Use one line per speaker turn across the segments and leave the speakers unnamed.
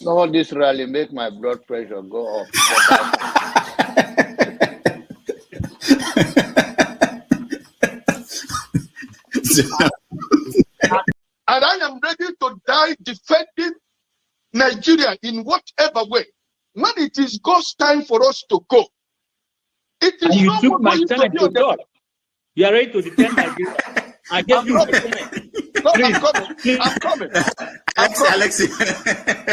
No, this rally make my blood pressure go up. But
and I am ready to die defending Nigeria in whatever way. When it is God's time for us to go, it is
you
no
took
more
my
going
time
to be
to
on the
talk. You are ready to defend Nigeria. I gave you my time.
No,
Please,
I'm coming.
please.
I'm coming.
Alexi,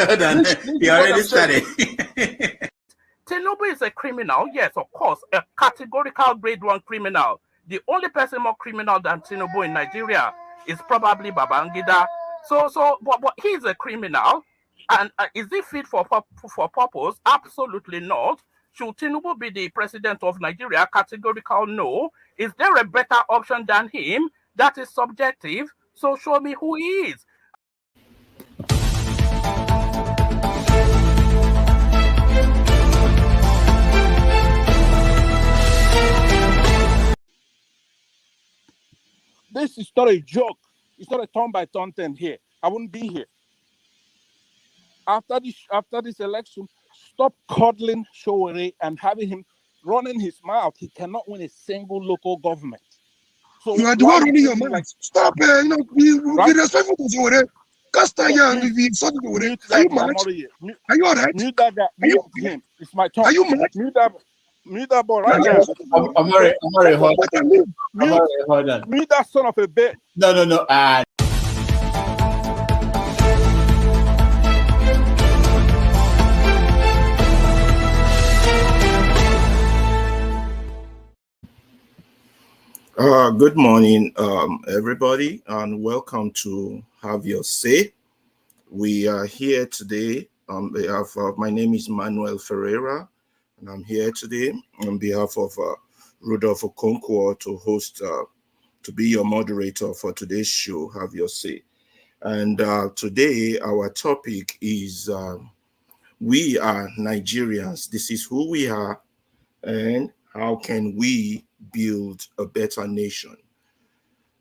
hold on. You already started.
Tinubu is a criminal, yes, of course, a categorical grade 1 criminal. The only person more criminal than Tinubu in Nigeria is probably Babangida. But he's a criminal, and is he fit for purpose? Absolutely not. Should Tinubu be the president of Nigeria? Categorical no. Is there a better option than him? That is subjective. So show me who he is.
This is not a joke. It's not a turn-by-turn thing here. I wouldn't be here. After this election, stop coddling Showore and having him running his mouth. He cannot win a single local government. So
You are the one running your mouth. Stop, be respectful to Showore. Are you all right?
Mute that guy. Mute him. It's my turn.
Are you mad?
Mute that boy right now.
Amari, hold on.
Mute that son of a bitch.
No. Good morning, everybody, and welcome to Have Your Say. We are here today on behalf of, my name is Alaba Ferreira, and I'm here today on behalf of Rudolph Okonkwo to host, to be your moderator for today's show, Have Your Say. And today our topic is we are Nigerians. This is who we are, and how can we build a better nation?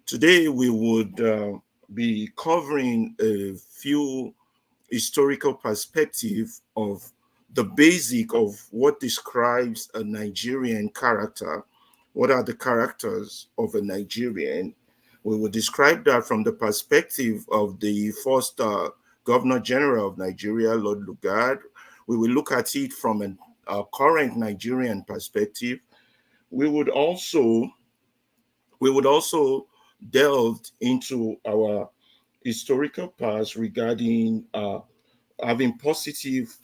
Today we would be covering a few historical perspectives of the basic of what describes a Nigerian character. What are the characters of a Nigerian? We will describe that from the perspective of the first Governor General of Nigeria, Lord Lugard. We will look at it from a current Nigerian perspective. We would also delve into our historical past regarding having positive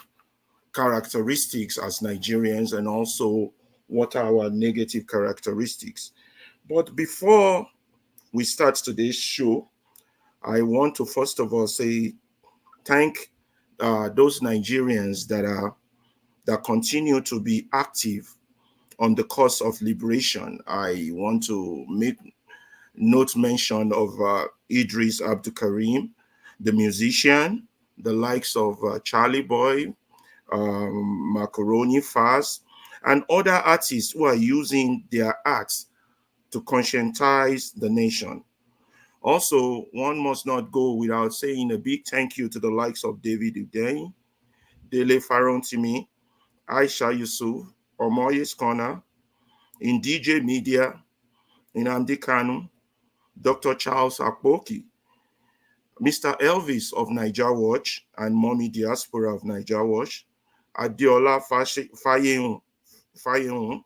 characteristics as Nigerians, and also what are our negative characteristics. But before we start today's show, I want to first of all thank those Nigerians that continue to be active on the cause of liberation. I want to make mention of Idris Abdul Karim, the musician, the likes of Charlie Boy, Macaroni Fast, and other artists who are using their arts to conscientize the nation. Also, one must not go without saying a big thank you to the likes of David Udein, Dele Farontimi, Aisha Yusuf, Omoye's Corner, in DJ Media, in Amdi Kanu, Dr. Charles Akboki, Mr. Elvis of Niger Watch and Mommy Diaspora of Niger Watch, Adiola Fayehun,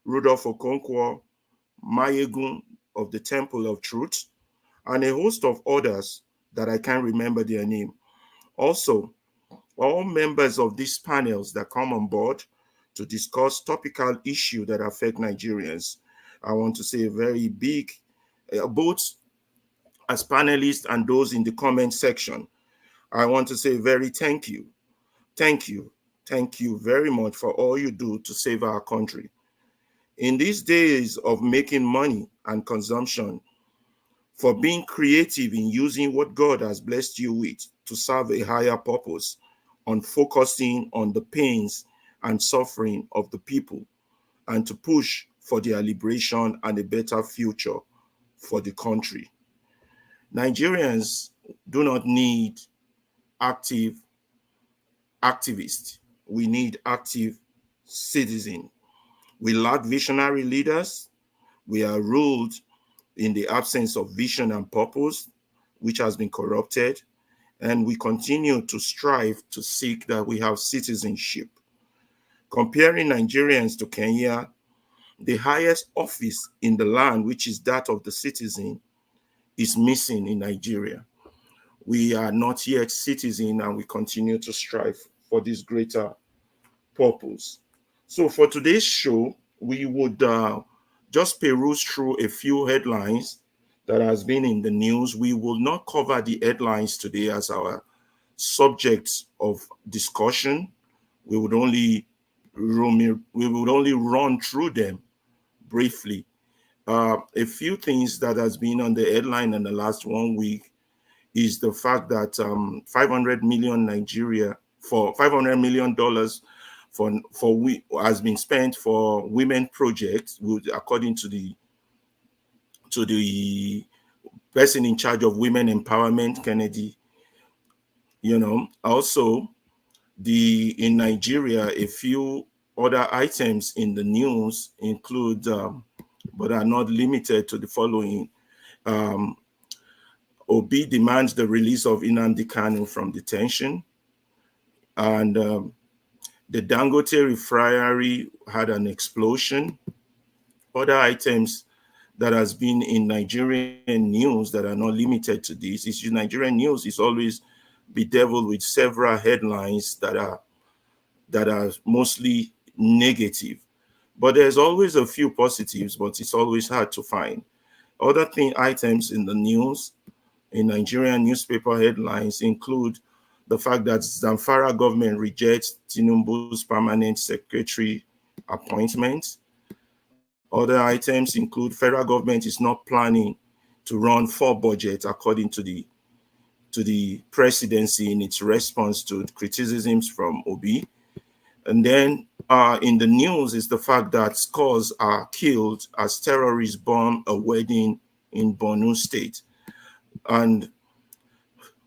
Rudolph Okonkwo, Mayegun of the Temple of Truth, and a host of others that I can't remember their name. Also, all members of these panels that come on board to discuss topical issues that affect Nigerians, I want to say a very big, both as panelists and those in the comment section, I want to say very thank you. Thank you. Thank you very much for all you do to save our country. In these days of making money and consumption, for being creative in using what God has blessed you with to serve a higher purpose, on focusing on the pains and suffering of the people, and to push for their liberation and a better future for the country. Nigerians do not need active activists. We need active citizens. We lack visionary leaders. We are ruled in the absence of vision and purpose, which has been corrupted. And we continue to strive to seek that we have citizenship. Comparing Nigerians to Kenya, the highest office in the land, which is that of the citizen, is missing in Nigeria. We are not yet citizen, and we continue to strive for this greater purpose. So for today's show, we would just peruse through a few headlines that has been in the news. We will not cover the headlines today as our subjects of discussion. We would only run through them briefly. A few things that has been on the headline in the last 1 week is the fact that $500 million has been spent for women projects, according to the person in charge of women empowerment, Kennedy. Also in Nigeria, a few other items in the news include, but are not limited to the following. Obi demands the release of Nnamdi Kanu from detention, and the Dangote refinery had an explosion. Other items that has been in Nigerian news that are not limited to this is Nigerian news is always bedeviled with several headlines that are mostly negative. But there's always a few positives, but it's always hard to find. Other items in the news, in Nigerian newspaper headlines, include the fact that Zamfara government rejects Tinubu's permanent secretary appointment. Other items include federal government is not planning to run 4 budgets according to the presidency in its response to criticisms from Obi. And then in the news is the fact that scores are killed as terrorists bomb a wedding in Borno State. And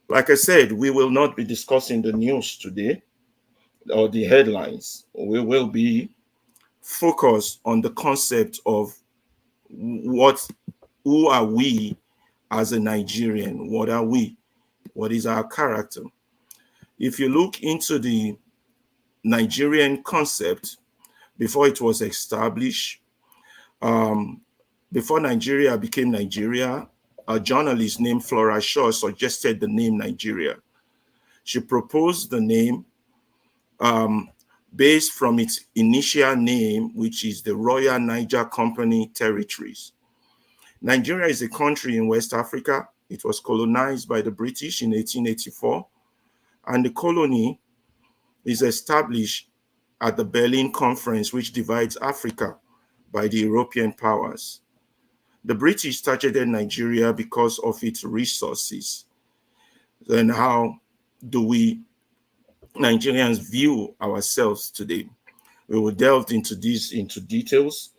like I said, we will not be discussing the news today or the headlines. We will be focused on the concept of who are we as a Nigerian? What are we? What is our character? If you look into the Nigerian concept, before it was established, before Nigeria became Nigeria, a journalist named Flora Shaw suggested the name Nigeria. She proposed the name based from its initial name, which is the Royal Niger Company Territories. Nigeria is a country in West Africa. It was colonized by the British in 1884, and the colony is established at the Berlin Conference, which divides Africa by the European powers. The British targeted Nigeria because of its resources. Then how do we Nigerians view ourselves today? We will delve into details.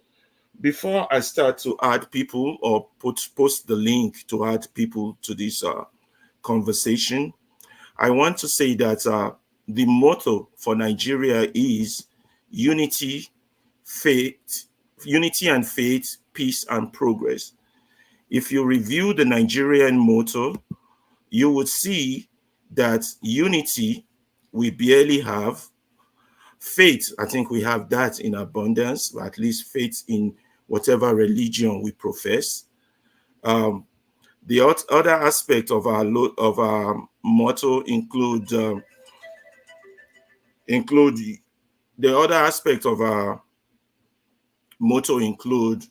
Before I start to add people or post the link to add people to this conversation, I want to say that the motto for Nigeria is unity and faith, peace and progress. If you review the Nigerian motto, you would see that unity we barely have. Faith, I think we have that in abundance, or at least faith in whatever religion we profess. The other aspect of our motto include the other aspect of our motto include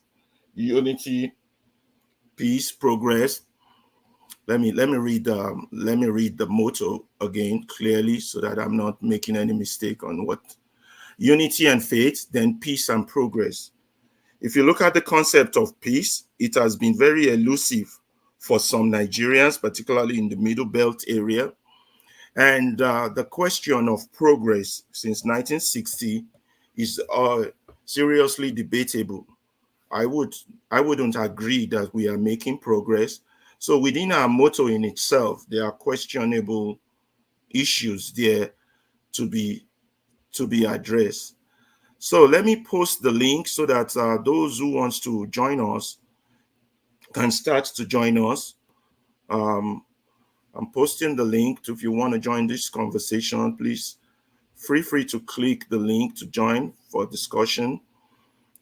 unity, peace, progress. Let me read the motto again clearly so that I'm not making any mistake on what unity and faith, then peace and progress. If you look at the concept of peace, it has been very elusive for some Nigerians, particularly in the Middle Belt area. And the question of progress since 1960 is seriously debatable. I wouldn't agree that we are making progress. So within our motto in itself, there are questionable issues there to be addressed. So let me post the link so that those who wants to join us can start to join us. I'm posting the link. If you want to join this conversation, please feel free to click the link to join for discussion,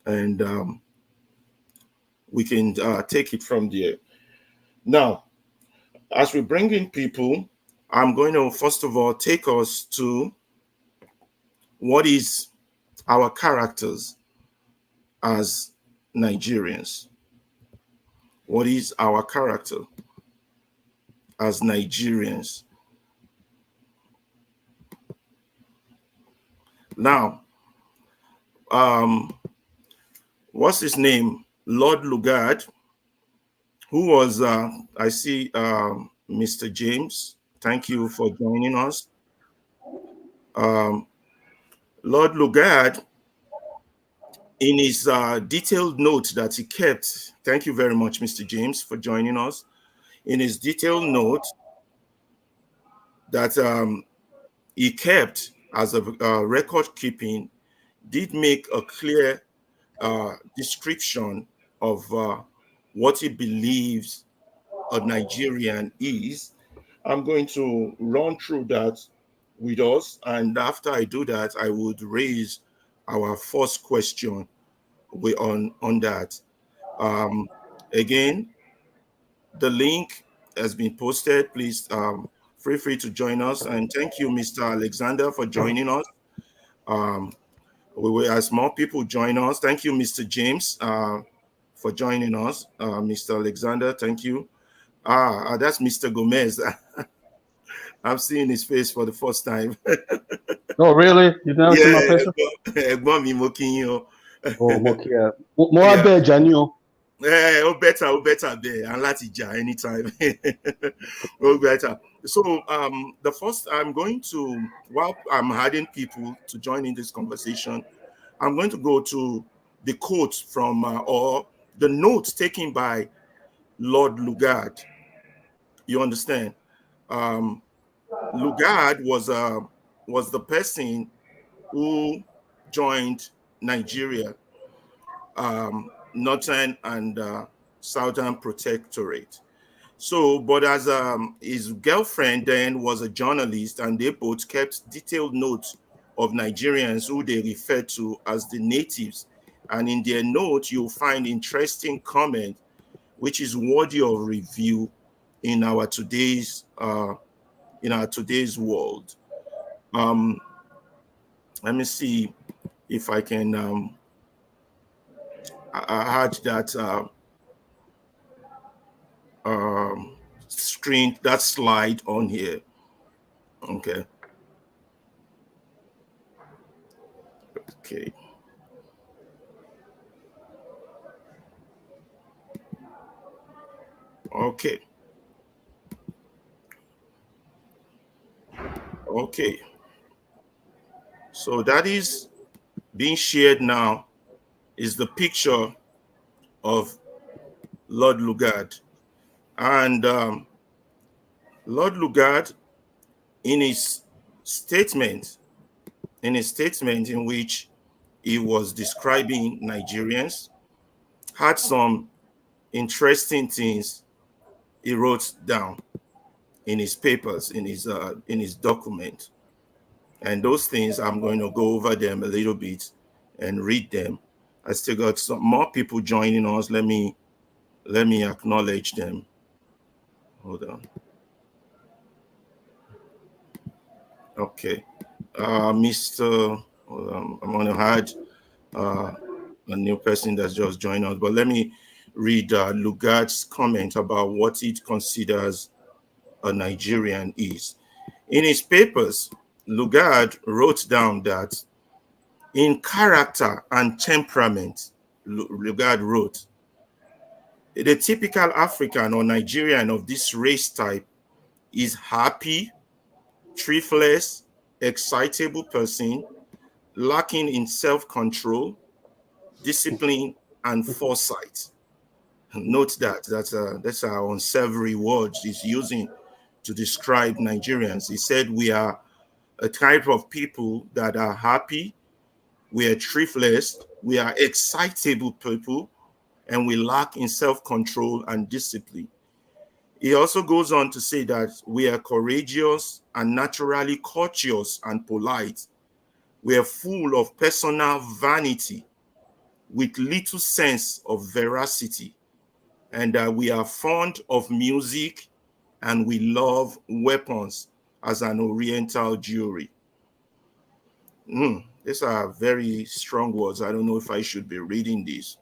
and we can take it from there. Now, as we bring in people, I'm going to first of all take us to what is our characters as Nigerians. What is our character as Nigerians? Now, what's his name? Lord Lugard, who was, I see Mr. James. Thank you for joining us. Lord Lugard, in his detailed note that he kept, thank you very much, Mr. James, for joining us. In his detailed note that he kept as a record keeping, did make a clear description of what he believes a Nigerian is. I'm going to run through that with us, and after I do that, I would raise our first question on that. Again, the link has been posted. Please feel free to join us, and thank you, Mr. Alexander, for joining us. We will, as more people join us. Thank you, Mr. James, for joining us. Mr. Alexander, thank you. That's Mr. Gomez. I'm seeing his face for the first time.
Oh, really? You've never seen my face?
Ẹ̀gbọ́n mi, mo kí yín o.
Oh, mo kí ẹ. Mo wá bẹ́ẹ̀ jà ní o.
Ó better there, and láti jà anytime. Oh, better. So the first, I'm going to, while I'm adding people to join in this conversation, I'm going to go to the quote from, or the notes taken by Lord Lugard. You understand? Lugard was the person who joined Nigeria, Northern and Southern Protectorate. So, but as his girlfriend then was a journalist, and they both kept detailed notes of Nigerians who they referred to as the natives. And in their notes, you'll find interesting comment, which is worthy of review in our today's world. Let me see if I can add that screen, that slide on here. Okay. Okay. Okay. Okay. So that is being shared now, is the picture of Lord Lugard. And Lord Lugard, in his statement in which he was describing Nigerians, had some interesting things he wrote down in his papers, in his document. And those things, I'm going to go over them a little bit and read them. I still got some more people joining us. Let me acknowledge them. Hold on. Okay. Mr. I'm going to add a new person that's just joined us, but let me read Lugard's comment about what it considers a Nigerian is. In his papers, Lugard wrote down that in character and temperament, Lugard wrote, the typical African or Nigerian of this race type is happy, thriftless, excitable person, lacking in self-control, discipline, and foresight. Note that that's our unsavory words he's using to describe Nigerians. He said we are a type of people that are happy, we are thriftless, we are excitable people, and we lack in self-control and discipline. He also goes on to say that we are courageous and naturally courteous and polite. We are full of personal vanity with little sense of veracity, and that we are fond of music and we love weapons as an oriental Jewry. These are very strong words. I don't know if I should be reading these.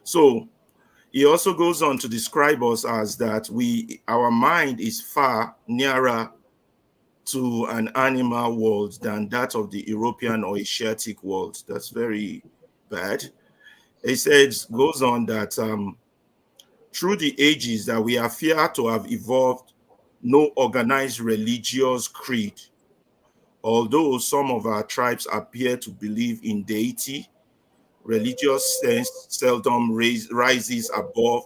So he also goes on to describe us as that our mind is far nearer to an animal world than that of the European or Asiatic world. That's very bad. He goes on that through the ages that we appear to have evolved no organized religious creed. Although some of our tribes appear to believe in deity, religious sense seldom rises above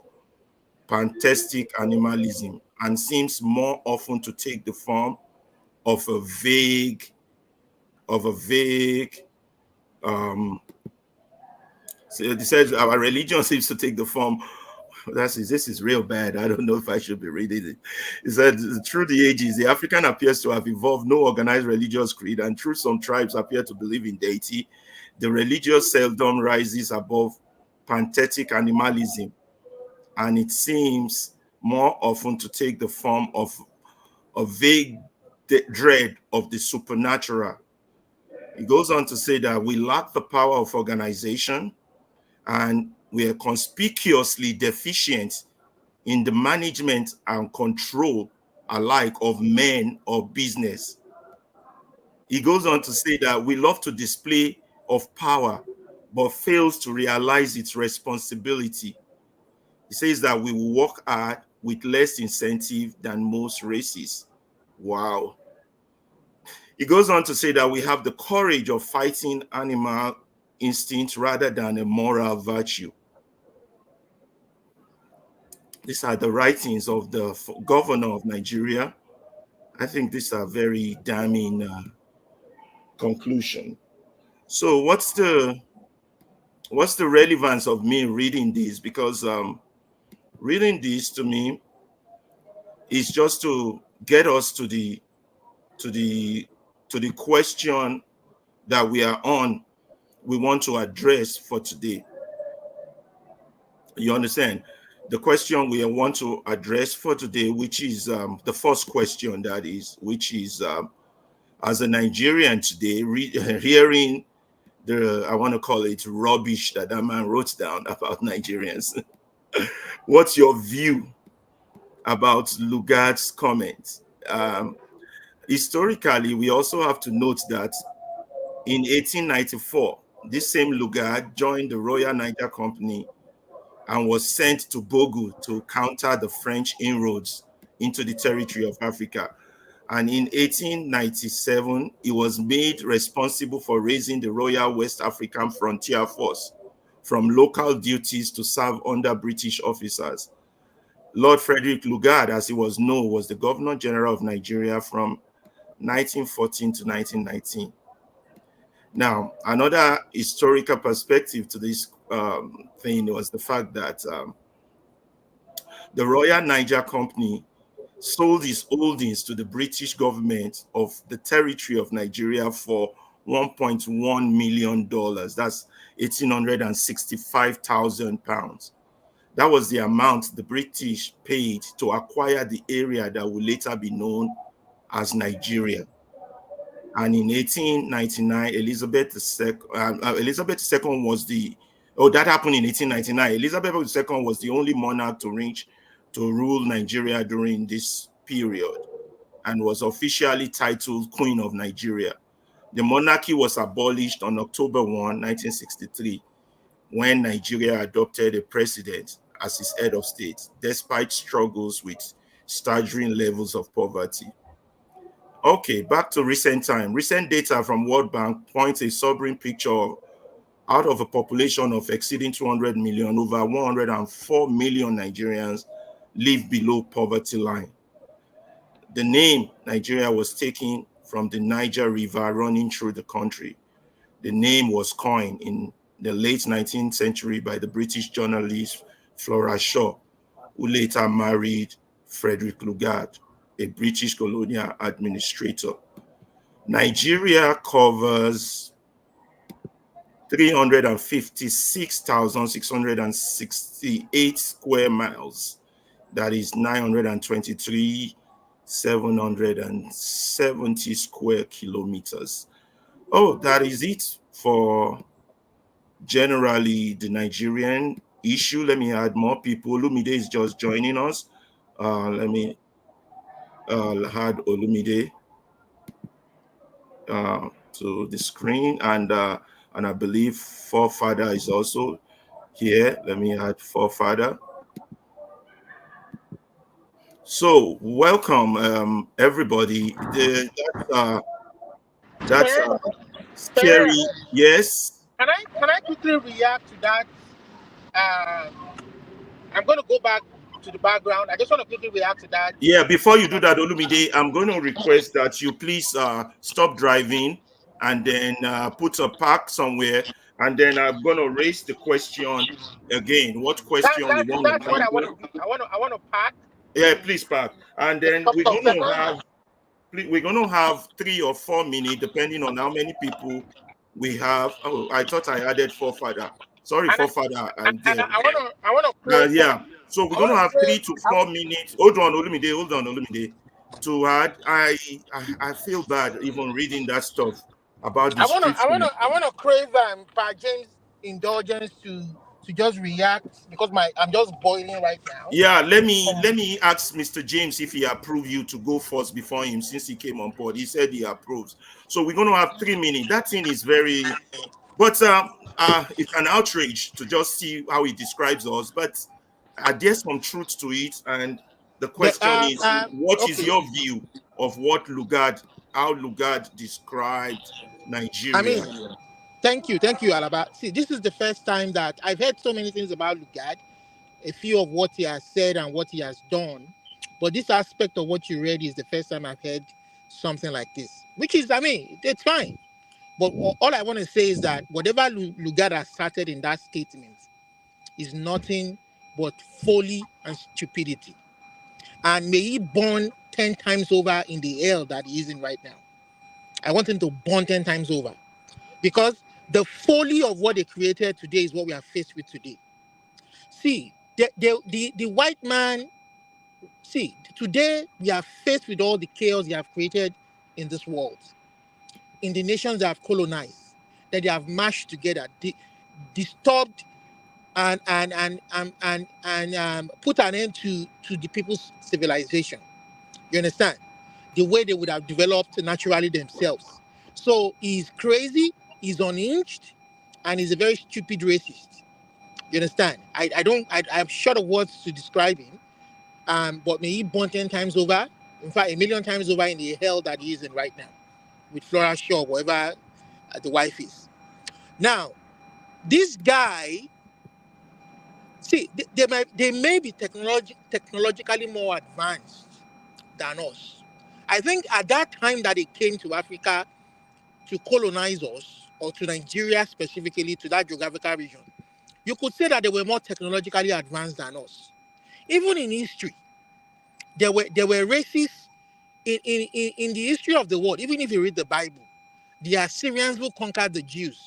pantheistic animalism and seems more often to take the form of a vague, so it says our religion seems to take the form. This is real bad. I don't know if I should be reading it. It said, through the ages, the African appears to have evolved no organized religious creed, and through some tribes appear to believe in deity, the religious seldom rises above panthetic animalism, and it seems more often to take the form of a vague dread of the supernatural. He goes on to say that we lack the power of organization, and we are conspicuously deficient in the management and control alike of men or business. He goes on to say that we love to display of power, but fails to realize its responsibility. He says that we will work hard with less incentive than most races. Wow. He goes on to say that we have the courage of fighting animal instinct rather than a moral virtue. These are the writings of the governor of Nigeria. I think these are very damning conclusion. So what's the relevance of me reading this? Because reading this to me is just to get us to the question that we want to address for today. You understand? The question we want to address for today, which is the first question, that is, which is as a Nigerian today, hearing I want to call it rubbish that man wrote down about Nigerians. What's your view about Lugard's comments? Historically, we also have to note that in 1894, this same Lugard joined the Royal Niger Company and was sent to Bogu to counter the French inroads into the territory of Africa. And in 1897, he was made responsible for raising the Royal West African Frontier Force from local duties to serve under British officers. Lord Frederick Lugard, as he was known, was the Governor General of Nigeria from 1914 to 1919. Now, another historical perspective to this thing was the fact that the Royal Niger Company sold its holdings to the British government of the territory of Nigeria for $1.1 million. That's 1,865,000 pounds. That was the amount the British paid to acquire the area that would later be known as Nigeria. And in 1899, Elizabeth II was that happened in 1899. Elizabeth II was the only monarch to rule Nigeria during this period and was officially titled Queen of Nigeria. The monarchy was abolished on October 1, 1963, when Nigeria adopted a president as its head of state, despite struggles with staggering levels of poverty. Okay, back to recent time. Recent data from World Bank points a sobering picture out of a population of exceeding 200 million, over 104 million Nigerians live below poverty line. The name Nigeria was taken from the Niger River running through the country. The name was coined in the late 19th century by the British journalist Flora Shaw, who later married Frederick Lugard, a British colonial administrator. Nigeria covers 356,668 square miles. That is 923,770 square kilometers. Oh, that is it for generally the Nigerian issue. Let me add more people. Olumide is just joining us. Let me add Olumide to the screen, and I believe Forefather is also here. Let me add Forefather. So welcome everybody. That's scary. Yes.
Can I quickly react to that? I'm going to go back to the background. I just want to quickly react to that.
Yeah, before you do that, Olumide, I'm going to request that you please stop driving and then put a park somewhere, and then I'm going to raise the question again. What question we want
that's
to
what I
answer?
want to do. I want to park.
Yeah, please park, and then we're going to have 3 or 4 minutes, depending on how many people we have. Oh, I thought I added Forefather. Sorry, Forefather.
I want to pray.
Yeah. So we're going to have 3 to 4 minutes. Hold on, Olumide. To add, I feel bad even reading that stuff about the street.
I want to crave Pa James' indulgence to just react, because I'm just boiling right now.
Yeah, let me ask Mr. James if he approved you to go first before him, since he came on board. He said he approves. So we're going to have 3 minutes. That thing is very, but it's an outrage to just see how he describes us. But there's some truth to it, and the question is, what is your view of what how Lugard described Nigeria?
I mean, thank you, Alaba. See, this is the first time that I've heard so many things about Lugard, a few of what he has said and what he has done, but this aspect of what you read is the first time I've heard something like this, which is, I mean, it's fine. But all I want to say is that whatever Lugard has started in that statement is nothing but folly and stupidity. And may he burn 10 times over in the hell that he is in right now. I want him to burn 10 times over. Because the folly of what they created today is what we are faced with today. See, the white man, see, today we are faced with all the chaos they have created in this world, in the nations they have colonized, that they have mashed together, disturbed and put an end to the people's civilization. You understand? The way they would have developed naturally themselves. So he's crazy, he's unhinged, and he's a very stupid racist. You understand? I'm short of words to describe him. But may he burn 10 times over, in fact, 1,000,000 times over in the hell that he is in right now, with Flora Shaw, whoever the wife is. Now, this guy, see, they may be technologically more advanced than us. I think at that time that they came to Africa to colonize us, or to Nigeria specifically, to that geographical region, you could say that they were more technologically advanced than us. Even in history, there were races in the history of the world. Even if you read the Bible, the Assyrians who conquered the Jews,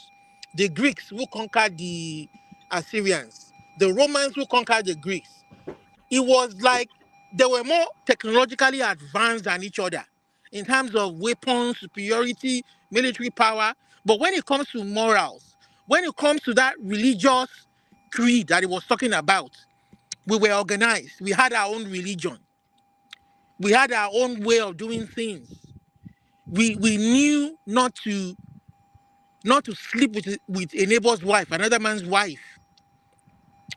the Greeks who conquered the Assyrians, the Romans who conquered the Greeks. It was like they were more technologically advanced than each other in terms of weapons, superiority, military power. But when it comes to morals, when it comes to that religious creed that he was talking about, we were organized. We had our own religion. We had our own way of doing things. We knew not to sleep with a neighbor's wife, another man's wife.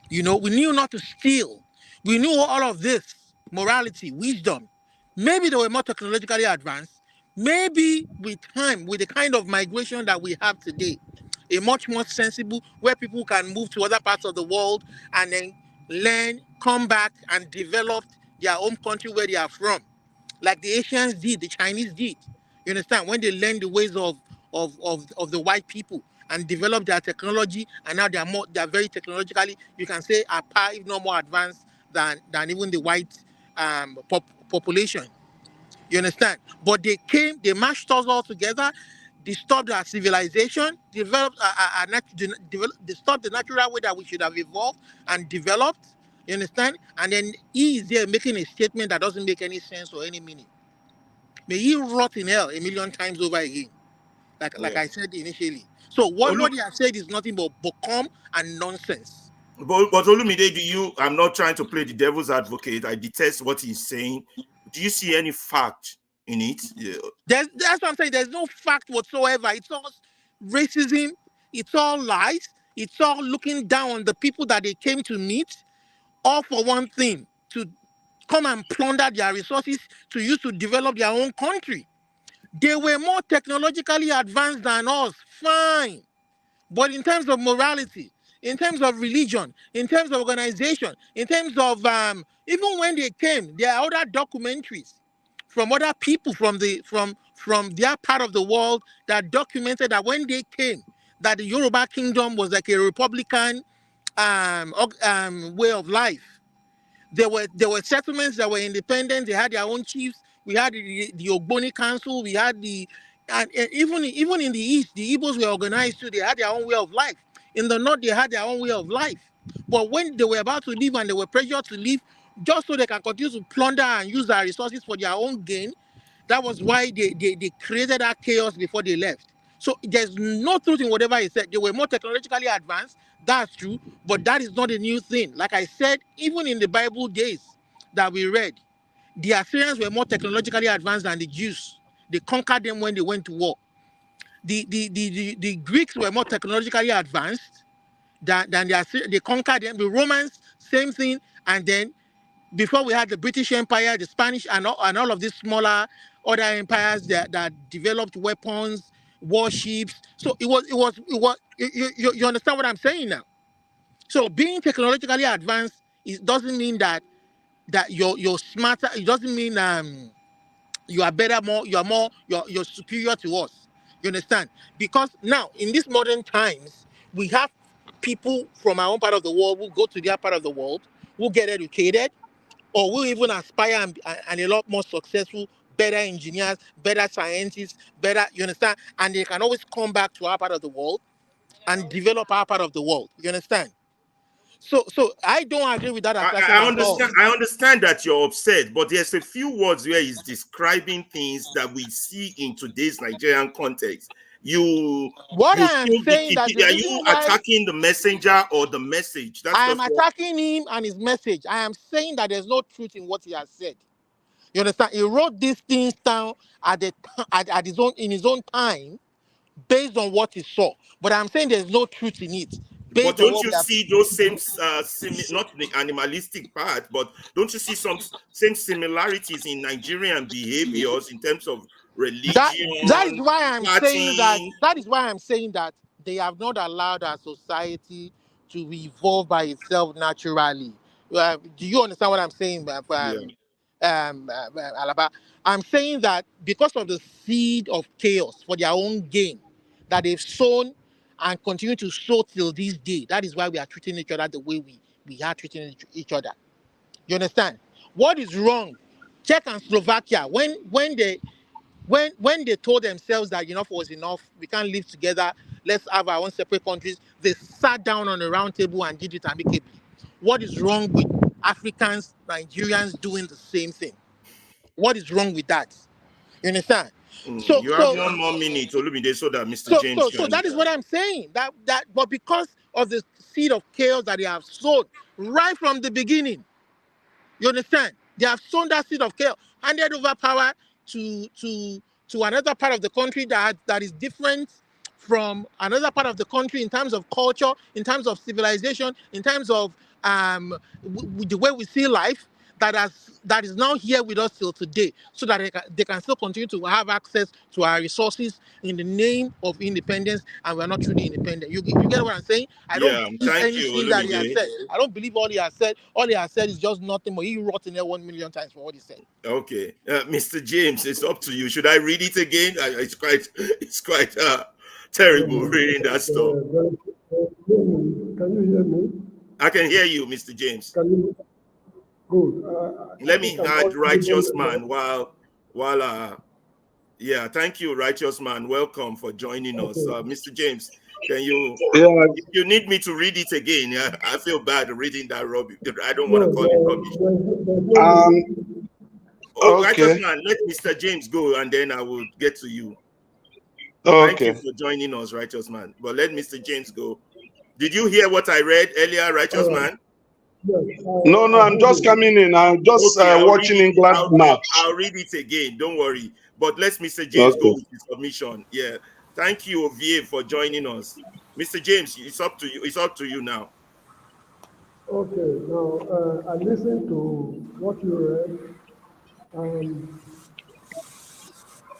You know, we knew not to steal. We knew all of this, morality, wisdom. Maybe they were more technologically advanced. Maybe with time, with the kind of migration that we have today, a much more sensible, where people can move to other parts of the world and then learn, come back and develop their own country where they are from, like the Asians did, the Chinese did. You understand? When they learn the ways of the white people and develop their technology, and now they're very technologically, you can say, are par, if not more advanced than even the white population. You understand? But they mashed us all together, disturbed our civilization, developed disturbed the natural way that we should have evolved and developed. You understand? And then he is there making a statement that doesn't make any sense or any meaning. May he rot in hell a million times over again, like I said initially. So what he has said is nothing but bokum and nonsense.
But Olumide, I'm not trying to play the devil's advocate. I detest what he's saying. Do you see any fact in it? Yeah.
That's what I'm saying. There's no fact whatsoever. It's all racism. It's all lies. It's all looking down on the people that they came to meet, all for one thing, to come and plunder their resources to use to develop their own country. They were more technologically advanced than us, fine. But in terms of morality, in terms of religion, in terms of organization, in terms of even when they came, there are other documentaries from other people from their part of the world that documented that when they came, that the Yoruba kingdom was like a republican way of life. There were settlements that were independent. They had their own chiefs. We had the Ogboni Council. We had and even in the East, the Igbos were organized too. They had their own way of life. In the North, they had their own way of life. But when they were about to leave and they were pressured to leave, just so they can continue to plunder and use their resources for their own gain, that was why they created that chaos before they left. So there's no truth in whatever he said. They were more technologically advanced. That's true, but that is not a new thing. Like I said, even in the Bible days that we read, the Assyrians were more technologically advanced than the Jews. They conquered them when they went to war. The Greeks were more technologically advanced than the Assyrians. They conquered them. The Romans, same thing. And then before we had the British Empire, the Spanish, and all of these smaller other empires that developed weapons, warships. So it was you understand what I'm saying now? So being technologically advanced doesn't mean that you're smarter. It doesn't mean you are better, you're superior to us. You understand? Because now in these modern times, we have people from our own part of the world who go to their part of the world, who get educated, or will even aspire and a lot more successful, better engineers, better scientists, better, you understand? And they can always come back to our part of the world and develop our part of the world. You understand? So I don't agree with that assertion
I
at all.
understand that you're upset, but there's a few words where he's describing things that we see in today's Nigerian context. Are you attacking the messenger or the message?
I am attacking him and his message. I am saying that there's no truth in what he has said. You understand? He wrote these things down in his own time, based on what he saw. But I'm saying there's no truth in it.
But don't you see those same, not the animalistic part, but don't you see some same similarities in Nigerian behaviors in terms of religion?
That is why I'm saying that. That is why I'm saying that they have not allowed our society to evolve by itself naturally. Do you understand what I'm saying, Alaba? I'm saying that because of the seed of chaos for their own gain that they've sown and continue to sow till this day, that is why we are treating each other the way we are treating each other. You understand? What is wrong? Czech and Slovakia, when they told themselves that enough was enough, we can't live together, let's have our own separate countries, they sat down on a round table and did it amicably. What is wrong with Africans, Nigerians doing the same thing? What is wrong with that? You understand?
So you have 1 more minute, Olumide, so that Mr. James can.
So that is what I'm saying. But because of the seed of chaos that they have sown right from the beginning, you understand? They have sown that seed of chaos, handed over power to another part of the country that is different from another part of the country in terms of culture, in terms of civilization, in terms of the way we see life. that is now here with us till today, so that they can still continue to have access to our resources in the name of independence, and we're not truly independent. You get what I'm saying? I don't
Yeah,
believe
thank you,
anything that he has
Olumide.
said. I don't believe all he has said. All he has said is just nothing but he rotten there 1 million times for what he said.
Okay, Mr. James, it's up to you. Should I read it again? It's quite terrible reading that stuff.
Can you hear me?
I can hear you, Mr. James.
Can you? Good.
Let me add righteous man yeah, thank you, righteous man. Welcome for joining us. Mr. James, can you, if you need me to read it again, I feel bad reading that rubbish. I don't want to call it rubbish. Righteous man, let Mr. James go and then I will get to you. Thank you for joining us, righteous man. But let Mr. James go. Did you hear what I read earlier, righteous man?
No, I'm just coming in. I'm just watching England match.
I'll read it again. Don't worry. But let Mr. James go with his submission. Yeah. Thank you, Ovie, for joining us. Mr. James, it's up to you. It's up to you now.
Okay. Now, I listened to what you read.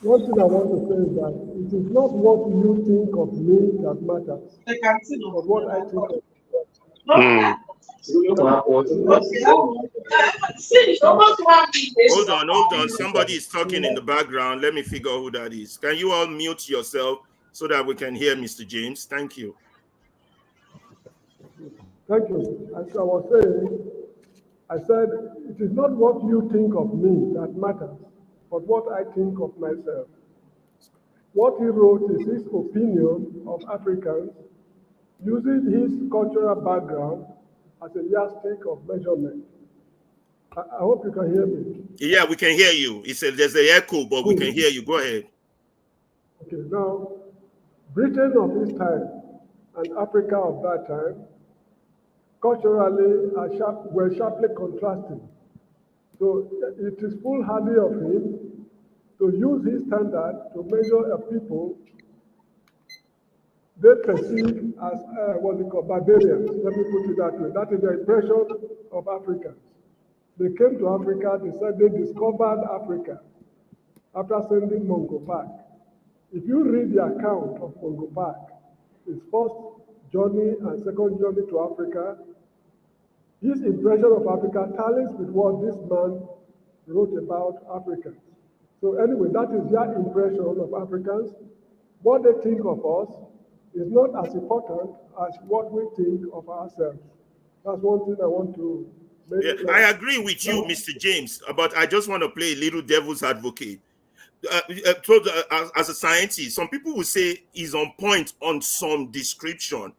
One thing I want to say is that it is not what you think of me that matters, but what I think of
Hold on. Somebody is talking in the background. Let me figure out who that is. Can you all mute yourself so that we can hear Mr. James? Thank you.
Thank you. As I was saying, I said it is not what you think of me that matters, but what I think of myself. What he wrote is his opinion of Africans using his cultural background as a yardstick of measurement. I hope you can hear me.
Yeah, we can hear you. He said there's an echo, but we can hear you. Go ahead.
Okay, now, Britain of his time and Africa of that time, culturally, were sharply contrasting. So it is foolhardy of him to use his standard to measure a people they perceive as barbarians. Let me put it that way. That is the impression of Africans. They came to Africa, they said they discovered Africa after sending Mungo back. If you read the account of Mungo back, his first journey and second journey to Africa, his impression of Africa tallies with what this man wrote about Africans. So anyway, that is their impression of Africans. What they think of us is not as important as what we think of ourselves. That's one thing I want to make clear.
I agree with you, Mr. James, but I just want to play a little devil's advocate. As a scientist, some people will say he's on point on some description,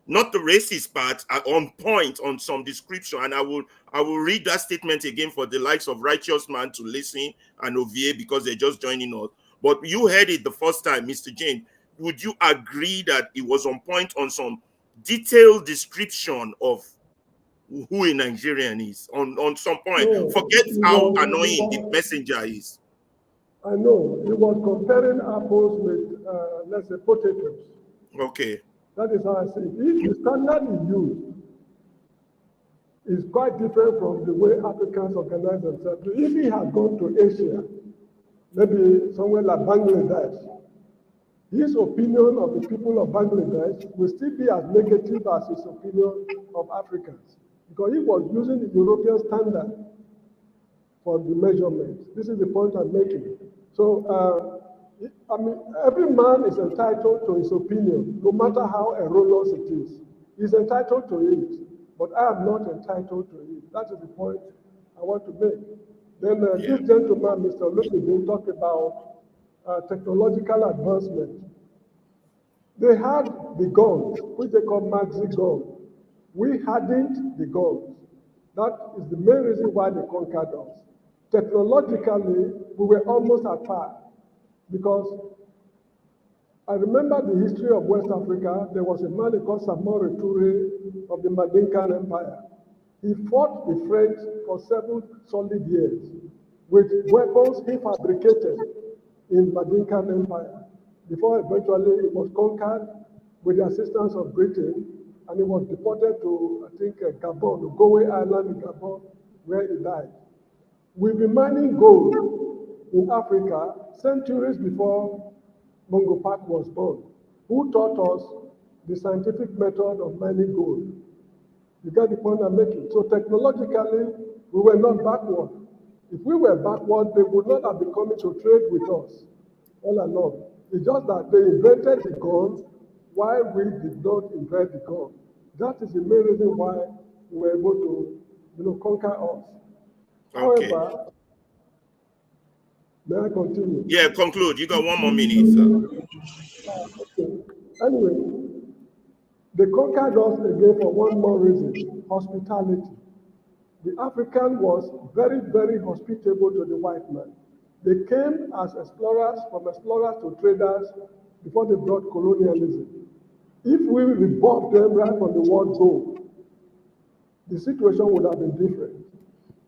not the racist part, on point on some description. And I will read that statement again for the likes of righteous man to listen and Ovie because they're just joining us. But you heard it the first time, Mr. James. Would you agree that it was on point on some detailed description of who a Nigerian is on some point?
No,
forget how annoying the messenger is.
I know. He was comparing apples with, let's say, potatoes.
Okay.
That is how I see it. If the standard he used is quite different from the way Africans organize themselves. If he had gone to Asia, maybe somewhere like Bangladesh, his opinion of the people of Bangladesh will still be as negative as his opinion of Africans, because he was using the European standard for the measurement. This is the point I'm making. So, I mean, every man is entitled to his opinion, no matter how erroneous it is. He's entitled to it, but I am not entitled to it. That is the point I want to make. Then this gentleman, Mr. Olumide, talked about technological advancement. They had the guns, which they call Maxi gun. We hadn't the guns. That is the main reason why they conquered us. Technologically, we were almost at par, because I remember the history of West Africa. There was a man called Samori Toure of the Mandinka Empire. He fought the French for 7 solid years with weapons he fabricated in Mandinka Empire, before eventually it was conquered with the assistance of Britain, and he was deported to, I think, Gabon, Gowe Island in Gabon, where he died. We've been mining gold in Africa centuries before Mungo Park was born. Who taught us the scientific method of mining gold? You get the point I'm making? So technologically, we were not backward. If we were backward, they would not have been coming to trade with us all along. It's just that they invented the gun while we did not invent the gun. That is the main reason why we were able to, conquer us.
Okay.
However, may I continue?
Yeah, conclude. You got 1 more minute, sir.
Okay. Anyway, they conquered us again for one more reason: hospitality. The African was very, very hospitable to the white man. They came as explorers, from explorers to traders, before they brought colonialism. If we rebuffed them right from the word go, the situation would have been different.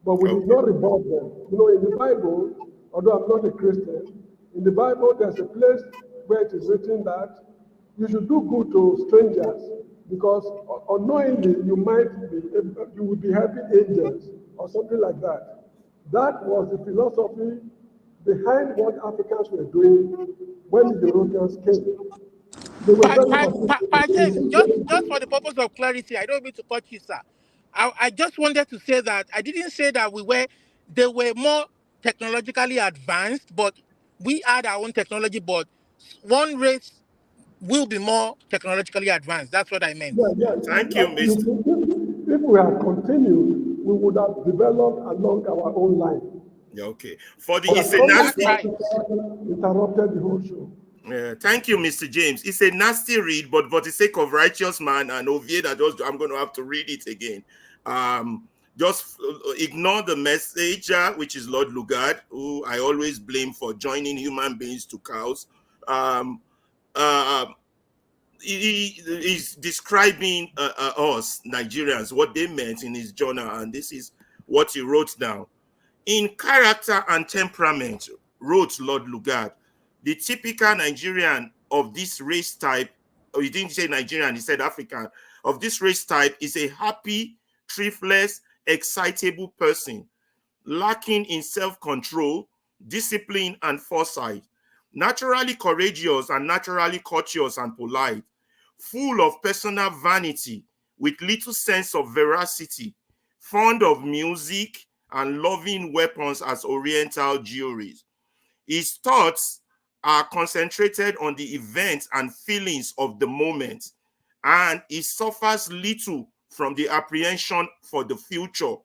But we did not rebuff them. In the Bible, although I'm not a Christian, in the Bible there's a place where it is written that you should do good to strangers, because unknowingly you will be helping angels or something like that. That was the philosophy behind what Africans were doing when the Europeans came. They were very
James, just for the purpose of clarity, I don't mean to cut you, sir. I just wanted to say that I didn't say that they were more technologically advanced, but we had our own technology, but one race will be more technologically advanced. That's what I meant.
Yeah.
Thank you, Mr.
If we had continued, we would have developed along our own line.
Yeah, okay. It's a nasty.
Interrupted the whole show.
Thank you, Mr. James. It's a nasty read, but for the sake of Righteous Man and Oviedo, I'm going to have to read it again. Just ignore the messenger, which is Lord Lugard, who I always blame for joining human beings to cows. He's describing us Nigerians, what they meant in his journal, and this is what he wrote down. In character and temperament, wrote Lord Lugard, the typical Nigerian of this race type, or he didn't say Nigerian, he said African, of this race type is a happy, thriftless, excitable person, lacking in self-control, discipline, and foresight, naturally courageous and naturally courteous and polite, full of personal vanity, with little sense of veracity, fond of music, and loving weapons as oriental jewelries. His thoughts are concentrated on the events and feelings of the moment, and he suffers little from the apprehension for the future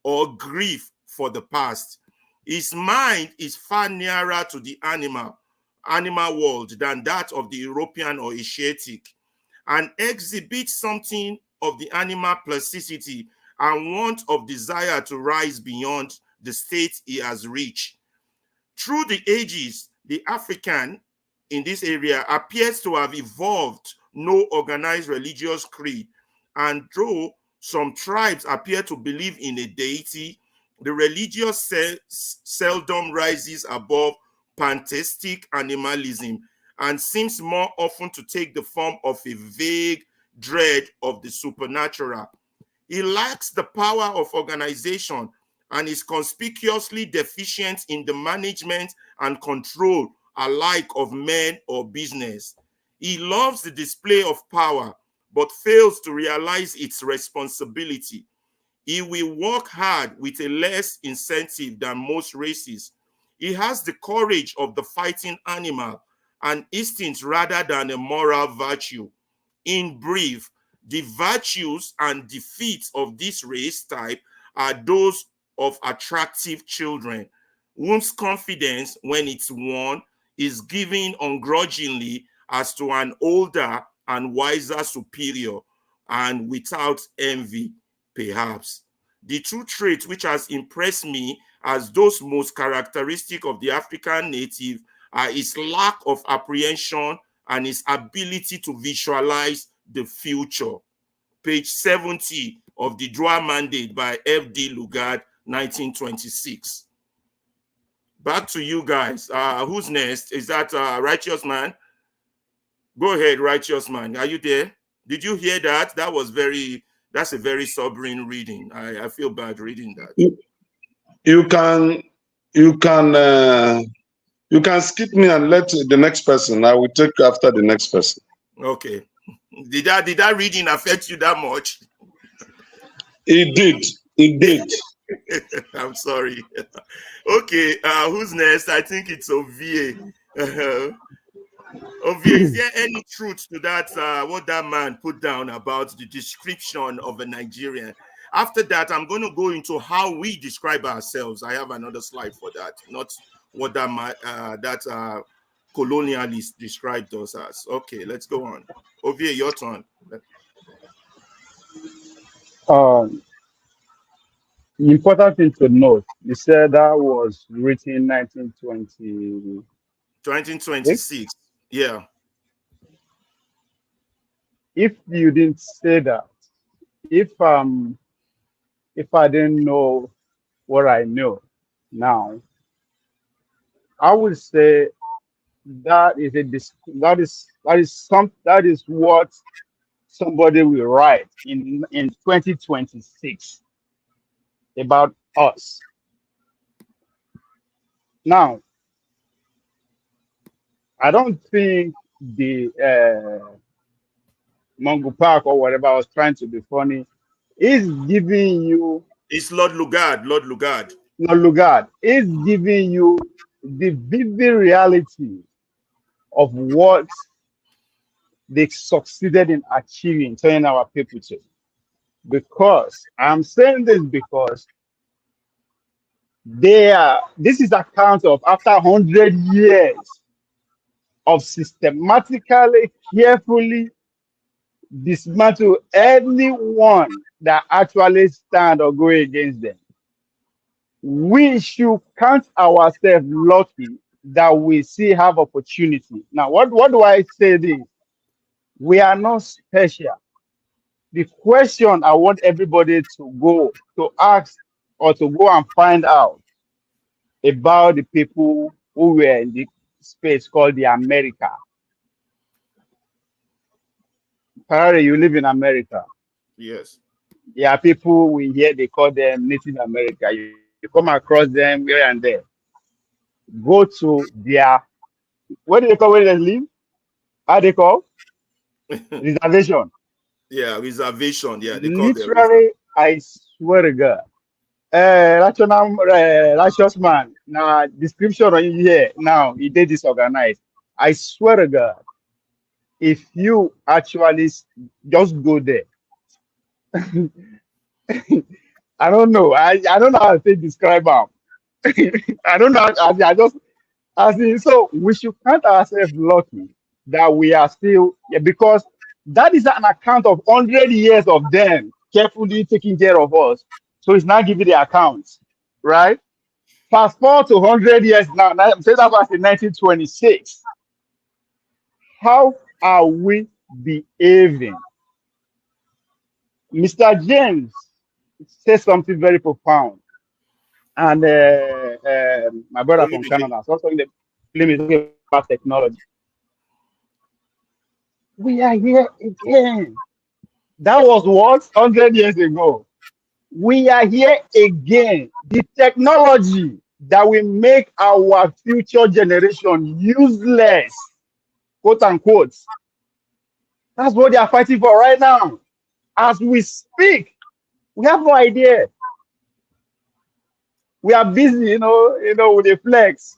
or grief for the past. His mind is far nearer to the animal world than that of the European or Asiatic, and exhibits something of the animal plasticity and want of desire to rise beyond the state he has reached. Through the ages, the African in this area appears to have evolved no organized religious creed, and though some tribes appear to believe in a deity, the religious seldom rises above pantheistic animalism and seems more often to take the form of a vague dread of the supernatural. He lacks the power of organization and is conspicuously deficient in the management and control alike of men or business. He loves the display of power, but fails to realize its responsibility. He will work hard with a less incentive than most races. He has the courage of the fighting animal, an instinct rather than a moral virtue. In brief, the virtues and defeats of this race type are those of attractive children, whose confidence, when it's won, is given ungrudgingly as to an older and wiser superior, and without envy, perhaps. The true trait which has impressed me as those most characteristic of the African native are his lack of apprehension and his ability to visualize the future. Page 70 of the Droit Mandate by F.D. Lugard, 1926. Back to you guys. Who's next? Is that Righteous Man? Go ahead, Righteous Man. Are you there? Did you hear that? That's a very sobering reading. I feel bad reading that.
You can skip me and let the next person. I will take after the next person.
Okay. Did that reading affect you that much?
It did. It did.
I'm sorry. Okay, who's next? I think it's Ovie. Ovie, is there any truth to that, what that man put down about the description of a Nigerian? After that, I'm going to go into how we describe ourselves. I have another slide for that, not what that colonialist described us as. Okay, let's go on. Ovie, your turn.
The important thing to note, you said that was written in 1920.
1926. Yeah.
If you didn't say that, if I didn't know what I know now, I would say that is what somebody will write in 2026 about us. Now, I don't think the Mungo Park or whatever I was trying to be funny is giving you.
It's Lord Lugard. Lord Lugard.
Lord Lugard is giving you the vivid reality of what they succeeded in achieving, turning our people to. Because I'm saying this because this is account of after 100 years of systematically, carefully dismantle anyone that actually stand or go against them. We should count ourselves lucky that we still have opportunity. Now, what do I say this? We are not special. The question I want everybody to go to ask or to go and find out about the people who were in the space called the America. Harry, you live in America.
Yes.
Yeah, people we hear they call them Native America. You come across them here and there. Go to their, what do they call where they live? How they call? Reservation.
Yeah, reservation. Yeah, they call
literally, I swear to God. Righteous man. Now, description on here. Now, he did disorganized. I swear to God, if you actually just go there, I don't know. I don't know how to describe them. I don't know. I just, as in, so we should count ourselves lucky that we are still, yeah, because that is an account of 100 years of them carefully taking care of us. So it's not giving the accounts, right? Fast forward to 100 years now. Say that was in 1926. How are we behaving? Mr. James said something very profound. And my brother from Canada, so the film is talking about technology. We are here again. That was what 100 years ago. We are here again. The technology that will make our future generation useless, quote unquote. That's what they are fighting for right now. As we speak, we have no idea. We are busy, with the flex.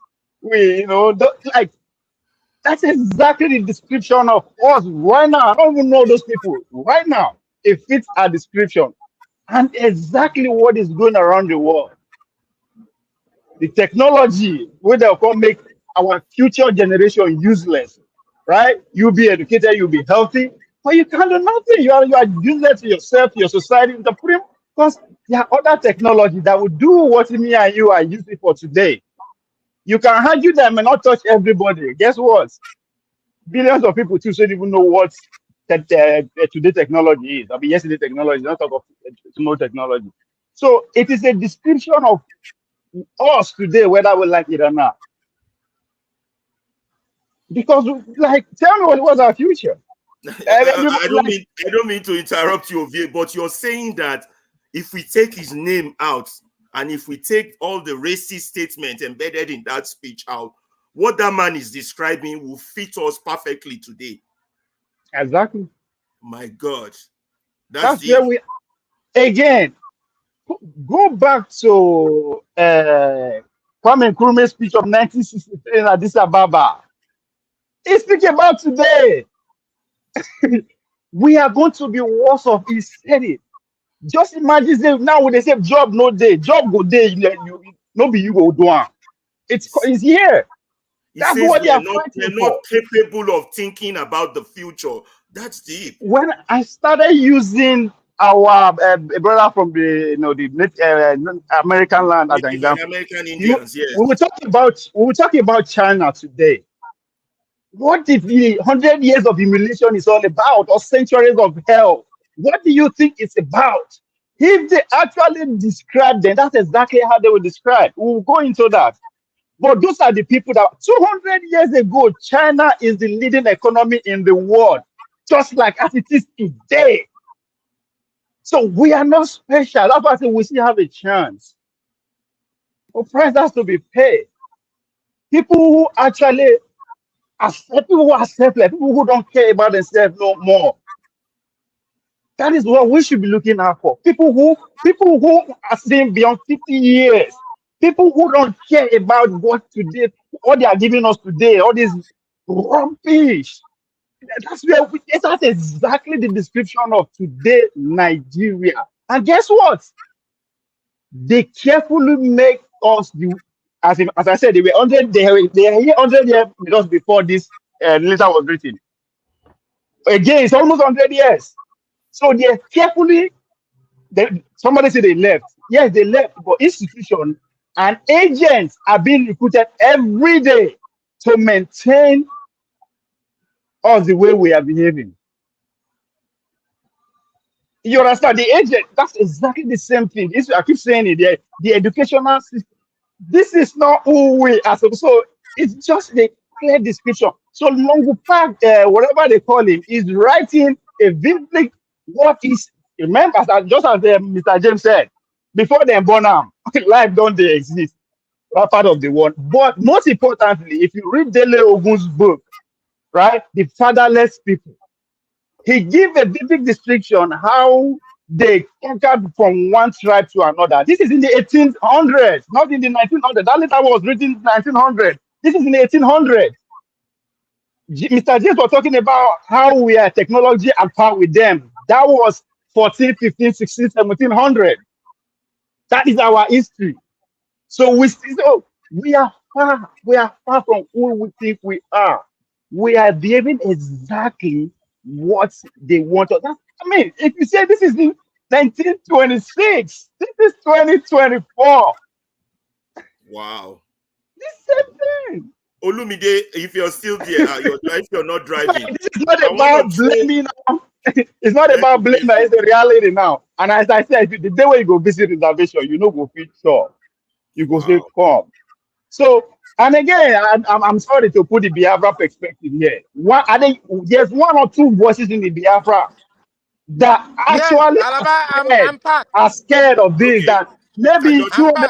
That's exactly the description of us right now. I don't even know those people right now. It fits our description. And exactly what is going around the world. The technology will therefore make our future generation useless, right? You'll be educated, you'll be healthy, but you can't do nothing. You are useless to yourself, to your society, because there are other technology that will do what me and you are using for today. You can argue that may not touch everybody. Guess what? Billions of people too don't even know what today technology is. I mean, yesterday technology, not talk of tomorrow technology. So it is a description of us today, whether we like it or not. Because, tell me what's our future.
I don't mean to interrupt you, Ovie, but you're saying that if we take his name out, And if we take all the racist statements embedded in that speech out, what that man is describing will fit us perfectly today.
Exactly.
My God.
That's
deep.
where we, again, go back to Kwame Nkrumah's speech of 1963 in Addis Ababa. He's speaking about today. We are going to be worse off. He said it. Just imagine now when they say job no day, job go day, no be you go do one. It's here. That's what they are fighting
for. Not capable of thinking about the future. That's deep.
When I started using our brother from the American land as an example,
American Indians, yes.
We were talking about China today. What if the 100 years of humiliation is all about, or centuries of hell? What do you think it's about? If they actually describe them, that's exactly how they will describe. We'll go into that. But those are the people that 200 years ago, China is the leading economy in the world, just like as it is today. So we are not special. That's why I say we still have a chance. But price has to be paid. People who actually accept, people who are selfless, people who don't care about themselves no more. That is what we should be looking out for. People who are staying beyond 50 years. People who don't care about what today, what they are giving us today, all this rubbish. That's exactly the description of today Nigeria. And guess what? They carefully make us do, as I said, they were 100. They are here 100 years with us before this letter was written. Again, it's almost 100 years. So they carefully. Somebody said they left. Yes, they left, but institutions and agents are being recruited every day to maintain us the way we are behaving. You understand? The agent, that's exactly the same thing. I keep saying it. The educational system. This is not who we are. So it's just the clear description. So Longu Park, whatever they call him, is writing a vivid what is. Remember, just as Mr. James said, before they born them, life don't they exist. That part of the world. But most importantly, if you read Dele Ogun's book, right, The Fatherless People, he gives a vivid description how they conquered from one tribe to another. This is in the 1800s, not in the 1900s. That letter was written in 1900. This is in the 1800s. Mr. James was talking about how we are technology and power with them. That was 14, 15, 16, 1700. That is our history. So we are far from who we think we are. We are behaving exactly what they want us. I mean, if you say this is in 1926, this is 2024.
Wow.
The same thing.
Olumide, if you're still there, if you're not driving.
This is not about blaming. It's not about blaming. It's the reality now. And as I said, the day when you go visit reservation, you know, go feel sure. You go say, come. So, and again, I'm sorry to put the Biafra perspective here. There's one or two voices in the Biafra that actually are scared of this. That maybe 200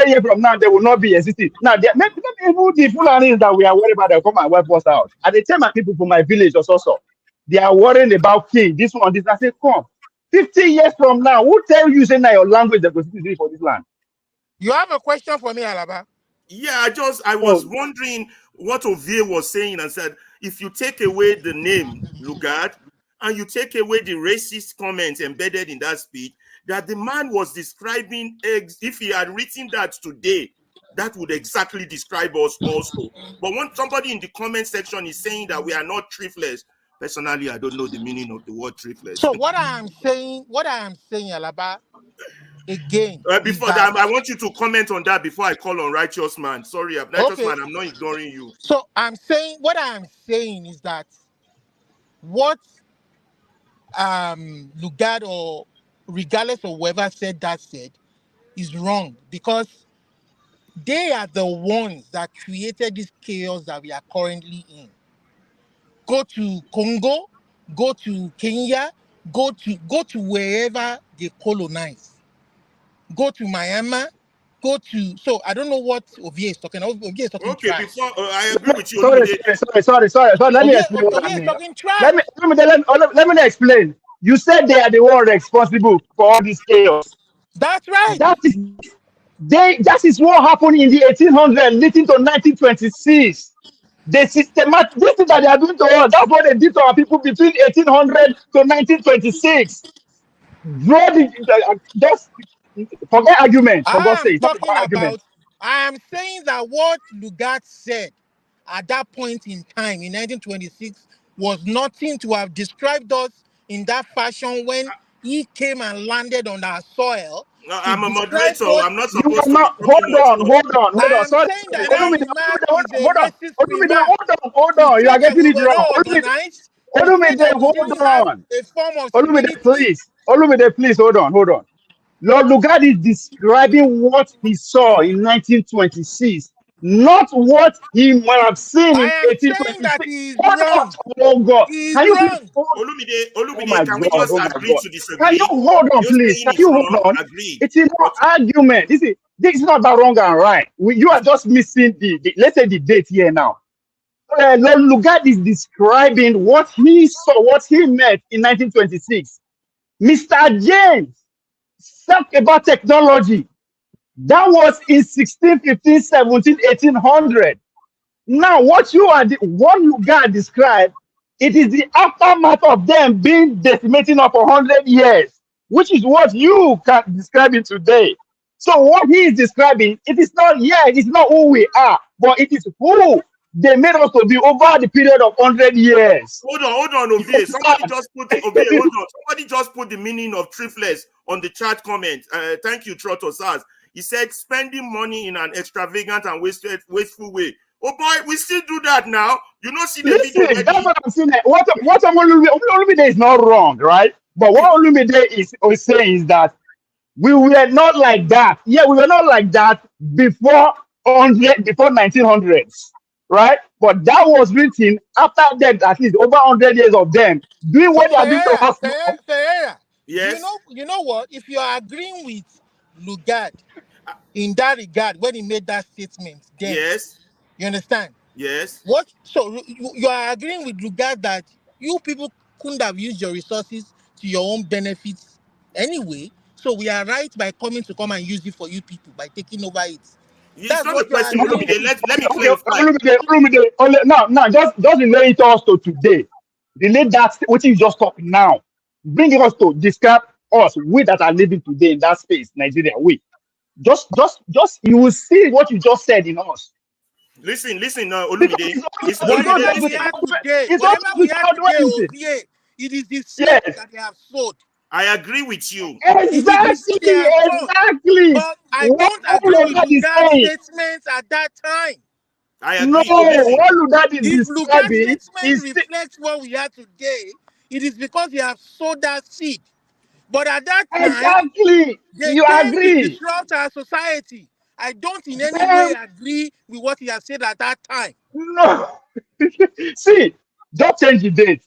years from now, they will not be existing. Now, maybe even the Fulanis that we are worried about, they'll come and wipe us out. And they tell my people from my village also, they are worrying about king, this one, this. I say, come. 50 years from now, who tell you say now your language that goes for this land?
You have a question for me, Alaba?
Yeah, I was wondering what Ovie was saying and said, if you take away the name Lugard and you take away the racist comments embedded in that speech, that the man was describing, if he had written that today, that would exactly describe us also. But when somebody in the comment section is saying that we are not thriftless, personally, I don't know the meaning of the word thriftless.
So what I am saying, Alaba, again.
Before that, I want you to comment on that before I call on Righteous Man. Sorry, Righteous Man, I'm not ignoring you.
So what I am saying is that what Lugard or regardless of whoever said is wrong, because they are the ones that created this chaos that we are currently in. Go to Congo, go to Kenya, go to wherever they colonize. go to Miami, go to. So I don't know what Ovie is talking. Ovie is talking
Okay,
trash.
before I agree with you,
Sorry. Let me explain what
Ovie
I
is
mean.
talking trash.
Let me explain. You said they are the one responsible for all this chaos.
That's right.
That is what happened in the 1800s, leading to 1926. The systematic, this thing that they are doing to us, that's what they did to our people between 1800 to 1926. Just forget argument. For God's sake, it's not about argument.
I am saying that what Lugard said at that point in time in 1926 was nothing to have described us in that fashion when he came and landed on our soil.
No, I'm a moderator. I'm not
You
supposed
are
to be
not.
talking
Hold on.
I am
Sorry.
saying that that remark is a racist remark.
Hold
To
on. You
say
are
that
getting
we
it
were
wrong.
not organized, to say
Olumide,
that we
hold
didn't have
on.
a form of
Olumide,
civility.
please. Olumide, please, hold on. Lord Lugard is describing what he saw in 1926, not what he might have seen
I
in
am saying that
1826.
he is
Hold on.
wrong.
Oh God.
He is
Can you please
wrong.
hold? Oh
Olumide,
my
can we
God.
just
Oh my
agree
God.
to
Can you
disagree?
hold on,
You're
please?
saying
Can
it's
you hold
wrong,
on?
agreed.
It is not argument. This is not about wrong and right. You are just missing let's say the date here now. Lord Lugard is describing what he saw, what he met in 1926. Mr. James talked about technology. That was in 1615, 17, 1800. Now, what Lugard described, it is the aftermath of them being decimating up 100 years, which is what you can describe it today. So what he is describing, it's not who we are, but it is who they made us to be over the period of 100 years.
Hold on, Ovie. Somebody just put the meaning of trifles on the chat comment. Thank you, Trotosas. He said spending money in an extravagant and wasteful way. Oh boy, we still do that now. You not see the video
Listen, that's
already.
what I'm saying. What Olumide is not wrong, right? But what Olumide is saying is that we were not like that. Yeah, we were not like that before 1900s, right? But that was written after them, at least over 100 years of them doing what
So
they are doing to us now.
Ferreira,
Yes.
you know what? If you are agreeing with Lugard in that regard when he made that statement, then
Yes.
you understand?
Yes.
What? So you are agreeing with Lugard that you people couldn't have used your resources to your own benefits anyway. So we are right by come and use it for you people by taking over it.
It's
That's
not a
what you are
question,
agreeing
Olumide.
to.
Let me
Okay,
clarify.
now, just relate us to today. Relate that what you just talked now. Bring us to describe us, we that are living today in that space, Nigeria. We just you will see what you just said in us.
Listen,
Because
Olumide. It's
Whatever
Olumide,
we
listen.
are today,
it's not anything.
Ovie, it is the seed
Yes,
that they have sowed.
I agree with you.
It is the seed they have sown.
exactly.
But I
What
don't agree
all
with
that is
Lugard's
saying,
statements at that time.
I
no,
agree. So listen.
what that is
If Lugard's
describing
statement
is
reflects what we are today, it is because they have sowed that seed. But at that time,
exactly.
they
You
came to
agree?
disrupt our society. I don't in any way
Then
agree with what he has said at that time.
no. See, just change the date.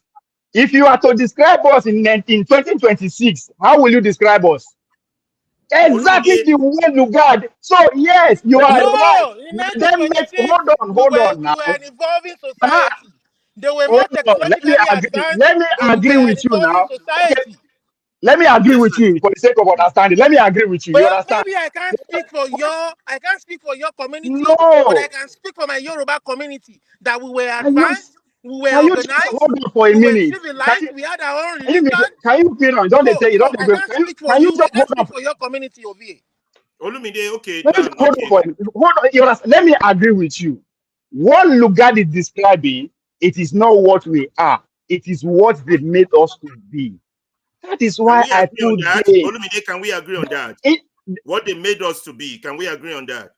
If you are to describe us in 2026, how will you describe us? Exactly
Olumide,
the way you got. So yes, you are right.
No, in
Then hold
1926,
hold on
we
now.
were an evolving
Ah,
society. They were
hold
more
on.
technologically advanced,
Let me
but we were
agree
an
with you
evolving
now. Okay,
society.
let me agree with
listen.
you for the sake of understanding. Let me agree with you. You
Well,
understand?
maybe I can't speak for your community, but I
No.
can speak for my Yoruba community that we were
Can you
advanced, we were
can you just
organized,
hold on for a
we were
minute?
civilized, we had our own
Can you
religion.
can you feel on? Don't they
So
tell you?
so
Don't they
I
go?
can't speak for
Can you
you. I
just
can't
hold
speak
on?
for your community over here.
Olumide, okay,
Let me just hold on
okay.
for a minute. Hold on. You understand? Let me agree with you. What Lugard is describing, it is not what we are. It is what they made us to be. That is
Can
why
we
I
agree on
put
that?
they.
Olumide, can we agree on that?
It,
What they made us to be. Can we agree on that?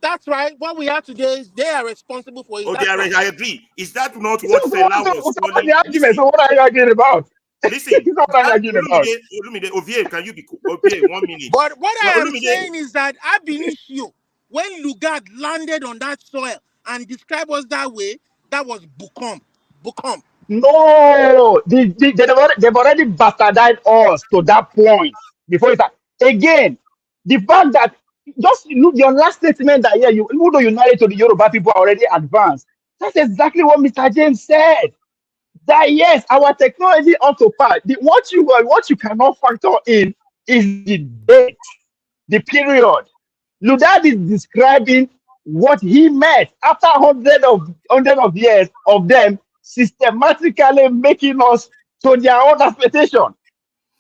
That's right. What we are today is they are responsible for it.
Oh,
That's right.
I agree. Is that not
so,
what
so,
Fela
so,
was
so what's
calling?
the argument?
Listen,
So what are you arguing about?
listen.
It's not
Is
what I'm
that
arguing about.
Olumide, Ovie, can you be Ovie 1 minute?
But what
Well,
I am
Olumide,
saying is that ab initio, when Lugard landed on that soil and described us that way, that was Bukom. Bukom.
No, they've already bastardized us to that point. Before it's again. The fact that just look your last statement that even though you narrate to the Yoruba people are already advanced, that's exactly what Mr. James said. That yes, our technology up to par. What you cannot factor in is the date, the period. Ludad is describing what he met after hundred of years of them systematically making us to their own expectation.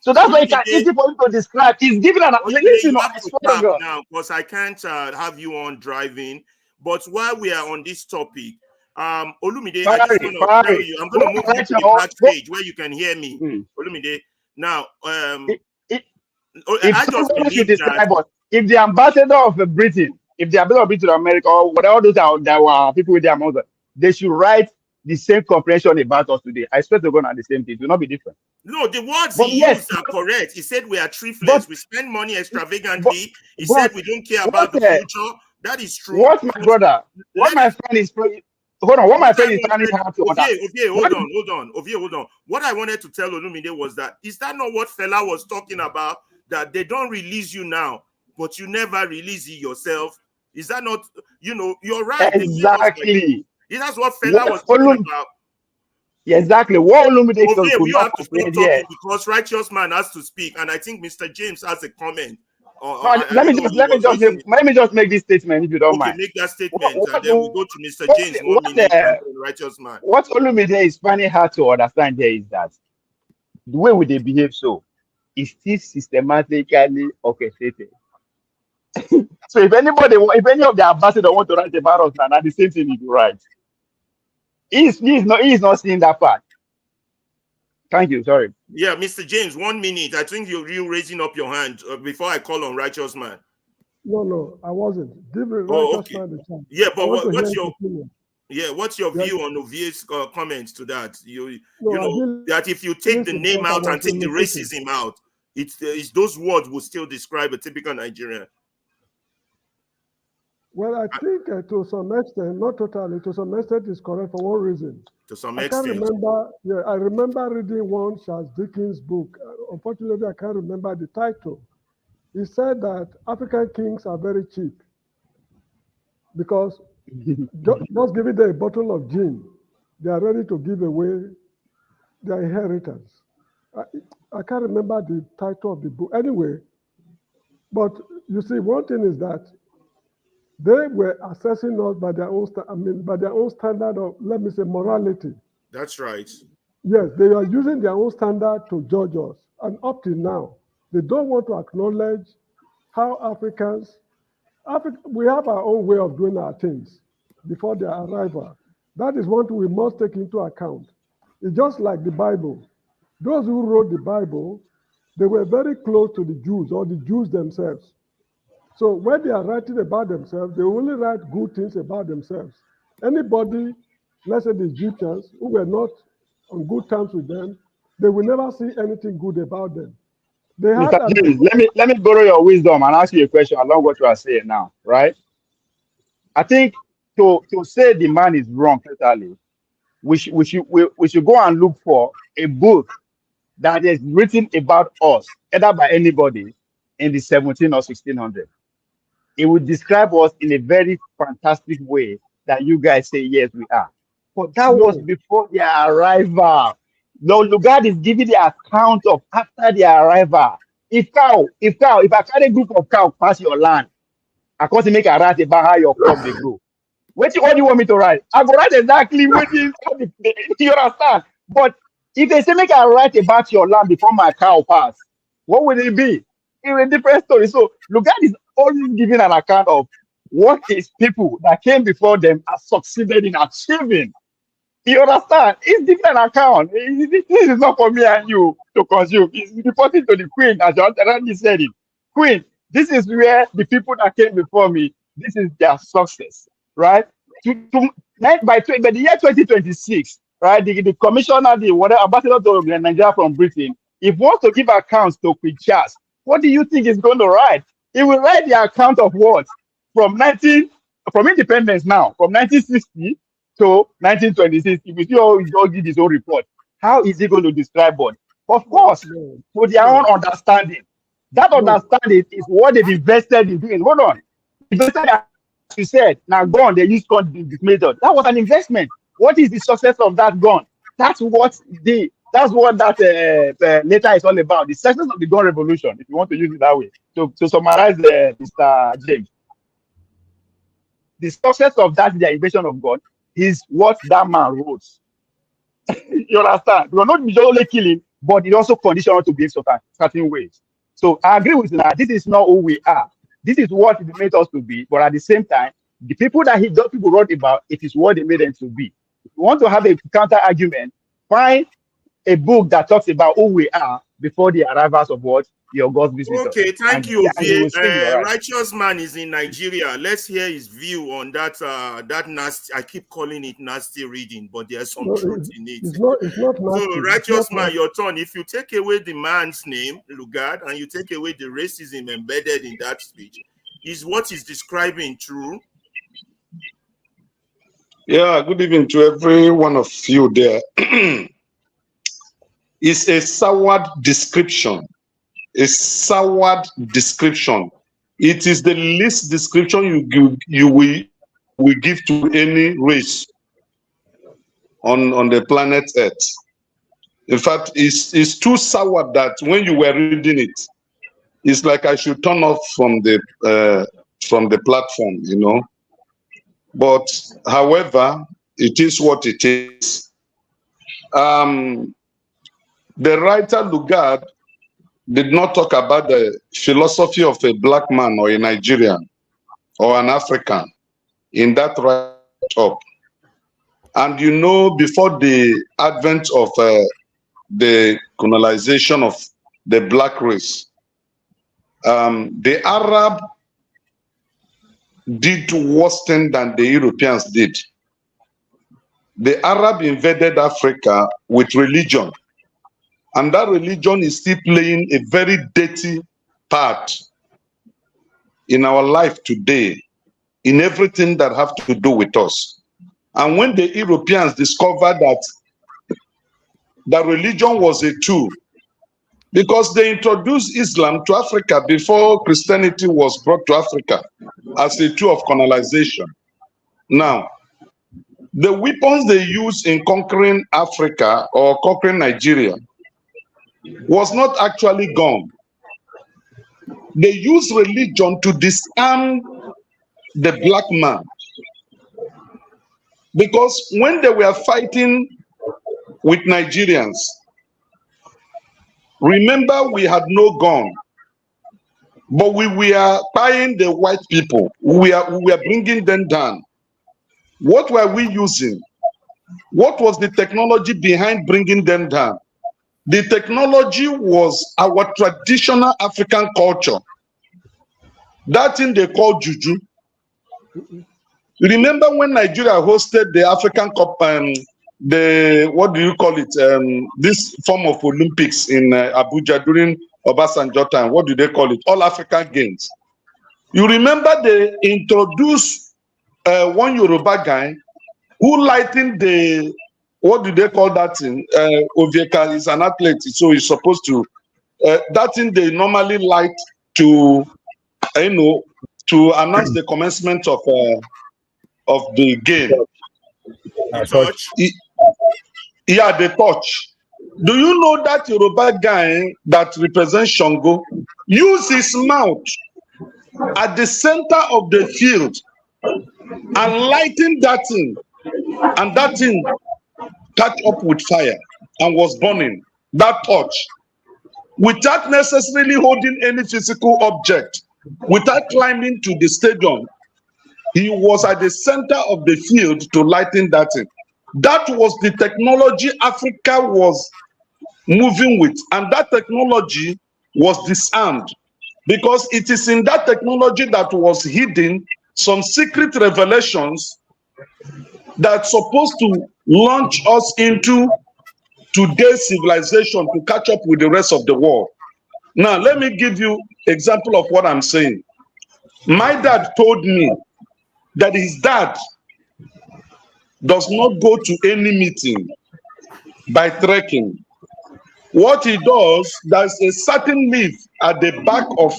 So that's why it's easy for him to describe. He's giving an
You have
I
to
swear to
tap
God.
now because I can't have you on driving. But while we are on this topic, Olumide, I just want to tell you, I'm going to move you to the backstage where you can hear me. Olumide, now, I just believe that
if the ambassador of Britain, if the ambassador of Britain to America, or whatever those that were people with their mother, they should write the same comprehension about us today. I swear to God, on the same thing. It will not be different.
No, the words he used are correct. He said we are thriftless. We spend money extravagantly. He said we don't care about the future. That is true.
What my brother, what my friend is hold on, what my friend is trying to
hold on. What I wanted to tell Olumide was that is that not what Fela was talking about? That they don't release you now, but you never release it yourself. Is that not, you're right.
Exactly.
That's what Fela was talking about.
Yeah, exactly. What Olumide
you have to stop talking because righteous man has to speak, and I think Mr. James has a comment.
Let me just make this statement if you don't mind.
Make that statement, and then we go to Mr. James. 1 minute, righteous man.
What Olumide is finding hard to understand here is that the way they behave so is still systematically orchestrated. So if any of the ambassadors want to write about us, now the same thing he will write. He is not seeing that part. Thank you. Sorry.
Yeah, Mr. James, 1 minute. I think you're raising up your hand before I call on righteous man.
No, I wasn't. Give righteous man the chance.
Yeah, but what's your view on Ovie's comments to that? That if you take the name out and take the racism out, it's those words will still describe a typical Nigerian.
Well, I think to some extent, not totally, to some extent is correct for one reason.
To some extent.
I remember reading one Charles Dickens book. Unfortunately, I can't remember the title. He said that African kings are very cheap because just giving them a bottle of gin, they are ready to give away their inheritance. I can't remember the title of the book. Anyway, but you see, one thing is that they were assessing us by their own standard of, let me say, morality.
That's right.
Yes, they are using their own standard to judge us. And up till now, they don't want to acknowledge how we have our own way of doing our things before their arrival. That is one thing we must take into account. It's just like the Bible. Those who wrote the Bible, they were very close to the Jews or the Jews themselves. So when they are writing about themselves, they only write good things about themselves. Anybody, let's say the Egyptians, who were not on good terms with them, they will never see anything good about them.
Mr. James, let me borrow your wisdom and ask you a question along what you are saying now, right? I think to say the man is wrong totally, we should go and look for a book that is written about us, either by anybody in the 17 or 1600. It would describe us in a very fantastic way that you guys say, yes, we are. But that was before their arrival. No, Lugard is giving the account of after their arrival. If I carry a group of cows pass your land, I can't make a write about how your crop they grow. What do you want me to write? I go write exactly what you understand. But if they say make a write about your land before my cow pass, what would it be? It's a different story. So Lugard is always giving an account of what his people that came before them have succeeded in achieving. You understand? It's different account. This is not for me and you to consume. It's reporting to the Queen, as Randy said it. Queen, this is where the people that came before me, this is their success, right? By the year 2026, right, the commissioner, the ambassador to Nigeria from Britain, if he wants to give accounts to Queen Charles, what do you think he's going to write? He will write the account of what? From independence now, from 1960 to 1926, if you see how he just did his own report, how is he going to describe what? Of course, to their own understanding. That understanding is what they've invested in doing. Hold on. Invested, as you said, now gone, they use this method. That was an investment. What is the success of that gone? That's what that letter is all about. The success of the gun revolution, if you want to use it that way. To summarize, Mr. James, the success of that, the invasion of God, is what that man wrote. You understand? We are not only killing, but it also conditions us to behave certain ways. So I agree with that. This is not who we are. This is what it made us to be. But at the same time, the people that those people wrote about, it is what they made them to be. If you want to have a counter argument, find a book that talks about who we are before the arrivals of what? Your God's visitors.
Okay, thank you.
Right.
Righteous Man is in Nigeria. Let's hear his view on that. That nasty. I keep calling it nasty reading, but there's some truth in it.
It's not nasty.
So, Righteous Man, your turn. If you take away the man's name, Lugard, and you take away the racism embedded in that speech, is what he's describing true?
Yeah. Good evening to every one of you there. It's a soured description. A soured description. It is the least description you will give to any race on the planet Earth. In fact, it's too sour that when you were reading it, it's like I should turn off from the platform, you know. But however, it is what it is. The writer Lugard did not talk about the philosophy of a black man or a Nigerian or an African in that write-up. And you know, before the advent of the colonization of the black race, the Arab did worse than the Europeans did. The Arab invaded Africa with religion. And that religion is still playing a very dirty part in our life today, in everything that have to do with us. And when the Europeans discovered that religion was a tool, because they introduced Islam to Africa before Christianity was brought to Africa as a tool of colonization. Now, the weapons they used in conquering Africa or conquering Nigeria was not actually gone. They used religion to disarm the black man. Because when they were fighting with Nigerians, remember we had no gun, but we were buying the white people. We were bringing them down. What were we using? What was the technology behind bringing them down? The technology was our traditional African culture. That thing they call juju. Remember when Nigeria hosted the African Cup, what do you call it? This form of Olympics in Abuja during Obasanjo time. What do they call it? All African Games. You remember they introduced one Yoruba guy who lightened the, what do they call that thing? Ovieka is an athlete, so he's supposed to, that thing they normally light to, to announce the commencement of the game.
Touch.
Yeah, the touch. Do you know that Yoruba guy that represents Shango use his mouth at the center of the field and lighting that thing, and that thing catch up with fire and was burning? That torch, without necessarily holding any physical object, without climbing to the stadium, he was at the center of the field to lighten that thing. That was the technology Africa was moving with, and that technology was disarmed, because it is in that technology that was hidden some secret revelations that's supposed to launch us into today's civilization to catch up with the rest of the world. Now, let me give you an example of what I'm saying. My dad told me that his dad does not go to any meeting by trekking. What he does, there's a certain leaf at the back of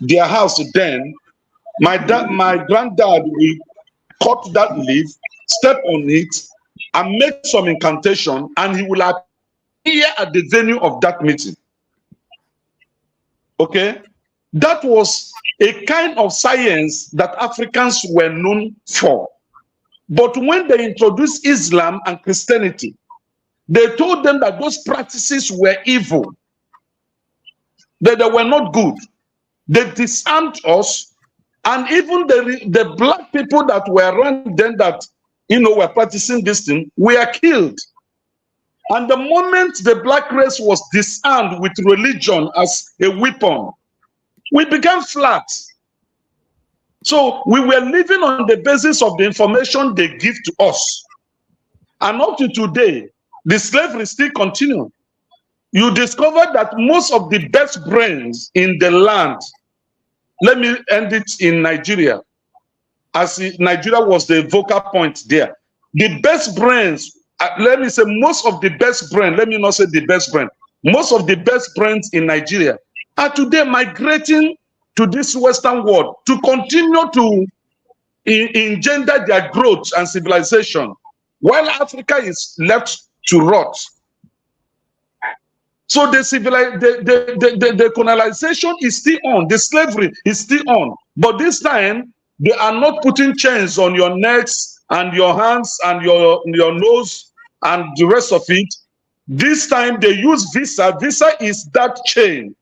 their house. Then my granddad will cut that leaf, step on it, and make some incantation, and he will appear at the venue of that meeting. Okay? That was a kind of science that Africans were known for. But when they introduced Islam and Christianity, they told them that those practices were evil, that they were not good. They disarmed us, and even the black people that were around then that, were practicing this thing, were killed. And the moment the black race was disarmed with religion as a weapon, we became flat. So we were living on the basis of the information they give to us. And up to today, the slavery still continues. You discover that most of the best brains in the land, let me end it in Nigeria, as Nigeria was the vocal point there. The best brains, let me say most of the best brains, let me not say the best brain, most of the best brains in Nigeria are today migrating to this Western world to continue to engender their growth and civilization, while Africa is left to rot. So the colonization is still on, the slavery is still on, but this time they are not putting chains on your necks and your hands and your nose and the rest of it. This time they use visa. Visa is that chain.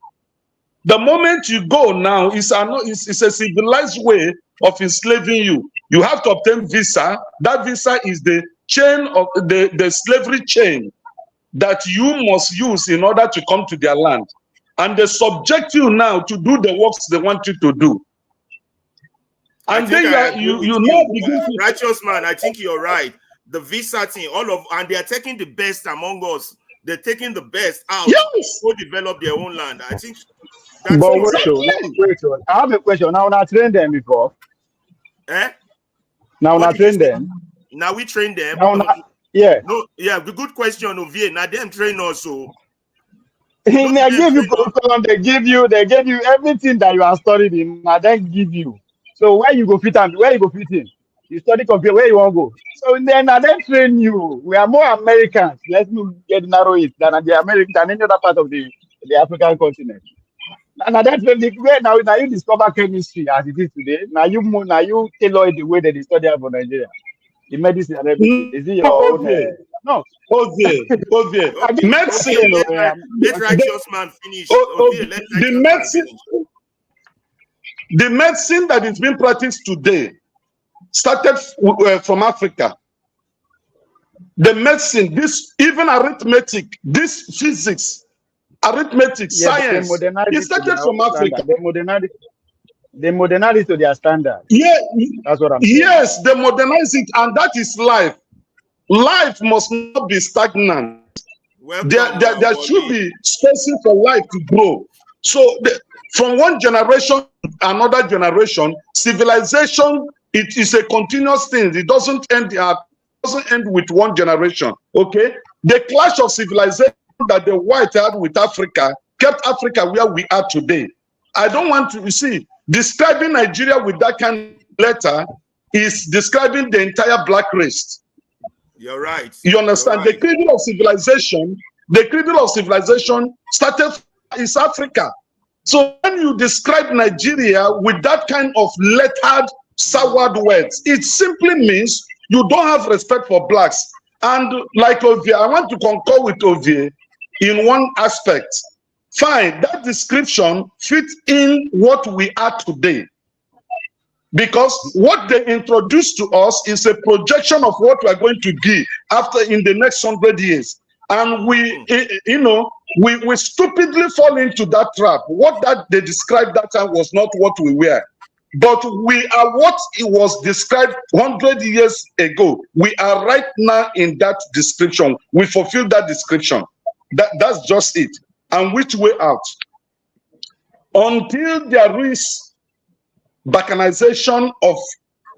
The moment you go now, it's a civilized way of enslaving you. You have to obtain visa. That visa is the chain of the slavery chain that you must use in order to come to their land. And they subject you now to do the works they want you to do. And then you know,
righteous man, I think you're right. The visa thing, and they are taking the best among us. They're taking the best out to develop their own land. I think that's
but wait, I have a question. Now I trained them before. Now I trained them.
Now we train them.
Yeah.
No, yeah, the good question, Ovie. Now them train also.
They give you curriculum, they give you everything that you are studying, and then give you. So where you go fit in? You study computer, where you want to go? So then I then train you. We are more Americans. Let me get narrow it than the American than any other part of the African continent. And that's when now you discover chemistry as it is today. Now you tailor it the way that they study for Nigeria. The medicine and everything. Is it your own? No.
Medicine.
Let righteous man finish.
The medicine that is being practiced today started from Africa. The medicine, this even arithmetic, this physics, arithmetic, science, it started from Africa.
They modernize it to their standard.
Yeah,
that's what I'm saying.
Yes, they modernize it, and that is life. Life must not be stagnant. There should be space for life to grow. So from one generation to another generation, civilization, it is a continuous thing. It doesn't end with one generation. Okay, the clash of civilization that the white had with Africa kept Africa where we are today. I don't want to, you see, describing Nigeria with that kind of letter is describing the entire black race.
You're right.
You understand?
Right.
The cradle of civilization started in Africa. So when you describe Nigeria with that kind of lettered, soured words, it simply means you don't have respect for blacks. And like Ovie, I want to concur with Ovie in one aspect. Fine, that description fits in what we are today. Because what they introduced to us is a projection of what we are going to be after in the next 100 years. And we stupidly fall into that trap. What that they described that time was not what we were. But we are what it was described 100 years ago. We are right now in that description. We fulfill that description. That's just it. And which way out? Until there is balkanization of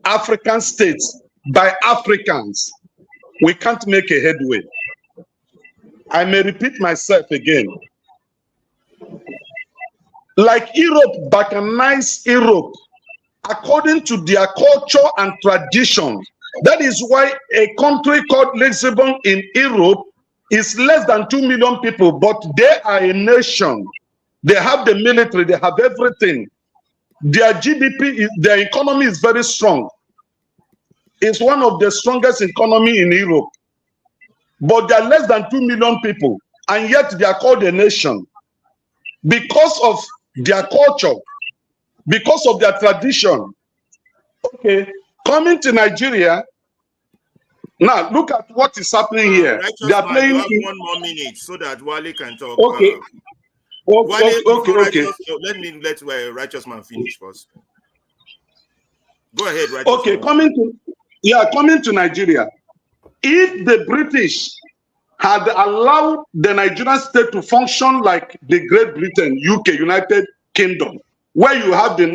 African states by Africans, we can't make a headway. I may repeat myself again. Like Europe, balkanized Europe, according to their culture and tradition. That is why a country called Lisbon in Europe is less than 2 million people, but they are a nation. They have the military, they have everything. Their GDP, their economy is very strong. It's one of the strongest economy in Europe. But they are less than 2 million people, and yet they are called a nation because of their culture, because of their tradition. Okay, coming to Nigeria, now look at what is happening here. They are playing.
You have 1 more minute so that Wale can talk.
Okay. Okay.
Let Righteous Man finish first. Go ahead, Righteous
Okay,
Man.
coming to Nigeria. If the British had allowed the Nigerian state to function like the Great Britain, UK, United Kingdom, where you have the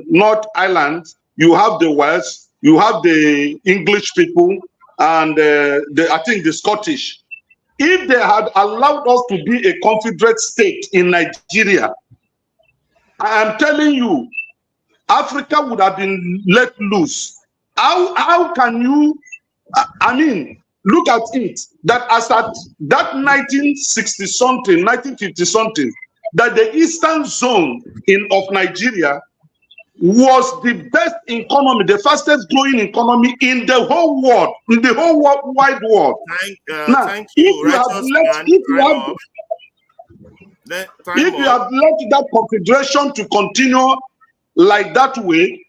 North Island, you have the West, you have the English people, and I think the Scottish. If they had allowed us to be a confederate state in Nigeria, I am telling you, Africa would have been let loose. How can you, I mean, look at it, that as at that 1960 something, 1950 something, that the eastern zone of Nigeria was the best economy, the fastest growing economy in the whole world, in the whole wide world.
Thank you.
If you have let that confederation to continue like that way,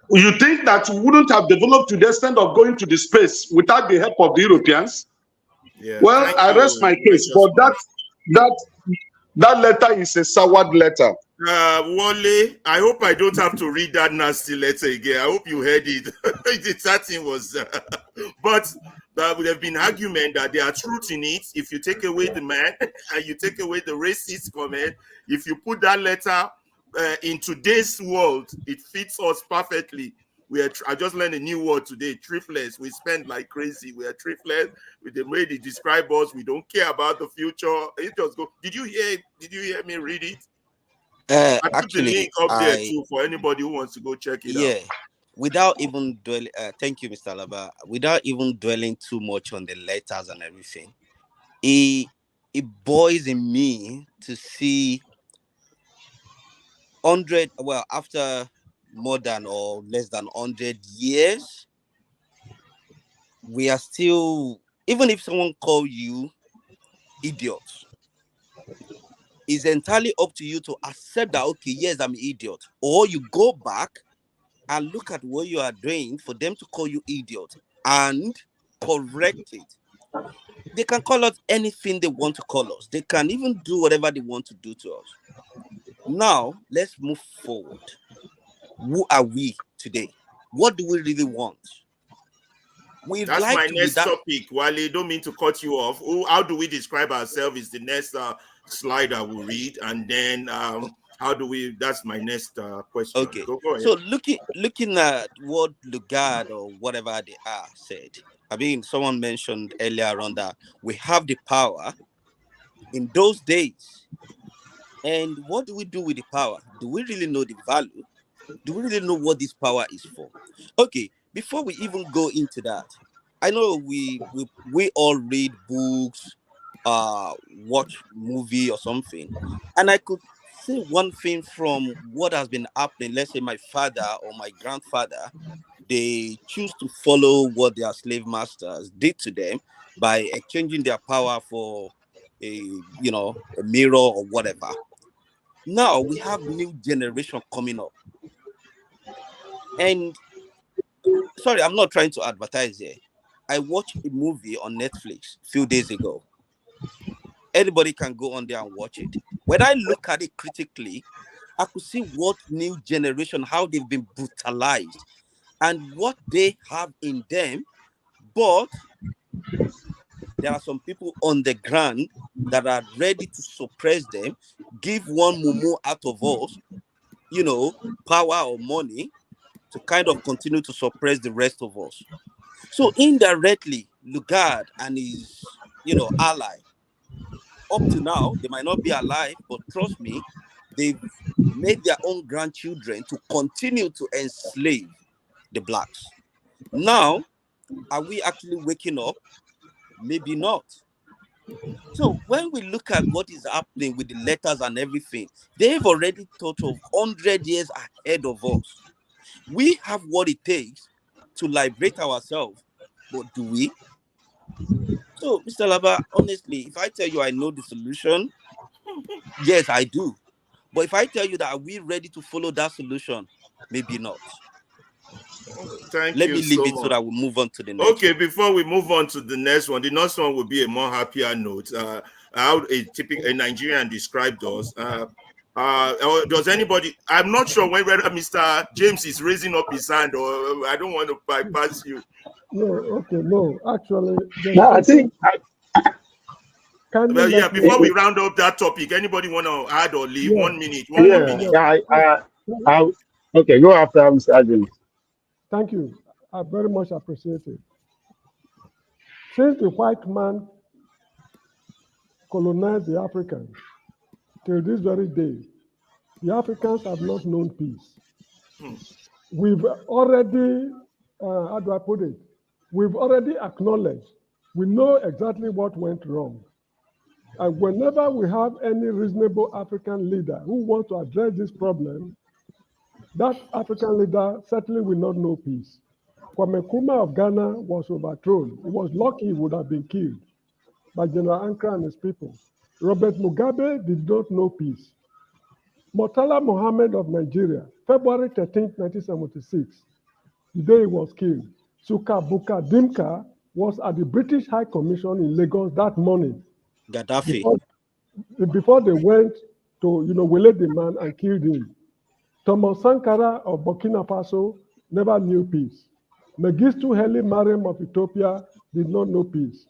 you think that we wouldn't have developed to the extent of going to the space without the help of the Europeans? Yeah, well, I rest my case, but that letter is a soured letter.
Wale, I hope I don't have to read that nasty letter again. I hope you heard it. That thing was, but there would have been argument that there are truth in it. If you take away the man and you take away the racist comment, if you put that letter in today's world, it fits us perfectly. I just learned a new word today, thriftless. We spend like crazy. We are thriftless. With the way they describe us, we don't care about the future. It just go. Did you hear me read it? I put the link up there too for anybody who wants to go check it out.
Yeah, without even dwelling. Thank you, Mr. Alaba. Without even dwelling too much on the letters and everything, it boils in me to see 100. Well, after more than or less than 100 years, we are still. Even if someone call you idiots, it's entirely up to you to accept that, okay, yes, I'm an idiot. Or you go back and look at what you are doing for them to call you idiot and correct it. They can call us anything they want to call us. They can even do whatever they want to do to us. Now, let's move forward. Who are we today? What do we really want?
That's like my next topic. Wale, don't mean to cut you off. How do we describe ourselves is the next slide I will read, and then how do we? That's my next question.
Okay.
Go ahead.
So looking at what Lugard or whatever they are said, I mean, someone mentioned earlier on that we have the power in those days, and what do we do with the power? Do we really know the value? Do we really know what this power is for? Okay. Before we even go into that, I know we all read books, watch movie or something, and I could say one thing from what has been happening. Let's say my father or my grandfather, they choose to follow what their slave masters did to them by exchanging their power for a mirror or whatever. Now we have new generation coming up, and sorry, I'm not trying to advertise here. I watched a movie on Netflix a few days ago. Anybody can go on there and watch it. When I look at it critically, I could see what new generation, how they've been brutalized and what they have in them. But there are some people on the ground that are ready to suppress them, give one mumu out of us, power or money to kind of continue to suppress the rest of us. So indirectly, Lugard and his, ally. Up to now, they might not be alive, but trust me, they've made their own grandchildren to continue to enslave the blacks. Now, are we actually waking up? Maybe not. So when we look at what is happening with the letters and everything, they've already thought of 100 years ahead of us. We have what it takes to liberate ourselves, but do we? So, Mr. Laba, honestly, if I tell you I know the solution, yes, I do. But if I tell you that are we ready to follow that solution, maybe not.
Thank
Let
you
me leave
so
it so
much.
that we move on to the next
Okay,
one.
before we move on to the next one will be a more happier note. How a Nigerian described us. Or does anybody? I'm not sure whether Mr. James is raising up his hand, or I don't want to bypass you.
No, okay, no. Actually, there's
No, I
something.
think
Kindly
Well, yeah.
let me.
Before we round up that topic, anybody want to add or leave?
Yeah,
1 minute. One more
kindly,
yeah,
minute.
I okay, go after Mr. Adams.
thank you. I very much appreciate it. Since the white man colonized the Africans, till this very day, the Africans have not known peace. We've already, how do I put it? We've already acknowledged, we know exactly what went wrong. And whenever we have any reasonable African leader who wants to address this problem, that African leader certainly will not know peace. Kwame Nkrumah of Ghana was overthrown. He was lucky he would have been killed by General Ankara and his people. Robert Mugabe did not know peace. Murtala Mohammed of Nigeria, February 13, 1976, the day he was killed. Sukabuka Dimka was at the British High Commission in Lagos that morning
Gaddafi.
before they went to, waylay the man and killed him. Thomas Sankara of Burkina Faso never knew peace. Mengistu Haile Mariam of Ethiopia did not know peace.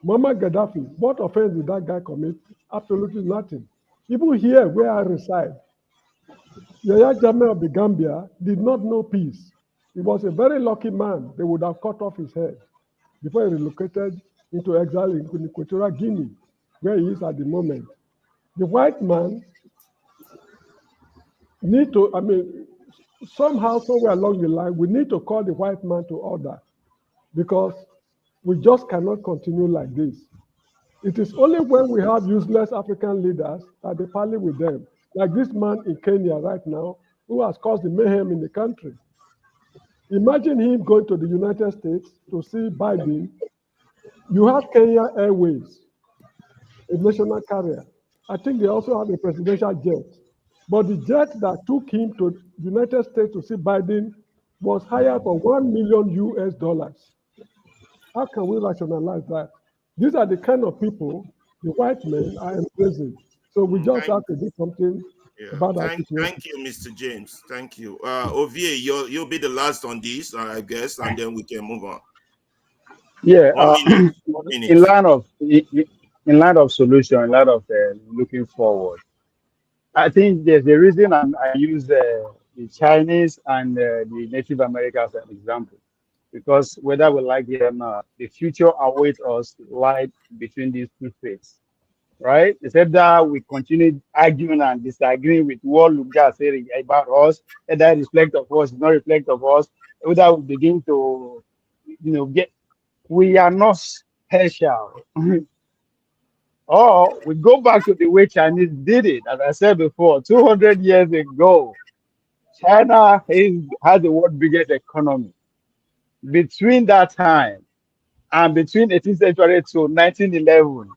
Muammar Gaddafi, what offense did that guy commit? Absolutely nothing. Even here where I reside, Yahya Jammeh of the Gambia did not know peace. He was a very lucky man. They would have cut off his head before he relocated into exile in Equatorial Guinea, where he is at the moment. The white man need to, somehow, somewhere along the line, we need to call the white man to order because we just cannot continue like this. It is only when we have useless African leaders that they parley with them, like this man in Kenya right now, who has caused the mayhem in the country. Imagine him going to the United States to see Biden. You have Kenya Airways, a national carrier. I think they also have a presidential jet. But the jet that took him to the United States to see Biden was hired for $1 million US. How can we rationalize that? These are the kind of people the white men are embracing. So we just have to do something about that situation.
Thank you, Mr. James. Thank you. Ovie, you'll be the last on this, I guess, and then we can move on.
Yeah,
1 minute.
in line of solution, in line of looking forward. I think there's a reason I use the Chinese and the Native Americans as an example, because whether we like it or not, the future awaits us light between these two faiths, right? Except that we continue arguing and disagreeing with what Luga said about us, whether it reflect of us, not reflect of us, whether we begin to, we are not special. Or we go back to the way Chinese did it. As I said before, 200 years ago, China has the world's biggest economy. Between that time and between 18th century to 1911,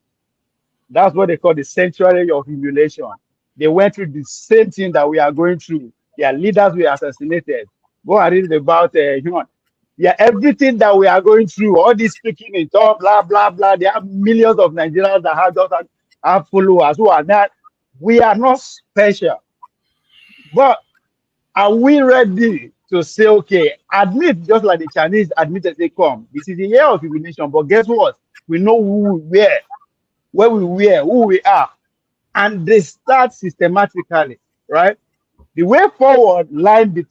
that's what they call the century of humiliation. They went through the same thing that we are going through. Their leaders were assassinated. Go and read about human. Yeah, everything that we are going through, all this speaking in talk, blah, blah, blah. There are millions of Nigerians that have followers who are not. We are not special. But are we ready to say, okay, admit, just like the Chinese admitted, they come. This is the year of humiliation, but guess what? We know who we were, where we were, who we are. And they start systematically, right? The way forward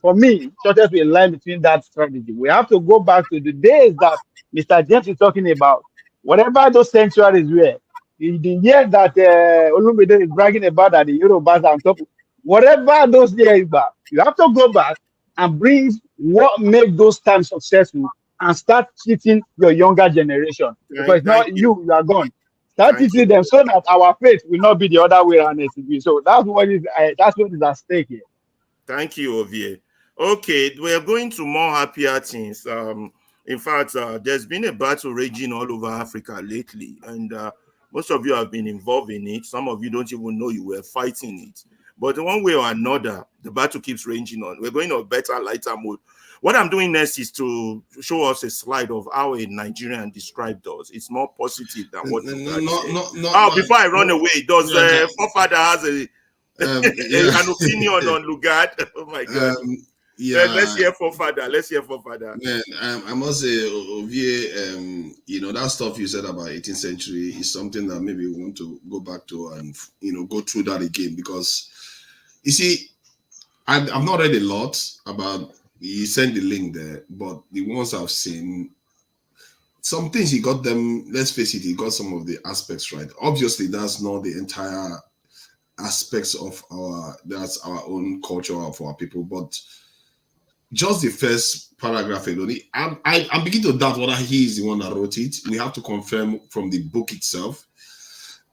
for me, shortest way line between that strategy. We have to go back to the days that Mr. James is talking about, whatever those sanctuaries were, in the years that Olumide is bragging about that the Yorubas are on top, whatever those years back, you have to go back and bring what made those times successful and start teaching your younger generation. Because it's
Thank
not
you.
you are gone. Start
Thank
teaching
you.
them so that our faith will not be the other way around it to be. So that's what is at stake here.
Thank you, Ovie. Okay, we're going to more happier things. In fact, there's been a battle raging all over Africa lately, and most of you have been involved in it. Some of you don't even know you were fighting it. But one way or another, the battle keeps raging on. We're going to a better, lighter mode. What I'm doing next is to show us a slide of how a Nigerian described us. It's more positive than what you guys said. Before I run away, does Forefather has an opinion on Lugard? Oh my God. Let's hear Forefather.
Man, I must say, Ovie, that stuff you said about 18th century is something that maybe we want to go back to and, go through that again. Because, you see, I've not read a lot about, you sent the link there, but the ones I've seen, some things he got them, let's face it, he got some of the aspects right. Obviously, that's not the entire aspects of that's our own culture of our people, but just the first paragraph alone, I'm beginning to doubt whether he is the one that wrote it. We have to confirm from the book itself.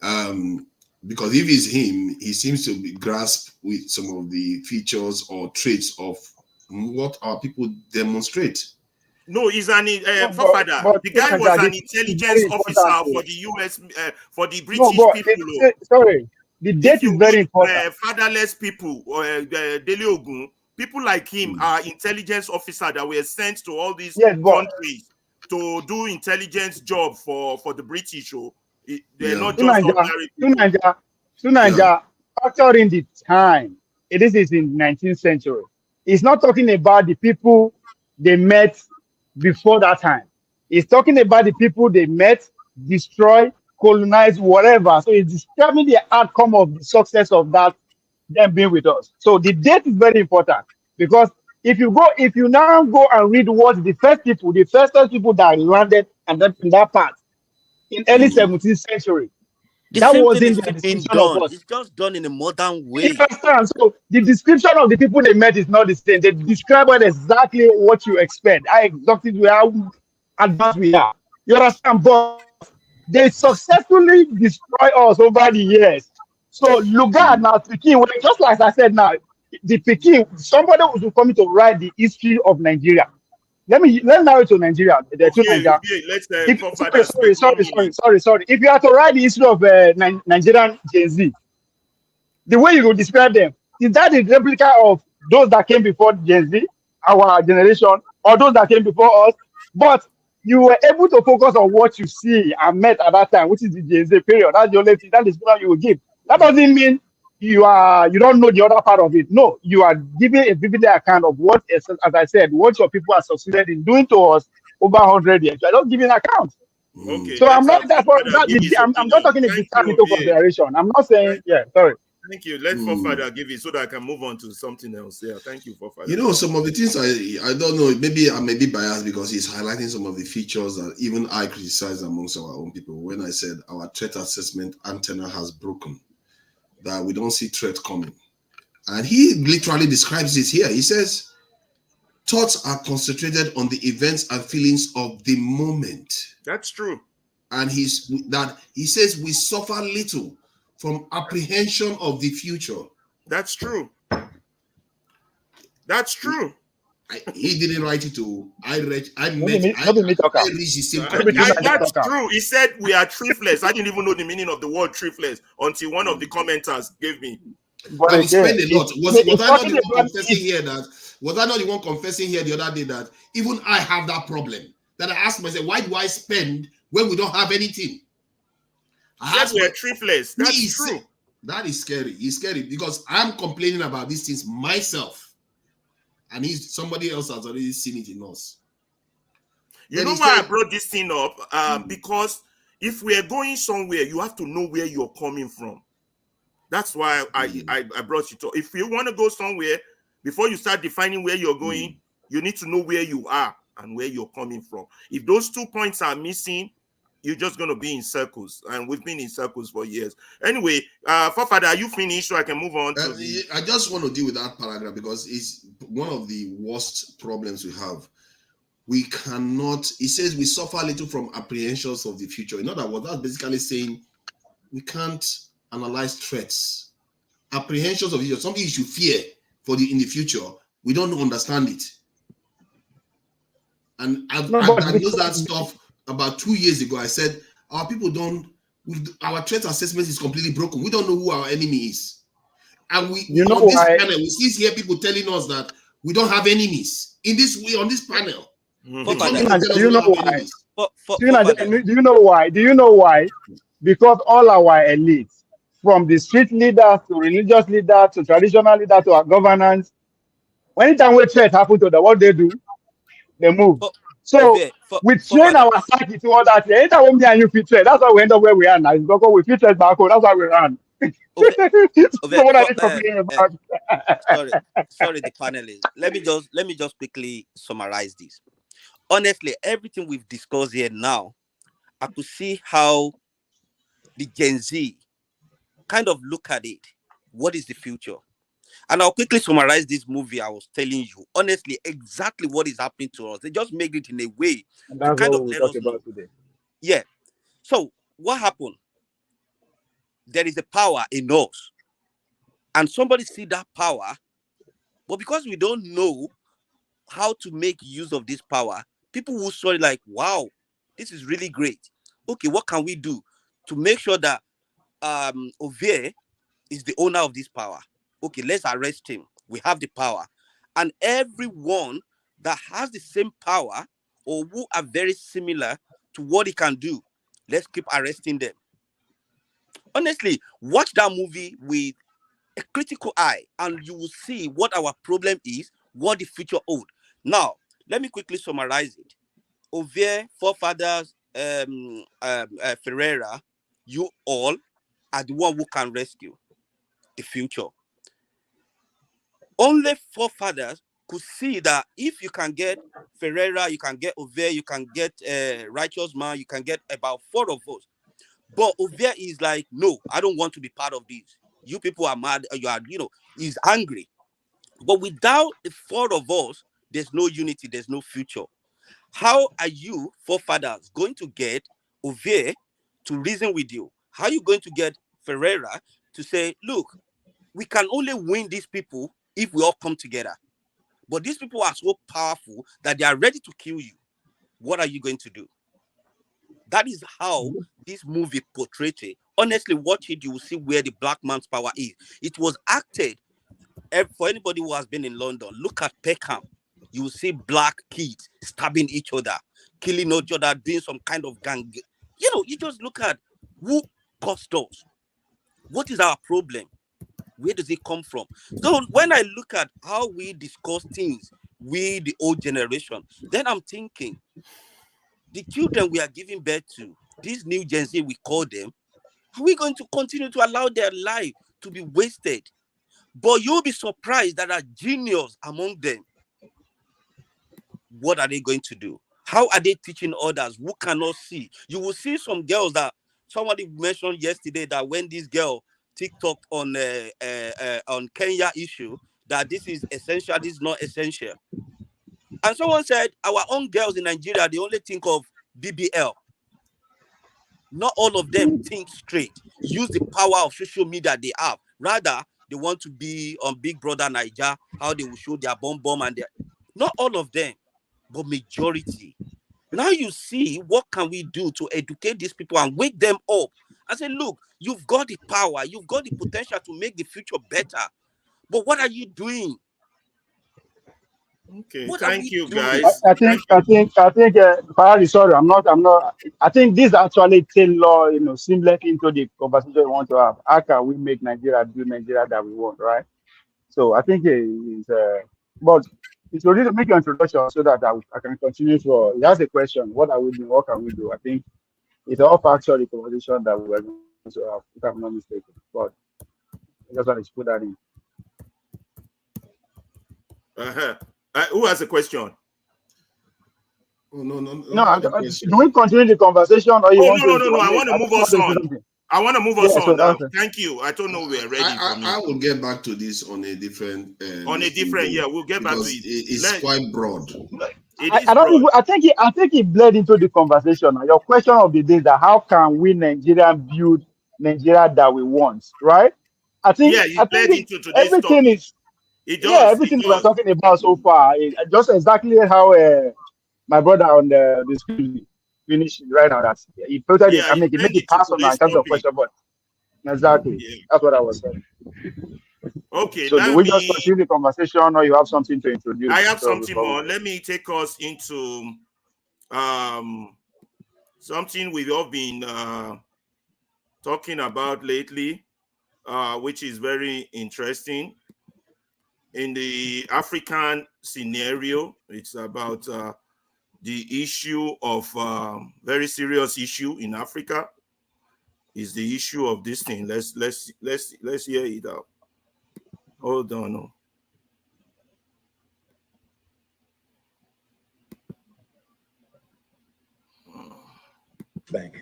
Because if it's him, he seems to be grasped with some of the features or traits of what our people demonstrate.
No, he's an Forefather. The guy was an intelligence officer for the US, for the British people.
Sorry, the date is very important.
Fatherless people, Dele Ogun, people like him are intelligence officers that were sent to all these countries to do intelligence job for the British. They're not just ordinary people.
Sunanja, factoring the time, this is in the 19th century. It's not talking about the people they met before that time. It's talking about the people they met, destroy, colonize, whatever. So it's describing the outcome of the success of that, them being with us. So the date is very important, because if you now go and read what the first people that landed and then in that part in early 17th century,
that wasn't the description of us. It's just done in a modern way.
You understand? So the description of the people they met is not the same. They describe exactly what you expect. How advanced we are. You understand? But they successfully destroy us over the years. So Lugard now Peking, just like I said now, the Peking, somebody who's coming to write the history of Nigeria. Let's narrow it to Nigeria. Sorry. If you are to write the history of Nigerian Gen Z, the way you will describe them, is that the replica of those that came before Gen Z, our generation, or those that came before us? But you were able to focus on what you see and met at that time, which is the Gen Z period. That's the only thing, that is what you will give. That doesn't mean you don't know the other part of it. No, you are giving a vivid account of what, as I said, what your people have succeeded in doing to us over 100 years. You are not giving account.
Okay.
So I'm not I'm not talking in this time into consideration. I'm not saying sorry.
Thank you. Let Forefather give it so that I can move on to something else. Yeah, thank you, Forefather.
Some of the things I don't know, maybe I may be biased because he's highlighting some of the features that even I criticize amongst our own people when I said our threat assessment antenna has broken, that we don't see threat coming. And he literally describes it here. He says, thoughts are concentrated on the events and feelings of the moment.
That's true.
And he says we suffer little from apprehension of the future.
That's true. That's true.
He didn't write it to. I read the same.
That's true. He said we are thriftless. I didn't even know the meaning of the word thriftless until one of the commenters gave me.
But I explained a lot. Was I not the one confessing here that? Was I not the one confessing here the other day that even I have that problem? That I asked myself, why do I spend when we don't have anything?
Yes, we are thriftless. That's true.
That is scary. It's scary because I'm complaining about these things myself, and somebody else has already seen it in us.
You know why I brought this thing up? Because if we are going somewhere, you have to know where you're coming from. That's why I brought you to. If you want to go somewhere, before you start defining where you're going, you need to know where you are and where you're coming from. If those 2 points are missing, you're just going to be in circles, and we've been in circles for years. Anyway, Forefather, are you finished so I can move on to the...
I just want to deal with that paragraph because it's one of the worst problems we have. We cannot, it says we suffer little from apprehensions of the future. In other words, that's basically saying we can't analyze threats. Apprehensions of the future, something you should fear in the future, we don't understand it. And I've used that stuff about 2 years ago. I said, our people our threat assessment is completely broken. We don't know who our enemy is. And on this panel, we see here people telling us that we don't have enemies. On this panel.
Do you know why? Do you know why? Because all our elites, from the street leaders to religious leaders to traditional leaders to our governance, anytime we threat happen to them, what they do, they move. So we train our psyche to all that. Anytime we and you fit threat, that's why we end up where we are now. It's because we fit threat back home. That's why we run. So what are you talking about?
Sorry, the panelists. Let me just quickly summarize this. Honestly, everything we've discussed here now, I could see how the Gen Z kind of look at it. What is the future? And I'll quickly summarize this movie I was telling you. Honestly, exactly what is happening to us. They just make it in a way to kind of let us know. Today. Yeah. So what happened? There is a power in us. And somebody see that power. But because we don't know how to make use of this power, people will saw it like, wow, this is really great. Okay, what can we do to make sure that Ovie is the owner of this power? Okay, let's arrest him. We have the power. And everyone that has the same power or who are very similar to what he can do, let's keep arresting them. Honestly, watch that movie with a critical eye and you will see what our problem is, what the future holds. Now, let me quickly summarize it. Ovie, Forefathers, Ferreira, you all are the one who can rescue the future. Only Forefathers could see that if you can get Ferreira, you can get Ovie, you can get Righteous Man, you can get about 4 of us. But Ovie is like, no, I don't want to be part of this. You people are mad. He's angry. But without the 4 of us, there's no unity, there's no future. How are you, Forefathers, going to get Ovie to reason with you? How are you going to get Ferreira to say, look, we can only win these people if we all come together. But these people are so powerful that they are ready to kill you. What are you going to do? That is how this movie portrayed it. Honestly, watch it, you will see where the black man's power is. It was acted. For anybody who has been in London, look at Peckham. You will see black kids stabbing each other, killing each other, doing some kind of gang. You just look at who caused us. What is our problem? Where does it come from? So when I look at how we discuss things with the old generation, then I'm thinking, the children we are giving birth to, this new Gen Z we call them, are we going to continue to allow their life to be wasted? But you'll be surprised that are genius among them. What are they going to do? How are they teaching others who cannot see? You will see some girls that somebody mentioned yesterday that when this girl TikTok on Kenya issue, that this is essential, this is not essential. And someone said, our own girls in Nigeria, they only think of BBL. Not all of them think straight, use the power of social media they have. Rather, they want to be on Big Brother Niger, how they will show their bomb and their... Not all of them, but majority. Now you see, what can we do to educate these people and wake them up? I say, look, you've got the power, you've got the potential to make the future better. But what are you doing?
Okay,
what
thank you,
doing?
guys.
I think, Paradi, sorry, I'm not. I think this actually tailor, seamlessly into the conversation we want to have. How can we make Nigeria do Nigeria that we want, right? So I think it's, but it's already to make an introduction so that I can continue to. He has a question. What are we doing? What can we do? I think it's all factual the conversation that we're going to have, if I'm not mistaken. But I just wanted to put that in.
Who has a question?
Oh, no,
No,
not the question.
do we continue the conversation or you
Oh,
want to?
no. I want to
I
move
just want
us
to say
on.
something.
I want to move us
Yeah, so
on now.
that's
Thank you. I don't know we're ready for me.
I will get back to this on a different
On a different,
way,
we'll get back to
because
it.
it's quite broad.
It
I
is
don't
broad.
think I think it bled into the conversation. Now, your question of the day is that how can we Nigerian build Nigeria that we want, right?
Yeah, it led into today's
Everything
topic.
is
It does. It
everything we're
does.
talking about so far is just exactly how my brother on the screen finished right now. That's he put it.
Yeah,
I
it
mean, he
led
make it
into
personal in
today's
terms of
topic.
question, but exactly
Yeah.
that's what I was saying.
Okay,
So do we just continue the conversation, or you have something to introduce?
I have
So
something
before we
more.
go.
Let me take us into something we've all been talking about lately, which is very interesting. In the African scenario, it's about the issue of very serious issue in Africa is the issue of this thing. Let's hear it out. Hold on. No.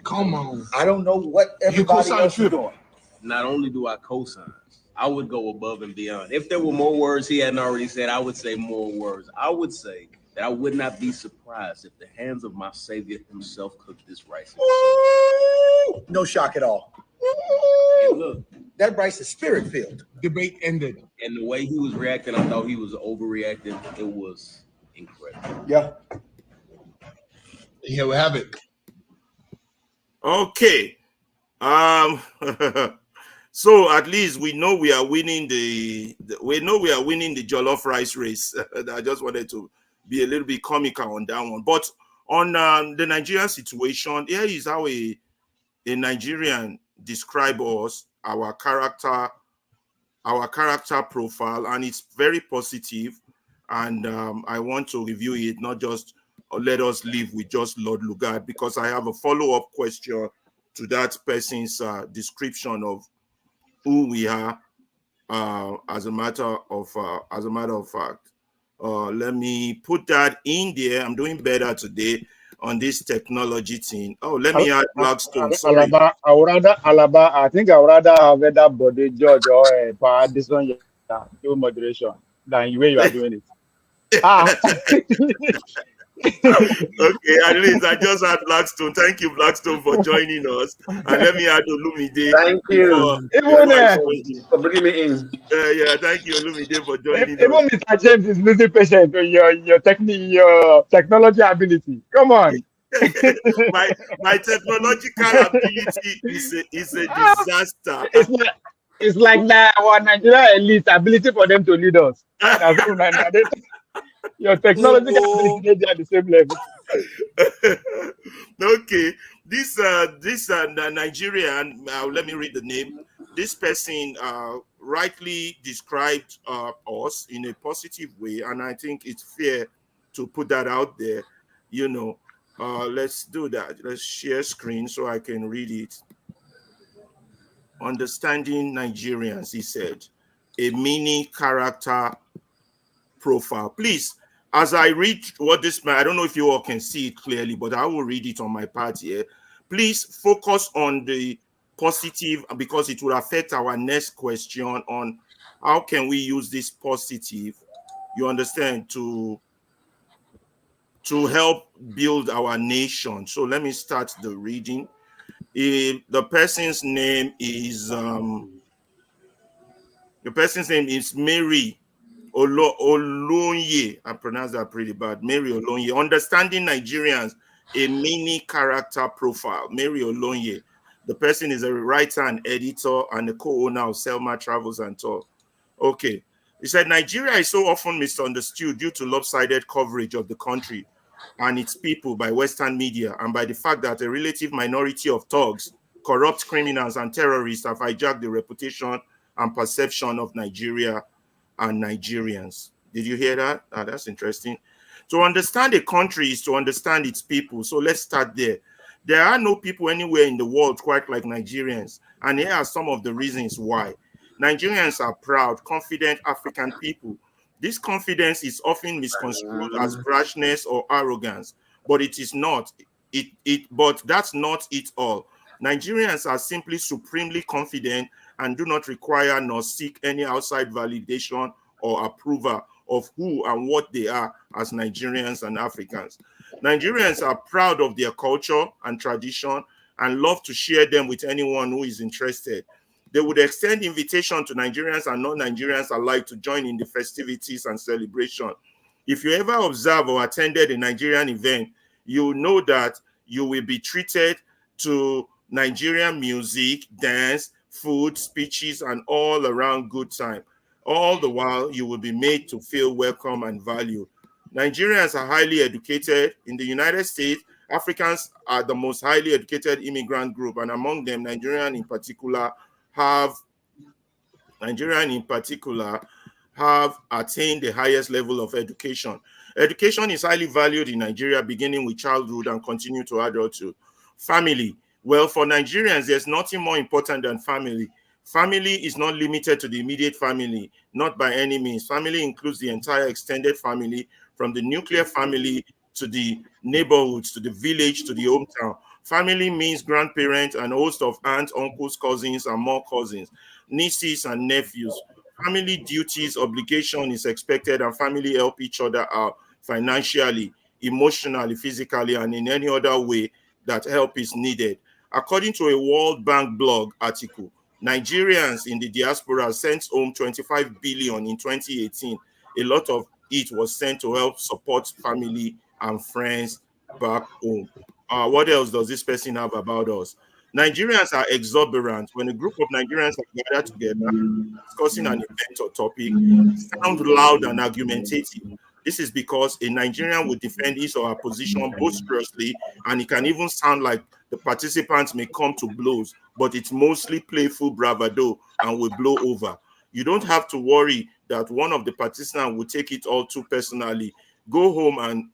Come on. I don't know what everybody else is doing. Not only do I co-sign, I would go above and beyond. If there were more words he hadn't already said, I would say more words. I would say that I would not be surprised if the hands of my Savior himself cooked this rice.
No shock at all.
And look,
that rice is spirit-filled.
Debate ended. And the way he was reacting, I thought he was overreacting. It was incredible.
Yeah.
Here we have it.
Okay. So at least we know we are winning the jollof rice race. I just wanted to be a little bit comical on that one. But on the Nigerian situation, here is how a Nigerian describe us, our character profile, and it's very positive. And I want to review it, not just let us leave with just Lord Lugard, because I have a follow-up question to that person's description of who we are as a matter of fact. Let me put that in there. I'm doing better today on this technology thing. Oh, let me add Blackstone. Sorry.
Alaba, I think I would rather have that body judge or power this one do moderation than the way you are doing it.
Okay, at least I just had Blackstone. Thank you, Blackstone, for joining us. And let me add Olumide.
Thank you. For bringing me in.
Yeah, thank you, Olumide, for joining us.
Even Mr. James is losing patience with your technology ability. Come on.
my technological ability is a disaster.
It's like that our Nigerian elite ability for them to lead us. Your technological ability is at the same level.
Okay, this Nigerian, let me read the name. This person rightly described us in a positive way, and I think it's fair to put that out there. You know, let's do that. Let's share screen so I can read it. Understanding Nigerians, he said, a mini character profile. Please, as I read what this man, I don't know if you all can see it clearly, but I will read it on my part here. Please focus on the positive, because it will affect our next question on how can we use this positive, you understand, to help build our nation. So let me start the reading. The person's name is Mary Olonye. I pronounced that pretty bad. Mary Olonye. Understanding Nigerians, a mini character profile. Mary Olonye. The person is a writer and editor and the co-owner of Selma Travels and Tour. Okay. He said, Nigeria is so often misunderstood due to lopsided coverage of the country and its people by Western media, and by the fact that a relative minority of thugs, corrupt criminals, and terrorists have hijacked the reputation and perception of Nigeria and Nigerians. Did you hear that? That's interesting. To understand a country is to understand its people. So let's start there. There are no people anywhere in the world quite like Nigerians, and here are some of the reasons why. Nigerians are proud, confident African people. This confidence is often misconstrued as brashness or arrogance, but it is not. But that's not it all. Nigerians are simply supremely confident and do not require nor seek any outside validation or approval of who and what they are as Nigerians and Africans. Nigerians are proud of their culture and tradition and love to share them with anyone who is interested. They would extend invitation to Nigerians and non-Nigerians alike to join in the festivities and celebration. If you ever observe or attended a Nigerian event, you know that you will be treated to Nigerian music, dance, food, speeches, and all around good time. All the while, you will be made to feel welcome and valued. Nigerians are highly educated. In the United States, Africans are the most highly educated immigrant group, and among them, Nigerians in particular have attained the highest level of education. Education is highly valued in Nigeria, beginning with childhood and continue to adulthood. Family. Well, for Nigerians, there's nothing more important than family. Family is not limited to the immediate family, not by any means. Family includes the entire extended family, from the nuclear family to the neighborhoods, to the village, to the hometown. Family means grandparents and a host of aunts, uncles, cousins, and more cousins, nieces and nephews. Family duties, obligation is expected, and family help each other out financially, emotionally, physically, and in any other way that help is needed. According to a World Bank blog article, Nigerians in the diaspora sent home 25 billion in 2018. A lot of it was sent to help support family and friends back home. What else does this person have about us? Nigerians are exuberant. When a group of Nigerians are gathered together discussing an event or topic, sound loud and argumentative. This is because a Nigerian will defend his or her position boisterously, and it can even sound like the participants may come to blows, but it's mostly playful bravado and will blow over. You don't have to worry that one of the participants will take it all too personally. Go home and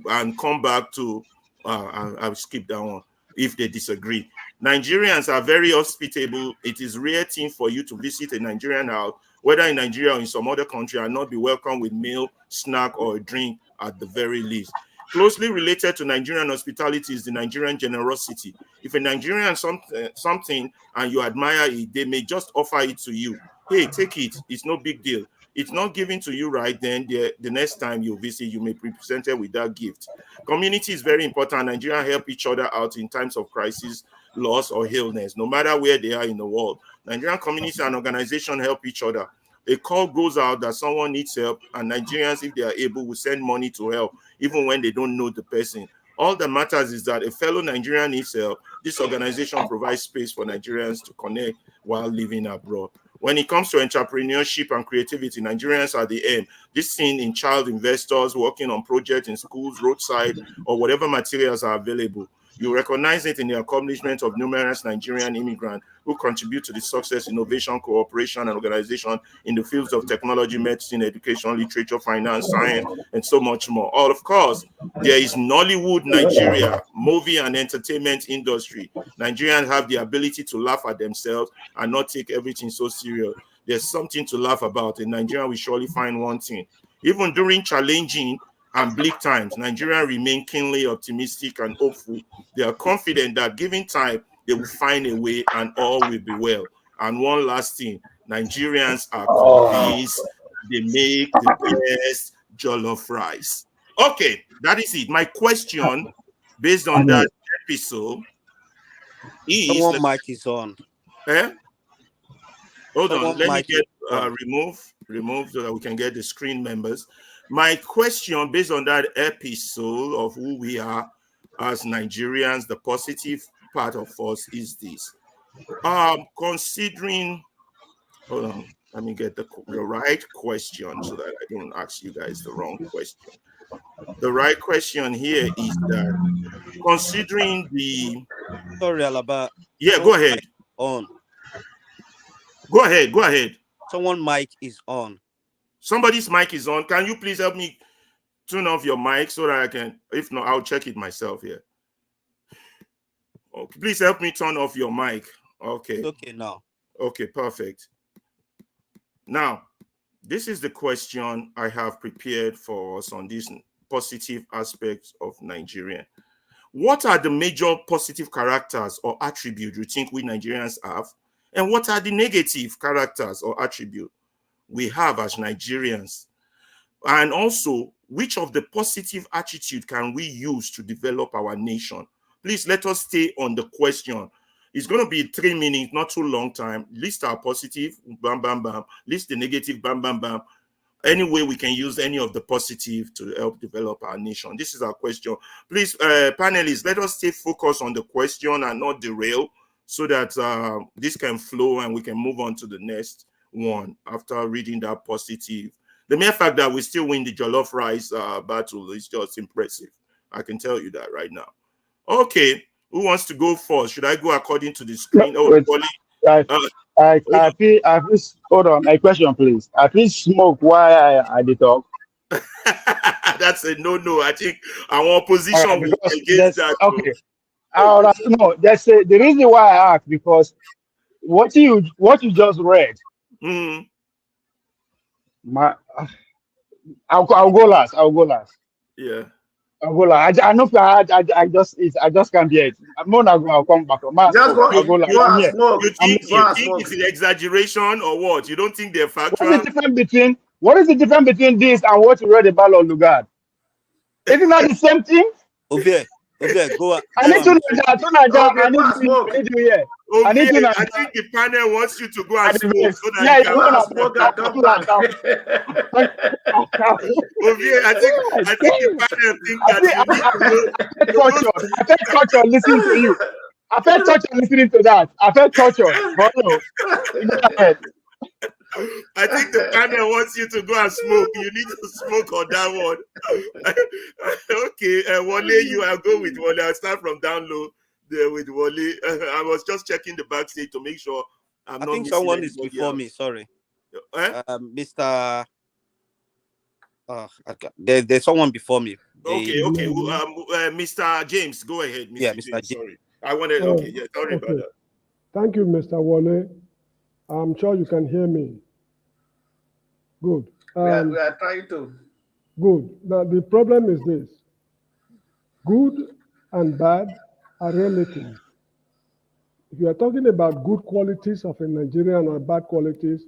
and come back to, I'll skip that one if they disagree. Nigerians are very hospitable. It is rare thing for you to visit a Nigerian house, whether in Nigeria or in some other country, and not be welcomed with meal, snack, or a drink at the very least. Closely related to Nigerian hospitality is the Nigerian generosity. If a Nigerian something and you admire it, they may just offer it to you. Hey, take it. It's no big deal. It's not given to you right then. The next time you visit, you may be presented with that gift. Community is very important. Nigerians help each other out in times of crisis, loss, or illness, no matter where they are in the world. Nigerian community and organizations help each other. A call goes out that someone needs help, and Nigerians, if they are able, will send money to help, even when they don't know the person. All that matters is that a fellow Nigerian needs help. This organization provides space for Nigerians to connect while living abroad. When it comes to entrepreneurship and creativity, Nigerians are the aim. This seen in child investors working on projects in schools, roadside, or whatever materials are available. You recognize it in the accomplishment of numerous Nigerian immigrants who contribute to the success, innovation, cooperation, and organization in the fields of technology, medicine, education, literature, finance, science, and so much more. All of course, there is Nollywood Nigeria, movie and entertainment industry. Nigerians have the ability to laugh at themselves and not take everything so serious. There's something to laugh about. In Nigeria, we surely find one thing. Even during challenging and bleak times, Nigerians remain keenly optimistic and hopeful. They are confident that given time, they will find a way and all will be well. And one last thing, Nigerians are convinced they make the best jollof rice. Okay, that is it. My question based on that episode is...
Someone mic is on.
Hold on, let me get remove so that we can get the screen members. My question based on that episode of who we are as Nigerians, the positive part of us is this. Considering, hold on, let me get the right question so that I don't ask you guys the wrong question. The right question here is that considering the...
Sorry, Alaba.
Yeah, go ahead.
On.
Go ahead.
Someone mic is on.
Somebody's mic is on. Can you please help me turn off your mic so that I can, if not, I'll check it myself here. Okay, please help me turn off your mic. Okay.
It's okay now.
Okay, perfect. Now, this is the question I have prepared for us on this
positive aspects of Nigeria. What are the major positive characters or attributes you think we Nigerians have? And what are the negative characters or attributes we have as Nigerians? And also, which of the positive attitude can we use to develop our nation? Please let us stay on the question. It's going to be 3 minutes, not too long time. List our positive, bam, bam, bam. List the negative, bam, bam, bam. Any way we can use any of the positive to help develop our nation. This is our question. Please, panelists, let us stay focused on the question and not derail so that this can flow and we can move on to the next one after reading that positive. The mere fact that we still win the jollof rice battle is just impressive. I can tell you that right now. Okay, who wants to go first? Should I go according to the screen? Oh,
Wait,
Wally.
I feel, hold on, a question, please. I feel smoke while I did talk.
That's a no. I think our opposition will against that.
Okay. No, the reason why I asked, because what you just read. I'll go last.
Yeah.
I'll go last. I know. I just can't bear it. I'll come back.
Just go.
I'll go last.
You think it's an exaggeration or what? You don't think they're factual?
What is the difference between this and what you read about Lugard? Isn't that the same thing?
Okay, go.
I need to hear.
I think the panel wants you to go and smoke so that you can smoke and come back. I think the panel think that
I felt torture listening to you. I felt torture listening to that. I felt torture.
I think the panel wants you to go and smoke. You need to smoke on that one. Okay, Wale, I'll go with Wale. I'll start from down low there with Wale. I was just checking the backstage to make sure
I think someone is before me. Sorry, Mr. There's someone before me.
Okay. Mr. James, go ahead. Mr. James. Sorry, I wanted. Sorry about that.
Thank you, Mr. Wale. I'm sure you can hear me. Good.
We are trying to.
Good. Now, the problem is this. Good and bad are relative. If you are talking about good qualities of a Nigerian or bad qualities,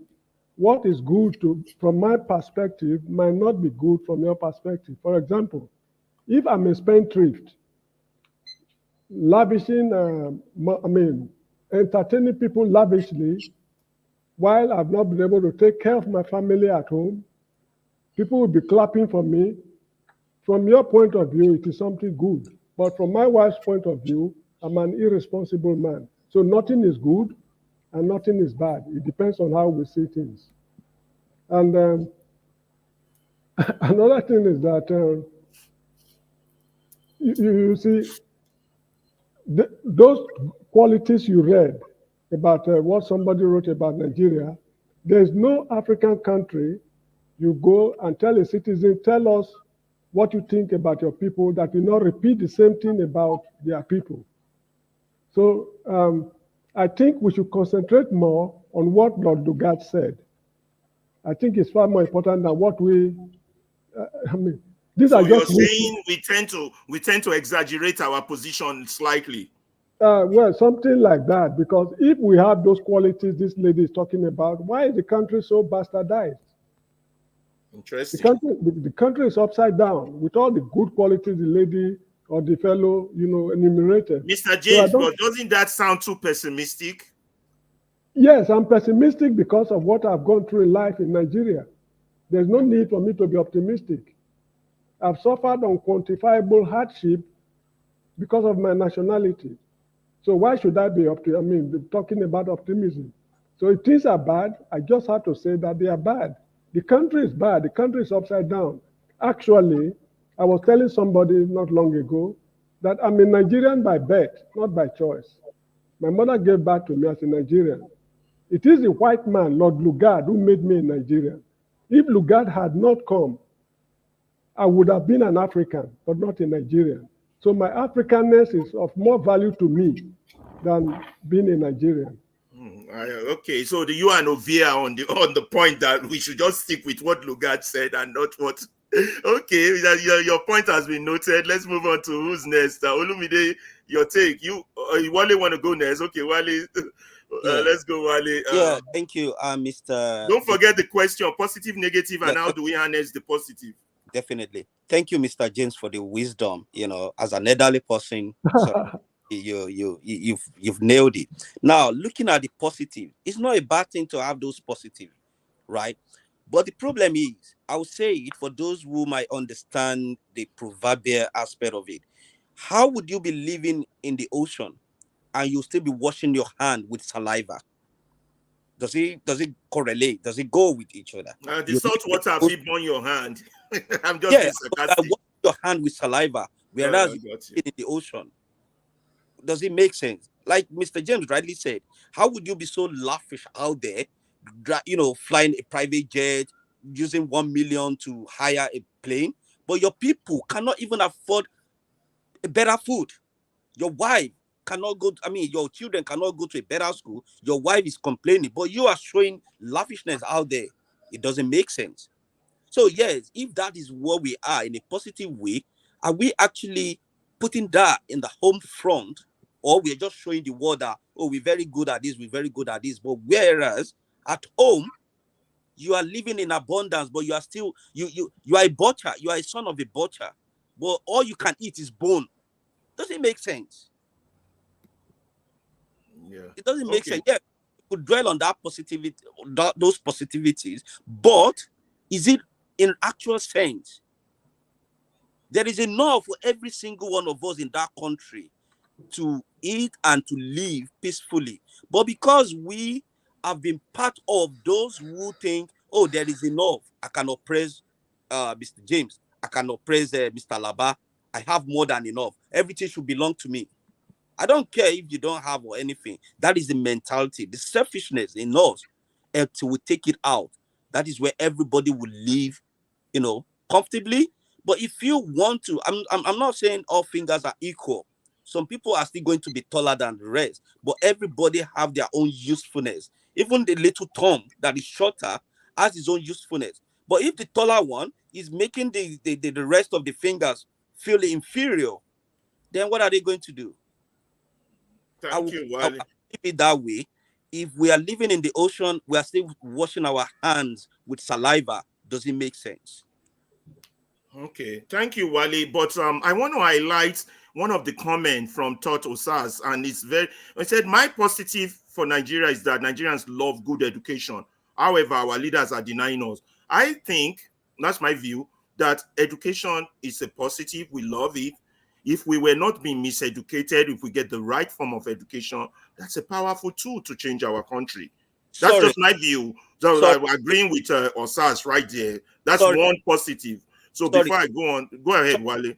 what is good from my perspective might not be good from your perspective. For example, if I'm a spendthrift, entertaining people lavishly, while I've not been able to take care of my family at home, people will be clapping for me. From your point of view, it is something good. But from my wife's point of view, I'm an irresponsible man. So nothing is good and nothing is bad. It depends on how we see things. And another thing is that you see, those qualities you read about what somebody wrote about Nigeria, there's no African country you go and tell a citizen, tell us what you think about your people, that will not repeat the same thing about their people. So I think we should concentrate more on what Lord Lugard said. I think it's far more important than what these are just.
You're saying we tend to exaggerate our position slightly.
Well, something like that, because if we have those qualities this lady is talking about, why is the country so bastardized?
Interesting.
The country is upside down with all the good qualities the lady or the fellow, enumerated.
Mr. James, but doesn't that sound too pessimistic?
Yes, I'm pessimistic because of what I've gone through in life in Nigeria. There's no need for me to be optimistic. I've suffered unquantifiable hardship because of my nationality. So why should I be talking about optimism? So if things are bad, I just have to say that they are bad. The country is bad. The country is upside down. Actually, I was telling somebody not long ago that I'm a Nigerian by birth, not by choice. My mother gave birth to me as a Nigerian. It is the white man, Lord Lugard, who made me a Nigerian. If Lugard had not come, I would have been an African, but not a Nigerian. So my Africanness is of more value to me than being a Nigerian.
Okay, so you and Ovia on the point that we should just stick with what Lugard said and not what
Okay, your point has been noted. Let's move on to who's next. Olumide, your take. Wale want to go next. Okay, Wale.
Yeah.
Let's go, Wale.
Yeah, thank you, Mr.
Don't forget the question: positive, negative,
Yeah,
and how do we harness the positive?
definitely. Thank you, Mr. James, for the wisdom. As an elderly person, so you've nailed it. Now, looking at the positive, it's not a bad thing to have those positive, right? But the problem is, I would say it for those who might understand the proverbial aspect of it. How would you be living in the ocean and you still be washing your hand with saliva? Does it correlate? Does it go with each other?
The salt water if you burn your hand. I'm just
Yeah,
being
so you are
sarcastic.
washing your hand with saliva, whereas
got you.
you're in the ocean. Does it make sense? Like Mr. James rightly said, how would you be so lavish out there, flying a private jet, using 1 million to hire a plane, but your people cannot even afford a better food? Your wife cannot your children cannot go to a better school. Your wife is complaining, but you are showing lavishness out there. It doesn't make sense. So yes, if that is what we are in a positive way, are we actually putting that in the home front, or we're just showing the world that, oh, we're very good at this, we're very good at this, but whereas at home you are living in abundance, but you are still you are a butcher, you are a son of a butcher, but all you can eat is bone. Does it make sense?
Yeah,
it doesn't make sense. Yeah, you could dwell on that positivity, those positivities, but is it in actual sense? There is enough for every single one of us in that country to eat and to live peacefully. But because we have been part of those who think, oh, there is enough, I can oppress Mr. James, I can oppress Mr. Alaba, I have more than enough, everything should belong to me. I don't care if you don't have or anything. That is the mentality, the selfishness in us. Until we take it out, that is where everybody will live, comfortably. But if you want to, I'm not saying all fingers are equal. Some people are still going to be taller than the rest, but everybody have their own usefulness. Even the little thumb that is shorter has its own usefulness. But if the taller one is making the rest of the fingers feel inferior, then what are they going to do? I will
Wale.
keep it that way. If we are living in the ocean, we are still washing our hands with saliva. Does it make sense?
Okay, thank you, Wale. But I want to highlight one of the comments from Todd Osas, and I said, my positive for Nigeria is that Nigerians love good education. However, our leaders are denying us. I think, that's my view, that education is a positive. We love it. If we were not being miseducated, if we get the right form of education, that's a powerful tool to change our country. That's just my view. So I'm agreeing with Osas right there. That's one positive. So before I go on, go ahead, Wale.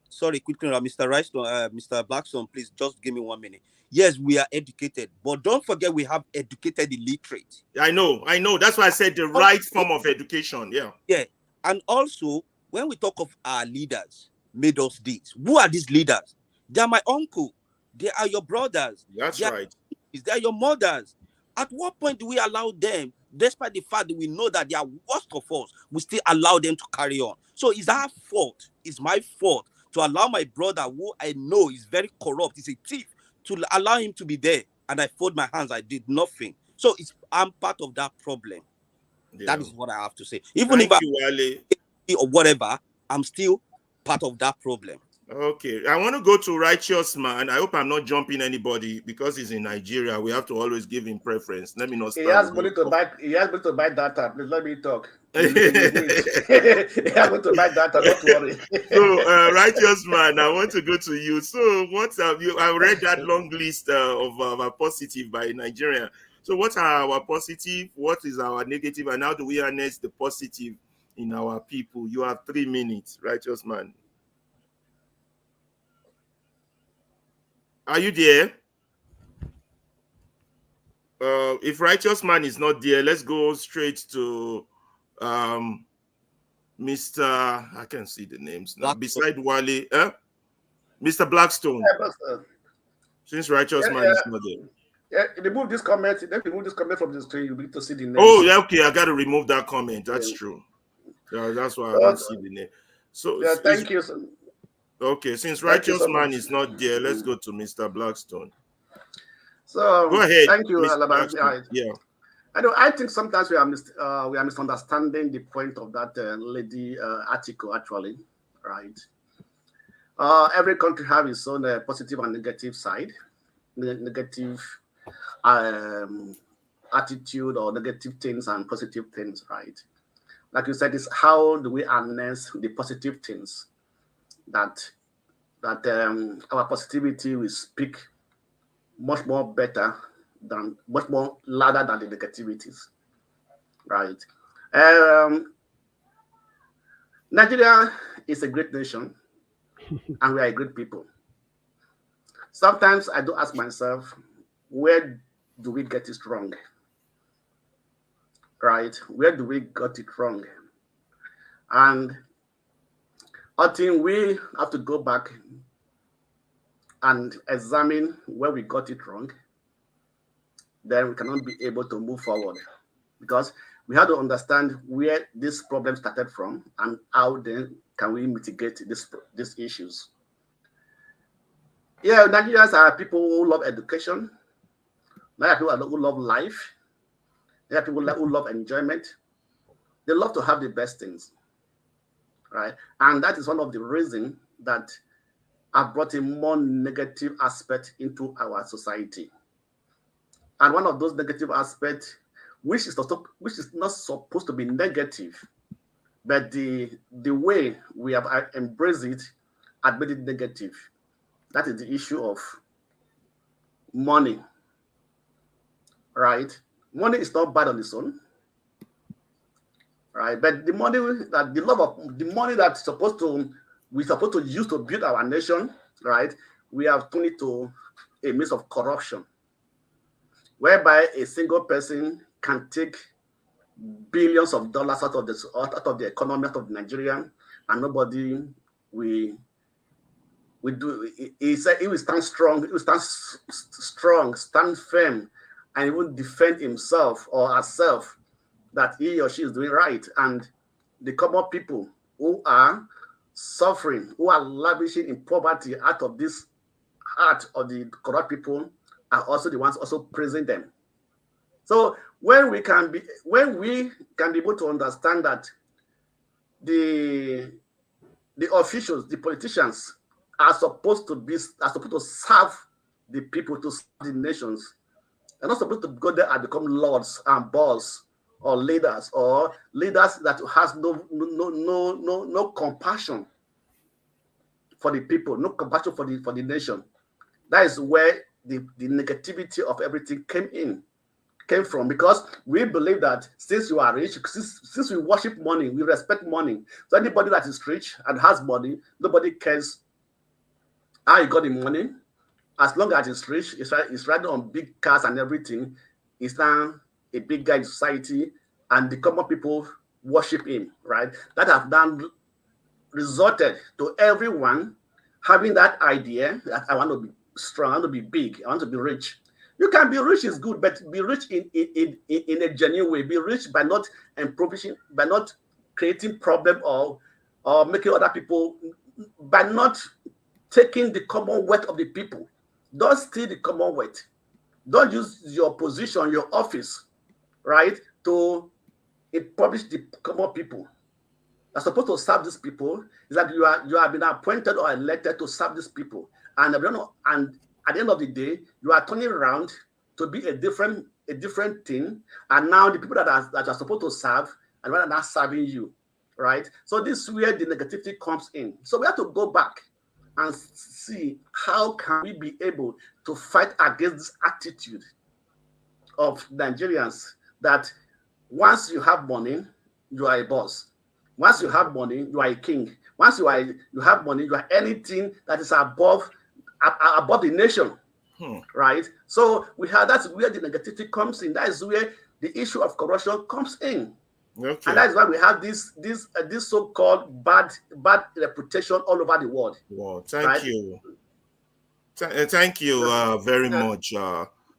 Sorry, quickly, Mr. Rystone, Mr. Blackstone, please just give me 1 minute. Yes, we are educated, but don't forget we have educated illiterate.
I know. That's why I said the right form of education. Yeah.
Yeah. And also, when we talk of our leaders made us this, who are these leaders? They are my uncle. They are your brothers.
That's right.
They are your mothers. At what point do we allow them, despite the fact that we know that they are worst of us, we still allow them to carry on? So is our fault, it's my fault to allow my brother, who I know is very corrupt, is a thief, to allow him to be there, and I fold my hands, I did nothing. So I'm part of that problem. Yeah. That is what I have to say. Even if
Wale.
or whatever, I'm still part of that problem.
Okay, I want to go to Righteous Man. I hope I'm not jumping anybody because he's in Nigeria. We have to always give him preference. Let me not start.
He has money to buy data. Please let me talk. He has money to buy data. Don't worry.
So, Righteous Man, I want to go to you. So, what have you? I read that long list of our positive by Nigeria. So, what are our positive? What is our negative? And how do we harness the positive in our people? You have 3 minutes, Righteous Man. Are you there? If Righteous Man is not there, let's go straight to Mr. I can see the names now. Beside Wale, Mr. Blackstone.
Yeah,
Since Righteous Man is not there.
Yeah, remove this comment. Then remove this comment from the screen. You need to see the name.
Oh, yeah, okay. I got to remove that comment. That's true. That's why I don't see the name. So
yeah, thank you.
Okay, since
Thank you
Righteous
so
Man
much.
is not there, let's go to Mr. Blackstone.
So
Go ahead,
thank you,
Mr.
Alaba.
Blackstone. Yeah.
I think sometimes we are misunderstanding the point of that lady article actually, right? Every country have its own positive and negative side, negative attitude or negative things and positive things, right? Like you said, is how do we harness the positive things that our positivity will speak much more better than much more louder than the negativities, right? Nigeria is a great nation and we are a great people. Sometimes I do ask myself, where do we get it wrong? Right? Where do we get it wrong? And I think we have to go back and examine where we got it wrong. Then we cannot be able to move forward because we have to understand where this problem started from and how then can we mitigate these issues. Yeah, Nigerians are people who love education. There are people who love life. There are people who love enjoyment. They love to have the best things, right? And that is one of the reasons that have brought a more negative aspect into our society. And one of those negative aspects, which is not supposed to be negative, but the way we have embraced it had made it negative. That is the issue of money, right? Money is not bad on its own, right? But the money that the love of the money that's we're supposed to use to build our nation, right? We have turned it to a means of corruption, whereby a single person can take billions of dollars out of the economy of Nigeria, and nobody will do. He said he will stand strong. He will stand strong, stand firm, and he will defend himself or herself that he or she is doing right. And the common people who are suffering, who are lavishing in poverty out of this heart of the corrupt people, are also the ones also praising them. So when we can be able to understand that the officials, the politicians are supposed to serve the people, to serve the nations. They're not supposed to go there and become lords and boss or leaders that has no compassion for the people, no compassion for the nation. That is where the negativity of everything came from, because we believe that since you are rich, since we worship money, we respect money. So anybody that is rich and has money, nobody cares how you got the money. As long as it's rich, it's riding on big cars and everything, he's now a big guy in society, and the common people worship him, right? That have done resulted to everyone having that idea that I want to be strong, I want to be big, I want to be rich. You can be rich is good, but be rich in a genuine way. Be rich by not impoverishing, by not creating problem or making other people, by not taking the commonwealth of the people. Don't steal the commonwealth. Don't use your position, your office, right, to impoverish the common people. You're supposed to serve these people. Is that you have been appointed or elected to serve these people, and at the end of the day, you are turning around to be a different thing, and now the people that are supposed to serve and rather not serving you, right? So this is where the negativity comes in. So we have to go back and see how can we be able to fight against this attitude of Nigerians that once you have money, you are a boss. Once you have money, you are a king. Once you have money, you are anything that is above the nation, right? So that's where the negativity comes in. That is where the issue of corruption comes in. Okay. And that's why we have this so-called bad reputation all over the world.
Wow, thank you. Thank you very much,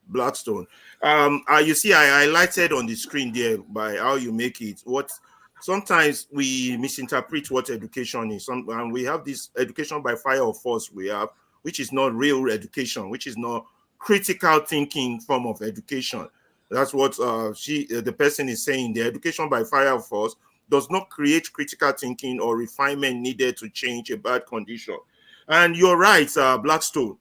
Blackstone. You see, I highlighted on the screen there by how you make it. What sometimes we misinterpret what education is. And we have this education by fire or force we have, which is not real education, which is not critical thinking form of education. That's what the person is saying. The education by fire or force does not create critical thinking or refinement needed to change a bad condition. And you're right, Blackstone.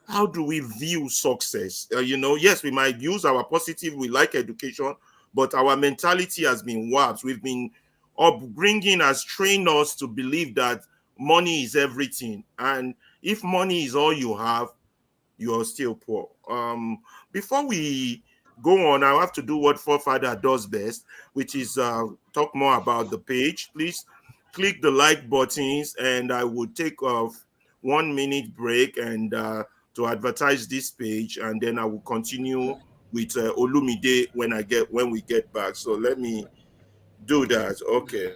How do we view success? Yes, we might use our positive, we like education, but our mentality has been warped. We've been upbringing has trained us to believe that money is everything. And if money is all you have, you are still poor. Before we go on, I have to do what Forefather does best, which is talk more about the page. Please click the like buttons, and I will take a 1 minute break and to advertise this page, and then I will continue with Olumide when we get back. So let me do that. Okay.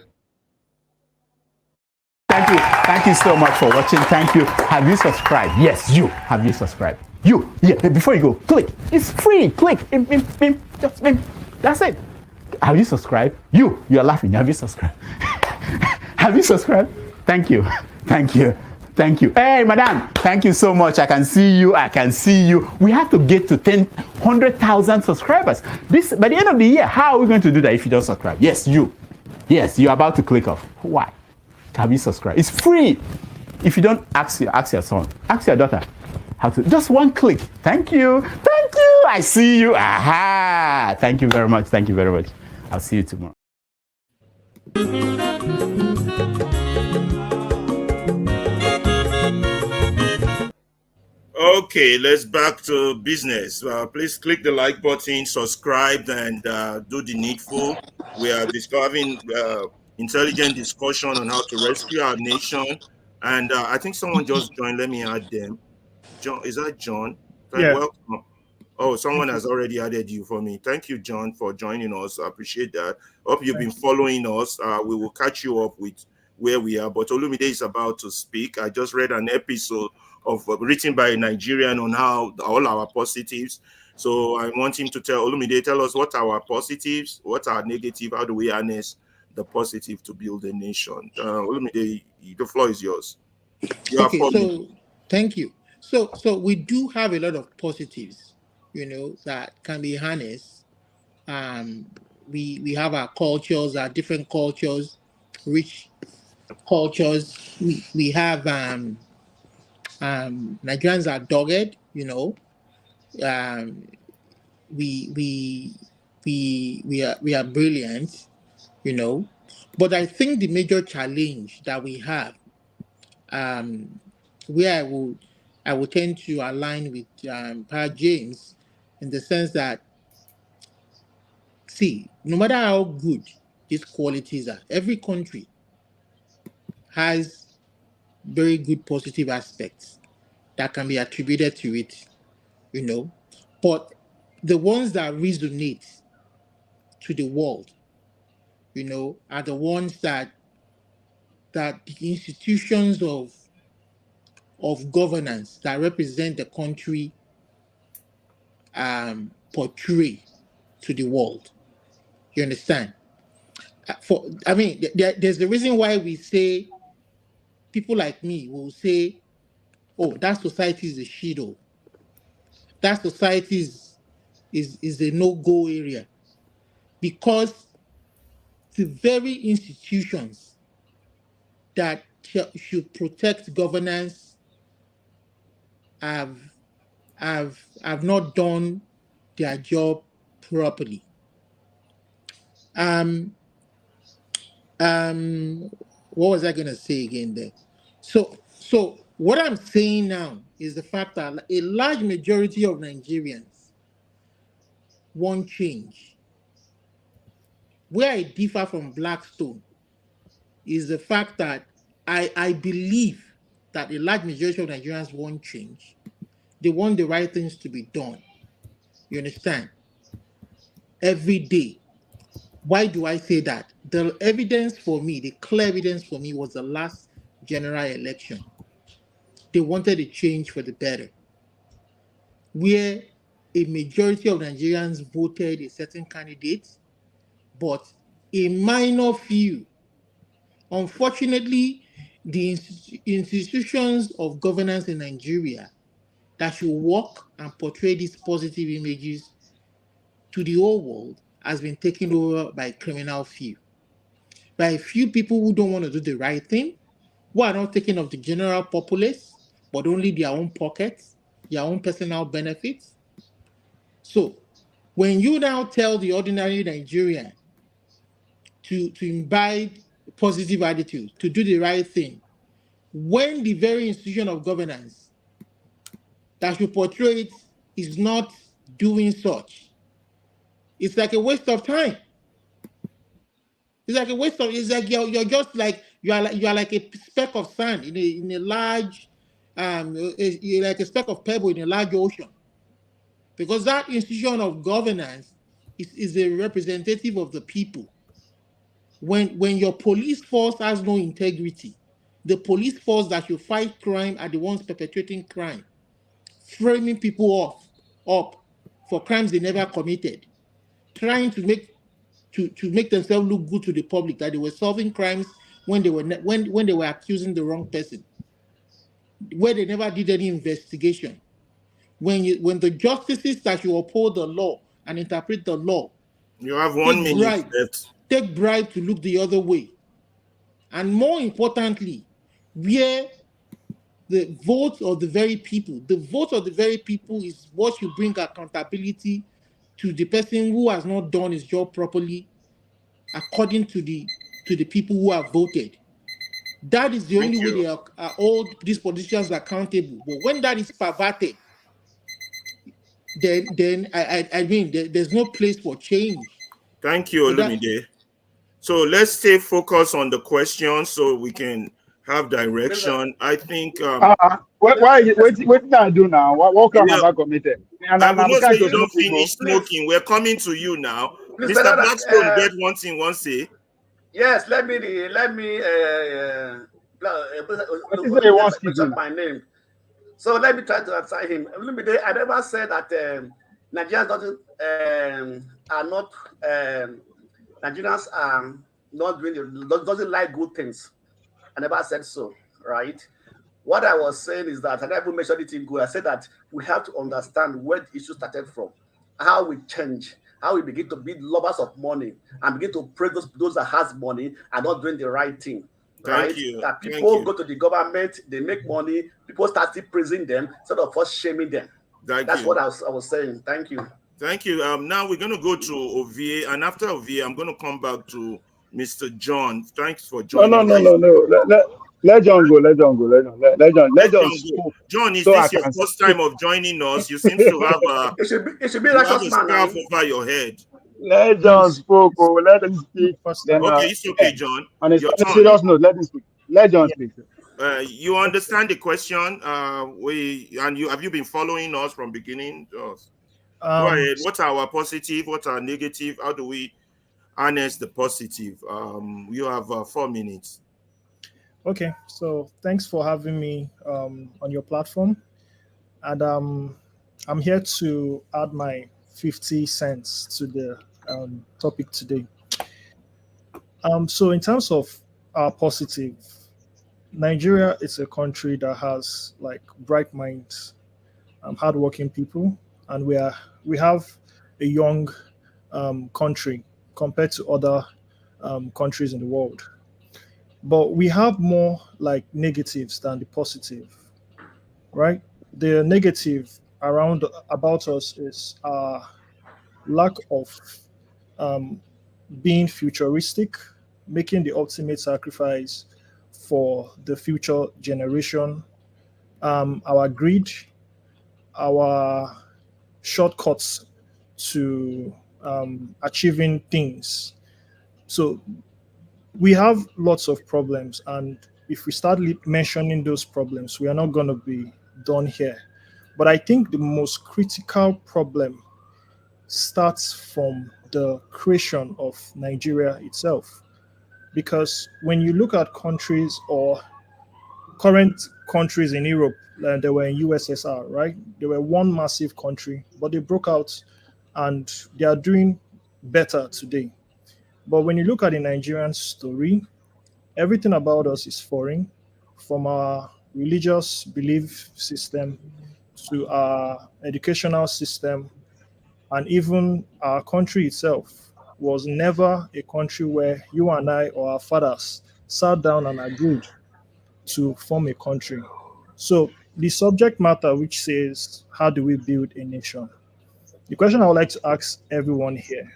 Thank you so much for watching. Thank you. Have you subscribed? Yes, you. Have you subscribed? You. Yeah, before you go, click. It's free. Click. Just that's it. Have you subscribed? You're laughing. Have you subscribed? Have you subscribed? Thank you. Thank you. Thank you. Hey, madam. Thank you so much. I can see you. I can see you. We have to get to 100,000 subscribers. By the end of the year, how are we going to do that if you don't subscribe? Yes, you. Yes, you're about to click off. Why? Have you subscribed? It's free. If you don't, ask your son, ask your daughter how to. Just one click. Thank you. Thank you. I see you. Aha. Thank you very much. Thank you very much. I'll see you tomorrow.
Okay, let's back to business. Please click the like button, subscribe, and do the needful. We are discovering intelligent discussion on how to rescue our nation. And I think someone just joined. Let me add them. John, is that John?
Yeah.
Welcome. Oh, someone has already added you for me. Thank you, John, for joining us. I appreciate that. Hope you've been following us. We will catch you up with where we are. But Olumide is about to speak. I just read an episode of written by a Nigerian on how all our positives. So I want him to tell us what are our positives, what are negative, how do we harness the positive to build a nation. Olumide, the floor is yours.
Okay, so thank you. So we do have a lot of positives, that can be harnessed. We have our cultures, our different cultures, rich cultures. We have Nigerians are dogged, we are brilliant, But I think the major challenge that we have, where I would tend to align with Pa James, in the sense that, see, no matter how good these qualities are, every country has very good positive aspects that can be attributed to it, But the ones that resonate to the world, are the ones that the institutions of governance that represent the country portray to the world. You understand? There's the reason why we say, people like me will say, oh, that society is a shido. That society is a no-go area. Because the very institutions that should protect governance have not done their job properly. What was I going to say again there? So what I'm saying now is the fact that a large majority of Nigerians want change. Where I differ from Blackstone is the fact that I believe that a large majority of Nigerians want change. They want the right things to be done. You understand? Every day. Why do I say that? The evidence for me, the clear evidence for me, was the last general election. They wanted a change for the better, where a majority of Nigerians voted a certain candidate, but a minor few. Unfortunately, the institutions of governance in Nigeria that should work and portray these positive images to the whole world has been taken over by criminal few. By a few people who don't want to do the right thing, who are not thinking of the general populace, but only their own pockets, their own personal benefits. So when you now tell the ordinary Nigerian to imbibe positive attitude, to do the right thing, when the very institution of governance that should portray it is not doing such, it's like a waste of time. It's like a waste of. It's like you're just like you are like a speck of sand in a large, you're like a speck of pebble in a large ocean. Because that institution of governance is a representative of the people. When your police force has no integrity, the police force that should fight crime are the ones perpetrating crime, framing people up for crimes they never committed, trying to make themselves look good to the public that they were solving crimes when they were accusing the wrong person, where they never did any investigation. When the justices that should uphold the law and interpret the law,
you have 1 minute left.
Take bribe to look the other way. And more importantly, where the vote of the very people is what should bring accountability to the person who has not done his job properly according to the people who have voted. That is the only way they are hold these politicians accountable. But when that is perverted, then I mean there's no place for change.
Thank you, Olumide. So let's stay focused on the question so we can have direction. I think
what did I do now? What crime have I committed? And
I will not say you don't finish smoking. We're coming to you now.
Please,
Mr. Blackstone, get one thing, one say.
Yes, let me my name. So let me try to answer him. I never said that Nigerians Nigerians are not doing doesn't like good things. I never said so, right? What I was saying is that I never mentioned it in good. I said that we have to understand where the issue started from, how we change, how we begin to be lovers of money and begin to praise those that has money and not doing the right thing. Right? That people go to the government, they make money, people start still praising them instead of us shaming them. That's what I was saying. Thank you.
Thank you. Now we're going to go to Ovie, and after Ovie, I'm going to come back to Mr. John. Thanks for joining.
No. Let John go. Let John go.
John, is this your first time of joining us? You seem to have
it should be a
scarf over your head.
Let John speak. Let him speak.
Okay, it's okay, John.
On a serious note, let him speak. Let John speak.
You understand the question? Have you been following us from beginning? Go ahead. What are our positive? What are negative? How do we harness the positive? You have 4 minutes.
Okay, so thanks for having me on your platform, and I'm here to add my 50 cents to the topic today. So in terms of our positive, Nigeria is a country that has like bright minds, hardworking people, and we have a young country compared to other countries in the world. But we have more like negatives than the positive, right? The negative about us is lack of being futuristic, making the ultimate sacrifice for the future generation, our greed, our shortcuts to achieving things. So we have lots of problems, and if we start mentioning those problems, we are not going to be done here. But I think the most critical problem starts from the creation of Nigeria itself. Because when you look at countries or current countries in Europe, they were in USSR, right? They were one massive country, but they broke out and they are doing better today. But when you look at the Nigerian story, everything about us is foreign, from our religious belief system to our educational system, and even our country itself was never a country where you and I or our fathers sat down and agreed to form a country. So the subject matter, which says, how do we build a nation? The question I would like to ask everyone here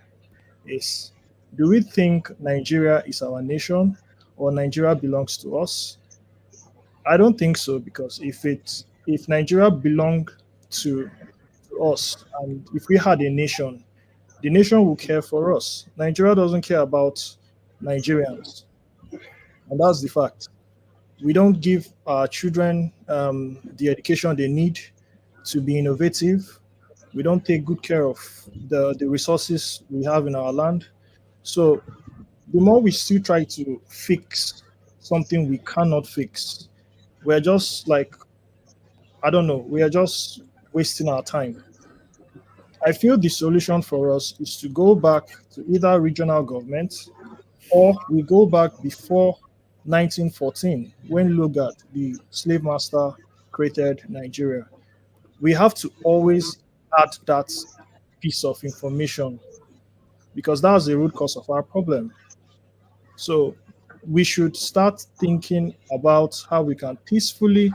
is, do we think Nigeria is our nation or Nigeria belongs to us? I don't think so, because if Nigeria belonged to us, and if we had a nation, the nation will care for us. Nigeria doesn't care about Nigerians, and that's the fact. We don't give our children the education they need to be innovative. We don't take good care of the resources we have in our land. So the more we still try to fix something we cannot fix, we're just like, I don't know, we are just wasting our time. I feel the solution for us is to go back to either regional government, or we go back before 1914 when Lugard, the slave master, created Nigeria. We have to always add that piece of information, because that's the root cause of our problem. So we should start thinking about how we can peacefully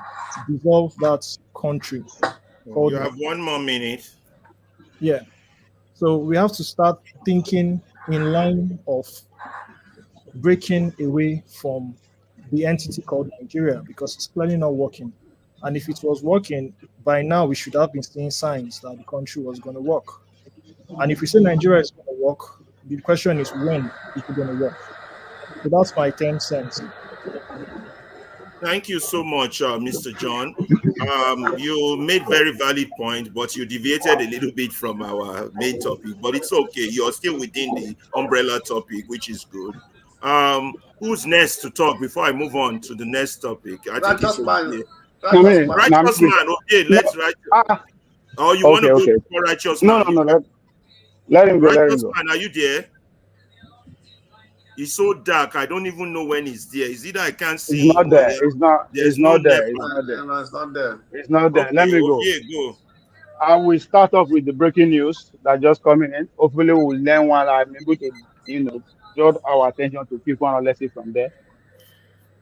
dissolve that country called
You have
Nigeria.
1 more minute.
Yeah. So we have to start thinking in line of breaking away from the entity called Nigeria, because it's clearly not working. And if it was working, by now we should have been seeing signs that the country was going to work. And if we say Nigeria is going to work, the question is, when is it going to work? So that's my 10 cents.
Thank you so much, Mr. John. You made very valid point, but you deviated a little bit from our main topic. But it's okay. You're still within the umbrella topic, which is good. Who's next to talk before I move on to the next topic? I think it's
Righteous man.
okay.
Righteous man.
Righteous man. Okay, let's write. Oh, you want to go before righteous man?
Let him go.
Righteous man, are you there? It's so dark. I don't even know when he's there. Is either I can't see
It's not
him or
there. It's not.
there's
It's
no
not there.
NEPA.
It's not there.
No, it's not there.
It's not there.
Okay,
Let me go.
okay, go.
I will start off with the breaking news that just coming in. Hopefully, we'll learn one. I'm able to, draw our attention to people and let's see from there.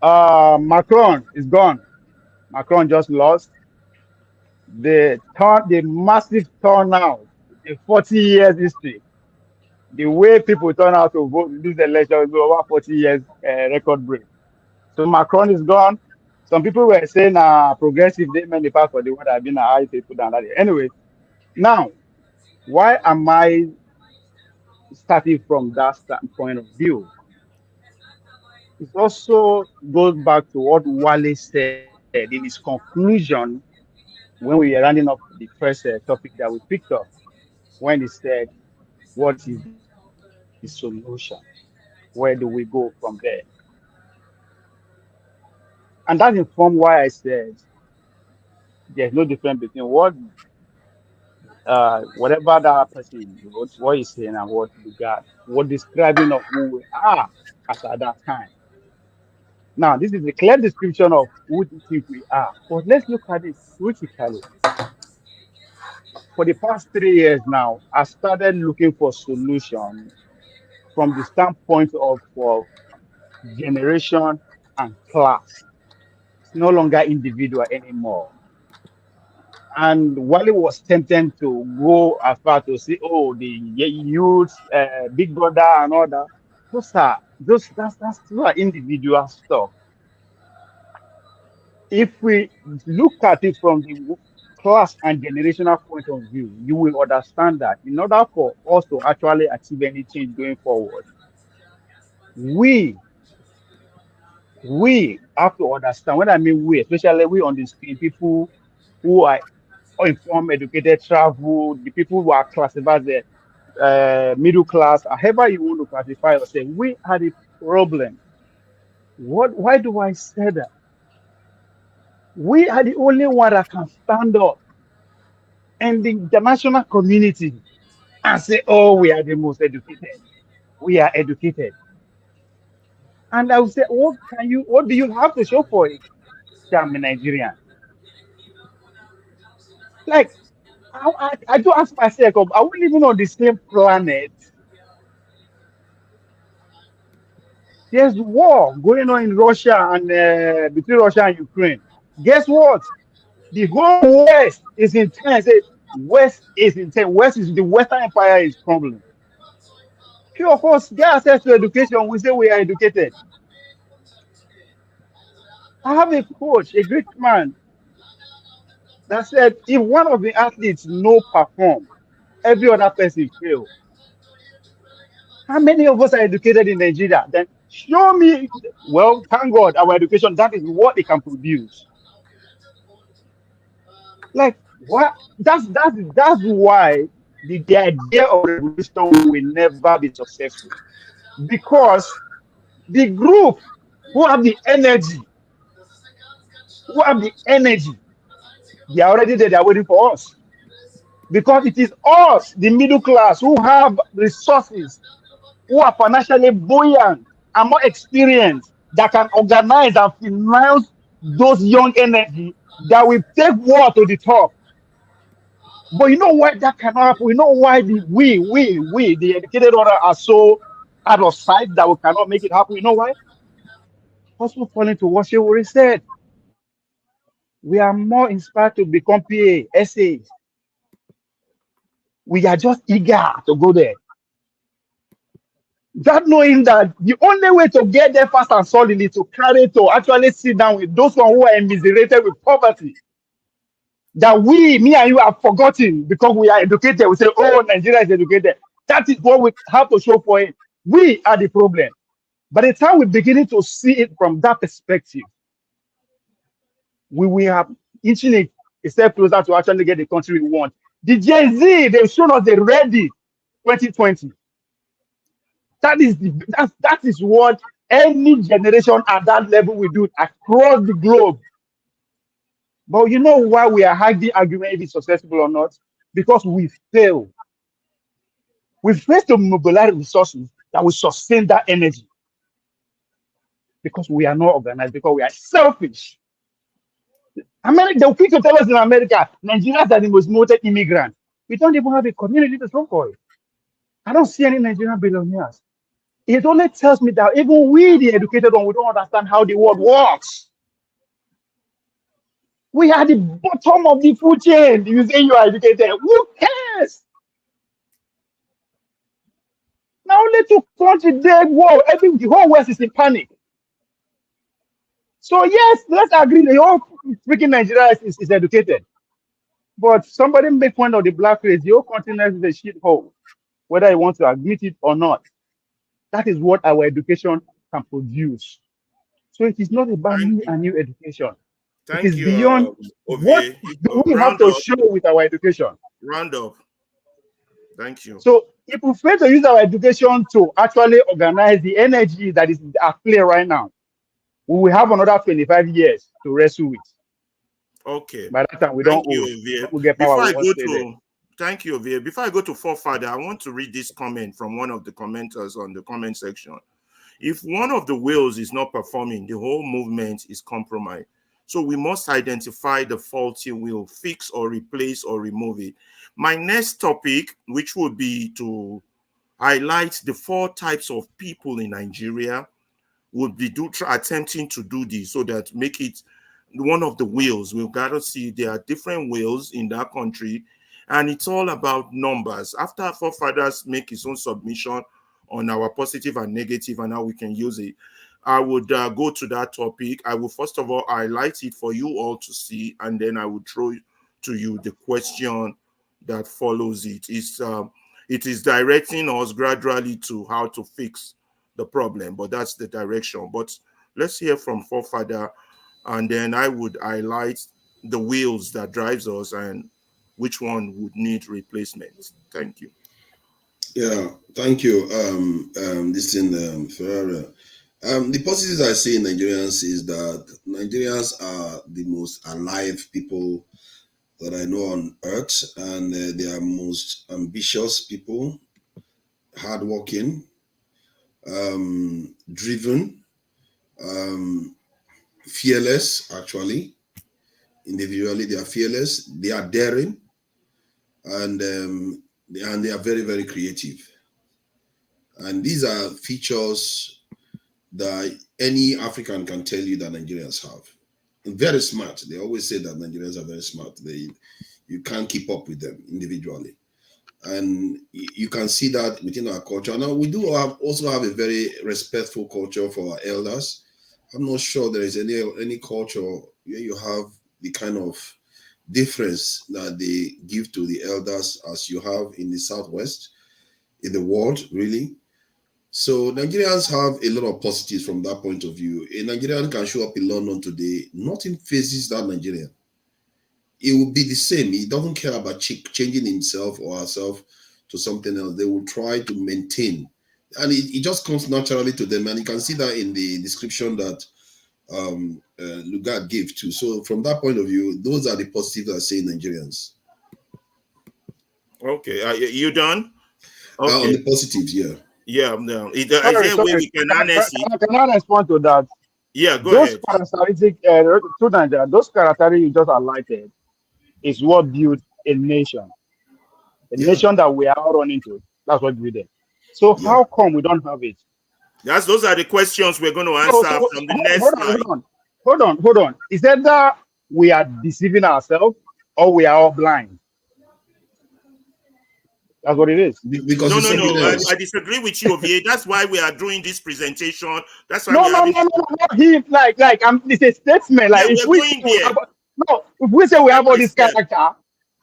Macron is gone. Macron just lost. The massive turnout, the 40 years history, the way people turn out to vote in this election is over 40 years record break. So Macron is gone. Some people were saying progressive, they meant the part for the one that have been a high people down that. Anyway, now, why am I starting from that standpoint of view? It also goes back to what Wale said in his conclusion when we were rounding up the first topic that we picked up, when he said, what is the solution? Where do we go from there? And that informed why I said there's no difference between whatever that person wrote, what he's saying, and what describing of who we are as at that time. Now, this is a clear description of who we think we are. But let's look at it critically. For the past 3 years now, I started looking for solution from the standpoint of generation and class. It's no longer individual anymore. And Wally was tempted to go as far to say, oh, the youth, big brother, and all that. Those are individual stuff. If we look at it from the class and generational point of view, you will understand that in order for us to actually achieve any change going forward, we have to understand. When I mean we, especially we on the screen, people who are informed, educated, travel, the people who are classified as middle class, however you want to classify yourself, we are the problem. Why do I say that? We are the only one that can stand up in the international community and say, oh, we are the most educated. we are educated. And I would say, what do you have to show for it? Say, I'm a Nigerian. Like, I do ask myself, are we living on the same planet? There's war going on in Russia and between Russia and Ukraine. Guess what? The whole West is intense. West is intense. West is the Western Empire is crumbling. Few of us get access to education. We say we are educated. I have a coach, a Greek man, that said if one of the athletes no perform, every other person fail. How many of us are educated in Nigeria? Then show me. Well, thank God, our education, that is what it can produce. Like what? That's why the idea of revolution will never be successful, because the group who have the energy, they are already there. They are waiting for us, because it is us, the middle class, who have resources, who are financially buoyant and more experienced, that can organize and finance those young energy that will take war to the top. But you know why that cannot happen? We know why the educated order are so out of sight that we cannot make it happen. You know why? Also falling to what Shewori said. We are more inspired to become PA, essays. We are just eager to go there. That knowing that the only way to get there fast and solidly is to actually sit down with those who are immiserated with poverty. That me and you have forgotten because we are educated. We say, oh, Nigeria is educated. That is what we have to show for it. We are the problem. By the time we're beginning to see it from that perspective, we will have inching a step closer to actually get the country we want. The Gen Z, they've shown us they're ready 2020. That is what any generation at that level will do across the globe. But you know why we are having argument if it's successful or not? Because we fail. We fail to mobilize resources that will sustain that energy. Because we are not organized, because we are selfish. America, they'll quick to tell us in America, Nigerians are the most motivated immigrants. We don't even have a community to talk for it. I don't see any Nigerian billionaires. It only tells me that even we, the educated one, we don't understand how the world works. We are the bottom of the food chain. You say you are educated. Who cares? Now only 2 countries there, whoa, the whole West is in panic. So yes, let's agree the whole freaking Nigeria is educated. But somebody make point of the black race, the whole continent is a shithole, whether you want to admit it or not. That is what our education can produce. So it is not about me and new education. It is beyond what do we have to show with our education.
Round up. Thank you.
So if we fail to use our education to actually organize the energy that is at play right now, we will have another 25 years to wrestle with.
Okay.
By that time, we don't get power.
Thank you, Ovie. Before I go to forefather, I want to read this comment from one of the commenters on the comment section. If one of the wheels is not performing, the whole movement is compromised. So we must identify the faulty wheel, fix or replace or remove it. My next topic, which would be to highlight the 4 types of people in Nigeria, would be attempting to do this so that make it one of the wheels. We've got to see there are different wheels in that country, and it's all about numbers. After forefathers make his own submission on our positive and negative and how we can use it, I would go to that topic. I will first of all highlight it for you all to see, and then I would throw to you the question that follows it. It is directing us gradually to how to fix the problem, but that's the direction. But let's hear from forefather, and then I would highlight the wheels that drives us and which one would need replacement. Thank you.
Yeah, thank you. Ferreira. The positives I see in Nigerians is that Nigerians are the most alive people that I know on earth, and they are most ambitious people, hardworking, driven, fearless, actually. Individually, they are fearless, they are daring, and they are very, very creative. And these are features that any African can tell you that Nigerians have. And very smart. They always say that Nigerians are very smart. You can't keep up with them individually. And you can see that within our culture. Now, we do also have a very respectful culture for our elders. I'm not sure there is any culture where you have the kind of difference that they give to the elders as you have in the Southwest, in the world, really. So Nigerians have a lot of positives from that point of view. A Nigerian can show up in London today, nothing phases that Nigerian. It will be the same. He doesn't care about changing himself or herself to something else. They will try to maintain. And it just comes naturally to them. And you can see that in the description that Lugard gave too. So from that point of view, those are the positives I say Nigerians.
Okay, you done? Okay.
On the positives, yeah.
Yeah, no. Is there a way we can harness it?
Can I respond to that?
Yeah, go
those
ahead.
Characteristic, to Nigeria, those characteristics you just highlighted is what built a nation. A nation that we are all running to. That's what we did. So how come we don't have it?
Those are the questions we're going to answer from the next slide.
Hold on. Is that we are deceiving ourselves or we are all blind? That's what it is.
Because
no. I disagree with you, Ovie. That's why we are doing this presentation. That's why
it's a statement. Like if we say we have all this character,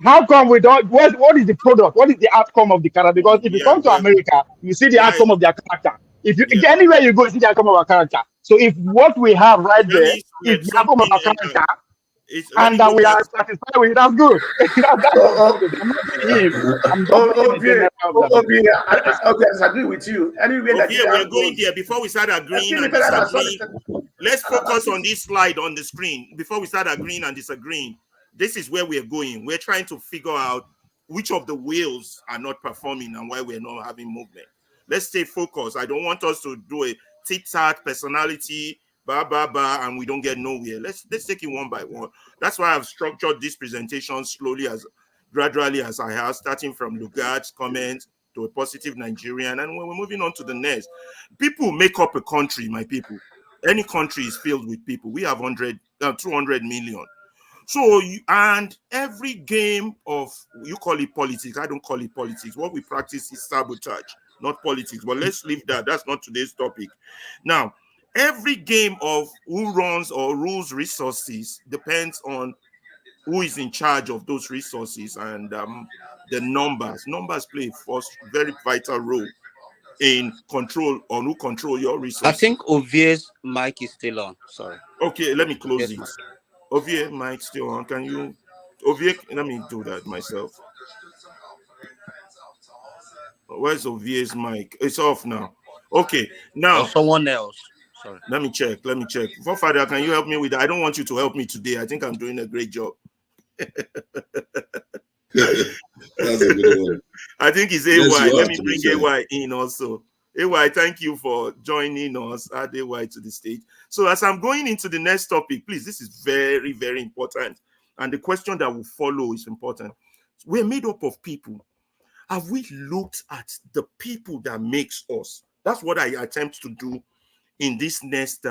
how come we don't? What is the product? What is the outcome of the character? Because if you come to America, you see the outcome of their character. If you anywhere you go, you see the outcome of our character. So if what we have right there is the outcome of our character, and that we are satisfied with it, that's good.
I disagree with you. Anyway,
we're going there. Before we start agreeing and disagreeing, let's focus on this slide on the screen. Before we start agreeing and disagreeing, this is where we're going. We're trying to figure out which of the wheels are not performing and why we're not having movement. Let's stay focused. I don't want us to do a tit-tat personality, and we don't get nowhere. Let's take it one by one. That's why I've structured this presentation gradually as I have, starting from Lugard's comments to a positive Nigerian, and when we're moving on to the next. People make up a country, my people. Any country is filled with people. We have 200 million. So, and every game of, you call it politics, I don't call it politics. What we practice is sabotage, not politics. But let's leave that. That's not today's topic. Now, every game of who runs or rules resources depends on who is in charge of those resources and the numbers. Numbers play a very vital role in control on who control your resources.
I think Ovie's mic is still on. Sorry.
Okay, let me close it. Ovie mic still on. Can you, Ovie? Let me do that myself. Where's Ovie's mic? It's off now. Okay, now.
Or someone else. Sorry.
Let me check. Father, can you help me with that? I don't want you to help me today. I think I'm doing a great job.
That's a good one.
I think it's AY. Yes, let me bring AY in also. AY, thank you for joining us. Add AY to the stage. So as I'm going into the next topic, please, this is very, very important. And the question that will follow is important. We're made up of people. Have we looked at the people that makes us? That's what I attempt to do in this next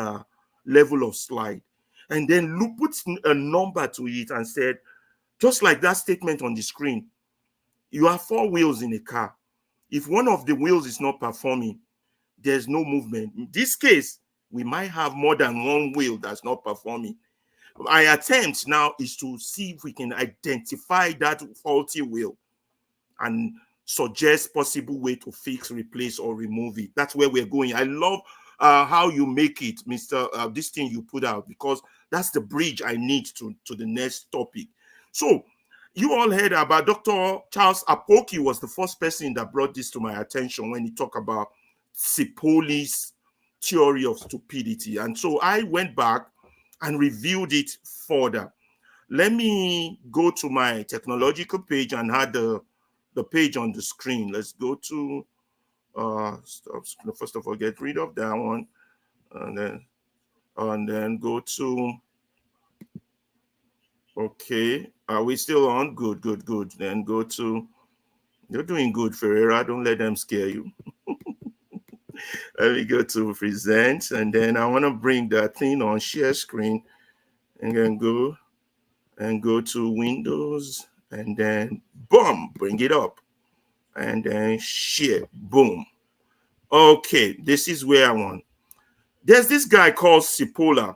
level of slide. And then put a number to it and said, just like that statement on the screen, you have 4 wheels in a car. If one of the wheels is not performing, there's no movement. In this case, we might have more than one wheel that's not performing. My attempt now is to see if we can identify that faulty wheel and suggest possible way to fix, replace, or remove it. That's where we're going. I love how you make it, Mr. This thing you put out, because that's the bridge I need to the next topic. So you all heard about Dr. Charles Apoki was the first person that brought this to my attention when he talked about Cipollini's theory of stupidity. And so I went back and reviewed it further. Let me go to my technological page and had the page on the screen. Let's go to
First of all, get rid of that one, and then go to, okay, are we still on? Good. Then go to, you're doing good, Ferreira. Don't let them scare you. Let me go to present, and then I want to bring that thing on share screen, and then go to Windows, and then boom, bring it up, and then share, boom. Okay, this is where I want. There's this guy called Cipolla.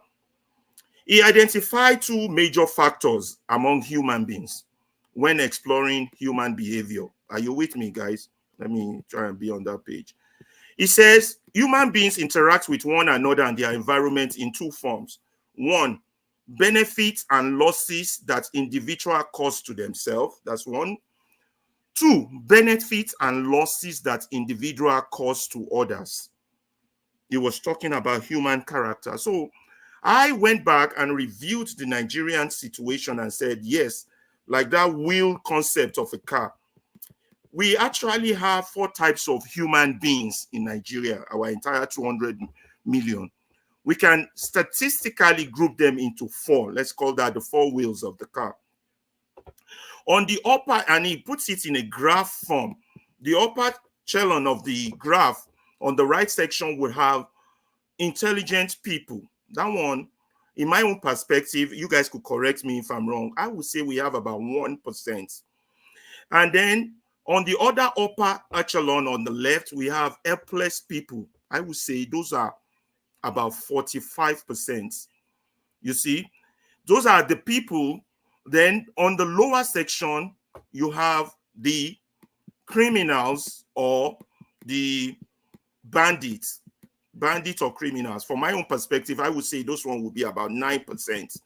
He identified two major factors among human beings when exploring human behavior. Are you with me, guys? Let me try and be on that page. He says human beings interact with one another and their environment in two forms. One, benefits and losses that individuals cause to themselves. That's one. Two, benefits and losses that individuals cause to others. He was talking about human character. So I went back and reviewed the Nigerian situation and said, yes, like that wheel concept of a car. We actually have 4 types of human beings in Nigeria, our entire 200 million. We can statistically group them into 4. Let's call that the 4 wheels of the car. On the upper, and he puts it in a graph form, the upper echelon of the graph on the right section would have intelligent people. That one, in my own perspective, you guys could correct me if I'm wrong, I would say we have about 1%. And then on the other upper echelon on the left, we have helpless people. I would say those are about 45%. You see, those are the people. Then on the lower section, you have the criminals or the bandits or criminals. From my own perspective, I would say those one will be about 9%.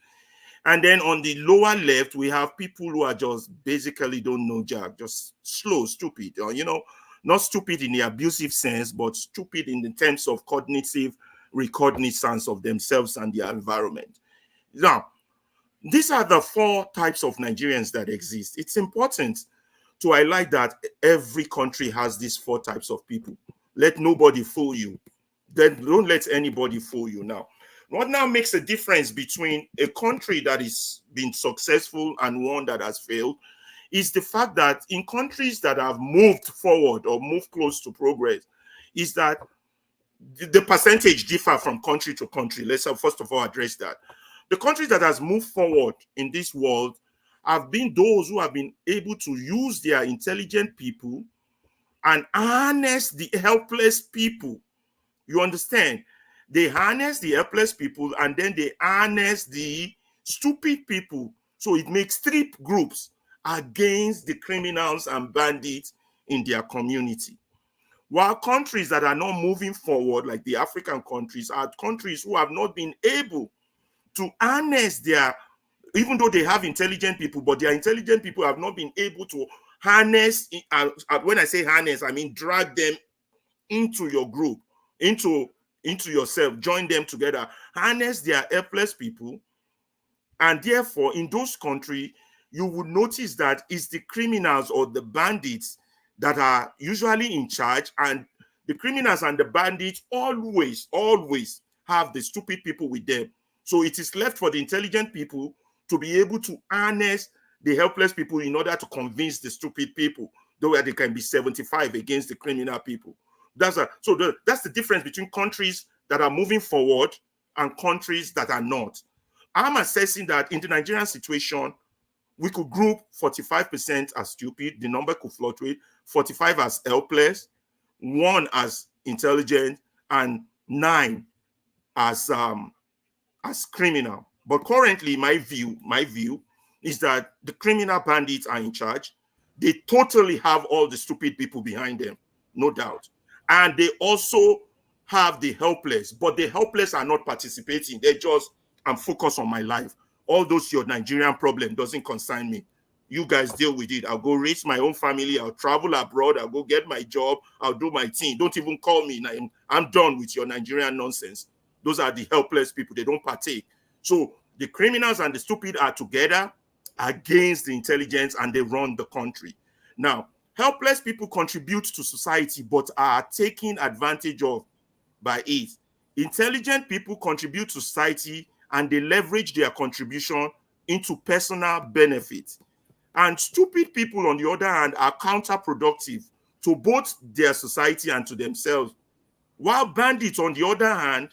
And then on the lower left, we have people who are just basically don't know jack, just slow, stupid, or, you know, not stupid in the abusive sense, but stupid in the terms of cognitive recognizance of themselves and their environment. Now, these are the 4 types of Nigerians that exist. It's important to highlight that every country has these 4 types of people. Let nobody fool you. Then don't let anybody fool you. Now, what now makes a difference between a country that is been successful and one that has failed is the fact that in countries that have moved forward or moved close to progress, is that the percentage differ from country to country. Let's first of all address that. The countries that has moved forward in this world have been those who have been able to use their intelligent people and harness the helpless people. You understand? They harness the helpless people and then they harness the stupid people. So it makes 3 groups against the criminals and bandits in their community. While countries that are not moving forward, like the African countries, are countries who have not been able to harness their, even though they have intelligent people, but their intelligent people have not been able to harness, when I say harness, I mean drag them into your group, into yourself, join them together, harness their helpless people. And therefore, in those countries, you would notice that it's the criminals or the bandits that are usually in charge, and the criminals and the bandits always have the stupid people with them. So it is left for the intelligent people to be able to harness the helpless people in order to convince the stupid people, though they can be 75 against the criminal people. That's the difference between countries that are moving forward and countries that are not. I'm assessing that in the Nigerian situation, we could group 45% as stupid, the number could fluctuate, 45 as helpless, 1 as intelligent, and 9 as criminal. But currently, my view is that the criminal bandits are in charge. They totally have all the stupid people behind them, no doubt. And they also have the helpless, but the helpless are not participating. They just, I'm focused on my life. All those your Nigerian problem doesn't concern me. You guys deal with it. I'll go raise my own family. I'll travel abroad. I'll go get my job. I'll do my thing. Don't even call me. I'm done with your Nigerian nonsense. Those are the helpless people. They don't partake. So the criminals and the stupid are together against the intelligence, and they run the country. Now,
Helpless people contribute to society but are taken advantage of by it. Intelligent people contribute to society and they leverage their contribution into personal benefit. And stupid people, on the other hand, are counterproductive to both their society and to themselves. While bandits, on the other hand,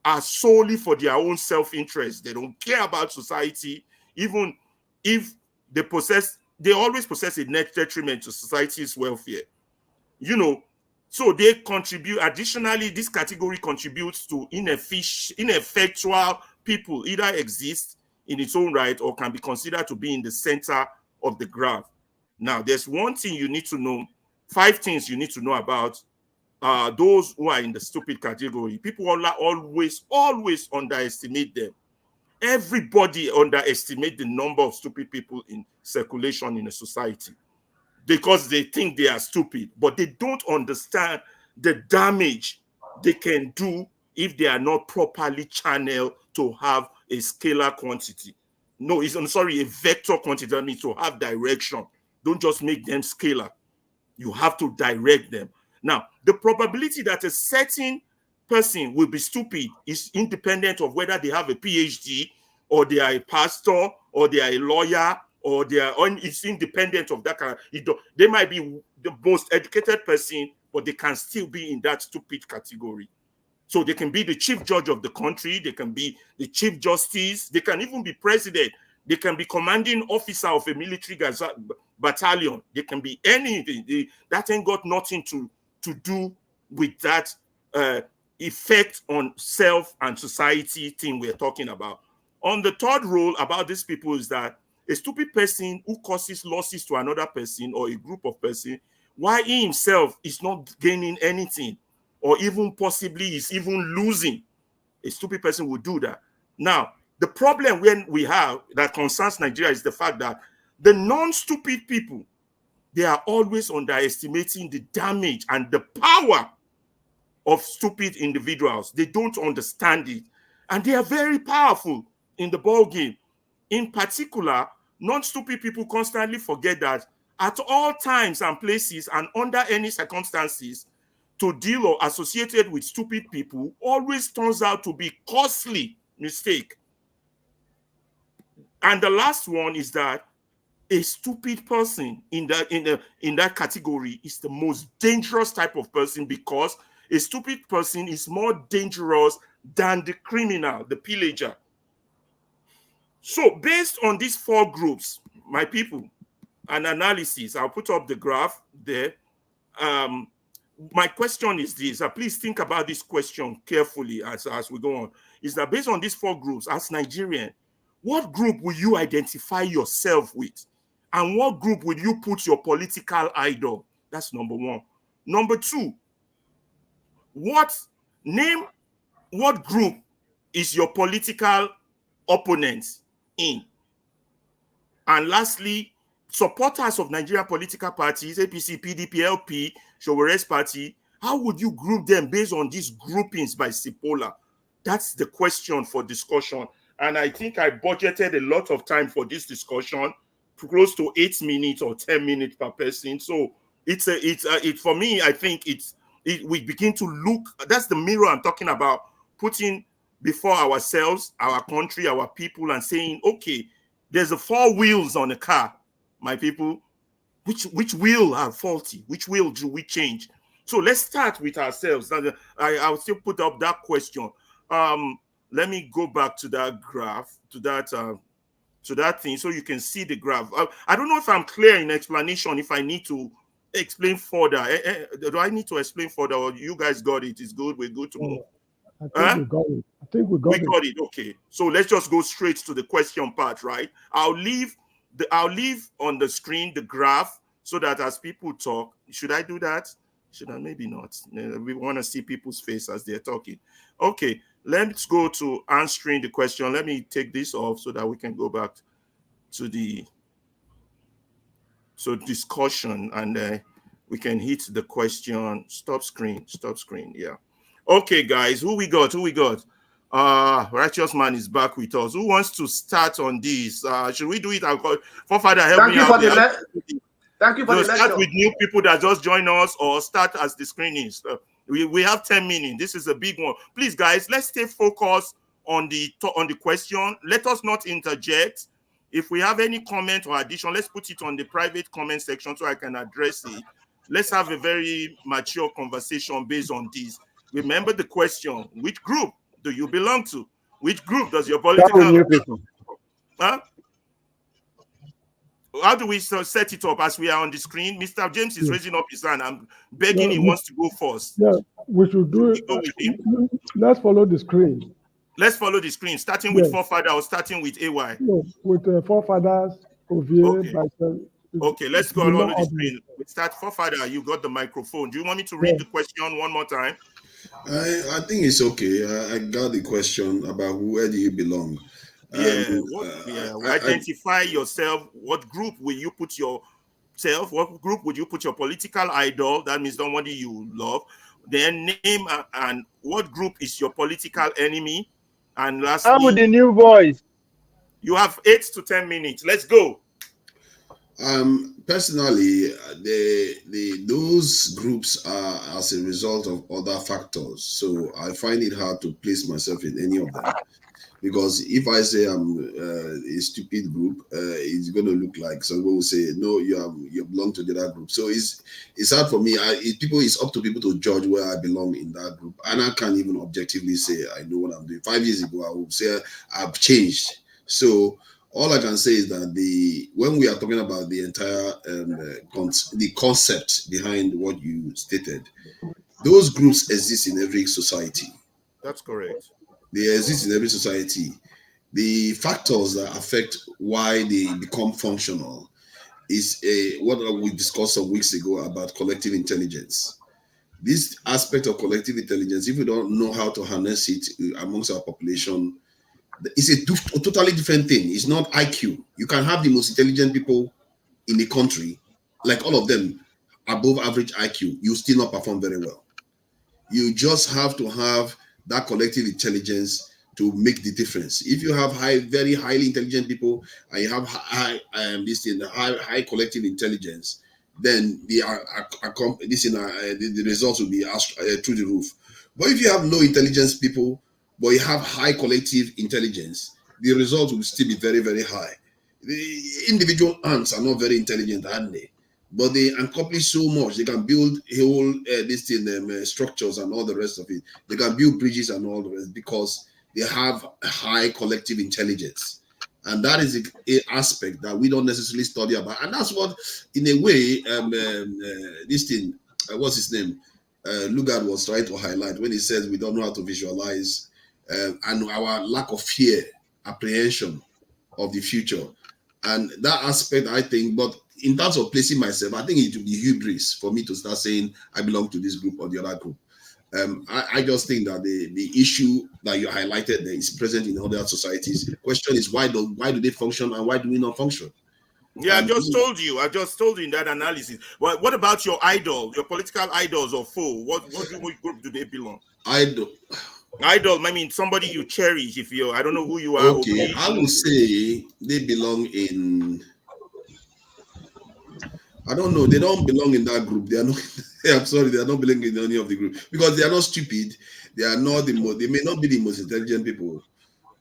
are solely for their own self-interest. They don't care about society, even if they always possess a net detriment to society's welfare. You know, so they contribute. Additionally, this category contributes to ineffectual people either exist in its own right or can be considered to be in the center of the graph. Now, there's one thing you need to know, 5 things you need to know about those who are in the stupid category. People always underestimate them. Everybody underestimates the number of stupid people in circulation in a society because they think they are stupid, but they don't understand the damage they can do if they are not properly channeled to have a scalar quantity. No, a vector quantity. That means to have direction. Don't just make them scalar. You have to direct them. Now, the probability that a certain person will be stupid is independent of whether they have a PhD or they are a pastor or they are a lawyer or it's independent of that kind of, they might be the most educated person, but they can still be in that stupid category. So they can be the chief judge of the country, they can be the chief justice, they can even be president, they can be commanding officer of a military battalion, they can be anything. That ain't got nothing to do with that effect on self and society thing we're talking about. On the third rule about these people is that a stupid person who causes losses to another person or a group of persons, while he himself is not gaining anything, or even possibly is even losing, a stupid person will do that. Now, the problem we have that concerns Nigeria is the fact that the non-stupid people, they are always underestimating the damage and the power of stupid individuals. They don't understand it. And they are very powerful in the ball game. In particular, non-stupid people constantly forget that at all times and places and under any circumstances, to deal or associated with stupid people always turns out to be costly mistake. And the last one is that a stupid person in that category is the most dangerous type of person, because a stupid person is more dangerous than the criminal, the pillager. So based on these 4 groups, my people, an analysis, I'll put up the graph there. My question is this, please think about this question carefully as we go on, is that based on these 4 groups, as Nigerian, what group will you identify yourself with? And what group will you put your political idol? That's number 1. Number 2, name what group is your political opponent in? And lastly, supporters of Nigerian political parties, APC, PDP, LP, Showere's party, how would you group them based on these groupings by Cipolla? That's the question for discussion. And I think I budgeted a lot of time for this discussion, close to 8 minutes or 10 minutes per person. So for me, I think we begin to look, that's the mirror I'm talking about, putting before ourselves, our country, our people, and saying, okay, there's 4 wheels on a car, my people. Which wheel are faulty? Which wheel do we change? So let's start with ourselves. I'll still put up that question. Let me go back to that graph, to that thing, so you can see the graph. I don't know if I'm clear in explanation, if I need to explain further. Do I need to explain further, or you guys got it? It's good, we're good to move.
I think we got it. I think we got it.
Okay. So let's just go straight to the question part, right? I'll leave on the screen the graph so that as people talk, should I do that? Should I? Maybe not. We want to see people's face as they're talking. Okay, let's go to answering the question. Let me take this off so that we can go back to the discussion, and we can hit the question. Stop screen. Yeah. Okay, guys, who we got? Righteous Man is back with us. Who wants to start on this? Should we do it? I'll call Forefather, help me out.
Thank you for the
Start
lecture.
with new people that just join us, or start as the screening. So we have 10 minutes. This is a big one. Please, guys, let's stay focused on the question. Let us not interject. If we have any comment or addition, let's put it on the private comment section so I can address it. Let's have a very mature conversation based on this. Remember the question: which group do you belong to? Which group does your political?
New people.
Huh? How do we set it up as we are on the screen? Mr. James is raising up his hand. I'm begging he wants to go first.
Yeah, we should do it.
Go with him.
Let's follow the screen.
Let's follow the screen, starting with forefather or starting with AY.
No, with forefathers, Ovie, myself.
Okay, let's go along the screen. We start forefather. You got the microphone. Do you want me to read the question one more time?
I think it's okay. I got the question about where do you belong.
Identify yourself. What group will you put yourself? What group would you put your political idol? That means somebody you love. Then name and what group is your political enemy? And lastly,
I'm with the new voice.
You have 8 to 10 minutes. Let's go.
Personally, those groups are as a result of other factors. So I find it hard to place myself in any of them. Because if I say I'm a stupid group, it's going to look like someone will say, no, you belong to the other group. So it's hard for me. It's up to people to judge where I belong in that group. And I can't even objectively say I know what I'm doing. 5 years ago, I would say I've changed. So all I can say is that when we are talking about the entire the concept behind what you stated, those groups exist in every society.
That's correct.
They exist in every society. The factors that affect why they become functional is what we discussed some weeks ago about collective intelligence. This aspect of collective intelligence, if we don't know how to harness it amongst our population, it's a totally different thing. It's not IQ. You can have the most intelligent people in the country, like all of them, above average IQ. You still not perform very well. You just have to have that collective intelligence to make the difference. If you have very highly intelligent people and you have high collective intelligence, then the results will be through the roof. But if you have low intelligence people, but you have high collective intelligence, the results will still be very, very high. The individual ants are not very intelligent, aren't they? But they accomplish so much. They can build whole structures and all the rest of it. They can build bridges and all the rest because they have high collective intelligence. And that is an aspect that we don't necessarily study about. And that's what, in a way, what's his name? Lugard was trying to highlight when he says we don't know how to visualize and our lack of fear, apprehension of the future. And that aspect, I think, but in terms of placing myself, I think it would be hubris for me to start saying I belong to this group or the other group. I just think that the issue that you highlighted there is present in other societies. The question is why do they function and why do we not function?
Yeah, I just told you in that analysis. What about your idol, your political idols or foe? What group do they belong?
Idol,
I mean somebody you cherish. I don't know who you are.
Okay, I would say they belong in. I don't know. They don't belong in that group. They are not. I'm sorry. They are not belonging in any of the group because they are not stupid. They are not the most. They may not be the most intelligent people,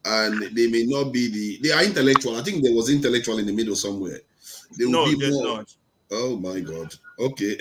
and they may not be They are intellectual. I think there was intellectual in the middle somewhere. They will be more. Not. Oh my God. Okay.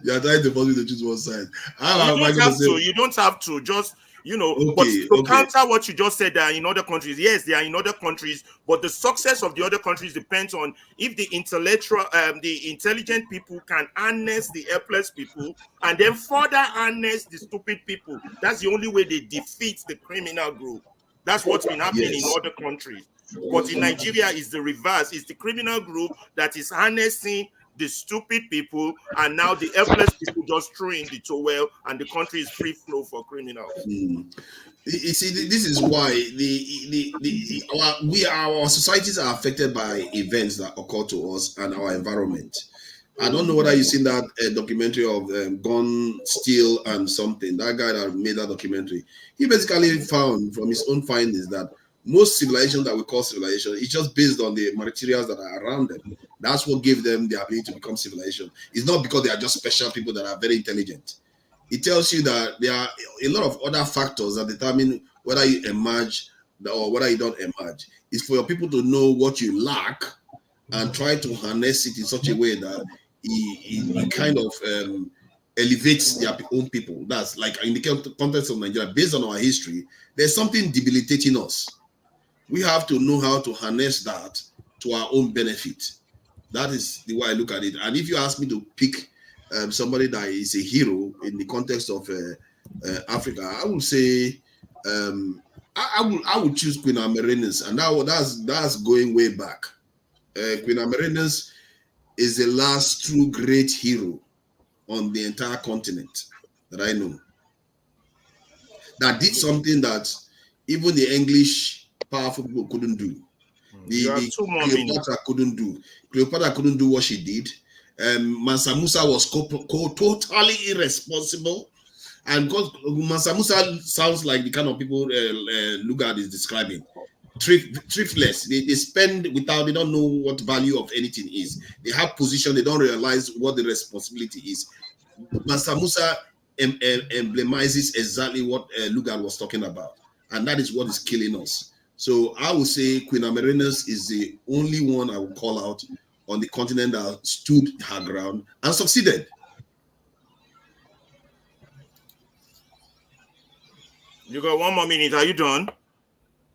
You are trying to force me to choose one side.
You don't have to. Just but to counter what you just said, they are in other countries. Yes, they are in other countries, but the success of the other countries depends on if the intelligent people can harness the helpless people and then further harness the stupid people. That's the only way they defeat the criminal group. That's what's been happening in other countries. But in Nigeria, is the reverse. It's the criminal group that is harnessing the stupid people, and now the helpless people just throw in the towel, and the country is free flow for criminals.
You see, this is why our societies are affected by events that occur to us and our environment. I don't know whether you've seen that documentary of Gun, Steel, and something. That guy that made that documentary, he basically found from his own findings that most civilizations that we call civilization is just based on the materials that are around them. That's what gave them the ability to become civilization. It's not because they are just special people that are very intelligent. It tells you that there are a lot of other factors that determine whether you emerge or whether you don't emerge. It's for your people to know what you lack and try to harness it in such a way that it kind of elevates their own people. That's like in the context of Nigeria, based on our history, there's something debilitating us. We have to know how to harness that to our own benefit. That is the way I look at it. And if you ask me to pick somebody that is a hero in the context of Africa, I would say I would choose Queen Amerinus, and that's going way back. Queen Amerinus is the last true great hero on the entire continent that I know that did something that even the English powerful people couldn't do. The Cleopatra couldn't do. Cleopatra couldn't do what she did. Mansa Musa was totally irresponsible. And because Mansa Musa sounds like the kind of people Lugard is describing. Thriftless. They spend without, they don't know what value of anything is. They have position, they don't realize what the responsibility is. Mansa Musa emblemizes exactly what Lugard was talking about. And that is what is killing us. So I would say Queen Amerinus is the only one I would call out on the continent that stood her ground and succeeded.
You got 1 more minute. Are you done?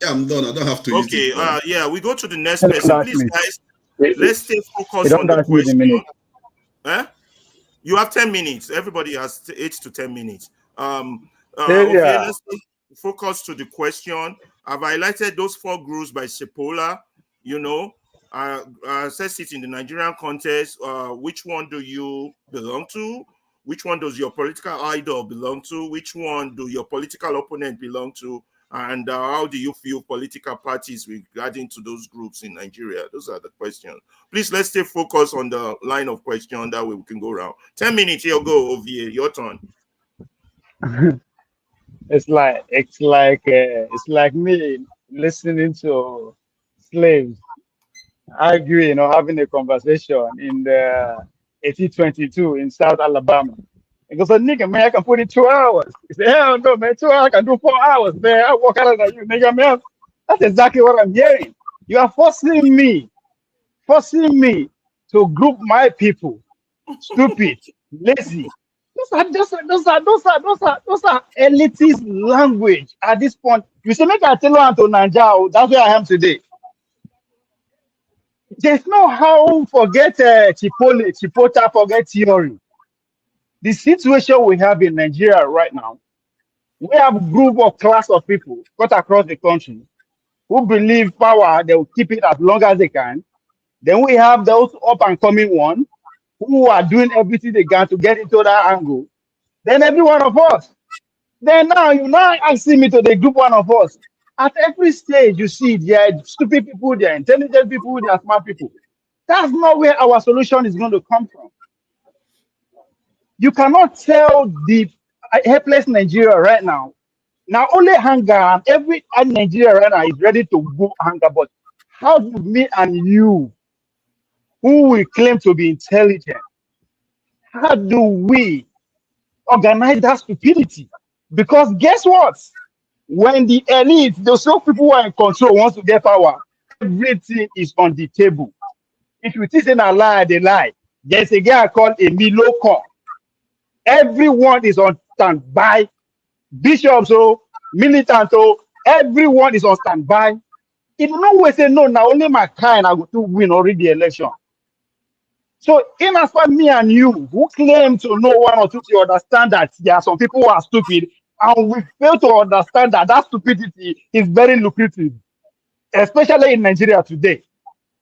Yeah, I'm done. I don't have to.
Okay. Yeah, we go to the next person. Please, guys, let's stay focused on the question. You have 10 minutes. Everybody has 8 to 10 minutes. Okay, let's focus to the question. I've highlighted those 4 groups by Sepola. You know, assess it in the Nigerian context. Which one do you belong to? Which one does your political idol belong to? Which one do your political opponent belong to? And how do you feel political parties regarding to those groups in Nigeria? Those are the questions. Please, let's stay focused on the line of question. That way we can go around. 10 minutes, here go, Ovie, your turn.
It's like me listening to slaves arguing or having a conversation in the 1822 in South Alabama. He goes, nigga, man, I can put in 2 hours. He said, hell no, man, 2 hours, I can do 4 hours, man. I work harder than you, nigga, man. That's exactly what I'm hearing. You are forcing me to group my people. Stupid, lazy. Those are elitist language at this point. You say, make I tell you to Nigeria, that's where I am today. There's no how forget Chipota, forget theory. The situation we have in Nigeria right now, we have a group of class of people cut across the country who believe power, they will keep it as long as they can. Then we have those up and coming ones who are doing everything they can to get into that angle. Then every one of us. Then now you asking me to the group one of us. At every stage, you see there are stupid people, there are intelligent people, there are smart people. That's not where our solution is going to come from. You cannot tell the helpless Nigeria right now. Now only hunger, and every Nigeria right now is ready to go hunger. But how do me and you, who we claim to be intelligent, how do we organize that stupidity? Because guess what? When the elite, the so people who are in control wants to get power, everything is on the table. If you think a lie, they lie. There's a guy called a Miloko. Everyone is on standby. Bishops, militants, everyone is on standby. If no way say no, now only my kind are going to win already the election. So in as far me and you who claim to know 1 or 2 to understand that there are some people who are stupid, and we fail to understand that that stupidity is very lucrative, especially in Nigeria today.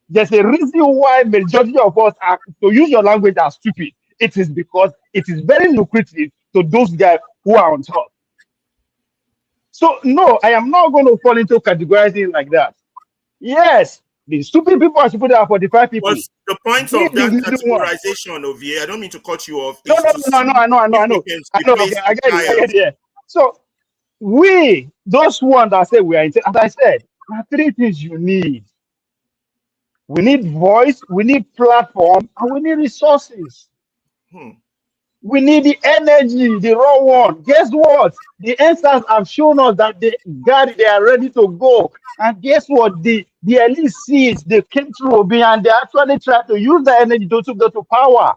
There's a reason why majority of us are, to use your language, are stupid. It is because it is very lucrative to those guys who are on top. So no, I am not going to fall into categorizing like that. Yes, the stupid people are stupid. There are 45 people.
But the point of that categorization of I don't mean to cut you off.
No, I know. Okay, I get it. So we, those ones that say we are, as I said, are three things you need. We need voice, we need platform, and we need resources. We need the energy, the raw one. Guess what? The answers have shown us that they are ready to go. And guess what? The elite seeds, they came through Obi and they actually tried to use the energy to go to power.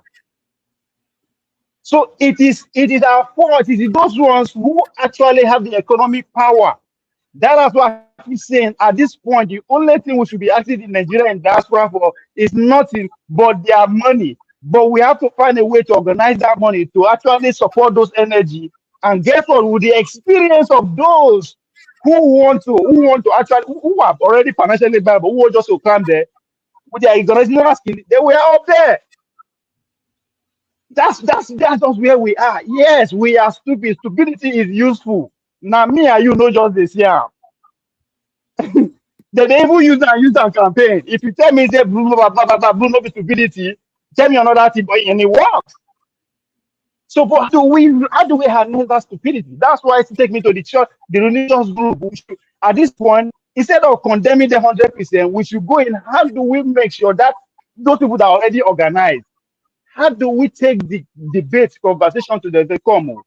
So it is our fault. It is those ones who actually have the economic power. That is what I'm saying. At this point, the only thing we should be asking the Nigerian diaspora for is nothing but their money. But we have to find a way to organize that money to actually support those energy. And guess what? With the experience of those who want to actually who are already financially viable, who want just to come there with their organizational skill, they were up there. That's just where we are. Yes, we are stupid. Stupidity is useful. Now me and you know just this year. They even use that campaign. If you tell me say Bruno be stupidity, tell me another thing, but and it works. So but how do we handle that stupidity? That's why it take me to the church, the religious group. At this point, instead of condemning them 100%, we should go in. How do we make sure that those people that are already organized, how do we take the debate conversation to the common?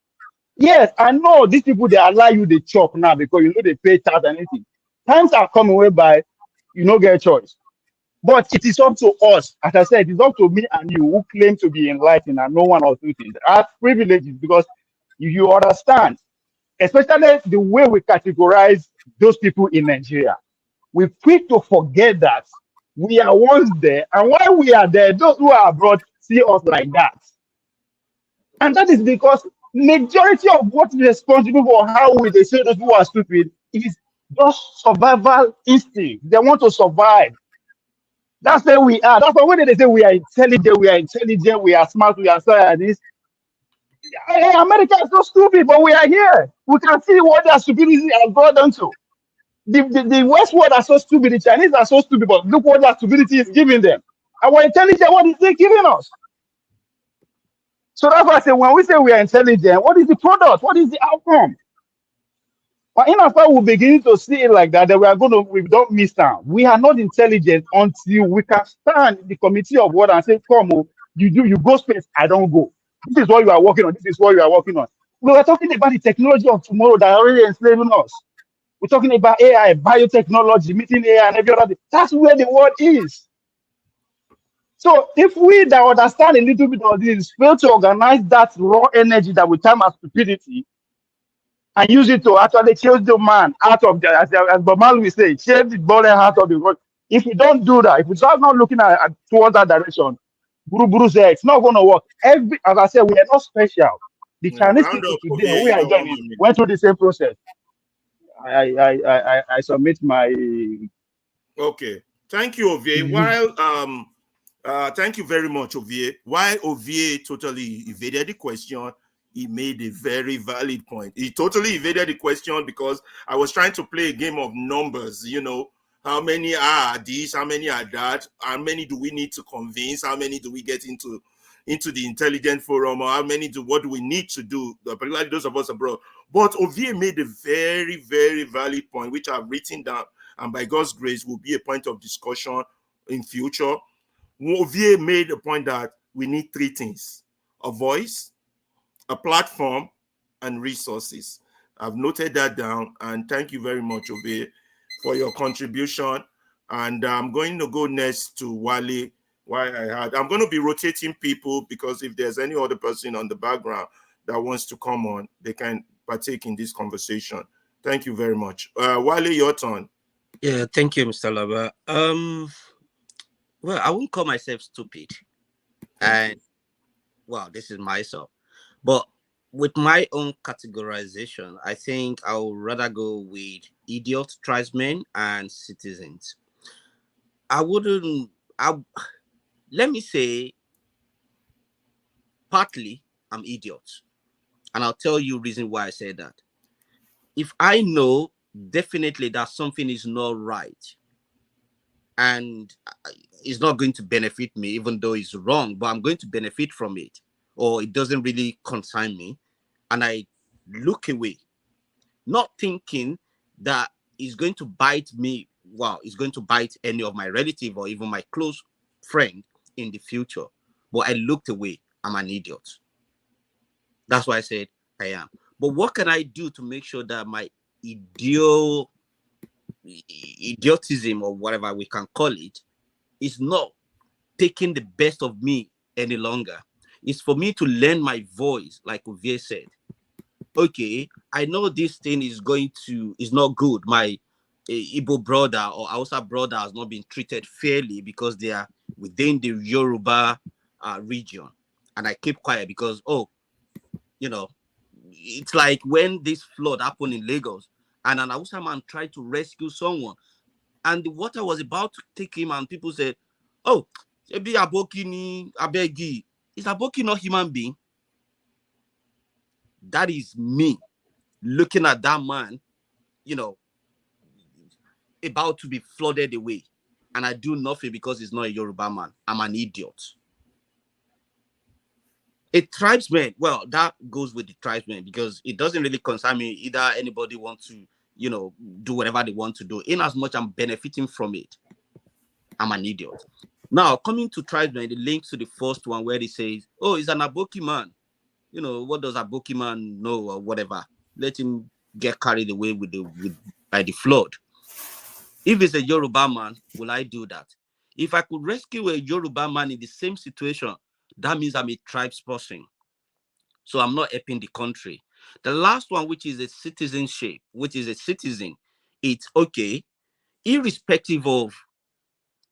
Yes, I know these people, they allow you the chop now because you know they pay tax and anything. Times are coming whereby you don't get a choice. But it is up to us. As I said, it is up to me and you who claim to be enlightened and no one or two things. Our privileges, because you understand, especially the way we categorize those people in Nigeria. We're quick to forget that we are once there, and while we are there, those who are abroad see us like that. And that is because majority of what is responsible for how they say those who are stupid is just survival instinct. They want to survive. That's where we are. That's why when they say we are intelligent, we are smart, we are scientists. Hey, America is so stupid, but we are here. We can see what their stupidity has brought them to. The West world are so stupid, the Chinese are so stupid, but look what their stupidity is giving them. Our intelligence, what is it giving us? So that's why I say when we say we are intelligent, what is the product? What is the outcome? But in as far we begin to see it like that, we don't miss out. We are not intelligent until we can stand in the committee of what and say, come on, you go space, I don't go. This is what you are working on, this is what you are working on. We are talking about the technology of tomorrow that are already enslaving us. We're talking about AI, biotechnology, meeting AI and every other thing. That's where the world is. So if we that understand a little bit of this fail to organize that raw energy that we term as stupidity and use it to actually change the man out of the, as Bamal will say, change the body out of the world. If we don't do that, if we start not looking at towards that direction, Buru said it's not going to work. As I said, we are not special. The Chinese people today, we are joining, went through the same process. I submit my.
Okay, thank you, Ovie. While thank you very much, Ovie. While Ovie totally evaded the question, he made a very valid point. He totally evaded the question because I was trying to play a game of numbers. You know, how many are these? How many are that? How many do we need to convince? How many do we get into the intelligent forum? Or what do we need to do? Particularly those of us abroad. But Ovie made a very, very valid point, which I've written down, and by God's grace will be a point of discussion in future. Ovie made a point that we need three things: a voice, a platform, and resources. I've noted that down, and thank you very much, Ovie, for your contribution. And I'm going to go next to Wale. I'm going to be rotating people because if there's any other person on the background that wants to come on, they can partake in this conversation. Thank you very much. Wale, your turn.
Yeah, thank you, Mr. Alaba. Well, I won't call myself stupid. And well, this is myself. But with my own categorization, I think I would rather go with idiot tribesmen and citizens. Let me say, partly I'm idiot. And I'll tell you reason why I say that. If I know definitely that something is not right and it's not going to benefit me, even though it's wrong, but I'm going to benefit from it, or it doesn't really concern me, and I look away, not thinking that it's going to bite me well, it's going to bite any of my relative or even my close friend in the future. But I looked away. I'm an idiot. That's why I said I am. But what can I do to make sure that my idiotism or whatever we can call it is not taking the best of me any longer? It's for me to lend my voice, like Ovie said. Okay, I know this thing is not good. My Igbo brother or Hausa brother has not been treated fairly because they are within the Yoruba region. And I keep quiet because, it's like when this flood happened in Lagos and an Hausa man tried to rescue someone and the water was about to take him and people said, oh, maybe Aboki ni Abegi. Is Aboki not human being? That is me looking at that man, about to be flooded away. And I do nothing because he's not a Yoruba man. I'm an idiot. A tribesman, well, that goes with the tribesman because it doesn't really concern me. Either anybody wants to, do whatever they want to do. In as much I'm benefiting from it, I'm an idiot. Now, coming to tribesmen, it links to the first one where it says, oh, he's an Aboki man. What does Aboki man know or whatever? Let him get carried away by the flood. If it's a Yoruba man, will I do that? If I could rescue a Yoruba man in the same situation, that means I'm a tribes person. So I'm not helping the country. The last one, which is a citizenship, which is a citizen, it's okay, irrespective of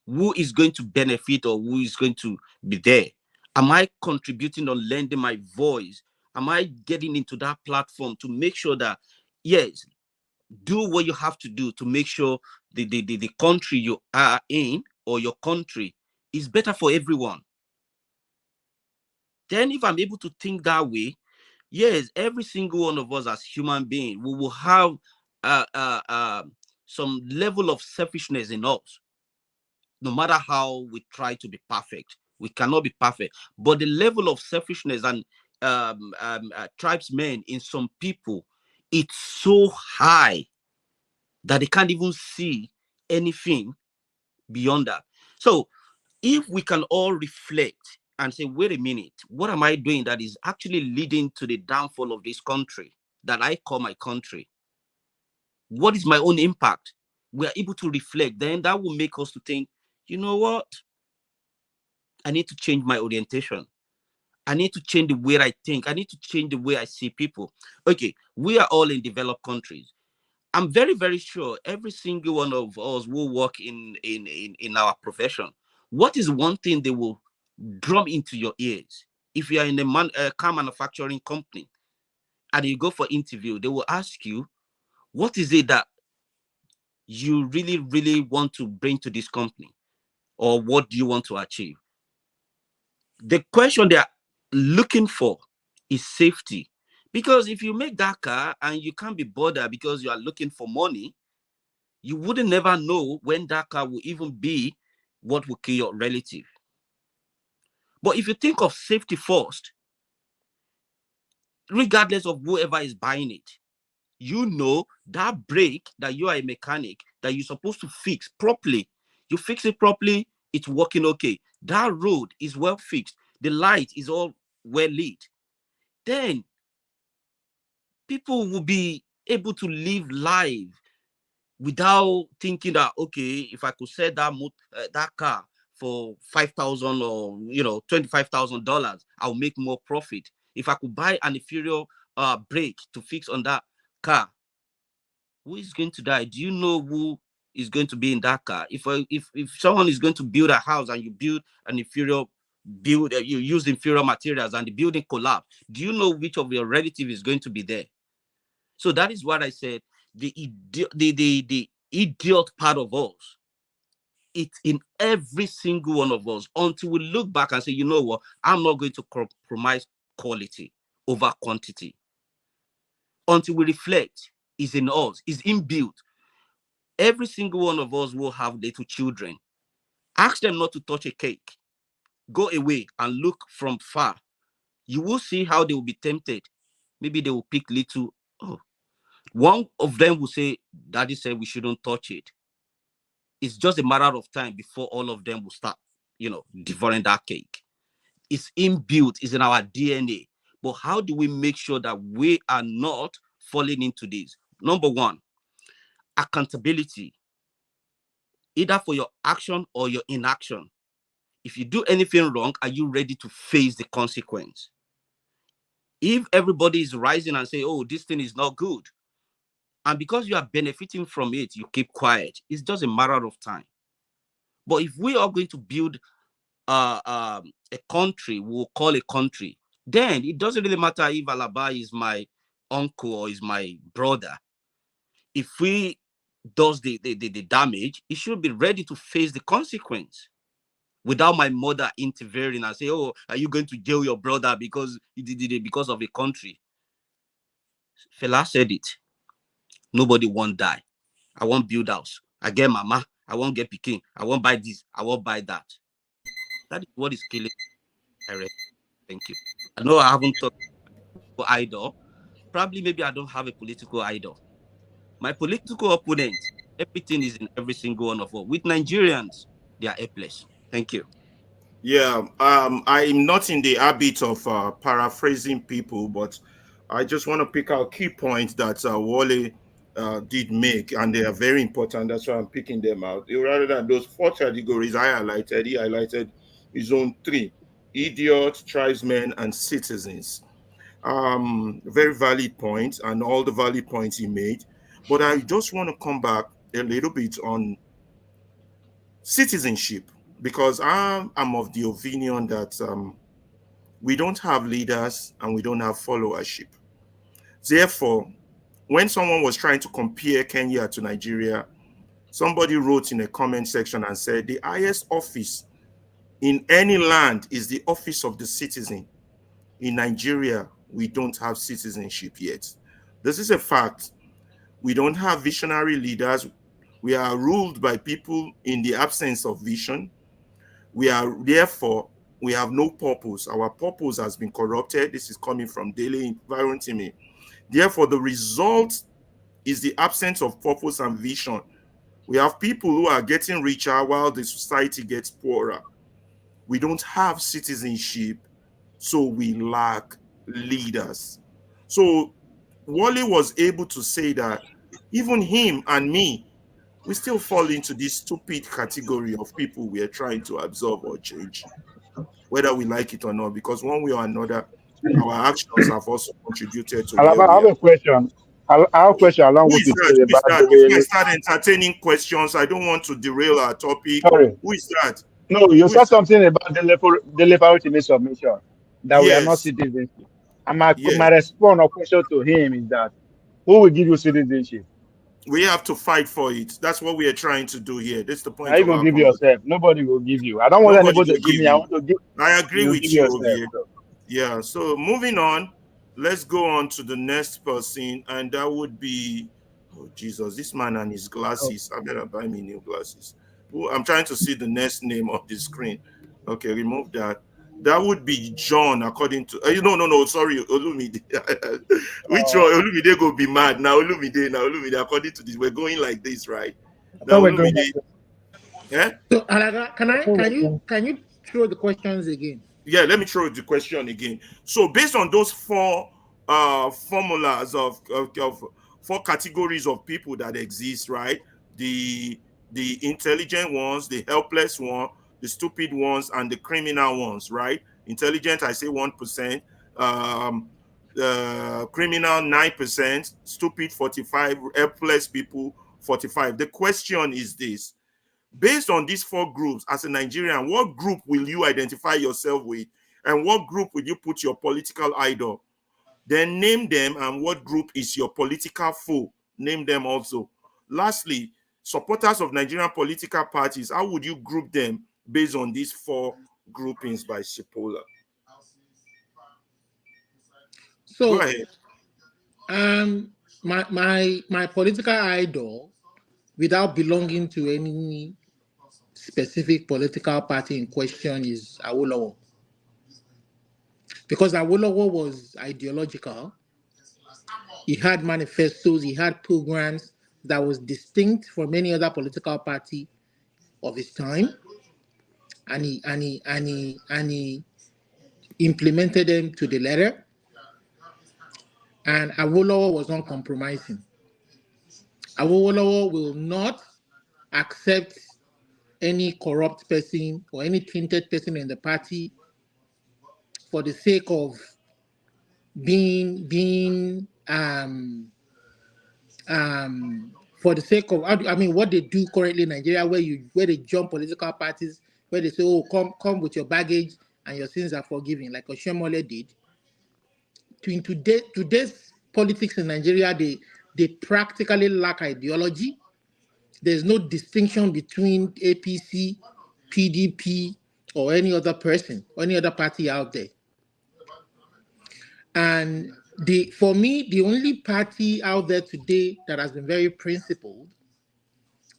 who is going to benefit or who is going to be there. Am I contributing or lending my voice? Am I getting into that platform to make sure that, yes, do what you have to do to make sure the country you are in or your country is better for everyone? Then if I'm able to think that way, yes, every single one of us as human beings, we will have some level of selfishness in us. No matter how we try to be perfect, we cannot be perfect. But the level of selfishness and tribesmen in some people, it's so high that they can't even see anything beyond that. So if we can all reflect and say, wait a minute, what am I doing that is actually leading to the downfall of this country that I call my country? What is my own impact? We are able to reflect. Then that will make us to think, you know what? I need to change my orientation. I need to change the way I think. I need to change the way I see people. Okay, we are all in developed countries. I'm very, very sure every single one of us will work in our profession. What is one thing they will drum into your ears? If you are in a car manufacturing company and you go for interview, they will ask you, what is it that you really, really want to bring to this company? Or what do you want to achieve? The question they are looking for is safety. Because if you make that car and you can't be bothered because you are looking for money, you wouldn't never know when that car will even be what will kill your relative. But if you think of safety first, regardless of whoever is buying it, you know that brake that you are a mechanic that you're supposed to fix properly. You fix it properly, it's working okay. That road is well fixed. The light is all well lit. Then people will be able to live life without thinking that, okay, if I could sell that car for $5,000 or $25,000, I'll make more profit. If I could buy an inferior brake to fix on that car, who is going to die? Do you know who is going to be in that car? If someone is going to build a house and you build an inferior you use inferior materials and the building collapse, do you know which of your relatives is going to be there? So that is what I said. The idiot part of us, it's in every single one of us until we look back and say, you know what, I'm not going to compromise quality over quantity. Until we reflect, is in us, is inbuilt. Every single one of us will have little children. Ask them not to touch a cake. Go away and look from far. You will see how they will be tempted. Maybe they will pick little. Oh, one of them will say, Daddy said we shouldn't touch it. it's just a matter of time before all of them will start, devouring that cake. It's inbuilt, it's in our DNA. But how do we make sure that we are not falling into this? Number one, accountability, either for your action or your inaction. If you do anything wrong, are you ready to face the consequence? If everybody is rising and say, oh, this thing is not good, and because you are benefiting from it, you keep quiet, it's just a matter of time. But if we are going to build a country, we'll call a country, then it doesn't really matter if Alaba is my uncle or is my brother. If we does the damage, it should be ready to face the consequence without my mother interfering and say, oh, are you going to jail your brother because he did it because of a country? Fela said it. Nobody won't die. I won't build house. I get mama. I won't get Peking. I won't buy this. I won't buy that. That is what is killing. Thank you. I know I haven't talked about idol. Probably maybe I don't have a political idol. My political opponent, everything is in every single one of us. With Nigerians, they are helpless. Thank you.
Yeah, I'm not in the habit of paraphrasing people, but I just want to pick out key points that Wale did make, and they are very important. That's why I'm picking them out. Rather than those 4 categories I highlighted, he highlighted his own 3: idiots, tribesmen, and citizens. Very valid points, and all the valid points he made. But I just want to come back a little bit on citizenship, because I'm of the opinion that we don't have leaders and we don't have followership. Therefore, when someone was trying to compare Kenya to Nigeria, somebody wrote in a comment section and said the highest office in any land is the office of the citizen. In Nigeria, we don't have citizenship yet. This is a fact. We don't have visionary leaders. We are ruled by people in the absence of vision. We have no purpose. Our purpose has been corrupted. This is coming from daily environment to me. Therefore, the result is the absence of purpose and vision. We have people who are getting richer while the society gets poorer. We don't have citizenship, so we lack leaders. So Wale was able to say that even him and me, we still fall into this stupid category of people we are trying to absorb or change, whether we like it or not, because one way or another, our actions have also contributed to where
Alaba, I
we
have
are.
a question. I have a question along
Who
with
is
it
that?
too
Who is
about
that?
the
Before I
way.
start entertaining questions, I don't want to derail our topic.
Sorry.
Who is that?
No, you
Who is
said
that?
something about the legitimate submission that we are not
Yes.
citizens. And my
Yes.
response or question to him is that who will give you citizenship?
We have to fight for it. That's what we are trying to do here. That's the
Now
point
you
of
go
our
give
conversation.
yourself. Nobody will give you. I don't want
Nobody
anybody
will
to give
give
me. I
you.
want to give
I agree
you. Give
with you,
yourself.
Ovie. Yeah. So moving on, let's go on to the next person, and that would be, oh Jesus, this man and his glasses. I better buy me new glasses. Oh, I'm trying to see the next name of the screen. Okay, remove that. That would be John, according to no, sorry, Olumide. Which one? Olumide go be mad now. Olumide. According to this, we're going like this, right?
I
Now
thought we're going
Olumide.
like
Yeah.
So, Alaga,
I thought
can you throw the questions again?
Yeah, let me throw the question again. So based on those 4 formulas of 4 categories of people that exist, right? The intelligent ones, the helpless one, the stupid ones, and the criminal ones, right? Intelligent, I say 1%, criminal 9%, stupid 45, helpless people 45. The question is this: based on these 4 groups, as a Nigerian, what group will you identify yourself with? And what group will you put your political idol? Then name them, and what group is your political foe? Name them also. Lastly, supporters of Nigerian political parties, how would you group them based on these 4 groupings by Shipola?
So,
Go ahead.
my political idol, without belonging to any specific political party in question, is Awolowo. Because Awolowo was ideological. He had manifestos, he had programs that was distinct from any other political party of his time, and he implemented them to the letter. And Awolowo was uncompromising. Awolowo will not accept any corrupt person or any tainted person in the party for the sake of for the sake of, I mean, what they do currently in Nigeria, where they jump political parties, where they say, oh, come with your baggage and your sins are forgiven, like Oshemole did. In today's politics in Nigeria, they practically lack ideology. There's no distinction between APC, PDP, or any other person, or any other party out there. And for me, the only party out there today that has been very principled,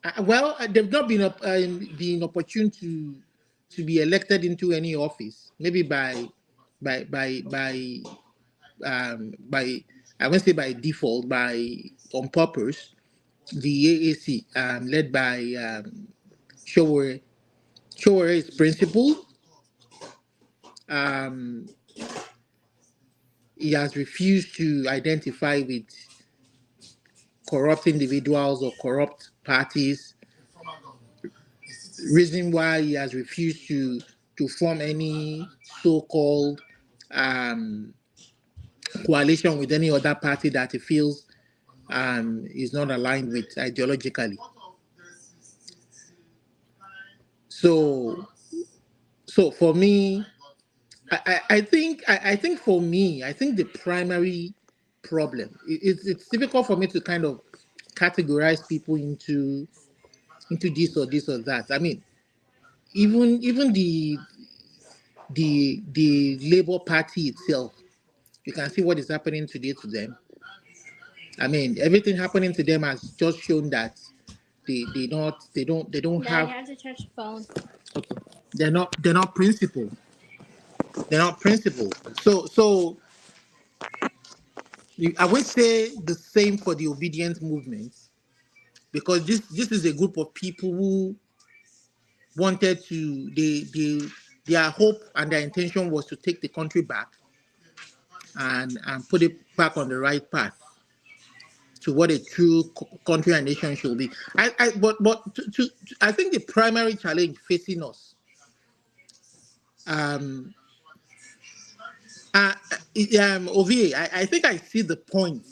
they've not been opportune to be elected into any office, maybe by I won't say by default, on purpose. The AAC, led by Showore is principled. He has refused to identify with corrupt individuals or corrupt parties. Reason why he has refused to form any so-called coalition with any other party that he feels is not aligned with ideologically. So for me, I think the primary problem, it's difficult for me to kind of categorize people into this or that. I mean, even the Labour Party itself, you can see what is happening today to them. I mean, everything happening to them has just shown that they don't have. I have to touch the phone. Okay. They're not principled. They're not principled. So I would say the same for the obedient movement, because this is a group of people who wanted to, their hope and their intention was to take the country back and put it back on the right path to what a true country and nation should be. I think the primary challenge facing us, Ovie, I think I see the point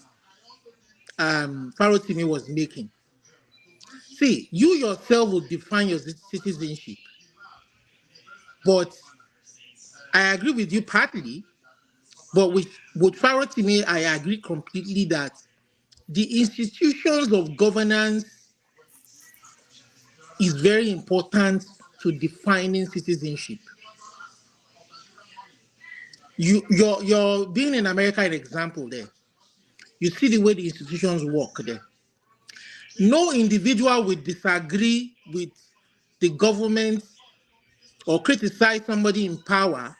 Farotimi was making. See, you yourself will define your citizenship, but I agree with you partly. But with Farotimi, I agree completely that the institutions of governance is very important to defining citizenship. You're being in America an example there. You see the way the institutions work there. No individual will disagree with the government or criticize somebody in power,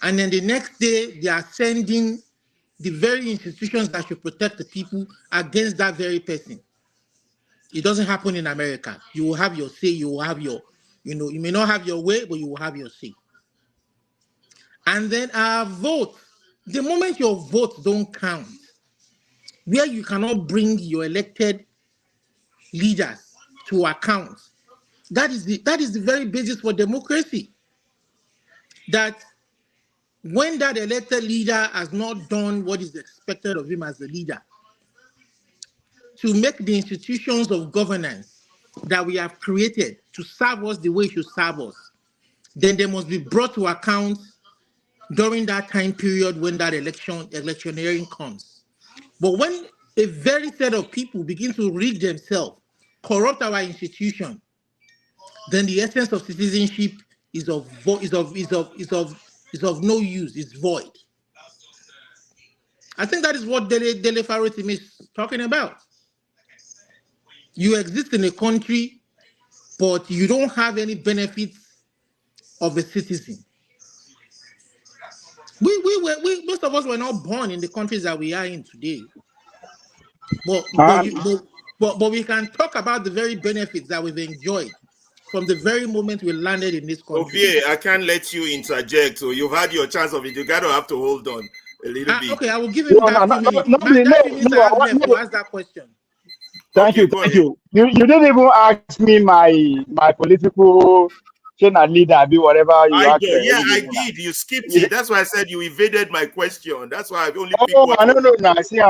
and then the next day they are sending the very institutions that should protect the people against that very person. It doesn't happen in America. You will have your say, you will have your, you may not have your way, but you will have your say. And then our vote, the moment your votes don't count, where you cannot bring your elected leaders to account, that is the very basis for democracy. That when that elected leader has not done what is expected of him as a leader, to make the institutions of governance that we have created to serve us the way it should serve us, then they must be brought to account during that time period when that electioneering comes. But when a very set of people begin to rig themselves, corrupt our institution, then the essence of citizenship is of no use, it's void. I think that is what Dele Farotimi is talking about. You exist in a country, but you don't have any benefits of a citizen. Most of us were not born in the countries that we are in today. But we can talk about the very benefits that we've enjoyed from the very moment we landed in this country.
Ovie, I can't let you interject. So you've had your chance of it. You gotta have to hold on a little bit.
Okay, I will give him that few minutes. That few minutes I have left to ask that question.
Thank you. You didn't even ask me my political leader, be whatever you
I
asked.
did. You skipped it. That's why I said you evaded my question. That's why I've only picked
one. No. See,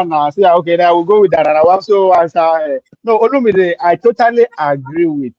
okay, then I will go with that. And I will also answer. No, Olumide, I totally agree with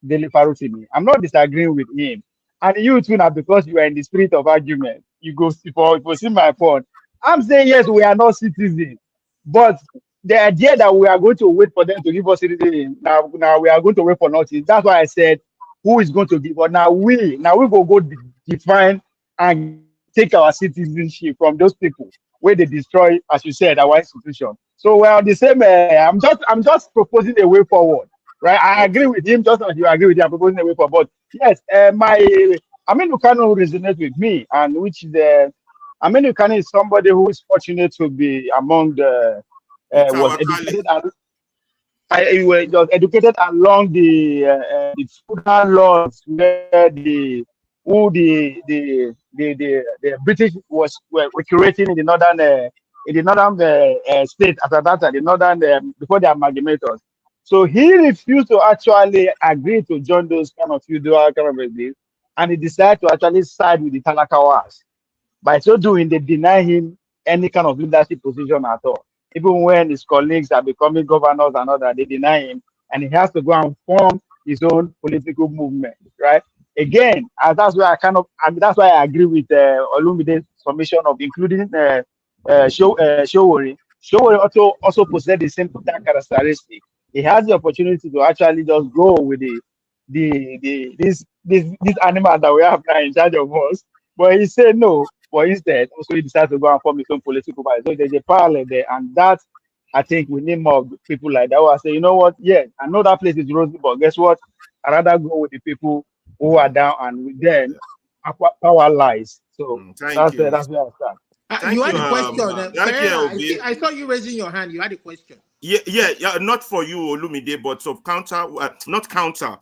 Dele Farutimi. I'm not disagreeing with him. And you too, now, because you are in the spirit of argument, you go for see my point. I'm saying, yes, we are not citizens. But the idea that we are going to wait for them to give us citizenship, now we are going to wait for notice. That's why I said, who is going to give? But now we will go define and take our citizenship from those people where they destroy, as you said, our institution. So we are the same. I'm just proposing a way forward, right? I agree with him, just as you agree with him. I'm proposing a way forward. But yes, you cannot resonate with me, and which is you can is somebody who is fortunate to be among the was educated and he was educated along the feudal laws where the British were creating in the northern state at that time, the northern before the amalgamators. So he refused to actually agree to join those kind of feudal kind of things, and he decided to actually side with the Talakawas. By so doing, they deny him any kind of leadership position at all. Even when his colleagues are becoming governors and all that, they deny him, and he has to go and form his own political movement, right? Again, that's why I agree with Olumide's submission of including Showori. Showori also possesses the same characteristic. He has the opportunity to actually just go with this animal that we have now in charge of us, but he said no. But instead, also he decided to go and form his own political party. So there's a parallel there, and that I think we need more people like that. Who I say, you know what? Yeah, I know that place is rosy, but guess what? I'd rather go with the people who are down, and with them, power lies. So that's where I stand.
You had a question. I saw you raising your hand. You had a question.
Yeah. Not for you, Olumide, but of counter, not counter.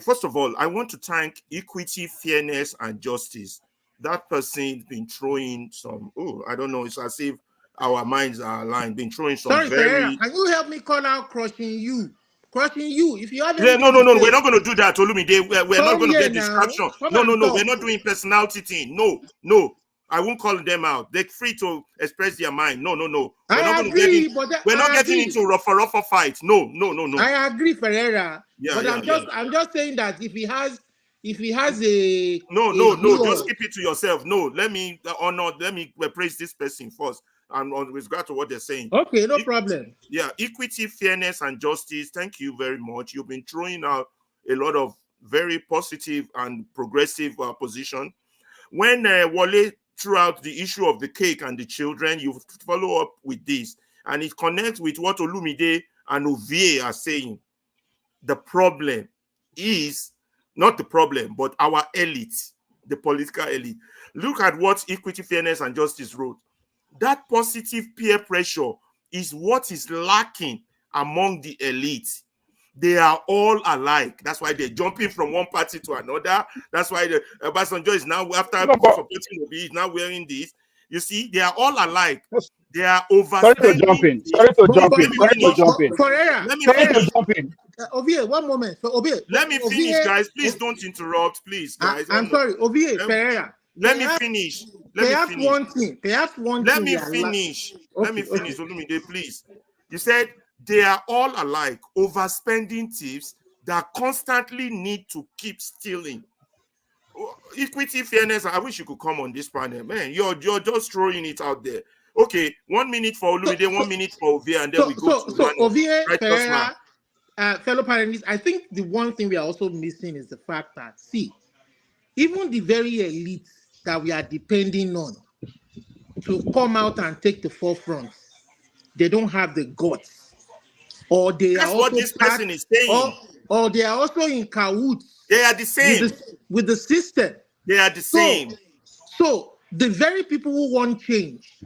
First of all, I want to thank Equity, Fairness, and Justice. That person been throwing some. I don't know. It's as if our minds are aligned. Been throwing some.
Sorry, Ferreira, can you help me call out crushing you? If you have
no, we're not going to do that, Olumide. We're not going to get distraction. No, we're not doing personality thing. No, I won't call them out. They're free to express their mind. No. We're not getting into rougher fights. No.
I agree, Ferreira. I'm just saying that if he has a
just keep it to yourself. No, let me praise this person first. And with regard to what they're saying.
Okay, no problem.
Yeah, Equity, Fairness, and Justice. Thank you very much. You've been throwing out a lot of very positive and progressive position. When Wale threw out the issue of the cake and the children, you follow up with this. And it connects with what Olumide and Ovie are saying. The problem is not the problem, but our elite, the political elite. Look at what Equity, Fairness, and Justice wrote. That positive peer pressure is what is lacking among the elite. They are all alike. That's why they're jumping from one party to another. That's why the Obasanjo is now, after supporting Obi, is now wearing this. You see, they are all alike. They are overspending.
Sorry to jump in.
Let me finish.
Ovie, one moment.
Let me finish, guys. Please don't interrupt, please, guys.
I'm sorry, Ovie, Ferreira.
Let me finish.
Perhaps one thing.
Let me finish, Olumide, please. You said they are all alike, overspending thieves that constantly need to keep stealing. Equity, Fairness, I wish you could come on this panel. Man, you're just throwing it out there. Okay, 1 minute for Olumide, 1 minute for Ovie, and then we go to
Ovie, Ferreira, fellow panelists, I think the one thing we are also missing is the fact that, even the very elite that we are depending on to come out and take the forefront, they don't have the guts, or they
That's
are
what
also
this person is saying.
Or they are also in cahoots.
They are the same
with the system.
They are the same.
So the very people who want change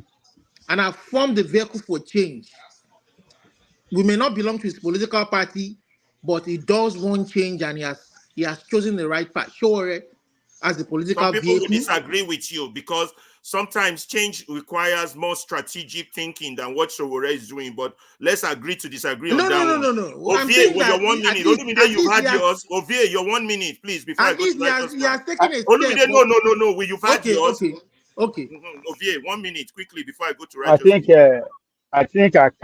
and have formed the vehicle for change, we may not belong to his political party, but he does want change, and he has chosen the right path. Sure, as the political
Some people will
vehicle.
disagree with you because sometimes change requires more strategic thinking than what Sowore is doing. But let's agree to disagree on that one.
No. I'm
Ovie,
saying
well,
that
your 1 minute. Olumide, you've had yours. Ovie, your 1 minute, please, before I
at
go
least
to Righteous
he has
Man.
taken a step.
Olumide, no. You've had yours.
Okay.
Ovie, 1 minute, quickly, before I go to
I
Righteous
think
Man.
I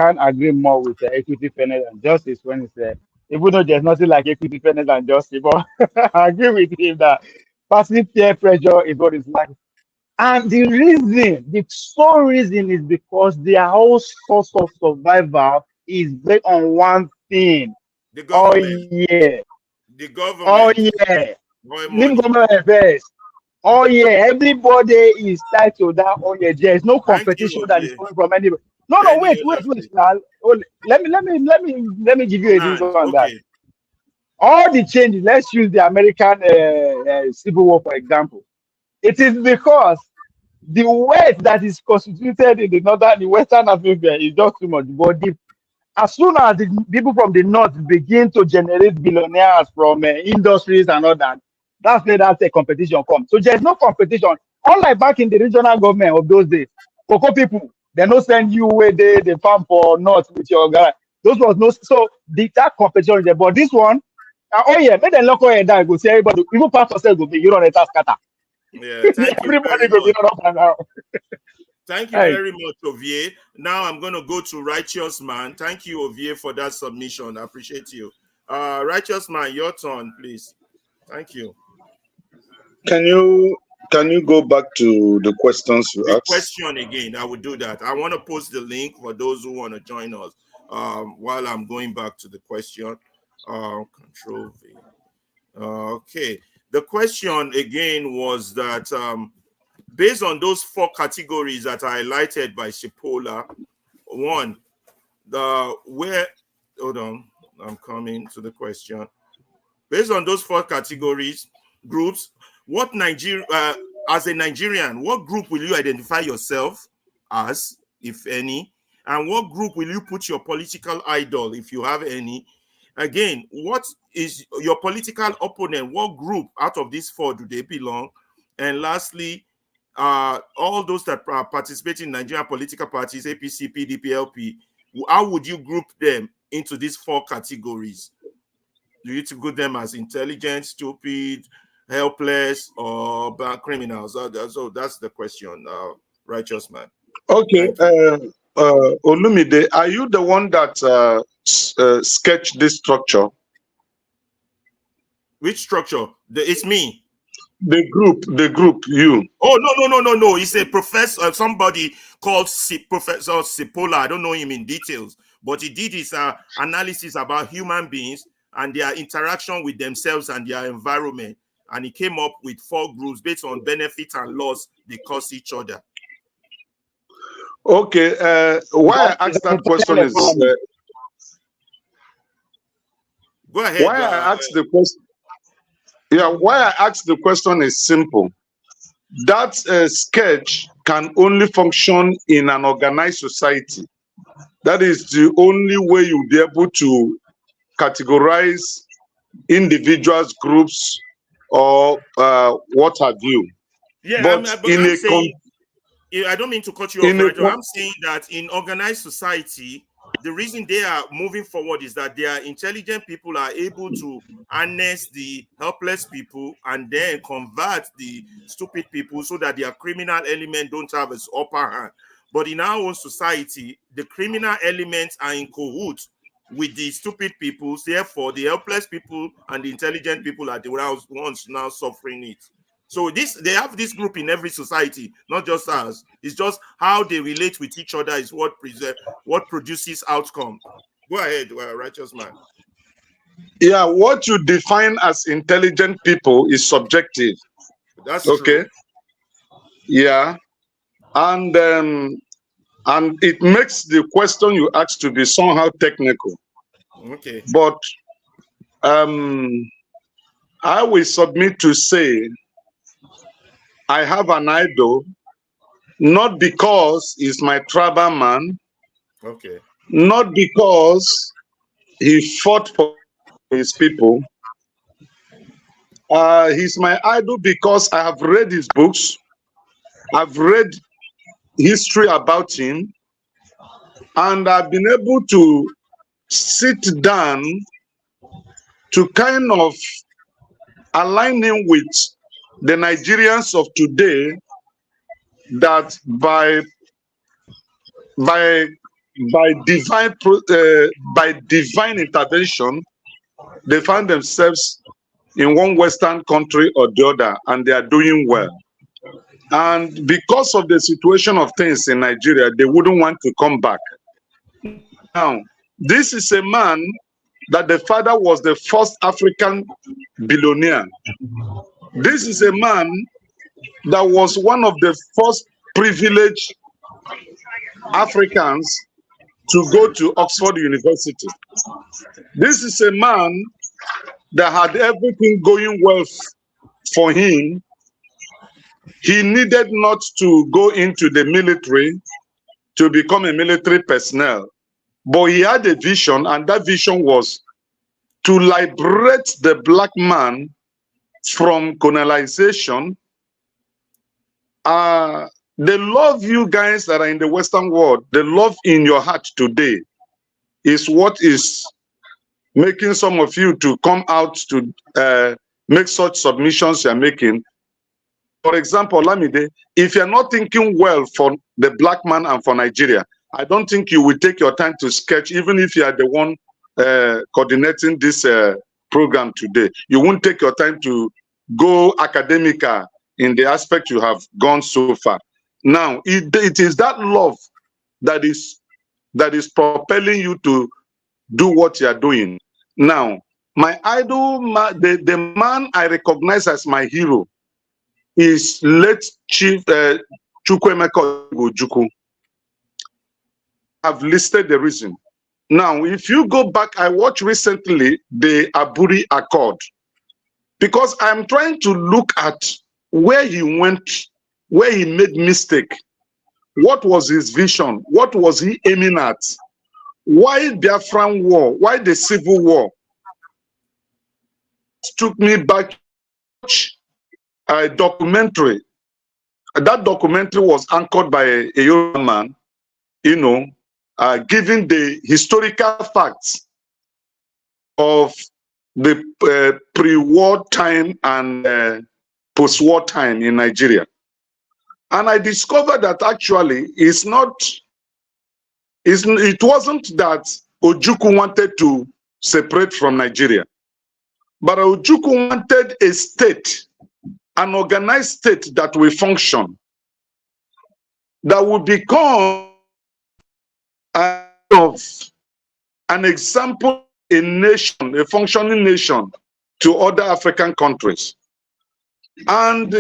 can't agree more with equity, fairness, and justice when it's even though there's nothing like equity, fairness, and justice, but I agree with him that passive peer pressure is what it's like. And the sole reason is because their whole source of survival is based on one thing.
The government.
Yeah.
The government.
Oh yeah.
More
Leave
money.
government affairs. Oh yeah, everybody is tied to that. Oh yeah, there is no competition that is coming from anybody. No, wait. Now, let me give you a reason on that. All the changes. Let's use the American Civil War for example. It is because the wealth that is constituted in the Western Africa is just too much. But as soon as the people from the north begin to generate billionaires from industries and all that, that's where that competition comes. So there's no competition. Unlike back in the regional government of those days, Cocoa people, they don't send you where they farm for north with your guy. Those was no, so that competition is there. But this one, make them local and that go say everybody, even pastor go be, you don't let us scatter.
Yeah, thank you
Everybody
very
go be up and down.
Thank you very much, Ovie. Now I'm going to go to Righteous Man. Thank you, Ovie, for that submission. I appreciate you. Righteous Man, your turn, please. Thank you.
Can you go back to the questions you asked?
Question again. I will do that. I want to post the link for those who want to join us while I'm going back to the question. Control V. Okay. The question again was that based on those 4 categories that are highlighted by Cipolla, one, hold on, I'm coming to the question. Based on those 4 categories, groups, what as a Nigerian, what group will you identify yourself as, if any? And what group will you put your political idol, if you have any? Again, what is your political opponent? What group out of these 4 do they belong? And lastly, all those that participate in Nigerian political parties, APC, PDP, LP, how would you group them into these 4 categories? Do you group them as intelligent, stupid, helpless, or bad criminals? So that's the question, Righteous Man.
Okay, Olumide, are you the one that sketched this structure?
Which structure? It's me.
The group, you.
Oh, no. It's a professor, somebody called Professor Cipolla. I don't know him in details, but he did his analysis about human beings and their interaction with themselves and their environment. And he came up with 4 groups based on benefits and loss they cause each other.
Okay, why I asked that question is...
Go ahead.
Why I asked the question... Yeah, why I asked the question is simple. That sketch can only function in an organized society. That is the only way you'll be able to categorize individuals, groups, or what have you.
Yeah,
but
I don't mean to cut you off, right? I'm saying that in organized society, the reason they are moving forward is that their intelligent people are able to harness the helpless people and then convert the stupid people so that their criminal element don't have its upper hand. But in our own society, the criminal elements are in cahoots with the stupid people. Therefore, the helpless people and the intelligent people are the ones now suffering it. So they have this group in every society, not just us. It's just how they relate with each other is what produces outcome. Go ahead, Righteous Man.
Yeah, what you define as intelligent people is subjective.
That's okay.
True. Yeah, and it makes the question you ask to be somehow technical.
Okay.
But I will submit to say I have an idol, not because he's my tribal man,
okay,
not because he fought for his people. He's my idol because I have read his books. I've read history about him, and I've been able to sit down to kind of align him with the Nigerians of today, that by divine intervention, they find themselves in one Western country or the other, and they are doing well. And because of the situation of things in Nigeria, they wouldn't want to come back. Now, this is a man that the father was the first African billionaire. This is a man that was one of the first privileged Africans to go to Oxford University. This is a man that had everything going well for him. He needed not to go into the military to become a military personnel, but he had a vision, and that vision was to liberate the black man from colonization. The love you guys that are in the Western world, the love in your heart today is what is making some of you to come out to make such submissions you're making. For example, Lamide, if you're not thinking well for the black man and for Nigeria, I don't think you will take your time to sketch, even if you are the one coordinating this program today. You won't take your time to go academica in the aspect you have gone so far. Now, it is that love that is propelling you to do what you are doing. Now, my idol, the man I recognize as my hero is late Chief Chukwuemeka Ojukwu. I've listed the reason. Now, if you go back, I watched recently the Aburi Accord, because I'm trying to look at where he went, where he made mistake. What was his vision? What was he aiming at? Why Biafran war? Why the civil war? It took me back to watch a documentary. That documentary was anchored by a young man, you know, giving the historical facts of the pre-war time and post-war time in Nigeria. And I discovered that actually it wasn't that Ojukwu wanted to separate from Nigeria, but Ojukwu wanted a state, an organized state that will function, that will become an example, a nation, a functioning nation to other African countries. And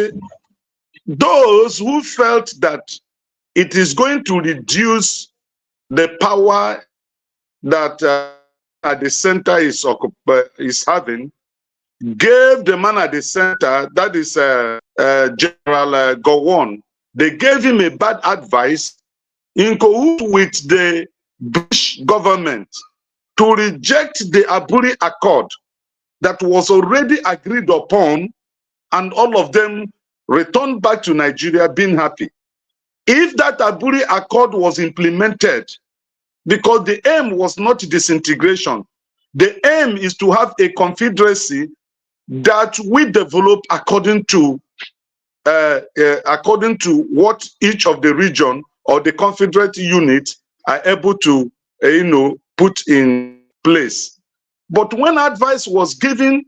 those who felt that it is going to reduce the power that at the center is having, gave the man at the center, that is General Gowon, they gave him a bad advice in cahoots with the British government to reject the Aburi Accord that was already agreed upon, and all of them returned back to Nigeria being happy. If that Aburi Accord was implemented, because the aim was not disintegration, the aim is to have a confederacy that we develop according to what each of the region or the confederate unit are able to put in place. But when advice was given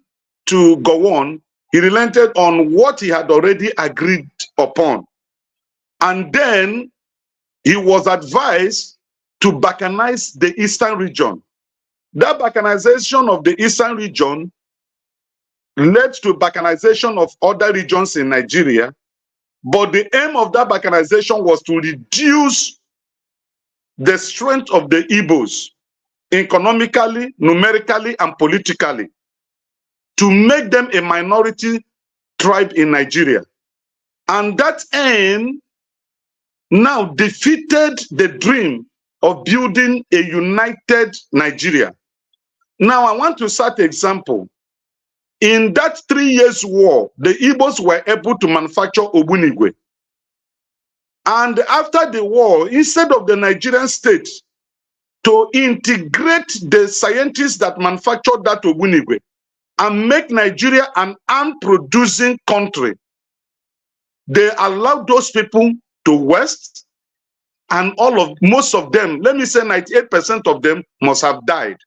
to Gowon, he relented on what he had already agreed upon. And then he was advised to balkanize the eastern region. That balkanization of the eastern region led to balkanization of other regions in Nigeria. But the aim of that balkanization was to reduce the strength of the Igbos economically, numerically, and politically, to make them a minority tribe in Nigeria. And that aim now defeated the dream of building a united Nigeria. Now I want to cite example. In that 3 years war, the Igbos were able to manufacture Ogbunigwe. And after the war, instead of the Nigerian state to integrate the scientists that manufactured that Ogbunigwe and make Nigeria an arm-producing country, they allowed those people to West, and most of them, let me say 98% of them must have died.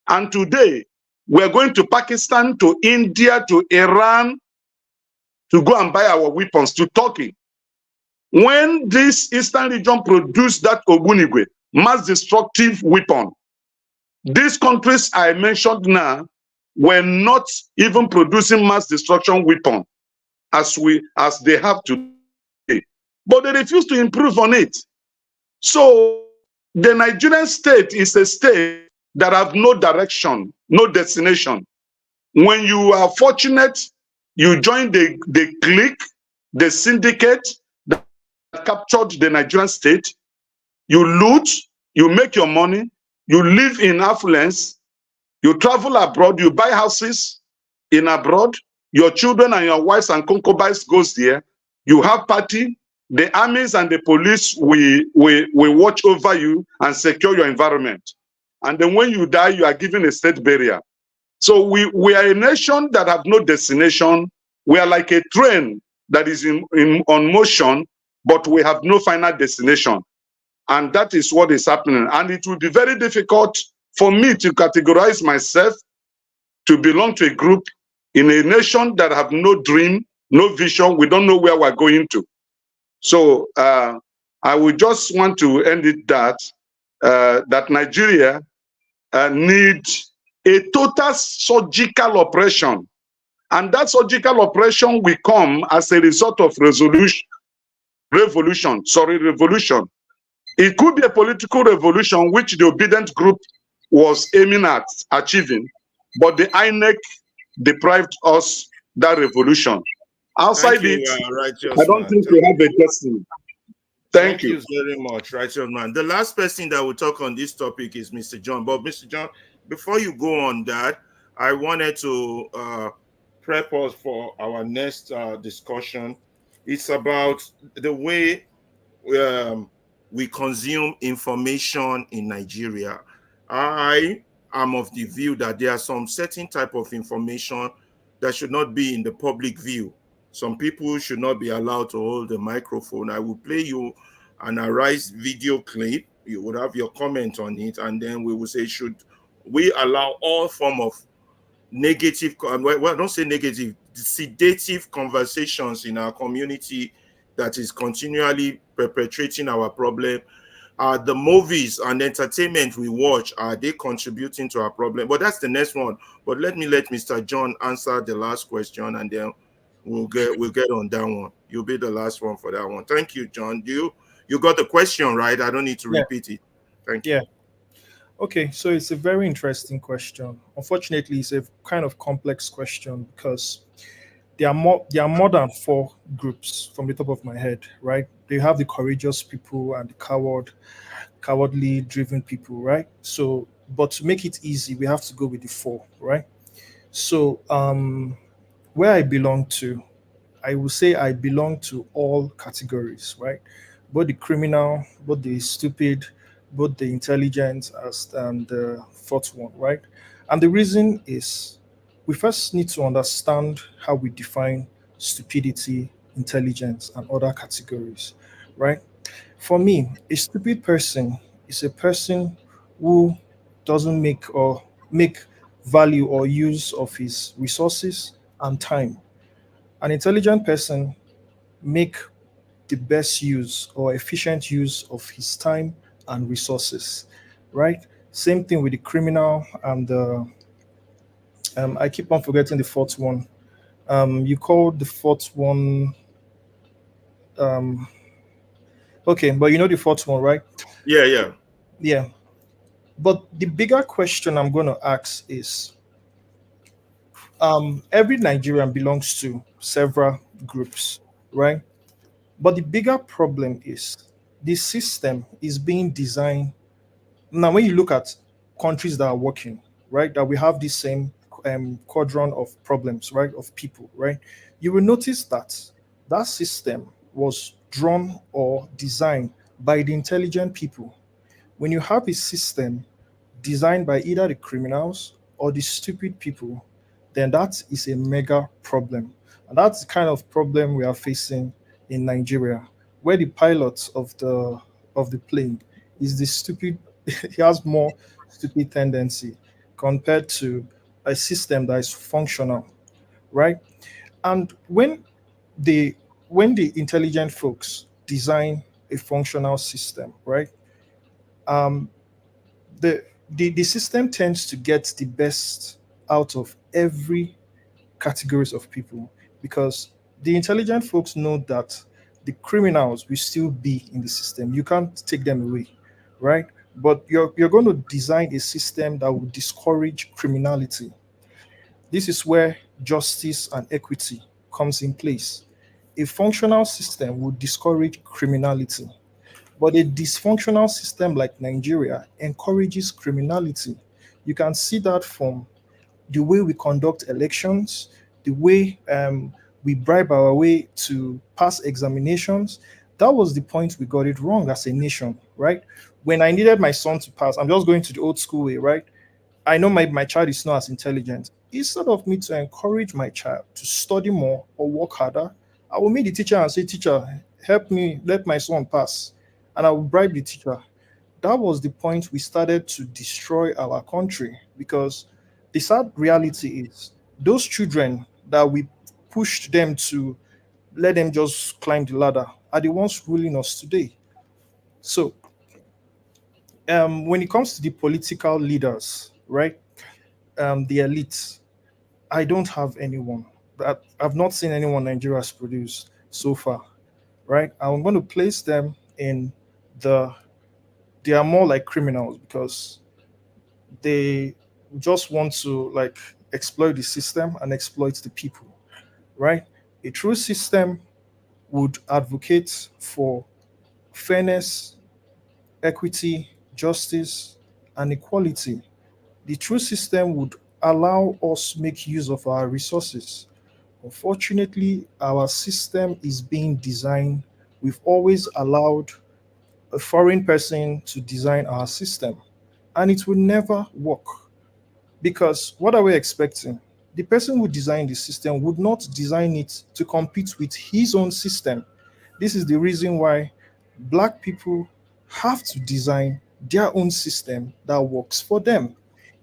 And today, we're going to Pakistan, to India, to Iran, to go and buy our weapons, to Turkey. When this Eastern region produced that Ogbunigwe, mass destructive weapon, these countries I mentioned now were not even producing mass destruction weapon as they have today. But they refuse to improve on it. So the Nigerian state is a state that have no direction, no destination. When you are fortunate, you join the clique, the syndicate that captured the Nigerian state. You loot, you make your money, you live in affluence, you travel abroad, you buy houses in abroad, your children and your wives and concubines goes there, you have party, the armies and the police will watch over you and secure your environment. And then when you die, you are given a state burial. So we are a nation that have no destination. We are like a train that is on motion, but we have no final destination. And that is what is happening. And it will be very difficult for me to categorize myself to belong to a group in a nation that have no dream, no vision. We don't know where we're going to. So I would just want to end it that Nigeria needs a total surgical operation. And that surgical operation will come as a result of revolution. It could be a political revolution which the obedient group was aiming at achieving, but the INEC deprived us that revolution. Outside it, I don't think we have a destiny. Thank you
very much, righteous man. The last person that will talk on this topic is Mr. John. But Mr. John, before you go on that, I wanted to prep us for our next discussion. It's about the way we consume information in Nigeria. I am of the view that there are some certain type of information that should not be in the public view. Some people should not be allowed to hold the microphone. I will play you an Arise video clip. You would have your comment on it, and then we will say, should we allow all form of negative, well, don't say negative, sedative conversations in our community that is continually perpetrating our problem? The movies and entertainment we watch, are they contributing to our problem? But that's the next one. But let Mr. John answer the last question, and then we'll get on that one. You'll be the last one for that one. Thank you, John. You got the question right? I don't need to repeat it. Thank you.
Yeah. Okay, so it's a very interesting question. Unfortunately, it's a kind of complex question because there are more than 4 groups from the top of my head, right? They have the courageous people and the cowardly driven people, right? So, but to make it easy, we have to go with the 4, right? So, where I belong to, I will say I belong to all categories, right? Both the criminal, both the stupid, both the intelligent, and the 4th one, right? And the reason is we first need to understand how we define stupidity, intelligence, and other categories, right? For me, a stupid person is a person who doesn't make value or use of his resources and time. An intelligent person make the best use or efficient use of his time and resources, right? Same thing with the criminal and the I keep on forgetting the 4th one. You called the 4th one okay, but you know the 4th one, right? Yeah. But the bigger question I'm going to ask is every Nigerian belongs to several groups, right? But the bigger problem is the system is being designed. Now, when you look at countries that are working, right? That we have this same quadrant of problems, right? Of people, right? You will notice that that system was drawn or designed by the intelligent people. When you have a system designed by either the criminals or the stupid people, then that is a mega problem. And that's the kind of problem we are facing in Nigeria, where the pilot of the plane is the stupid, he has more stupid tendency compared to a system that is functional, right? And the when the intelligent folks design a functional system, right? Um, the system tends to get the best out of every categories of people because the intelligent folks know that the criminals will still be in the system. You can't take them away, right? But you're going to design a system that will discourage criminality. This is where justice and equity comes in place. A functional system will discourage criminality, but a dysfunctional system like Nigeria encourages criminality. You can see that from the way we conduct elections, the way we bribe our way to pass examinations. That was the point we got it wrong as a nation, right? When I needed my son to pass, I'm just going to the old school way, right? I know my child is not as intelligent. Instead of me to encourage my child to study more or work harder, I will meet the teacher and say, Teacher, help me, let my son pass. And I will bribe the teacher. That was the point we started to destroy our country because the sad reality is those children that we pushed them to let them just climb the ladder are the ones ruling us today. So when it comes to the political leaders, right, the elites, I don't have anyone. That I've not seen anyone Nigeria has produced so far, right? I'm going to place them in the. They are more like criminals because they just want to like exploit the system and exploit the people, right? A true system would advocate for fairness, equity, justice, and equality. The true system would allow us make use of our resources. Unfortunately, our system is being designed. We've always allowed a foreign person to design our system, and it will never work. Because what are we expecting? The person who designed the system would not design it to compete with his own system. This is the reason why black people have to design their own system that works for them.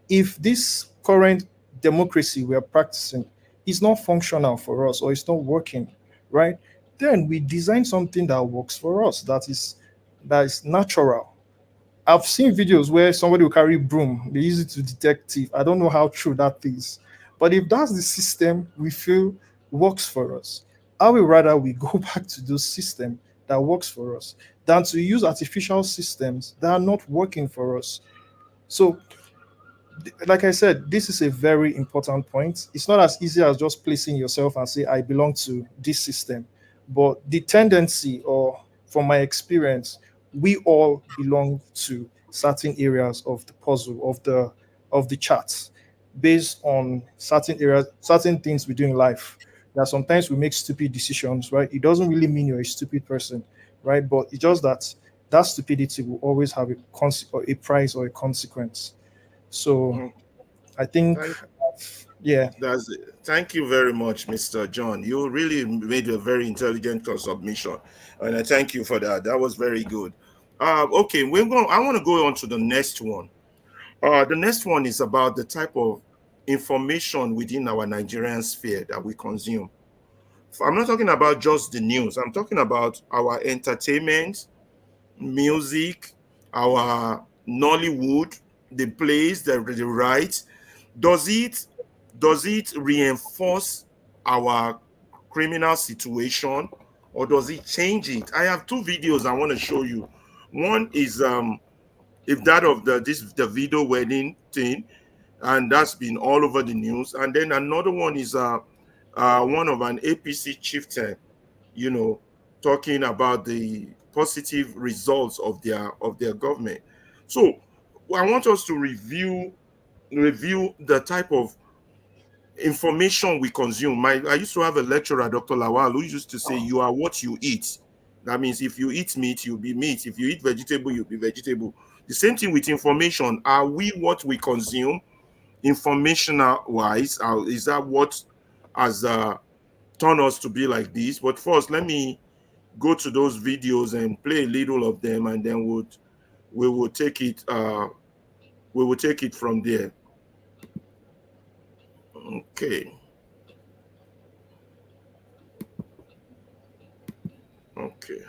If this current democracy we are practicing is not functional for us or it's not working, right? Then we design something that works for us, that is natural. I've seen videos where somebody will carry broom, they use it to detect thief. I don't know how true that is. But if that's the system we feel works for us, I would rather we go back to those systems that works for us than to use artificial systems that are not working for us. So like I said, this is a very important point. It's not as easy as just placing yourself and say, I belong to this system. But the tendency, or from my experience, we all belong to certain areas of the puzzle, of the charts, based on certain areas, certain things we do in life. That sometimes we make stupid decisions, right? It doesn't really mean you're a stupid person, right? But it's just that that stupidity will always have or a price or a consequence. So
Mm,
I think,
Thank,
yeah,
that's it. Thank you very much, Mr. John. You really made a very intelligent submission, and I thank you for that. That was very good. Okay, I want to go on to the next one. The next one is about the type of information within our Nigerian sphere that we consume. I'm not talking about just the news. I'm talking about our entertainment, music, our Nollywood, the plays, the rights. Does it reinforce our criminal situation, or does it change it? I have two videos I want to show you. One is if that of the video wedding thing, and that's been all over the news. And then another one is one of an APC chieftain, you know, talking about the positive results of their government. So I want us to review
review the type of information we consume. I used to have a lecturer, Dr. Lawal, who used to say, you are what you eat. That means if you eat meat, you'll be meat. If you eat vegetable, you'll be vegetable. The same thing with information. Are we what we consume informational-wise? Is that what has turned us to be like this? But first, let me go to those videos and play a little of them, and then we will take it from there. Okay. Okay.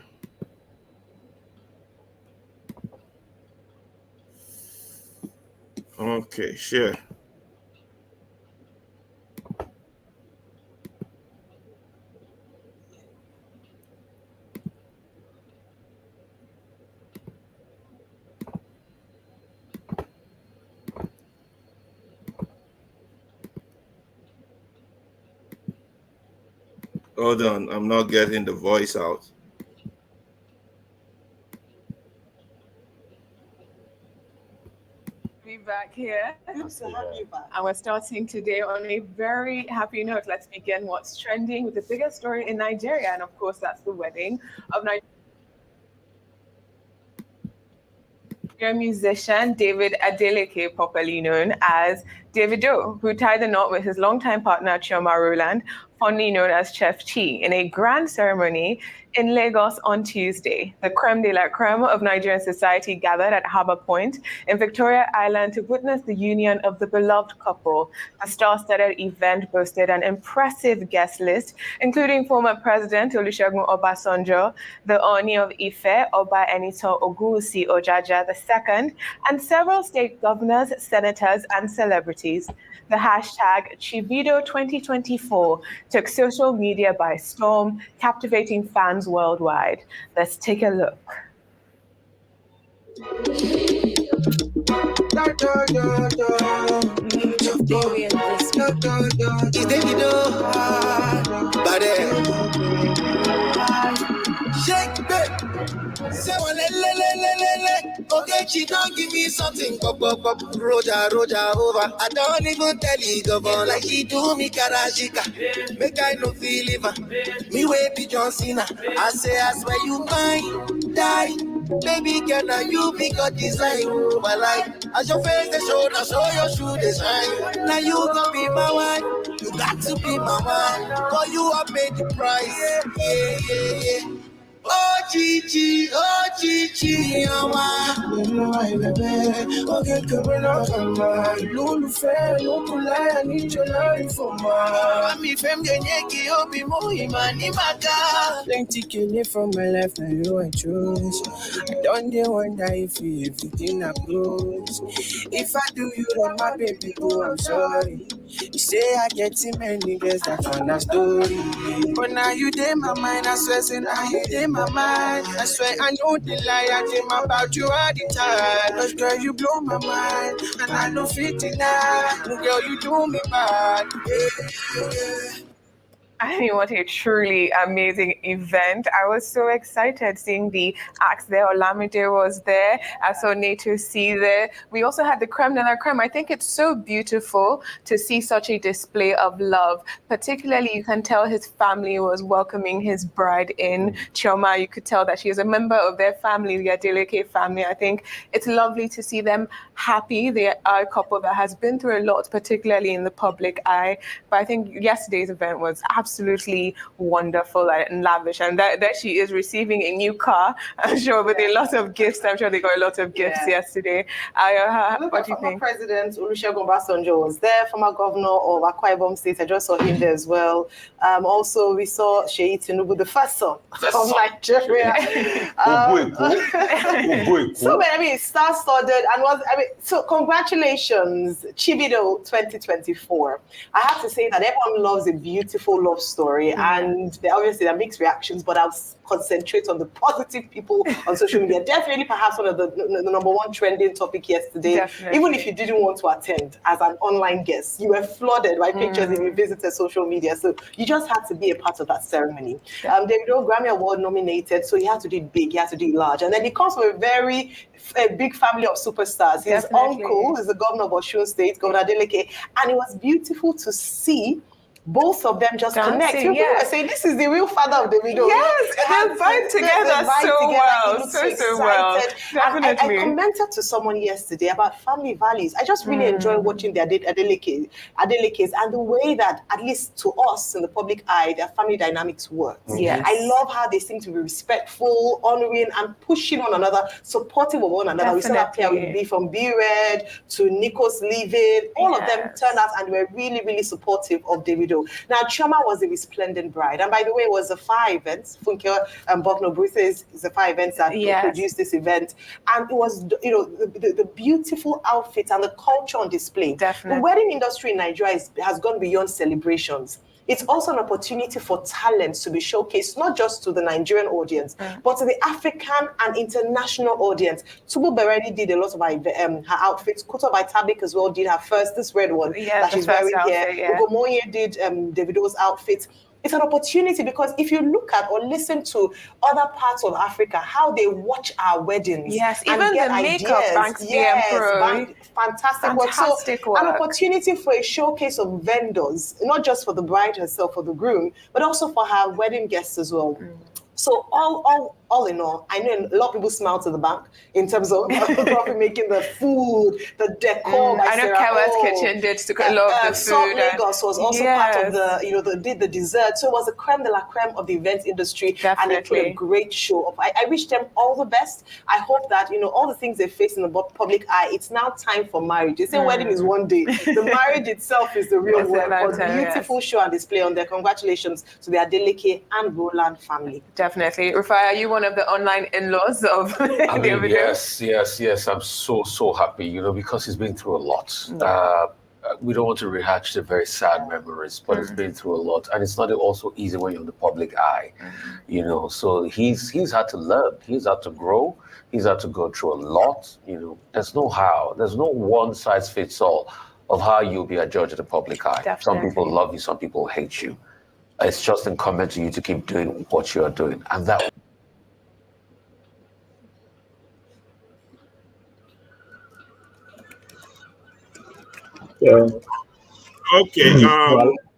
Okay, share. Hold on, I'm not getting the voice out.
Be back here. I'm so happy you're back. And we're starting today on a very happy note. Let's begin what's trending with the biggest story in Nigeria, and of course, that's the wedding of Nigerian musician David Adeleke, popularly known as Davido, who tied the knot with his longtime partner Chioma Rowland, fondly known as Chef Chi, in a grand ceremony in Lagos on Tuesday. The creme de la creme of Nigerian society gathered at Harbour Point in Victoria Island to witness the union of the beloved couple. The star-studded event boasted an impressive guest list, including former President Olusegun Obasanjo, the Oni of Ife, Oba Enitan Ogunwusi Ojaja II, and several state governors, senators, and celebrities. The hashtag Chivido2024 took social media by storm, captivating fans worldwide. Let's take a look.
Shake it. Say one okay, she don't give me something. Roja over. I don't even tell you govern like she do me karajika. Make I no feel it. Me way be John Cena. I say I swear you mine, die. Baby girl, now you be God design. My life, as your face they show, now show your shoe design. Now you gonna be my wife. You got to be my wife. Call you up, pay the price. Yeah. Oh Gigi, awa. Okay, coming up on my Lulu fair, I need your life for my. I'm fem genyeki obi mohimani maka. Plenty killing from my life, now you I choose. I don't wonder if everything approves. If I do you wrong, my baby, oh I'm sorry. You say I get too many girls that on a story, but now you dey my mind. I swear, say now you dey my mind. I swear I know the lie. I dream about you all the time. Cause girl, you blow my mind, and I know 59. Girl, you do me bad. Yeah.
I mean, what a truly amazing event. I was so excited seeing the acts there. Olamide was there. I saw Nato C there. We also had the creme de la creme. I think it's so beautiful to see such a display of love. Particularly, you can tell his family was welcoming his bride in. Chioma, you could tell that she is a member of their family, the Adeleke family. I think it's lovely to see them happy. They are a couple that has been through a lot, particularly in the public eye. But I think yesterday's event was absolutely wonderful and lavish, and that she is receiving a new car, I'm sure, with a lot of gifts. I'm sure they got a lot of gifts yesterday. What do you think?
President Olusegun Obasanjo was there, former governor of Akwa Ibom State. I just saw him there as well. Also, we saw Sheyi Tinubu, the first son of Nigeria. So many, star-studded, and so congratulations, Chivido 2024. I have to say that everyone loves a beautiful love story, and obviously there are mixed reactions, but I'll concentrate on the positive people on social media. Definitely perhaps one of the number one trending topic yesterday.
Definitely.
Even if you didn't want to attend as an online guest, you were flooded by pictures if you visited social media. So you just had to be a part of that ceremony. Davido, Grammy Award nominated, so he had to do it big, he had to do it large. And then he comes from a big family of superstars. His uncle is the governor of Osun State, Governor Adeleke, and it was beautiful to see both of them just connect. People were saying, this is the real father of Davido.
Yes, they vibe together so well.
He looked so
well.
I commented to someone yesterday about family values. I just really enjoy watching the Adelekes and the way that, at least to us in the public eye, their family dynamics work.
Yes.
I love how they seem to be respectful, honoring, and pushing one another, supportive of one another. We saw that pair with B from B-Red to Nico's leaving. All of them turned out and were really, really supportive of Davido. Now, Chioma was a resplendent bride. And by the way, it was the FAR events. Funke Bokno Bruce is the FAR events that produced this event. And it was, the beautiful outfits and the culture on display.
Definitely.
The wedding industry in Nigeria has gone beyond celebrations. It's also an opportunity for talents to be showcased, not just to the Nigerian audience, but to the African and international audience. Tubu Bereni did a lot of her outfits. Kuto Vaitabik as well did her first, this red one that she's wearing here. Ugomoye did Davido's outfits. It's an opportunity because if you look at or listen to other parts of Africa, how they watch our weddings.
Yes,
and
even
get
the makeup,
ideas.
Banks DM
Fantastic work. An opportunity for a showcase of vendors, not just for the bride herself or the groom, but also for her wedding guests as well. So all in all, I know a lot of people smile to the bank in terms of probably making the food, the decor.
I know Kewa's Kitchen did a lot of the food.
Salt Lagos was also part of the dessert. So it was the creme de la creme of the event industry.
Definitely.
And they put a great show up. I wish them all the best. I hope that, all the things they face in the public eye, it's now time for marriage. They say wedding is one day. The marriage itself is the real work. But beautiful show and display on there. Congratulations to the Adeleke and Roland family.
Definitely. Rufai, are you one of the online in-laws of Davido?
Yes. I'm so happy, because he's been through a lot. We don't want to rehash the very sad memories, but it's been through a lot. And it's not also easy when you're in the public eye, So he's had to learn. He's had to grow. He's had to go through a lot, There's no one size fits all of how you'll be a judge of the public eye.
Definitely.
Some people love you, some people hate you. It's just incumbent to you to keep doing what you are doing. And that.
Okay.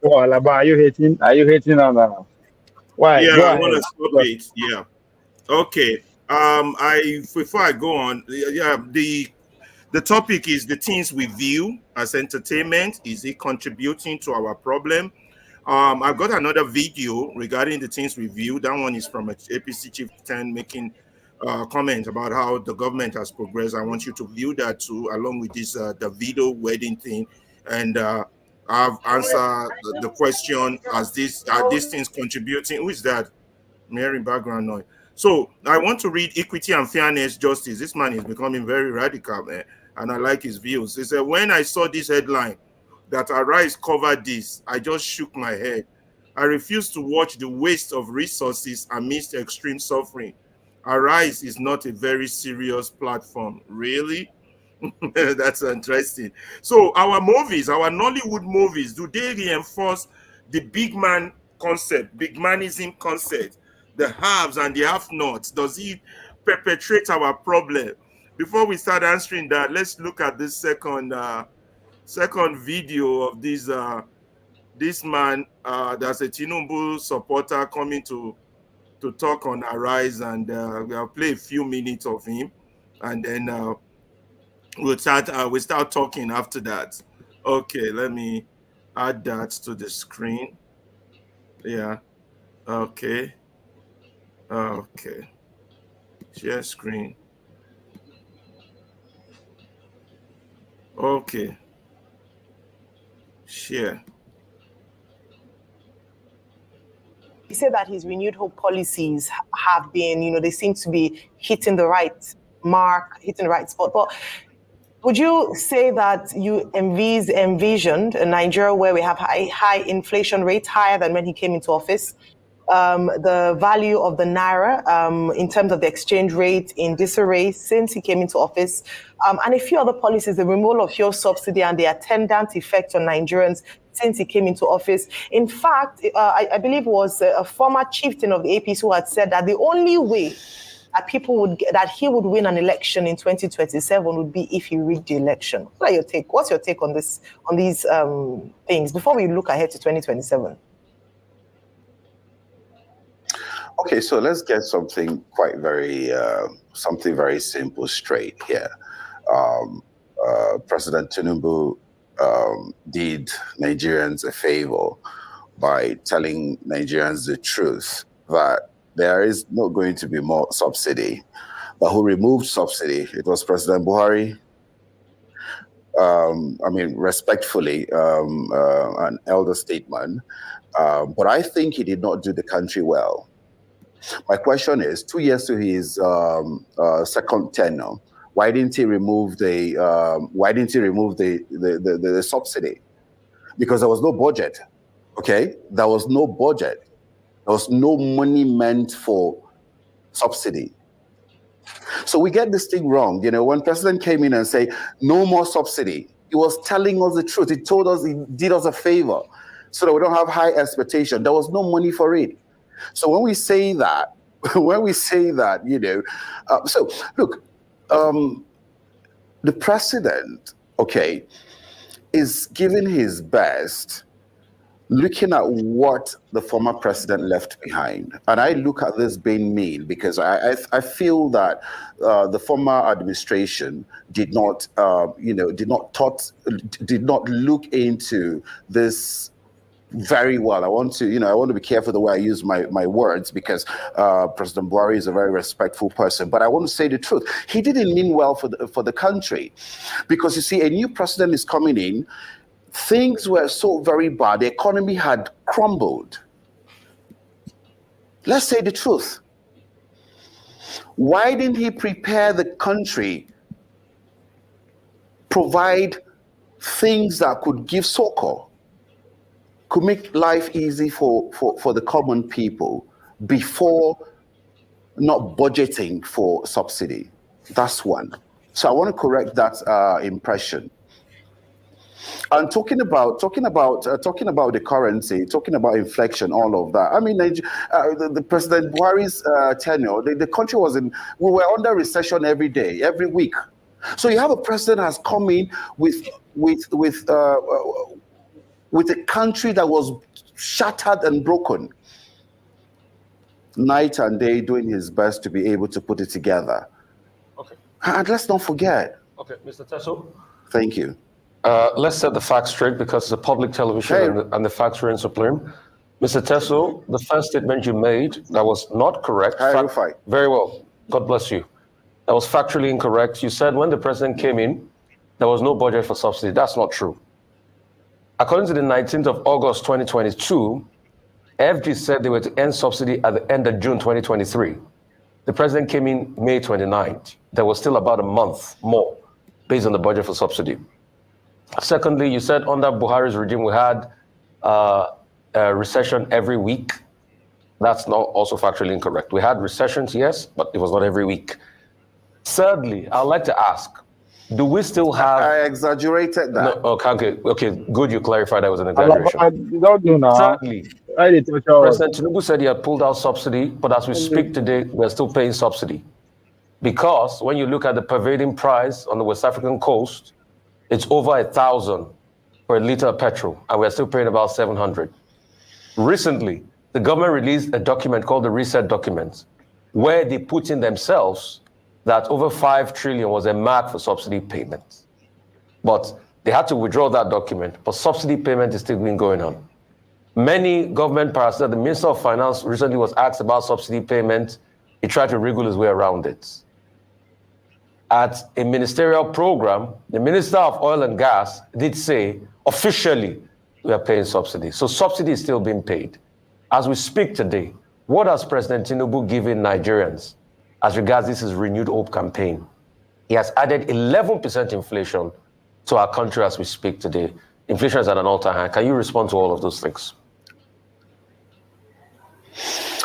Alaba, are you hating? On why?
Yeah,
Go
I
ahead.
want to stop it. Yeah. Okay. Before I go on, the topic is the things we view as entertainment. Is it contributing to our problem? I've got another video regarding the things we view. That one is from a APC chieftain making comment about how the government has progressed. I want you to view that too, along with this the video wedding thing, and I've answered the question: are these things contributing? Who is that? Mary background noise. So I want to read Equity and Fairness Justice. This man is becoming very radical, man, and I like his views. He said, when I saw this headline that Arise covered this, I just shook my head. I refuse to watch the waste of resources amidst extreme suffering. Arise is not a very serious platform. Really? That's interesting. So our movies, our Nollywood movies, do they reinforce the big man concept, big manism concept, the haves and the have-nots? Does it perpetrate our problem? Before we start answering that, let's look at this second video of this man that's a Tinubu supporter coming to talk on Arise, and we'll play a few minutes of him, and then we'll start talking after that. Okay, let me add that to the screen. Yeah. Okay. Share screen. Okay. Share.
He said that his renewed hope policies have been, they seem to be hitting the right mark, hitting the right spot. But Would you say that you envisioned a Nigeria where we have high inflation rates, higher than when he came into office? The value of the naira in terms of the exchange rate in disarray since he came into office, and a few other policies, the removal of fuel subsidy and the attendant effect on Nigerians since he came into office. In fact, I believe it was a former chieftain of the APC who had said that the only way that he would win an election in 2027 would be if he rigged the election. What's your take on these things before we look ahead to 2027?
Okay, so let's get something very simple straight here. President Tinubu did Nigerians a favor by telling Nigerians the truth that there is not going to be more subsidy. But who removed subsidy? It was President Buhari. I mean, respectfully, an elder statesman, but I think he did not do the country well. My question is, 2 years to his second tenure, why didn't he remove the subsidy? Because there was no budget. Okay, there was no budget. There was no money meant for subsidy. So we get this thing wrong. You know, when President came in and said, no more subsidy, he was telling us the truth. He told us, he did us a favor so that we don't have high expectation. There was no money for it. So when we say that, you know, so look, the president, okay, is giving his best, looking at what the former president left behind. And I look at this being mean because I feel that the former administration did not look into this very well. I want to be careful the way I use my words because President Buhari is a very respectful person. But I want to say the truth. He didn't mean well for the country, because you see, a new president is coming in. Things were so very bad. The economy had crumbled. Let's say the truth. Why didn't he prepare the country, provide things that could give succor, could make life easy for the common people before not budgeting for subsidy? That's one. So I want to correct that impression. And talking about the currency, talking about inflation, all of that. I mean, the President Buhari's tenure, the country we were under recession every day, every week. So you have a president has come in with a country that was shattered and broken, night and day, doing his best to be able to put it together.
Okay.
And let's not forget.
Okay, Mr. Teso.
Thank you.
Let's set the facts straight because it's a public television and the facts reign supreme. Mr. Teso, the first statement you made that was not correct. Very well. God bless you. That was factually incorrect. You said when the president came in, there was no budget for subsidy. That's not true. According to the 19th of August 2022, FG said they were to end subsidy at the end of June 2023. The president came in May 29th. There was still about a month more based on the budget for subsidy. Secondly, you said under Buhari's regime, we had a recession every week. That's not also factually incorrect. We had recessions, yes, but it was not every week. Thirdly, I'd like to ask, do we still have...
I exaggerated that.
No, okay, good you clarified that was an exaggeration.
Don't do now.
Thirdly, President Tinubu said he had pulled out subsidy, but as we speak today, we're still paying subsidy. Because when you look at the prevailing price on the West African coast, it's over 1,000 for a liter of petrol, and we're still paying about 700. Recently, the government released a document called the Reset Document, where they put in themselves that over 5 trillion was a mark for subsidy payments. But they had to withdraw that document, but subsidy payment is still been going on. Many government parastatals, the Minister of Finance recently was asked about subsidy payment. He tried to wriggle his way around it. At a ministerial program, the Minister of Oil and Gas did say, officially, we are paying subsidy. So subsidy is still being paid. As we speak today, what has President Tinubu given Nigerians as regards this renewed hope campaign? He has added 11% inflation to our country as we speak today. Inflation is at an all-time high. Can you respond to all of those things?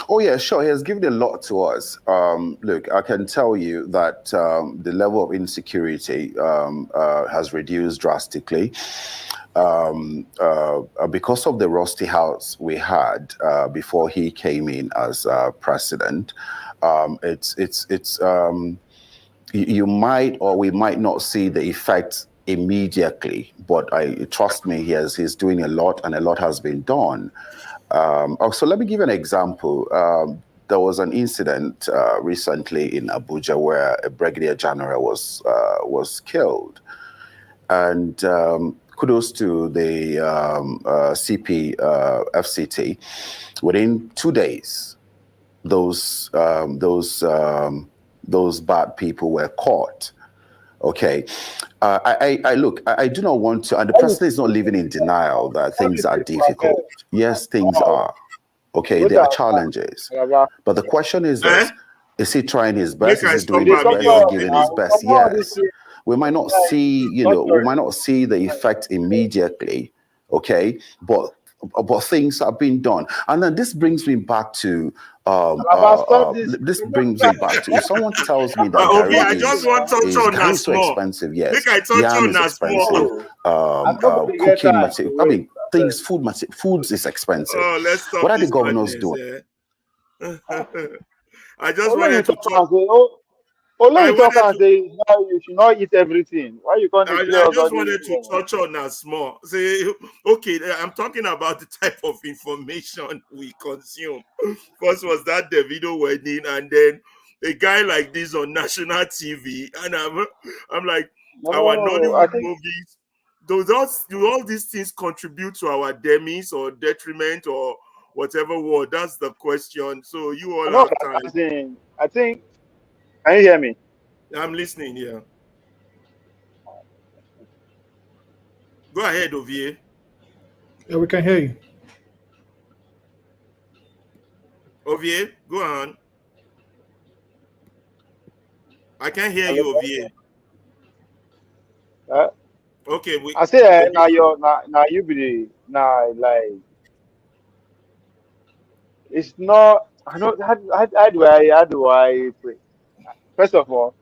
Oh, yeah, sure. He has given a lot to us. Look, I can tell you that the level of insecurity has reduced drastically because of the rusty house we had before he came in as president. You might or we might not see the effect immediately, but trust me, he's doing a lot, and a lot has been done. So let me give you an example. There was an incident recently in Abuja where a brigadier general was killed, and kudos to the CP FCT. Within 2 days, those bad people were caught. Okay, I do not want to, and the president is not living in denial that things are difficult. Yes, things are. Okay, there are challenges. But the question is this, is he trying his best? Is he doing his best? Is he giving his best? Yes. We might not see, we might not see the effect immediately, okay? But things have been done. And then this brings me back to if someone tells me that
I just want to touch on
is so expensive, yes,
yam
is expensive. Cooking material, I mean, foods is expensive.
Oh, let's stop.
What are the governors doing?
I just wanted to talk.
Only you talk and say you should not eat everything. Why you can't?
I just wanted to touch on that small. Say, okay, I'm talking about the type of information we consume. First was that Davido wedding, and then a guy like this on national TV, and I'm like, our Nollywood movies. Do all these things contribute to our demise or detriment or whatever word? That's the question. So you all have time.
I think. Can you hear me?
I'm listening here. Go ahead, Ovie.
Yeah, we can hear you.
Ovie, go on. I can't hear you, Ovie. Okay,
I say now you be like it's not. I know how do I pray? First of all,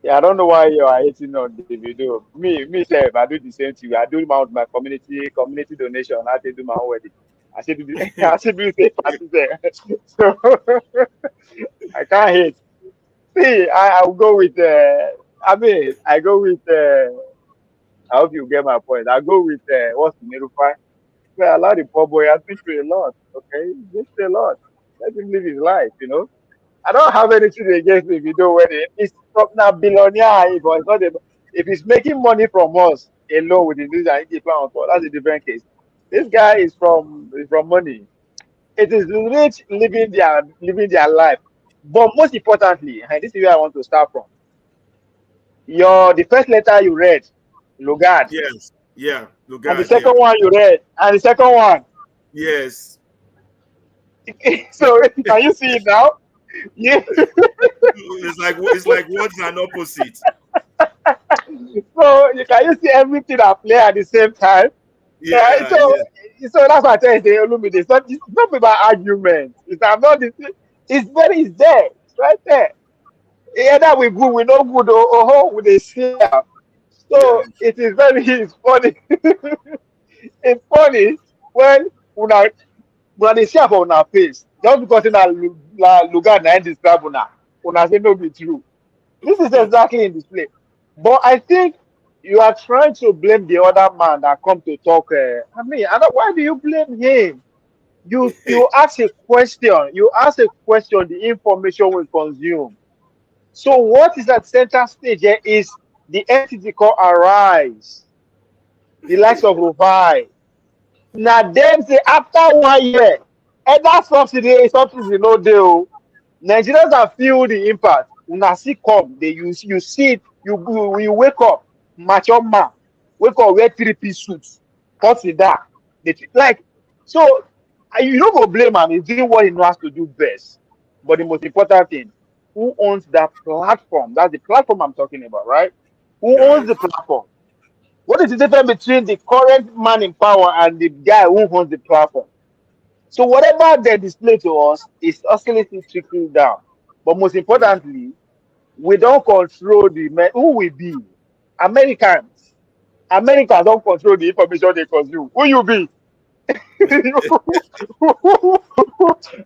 yeah, I don't know why you are hating on the video. Me, self, I do the same thing. I do my community donation. I do my own wedding. I should do the same there. So I can't hate. See, I will go with. I go with. I hope you get my point. I go with what's the middle fight? Well, allow the poor boy has been through a lot. Okay, he's been through a lot. Let him live his life. I don't have anything against the video wedding. It's from now billionaire, but it's not if he's making money from us alone with the news and the plan, that's a different case. This guy is from money. It is rich living their life. But most importantly, and this is where I want to start from. The first letter you read, Lugard.
Yes. Yeah. Lugard.
And the second one you read, and the second one.
Yes.
So can you see it now? Yeah.
It's like words and opposite.
So can you see everything at play at the same time?
Yeah.
So that's why I tell you, it's not about argument. It's there. It's right there. Either we good, we no good, or we they see. So it is it's funny. It's funny when they see on our face. Just because in a Lugard na describe una say no be true. This is exactly in display. But I think you are trying to blame the other man that come to talk. Why do you blame him? You ask a question. The information will consume. So what is at center stage here is the entity called Arise, the likes of Rufai. Now them say after 1 year, and that subsidy is something deal. Nigerians have feel the impact. Una see come, you see it, you wake up, mature man, wake up, wear 3-piece suits, what's it that? So you don't go blame him, he's doing what he knows to do best. But the most important thing, who owns that platform. That's the platform I'm talking about, right? Who owns the platform? What is the difference between the current man in power and the guy who owns the platform? So whatever they display to us is oscillating trickling down. But most importantly, we don't control the who we be. Americans. Americans don't control the information they consume. Who you be?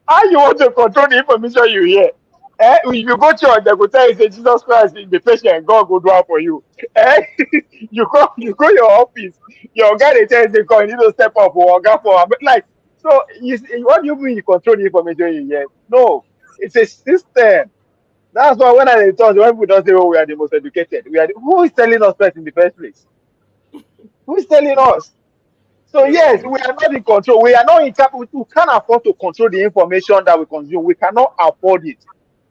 How you want to control the information you hear? If you go church, they go tell you say Jesus Christ is the patient, God go do it for you. You go your office, your guy they tell you say, "God, you need to step up or go for." But like, so what do you mean you control the information you hear? No, it's a system. That's why when I talk, when people don't say, "Oh, we are the most educated," who is telling us that in the first place? Who is telling us? So yes, we are not in control. We are not incapable. We can't afford to control the information that we consume. We cannot afford it.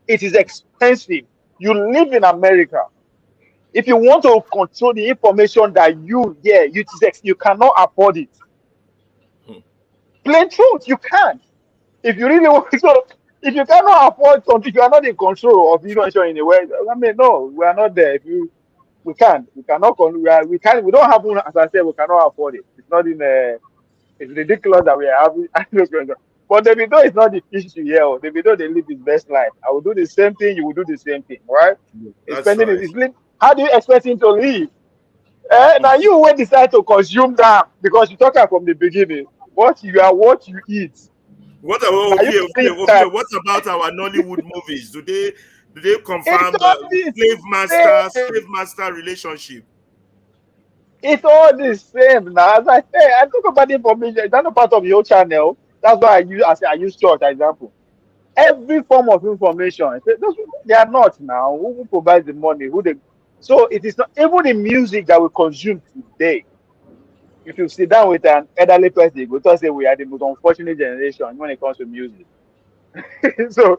It is expensive. You live in America. If you want to control the information that you cannot afford it. Plain truth, you can't. If you really want, so if you cannot afford something, if you are not in control of information in a way, I mean, no, we are not there. We can't. We cannot. We can't. We don't have one. As I said, we cannot afford it. It's not in a. It's ridiculous that we are having. But Davido is not the issue here. Davido, they live his best life. I will do the same thing. You will do the same thing, right?
That's right.
How do you expect him to live? Now you will decide to consume that because you talk from the beginning. What you eat.
What about what about our Nollywood movies? Do they confirm slave master relationship?
It's all the same now. As I say, I talk about information. It's not a part of your channel. That's why I use church as example. Every form of information, they are not now. Who provides the money? So it is not even the music that we consume today. If you sit down with an elderly person, you go to say we are the most unfortunate generation when it comes to music. So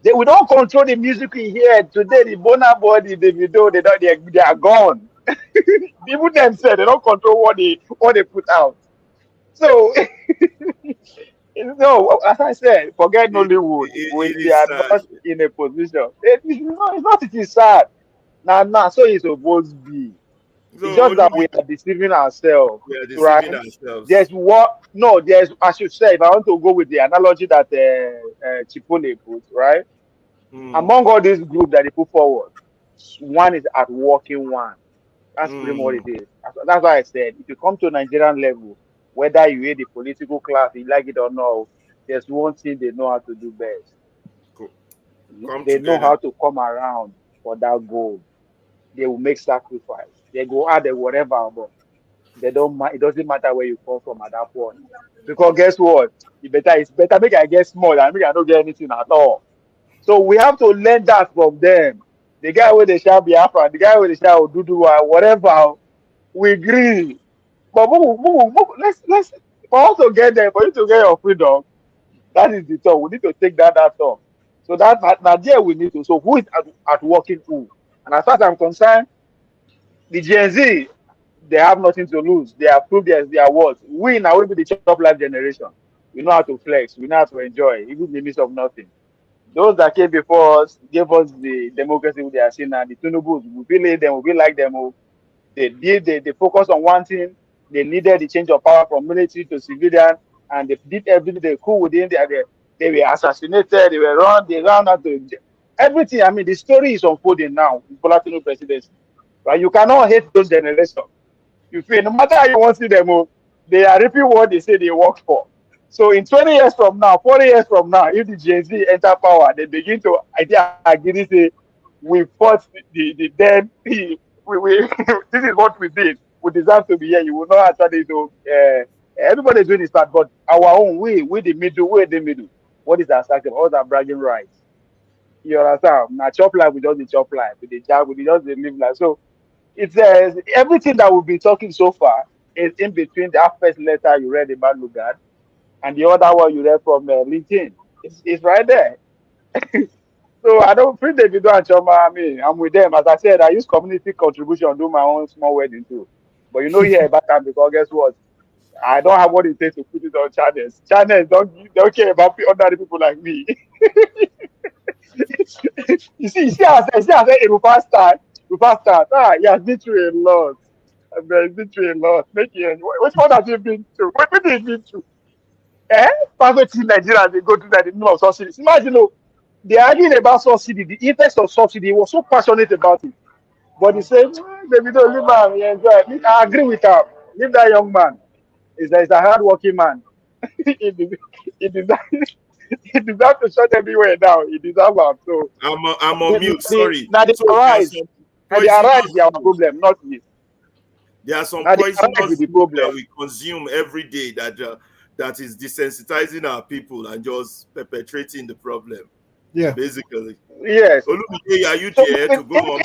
we don't control the music we hear today. The Burna Boy, the Davido, they are gone. Even themselves, they don't control what they put out. So no, as I said, forget Nollywood. They are not in a position. It's not. It is sad. Nah. So it's supposed to be.
So
it's just that we are deceiving ourselves.
We are deceiving ourselves.
There's I should say, if I want to go with the analogy that Chipotle put, right? Among all these groups that they put forward, one is at working one. That's pretty much what it is. That's why I said, if you come to Nigerian level, whether you hate the political class, you like it or not, there's one thing they know how to do best. They know how to come around for that goal. They will make sacrifice. They go out there, whatever, but they don't. It doesn't matter where you come from at that point. Because guess what? It's better make I get small than make I don't get anything at all. So we have to learn that from them. The guy with the shout Biafra, the guy with the shout Dudu, whatever, we agree. But let's for us to get there, for you to get your freedom, that is the talk. We need to take that talk. So that there we need to. So who is at working who? And as far as I'm concerned, the Gen Z, they have nothing to lose. They have proved their worth. We now will be the top life generation. We know how to flex. We know how to enjoy, even in the midst of nothing. Those that came before us gave us the democracy they are seeing now. The Tunubus, we believe them, we like them. They focus on one thing. They needed the change of power from military to civilian, and they did everything they could within they were assassinated, they ran out to everything. I mean, the story is unfolding now in Bola Tinubu presidency. Right? You cannot hate those generations. You feel no matter how you want to see them, they are reaping what they say they worked for. So in 20 years from now, 40 years from now, if the Gen Z enter power, they begin to agree say we fought the dead. We this is what we did. We deserve to be here. You will not actually do. Everybody is doing his part, but our own we the middle. What is our sacrifice? What is our bragging rights? You understand? Now chop life, we just the chop life. We just live life. So it's everything that we've been talking so far is in between that first letter you read about Lugard and the other one you read from LinkedIn. It's right there. So I don't feel they do and Choma. I mean, I'm with them. As I said, I use community contribution, do my own small wedding too. But you know here about time because guess what? I don't have what it takes to put it on channels. Channels don't care about ordinary people like me. you see how I say a Rupa star. He has been through a lot. He's been through a lot. Which one has he been through? What did he been through? Eh? Poverty in Nigeria, they go through that in the middle of subsidies. Imagine, they're arguing about subsidy, the effects of subsidy. He was so passionate about it. But he said, baby, don't leave man, he enjoy. I agree with her. Leave that young man. He's a hard-working man. he deserves to shut everywhere down. He deserves one. So
I'm on mute. Sorry.
Now they
So
arise. Now they arise their problem, not me.
There are some
Now they
poisonous
arise with the
food
problem.
that we consume every day that is desensitizing our people and just perpetrating the problem.
Yeah.
Basically.
Yes.
Olumide, are you there to go on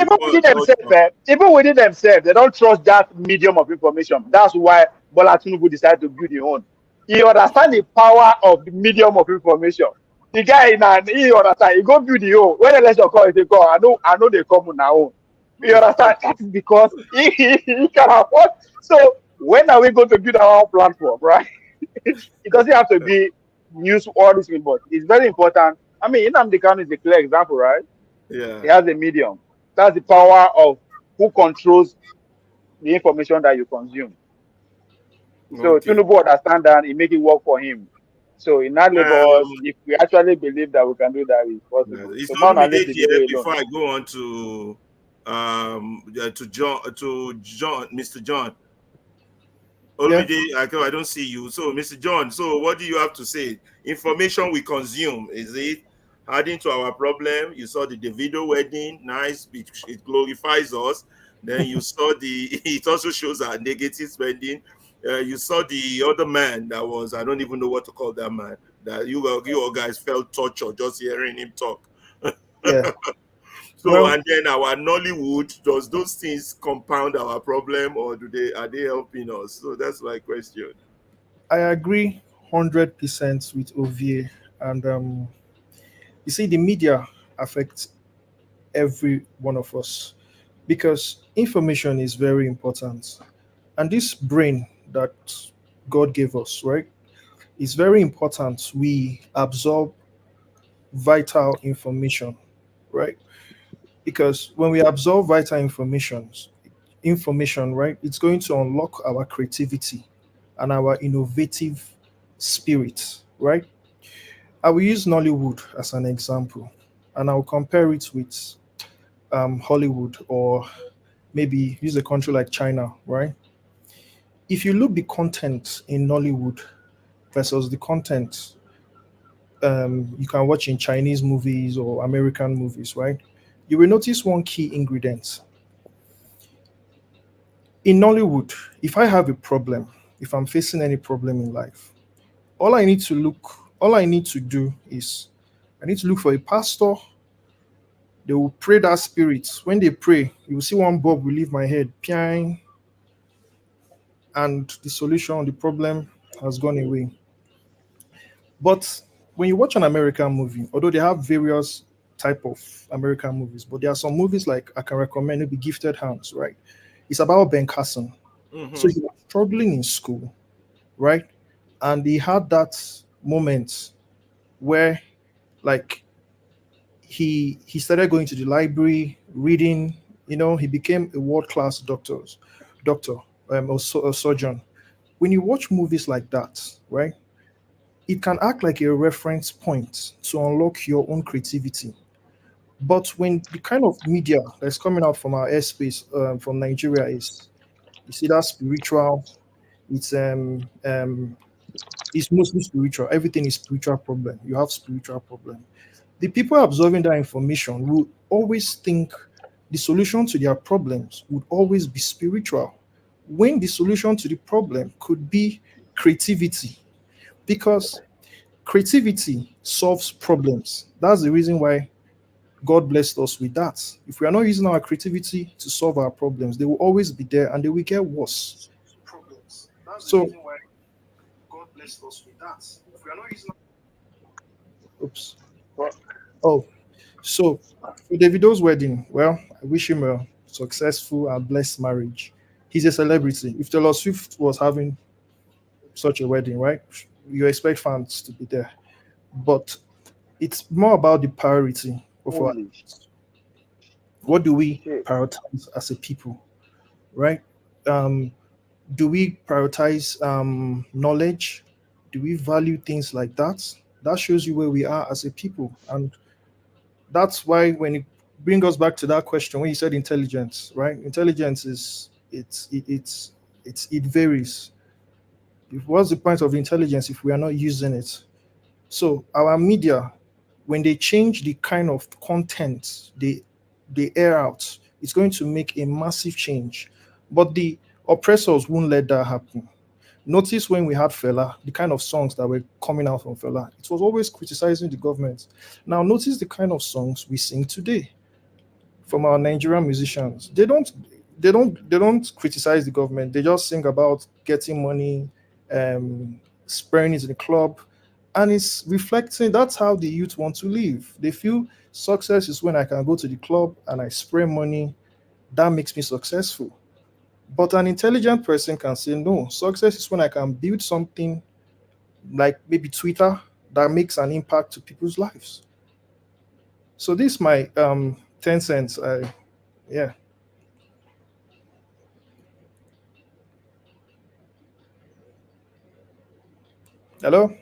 Even within themselves, they don't trust that medium of information. That's why Bola Tinubu decided to build his own. He understands the power of the medium of information. The guy he understand. He go build his own. When the election call, he say, "Go, I know they come on now." You understand? That is because he can afford. So when are we going to build our own platform, right? It doesn't have to be news all this, but it's very important. I mean, Nnamdi Kanu is a clear example, right?
Yeah.
He has a medium. That's the power of who controls the information that you consume. So Tinubu understand that, he make it work for him. So in that Lagos, if we actually believe that we can do that, it's possible.
It's
So
not
man, leave
immediate
the
here
video
before
alone.
I go on to John, Mr. John. Olumide, I don't see you. So, Mr. John, so what do you have to say? Information we consume, is it adding to our problem? You saw the Davido wedding, nice, it glorifies us. Then you saw it also shows our negative spending. You saw the other man that was, I don't even know what to call that man, that you all guys felt torture just hearing him talk.
Yeah.
So, and then our Nollywood, does those things compound our problem, or are they helping us? So that's my question.
I agree 100% with Ovie, and you see, the media affects every one of us because information is very important, and this brain that God gave us, right, is very important. We absorb vital information, right? Because when we absorb vital information, right, it's going to unlock our creativity and our innovative spirit, right? I will use Nollywood as an example, and I'll compare it with Hollywood, or maybe use a country like China, right? If you look the content in Nollywood versus the content you can watch in Chinese movies or American movies, right? You will notice one key ingredient. In Nollywood, if I have a problem, if I'm facing any problem in life, all I need to do is I need to look for a pastor. They will pray that spirit. When they pray, you will see one bulb will leave my head, piang, and the solution, the problem has gone away. But when you watch an American movie, although they have various type of American movies, but there are some movies like I can recommend, maybe Gifted Hands, right? It's about Ben Carson. So he was struggling in school, right? And he had that moment where, like, he started going to the library, reading. He became a world-class doctor, a surgeon. When you watch movies like that, right, it can act like a reference point to unlock your own creativity. But when the kind of media that's coming out from our airspace, from Nigeria, is, you see, that spiritual, it's mostly spiritual. Everything is spiritual problem. You have spiritual problem. The people absorbing that information will always think the solution to their problems would always be spiritual, when the solution to the problem could be creativity, because creativity solves problems. That's the reason why God blessed us with that. If we are not using our creativity to solve our problems, they will always be there and they will get worse. So, God blessed us with that. If we are not using oops. Oh, so for Davido's wedding, well, I wish him a successful and blessed marriage. He's a celebrity. If Taylor Swift was having such a wedding, right, you expect fans to be there. But it's more about the priority. of our,
Holy
what do we
shit.
prioritize as a people, right? Do we prioritize knowledge? Do we value things like that? That shows you where we are as a people. And that's why when you bring us back to that question, when you said intelligence, right? Intelligence is it varies. What's the point of intelligence if we are not using it? So our media, when they change the kind of content they air out, it's going to make a massive change. But the oppressors won't let that happen. Notice when we had Fela, the kind of songs that were coming out from Fela, it was always criticizing the government. Now notice the kind of songs we sing today from our Nigerian musicians. They don't criticize the government. They just sing about getting money, sparing it in the club, and it's reflecting. That's how the youth want to live. They feel success is when I can go to the club and I spray money. That makes me successful. But an intelligent person can say no. Success is when I can build something like maybe Twitter that makes an impact to people's lives. So this is my 10 cents. Yeah. Hello.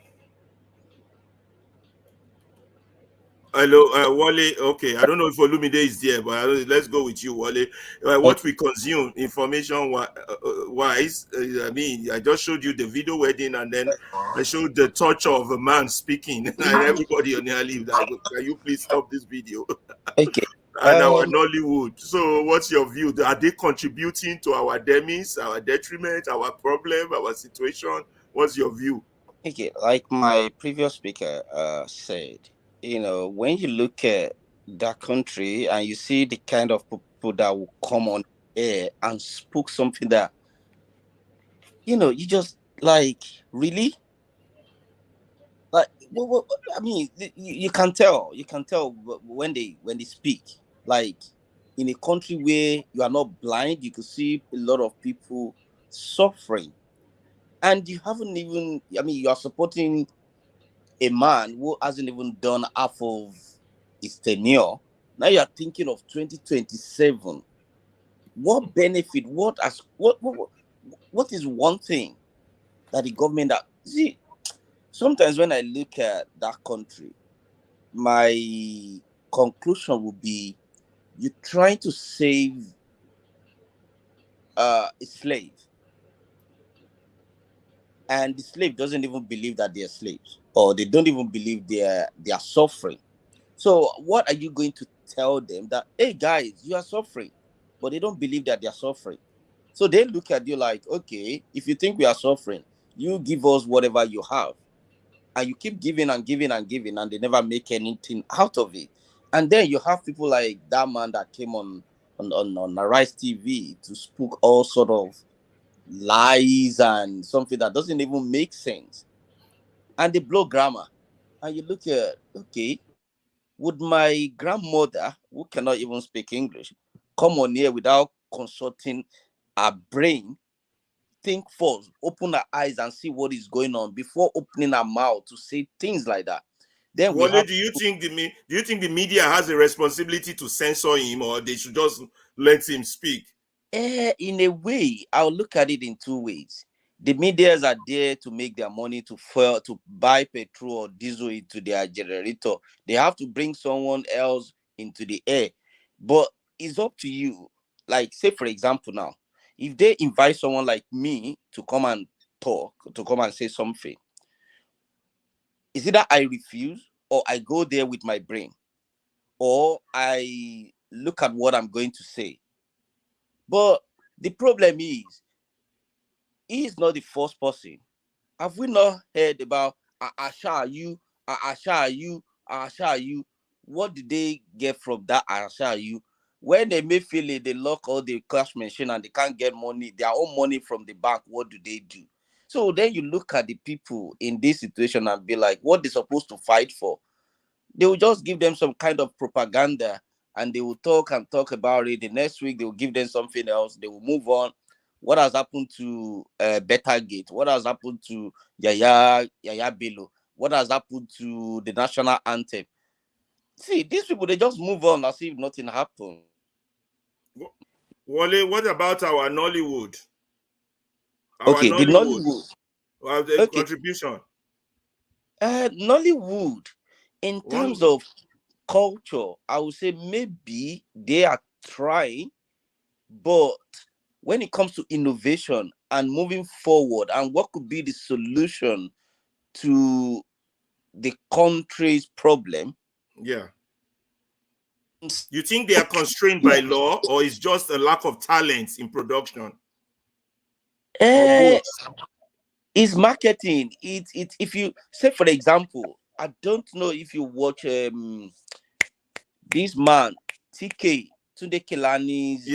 Hello, Wale. Okay, I don't know if Olumide is there, but let's go with you, Wale. What we consume wise, I mean, I just showed you the video wedding, and then I showed the touch of a man speaking, and everybody on the leave. Like, can you please stop this video?
Okay.
And our Nollywood. So, what's your view? Are they contributing to our demise, our detriment, our problem, our situation? What's your view?
Okay, like my previous speaker said, when you look at that country and you see the kind of people that will come on air and spook something that, you just like, really? Like, I mean, you can tell. You can tell when they speak. Like, in a country where you are not blind, you can see a lot of people suffering. And you haven't even, I mean, you are supporting a man who hasn't even done half of his tenure. Now you are thinking of 2027. What benefit? What is one thing that the government that see? Sometimes when I look at that country, my conclusion would be you're trying to save a slave, and the slave doesn't even believe that they're slaves, or they don't even believe they are suffering. So what are you going to tell them that, hey guys, you are suffering, but they don't believe that they are suffering? So they look at you like, okay, if you think we are suffering, you give us whatever you have, and you keep giving and giving and giving, and they never make anything out of it. And then you have people like that man that came on Arise TV to spook all sort of lies and something that doesn't even make sense, and they blow grammar. And you look at, okay, would my grandmother, who cannot even speak English, come on here without consulting her brain, think first, open her eyes and see what is going on before opening her mouth to say things like that? Then we
Wale,
have.
do you think the media has a responsibility to censor him, or they should just let him speak?
In a way, I'll look at it in two ways. The medias are there to make their money, to fuel, to buy petrol or diesel into their generator. They have to bring someone else into the air. But it's up to you. Like, say, for example, now, if they invite someone like me to come and talk, to come and say something, is it that I refuse, or I go there with my brain, or I look at what I'm going to say? But the problem is, he is not the first person. Have we not heard about Asha you, Asha you, Asha you? What did they get from that Asha you? When they may feel it, they lock all the cash machine and they can't get money, their own money from the bank. What do they do? So then you look at the people in this situation and be like, what they're supposed to fight for? They will just give them some kind of propaganda, and they will talk and talk about it. The next week, they will give them something else. They will move on. What has happened to Bettergate? What has happened to Yaya Bello? What has happened to the national anthem? See, these people, they just move on as if nothing happened.
Wale, what about our Nollywood?
Okay, the Nollywood.
The contribution.
Nollywood, in terms of culture, I would say maybe they are trying, but when it comes to innovation and moving forward and what could be the solution to the country's problem.
Yeah. You think they are constrained by law, or it's just a lack of talent in production?
It's marketing. It if you say, for example, I don't know if you watch this man TK Tunde Kelani's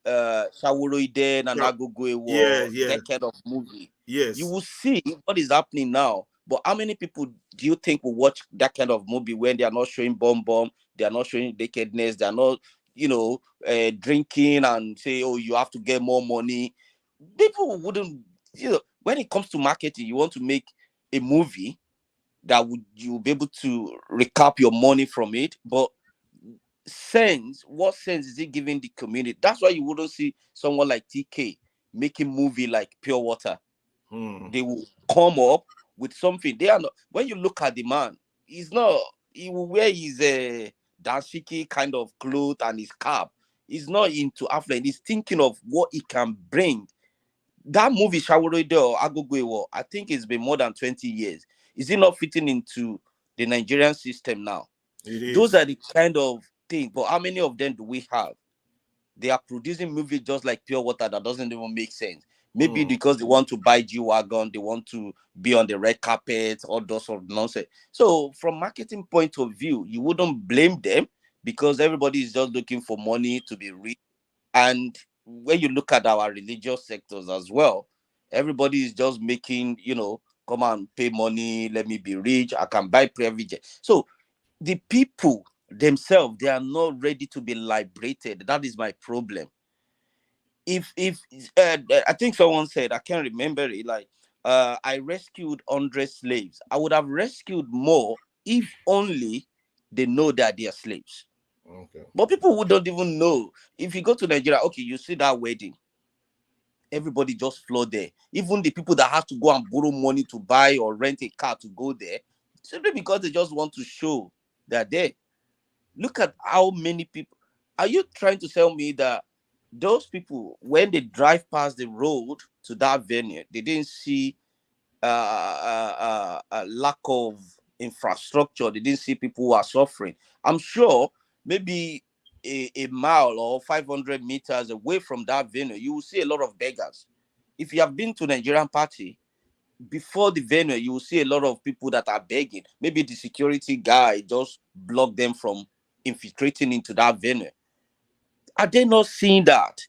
Shaworoide and Agogo that kind of movie.
Yes,
you will see what is happening now. But how many people do you think will watch that kind of movie when they are not showing bomb, they are not showing nakedness, they are not, drinking and say, oh, you have to get more money? People wouldn't, when it comes to marketing, you want to make a movie that you'll be able to recap your money from it, but what sense is it giving the community? That's why you wouldn't see someone like TK making movie like Pure Water. They will come up with something. They are not. When you look at the man, he's not. He will wear his dashiki kind of clothes and his cap. He's not into affluent. He's thinking of what he can bring. That movie Shaworode or Agogo, I think it's been more than 20 years. Is it not fitting into the Nigerian system now? Those are the kind of things. But how many of them do we have? They are producing movies just like Pure Water that doesn't even make sense. Maybe because they want to buy G-Wagon, they want to be on the red carpet, all those sort of nonsense. So from marketing point of view, you wouldn't blame them because everybody is just looking for money to be rich. And when you look at our religious sectors as well, everybody is just making, come and pay money, let me be rich, I can buy private jet. So the people themselves, they are not ready to be liberated. That is my problem. If I think someone said, I can't remember it, like I rescued 100 slaves. I would have rescued more if only they know that they are slaves.
Okay.
But people who don't even know. If you go to Nigeria, okay, you see that wedding, everybody just flood there. Even the people that have to go and borrow money to buy or rent a car to go there, simply because they just want to show that they're there. Look at how many people. Are you trying to tell me that those people, when they drive past the road to that venue, they didn't see a lack of infrastructure? They didn't see people who are suffering. I'm sure maybe a mile or 500 meters away from that venue, you will see a lot of beggars. If you have been to Nigerian party, before the venue, you will see a lot of people that are begging. Maybe the security guy just blocked them from infiltrating into that venue. Are they not seeing that?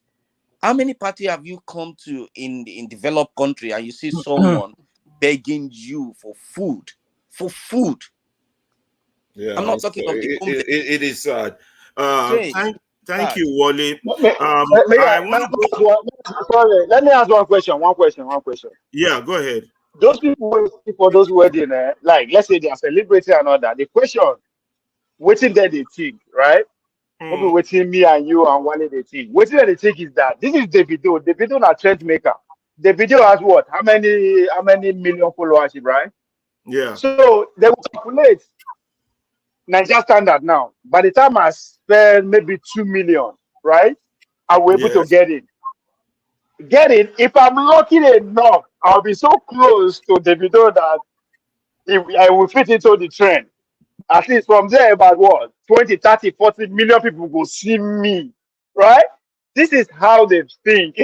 How many parties have you come to in developed country and you see someone begging you for food? For food.
Yeah,
I'm not talking of the
it is sad. Thank you, Wale.
Let me ask one question.
Yeah, go ahead.
Those people who speak for those weddings, like let's say they are celebrating and all that. The question, waiting there they think, right? Maybe waiting me and you and Wale they think. Waiting there they think is that this is Davido. Davido na trend maker. Davido has what? How many million followers, right?
Yeah.
So they will calculate Nigeria standard now. By the time I spend maybe 2 million, right? I will able to get it. If I'm lucky enough, I'll be so close to Davido that if I will fit into the trend. At least from there, about what? 20, 30, 40 million people will see me, right? This is how they think.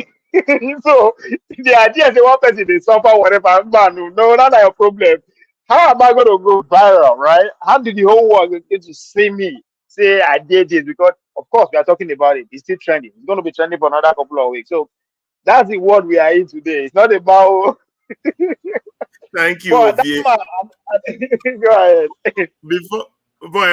So the idea is one person they suffer whatever, man, no, that's not your problem. How am I going to go viral, right? How did the whole world get to see me? Say I did this because, of course, we are talking about it. It's still trending. It's going to be trending for another couple of weeks. So that's the world we are in today. It's not about.
Thank you.
Go ahead.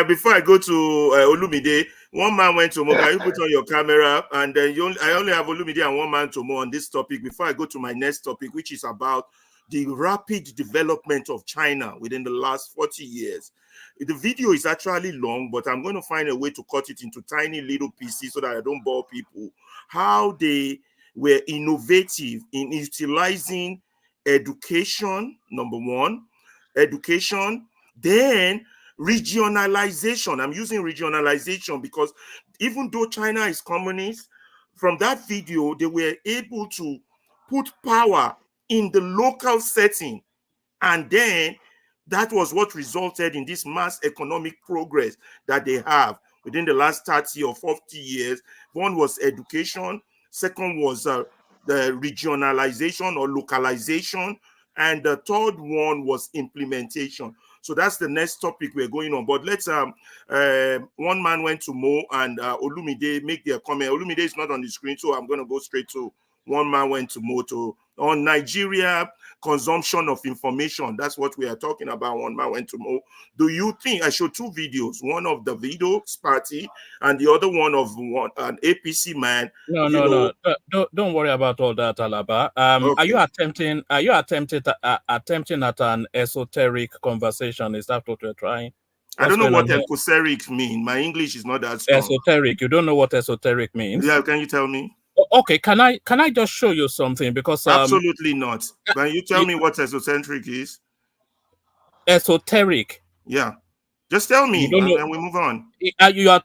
Before I go to Olumide, one man went to Moga. You put on your camera, and then I only have Olumide and one man to more on this topic before I go to my next topic, which is about the rapid development of China within the last 40 years. The video is actually long, but I'm going to find a way to cut it into tiny little pieces so that I don't bore people. How they were innovative in utilizing education, number one, education, then regionalization. I'm using regionalization because even though China is communist, from that video, they were able to put power in the local setting. And then that was what resulted in this mass economic progress that they have within the last 30 or 40 years. One was education. Second was the regionalization or localization. And the third one was implementation. So that's the next topic we're going on. But let's, one man went to Mo and Olumide make their comment. Olumide is not on the screen, so I'm going to go straight to one man went to Mo on Nigeria consumption of information. That's what we are talking about. One man went to Mo. Do you think I showed two videos, one of the Videos party and the other one of an APC man?
No. Don't worry about all that, Alaba.
Okay.
Are you attempting at an esoteric conversation? Is that what you're trying?
I don't know what esoteric means. My English is not that strong.
Esoteric. You don't know what esoteric means?
Yeah, can you tell me?
Okay, can I just show you something? Because
absolutely not. Can you tell me what esoteric is?
Esoteric.
Yeah, just tell me, and then we move on.
You are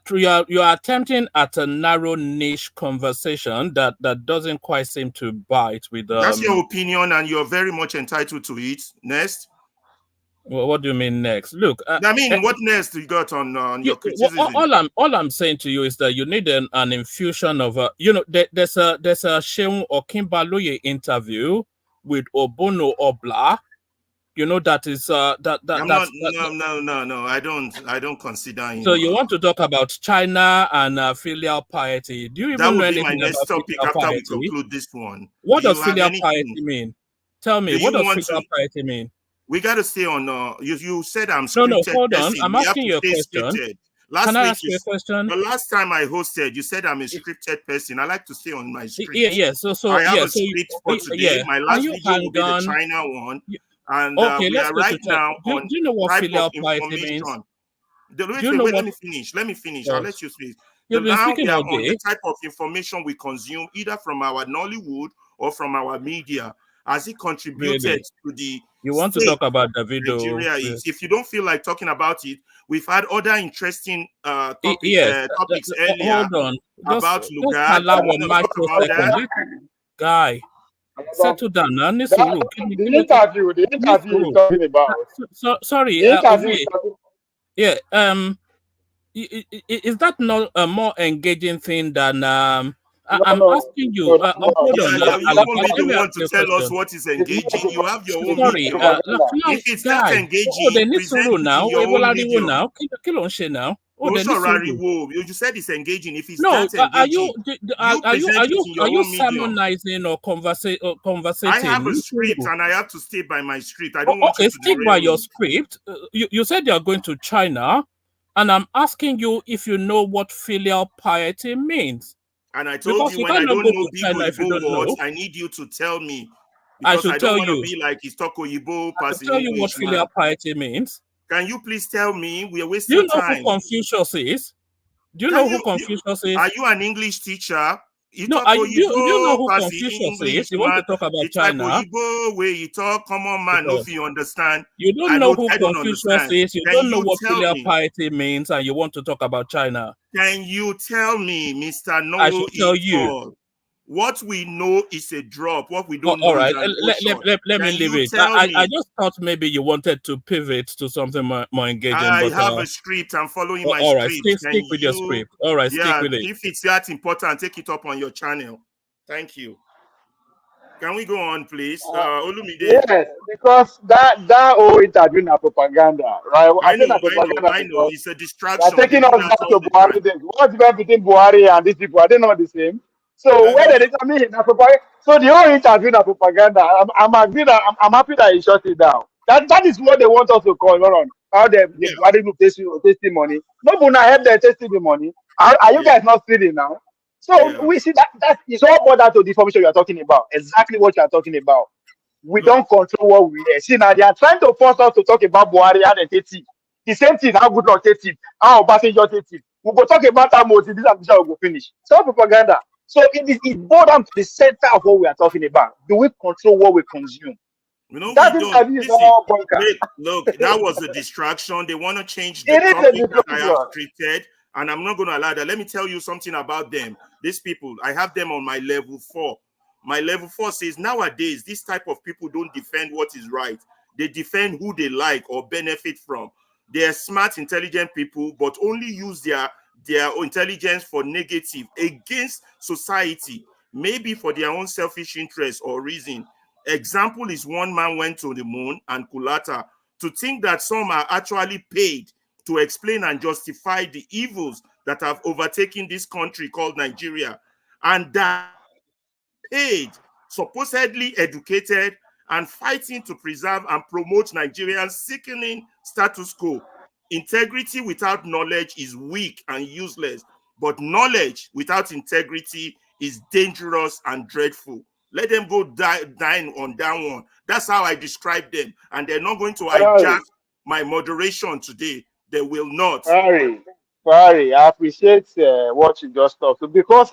attempting at a narrow niche conversation that doesn't quite seem to bite with.
That's your opinion, and you're very much entitled to it. Next.
Well, what do you mean next? Look,
I mean, what next you got on your criticism?
All I'm saying to you is that you need an infusion of there's a Sheung Okinbaloye interview with Obono Obla. You know that is No.
I don't consider him.
So you want to talk about China and filial piety? Do you even know anything
my next
about
topic after
piety?
we conclude this one?
What does filial piety mean? Tell me, what does filial piety mean?
We got to stay on. You said I'm
No,
scripted.
hold on.
Person.
I'm asking you a question.
Scripted.
Can I ask you a question?
The last time I hosted, you said I'm a scripted person. I like to stay on my script.
Yeah. So
I have a script for today. My last video will be the China one, and
okay,
we are right now
do you know what filial piety means?
Wait, let me finish. I'll let you speak. Now we are on the type of information we consume, either from our Nollywood or from our media. Has it contributed to the?
You want to talk about the video?
Nigeria is. If you don't feel like talking about it, we've had other interesting topics earlier.
Hold on.
About Lugard.
Guy, settle down. Now,
the interview you're talking about.
Sorry. Yeah. Is that not a more engaging thing than I'm asking you. Hold on.
You won't want to tell us what is engaging. You have your own.
Sorry.
If it's not engaging,
they need to now.
You said it's engaging. If it's
not
engaging,
are you sermonizing or conversating?
I have a script and I have to stay by my script. I don't want you to
stick by your script. You said you are going to China, and I'm asking you if you know what filial piety means.
And I told you when I don't know Igbo words, I need you to tell me. Because I don't want to be like Istoko Yibo passing.
I tell you what filial piety means.
Can you please tell me? We are wasting time.
Do you know who Confucius is? Do you know who Confucius is?
Are you an English teacher?
Do you know who Confucius is? You want to talk about China?
Igbo where you talk, come on, man, no, if you understand.
You don't know who Confucius is. You don't know what filial piety means, and you want to talk about China.
Can you tell me, Mr. No?
I should tell you.
What we know is a drop. What we don't know.
All right, let me leave it. I just thought maybe you wanted to pivot to something more engaging.
I have a script. I'm following my script.
All right, stick with your script. All right, stick with it.
If it's that important, take it up on your channel. Thank you. Can we go on, please? Olumide.
Yes, because that whole interview na propaganda, right?
I know. It's a distraction.
They're taking us back to Buhari days. What's the difference between Buhari and these people? Are they not the same? So whether they come in, so the whole interview na propaganda. I'm happy that he shut it down. That is what they want us to call on. How they group testimony. Nobody help them testing the money. Are you guys not feeling now? So we see that is all border to the information you are talking about. Exactly what you are talking about. we don't control what we hear. See, now they are trying to force us to talk about Buhari and Teti. The same thing, how good not Teti, how Obasanjo Teti. We go talk about that most, this and this will go finish. So propaganda. So it boils down to the center of what we are talking about. Do we control what we consume?
You know,
That
we
is
don't. Listen,
all bunker.
wait, look, that was a distraction. They want to change the
It is a
topic that I have
distraction.
scripted, and I'm not going to allow that. Let me tell you something about them. These people, I have them on my level 4. My level 4 says nowadays, this type of people don't defend what is right. They defend who they like or benefit from. They're smart, intelligent people, but only use their intelligence for negative against society, maybe for their own selfish interest or reason. Example is one man went to the moon and Kulata. To think that some are actually paid to explain and justify the evils that have overtaken this country called Nigeria, and that paid, supposedly educated, and fighting to preserve and promote Nigeria's sickening status quo. Integrity without knowledge is weak and useless, but knowledge without integrity is dangerous and dreadful. Let them go dine on that one. That's how I describe them. And they're not going to hijack my moderation today. They will not.
Sorry, I appreciate what you just talked to, because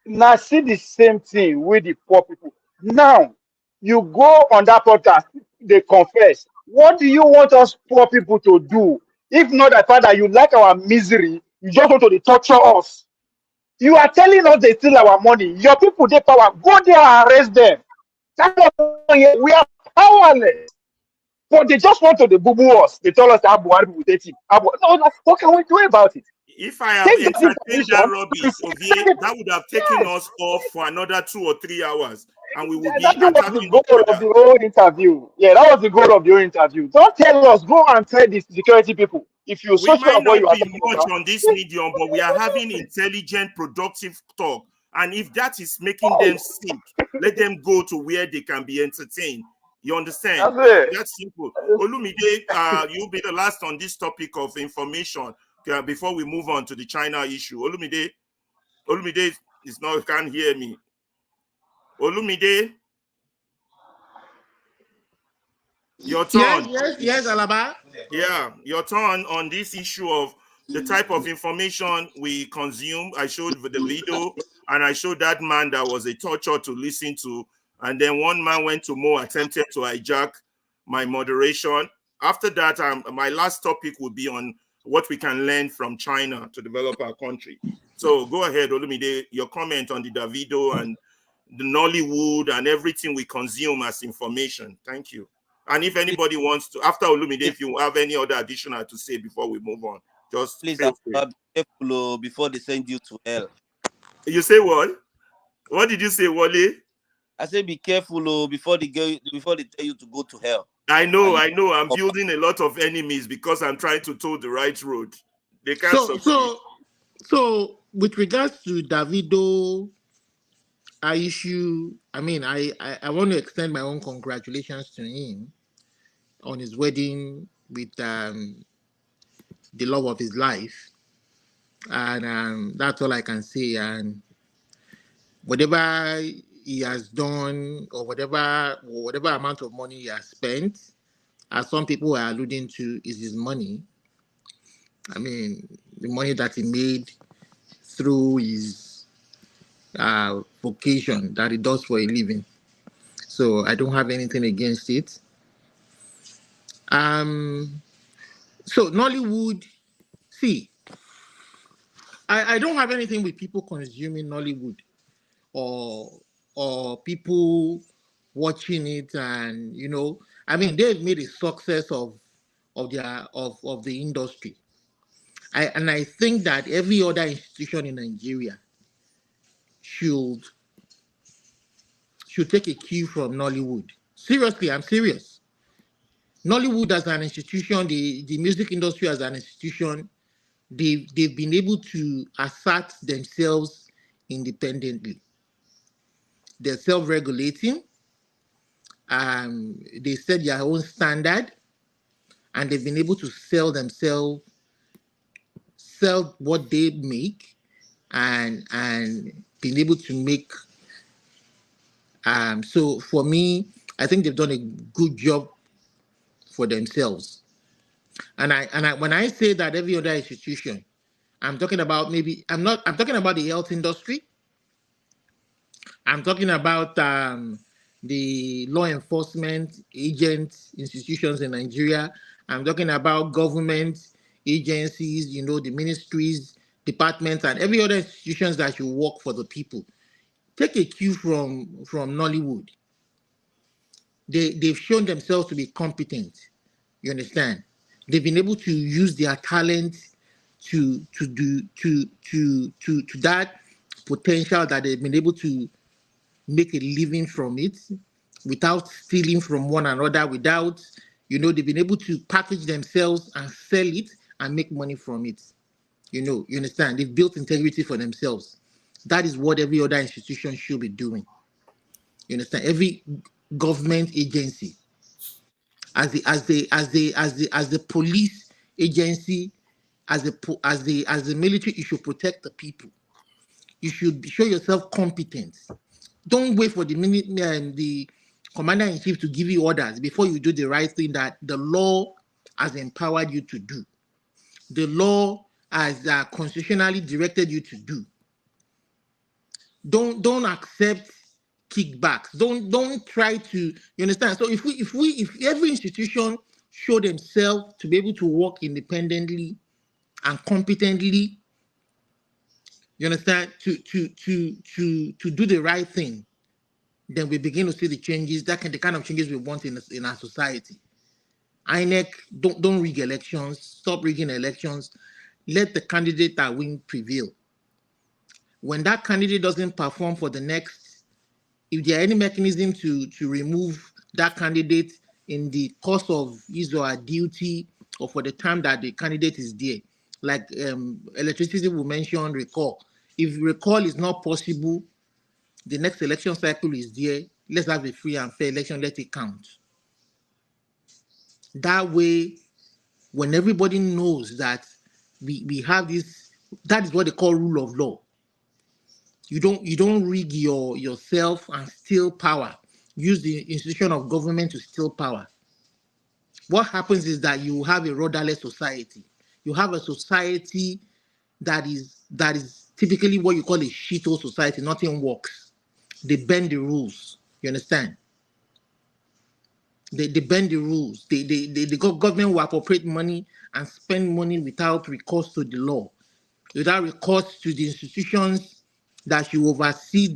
now see the same thing with the poor people. Now you go on that podcast, they confess. What do you want us poor people to do? If not the fact that you like our misery, you just want to torture us. You are telling us they steal our money. Your people, they power. Go there and arrest them. We are powerless. But they just want to boo us. They tell us that Buhari will take it. No, what can we do about it?
If I have entertained that rubbish, Ovie, that would have taken us off for another 2 or 3 hours, and we would be attacking
the goal of the whole interview. Yeah, that was the goal of your interview. Don't tell us. Go and tell the security people. If you're so
we
sure
might
of what
not
you are
be
talking
much
about.
on this medium, but we are having intelligent, productive talk. And if that is making them sick, let them go to where they can be entertained. You understand? That's simple. Olumide, you'll be the last on this topic of information before we move on to the China issue. Olumide is not, can't hear me. Olumide, your turn.
Yes, Alaba.
Yeah, your turn on this issue of the type of information we consume. I showed the video, and I showed that man that was a torture to listen to. And then one man went to Mo, attempted to hijack my moderation. After that, my last topic would be on what we can learn from China to develop our country. So go ahead, Olumide, your comment on the Davido and the Nollywood and everything we consume as information. Thank you. And if anybody wants to, after Olumide, if you have any other additional to say before we move on, just
please
feel free.
be careful before they send you to hell.
You say what? What did you say, Wale?
I say be careful before they tell you to go to hell.
I know. I'm building a lot of enemies because I'm trying to toe the right road. They can't succeed.
So with regards to Davido issue, I mean, I want to extend my own congratulations to him on his wedding with the love of his life, and that's all I can say. And whatever he has done, or whatever amount of money he has spent, as some people are alluding to, is his money. I mean, the money that he made through his vocation that he does for a living. So I don't have anything against it. So Nollywood, see, I don't have anything with people consuming Nollywood or people watching it, and I mean, they've made a success of the industry. I think that every other institution in Nigeria should take a cue from Nollywood. Seriously, I'm serious. Nollywood as an institution, the music industry as an institution, they've been able to assert themselves independently. They're self-regulating. They set their own standard, and they've been able to sell what they make, and been able to make. So for me, I think they've done a good job for themselves. And when I say that every other institution, I'm talking about I'm talking about the health industry. I'm talking about the law enforcement agents, institutions in Nigeria. I'm talking about government agencies, the ministries, departments, and every other institutions that should work for the people. Take a cue from Nollywood. They've shown themselves to be competent. You understand? They've been able to use their talent to that potential that they've been able to make a living from it without stealing from one another, without, they've been able to package themselves and sell it and make money from it. You understand? They've built integrity for themselves. That is what every other institution should be doing. You understand? Every government agency, as the police agency, as the military, you should protect the people. You should show yourself competent. Don't wait for the commander-in-chief to give you orders before you do the right thing that the law has empowered you to do. The law has constitutionally directed you to do. Don't accept kickbacks. Don't try to, you understand? So if every institution show themselves to be able to work independently and competently, you understand, to do the right thing, then we begin to see the changes, the kind of changes we want in our society. INEC, don't rig elections, stop rigging elections, let the candidate that win prevail. When that candidate doesn't perform for the next, if there are any mechanism to remove that candidate in the course of his or her duty or for the time that the candidate is there, like electricity we mentioned, recall. If recall is not possible, the next election cycle is there, let's have a free and fair election, let it count. That way, when everybody knows that we have this, that is what they call rule of law. You don't rig yourself and steal power. Use the institution of government to steal power. What happens is that you have a rudderless society. You have a society that is typically what you call a shithole society. Nothing works. They bend the rules. You understand? They bend the rules. The government will appropriate money and spend money without recourse to the law, without recourse to the institutions that you oversee,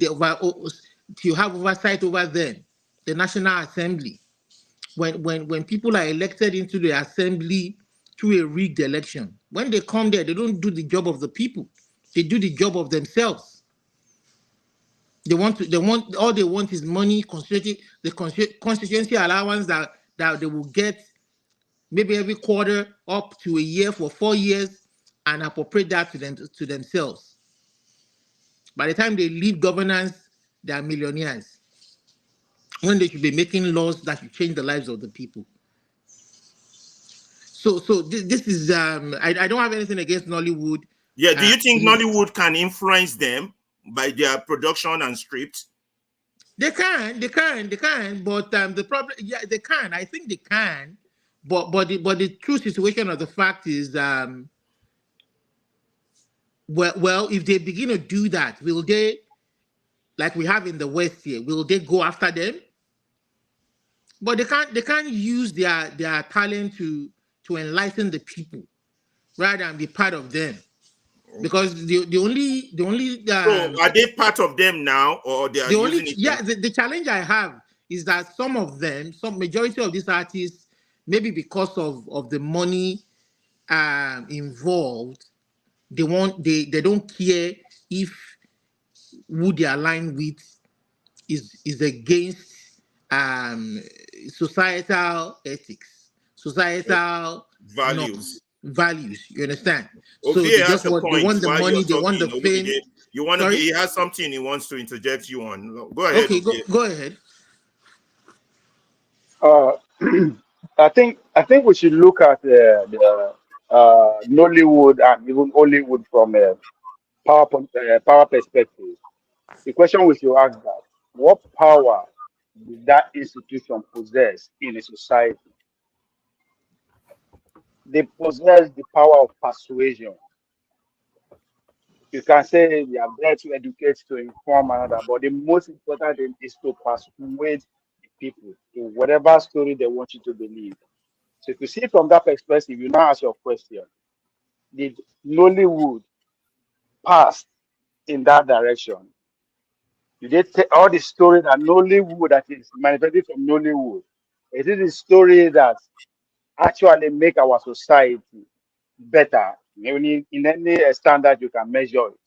you have oversight over them, the National Assembly. When people are elected into the assembly through a rigged election, when they come there, they don't do the job of the people. They do the job of themselves. All they want is money, the constituency allowance that they will get maybe every quarter up to a year for 4 years and appropriate that to themselves. By the time they leave governance, they are millionaires, when they should be making laws that should change the lives of the people. So this is I don't have anything against Nollywood.
Yeah, do you think Nollywood can influence them by their production and script?
They can, but the problem, yeah, they can. I think they can, but the true situation of the fact is, well, if they begin to do that, will they, like we have in the West here, will they go after them? But they can't use their talent to enlighten the people rather than be part of them. Because the only
so are they part of them now, or they are using it?
Yeah, the challenge I have is that some of them, majority of these artists, maybe because of the money involved, they don't care if who they align with is against societal ethics, societal
values.
You understand?
So they want the money, they want the fame. He has something he wants to interject you on. Go ahead.
Okay, go ahead.
I think we should look at the Nollywood and even Hollywood from a power perspective. The question we should ask that: what power that institution possess in a society? They possess the power of persuasion. You can say they are there to educate, to inform another, but the most important thing is to persuade the people to whatever story they want you to believe. So if you see it from that perspective, you now ask your question: did Nollywood pass in that direction? You did take all the story that Nollywood that is manifested from Nollywood. Is it a story that actually make our society better in any standard you can measure it,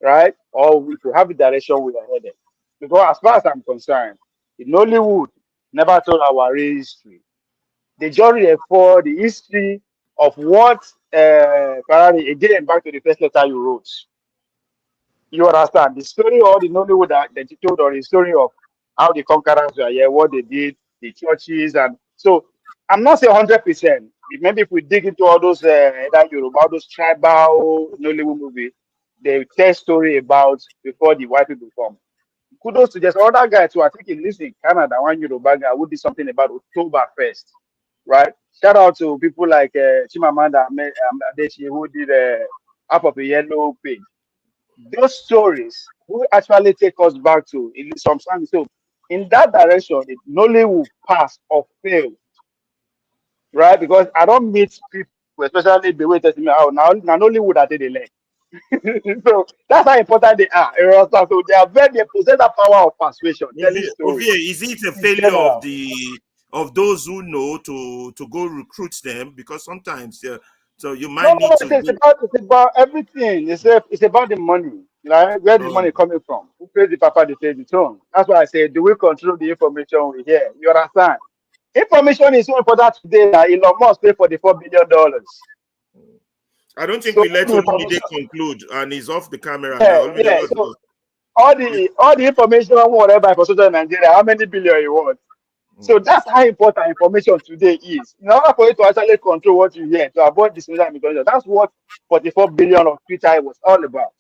right? Or we could have the direction we are headed. Because as far as I'm concerned, in Nollywood never told our real history. They just refer the history of what Ferrari, again back to the first letter you wrote. You understand the story or the Nollywood that you told, or the story of how the conquerors were here, what they did, the churches, and so I'm not saying 100%. Maybe if we dig into all those that Yoruba, all those tribal Nollywood movies, they tell story about before the white people come. Kudos to just other guy too. I think he lives in Canada. One Yoruba guy who did something about Oktoberfest, right? Shout out to people like Chimamanda Adichie who did Half of a Yellow Page. Those stories will actually take us back to in some sense. So in that direction, it Nollywood pass or fail, right? Because I don't meet people, especially the way they me out now Nollywood at the leg. So that's how important they are. You understand? So they are they possess that power of persuasion, telling stories.
Ovie, is it a failure of those who know to go recruit them? Because sometimes so you might need to.
It's about everything. It's about the money. Like where the money coming from? Who pays the papa? They pay the tone. That's why I say, do we control the information we hear? You understand? Information is so important today that Elon Musk pay for the $4 billion.
I don't think we let Olumide conclude, and he's off the camera
now.
Yeah,
so all the information whatever for social Nigeria, how many billion you want? So that's how important information today is. In order for you to actually control what you hear, to avoid disinformation, that's what 44 billion of Twitter was all about.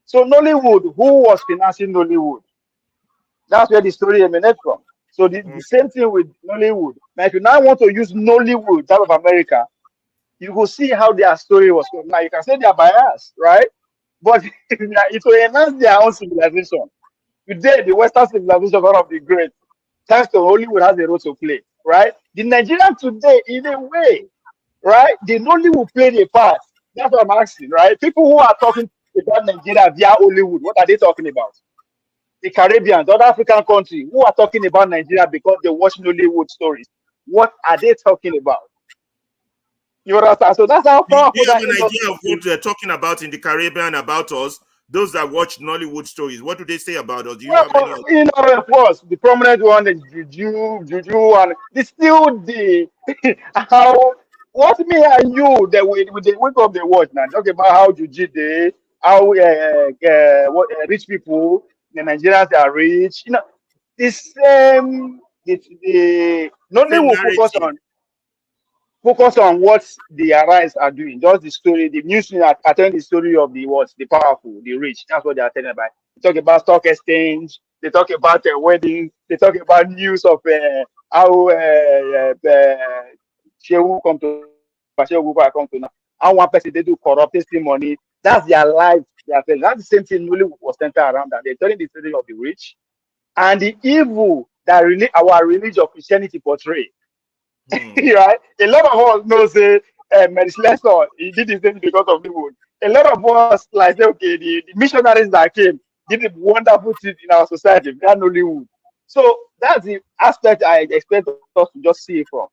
So Nollywood, who was financing Nollywood? That's where the story emanates from. So the same thing with Nollywood. Now, if you now want to use Nollywood out of America, you will see how their story was. Now you can say they are biased, right? But it will enhance their own civilization. Today, the Western civilization, one of the great, thanks to Hollywood, has a role to play, right? The Nigerian today, in a way, right? The Nollywood played a part. That's what I'm asking, right? People who are talking about Nigeria via Hollywood, what are they talking about? The Caribbean, the other African country, who are talking about Nigeria because they watch Nollywood stories. What are they talking about? You understand? So that's how powerful.
Do you have an idea of what they're talking about in the Caribbean about us? Those that watch Nollywood stories, what do they say about us? Do you have any idea?
You know, of course, the prominent one is Juju, and it's still the how what me and you that we wake up the watch now. Talk about how Juju they how what rich people, the Nigerians are rich. You know, the same the Nollywood focus on what the Arise are doing. Just the story, the news attend the story of the what, the powerful, the rich. That's what they are telling about. They talk about stock exchange. They talk about wedding. They talk about news of how Shehu come to now. How one person they do corrupt money. That's their life. That's the same thing really was centered around that. They're telling the story of the rich and the evil that really our religion of Christianity portray. Right? A lot of us know say Lesson, he did the same because of the wood. A lot of us like say, okay, the missionaries that came did a wonderful thing in our society, they are Nollywood. So that's the aspect I expect us to just see from.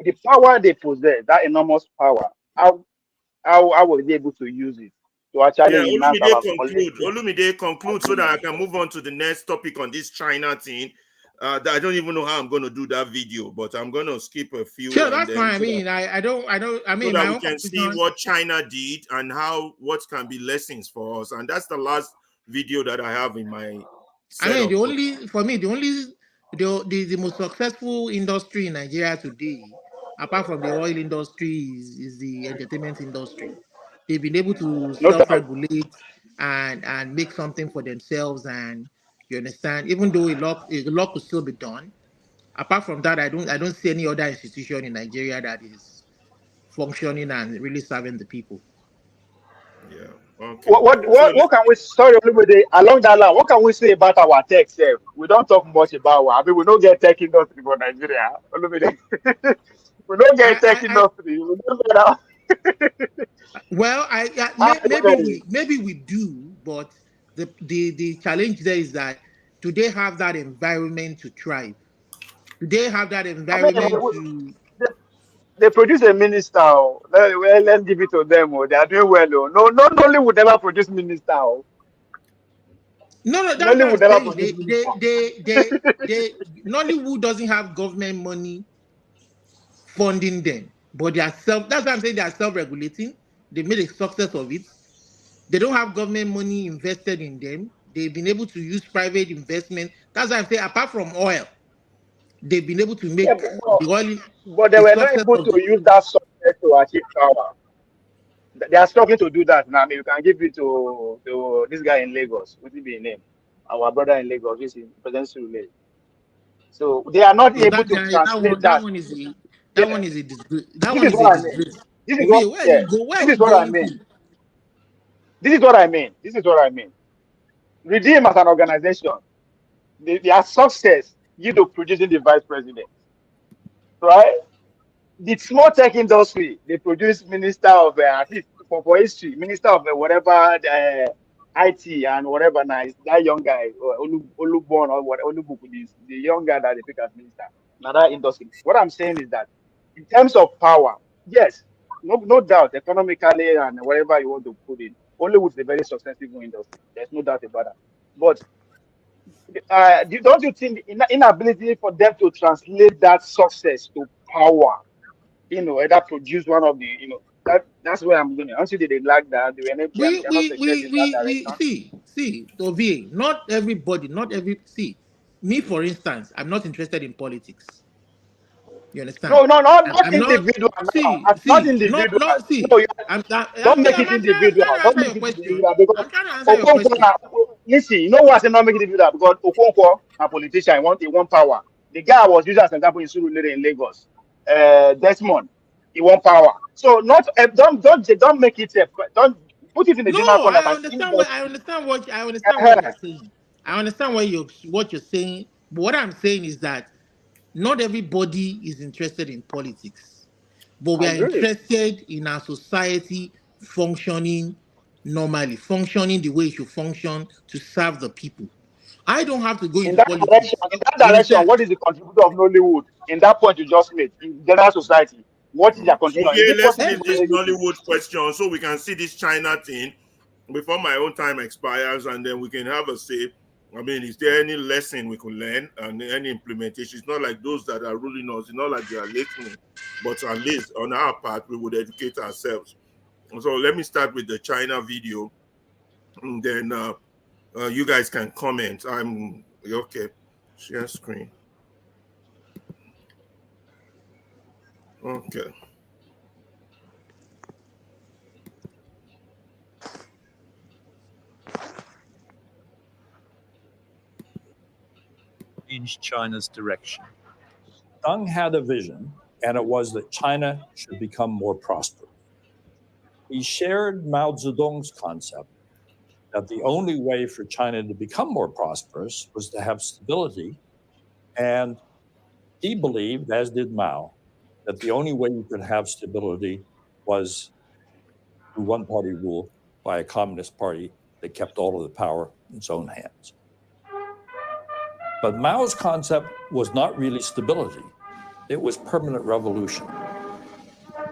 The power they possess, that enormous power, how were they able to use it to actually enhance our
Olumide conclude so that I can move on to the next topic on this China thing. That I don't even know how I'm going to do that video, but I'm going to skip a few.
Sure, that's fine. I mean, I don't. I mean,
so that we can see what China did and what can be lessons for us. And that's the last video that I have in my.
I mean, the most successful industry in Nigeria today, apart from the oil industry, is the entertainment industry. They've been able to self-regulate and make something for themselves, and You understand? Even though a lot could still be done. Apart from that, I don't see any other institution in Nigeria that is functioning and really serving the people.
Yeah. Okay.
What can we, sorry, everybody, along that line, what can we say about our tech self? We don't talk much about, I mean, we don't get tech industry for Nigeria. We don't get tech industry. We don't get that.
Well, maybe we do, but the challenge there is that do they have that environment to thrive? Do they have that environment to?
They produce a minister. Let's give it to them. They are doing well. No, Nollywood never produce minister.
No, that's what I'm saying. Nollywood doesn't have government money funding them, but they are that's what I'm saying, they are self-regulating. They made a success of it. They don't have government money invested in them. They've been able to use private investment. That's why I'm saying, apart from oil, they've been able to make the oil.
But they were not able to use that success to achieve power. They are struggling to do that now. I mean, you can give it to this guy in Lagos. What will be his name? Our brother in Lagos, this is President Sule. So they are not able to translate that.
That one is a disgrace. That one is a disgrace.
This is what I mean. This is what I mean. Redeem as an organization, their success due to producing the vice president, right? The small tech industry, they produce minister of at least for history, minister of whatever IT and whatever. Nice, that young guy, Olubon or what Olubuku is, the young guy that they pick as minister. Now that industry. What I'm saying is that in terms of power, yes, no doubt, economically and whatever you want to put in, Hollywood is a very successful industry. There's no doubt about that. But don't you think the inability for them to translate that success to power, either produce one of the, that's where I'm going. Until they lack that, they were not
see, Ovie, not everybody, me, for instance, I'm not interested in politics. You understand?
No, not individual. Not individual. Don't make it individual. Don't make it individual because listen, you know what's not make it individual? Because Okonkwo, a politician, he want power. The guy I was using as an example in Surulere in Lagos, Desmond, he want power. So don't make it don't put it in the general context.
I understand what you're saying. I understand what you're saying. But what I'm saying is that not everybody is interested in politics, but we are interested in our society functioning normally, functioning the way it should function to serve the people. I don't have to go into politics.
In that direction, what is the contribution of Nollywood in that point you just made in general society? What is their contribution?
Okay, let's leave this Nollywood question so we can see this China thing before my own time expires, and then we can have a say. I mean, is there any lesson we could learn and any implementation? It's not like those that are ruling us, it's not like they are listening, but at least on our part, we would educate ourselves. So let me start with the China video, and then you guys can comment. I'm okay. Share screen. Okay.
Change China's direction. Deng had a vision, and it was that China should become more prosperous. He shared Mao Zedong's concept that the only way for China to become more prosperous was to have stability, and he believed, as did Mao, that the only way you could have stability was through one-party rule by a communist party that kept all of the power in its own hands. But Mao's concept was not really stability. It was permanent revolution.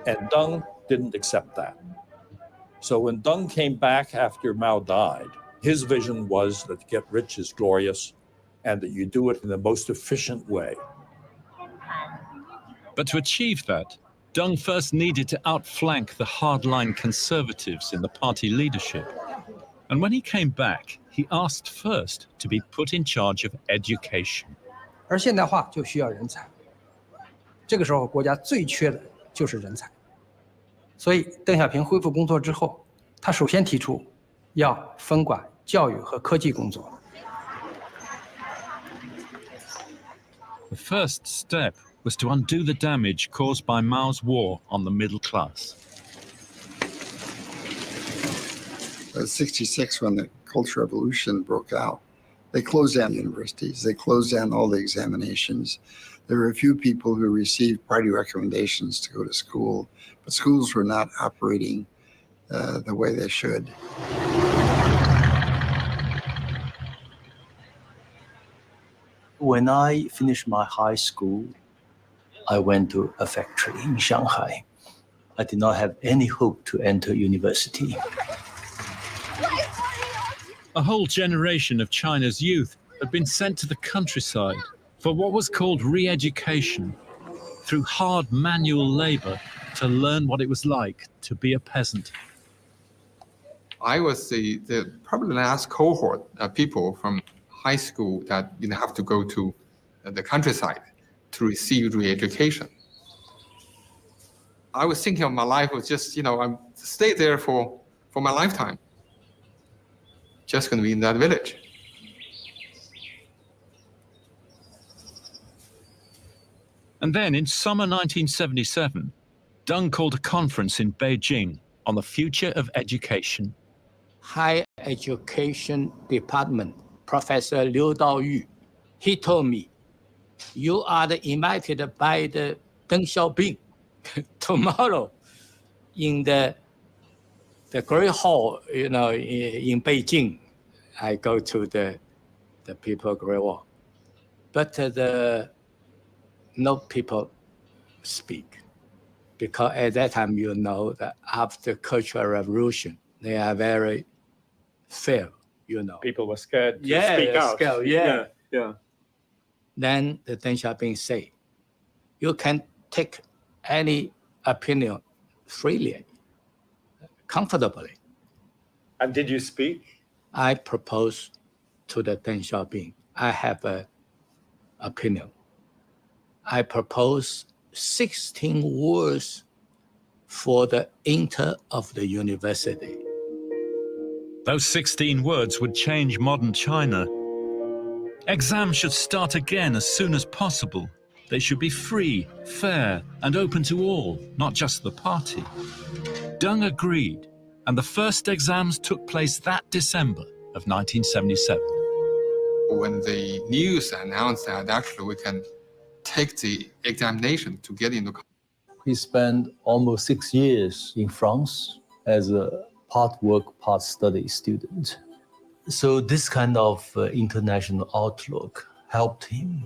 And Deng didn't accept that. So when Deng came back after Mao died, his vision was that to get rich is glorious and that you do it in the most efficient way.
But to achieve that, Deng first needed to outflank the hardline conservatives in the party leadership. And when he came back, he asked first to be put in charge of education.
而现代化就需要人才，这个时候国家最缺的就是人才。所以邓小平恢复工作之后，他首先提出要分管教育和科技工作。
The first step was to undo the damage caused by Mao's war on the middle class.
1966, when the Cultural Revolution broke out, they closed down universities. They closed down all the examinations. There were a few people who received party recommendations to go to school, but schools were not operating the way they should.
When I finished my high school, I went to a factory in Shanghai. I did not have any hope to enter university.
A whole generation of China's youth had been sent to the countryside for what was called re-education, through hard manual labor to learn what it was like to be a peasant.
I was the probably last cohort of people from high school that didn't have to go to the countryside to receive re-education. I was thinking of my life was just, I'm stay there for my lifetime. Just going to be in that village.
And then in summer 1977, Deng called a conference in Beijing on the future of education.
Higher Education Department, Professor Liu Daoyu, he told me, you are invited by the Deng Xiaoping tomorrow in the Great Hall, in Beijing. I go to the People Great Wall. But no people speak. Because at that time, that after Cultural Revolution, they are very fair,
People were scared to
yeah,
speak out.
Scared, yeah.
Yeah.
Then the Deng Xiaoping say, you can take any opinion freely, comfortably.
And did you speak?
I propose to the Deng Xiaoping, I have an opinion. I propose 16 words for the enter of the university.
Those 16 words would change modern China. Exams should start again as soon as possible. They should be free, fair, and open to all, not just the party. Deng agreed, and the first exams took place that December of 1977.
When the news announced that actually we can take the examination to get into college.
He spent almost 6 years in France as a part work, part study student. So this kind of international outlook helped him.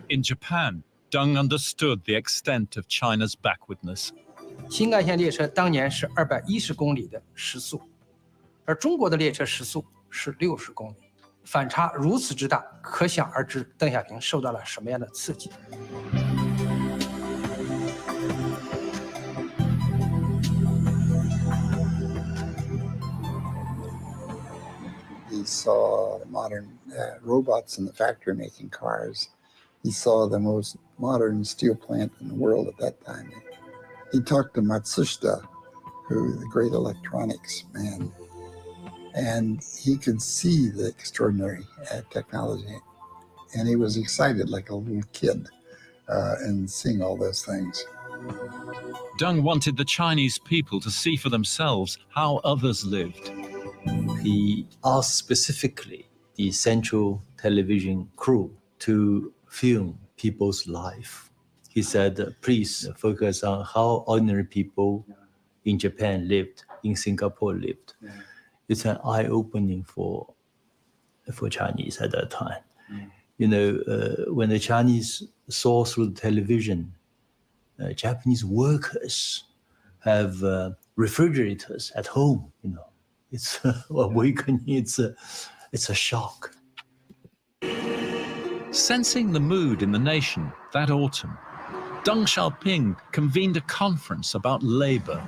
In Japan, Deng understood the extent of China's backwardness.
新干线列车当年是210公里的时速，而中国的列车时速是60公里，反差如此之大，可想而知邓小平受到了什么样的刺激。
He saw modern robots in the factory making cars. He saw the most modern steel plant in the world at that time. He talked to Matsushita, who the great electronics man, and he could see the extraordinary technology. And he was excited like a little kid in seeing all those things.
Deng wanted the Chinese people to see for themselves how others lived.
He asked specifically the Central Television crew to film people's life. He said, please focus on how ordinary people in Japan lived, in Singapore lived. It's an eye-opening for Chinese at that time. When the Chinese saw through the television, Japanese workers have refrigerators at home, It's awakening, it's a shock.
Sensing the mood in the nation that autumn, Deng Xiaoping convened a conference about labor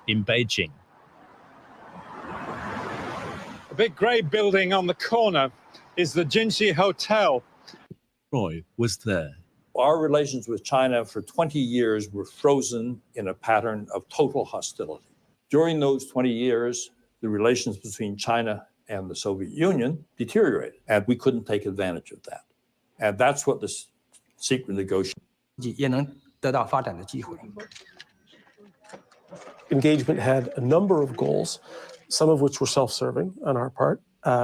in Beijing.
A big grey building on the corner is the Jinxi Hotel.
Roy was there.
Our relations with China for 20 years were frozen in a pattern of total hostility. During those 20 years, the relations between China and the Soviet Union deteriorated, and we couldn't take advantage of that. And that's what the secret negotiation.
Engagement had a number of goals, some of which were self-serving on our part,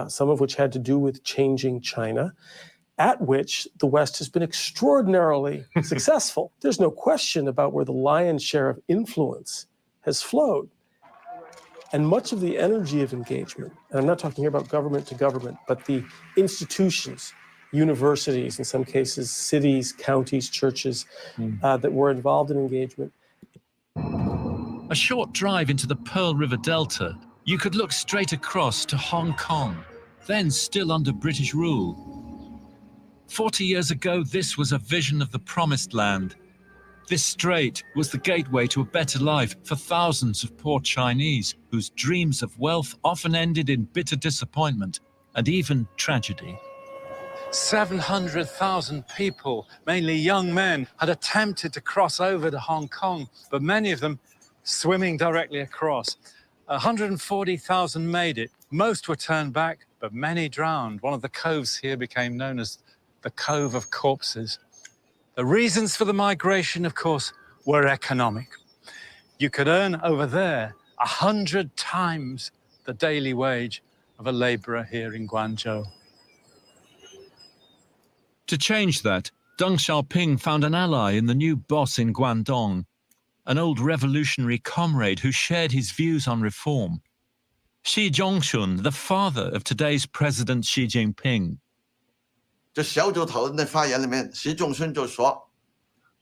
some of which had to do with changing China, at which the West has been extraordinarily successful. There's no question about where the lion's share of influence has flowed. And much of the energy of engagement, and I'm not talking here about government to government, but the institutions, universities, in some cases, cities, counties, churches that were involved in engagement.
A short drive into the Pearl River Delta, you could look straight across to Hong Kong, then still under British rule. 40 years ago, this was a vision of the promised land. This strait was the gateway to a better life for thousands of poor Chinese whose dreams of wealth often ended in bitter disappointment and even tragedy.
700,000 people, mainly young men, had attempted to cross over to Hong Kong, but many of them swimming directly across. 140,000 made it. Most were turned back, but many drowned. One of the coves here became known as the Cove of Corpses. The reasons for the migration, of course, were economic. You could earn over there 100 times the daily wage of a laborer here in Guangzhou.
To change that, Deng Xiaoping found an ally in the new boss in Guangdong, an old revolutionary comrade who shared his views on reform. Xi Zhongxun, the father of today's President Xi Jinping.
这小组讨论的发言里面，习仲勋就说，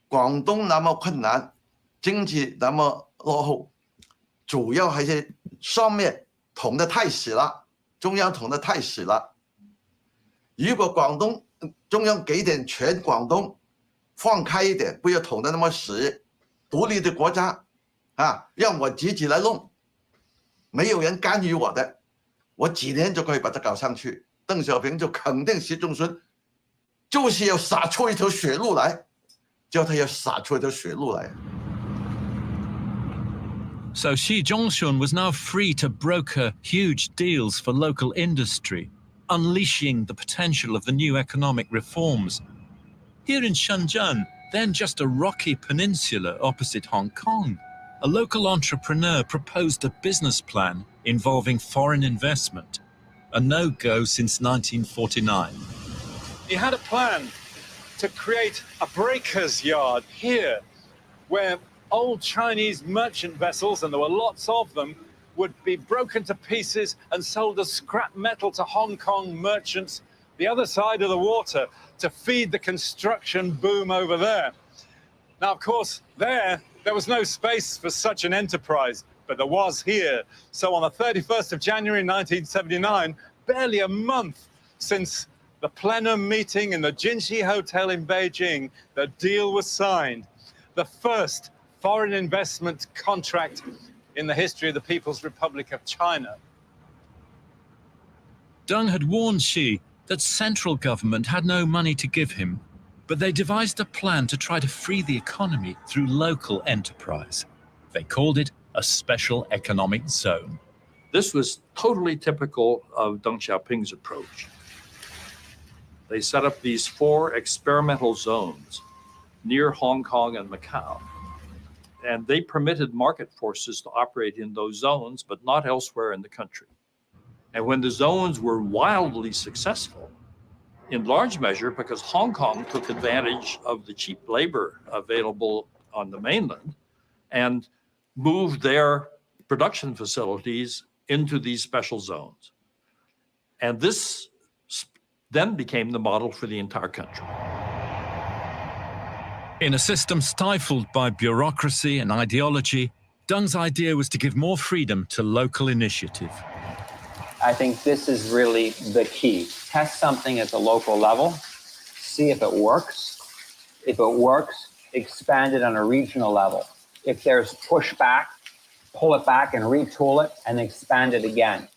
广东那么困难，经济那么落后，主要还是上面捅得太死了，中央捅得太死了。如果广东中央给点权，广东放开一点，不要捅得那么死，独立的国家啊，让我自己来弄，没有人干预我的，我几年就可以把它搞上去。邓小平就肯定习仲勋。 就是要撒出一条血路来，叫他要撒出一条血路来。
So Xi Zhongxun was now free to broker huge deals for local industry, unleashing the potential of the new economic reforms. Here in Shenzhen, then just a rocky peninsula opposite Hong Kong, a local entrepreneur proposed a business plan involving foreign investment, a no-go since 1949.
He had a plan to create a breaker's yard here, where old Chinese merchant vessels, and there were lots of them, would be broken to pieces and sold as scrap metal to Hong Kong merchants the other side of the water to feed the construction boom over there. Now, of course, there was no space for such an enterprise, but there was here. So on the 31st of January 1979, barely a month since the plenum meeting in the Jinxi Hotel in Beijing, the deal was signed. The first foreign investment contract in the history of the People's Republic of China.
Deng had warned Xi that central government had no money to give him, but they devised a plan to try to free the economy through local enterprise. They called it a special economic zone.
This was totally typical of Deng Xiaoping's approach. They set up these 4 experimental zones near Hong Kong and Macau. And they permitted market forces to operate in those zones, but not elsewhere in the country. And when the zones were wildly successful, in large measure because Hong Kong took advantage of the cheap labor available on the mainland and moved their production facilities into these special zones. And this then became the model for the entire country.
In a system stifled by bureaucracy and ideology, Deng's idea was to give more freedom to local initiative.
I think this is really the key. Test something at the local level, see if it works. If it works, expand it on a regional level. If there's pushback, pull it back and retool it and expand it again.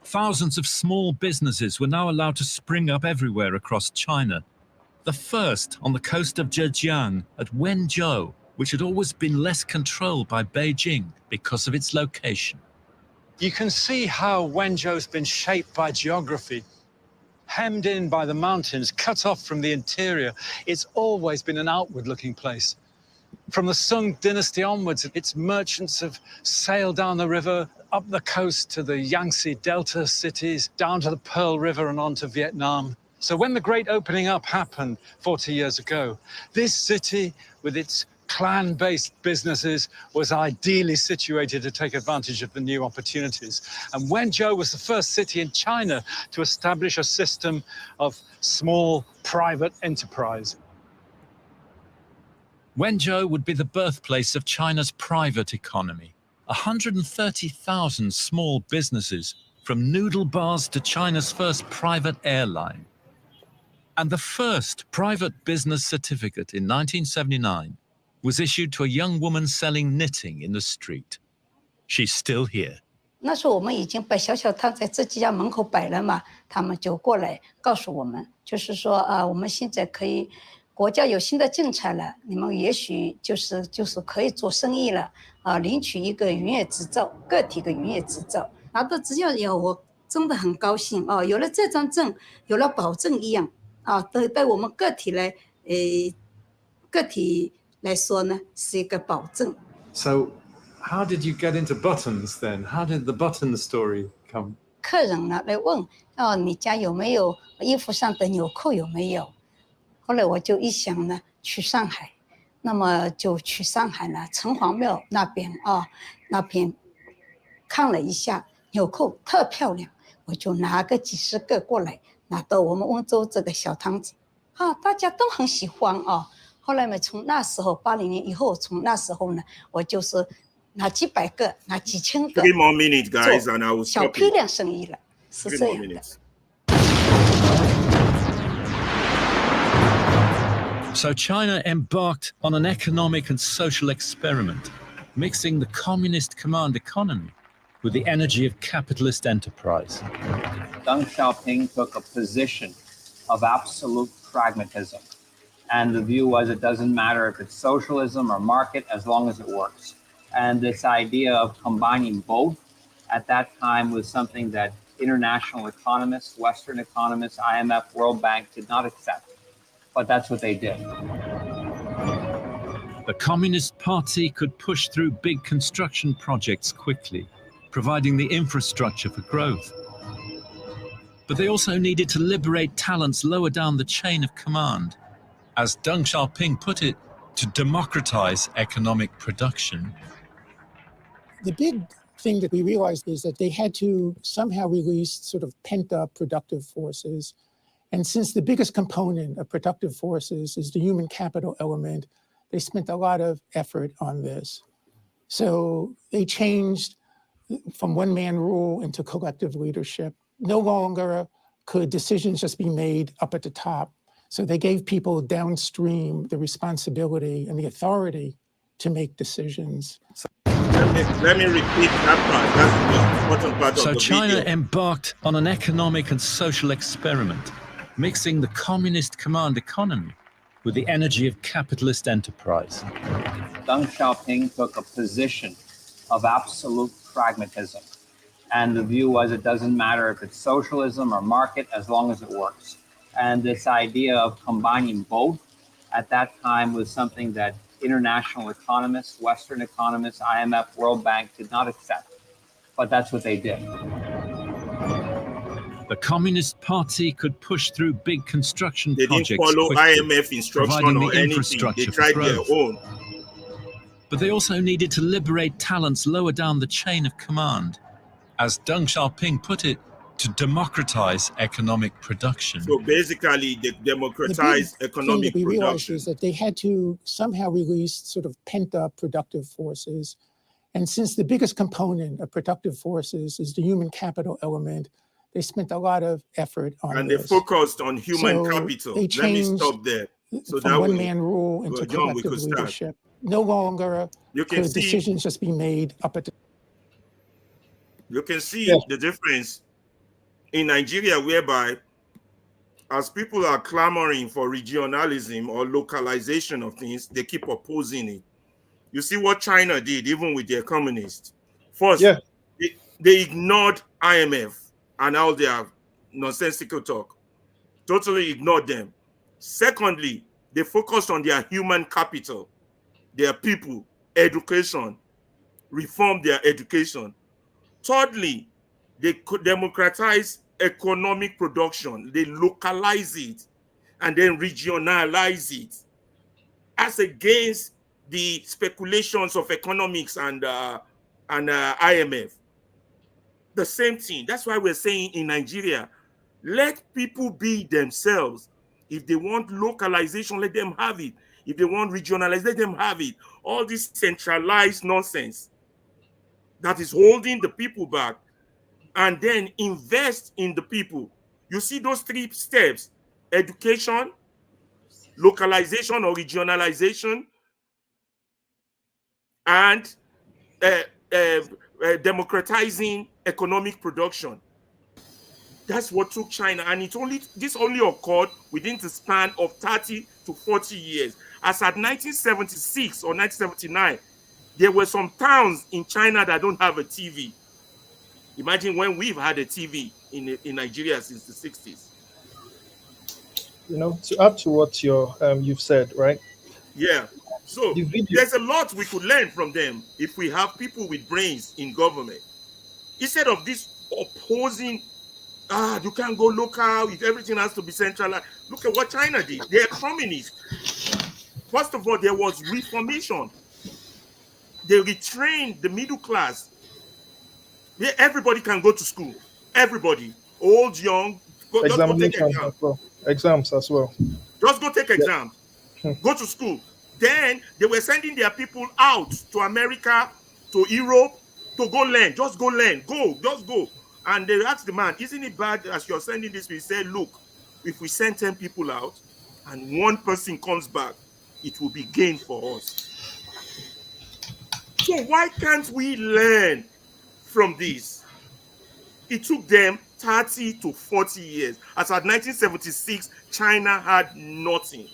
Thousands of small businesses were now allowed to spring up everywhere across China. The first on the coast of Zhejiang at Wenzhou, which had always been less controlled by Beijing because of its location.
You can see how Wenzhou's been shaped by geography. Hemmed in by the mountains, cut off from the interior, it's always been an outward-looking place. From the Sung dynasty onwards, its merchants have sailed down the river, up the coast to the Yangtze Delta cities, down to the Pearl River and on to Vietnam. So when the great opening up happened 40 years ago, this city, with its clan-based businesses, was ideally situated to take advantage of the new opportunities. And Wenzhou was the first city in China to establish a system of small private enterprise.
Wenzhou would be the birthplace of China's private economy. 130,000 small businesses, from noodle bars to China's first private airline. And the first private business certificate in 1979 was issued to a young woman selling knitting in the street. She's still here.
那时候我们已经把小小摊在自己家门口摆了嘛，他们就过来告诉我们，就是说我们现在可以，国家有新的政策了，你们也许就是可以做生意了领取一个营业执照，个体的营业执照，拿到执照以后，我真的很高兴有了这张证，有了保证一样对我们个体来说呢，是一个保证。
So, how did you get into buttons then? How did the button story come?
客人呢来问你家有没有衣服上的纽扣有没有？后来我就一想呢，去上海，那么就去上海呢，城隍庙那边那边看了一下纽扣特漂亮，我就拿个几十个过来，拿到我们温州这个小摊子大家都很喜欢后来嘛，从那时候80年以后，从那时候呢，我就是拿几百个，拿几千个。
3 more minutes, guys, and I will
小批量生意了，是这样的。
So China embarked on an economic and social experiment, mixing the communist command economy with the energy of capitalist enterprise.
Deng Xiaoping took a position of absolute pragmatism. And the view was it doesn't matter if it's socialism or market as long as it works. And this idea of combining both at that time was something that international economists, Western economists, IMF, World Bank did not accept. But that's what they did.
The Communist Party could push through big construction projects quickly, providing the infrastructure for growth. But they also needed to liberate talents lower down the chain of command. As Deng Xiaoping put it, to democratize economic production.
The big thing that we realized is that they had to somehow release sort of pent-up productive forces. And since the biggest component of productive forces is the human capital element, they spent a lot of effort on this. So they changed from one-man rule into collective leadership. No longer could decisions just be made up at the top. So they gave people downstream the responsibility and the authority to make decisions.
Let me repeat that part. That's the most important part of the
So China
video.
embarked on an economic and social experiment, mixing the communist command economy with the energy of capitalist enterprise.
Deng Xiaoping took a position of absolute pragmatism. And the view was it doesn't matter if it's socialism or market as long as it works. And this idea of combining both at that time was something that international economists, Western economists, IMF, World Bank did not accept. But that's what they did.
The Communist Party could push through big construction
They didn't
projects
follow
quickly,
IMF instruction
providing
or
the
anything. They
infrastructure for
tried their
growth.
own.
But they also needed to liberate talents lower down the chain of command. As Deng Xiaoping put it, to democratize economic production.
So basically, they democratized economic
thing that we realized
production.
is that they had to somehow release sort of pent-up productive forces. And since the biggest component of productive forces is the human capital element, they spent a lot of effort on
And
this.
they focused on human
So
capital.
they
Let me
changed
stop there. So
from
that
one-man rule into
John, we
collective
could start.
leadership. No longer
You can
could
see-
decisions just be made up at the
You can see the difference in Nigeria, whereby as people are clamoring for regionalism or localization of things, they keep opposing it. You see what China did, even with their communists. First, They ignored IMF and all their nonsensical talk. Totally ignored them. Secondly, they focused on their human capital, their people, education, reform their education. Thirdly, they could democratize economic production. They localize it and then regionalize it, as against the speculations of economics and IMF. The same thing. That's why we're saying in Nigeria, let people be themselves. If they want localization, let them have it. If they want regionalization, let them have it. All this centralized nonsense that is holding the people back, and then invest in the people. You see those 3 steps: education, localization or regionalization, and democratizing economic production. That's what took China, and this only occurred within the span of 30 to 40 years. As at 1976 or 1979, there were some towns in China that don't have a TV. Imagine when we've had a TV in Nigeria since the 60s.
You know, to add to what you've said, right?
Yeah. So there's a lot we could learn from them if we have people with brains in government. Instead of this opposing, you can't go local, everything has to be centralized. Look at what China did. They're communists. First of all, there was reformation. They retrained the middle class. Everybody can go to school. Everybody, old, young, just go take exams.
Exams as well.
Just go take exams. Go to school. Then they were sending their people out to America, to Europe, to go learn. Just go learn. Go, just go. And they asked the man, isn't it bad as you're sending this? We said, look, if we send 10 people out and 1 person comes back, it will be gain for us. So why can't we learn from this? It took them 30 to 40 years. As at 1976, China had nothing.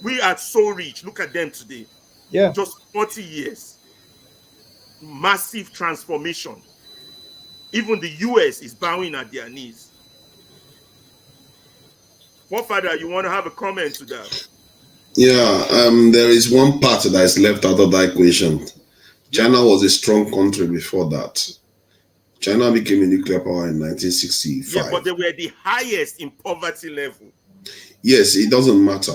We are so rich. Look at them today.
Yeah.
Just 40 years. Massive transformation. Even the US is bowing at their knees. Forefather, you want to have a comment to that?
Yeah, there is one part that is left out of that equation. China was a strong country before that. China became a nuclear power in 1965.
Yeah, but they were the highest in poverty level.
Yes, it doesn't matter.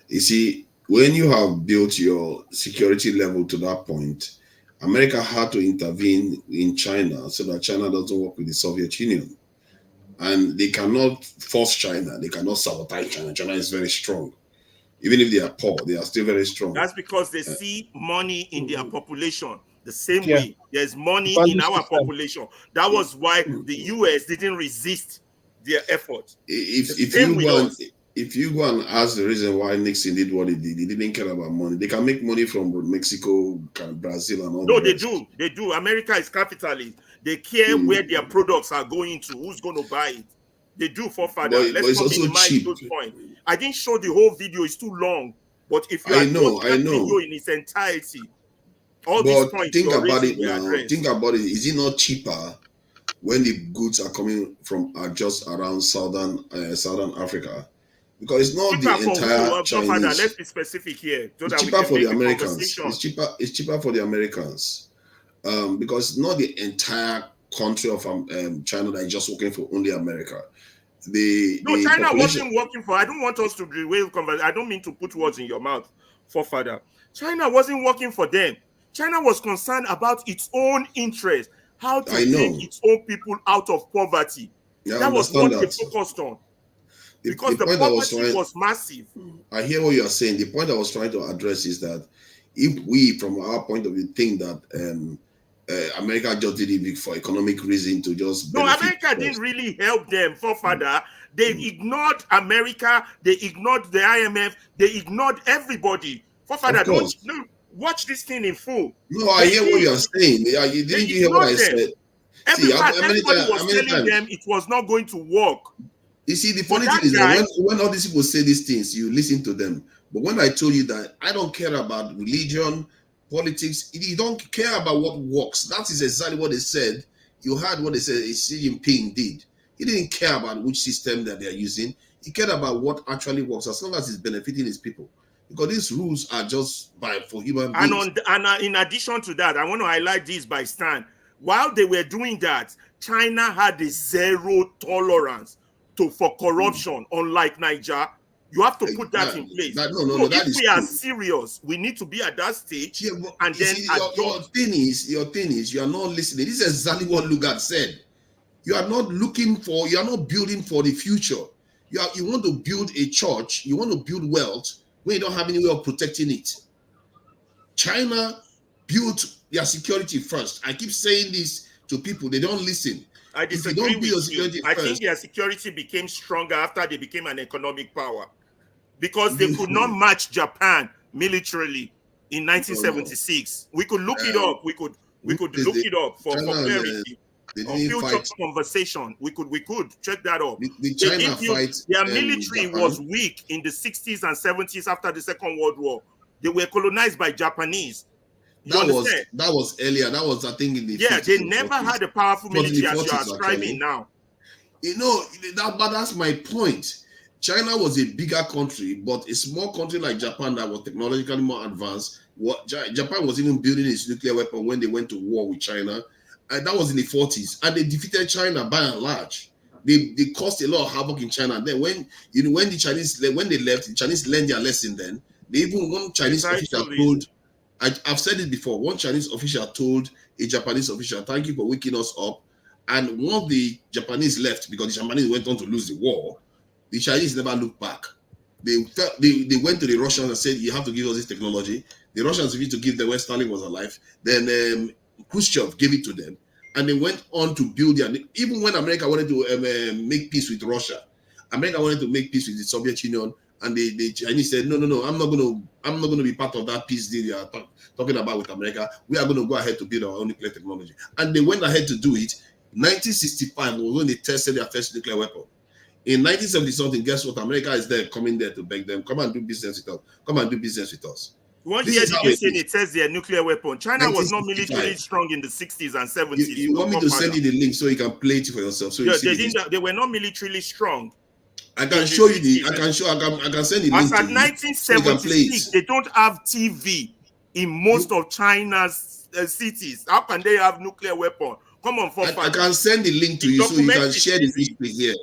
You see, when you have built your security level to that point, America had to intervene in China so that China doesn't work with the Soviet Union. And they cannot force China. They cannot sabotage China. China is very strong. Even if they are poor, they are still very strong.
That's because they see money in their population the same way there's money in our population. That was why the US didn't resist their effort.
If you go and ask the reason why Nixon did what he did, he didn't care about money. They can make money from Mexico, Brazil, and all.
No, they do. They do. America is capitalist. They care where their products are going to, who's going to buy it. They do, Forefather. Let's not minimize those points. I didn't show the whole video; it's too long. But if you had watched that video in its entirety, all these points
think about it now. Think about it. Is it not cheaper when the goods are coming from just around southern Africa? Because it's not the entire Chinese.
Father, let's be specific here. So
it's cheaper for the Americans. It's cheaper for the Americans because it's not the entire country of China that is just working for only America.
China wasn't working for. I don't want us to derail conversation. I don't mean to put words in your mouth, Forefather. China wasn't working for them. China was concerned about its own interest, how to take its own people out of poverty.
Yeah,
that was what they focused on. Because the poverty was massive.
I hear what you are saying. The point I was trying to address is that if we, from our point of view, think that America just did it for economic reason to just
America didn't really help them, Forefather. They ignored America. They ignored the IMF. They ignored everybody. Forefather, don't watch this thing in full.
No, I hear what you are saying. Didn't you hear what I said?
Everybody was telling them it was not going to work.
You see, the funny thing is that when all these people say these things, you listen to them. But when I told you that I don't care about religion, politics. You don't care about what works. That is exactly what they said. You heard what they said Xi Jinping did. He didn't care about which system that they are using. He cared about what actually works, as long as it's benefiting his people. Because these rules are just for human beings.
And in addition to that, I want to highlight this by Stan. While they were doing that, China had a zero tolerance for corruption, unlike Nigeria. You have to put that in place. If we are serious, we need to be at that stage.
Yeah, and then your thing is, you are not listening. This is exactly what Lugard said. You are not building for the future. You want to build a church, you want to build wealth when you don't have any way of protecting it. China built their security first. I keep saying this to people, they don't listen.
I disagree with you. I think their security became stronger after they became an economic power, because they could not match Japan militarily in 1976. We could look it up. We could look it up for clarity. On future conversation, we could check that up. Their military was weak in the 60s and 70s after the Second World War. They were colonized by Japanese.
That was earlier. That was, I think, in the 50s.
They never had a powerful military as you are describing now.
But that's my point. China was a bigger country, but a small country like Japan that was technologically more advanced. Japan was even building its nuclear weapon when they went to war with China. And that was in the 40s, and they defeated China by and large. They caused a lot of havoc in China. Then when the Chinese left, the Chinese learned their lesson. Then one Chinese official told, I've said it before. One Chinese official told a Japanese official, "Thank you for waking us up." And once the Japanese left, because the Japanese went on to lose the war, the Chinese never looked back. They went to the Russians and said, "You have to give us this technology." The Russians refused to give them when Stalin was alive. Then Khrushchev gave it to them, and they went on to build their. Even when America wanted to make peace with Russia, America wanted to make peace with the Soviet Union, and the Chinese said, "No, I'm not going to be part of that peace deal you are talking about with America. We are going to go ahead to build our own nuclear technology." And they went ahead to do it. 1965 was when they tested their first nuclear weapon. In 1970 something, guess what? America is there, coming there to beg them, come and do business with us. Come and do business with us.
One year did you say they test their nuclear weapon? China was not militarily strong in the 60s and 70s.
You want me to send you the link so you can play it for yourself? So
they were not militarily strong.
I can show you I can send the link.
As at 1976, they don't have TV in most of China's cities. How can they have nuclear weapon? Come on,
I can send the link to you so you can share the history here.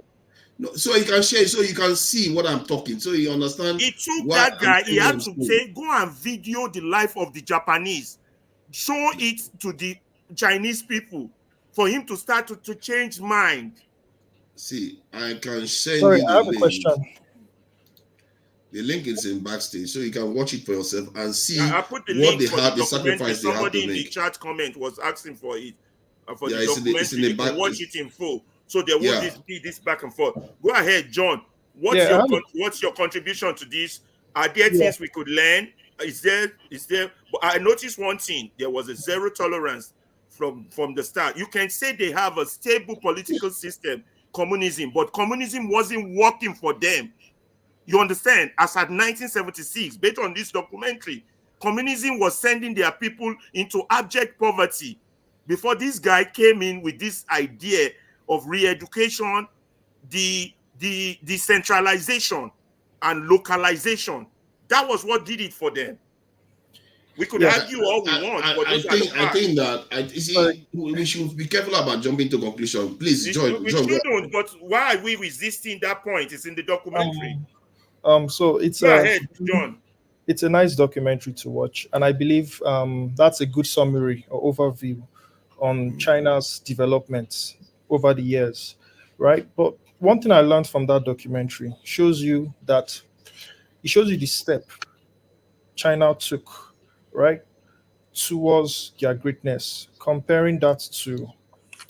No, so you can share, so you can see what I'm talking, so you understand.
It took that guy, he had to say, go and video the life of the Japanese, show it to the Chinese people for him to start to change mind.
See, I can send
you
the
I have
link.
A question.
The link is in backstage, so you can watch it for yourself and see
I put the
what
link
they had, the sacrifice they had to
somebody in
make.
the chat comment was asking for it. For the
It's
documentary,
in the
you can
back.
watch it in full. So there won't be this back and forth. Go ahead, John. What's your contribution to this? Are there things we could learn? Is there? But I noticed one thing. There was a zero tolerance from the start. You can say they have a stable political system, communism, but communism wasn't working for them. You understand? As at 1976, based on this documentary, communism was sending their people into abject poverty. Before this guy came in with this idea of re-education, the decentralization and localization, that was what did it for them. We could argue all we want, but
I think that we should be careful about jumping to conclusion. Please, John.
We shouldn't, but why are we resisting that point? It's in the documentary.
So it's
Go ahead, John.
It's a nice documentary to watch, and I believe that's a good summary or overview on China's developments over the years, right? But one thing I learned from that documentary shows you the step China took, right, towards their greatness, comparing that to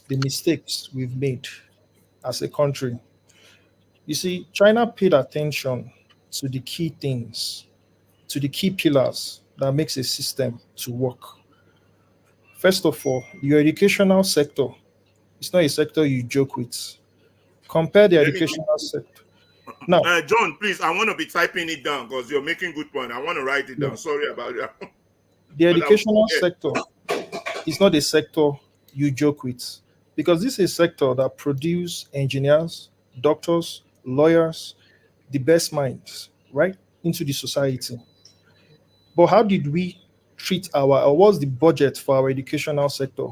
the mistakes we've made as a country. You see, China paid attention to the key things, to the key pillars that makes a system to work. First of all, your educational sector is not a sector you joke with. Compare the educational sector. Now,
John, please, I want to be typing it down because you're making good point. I want to write it down. Sorry about that.
The educational sector is not a sector you joke with, because this is a sector that produces engineers, doctors, lawyers, the best minds, right, into the society. But how did we treat or what's the budget for our educational sector?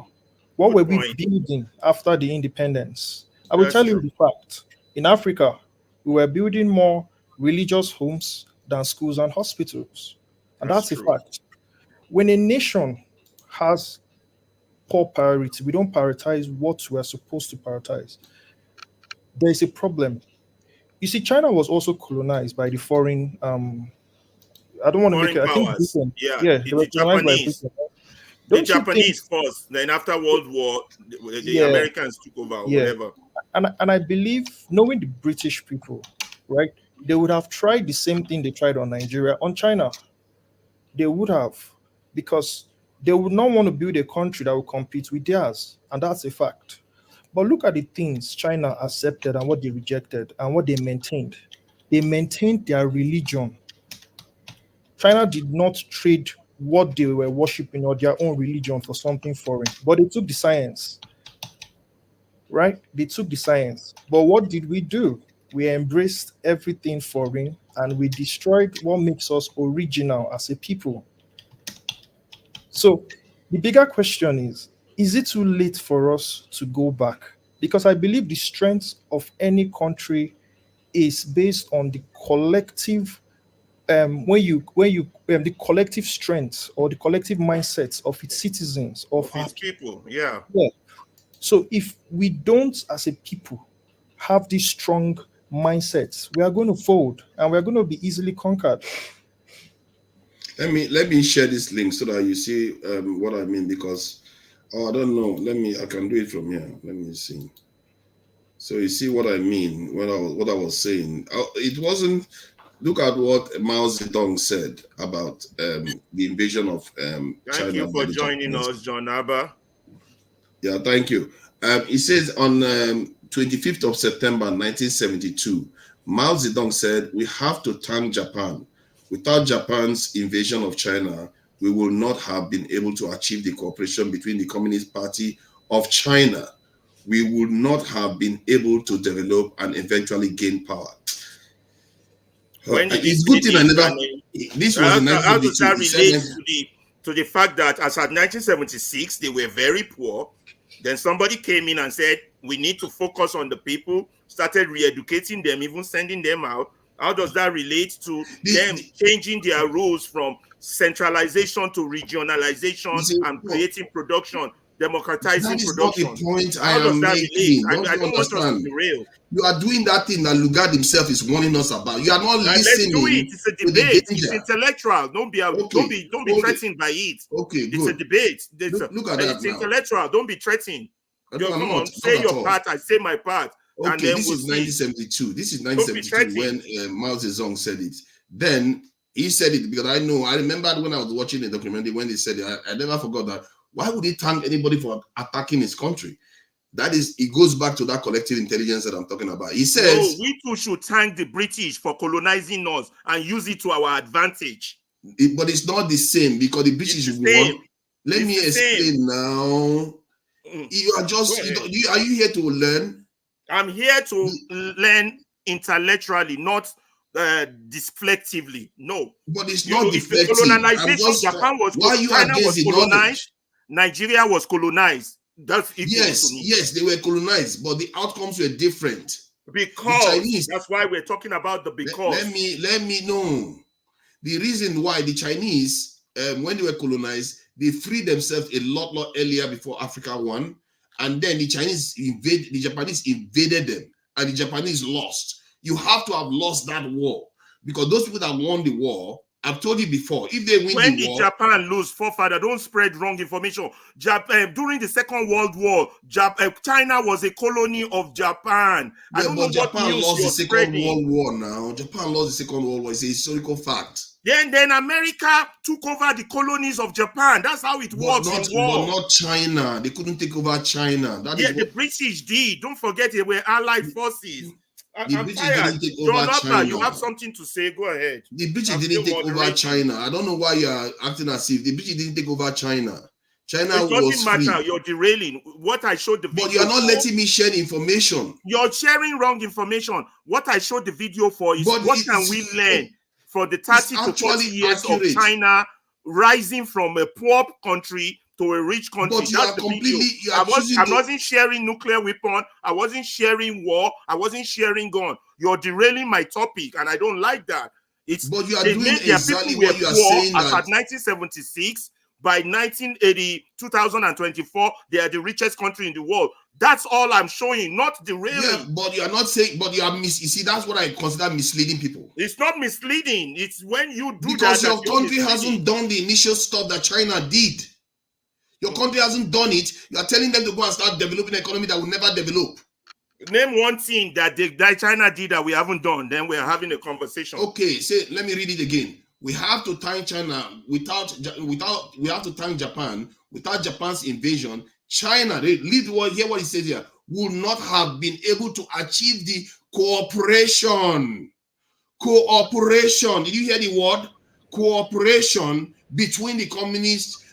What
Good
were we
point.
building after the independence? I will
That's
tell you
true.
the fact. In Africa, we were building more religious homes than schools and hospitals. And
That's
that's a
true.
fact. When a nation has poor priority, we don't prioritize what we're supposed to prioritize, there is a problem. You see, China was also colonized by the foreign I don't want to make
Foreign
it, I think
powers.
Britain.
Yeah,
Yeah, they were
the
colonized by
Japanese.
Britain.
The
Don't you think?
Japanese first, then after World War, the
Yeah,
Americans took over or
yeah.
whatever.
And I believe, knowing the British people, right, they would have tried the same thing they tried on Nigeria, on China. They would have, because they would not want to build a country that will compete with theirs. And that's a fact. But look at the things China accepted and what they rejected and what they maintained. They maintained their religion. China did not trade what they were worshiping or their own religion for something foreign, but they took the science, right? They took the science. But what did we do? We embraced everything foreign and we destroyed what makes us original as a people. So the bigger question is it too late for us to go back? Because I believe the strength of any country is based on the collective the collective strength or the collective mindsets of its citizens
Of its people, yeah.
yeah. So if we don't as a people have these strong mindsets, we are going to fold and we are going to be easily conquered.
Let me share this link so that you see what I mean, because I don't know. I can do it from here. Let me see. So you see what I mean when what I was saying. It wasn't. Look at what Mao Zedong said about the invasion of China.
Thank you for joining us, John Abba.
Yeah, thank you. He says on 25th of September 1972, Mao Zedong said, "We have to thank Japan. Without Japan's invasion of China, we will not have been able to achieve the cooperation between the Communist Party of China. We would not have been able to develop and eventually gain power."
When did
It's good thing I never. This was in 1972.
How does that relate to the fact that as at 1976 they were very poor? Then somebody came in and said, "We need to focus on the people." Started re-educating them, even sending them out. How does that relate to them changing their rules from centralization to regionalization and creating production, democratizing
that is
production?
not the point
How does that
making.
relate? I don't want us to derail.
You are doing that thing that Lugard himself is warning us about. You are not listening.
Let's do it. It's a debate. It's intellectual. Don't be threatened by it.
Okay, good.
It's a debate.
Look at that
it's
now.
Intellectual. Don't be threatened. Come on, say
not
your part. I say my part.
Okay,
and then
this is 1972. This is 1972 when Mao Zedong said it. Then he said it because I remember when I was watching the documentary when he said it. I never forgot that. Why would he thank anybody for attacking his country? That is, it goes back to that collective intelligence that I'm talking about. He says,
"No, we too should thank the British for colonizing us and use it to our advantage."
But it's not the same because the British won. Let me explain now. You are just, are you here to learn?
I'm here to learn intellectually, not deflectively. No.
But it's not deflective.
Colonization, Japan was China was colonized, Nigeria was colonized. That's equal to me.
Yes, they were colonized, but the outcomes were different.
Because that's why we're talking about the because.
Let me know. The reason why the Chinese, when they were colonized, they freed themselves a lot earlier before Africa won, and then the Japanese invaded them, and the Japanese lost. You have to have lost that war because those people that won the war, I've told you before, if they win
when
the war,
Japan lose, forefather, don't spread wrong information. During the Second World War, China was a colony of Japan.
Yeah, but Japan lost the Second World War now. Japan lost the Second World War. It's a historical fact.
Then America took over the colonies of Japan. That's how it works in war.
But not China. They couldn't take over China.
The British did. Don't forget they were allied forces.
The
I'm
British
tired.
didn't take
John
over
Abba, you
China.
have something to say? Go ahead.
The British
I'm
didn't
still
take over
moderating.
China. I don't know why you are acting as if the British didn't take over China. China
It
was
doesn't matter.
free.
You're derailing. What I showed the video
But you are not
for,
letting me share the information.
you're sharing wrong information. What I showed the video for is
But
what can we learn for the 30 to 40 years
accurate.
of China rising from a poor country to a rich country.
But you
That's
are
the
completely,
video.
you are choosing
I wasn't sharing nuclear weapon. I wasn't sharing war. I wasn't sharing gun. You're derailing my topic, and I don't like that.
But you are
They
doing
made their
exactly
people were
what you are
poor
saying.
as
That
at 1976. By 1980, 2024, they are the richest country in the world. That's all I'm showing, not derailing.
Yeah, but you are not saying, but you are you see, that's what I consider misleading people.
It's not misleading. It's when you do
because
that.
Your country hasn't done the initial stuff that China did. Your country hasn't done it. You are telling them to go and start developing an economy that will never develop.
Name one thing that China did that we haven't done. Then we are having a conversation.
Okay, let me read it again. We have to thank China we have to thank Japan. Without Japan's invasion, China, hear what he says here, would not have been able to achieve the cooperation. Did you hear the word? Cooperation between the Communist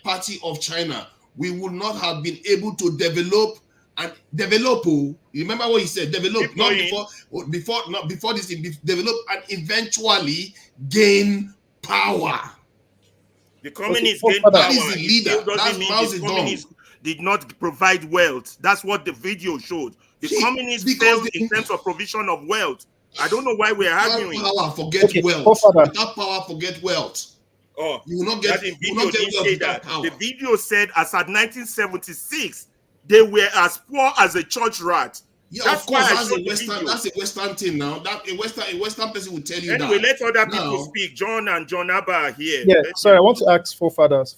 Party of China. We would not have been able to develop. You remember what he said? Develop, not before this, develop and eventually gain power.
The communists gained power.
That is the leader.
It
That's
doesn't
Mao
mean the
Zedong.
communists did not provide wealth. That's what the video showed. The communists failed in terms of provision of wealth. I don't know why we're arguing.
Power, forget wealth. Without power, forget wealth.
Oh,
you will not get wealth without power.
The video said as at 1976, they were as poor as a church rat.
Yeah,
that's
of course.
why
That's a Western thing now. That a Western person will tell you
anyway,
that.
let other people speak. John and John Abba are here.
Yeah, sorry, I want to ask forefathers.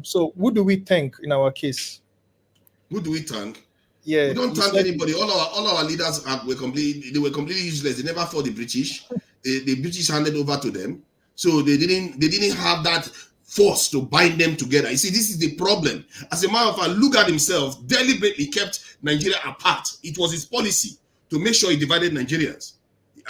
So who do we thank in our case?
Who do we thank?
Yeah,
we don't thank anybody. All our leaders were completely useless. They never fought the British. The British handed over to them, so they didn't have that force to bind them together. You see, this is the problem. As a matter of fact, Lugard himself deliberately kept Nigeria apart. It was his policy to make sure he divided Nigerians.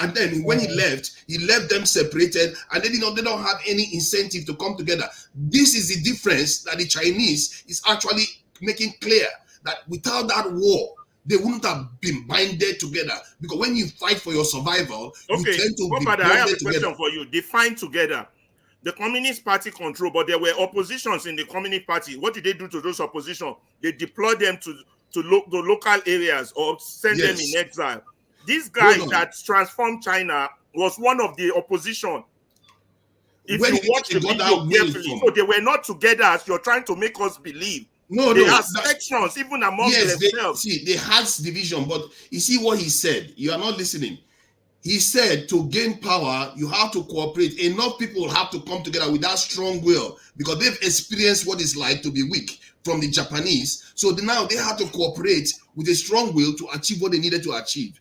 And then when he left them separated, and they don't have any incentive to come together. This is the difference that the Chinese is actually making clear, that without that war, they wouldn't have been binded together. Because when you fight for your survival, you tend to be bonded
I have a
together.
question for you. Define together. The Communist Party control, but there were oppositions in the Communist Party. What did they do to those opposition? They deployed them to the local areas or send them in exile. This guy that transformed China was one of the opposition. If you watch the video carefully, so they were not together as you're trying to make us believe. They have sections even among themselves.
They had division, but you see what he said. You are not listening. He said to gain power, you have to cooperate. Enough people have to come together with that strong will, because they've experienced what it's like to be weak from the Japanese. So now they have to cooperate with a strong will to achieve what they needed to achieve.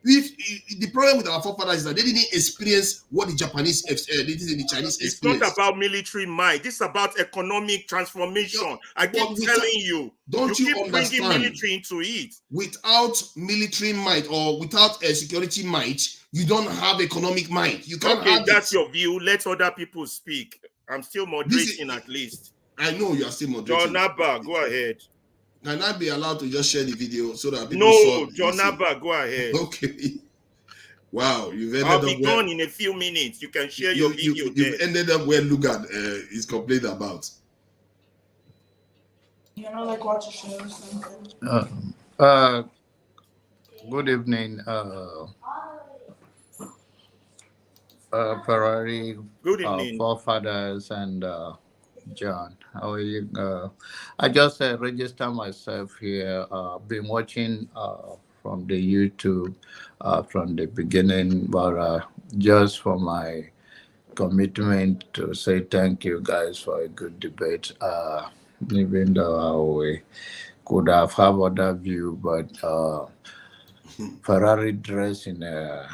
The problem with our forefathers is that they didn't experience what the Chinese experienced.
It's not about military might. This is about economic transformation. I keep telling you.
Don't you
keep bringing military into it.
Without military might or without a security might, you don't have economic might. You can't.
Okay, that's your view. Let other people speak. I'm still moderating at least.
I know you are still moderating.
John Abba, go ahead.
Can I be allowed to just share the video so that people saw?
No, John Abba, go ahead.
Okay. Wow, you've ended
I'll be gone in a few minutes. You can share your video.
You've ended up where Lugard is complaining about.
You know, like watch a show or something.
Good evening, Ferrari.
Good evening,
forefathers and John. How are you? I just registered myself here. Been watching from the YouTube from the beginning, but just for my commitment to say thank you guys for a good debate. Even though we could have other view, but Ferrari dressed in a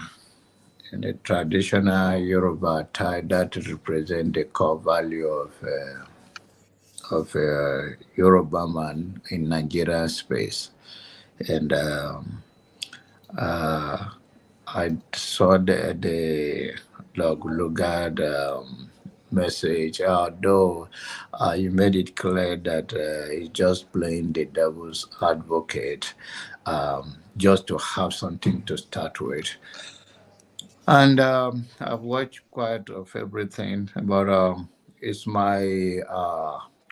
traditional Yoruba tie that represents the core value of a Yoruba man in Nigeria space. And I saw the Lugard message, although you made it clear that he's just playing the devil's advocate, just to have something to start with. And I've watched quite of everything, but it's my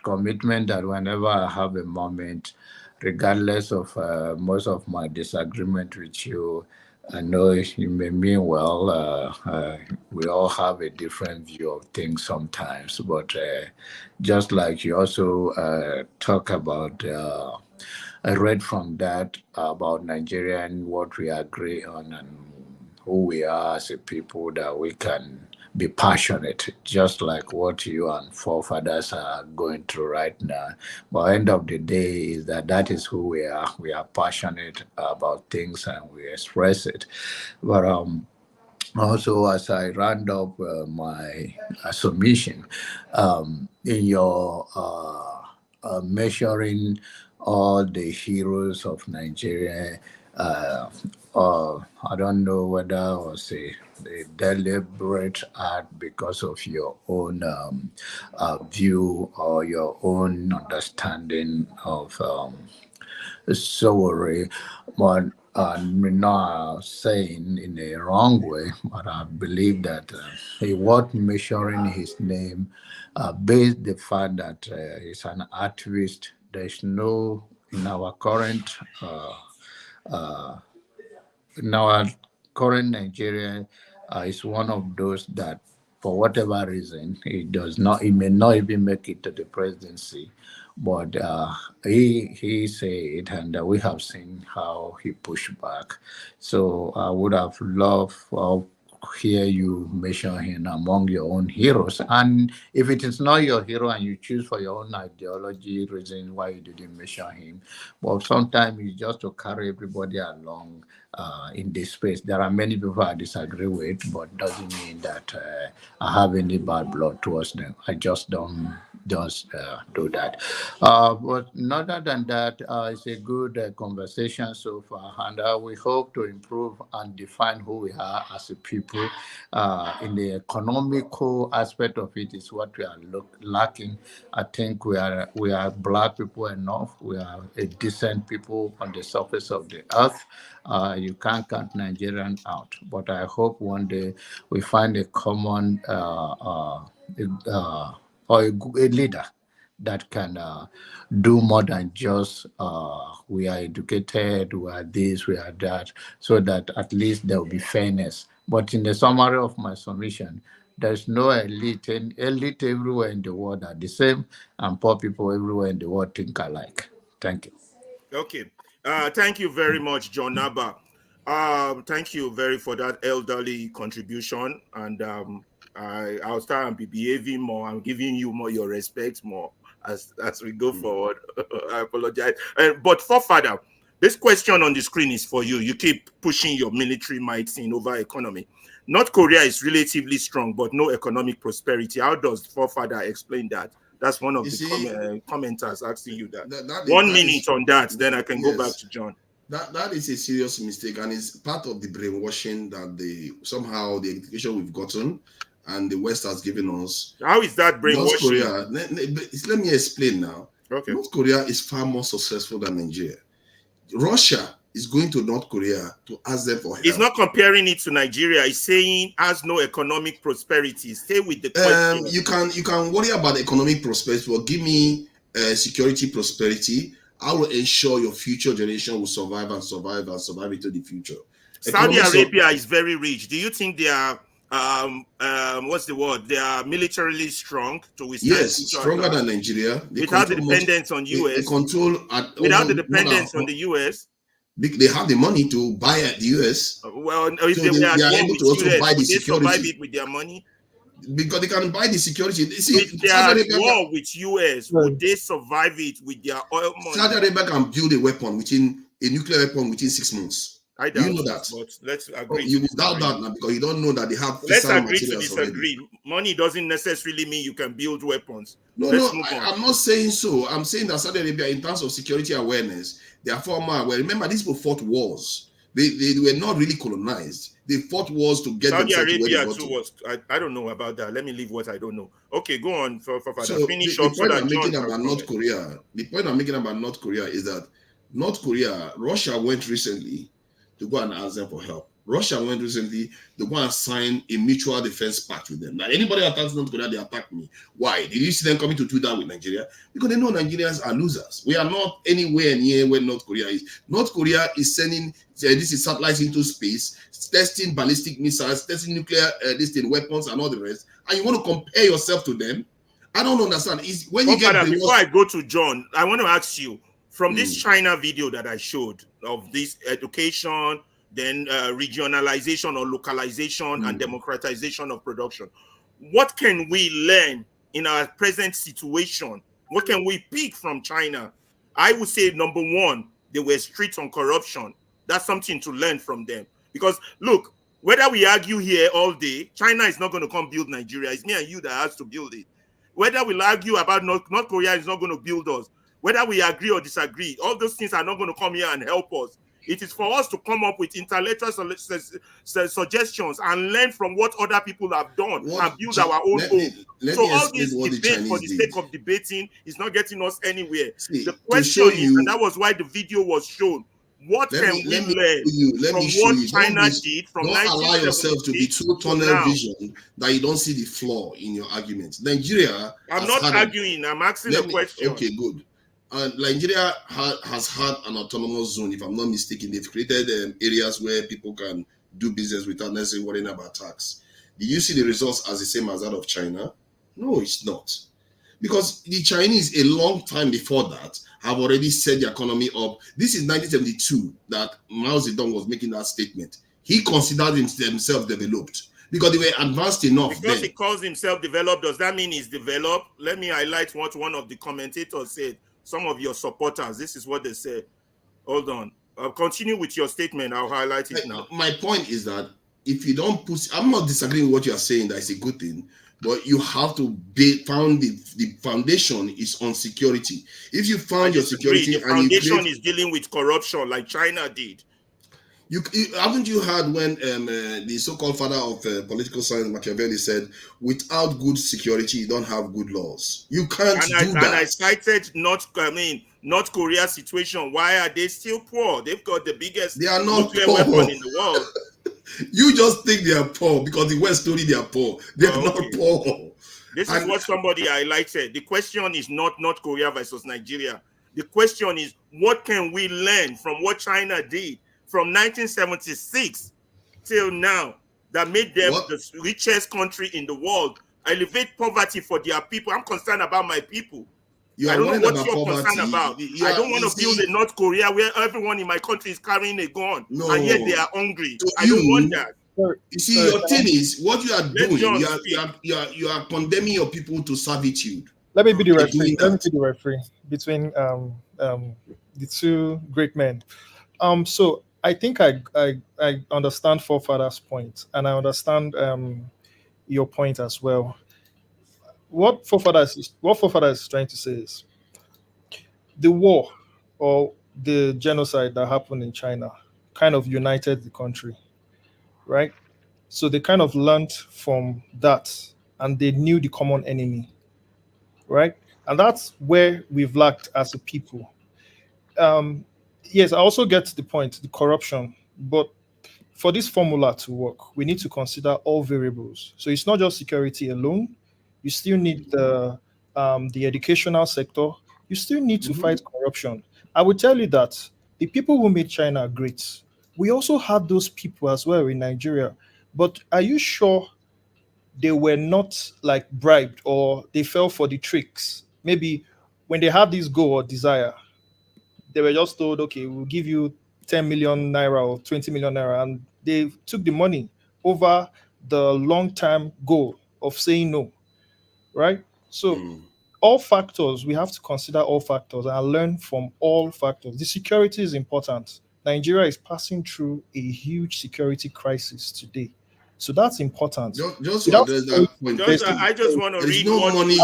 commitment that whenever I have a moment, regardless of most of my disagreement with you, I know you may mean well. We all have a different view of things sometimes, but just like you also talk about, I read from that about Nigeria and what we agree on and who we are as a people, that we can be passionate, just like what you and forefathers are going through right now. But end of the day is that is who we are. We are passionate about things and we express it. But also, as I round up my submission, in your measuring all the heroes of Nigeria, I don't know whether I was a deliberate act because of your own view or your own understanding of sorry, but I'm not saying in a wrong way, but I believe that he was measuring his name based the fact that he's an activist. There's no, in our current Nigeria is one of those that, for whatever reason, he may not even make it to the presidency, but he said, and we have seen how he pushed back. So I would have loved hear you mention him among your own heroes. And if it is not your hero and you choose for your own ideology reason why you didn't mention him, well, sometimes it's just to carry everybody along in this space. There are many people I disagree with, but doesn't mean that I have any bad blood towards them. I just don't do that. But other than that, it's a good conversation so far, and we hope to improve and define who we are as a people. In the economical aspect of it is what we are lacking. I think we are black people enough. We are a decent people on the surface of the earth. You can't count Nigerian out, but I hope one day we find a common or a leader that can do more than just we are educated, we are this, we are that, so that at least there will be fairness. But in the summary of my submission, there's no elite. Elite everywhere in the world are the same, and poor people everywhere in the world think alike. Thank you.
Okay. Thank you very much, John Naba. Thank you for that elderly contribution. And I'll start and be behaving more. I'm giving you more your respect more as we go forward. I apologize. But forefather, this question on the screen is for you. You keep pushing your military might in over economy. North Korea is relatively strong, but no economic prosperity. How does forefather explain that? That's one of the commenters asking you that. 1 minute on that, then I can go back to John.
That is a serious mistake, and it's part of the brainwashing that somehow the education we've gotten and the West has given us.
How is that brainwashing?
North Korea, let me explain now.
Okay.
North Korea is far more successful than Nigeria. Russia is going to North Korea to ask them for help.
He's not comparing it to Nigeria. He's saying has no economic prosperity. Stay with the question.
You can worry about economic prosperity, but give me security prosperity. I will ensure your future generation will survive and survive and survive into the future.
Saudi Arabia is very rich. Do you think they are what's the word? They are militarily strong to withstand?
Yes, stronger than Nigeria.
Without the dependence on US.
They control
without the dependence on the US.
They have the money to buy at the US.
Well, if they are able to also buy the security. They survive it with their money.
Because they can buy the security.
If they are at war with US, would they survive it with their oil money?
Saudi Arabia can build a nuclear weapon within 6 months.
I doubt
you know that.
But let's agree.
You doubt that now because you don't know that they have.
Let's agree to disagree. Already. Money doesn't necessarily mean you can build weapons.
No, I'm not saying so. I'm saying that Saudi Arabia, in terms of security awareness, they are far more aware. Remember, these people fought wars. They were not really colonized. They fought wars to get
Saudi
themselves to where they
Arabia
got
too
to.
was. I don't know about that. Let me leave what I don't know. Okay, go on, for
So
finish
the
up so
point
that
I'm
John
making
can
about
comment.
North Korea, is that North Korea, Russia went recently to go and ask them for help. Russia went recently to go and sign a mutual defense pact with them. Now, anybody attacks North Korea, they attack me. Why? Did you see them coming to do that with Nigeria? Because they know Nigerians are losers. We are not anywhere near where North Korea is. North Korea is sending satellites into space, testing ballistic missiles, testing nuclear weapons and all the rest. And you want to compare yourself to them? I don't understand. Is when you get
before I go to John, I want to ask you, from this China video that I showed of this education, then regionalization or localization and democratization of production, what can we learn in our present situation? What can we pick from China? I would say, number one, they were strict on corruption. That's something to learn from them. Because look, whether we argue here all day, China is not going to come build Nigeria. It's me and you that has to build it. Whether we'll argue about North Korea is not going to build us, whether we agree or disagree, all those things are not going to come here and help us. It is for us to come up with intellectual suggestions and learn from what other people have done and build our own home. So all this debate for the sake of debating is not getting us anywhere. The question is, and that was why the video was shown, what can we learn from what China did from 1976
don't allow yourself to be too tunnel vision that you don't see the flaw in your argument. Nigeria,
I'm not arguing, I'm asking a question.
Okay, good. Nigeria has had an autonomous zone, if I'm not mistaken. They've created areas where people can do business without necessarily worrying about tax. Do you see the results as the same as that of China? No, it's not. Because the Chinese, a long time before that, have already set the economy up. This is 1972 that Mao Zedong was making that statement. He considered himself developed because they were advanced enough.
Because he calls himself developed, does that mean he's developed? Let me highlight what one of the commentators said. Some of your supporters, this is what they said. Hold on. I'll continue with your statement. I'll highlight it now.
My point is that if you don't put, I'm not disagreeing with what you are saying, that is a good thing, but you have to found the foundation is on security. If you found your security,
the foundation is dealing with corruption like China did.
Haven't you heard when the so-called father of political science, Machiavelli, said, without good security, you don't have good laws. You can't do that.
And I cited North Korea situation. Why are they still poor? They've got the biggest nuclear weapon in the world.
You just think they are poor because the West told you they are poor. They are not poor.
This is what somebody highlighted. The question is not North Korea versus Nigeria. The question is, what can we learn from what China did from 1976 till now that made them the richest country in the world, elevate poverty for their people? I'm concerned about my people. I don't know what you're concerned about. I don't want to build a North Korea where everyone in my country is carrying a gun and yet they are hungry. I don't want that.
You see, your thing is what you are doing. You are condemning your people to servitude.
Let me be the referee. Let me be the referee between the two great men. So I think I understand Forefather's point, and I understand your point as well. What Forefather is trying to say is the war or the genocide that happened in China kind of united the country, right? So they kind of learned from that, and they knew the common enemy, right? And that's where we've lacked as a people. Yes, I also get the point, the corruption, but for this formula to work, we need to consider all variables. So it's not just security alone. You still need the educational sector. You still need to fight corruption. I would tell you that the people who made China great, we also had those people as well in Nigeria. But are you sure they were not like bribed or they fell for the tricks? Maybe when they had this goal or desire, they were just told, okay, we'll give you 10 million naira or 20 million naira. And they took the money over the long-term goal of saying no, right? So all factors, we have to consider all factors and learn from all factors. The security is important. Nigeria is passing through a huge security crisis today. So that's important.
Just to address that point.
I just want to read what
money.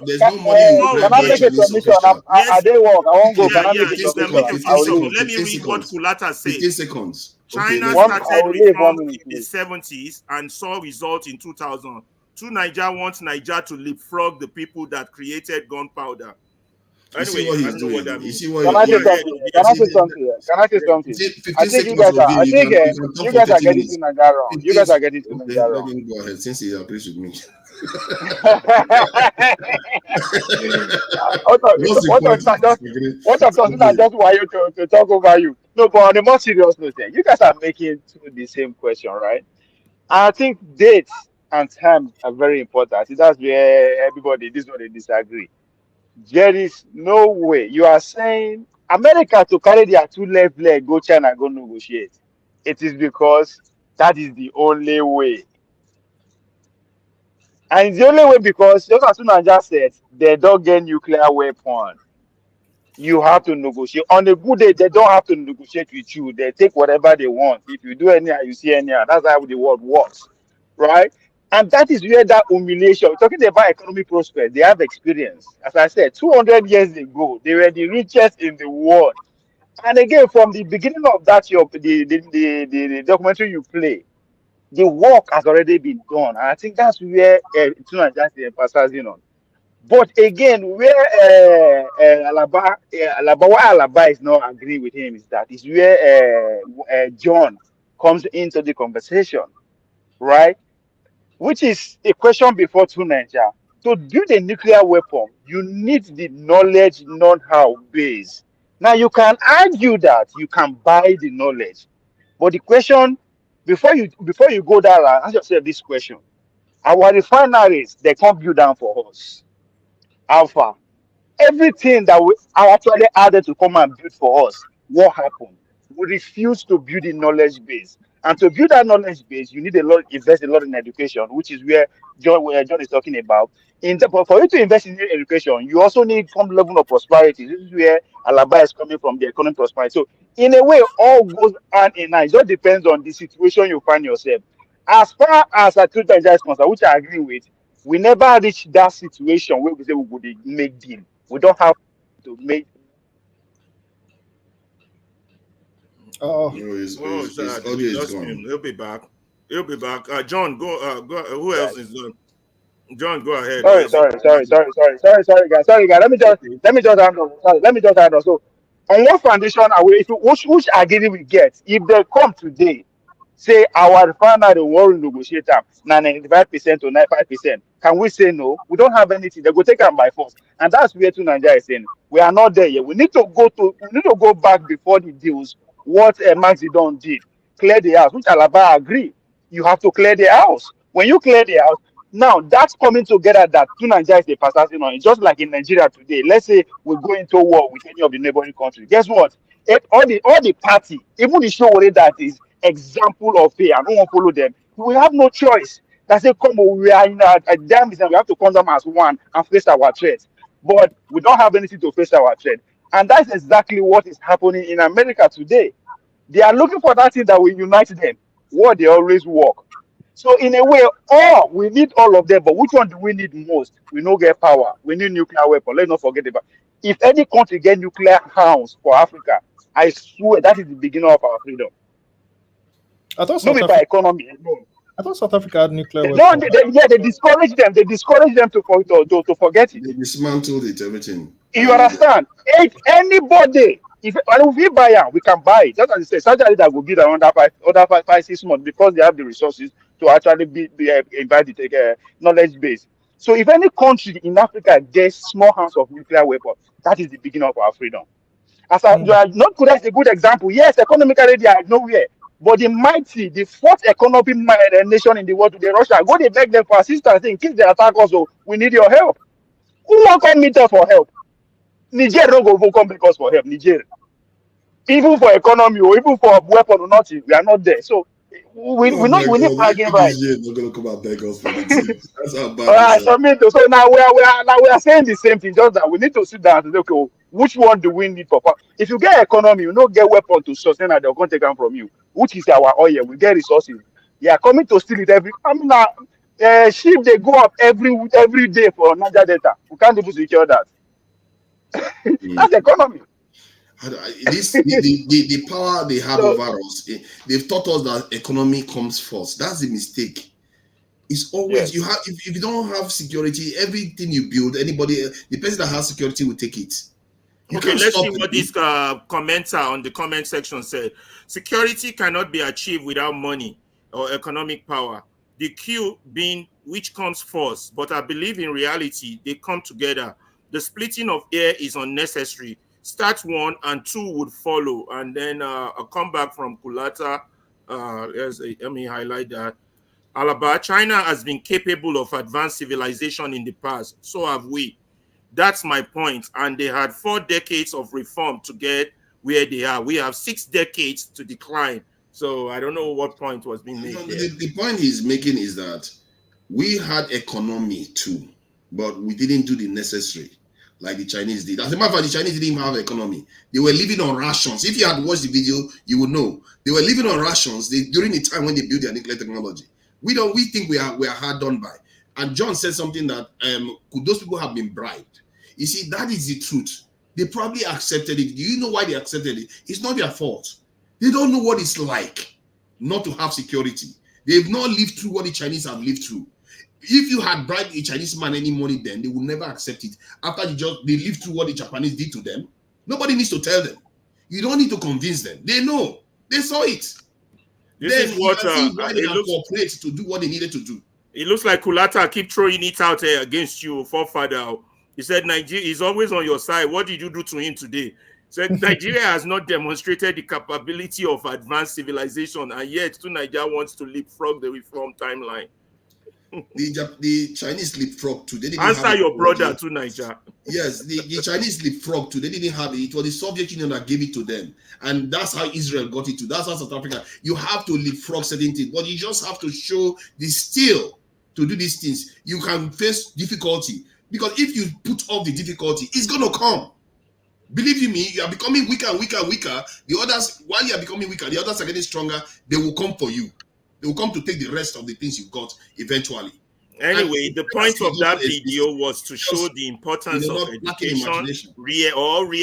There's no money. Can I make a submission? I didn't work. I won't go. Can I make a submission?
Let me read what Kulata said.
15 seconds.
China
I
started
will leave 1
reform
minute,
in the
please.
70s and saw results in 2000. Niger wants Niger to leapfrog the people that created gunpowder.
You see
Anyway,
what
I
he's
don't know what
doing.
that
You
means.
see what
Can I say
Go ahead.
something? Can
Yes.
I say something? Can I say something?
15
I think you
seconds
guys
of
are. I
you
think
can talk
you
for
guys are
30
getting
minutes.
to Nigeria wrong. You guys are getting to
Okay,
Nigeria
let
wrong.
him go ahead since he agrees with me. What's the point of agreeing?
What I'm talking about, just why you to talk over you. No, but on a more serious note, you guys are making the same question, right? I think dates and times are very important. I think that's where everybody, this is what they disagree. There is no way you are saying America to carry their two left leg, go China, go negotiate. It is because that is the only way. And it's the only way because, just as soon as I just said, they don't get nuclear weapon. You have to negotiate. On a good day, they don't have to negotiate with you. They take whatever they want. If you do anyhow, you see anyhow. That's how the world works, right? And that is where that humiliation, talking about economic prospect, they have experience. As I said, 200 years ago, they were the richest in the world. And again, from the beginning of that, the documentary you play, the work has already been done. And I think that's where Tuna just emphasizing on. But again, where why Alaba is not agreeing with him is where John comes into the conversation, right? Which is a question before Tunisia. To build a nuclear weapon, you need the knowledge, know-how base. Now you can argue that you can buy the knowledge, but the question before you go there, ask yourself this question: our refineries they can't build down for us. Alpha. Everything that we are actually added to come and build for us, what happened? We refuse to build a knowledge base. And to build that knowledge base, you need invest a lot in education, which is where John is talking about. But for you to invest in education, you also need some level of prosperity. This is where Alaba is coming from, the economic prosperity. So in a way, all goes hand in hand. It just depends on the situation you find yourself. As far as a total is concerned, which I agree with, we never reach that situation where we say we would make deal. We don't have to make.
No, his audio is
Just
gone.
him. He'll be back. He'll be back. John, go. Go. Who else is done? John, go ahead.
Sorry, guys. Let me just handle. Sorry, let me just handle. So, on what foundation are we? Which agreement we get? If they come today, say our refinery will negotiate them 95% to 95%, can we say no? We don't have anything. They go take them by force, and that's where to Nigeria is saying we are not there yet. We need to go back before the deals. What Maxidon did, clear the house, which Alaba agree. You have to clear the house. When you clear the house. Now that's coming together that Nigeria is a passing on. It's just like in Nigeria today. Let's say we go into war with any of the neighboring countries. Guess what? All the party, even the show that is example of fear, I don't want to follow them. We have no choice. That's a come. We are in a damn business. We have to come down as one and face our threats. But we don't have anything to face our threat. And that's exactly what is happening in America today. They are looking for that thing that will unite them. What they always work. So in a way, we need all of them, but which one do we need most? We don't get power. We need nuclear weapon. Let's not forget about. If any country get nuclear arms for Africa, I swear that is the beginning of our freedom.
I thought
Not by economy alone.
I thought South Africa had nuclear
No,
weapons.
they discourage them. They discourage them to forget it.
They dismantled it, everything.
You understand? Anybody, if we buy it, we can buy it. Just as I said, Saudi Arabia will give another 5-6 months because they have the resources to actually invite the knowledge base. So if any country in Africa gets small hands of nuclear weapons, that is the beginning of our freedom. Not good as a good example. Yes, economically they are nowhere. But the mighty, the fourth economic nation in the world today, Russia, go they beg them for assistance in case they attack us. So we need your help. Who won't come meet us for help? Niger don't go come beg us for help. Niger. Even for economy or even for weapon or nothing, we are not there. So we need bargain right.
Niger not gonna come and beg us for the team. That's how bad.
All right, so now we are saying the same thing, just that we need to sit down and say, okay, which one do we need for? If you get economy, you don't get weapon to sustain that they're going to take them from you. Which is our oil? We get resources. They are coming to steal it every. I mean, ship they go up every day for Niger Delta. We can't even secure that. That's economy.
The power they have over us, they've taught us that economy comes first. That's the mistake. It's always you have if you don't have security, everything you build, the person that has security will take it.
Okay, let's see what this commenter on the comment section said. Security cannot be achieved without money or economic power. The Q being which comes first, but I believe in reality they come together. The splitting of air is unnecessary. Start one and two would follow. And then a comeback from Kulata. Let me highlight that. Alaba, China has been capable of advanced civilization in the past. So have we. That's my point. And they had 4 decades of reform to get where they are. We have 6 decades to decline. So I don't know what point was being made there.
The point he's making is that we had economy too, but we didn't do the necessary like the Chinese did. As a matter of fact, the Chinese didn't even have economy. They were living on rations. If you had watched the video, you would know. They were living on rations during the time when they built their nuclear technology. We think we are hard done by. And John said something that could those people have been bribed? You see, that is the truth. They probably accepted it. Do you know why they accepted it? It's not their fault. They don't know what it's like not to have security. They've not lived through what the Chinese have lived through. If you had bribed a Chinese man any money then, they would never accept it. After they lived through what the Japanese did to them, nobody needs to tell them. You don't need to convince them. They know. They saw it.
This is what
why they have cooperated to do what they needed to do.
It looks like Kulata keep throwing it out against you, forefather. He said Nigeria is always on your side. What did you do to him today? He said Nigeria has not demonstrated the capability of advanced civilization, and yet Nigeria wants to leapfrog the reform timeline.
The Chinese leapfrog too. They didn't
Answer
have
your brother to Nigeria.
Yes, the Chinese leapfrog too. They didn't have it. It was the Soviet Union that gave it to them, and that's how Israel got it too. That's how South Africa. You have to leapfrog certain things, but you just have to show the skill to do these things. You can face difficulty because if you put off the difficulty, it's gonna come. Believe you me, you are becoming weaker and weaker and weaker. The others, while you are becoming weaker, the others are getting stronger. They will come for you. They will come to take the rest of the things you got eventually.
Anyway, the point of that video was to show the importance of education,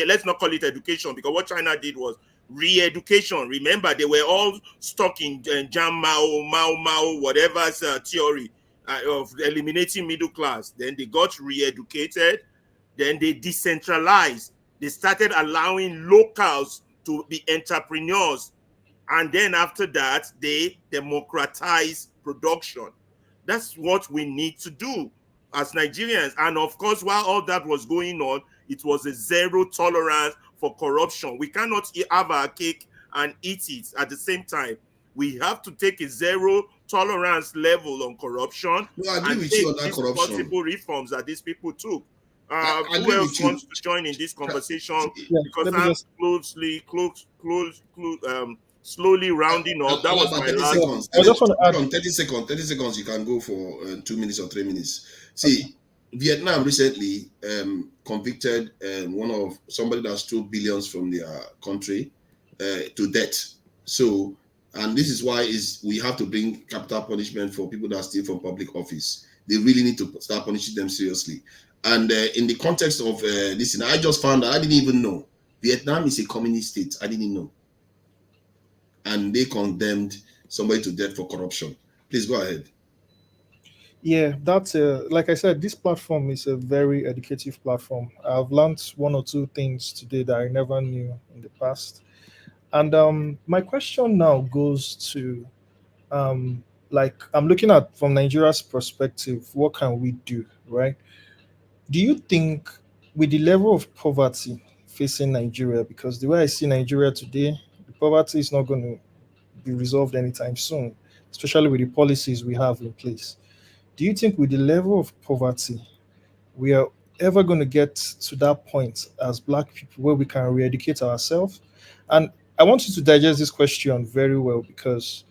let's not call it education, because what China did was re-education. Remember, they were all stuck in Jam Mao, whatever's theory of eliminating middle class. Then they got re-educated. Then they decentralized. They started allowing locals to be entrepreneurs. And then after that, they democratize production. That's what we need to do as Nigerians. And of course, while all that was going on, it was a zero tolerance for corruption. We cannot have our cake and eat it at the same time. We have to take a zero tolerance level on corruption.
No, I agree with you on that corruption.
Possible reforms that these people took. Who else wants to join in this conversation? Because I'm slowly rounding up. That was my last.
Seconds. I just want to add on 30 seconds. You can go for 2 minutes or 3 minutes. See, Vietnam recently convicted somebody that stole billions from their country to death. So, and this is why we have to bring capital punishment for people that steal from public office. They really need to start punishing them seriously. And in the context of this, I just found out, I didn't even know. Vietnam is a communist state. I didn't know. And they condemned somebody to death for corruption. Please go ahead.
Yeah, that's like I said, this platform is a very educative platform. I've learned 1 or 2 things today that I never knew in the past. And my question now goes to, like, I'm looking at from Nigeria's perspective, what can we do, right? Do you think with the level of poverty facing Nigeria, because the way I see Nigeria today, the poverty is not going to be resolved anytime soon, especially with the policies we have in place. Do you think with the level of poverty, we are ever going to get to that point as Black people where we can re-educate ourselves? And I want you to digest this question very well, because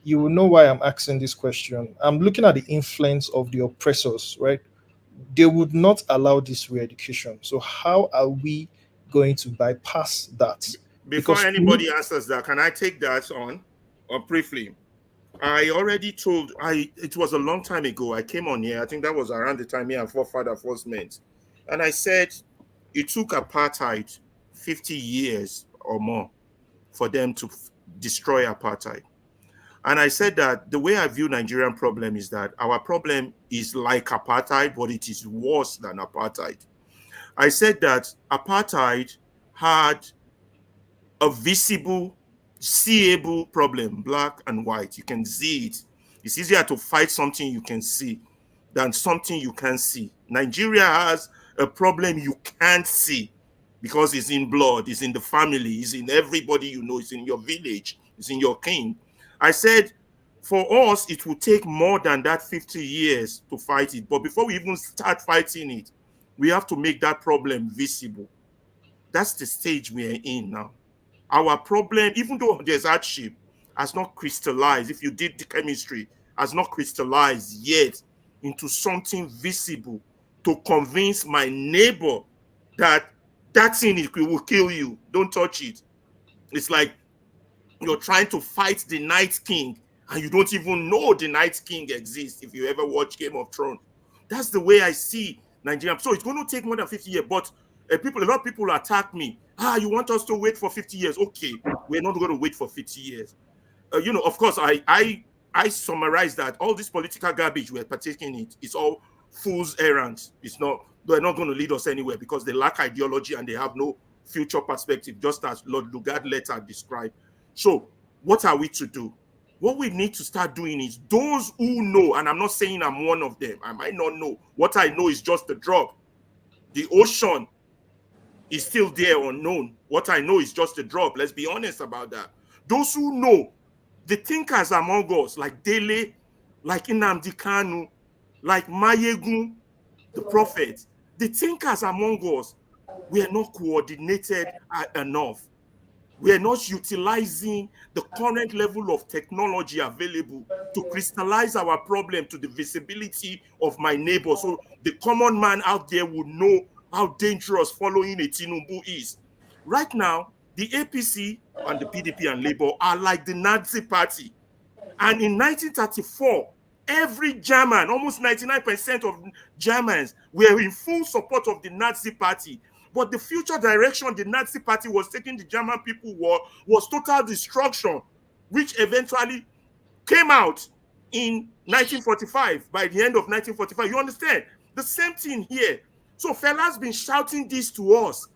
you will know why I'm asking this question. I'm looking at the influence of the oppressors, right? They would not allow this re-education. So how are we going to bypass that?
Before anybody answers that, can I take that on briefly? I already told, it was a long time ago, I came on here, I think that was around the time me and forefather first met. And I said, it took apartheid 50 years or more for them to destroy apartheid. And I said that the way I view Nigerian problem is that our problem is like apartheid, but it is worse than apartheid. I said that apartheid had a visible, seeable problem, black and white. You can see it. It's easier to fight something you can see than something you can't see. Nigeria has a problem you can't see because it's in blood, it's in the family, it's in everybody you know, it's in your village, it's in your king. I said, for us, it will take more than that 50 years to fight it. But before we even start fighting it, we have to make that problem visible. That's the stage we are in now. Our problem, even though there's hardship, has not crystallized. If you did the chemistry, has not crystallized yet into something visible to convince my neighbor that that thing will kill you. Don't touch it. It's like you're trying to fight the Night King and you don't even know the Night King exists if you ever watch Game of Thrones. That's the way I see Nigeria. So it's going to take more than 50 years, but a lot of people attack me. You want us to wait for 50 years? Okay, we're not going to wait for 50 years. Of course, I summarize that all this political garbage we're partaking in, it's all fool's errands. They're not going to lead us anywhere because they lack ideology and they have no future perspective, just as Lord Lugard letter described. So what are we to do? What we need to start doing is those who know, and I'm not saying I'm one of them, I might not know. What I know is just the drop. The ocean is still there unknown. What I know is just a drop. Let's be honest about that. Those who know, the thinkers among us, like Dele, like Nnamdi Kanu, like Mayegun, the prophet, the thinkers among us, we are not coordinated enough. We are not utilizing the current level of technology available to crystallize our problem to the visibility of my neighbor. So the common man out there would know how dangerous following a Tinubu is. Right now, the APC and the PDP and Labour are like the Nazi party. And in 1934, every German, almost 99% of Germans, were in full support of the Nazi party. But the future direction the Nazi party was taking the German people was total destruction, which eventually came out in 1945, by the end of 1945. You understand? The same thing here. So Fela's been shouting this to us.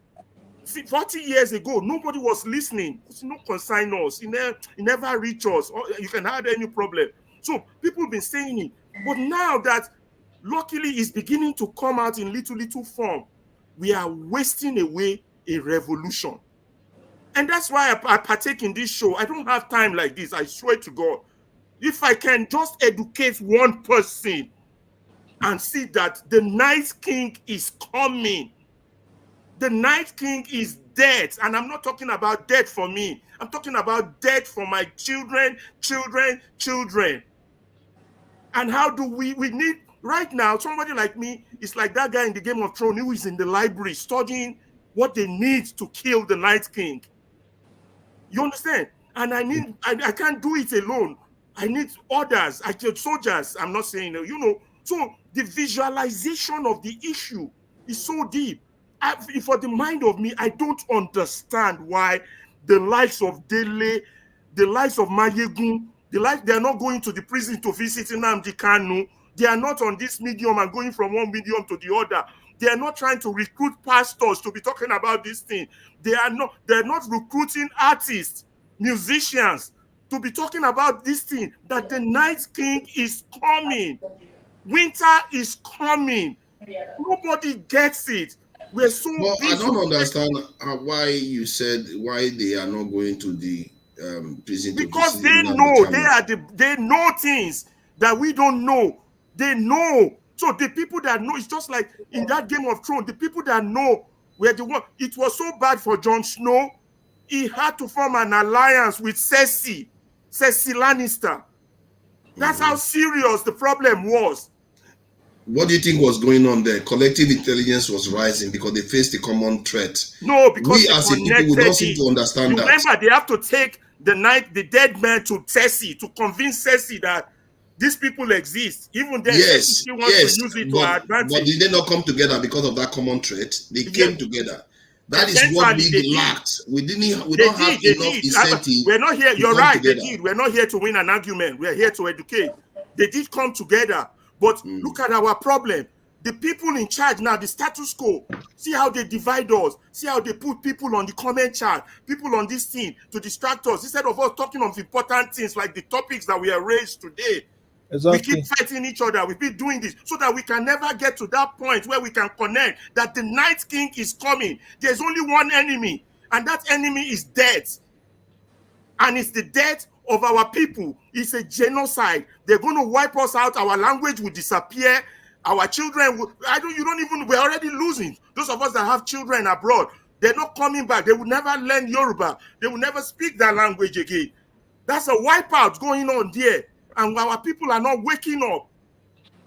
40 years ago, nobody was listening. It's no concern us. It never reach us. You can have any problem. So people have been saying it. But now that luckily it's beginning to come out in little form, we are wasting away a revolution. And that's why I partake in this show. I don't have time like this. I swear to God. If I can just educate one person and see that the Night King is coming. The Night King is dead. And I'm not talking about death for me. I'm talking about death for my children. And how do we need, right now, somebody like me is like that guy in the Game of Thrones who is in the library studying what they need to kill the Night King. You understand? And I can't do it alone. I need others. I need soldiers. I'm not saying, so the visualization of the issue is so deep. For the mind of me, I don't understand why the likes of Dele, the likes of Mayegun, they are not going to the prison to visit Nnamdi Kanu. They are not on this medium and going from one medium to the other. They are not trying to recruit pastors to be talking about this thing. They're not recruiting artists, musicians to be talking about this thing, that the Night King is coming. Winter is coming. Nobody gets it. We're so busy.
I don't understand why you said why they are not going to the prison.
Because they know they know things that we don't know. They know. So the people that know, it's just like in that Game of Thrones, the people that know were the one. It was so bad for Jon Snow. He had to form an alliance with Cersei Lannister. That's how serious the problem was.
What do you think was going on there? Collective intelligence was rising because they faced a common threat.
No, because
we as a people, we don't seem to understand that.
Remember, they have to take the dead man to Cersei to convince Cersei that these people exist. Even then,
yes,
she wants to use it to her advantage.
But did they not come together because of that common threat? They came together. That is what we lacked. We don't have enough incentive.
We're not here. You're
come
right.
together.
They did. We're not here to win an argument. We're here to educate. They did come together. But look at our problem. The people in charge now, the status quo, see how they divide us. See how they put people on the comment chart, people on this thing to distract us. Instead of us talking of important things like the topics that we have raised today.
Exactly.
We keep fighting each other. We keep doing this so that we can never get to that point where we can connect that the Night King is coming. There's only one enemy, and that enemy is death. And it's the death of our people. It's a genocide. They're going to wipe us out. Our language will disappear. Our children will, we're already losing. Those of us that have children abroad, they're not coming back. They will never learn Yoruba. They will never speak that language again. That's a wipeout going on there. And our people are not waking up.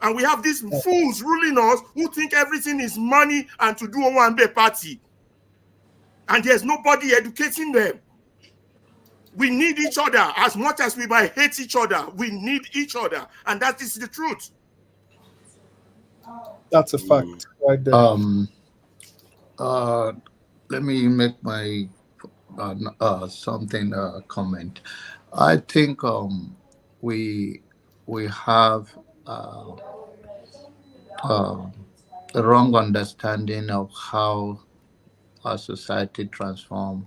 And we have these fools ruling us who think everything is money and to do a one-day party. And there's nobody educating them. We need each other as much as we might hate each other. We need each other. And that is the truth.
That's a fact right there.
Let me make my comment. I think we have a wrong understanding of how our society transforms.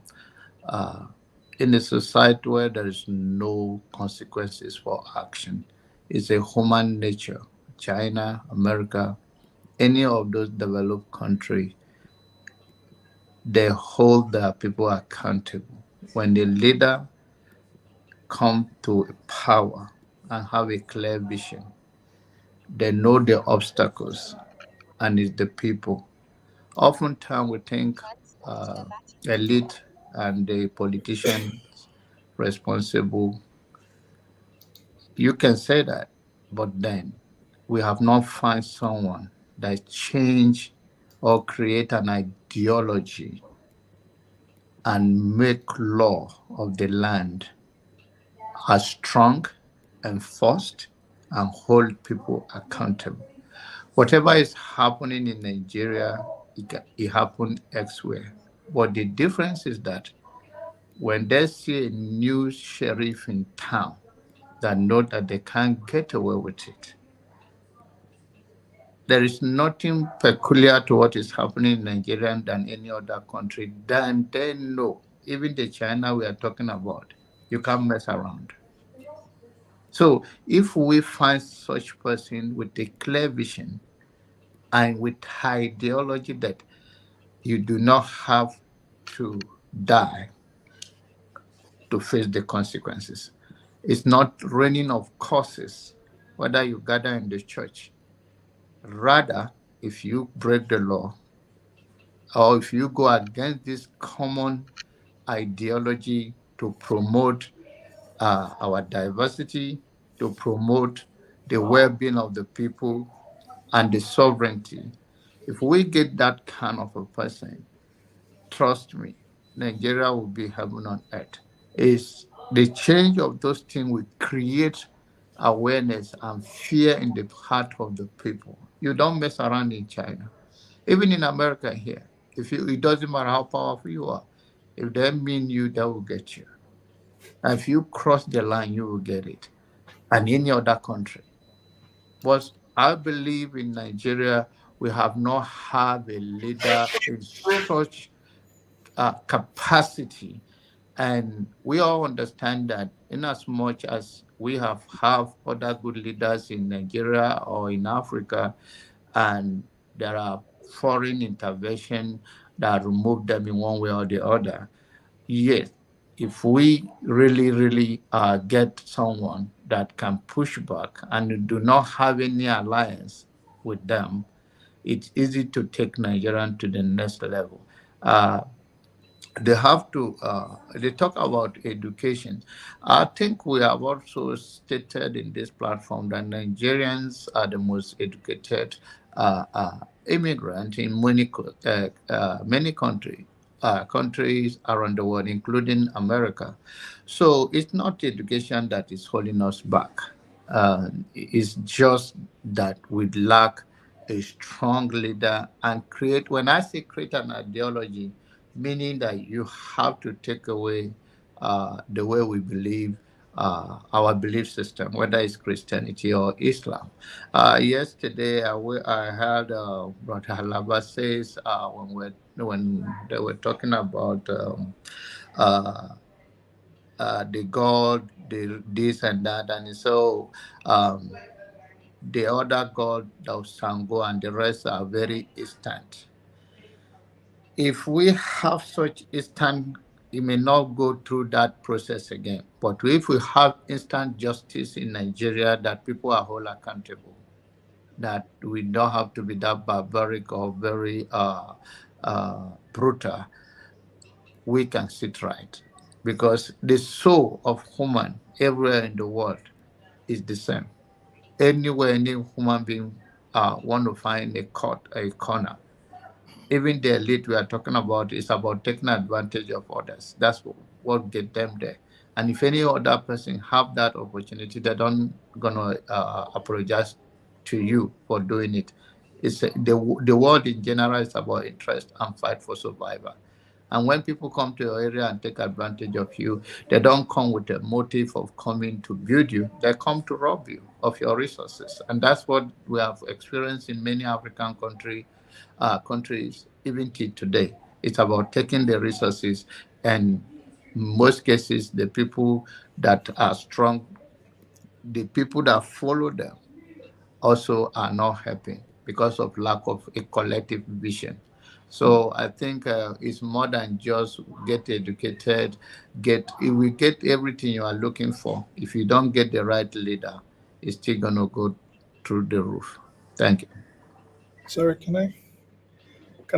In a society where there is no consequences for action, it's a human nature. China, America, any of those developed countries, they hold their people accountable. When the leader comes to power and have a clear vision, they know the obstacles, and it's the people. Oftentimes we think elite and the politicians responsible. You can say that, but then we have not found someone that change or create an ideology and make law of the land as strong, enforced, and hold people accountable. Whatever is happening in Nigeria, it happened elsewhere. But the difference is that when they see a new sheriff in town, they know that they can't get away with it. There is nothing peculiar to what is happening in Nigeria than any other country. Then they know, even the China we are talking about, you can't mess around. So if we find such person with a clear vision and with ideology that you do not have to die to face the consequences. It's not raining of curses, whether you gather in the church. Rather, if you break the law, or if you go against this common ideology to promote our diversity, to promote the well-being of the people and the sovereignty, if we get that kind of a person, trust me, Nigeria will be heaven on earth. Is the change of those things will create awareness and fear in the heart of the people. You don't mess around in China. Even in America here, it doesn't matter how powerful you are. If they mean you, they will get you. And if you cross the line, you will get it. And any other country. But I believe in Nigeria, we have not had a leader in such capacity. And we all understand that in as much as we have other good leaders in Nigeria or in Africa, and there are foreign intervention that remove them in one way or the other, yes, if we really get someone that can push back and do not have any alliance with them, it's easy to take Nigeria to the next level. They have to, they talk about education. I think we have also stated in this platform that Nigerians are the most educated immigrant in many countries around the world, including America. So it's not education that is holding us back. It's just that we lack a strong leader and when I say create an ideology meaning that you have to take away the way we believe, our belief system, whether it's Christianity or Islam. Yesterday, I heard Brother Alaba says when they were talking about the God, this and that, and so the other God, the Sango, and the rest are very instant. If we have such instant, it may not go through that process again. But if we have instant justice in Nigeria, that people are held accountable, that we don't have to be that barbaric or very brutal, we can sit right. Because the soul of human everywhere in the world is the same. Anywhere any human being want to find a corner, even the elite we are talking about is about taking advantage of others. That's what get them there. And if any other person have that opportunity, they don't gonna apologize to you for doing it. It's the world in general is about interest and fight for survival. And when people come to your area and take advantage of you, they don't come with a motive of coming to build you. They come to rob you of your resources. And that's what we have experienced in many African countries, even till today. It's about taking the resources, and in most cases, the people that are strong, the people that follow them also are not happy because of lack of a collective vision. So I think it's more than just get educated, if we get everything you are looking for, if you don't get the right leader, it's still gonna go through the roof. Thank you.
Sorry, can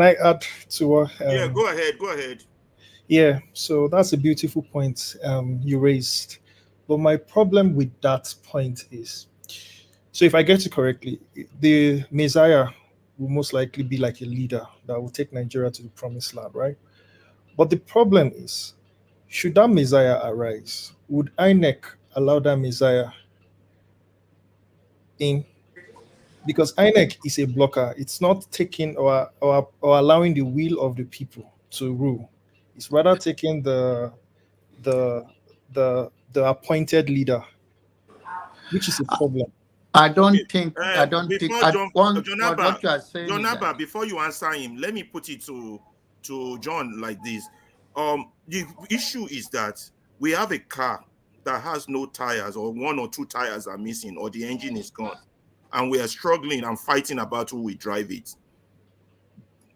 I add to what?
Yeah, go ahead. Go ahead.
Yeah, so that's a beautiful point you raised. But my problem with that point is, so if I get it correctly, the Messiah will most likely be like a leader that will take Nigeria to the promised land, right? But the problem is, should that Messiah arise, would INEC allow that Messiah in? Because INEC is a blocker. It's not taking or allowing the will of the people to rule. It's rather taking the appointed leader, which is a problem.
I don't think
Before John,
what
Jonaba,
you are saying is that
before you answer him, let me put it to John like this. The issue is that we have a car that has no tires, or one or two tires are missing, or the engine is gone, and we are struggling and fighting about who we drive it.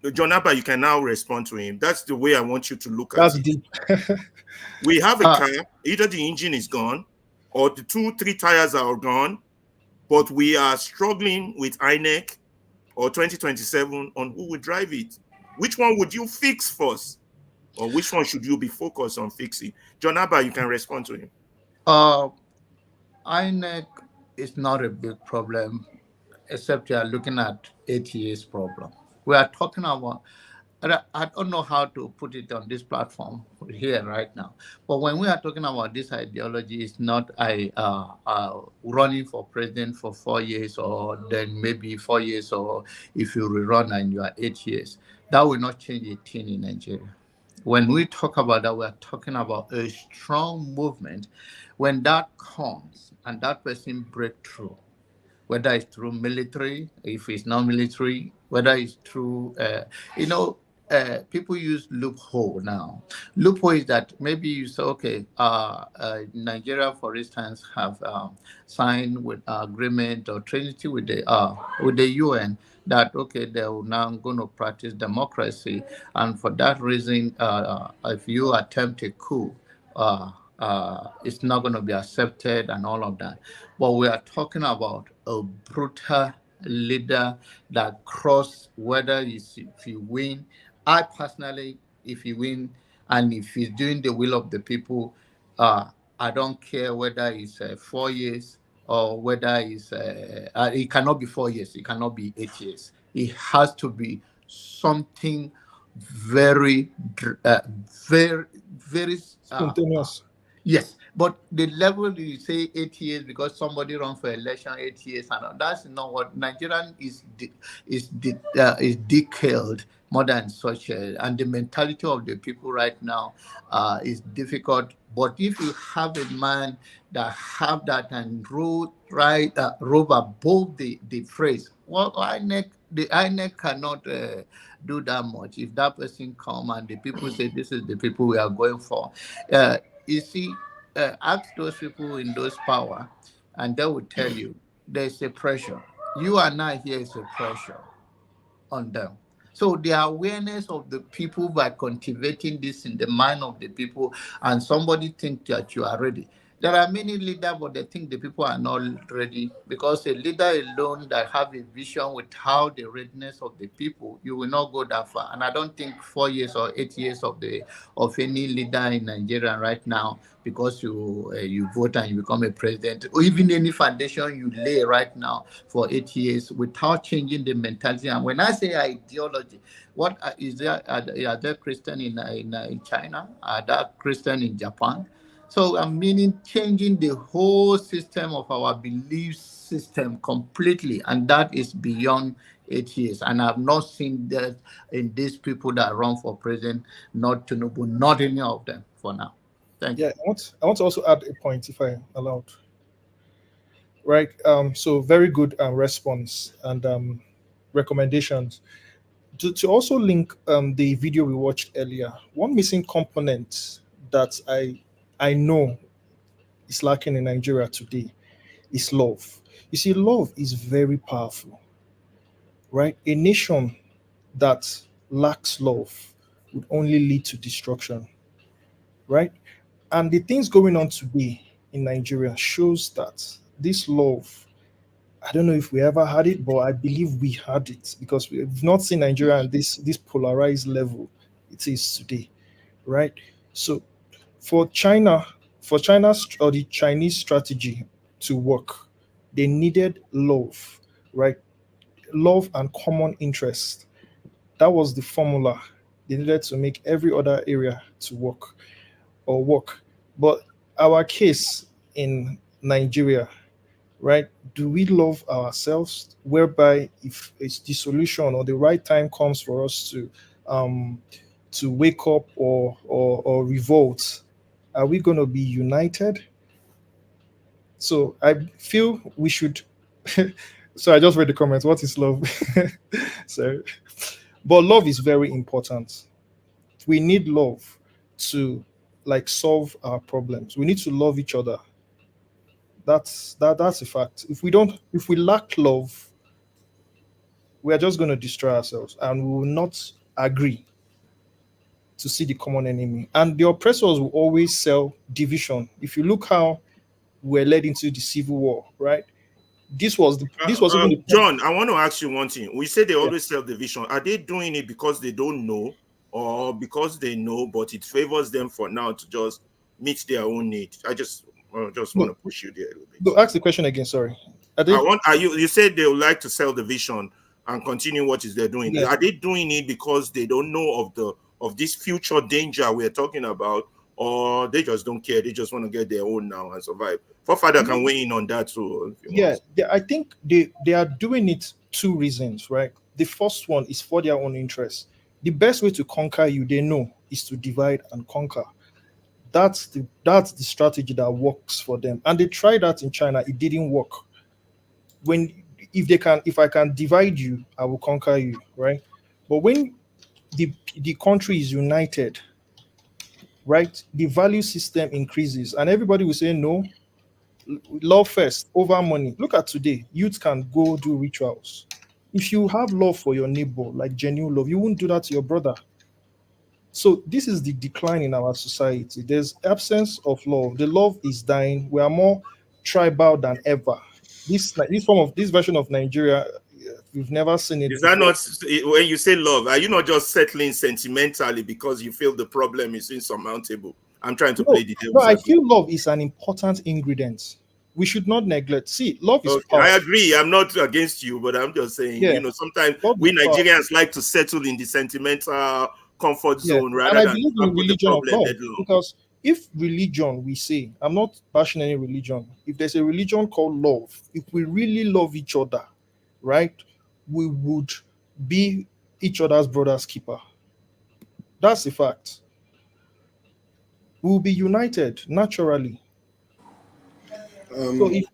Jonaba, you can now respond to him. That's the way I want you to look at it.
Deep.
We have a car, either the engine is gone or the 2-3 tires are gone, but we are struggling with INEC or 2027 on who will drive it. Which one would you fix first? Or which one should you be focused on fixing? Jonaba, you can respond to him.
INEC is not a big problem, except you are looking at 8 years problem. We are talking about, I don't know how to put it on this platform here right now, but when we are talking about this ideology, it's not running for president for 4 years, or then maybe 4 years, or if you rerun and you are 8 years. That will not change a thing in Nigeria. When we talk about that, we're talking about a strong movement. When that comes and that person break through, whether it's through military, if it's not military, whether it's through, people use loophole now. Loophole is that maybe you say, okay, Nigeria, for instance, have signed with agreement or treaty with the UN that, okay, they're now going to practice democracy. And for that reason, if you attempt a coup, it's not going to be accepted and all of that. But we are talking about a brutal leader that cross, whether if you win. I personally, if you win and if he's doing the will of the people, I don't care whether it's 4 years or whether it's, it cannot be 4 years, it cannot be 8 years. It has to be something very, very
spontaneous.
Yes, but the level you say 8 years because somebody run for election 8 years, and that's not what Nigerian is decayed more than such, and the mentality of the people right now is difficult. But if you have a man that have that and rove above the phrase, well, the INEC cannot do that much. If that person come and the people say this is the people we are going for, you see, ask those people in those power, and they will tell you there's a pressure. You are not here is a pressure on them. So the awareness of the people by cultivating this in the mind of the people, and somebody think that you are ready. There are many leaders, but they think the people are not ready, because a leader alone that have a vision with how the readiness of the people, you will not go that far. And I don't think 4 years or 8 years of any leader in Nigeria right now, because you vote and you become a president, or even any foundation you lay right now for 8 years without changing the mentality. And when I say ideology, what is there? Are there Christian in China? Are there Christian in Japan? So I'm meaning changing the whole system of our belief system completely, and that is beyond 8 years. And I've not seen that in these people that run for president, not Tinubu, not any of them for now. Thank you.
Yeah, I want to also add a point, if I allowed. Right. So very good response and recommendations. To also link the video we watched earlier, one missing component that I know is lacking in Nigeria today is love. You see, love is very powerful, right? A nation that lacks love would only lead to destruction, right? And the things going on today in Nigeria shows that this love, I don't know if we ever had it, but I believe we had it, because we've not seen Nigeria at this polarized level it is today, right? So for China, or the Chinese strategy to work, they needed love, right? Love and common interest. That was the formula they needed to make every other area to work. But our case in Nigeria, right? Do we love ourselves? Whereby if it's the solution or the right time comes for us to wake up or revolt, are we going to be united? So I feel we should. So I just read the comments. What is love? So, but love is very important. We need love to solve our problems. We need to love each other. That's a fact. If we lack love, we are just going to destroy ourselves, and we will not agree to see the common enemy. And the oppressors will always sell division. If you look how we're led into the civil war, right? This was even the
John, I want to ask you one thing. We say they always sell division. Are they doing it because they don't know, or because they know but it favors them for now to just meet their own need? I just want to push you there a little bit.
So ask the question again. Sorry.
You said they would like to sell the vision and continue what is they're doing.
Yeah.
Are they doing it because they don't know of this future danger we're talking about, or they just don't care? They just want to get their own now and survive. Father can weigh in on that too.
I think they are doing it two reasons, right? The first one is for their own interest. The best way to conquer you, they know, is to divide and conquer. That's the strategy that works for them, and they tried that in China. It didn't work. If I can divide you, I will conquer you, right? But when the country is united, right, the value system increases, and everybody will say no. Love first over money. Look at today. Youth can go do rituals. If you have love for your neighbor, like genuine love, you won't do that to your brother. So this is the decline in our society. There's absence of love. The love is dying. We are more tribal than ever. This version of Nigeria, we've never seen it.
Is that not, when you say love, are you not just settling sentimentally because you feel the problem is insurmountable? I'm trying to play the devil's
No, I
advocate.
feel love is an important ingredient. We should not neglect. See, love is power.
I agree. I'm not against you, but I'm just saying, sometimes we Nigerians like to settle in the sentimental comfort zone rather than
believe in
put the
religion of
problem
love,
headlong.
because if religion, we say, I'm not bashing any religion. If there's a religion called love, if we really love each other, right, we would be each other's brother's keeper. That's a fact. We'll be united naturally. So if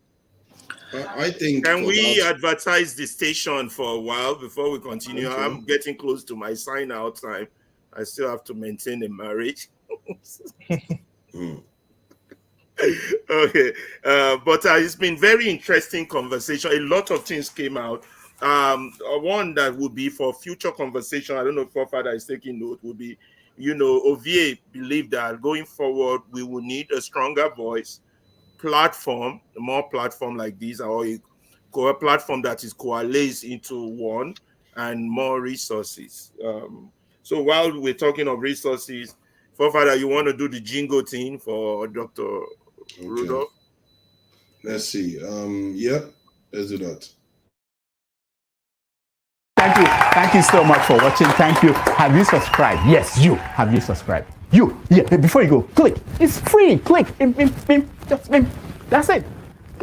I think
can
for
we
that,
advertise the station for a while before we continue?
Okay.
I'm getting close to my sign out time. I still have to maintain a marriage. Okay, but it's been very interesting conversation. A lot of things came out. One that would be for future conversation. I don't know if Forefather is taking note. Would be, Ovie believed that going forward we will need a stronger voice, platform, more platform like this, or a platform that is coalesced into one, and more resources. So while we're talking of resources, Forefather, you want to do the jingle thing for Dr. Rudolph?
Let's see. Yeah, let's do that.
Thank you. Thank you so much for watching. Thank you. Have you subscribed? Yes, you. Have you subscribed? You. Yeah, before you go, click. It's free. Click. Just that's it.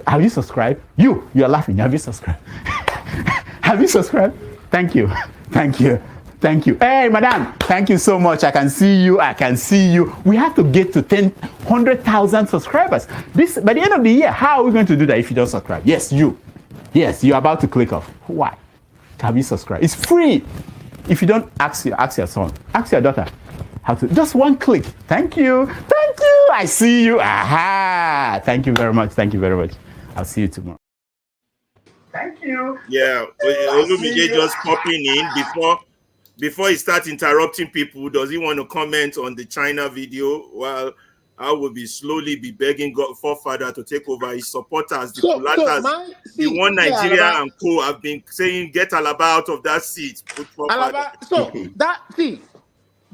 Have you subscribed? You are laughing. Have you subscribed? Have you subscribed? Thank you. Thank you. Thank you. Hey, madam. Thank you so much. I can see you. I can see you. We have to get to 100,000 subscribers. By the end of the year, how are we going to do that if you don't subscribe? Yes, you. Yes, you're about to click off. Why? Have you subscribed? It's free. If you don't, ask your son, ask your daughter how to. Just one click. Thank you. Thank you. I see you. Aha. Thank you very much. Thank you very much. I'll see you tomorrow. Thank you.
Yeah, Olumide just popping in before he starts interrupting people. Does he want to comment on the China video? Well, I will slowly be begging God Forefather to take over. His supporters, the the one Nigeria and co have been saying, get Alaba out of that seat. Put
Alaba,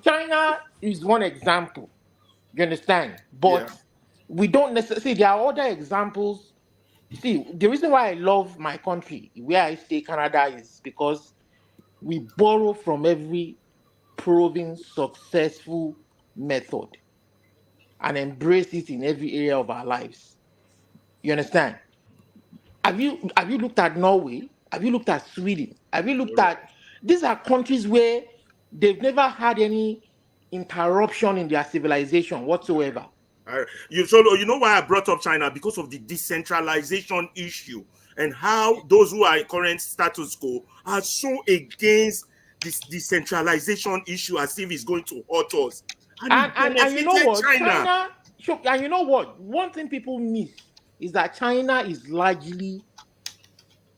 China is one example. You understand? But we don't necessarily. There are other examples. See, the reason why I love my country, where I stay, Canada, is because we borrow from every proven successful method and embrace it in every area of our lives. You understand? Have you looked at Norway? Have you looked at Sweden? Have you looked at these are countries where they've never had any interruption in their civilization whatsoever.
You know why I brought up China? Because of the decentralization issue and how those who are in current status quo are so against this decentralization issue as if it's going to hurt us.
And you know what? China, and you know what? One thing people miss is that China is largely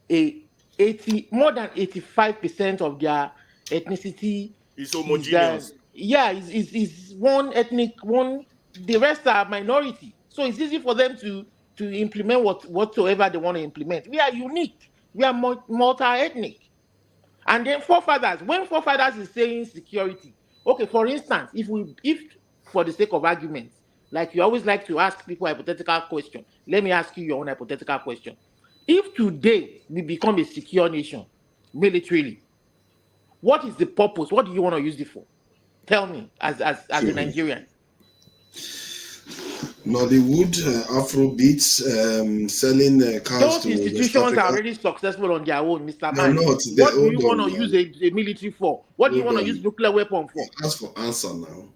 more than 85% of their ethnicity
is homogeneous.
Is one ethnic, the rest are minority. So it's easy for them to implement whatsoever they want to implement. We are unique. We are multi-ethnic. And then when forefathers is saying security, okay, for instance, if for the sake of argument, like you always like to ask people hypothetical question, let me ask you your own hypothetical question. If today we become a secure nation militarily, what is the purpose? What do you want to use it for? Tell me, as a Nigerian.
Nollywood, Afro beats, selling cars.
Those institutions are already successful on their own, Mr. Man. What do you want to use a military for? What do you want to use nuclear weapon for?
Ask for answer now.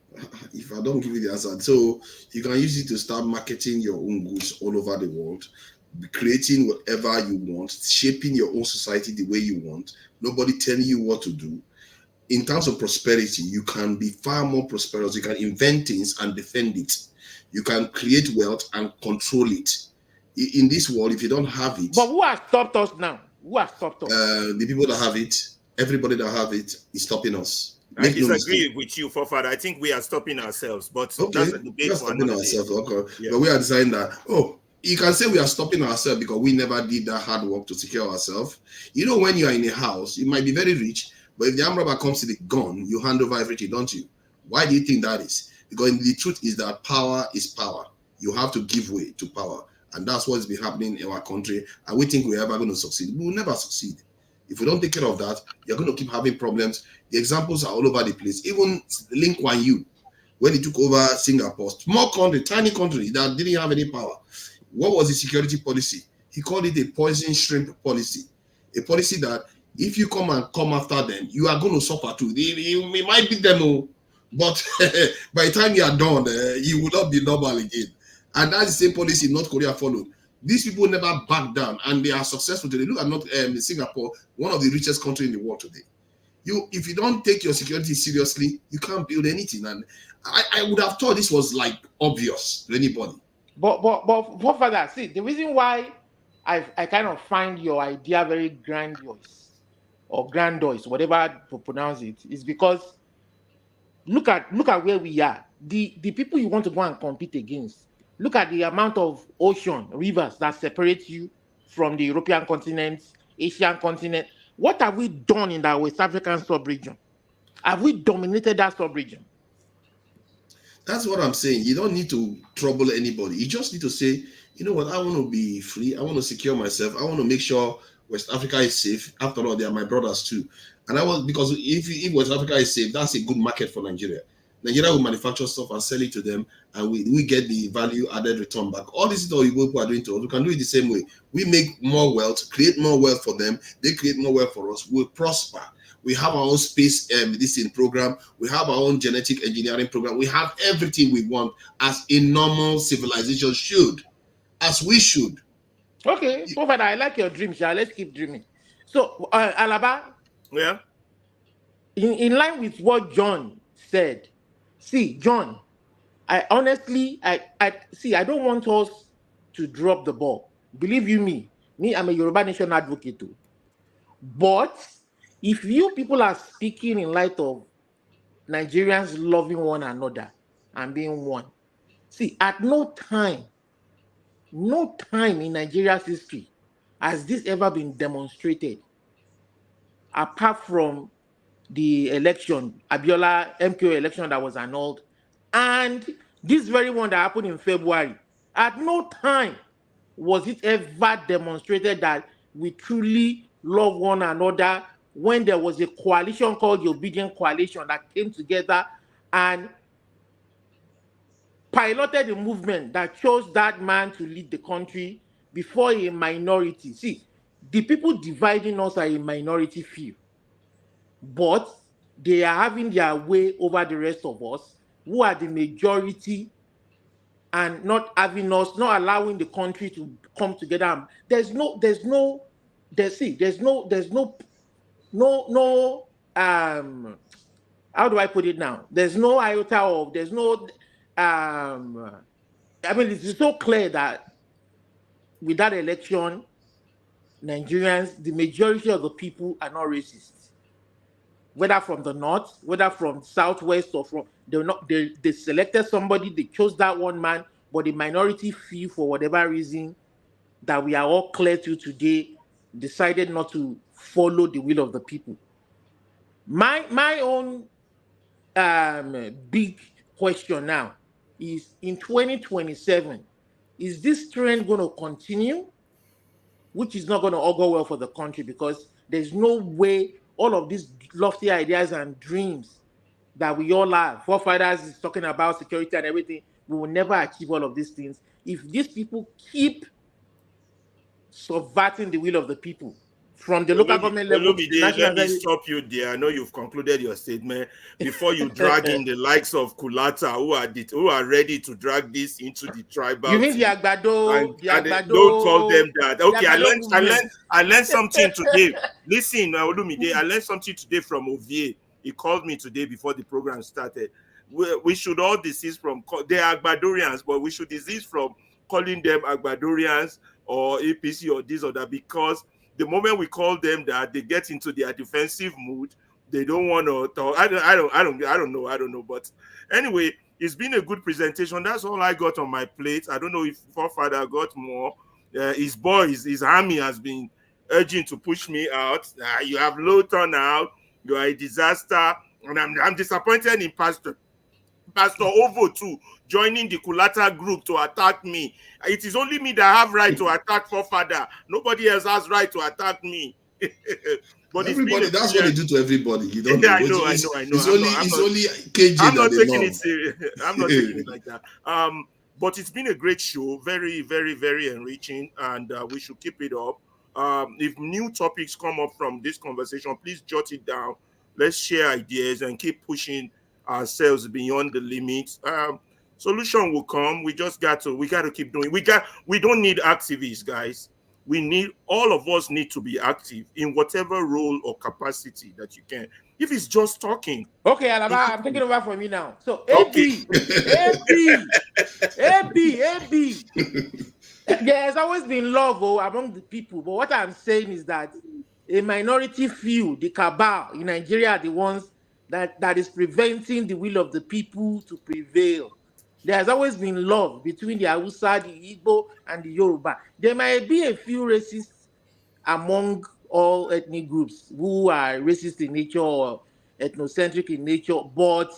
If I don't give you the answer, so you can use it to start marketing your own goods all over the world, creating whatever you want, shaping your own society the way you want. Nobody telling you what to do. In terms of prosperity, you can be far more prosperous. You can invent things and defend it. You can create wealth and control it. In this world, if you don't have it...
But who has stopped us now? Who has stopped us?
The people that have it, everybody that have it is stopping us.
I disagree with you, Forefather. I think we are stopping ourselves. But that's a debate for another day.
Okay. But we are deciding that, you can say we are stopping ourselves because we never did that hard work to secure ourselves. You know, when you are in a house, you might be very rich, but if the armed robber comes to the gun, you hand over everything, don't you? Why do you think that is? Because the truth is that power is power. You have to give way to power. And that's what's been happening in our country. And we think we're ever going to succeed. We will never succeed. If we don't take care of that, you're going to keep having problems. The examples are all over the place. Even Lee Kuan Yew, when he took over Singapore, small country, tiny country that didn't have any power. What was the security policy? He called it a poison shrimp policy. A policy that If you come after them, you are going to suffer too. You might beat them, but by the time you are done, you will not be normal again. And that's the same policy North Korea followed. These people never back down, and they are successful today. Look at Singapore, one of the richest countries in the world today. If you don't take your security seriously, you can't build anything. And I would have thought this was like obvious to anybody.
But for further, see, the reason why I kind of find your idea very grandiose or grandiose, whatever to pronounce it, is because look at where we are. The people you want to go and compete against. Look at the amount of ocean, rivers that separate you from the European continent, Asian continent. What have we done in that West African sub-region? Have we dominated that sub-region?
That's what I'm saying. You don't need to trouble anybody. You just need to say, you know what, I want to be free. I want to secure myself. I want to make sure West Africa is safe. After all, they are my brothers too. And because if West Africa is safe, that's a good market for Nigeria. Nigeria will manufacture stuff and sell it to them, and we get the value added return back. All this is all people are doing to us. We can do it the same way. We make more wealth, create more wealth for them. They create more wealth for us. We'll prosper. We have our own space program. We have our own genetic engineering program. We have everything we want as a normal civilization should, as we should.
Okay, Prophet, I like your dreams. Let's keep dreaming. So, Alaba.
Yeah.
In line with what John said, see, John, I honestly, I don't want us to drop the ball. Believe you me, I'm a Yoruba Nation advocate too. But if you people are speaking in light of Nigerians loving one another and being one, see, at no time in Nigeria's history has this ever been demonstrated, apart from the election, Abiola MKO election that was annulled, and this very one that happened in February. At no time was it ever demonstrated that we truly love one another when there was a coalition called the Obedient Coalition that came together and piloted a movement that chose that man to lead the country before a minority. See, the people dividing us are a minority few, but they are having their way over the rest of us, who are the majority, and not allowing the country to come together. There's no how do I put it now? There's no iota of, there's no I mean, it's so clear that with that election, Nigerians, the majority of the people are not racist. Whether from the north, whether from southwest, or from they selected somebody, they chose that one man, but the minority few, for whatever reason that we are all clear to today, decided not to follow the will of the people. My own big question now is, in 2027, is this trend going to continue? Which is not going to augur well for the country, because there's no way all of these lofty ideas and dreams that we all have, forefathers is talking about security and everything, we will never achieve all of these things if these people keep subverting the will of the people from the local government level to the national
level. Let me stop you there. I know you've concluded your statement before you drag in the likes of Kulata, who are ready to drag this into the tribal.
You mean the Agbado?
Don't tell them that. Okay, I learned something today. Listen, Olumide, I learned something today from Ovie. He called me today before the program started. We should all desist from, they are Agbadorians, but we should desist from calling them Agbadorians or APC or this or that, because the moment we call them that, they get into their defensive mood. They don't want to talk. I don't know. But anyway, it's been a good presentation. That's all I got on my plate. I don't know if Forefather got more. His boys, his army has been urging to push me out. You have low turnout. You are a disaster. And I'm disappointed in Pastor Ovo too, joining the Kulata group to attack me. It is only me that have right to attack Forefather. Nobody else has right to attack me. But
everybody, that's what they do to everybody. You don't know.
I know.
It's only KJ.
I'm not taking it serious. I'm not taking it like that. But it's been a great show, very, very, very enriching, and we should keep it up. If new topics come up from this conversation, please jot it down. Let's share ideas and keep pushing ourselves beyond the limits. Solution will come. We got to keep doing. We don't need activists, guys. All of us need to be active in whatever role or capacity that you can. If it's just talking.
Okay, Alaba, I'm taking over from you now. So AB. There's always been love among the people, but what I'm saying is that a minority few, the cabal in Nigeria, are the ones that is preventing the will of the people to prevail. There has always been love between the Hausa, the Igbo, and the Yoruba. There might be a few racists among all ethnic groups who are racist in nature or ethnocentric in nature, but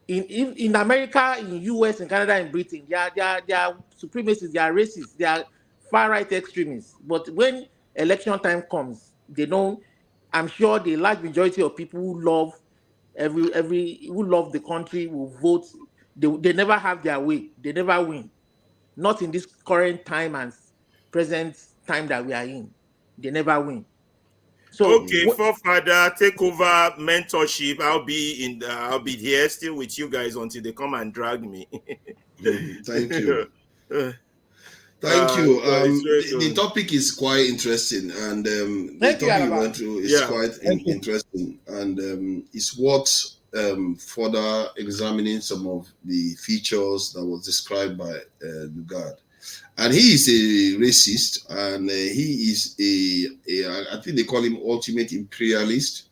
in America, in US, in Canada, and Britain, they are supremacists, they are racists, they are far-right extremists. But when election time comes, they don't. I'm sure the large majority of people who love who love the country will vote. They never have their way. They never win. Not in this current time and present time that we are in. They never win. So
okay, Forefather, take over mentorship. I'll be here still with you guys until they come and drag me.
Thank you. Thank you. The topic is quite interesting, and the topic you went through is quite interesting, and it's worth further examining some of the features that was described by Lugard. And he is a racist, and he is I think they call him ultimate imperialist,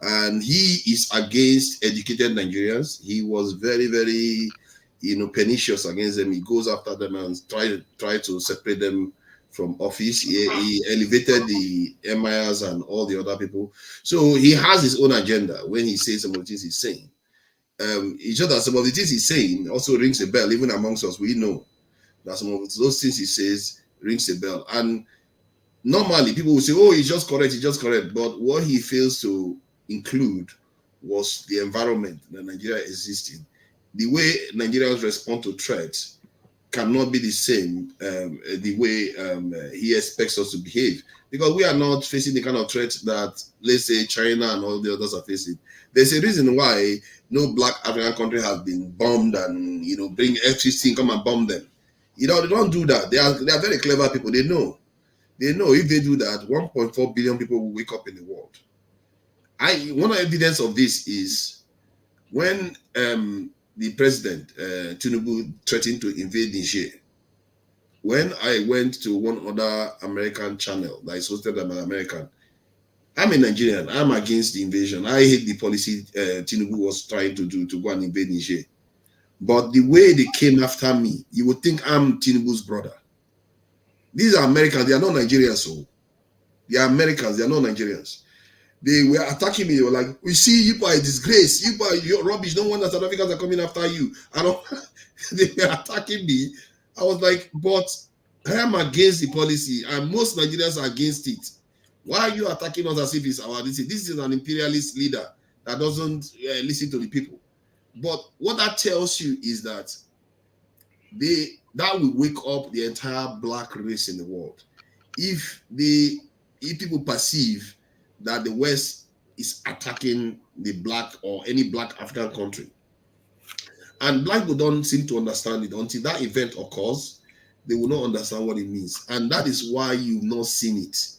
and he is against educated Nigerians. He was very, very, pernicious against them. He goes after them and try to separate them from office. He elevated the emirs and all the other people. So he has his own agenda when he says some of the things he's saying. It's just that some of the things he's saying also rings a bell, even amongst us. We know that some of those things he says rings a bell. And normally people will say, oh, he's just correct. But what he fails to include was the environment that Nigeria exists in. The way Nigerians respond to threats cannot be the same the way he expects us to behave, because we are not facing the kind of threat that, let's say, China and all the others are facing. There's a reason why no black African country has been bombed and bring F-16, come and bomb them. They don't do that. They are very clever people. They know if they do that, 1.4 billion people will wake up in the world. One evidence of this is when the president, Tinubu, threatened to invade Niger. When I went to one other American channel that is hosted by an American, I'm a Nigerian. I'm against the invasion. I hate the policy Tinubu was trying to do to go and invade Niger. But the way they came after me, you would think I'm Tinubu's brother. These are Americans. They are not Nigerians. So they are Americans. They are not Nigerians. They were attacking me. They were like, we see you are a disgrace. You are your rubbish. No wonder South Africans are coming after you. They were attacking me. I was like, but I am against the policy, and most Nigerians are against it. Why are you attacking us as if it's our decision? This is an imperialist leader that doesn't listen to the people. But what that tells you is that that will wake up the entire black race in the world. If people perceive that the West is attacking the black or any black African country, and black people don't seem to understand it until that event occurs, they will not understand what it means. And that is why you've not seen it,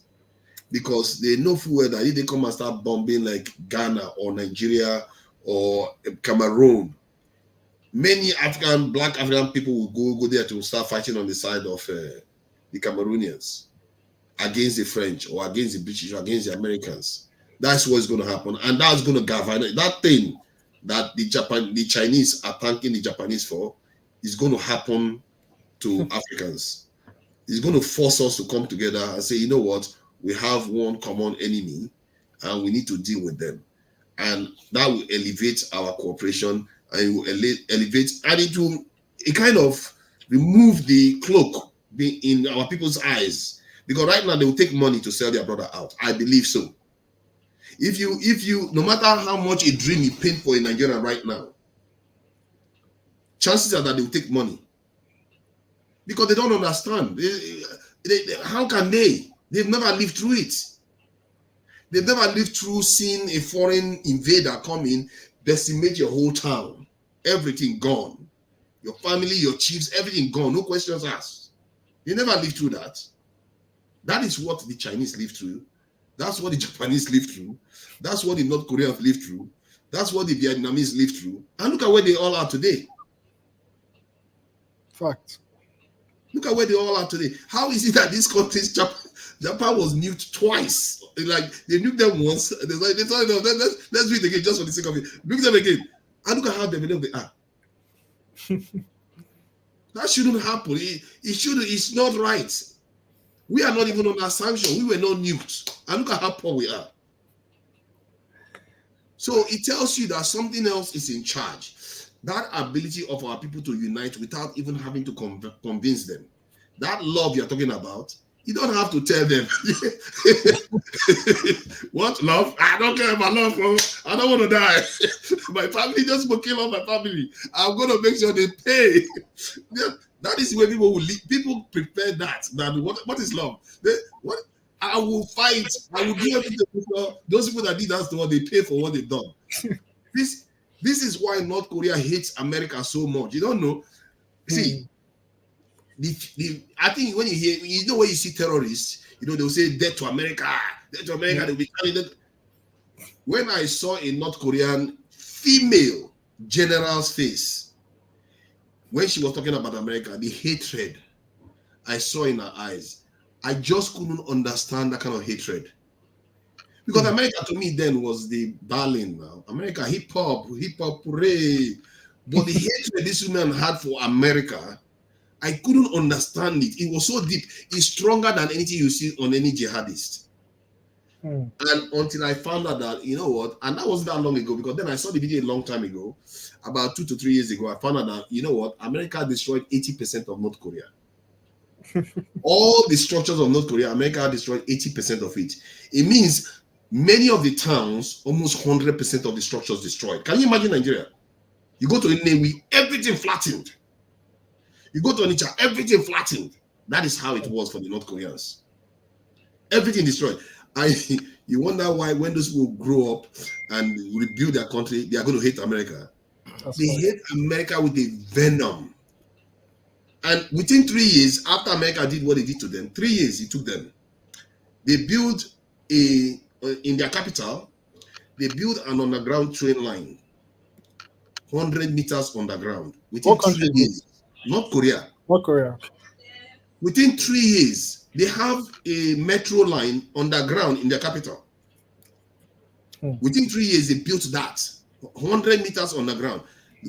because they know full well that if they come and start bombing like Ghana or Nigeria or Cameroon, many black African people will go there to start fighting on the side of the Cameroonians against the French or against the British or against the Americans. That's what's going to happen, and that's going to govern that thing that the Chinese are thanking the Japanese for is going to happen to Africans. It's going to force us to come together and say, you know what, we have one common enemy, and we need to deal with them, and that will elevate our cooperation, and it will elevate, and it will kind of remove the cloak in our people's eyes, because right now they will take money to sell their brother out. I believe so. If you, no matter how much a dream you paint for in Nigeria right now, chances are that they will take money, because they don't understand. How can they? They've never lived through it. They've never lived through seeing a foreign invader come in, decimate your whole town, everything gone. Your family, your chiefs, everything gone, no questions asked. They never lived through that. That is what the Chinese lived through. That's what the Japanese lived through. That's what the North Koreans lived through. That's what the Vietnamese lived through. And look at where they all are today.
Fact.
Look at where they all are today. How is it that these countries, Japan was nuked twice? Like they nuked them once. Let's do it again just for the sake of it. Nuke them again. And look at how developed they are. That shouldn't happen. It's not right. We are not even under sanction. We were not nuked. And look at how poor we are. So it tells you that something else is in charge. That ability of our people to unite without even having to convince them. That love you're talking about, you don't have to tell them. What love? I don't care about love, bro. I don't want to die. My family just will kill off my family. I'm going to make sure they pay. That is where people will live. People prepare that. What is love? What? I will fight. I will do everything. Those people that did that, what they pay for what they've done. This is why North Korea hates America so much. You don't know. See, I think when you hear, when you see terrorists, they'll say death to America, death to America. They'll be carrying it. When I saw a North Korean female general's face, when she was talking about America, the hatred I saw in her eyes, I just couldn't understand that kind of hatred. Because America to me then was the darling now. America, hip hop, hooray. But the hatred this woman had for America, I couldn't understand it. It was so deep. It's stronger than anything you see on any jihadist. And until I found out that, you know what, and that wasn't that long ago, because then I saw the video a long time ago, about 2 to 3 years ago, I found out that, you know what, America destroyed 80% of North Korea. All the structures of North Korea, America destroyed 80% of it. It means many of the towns, almost 100% of the structures destroyed. Can you imagine Nigeria? You go to Nnewi, everything flattened. You go to Onitsha, everything flattened. That is how it was for the North Koreans. Everything destroyed. You wonder why when those people grow up and rebuild their country, they are going to hate America. They hate America with a venom. And within 3 years, after America did what they did to them, 3 years it took them. They built in their capital, they built an underground train line, 100 meters underground. Within 3 years, North Korea.
North Korea.
Within 3 years, they have a metro line underground in their capital. Within 3 years, they built that 100 meters underground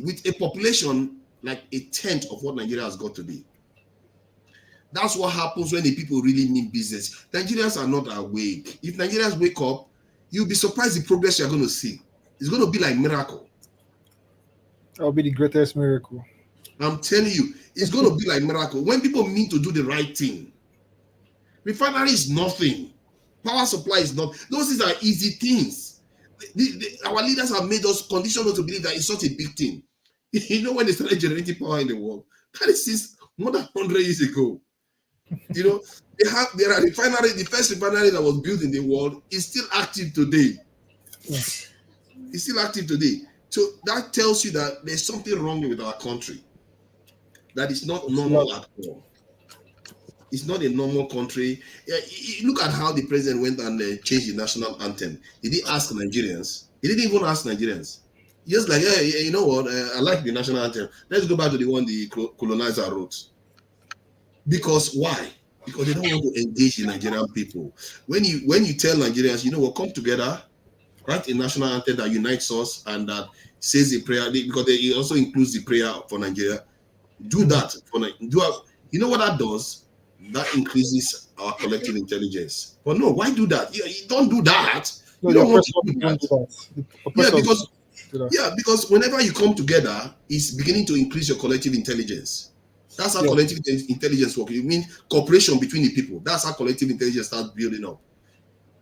with a population like a tenth of what Nigeria has got to be. That's what happens when the people really mean business. Nigerians are not awake. If Nigerians wake up, you'll be surprised the progress you're going to see. It's going to be like miracle.
That'll be the greatest miracle.
I'm telling you, it's going to be like miracle. When people mean to do the right thing, refinery is nothing. Power supply is not. Those things are easy things. Our leaders have made us conditioned to believe that it's such a big thing. You know, when they started generating power in the world, that is since more than 100 years ago. You know, there are refinery. The first refinery that was built in the world is still active today. It's still active today. So that tells you that there's something wrong with our country. That is not normal at all. It's not a normal country. Look at how the president went and changed the national anthem. Did he ask Nigerians? He didn't even ask Nigerians. Just like, hey, you know what? I like the national anthem. Let's go back to the one the colonizer wrote. Because why? Because they don't want to engage the Nigerian people. When you tell Nigerians, you know what, come together, write a national anthem that unites us and that says a prayer, because it also includes the prayer for Nigeria. Do that. You know what that does? That increases our collective intelligence. But no, why do that? You don't do that. You don't want to do that. Because whenever you come together, it's beginning to increase your collective intelligence. That's how collective intelligence works. You mean cooperation between the people. That's how collective intelligence starts building up.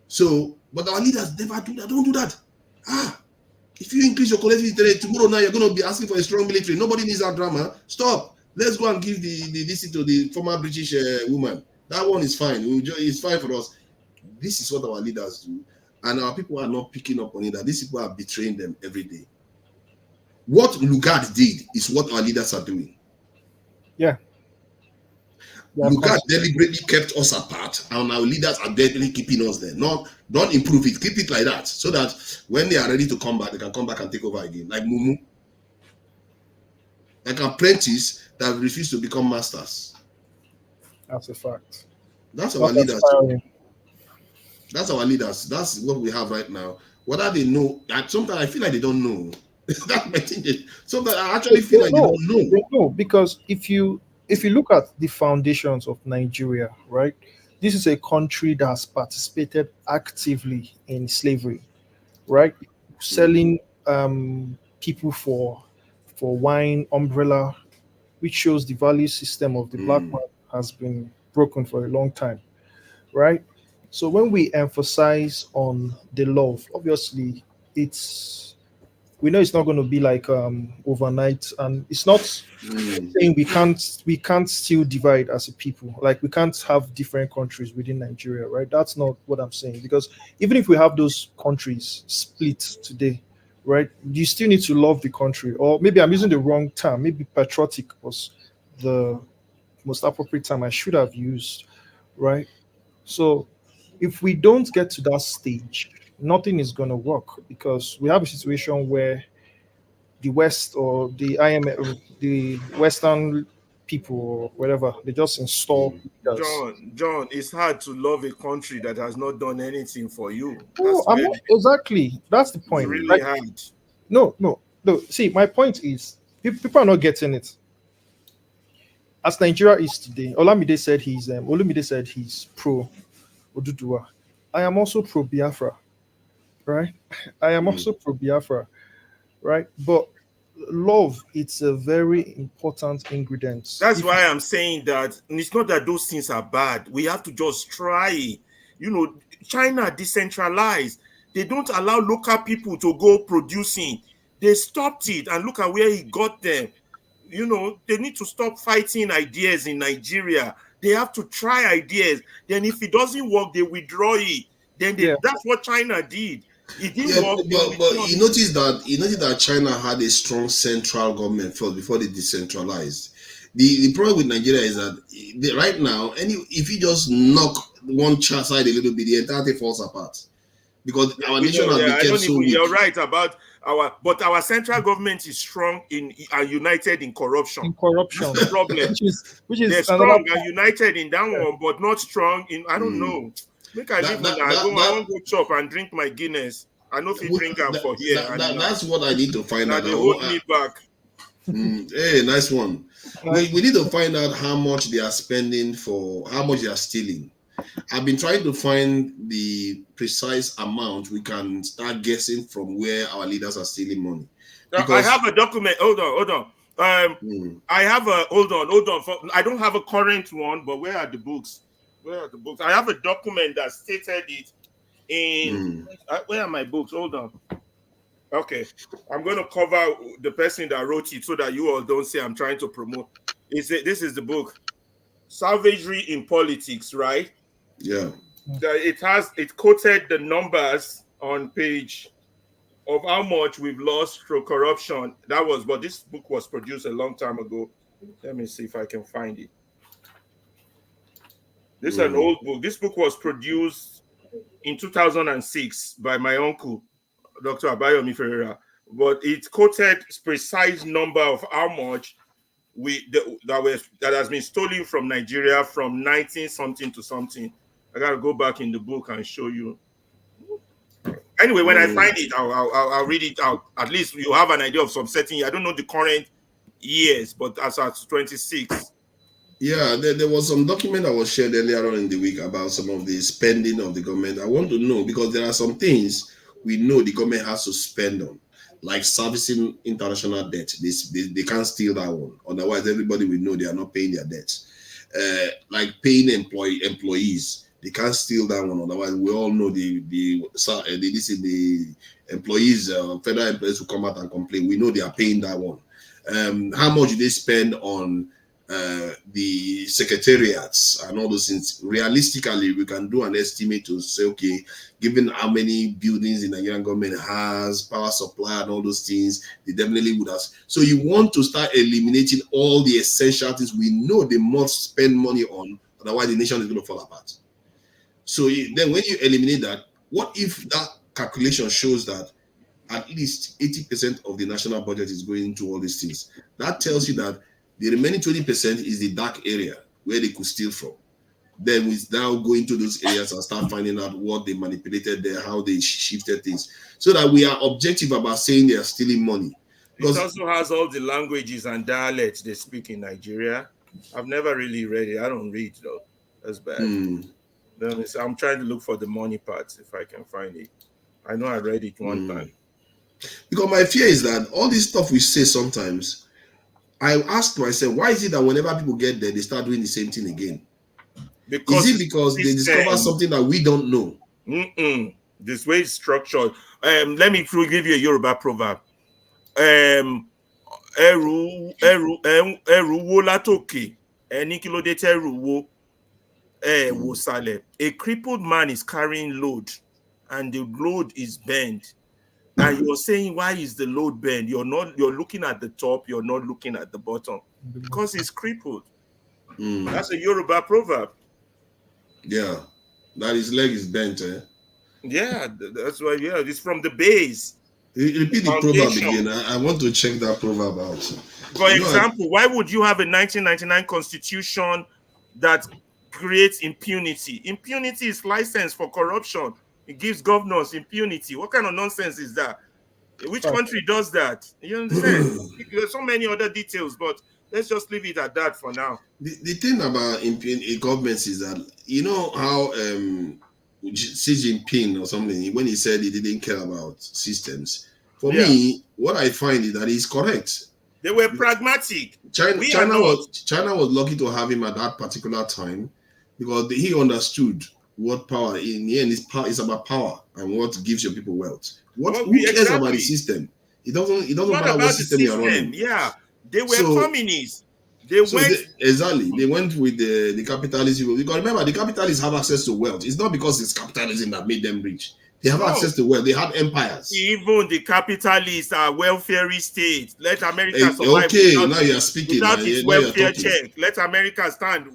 So, but our leaders never do that. Don't do that. If you increase your collective intelligence, tomorrow now you're going to be asking for a strong military. Nobody needs that drama. Stop. Let's go and give this to the former British woman. That one is fine. It's fine for us. This is what our leaders do, and our people are not picking up on it. That these people are betraying them every day. What Lugard did is what our leaders are doing.
Yeah.
Lugard deliberately kept us apart, and our leaders are deliberately keeping us there. Don't improve it. Keep it like that, so that when they are ready to come back, they can come back and take over again. Like Mumu, like apprentices that refuse to become masters.
That's a fact.
That's our leaders. That's our leaders. That's what we have right now. Whether they know, sometimes I feel like they don't know. That's my thing. Sometimes I actually feel like they don't know.
They know, because if you look at the foundations of Nigeria, right, this is a country that has participated actively in slavery, right, selling people for wine, umbrella, which shows the value system of the black man has been broken for a long time, right? So when we emphasize on the love, obviously we know it's not going to be like overnight, and it's not saying we can't still divide as a people. Like, we can't have different countries within Nigeria, right? That's not what I'm saying, because even if we have those countries split today, right, you still need to love the country. Or maybe I'm using the wrong term. Maybe patriotic was the most appropriate term I should have used, right? So if we don't get to that stage, nothing is going to work, because we have a situation where the West, or the IMF, the Western people, or whatever, they just install leaders.
John, it's hard to love a country that has not done anything for you.
No, I'm not, exactly. That's the point.
It's really hard.
No. See, my point is, people are not getting it. As Nigeria is today, Olumide said he's pro Oduduwa. I am also pro Biafra, right? I am also pro Biafra, right? But love, it's a very important ingredient.
That's why I'm saying that it's not that those things are bad. We have to just try. China decentralized. They don't allow local people to go producing. They stopped it, and look at where he got them. They need to stop fighting ideas in Nigeria. They have to try ideas. Then if it doesn't work, they withdraw it. Then that's what China did. It didn't work.
But you notice that China had a strong central government first before they decentralized. The problem with Nigeria is that right now, if you just knock one side a little bit, the entire thing falls apart. Because our nation has become so weak.
You're right about our central government is strong and united in corruption. That's the problem. which is they're strong and united in that one, but not strong in I don't know. Make I leave I want to go chop and drink my Guinness. I know if you drink them for here.
That's what I need to find out.
They hold me back.
Hey, nice one. We need to find out how much they are spending how much they are stealing. I've been trying to find the precise amount. We can start guessing from where our leaders are stealing money.
I have a document. Hold on. I have a hold on. I don't have a current one, but where are the books? I have a document that stated it in. Where are my books? Hold on. Okay, I'm going to cover the person that wrote it so that you all don't say I'm trying to promote. This is the book, Savagery in Politics, right?
Yeah.
It quoted the numbers on page of how much we've lost through corruption. But this book was produced a long time ago. Let me see if I can find it. This is an old book. This book was produced in 2006 by my uncle, Dr. Alaba Ferreira. But it quoted precise number of how much that has been stolen from Nigeria from 19 something to something. I gotta go back in the book and show you. Anyway, when I find it, I'll read it out. At least you have an idea of some certain. I don't know the current years, but as at 26.
Yeah, there was some document that was shared earlier on in the week about some of the spending of the government. I want to know, because there are some things we know the government has to spend on, like servicing international debt. They can't steal that one. Otherwise, everybody will know they are not paying their debts. Like paying employees, they can't steal that one. Otherwise, we all know the employees, federal employees who come out and complain. We know they are paying that one. How much do they spend on the secretariats and all those things. Realistically, we can do an estimate to say, okay, given how many buildings the Nigerian government has, power supply and all those things, they definitely would have. So you want to start eliminating all the essential things we know they must spend money on, otherwise the nation is going to fall apart. So then when you eliminate that, what if that calculation shows that at least 80% of the national budget is going into all these things? That tells you that the remaining 20% is the dark area where they could steal from. Then we now go into those areas and start finding out what they manipulated there, how they shifted things, so that we are objective about saying they are stealing money.
It also has all the languages and dialects they speak in Nigeria. I've never really read it. I don't read though. That's bad. I'm trying to look for the money parts if I can find it. I know I read it one time.
Because my fear is that all this stuff we say sometimes, I ask myself, why is it that whenever people get there, they start doing the same thing again?
Because
is it because they discover something that we don't know?
This way it's structured. Let me give you a Yoruba proverb. Eru wo latoke, eni kí ló dé tẹ́rù wo, wo sálẹ̀. A crippled man is carrying load, and the load is bent. And you're saying, why is the load bent? You're looking at the top, you're not looking at the bottom. Because he's crippled. That's a Yoruba proverb.
Yeah. That his leg is bent, eh?
Yeah, that's why, it's from the base.
Repeat the proverb again. I want to check that proverb out.
For example, why would you have a 1999 constitution that creates impunity? Impunity is license for corruption. It gives governors impunity. What kind of nonsense is that? Which country does that? You understand? There's so many other details, but let's just leave it at that for now.
The thing about governments is that, you know how Xi Jinping or something, when he said he didn't care about systems, for me, what I find is that he's correct.
They were pragmatic.
China was lucky to have him at that particular time, because he understood what power in the end is about power and what gives your people wealth. Who cares about the system? It doesn't matter what system you're running.
Yeah, they were communists. They
went with the capitalism. Because remember, the capitalists have access to wealth. It's not because it's capitalism that made them rich. They have access to wealth. They had empires.
Even the capitalists are welfare state. Let America survive.
Okay, now you are speaking.
Without its welfare check, let America stand.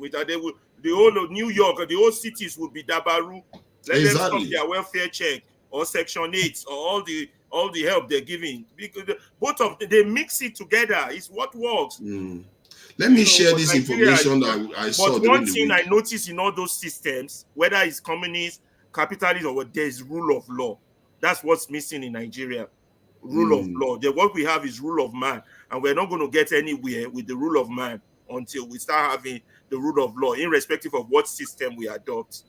The whole of New York, the whole cities would be dabaru. Let them stop their welfare check or Section 8 or all the help they're giving. Because both of them, they mix it together. It's what works.
Let me share this information that I saw.
But one thing I noticed in all those systems, whether it's communist, capitalist, or what, there's rule of law. That's what's missing in Nigeria. Rule of law. What we have is rule of man. And we're not going to get anywhere with the rule of man until we start having the rule of law, irrespective of what system we adopt.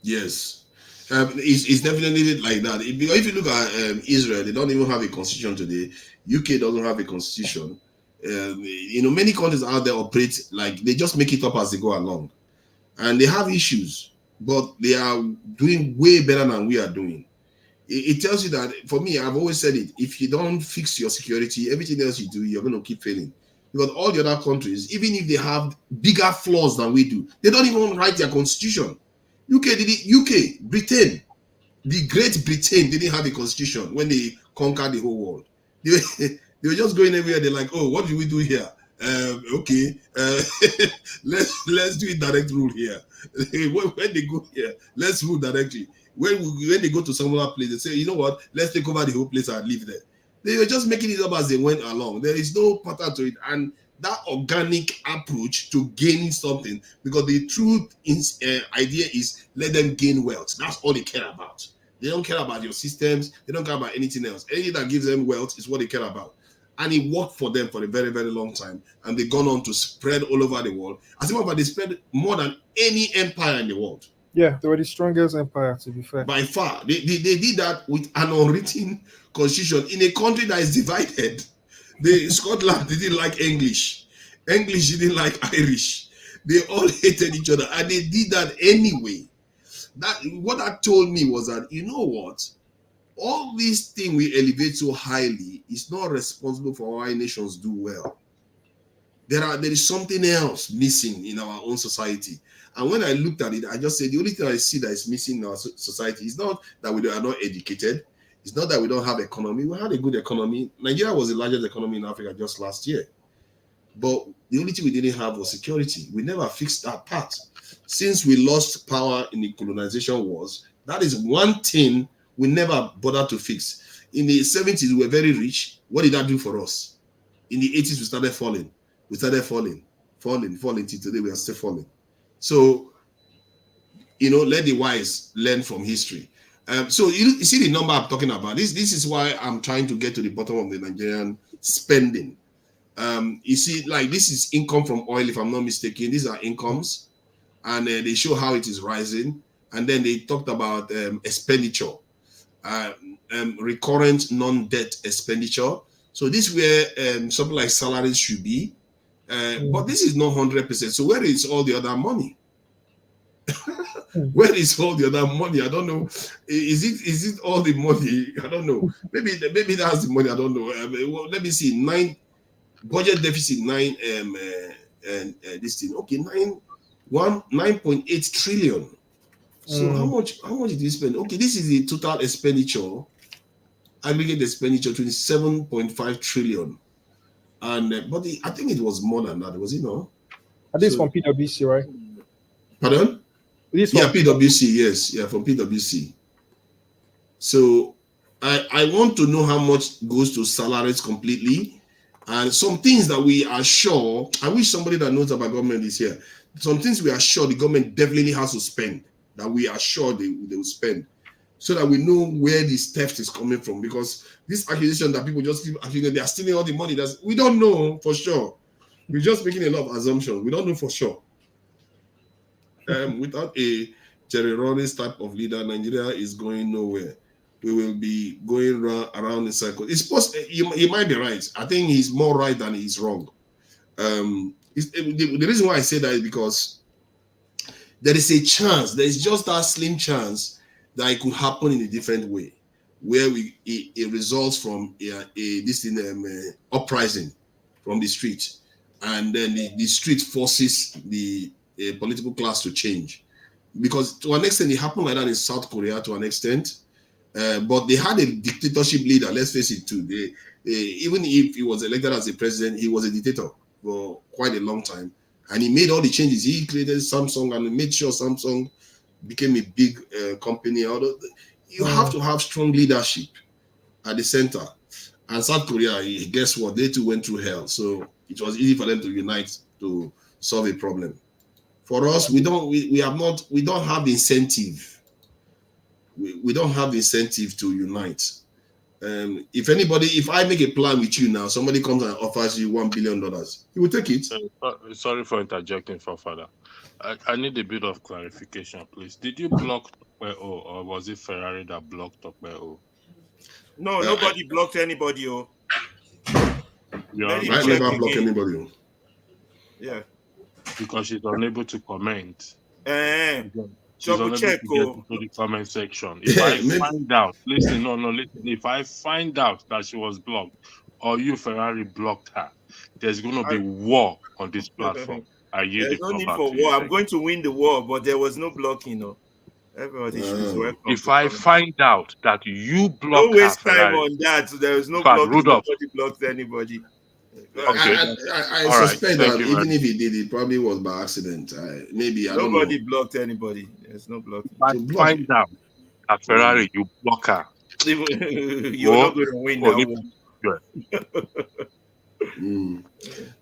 Yes. It's definitely like that. If you look at Israel, they don't even have a constitution today. UK doesn't have a constitution. Many countries out there operate like they just make it up as they go along. And they have issues, but they are doing way better than we are doing. It tells you that, for me, I've always said it, if you don't fix your security, everything else you do, you're going to keep failing. Because all the other countries, even if they have bigger flaws than we do, they don't even write their constitution. Britain, the Great Britain didn't have a constitution when they conquered the whole world. They were just going everywhere. They're like, oh, what do we do here? Let's do a direct rule here. When they go here, let's rule directly. When they go to some other place, they say, you know what? Let's take over the whole place and live there. They were just making it up as they went along. There is no pattern to it. And that organic approach to gaining something, because the true idea is let them gain wealth. That's all they care about. They don't care about your systems. They don't care about anything else. Anything that gives them wealth is what they care about. And it worked for them for a very, very long time. And they've gone on to spread all over the world. As a matter of fact, they spread more than any empire in the world.
Yeah, they were the strongest empire, to be fair.
By far. They did that with an unwritten constitution in a country that is divided. Scotland didn't like English. English didn't like Irish. They all hated each other. And they did that anyway. What that told me was that, you know what? All these things we elevate so highly is not responsible for why nations do well. There is something else missing in our own society. And when I looked at it, I just said the only thing I see that is missing in our society is not that we are not educated. It's not that we don't have economy. We had a good economy. Nigeria was the largest economy in Africa just last year. But the only thing we didn't have was security. We never fixed that part. Since we lost power in the colonization wars, that is one thing we never bothered to fix. In the 70s, we were very rich. What did that do for us? In the 80s, we started falling. We started falling till today. We are still falling. So, let the wise learn from history. So you see the number I'm talking about. This is why I'm trying to get to the bottom of the Nigerian spending. You see, like this is income from oil, if I'm not mistaken. These are incomes, and they show how it is rising. And then they talked about expenditure, recurrent non-debt expenditure. So this is where something like salaries should be. But this is not 100%. So where is all the other money? Where is all the other money? I don't know. Is it all the money? I don't know. Maybe that's the money. I don't know. Let me see. Budget deficit 9 this thing. Okay, 9.8 trillion. So how much did you spend? Okay, this is the total expenditure, aggregate expenditure 27.5 trillion. And but I think it was more than that, was it not?
I think it's from PwC, right?
Pardon? Yeah, PwC, yes. Yeah, from PwC. So I want to know how much goes to salaries completely. And some things that we are sure, I wish somebody that knows about government is here. Some things we are sure the government definitely has to spend, that we are sure they will spend, so that we know where this theft is coming from. Because this accusation that people just keep accusing, they are stealing all the money, we don't know for sure. We're just making a lot of assumptions. We don't know for sure. Without a terrorist type of leader, Nigeria is going nowhere. We will be going around in circles. It's possible. You might be right. I think he's more right than he's wrong. The reason why I say that is because there is a chance. There is just that slim chance that it could happen in a different way, where it results from uprising from the street, and then the street forces the political class to change. Because to an extent, it happened like that in South Korea to an extent. But they had a dictatorship leader, let's face it too. Even if he was elected as a president, he was a dictator for quite a long time. And he made all the changes. He created Samsung and made sure Samsung became a big company. You have to have strong leadership at the center. And South Korea, guess what? They too went through hell. So it was easy for them to unite to solve a problem. For us, we don't have the incentive. We don't have the incentive to unite. If I make a plan with you now, somebody comes and offers you $1 billion, you will take it.
Sorry for interjecting, Father. I need a bit of clarification, please. Did you block Tokwe O, or was it Ferrari that blocked Tokwe O?
No, nobody blocked anybody. I
never block anybody.
Yeah. Because she's unable to comment. She's
double
unable
check
to get into the comment section. If I find out, listen. If I find out that she was blocked, or you, Ferrari, blocked her, there's going to be war on this platform.
There's no need for war. I'm going to win the war, but there was no blocking. Everybody should welcome.
If I find out that you blocked
don't waste
her,
time
Ferrari,
on that. There is no blocking.
Rudolph.
Nobody blocked anybody.
Okay. I suspect that even if he did, it probably was by accident.
Nobody blocked anybody. There's no blocking.
Find out that Ferrari, you block her.
You're not going to win that
one.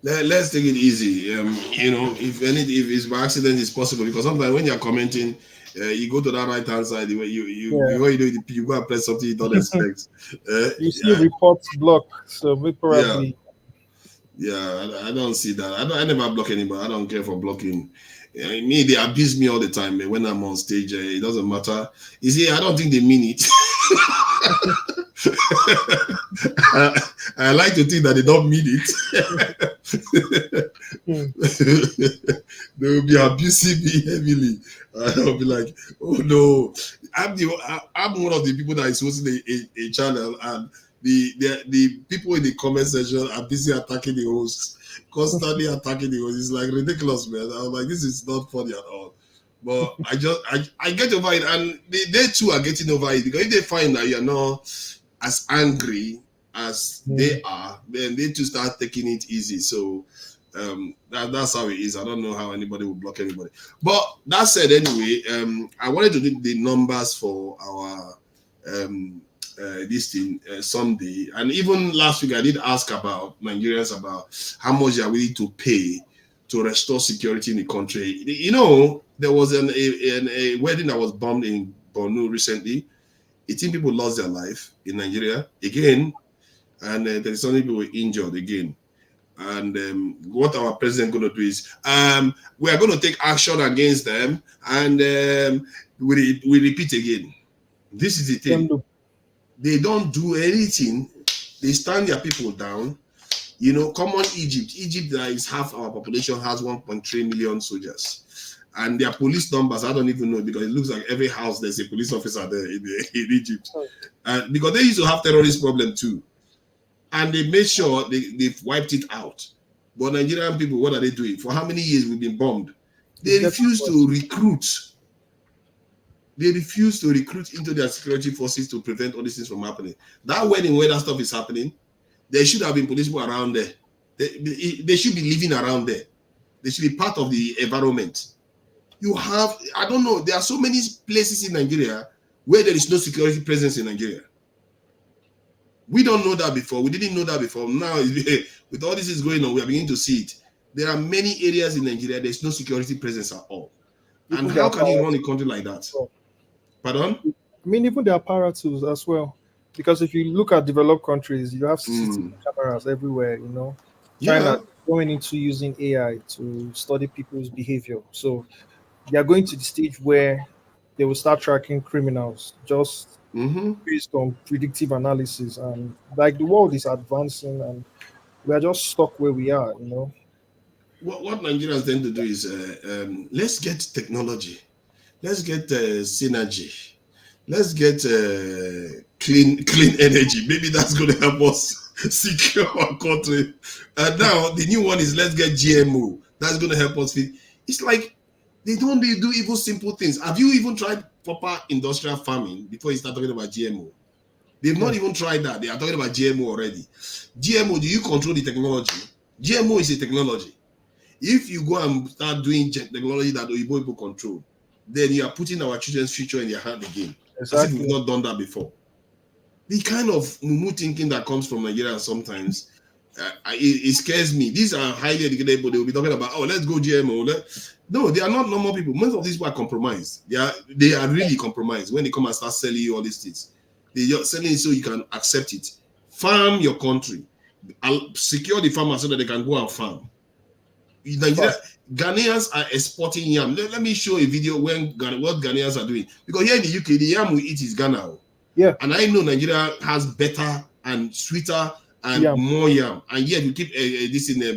Let's take it easy. If it's by accident, it's possible, because sometimes when you're commenting, you go to that right hand side, you go and press something you don't expect.
You see reports block, so we probably.
Yeah, I don't see that. I never block anybody. I don't care for blocking. They abuse me all the time when I'm on stage. It doesn't matter. You see, I don't think they mean it. I like to think that they don't mean it. They will be abusing me heavily. I'll be like, oh no. I'm one of the people that is hosting a channel, and the people in the comment section are busy attacking the host, constantly attacking the host. It's like ridiculous, man. I was like, this is not funny at all. But I get over it, and they too are getting over it, because if they find that you're not as angry as they are, then they too start taking it easy. So that's how it is. I don't know how anybody will block anybody. But that said, anyway, I wanted to do the numbers for our this thing Sunday, and even last week I did ask about Nigerians about how much they are willing to pay to restore security in the country. You know, there was a wedding that was bombed in Borno recently. 18 people lost their life in Nigeria again, and there's so many people injured again. And what our president going to do is we are going to take action against them, and we repeat again. This is the thing. They don't do anything. They stand their people down. You know, come on, Egypt that is half our population, has 1.3 million soldiers. And their police numbers, I don't even know, because it looks like every house there's a police officer there in Egypt. Because they used to have terrorist problem too. And they made sure they've wiped it out. But Nigerian people, what are they doing? For how many years we've been bombed? They refuse to recruit. They refuse to recruit into their security forces to prevent all these things from happening. That wedding where that stuff is happening, there should have been police people around there. They should be living around there. They should be part of the environment. You have, I don't know, there are so many places in Nigeria where there is no security presence in Nigeria. We don't know that before. We didn't know that before. Now, with all this is going on, we are beginning to see it. There are many areas in Nigeria, there's no security presence at all. And how can you run a country like that? Pardon?
I mean, even the apparatus as well. Because if you look at developed countries, you have CCTV cameras everywhere, you know. China going into using AI to study people's behavior. So they are going to the stage where they will start tracking criminals just based on predictive analysis. And like the world is advancing and we are just stuck where we are, you know.
What Nigerians tend to do is let's get technology. Let's get synergy. Let's get clean energy. Maybe that's going to help us secure our country. And now the new one is let's get GMO. That's going to help us. It's like they do even simple things. Have you even tried proper industrial farming before you start talking about GMO? They've not even tried that. They are talking about GMO already. GMO, do you control the technology? GMO is a technology. If you go and start doing technology that Oyibo people control, then you are putting our children's future in their hand again. Exactly. As if we've not done that before. The kind of mumu thinking that comes from Nigeria sometimes, it scares me. These are highly educated people. They will be talking about, oh, let's go GMO. No, they are not normal people. Most of these people are compromised. They are really compromised when they come and start selling you all these things. They are selling it so you can accept it. Farm your country. Secure the farmers so that they can go and farm. Nigeria, Ghanaians are exporting yam. Let me show a video what Ghanaians are doing. Because here in the UK, the yam we eat is Ghana.
Yeah.
And I know Nigeria has better and sweeter and more yam. And yet we keep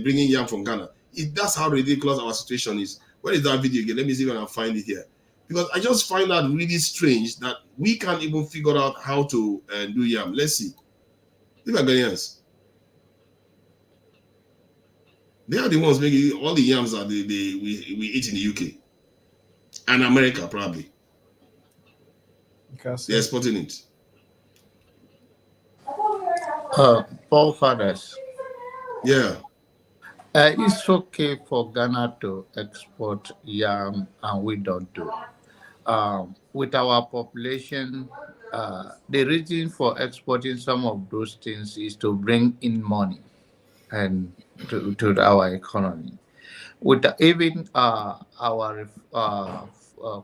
bringing yam from Ghana. That's how ridiculous our situation is. Where is that video again? Let me see if I can find it here. Because I just find that really strange that we can't even figure out how to do yam. Let's see. Look at Ghanaians. They are the ones making all the yams that we eat in the UK and America probably. They're exporting it.
Paul Fathers.
Yeah.
It's okay for Ghana to export yam and we don't do. With our population, the reason for exporting some of those things is to bring in money and to our economy. With even our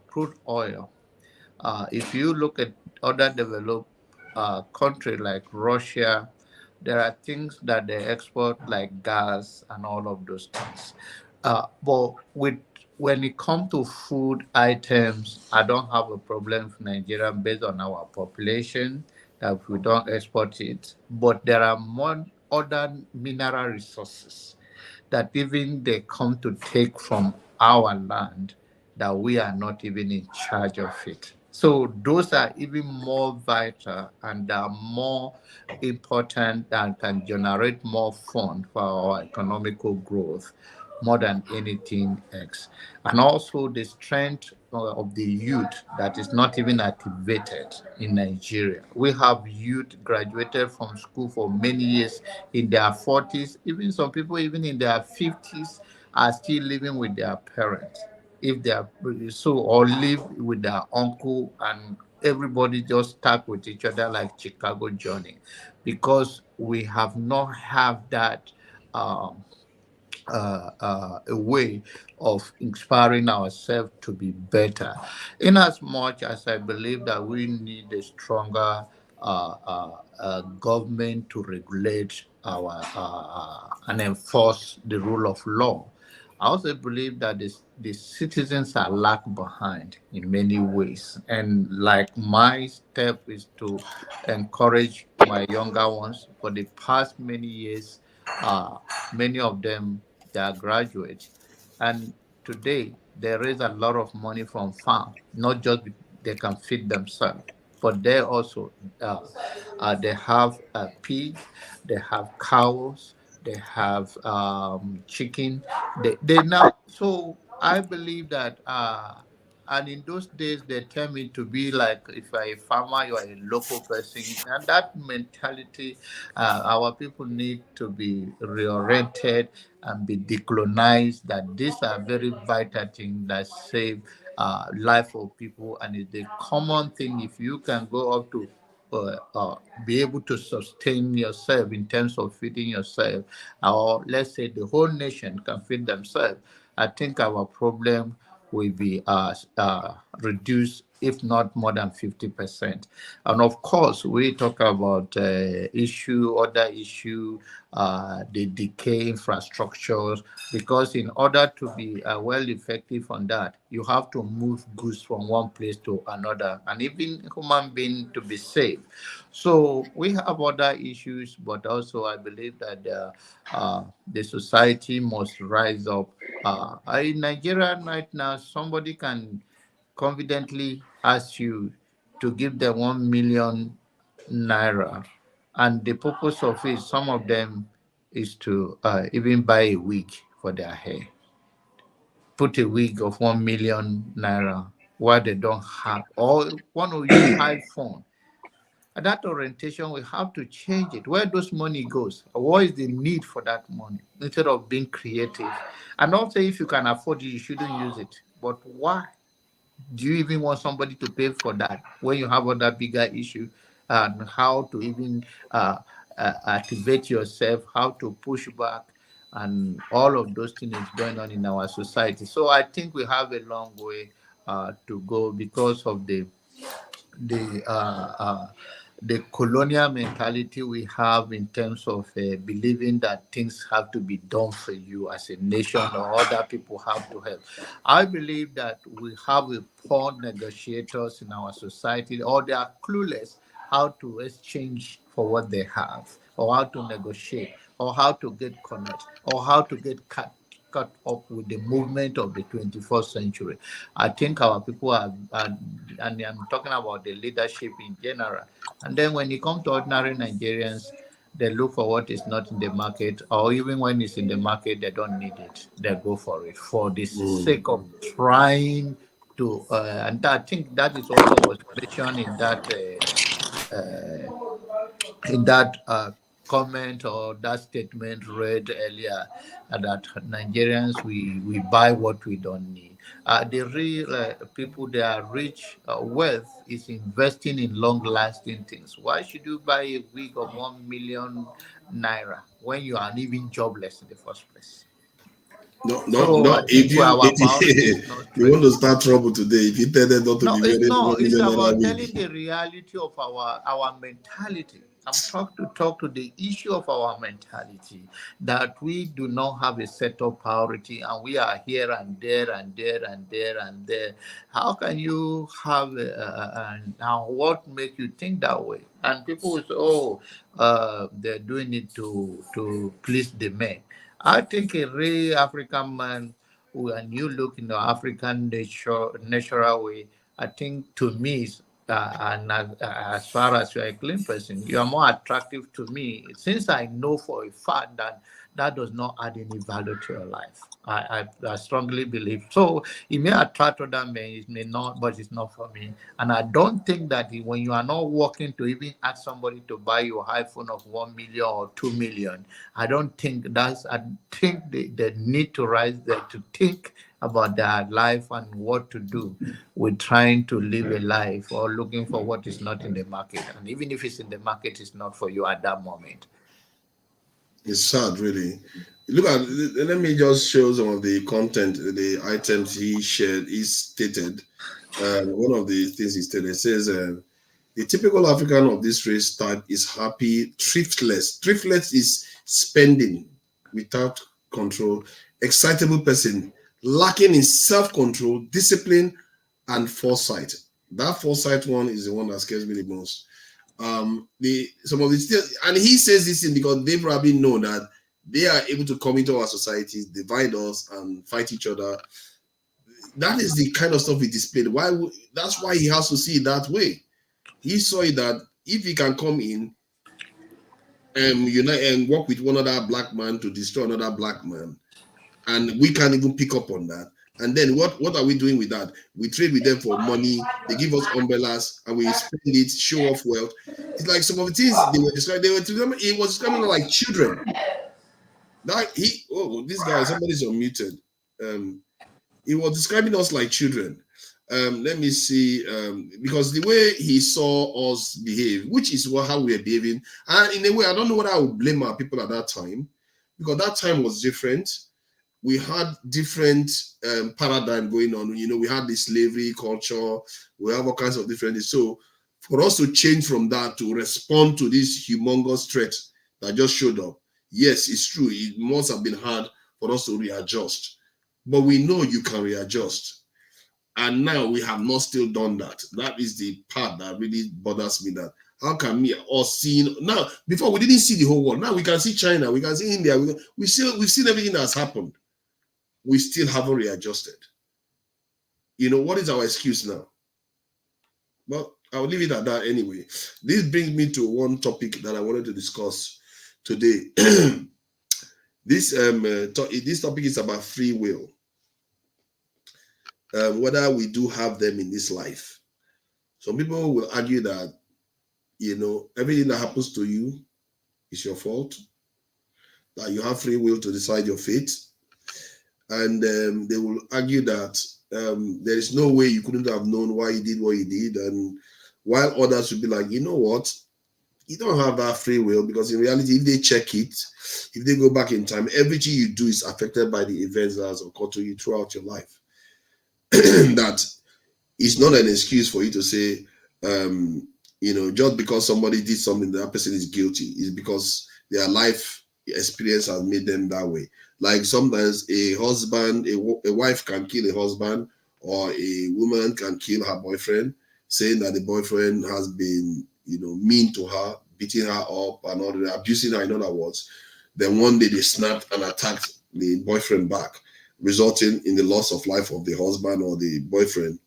crude oil, if you look at other developed countries like Russia, there are things that they export like gas and all of those things. But when it comes to food items, I don't have a problem with Nigeria based on our population that we don't export it. But there are more other mineral resources that even they come to take from our land that we are not even in charge of it. So those are even more vital and are more important and can generate more fund for our economical growth more than anything else. And also the strength of the youth that is not even activated in Nigeria. We have youth graduated from school for many years in their 40s, even some people even in their 50s are still living with their parents if they are so, or live with their uncle, and everybody just stuck with each other like Chicago Journey, because we have not have that um, a way of inspiring ourselves to be better. In as much as I believe that we need a stronger government to regulate our and enforce the rule of law, I also believe that the citizens are lag behind in many ways. And like my step is to encourage my younger ones. For the past many years, many of them, they are graduates. And today, they raise a lot of money from farm, not just they can feed themselves, but they also, they have pig, they have cows, they have chicken. They now, so I believe that, and in those days they tell me to be like, if you're a farmer, you are a local person, and that mentality, our people need to be reoriented and be decolonized. That these are very vital things that save life of people, and it's a common thing. If you can go up to be able to sustain yourself in terms of feeding yourself, or let's say the whole nation can feed themselves, I think our problem will be reduced, if not more than 50%. And of course, we talk about other issue, the decay infrastructures, because in order to be well effective on that, you have to move goods from one place to another, and even human being to be safe. So we have other issues, but also I believe that the society must rise up. In Nigeria right now, somebody can confidently ask you to give them 1 million naira, and the purpose of it, some of them, is to even buy a wig for their hair. Put a wig of 1 million naira while they don't have, or want to use iPhone. And that orientation, we have to change it. Where those money goes, what is the need for that money? Instead of being creative. And also, if you can afford it, you shouldn't use it. But why? Do you even want somebody to pay for that when you have other bigger issue, and how to even activate yourself, how to push back, and all of those things is going on in our society. So I think we have a long way to go because of the uh, uh, the colonial mentality we have in terms of believing that things have to be done for you as a nation, or other people have to help. I believe that we have a poor negotiators in our society, or they are clueless how to exchange for what they have, or how to negotiate, or how to get connect, or how to get cut up with the movement of the 21st century. I think our people are, and I'm talking about the leadership in general. And then when it comes to ordinary Nigerians, they look for what is not in the market, or even when it's in the market, they don't need it. They go for it for the sake of trying to, and I think that is also was mentioned in that comment or that statement read earlier, that Nigerians, we buy what we don't need. The real people, they are rich. Wealth is investing in long-lasting things. Why should you buy a wig of 1 million naira when you are even jobless in the first place? So I think our priority is not
you want
straight.
to start trouble today, if you tell them not to
No,
be
it's
wearing
not.
1
It's
million naira
about
wig.
telling the reality of our mentality. I'm talk to the issue of our mentality, that we do not have a set of priority, and we are here and there and there and there and there. How can you have and now what make you think that way? And people will say, oh, they're doing it to please the men. I think a real African man, when you look in the African natural way, I think to me, and as far as you're a clean person, you are more attractive to me, since I know for a fact that that does not add any value to your life. I strongly believe. So it may attract other men, it may not, but it's not for me. And I don't think that when you are not working to even ask somebody to buy your iPhone of 1 million or 2 million, I don't think that's, I think they need to rise there to think about their life and what to do with trying to live a life or looking for what is not in the market. And even if it's in the market, it's not for you at that moment.
It's sad, really. Look at, let me just show some of the content, the items he shared. He stated, one of the things he stated, it says, the typical African of this race type is happy, thriftless. Thriftless is spending without control, excitable person, lacking in self-control, discipline, and foresight. That foresight one is the one that scares me the most. Some of the, and he says this thing because they probably know that they are able to come into our societies, divide us, and fight each other. That is the kind of stuff he displayed. That's why he has to see it that way. He saw it that if he can come in and unite and work with one other black man to destroy another black man, and we can't even pick up on that. And then what are we doing with that? We trade with them for money. They give us umbrellas and we spend it, show off wealth. It's like some of the things they were describing. It was describing like children. This guy, somebody's unmuted. He was describing us like children. Let me see, because the way he saw us behave, which is how we are behaving, and in a way, I don't know what I would blame our people at that time, because that time was different. We had different paradigm going on. You know, we had the slavery culture. We have all kinds of different things. So for us to change from that to respond to this humongous threat that just showed up, yes, it's true. It must have been hard for us to readjust. But we know you can readjust. And now we have not still done that. That is the part that really bothers me, that how can we all see now? Before we didn't see the whole world. Now we can see China, we can see India. We've seen everything that's happened. We still haven't readjusted. You know, what is our excuse now? Well, I'll leave it at that anyway. This brings me to one topic that I wanted to discuss today. This topic is about free will. Whether we do have them in this life. Some people will argue that, you know, everything that happens to you is your fault, that you have free will to decide your fate. And they will argue that there is no way you couldn't have known why you did what you did. And while others will be like, you know what? You don't have that free will, because in reality, if they check it, if they go back in time, everything you do is affected by the events that has occurred to you throughout your life. That is not an excuse for you to say, you know, just because somebody did something, that person is guilty. It's because their life experience has made them that way. Like sometimes a wife can kill a husband, or a woman can kill her boyfriend, saying that the boyfriend has been, you know, mean to her, beating her up and all that, abusing her, in other words. Then one day they snapped and attacked the boyfriend back, resulting in the loss of life of the husband or the boyfriend.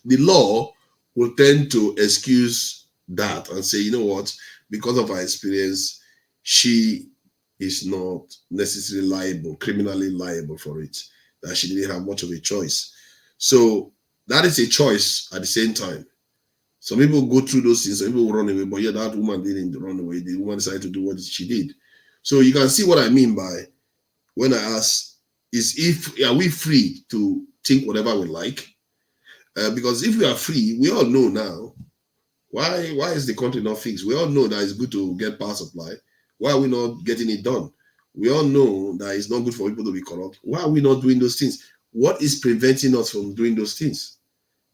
The law will tend to excuse that and say, you know what, because of her experience, she is not necessarily liable, criminally liable for it, that she didn't have much of a choice. So that is a choice at the same time. Some people go through those things, some people will run away, but yeah, that woman didn't run away. The woman decided to do what she did. So you can see what I mean by when I ask, are we free to think whatever we like? Because if we are free, we all know now, why is the country not fixed? We all know that it's good to get power supply. Why are we not getting it done? We all know that it's not good for people to be corrupt. Why are we not doing those things? What is preventing us from doing those things?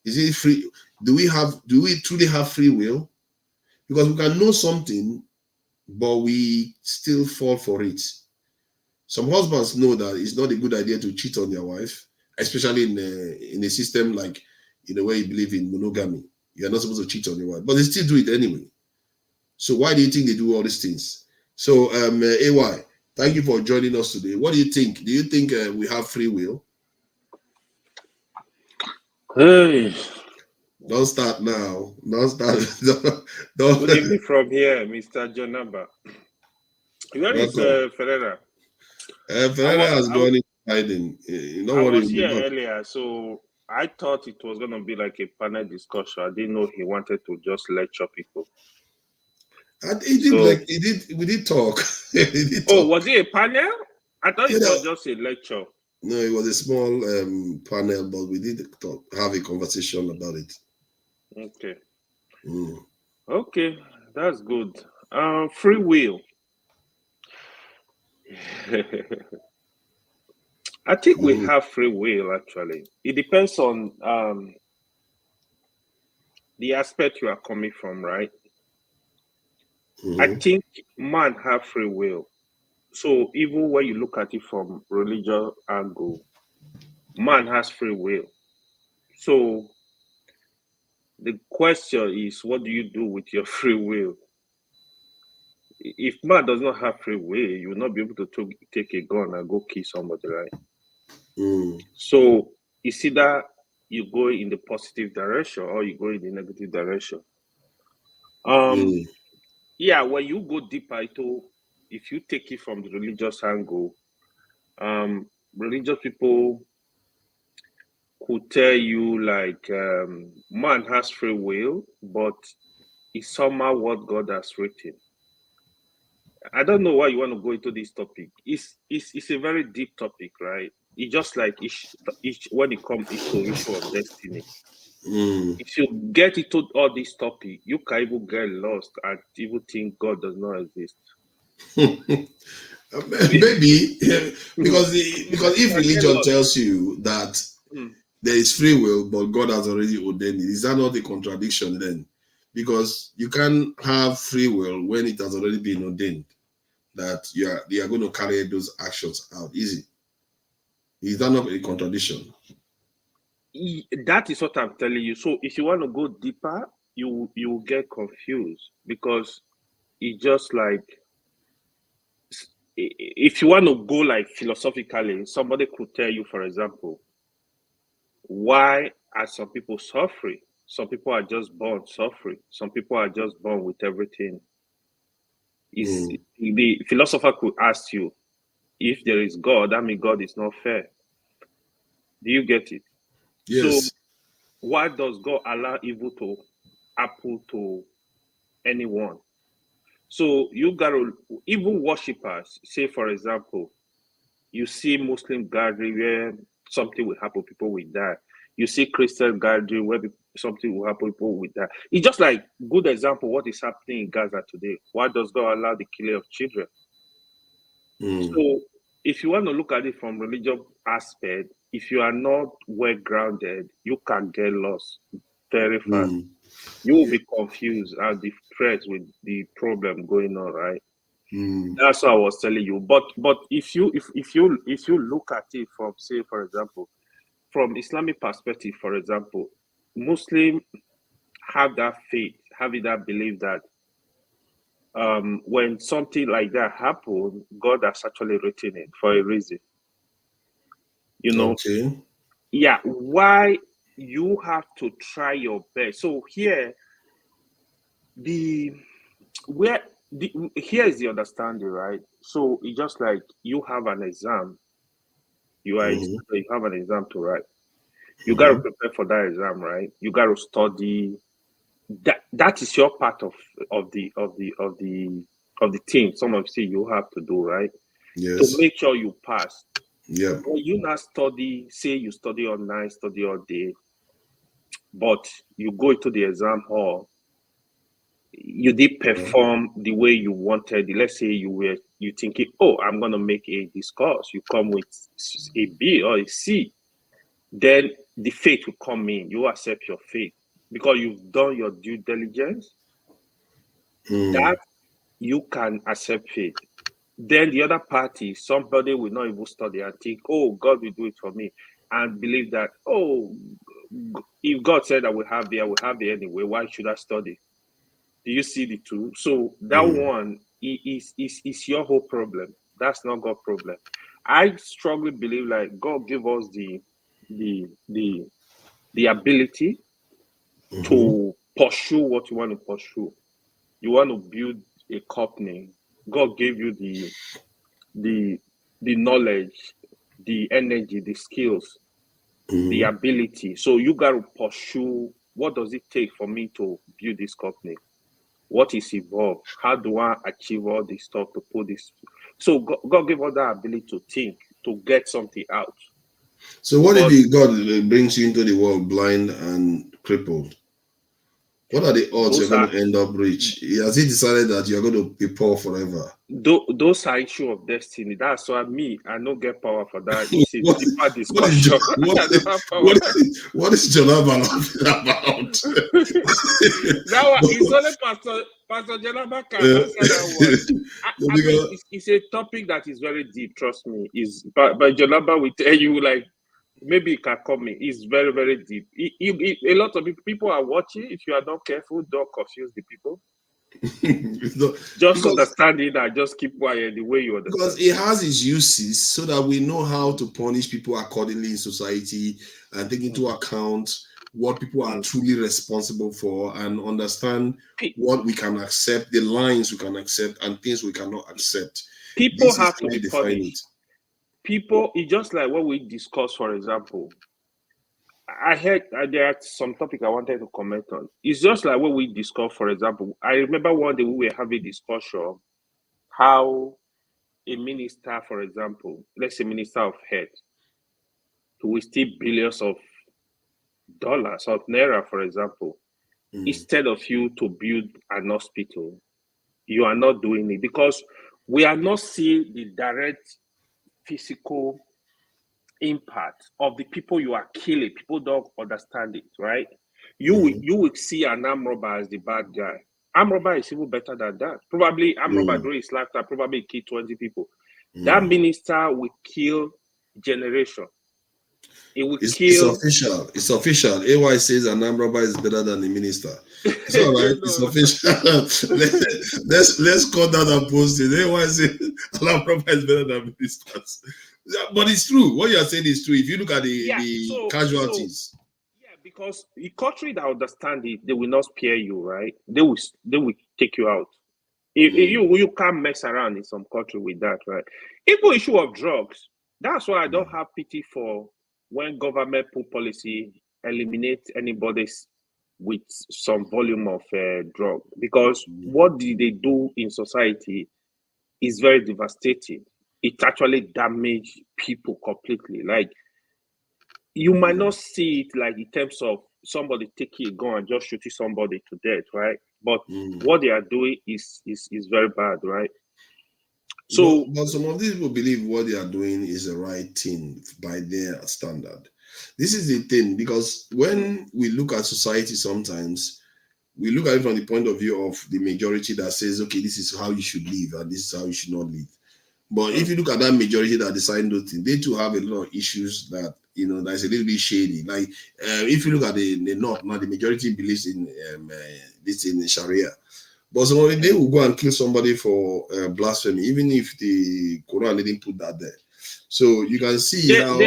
Is it free? Do we truly have free will? Because we can know something, but we still fall for it. Some husbands know that it's not a good idea to cheat on their wife, especially in a system like in the way you believe in monogamy. You're not supposed to cheat on your wife, but they still do it anyway. So why do you think they do all these things? So, AY, thank you for joining us today. What do you think? Do you think we have free will?
Hey,
Don't start now. Don't start. Don't.
Good evening from here, Mr. Jonaba. Where is
Welcome.
Ferreira?
Ferreira has gone into hiding. You know
I
what
was
he
here
will.
earlier, so I thought it was going to be like a panel discussion. I didn't know he wanted to just lecture people.
He did we did talk. He did
Oh,
talk.
was it a panel? I thought it
You know,
was just a lecture.
no, it was a small panel, but we did have a conversation about it.
Okay.
Mm.
Okay, that's good. Free will. I think we have free will, actually. It depends on the aspect you are coming from, right? I think man have free will. So even when you look at it from religious angle, man has free will. So the question is, what do you do with your free will? If man does not have free will, you will not be able to take a gun and go kill somebody, right? So it's either you go in the positive direction or you go in the negative direction. Yeah, when you go deeper into, if you take it from the religious angle, religious people could tell you like man has free will, but it's somehow what God has written. I don't know why you want to go into this topic. It's a very deep topic, right? It's just like each when it comes to issue of destiny. If you get into all this topic, you can even get lost and even think God does not exist.
Maybe because if religion tells you that there is free will, but God has already ordained it, is that not a contradiction then? Because you can't have free will when it has already been ordained that you are going to carry those actions out. Easy. Is that not a contradiction?
That is what I'm telling you. So if you want to go deeper, you will get confused because it's just like, if you want to go like philosophically, somebody could tell you, for example, why are some people suffering? Some people are just born suffering. Some people are just born with everything. The philosopher could ask you, if there is God, that means God is not fair. Do you get it?
Yes.
So why does God allow evil to happen to anyone? So you got to, even worshippers, say for example, you see Muslim gathering where something will happen, people will die. You see Christian gathering where something will happen, people will die. It's just like, good example, what is happening in Gaza today. Why does God allow the killing of children? So if you want to look at it from religious aspect, if you are not well grounded, you can get lost very fast. You will be confused and depressed with the problem going on, right? That's what I was telling you. But if you look at it from, say for example, from Islamic perspective, for example, Muslims have that faith, have that belief that when something like that happens, God has actually written it for a reason. You know, yeah, why you have to try your best. So here, here is the understanding, right? So it's just like you have an exam. You have an exam to write. You got to prepare for that exam, right? You got to study. That is your part of the thing. Some of you have to do, right?
Yes.
To make sure you pass.
Yeah.
When you not study, say you study all night, study all day, but you go into the exam hall, you did perform the way you wanted. Let's say you thinking, oh, I'm gonna make A this course. You come with a B or a C, then the fate will come in. You accept your fate because you've done your due diligence. That you can accept fate. Then the other party, somebody will not even study and think, oh, God will do it for me, and believe that, oh, if God said I will have it, I will have it anyway. Why should I study? Do you see the two? So that one is your whole problem. That's not God's problem. I strongly believe like God gave us the ability to pursue what you want to pursue. You want to build a company. God gave you the knowledge, the energy, the skills, the ability. So you got to pursue, what does it take for me to build this company? What is involved? How do I achieve all this stuff to put this? So God gave us that ability to think, to get something out.
So what if God brings you into the world blind and crippled? What are the odds you're going to end up rich? Has he decided that you're going to be poor forever?
Those are issue of destiny. That's why I don't get power for that. It's a deeper discussion.
What is Jonaba laughing about?
It's only Pastor Jonaba can answer that one. I mean, it's a topic that is very deep. Trust me. But Jonaba will tell you, like, maybe it can come in. It's very, very deep. A lot of people are watching. If you are not careful, don't confuse the people. Just understand it and just keep quiet the way you understand.
Because it has its uses so that we know how to punish people accordingly in society and take into account what people are truly responsible for and understand what we can accept, the lines we can accept, and things we cannot accept.
People have to be punished. People, it's just like what we discussed, for example. I heard there are some topic I wanted to comment on. It's just like what we discussed, for example. I remember one day we were having a discussion how a minister, for example, let's say minister of health, to steal billions of dollars of naira, for example, instead of you to build an hospital, you are not doing it because we are not seeing the direct physical impact of the people you are killing. People don't understand it, right? You will see an armed robber as the bad guy. Armed robber is even better than that. Probably armed robber during his lifetime probably kill 20 people. That minister will kill generation. It will kill.
It's official. AY says an armed robber is better than the minister. It's all right. It's official. let's call that and post it. AY says an armed robber is better than ministers. But it's true. What you are saying is true. If you look at the casualties.
Because the country that understand it, they will not spare you, right? They will take you out. You can't mess around in some country with that, right? Even issue of drugs. That's why I don't have pity for when government put policy eliminate anybody with some volume of drug, because what did they do in society is very devastating. It actually damaged people completely. Like, you might not see it like in terms of somebody taking a gun and just shooting somebody to death, right? But what they are doing is very bad, right? So,
but some of these people believe what they are doing is the right thing by their standard. This is the thing, because when we look at society, sometimes we look at it from the point of view of the majority that says, okay, this is how you should live and this is how you should not live. But if you look at that majority that decide those things, they too have a lot of issues that, that's a little bit shady. Like, if you look at the North, now the majority believes in this in Sharia. But some of them, they will go and kill somebody for blasphemy, even if the Quran didn't put that there. So you can see how.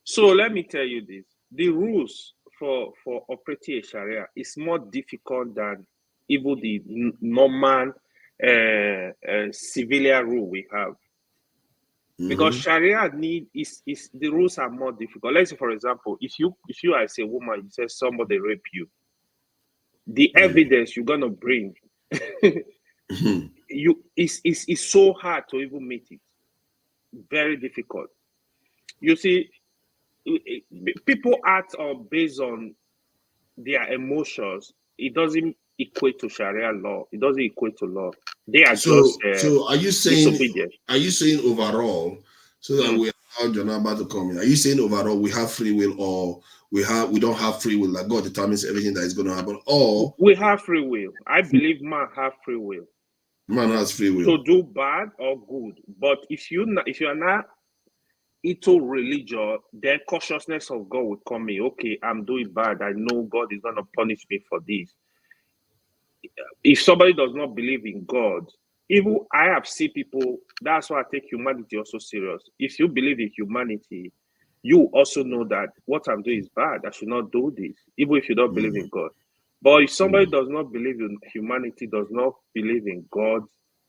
So let me tell you this: the rules for operating a Sharia is more difficult than even the normal civilian rule we have. Because Sharia is the rules are more difficult. Let's say, for example, if you as a woman, you say somebody rape you, the evidence you're gonna bring, it's so hard to even meet it. Very difficult. You see, people act based on their emotions. It doesn't equate to Sharia law. It doesn't equate to law. They are just
so are you saying
disobedient.
Are you saying overall, so that we allow Jonaba to come in? Are you saying overall we have free will, or we don't have free will, like God determines everything that is going to happen? Or
we have free will. I believe man have free will.
Man has free will
to do bad or good. But if you are not into religion, then consciousness of God will come in. Okay, I'm doing bad. I know God is going to punish me for this. If somebody does not believe in God, even I have seen people, that's why I take humanity also serious. If you believe in humanity, you also know that what I'm doing is bad. I should not do this, even if you don't believe in God. But if somebody does not believe in humanity, does not believe in God,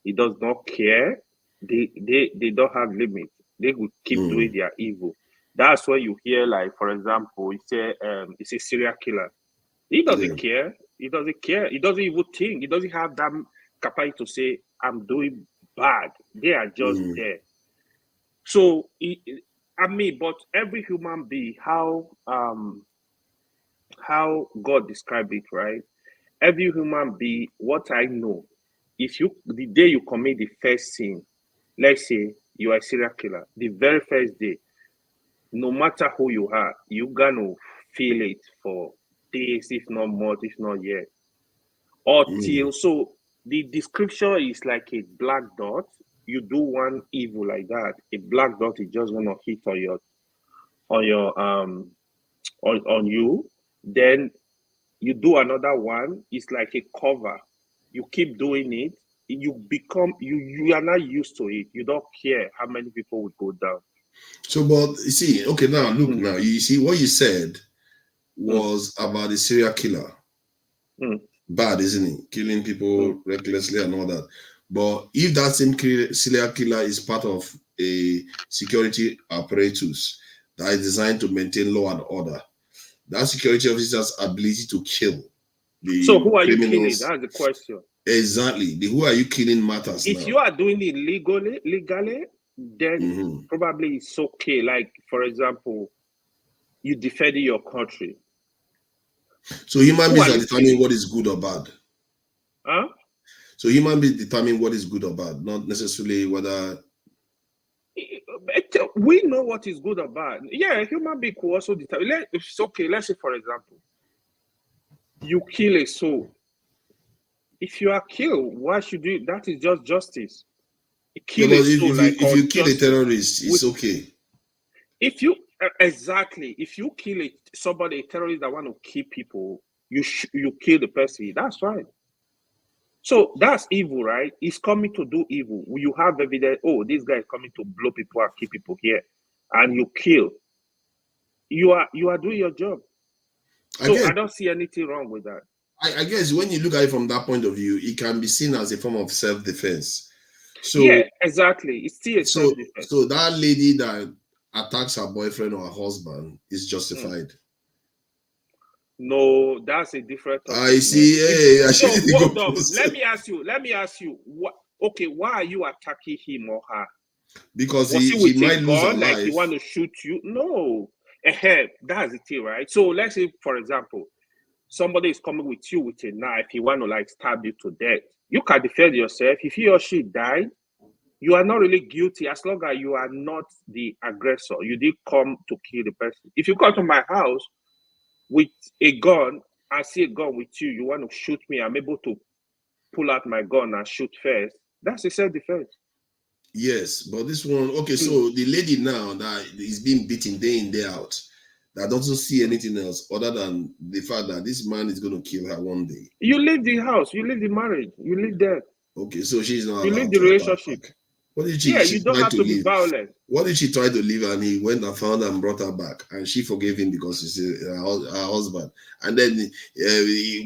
he does not care, they don't have limits. They will keep doing their evil. That's when you hear, like, for example, it's a serial killer. He doesn't care. He doesn't care. He doesn't even think. He doesn't have that capacity to say, I'm doing bad. They are just there. So, but every human being, how God described it, right? Every human being, what I know, the day you commit the first sin, let's say you are a serial killer, the very first day, no matter who you are, you're gonna feel it for days, if not months, if not years. So the description is like a black dot. You do one evil like that, a black dot is just gonna hit on you. Then you do another one, it's like a cover. You keep doing it, you are not used to it. You don't care how many people would go down.
So, but you see, okay, now look, now you see what you said was about the serial killer. Bad, isn't it? Killing people recklessly and all that. But if that same serial killer is part of a security apparatus that is designed to maintain law and order, that security officer's ability to kill the
So who are
criminals,
you killing? That's the question.
Exactly. Who are you killing matters
If
now.
you are doing it legally, then probably it's okay. Like, for example, you defended your country.
So human beings are determining what is good or bad.
Huh?
So human beings determine what is good or bad, not necessarily whether.
We know what is good or bad. Yeah, human being could also determine. It's okay. Let's say, for example, you kill a soul. If you are killed, why should you? That is just justice. Kill a soul,
if you kill a terrorist, it's okay.
If you if you kill somebody, a terrorist that want to kill people, you kill the person. That's fine. So that's evil, right? He's coming to do evil. You have evidence. Oh, this guy is coming to blow people and kill people here, and you kill. You are doing your job. So I don't see anything wrong with that.
I guess when you look at it from that point of view, it can be seen as a form of self-defense. So
yeah, exactly. It's still a self-defense.
So that lady that attacks her boyfriend or her husband is justified.
No, that's a different topic.
I see. Hey,
so hold on. Let me ask you. Why are you attacking him or her?
Because he might lose her life.
Like he want to shoot you? No. That's the thing, right? So let's say, for example, somebody is coming with you with a knife. He want to like stab you to death. You can defend yourself. If he or she died, you are not really guilty as long as you are not the aggressor. You did come to kill the person. If you come to my house with a gun, I see a gun with you, you want to shoot me, I'm able to pull out my gun and shoot first. That's a self-defense.
Yes, but this one, okay, so the lady now that is being beaten day in, day out, that doesn't see anything else other than the fact that this man is going to kill her one day.
You leave the house, you leave the marriage, you leave there.
Okay, so she's not.
You leave the relationship.
What did she?
Yeah, you don't have to be violent.
What did she try to leave? And he went and found her and brought her back, and she forgave him because he's her husband. And then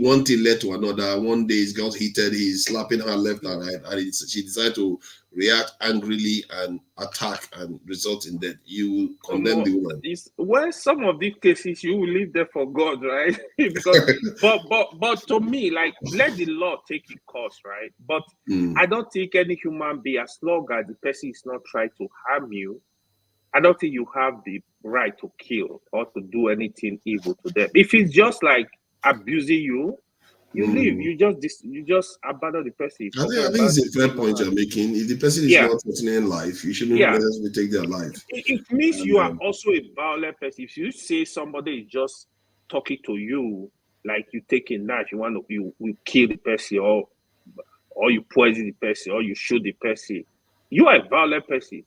one thing led to another. One day he got heated. He's slapping her left and right, and she decided to react angrily and attack and result in death. You condemn the woman.
Well, some of these cases you will leave there for God, right? Because, but to me, like, let the law take its course, right? But I don't think any human being, as long as the person is not trying to harm you, I don't think you have the right to kill or to do anything evil to them. If it's just like abusing you, you leave. You just abandon the person.
I think it's a fair point you're making. If the person is not threatening life, you shouldn't necessarily take their life.
It means you are also a violent person. If you say somebody is just talking to you, like you take a knife, you kill the person, or you poison the person, or you shoot the person, you are a violent person.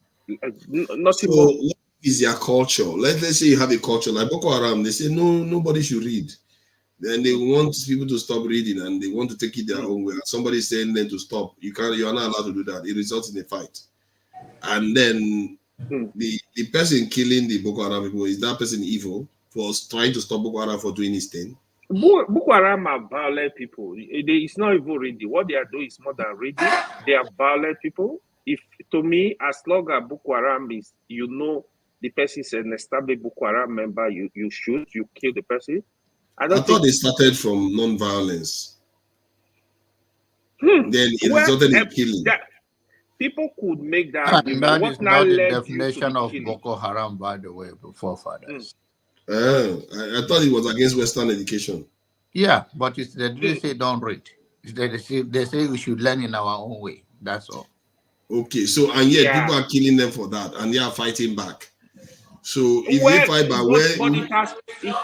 Nothing more.
What is their culture? Let's say you have a culture like Boko Haram. They say nobody should read. Then they want people to stop reading and they want to take it their own way. Somebody is saying them to stop. You are not allowed to do that. It results in a fight. And then The person killing the Boko Haram people, is that person evil for trying to stop Boko Haram for doing his thing?
Boko Haram are violent people. It's not even reading. What they are doing is more than reading. They are violent people. If to me, as long as Boko Haram is, the person is an established Boko Haram member, you shoot, you kill the person.
I thought they started from non-violence. Then it resulted in killing.
People could make that
And
argument.
that
What
is
now
not the
led
definition
you to
of
killing?
Boko Haram, by the way, forefathers.
I thought it was against Western education.
Yeah, but they didn't say don't read. They say we should learn in our own way. That's all.
Okay, so and yet people are killing them for that, and they are fighting back. So if they fight back,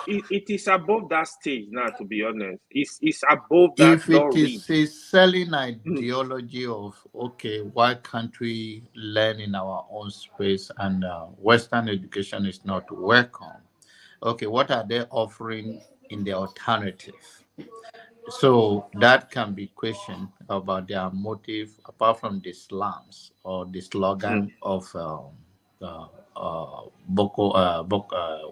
it is above that stage now. To be honest, it's above that.
If it is a selling ideology of why can't we learn in our own space and Western education is not welcome? Okay, what are they offering in the alternative? So that can be questioned about their motive, apart from the slums or the slogan of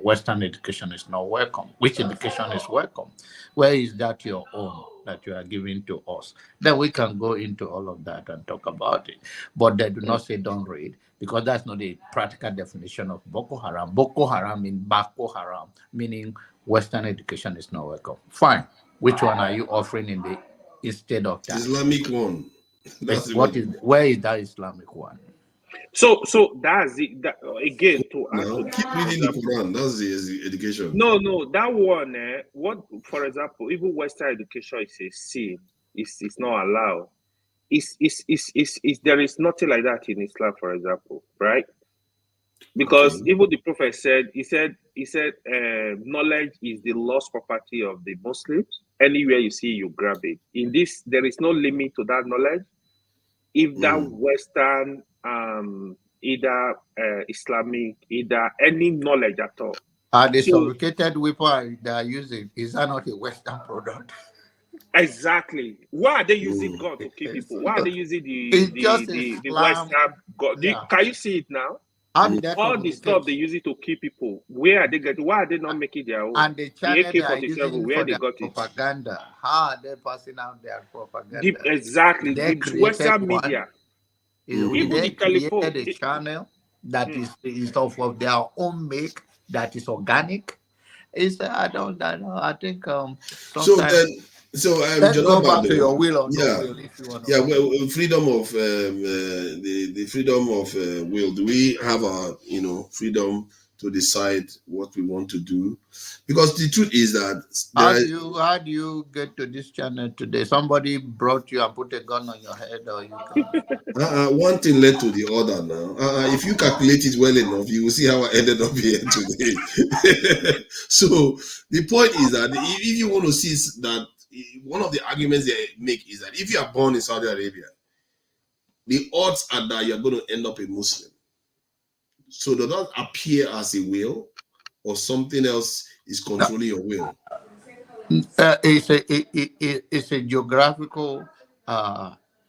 Western education is not welcome. Which education is welcome? Where is that your own that you are giving to us? Then we can go into all of that and talk about it. But they do not say don't read, because that's not the practical definition of Boko Haram. Boko Haram means Boko Haram, meaning Western education is not welcome. Fine. Which one are you offering instead of that?
Islamic one.
Where is that Islamic one?
So that's it. Again, to add to
keep reading the Quran. That's the education.
No, that one. What, for example, even Western education is a sin. It's not allowed. There is nothing like that in Islam, for example, right? Because even the Prophet said, he said, knowledge is the lost property of the Muslims. Anywhere you see, you grab it. In this, there is no limit to that knowledge. If that Western, either Islamic, either any knowledge at all.
The sophisticated weapon they are using, is that not a Western product?
Exactly. Why are they using God to kill people? Why are they using the Western God? Can you see it now? All the stuff they use it to kill people. Where are they getting? Why are they not making their own?
And the channel they are
AK-47,
using
where
for
they
their
got
propaganda. How are they passing out their propaganda?
Exactly. The Western media.
Even they created a channel that is of their own make, that is organic. I think sometimes. Let's go back to your will or no will, if you want to.
Well, freedom of the freedom of will. Do we have our freedom to decide what we want to do? Because the truth is that
how do you get to this channel today? Somebody brought you and put a gun on your head, or you can...
one thing led to the other. Now, if you calculate it well enough, you will see how I ended up here today. So the point is that if you want to see that. One of the arguments they make is that if you are born in Saudi Arabia, the odds are that you're going to end up a Muslim. So does that appear as a will, or something else is controlling your will?
It's a geographical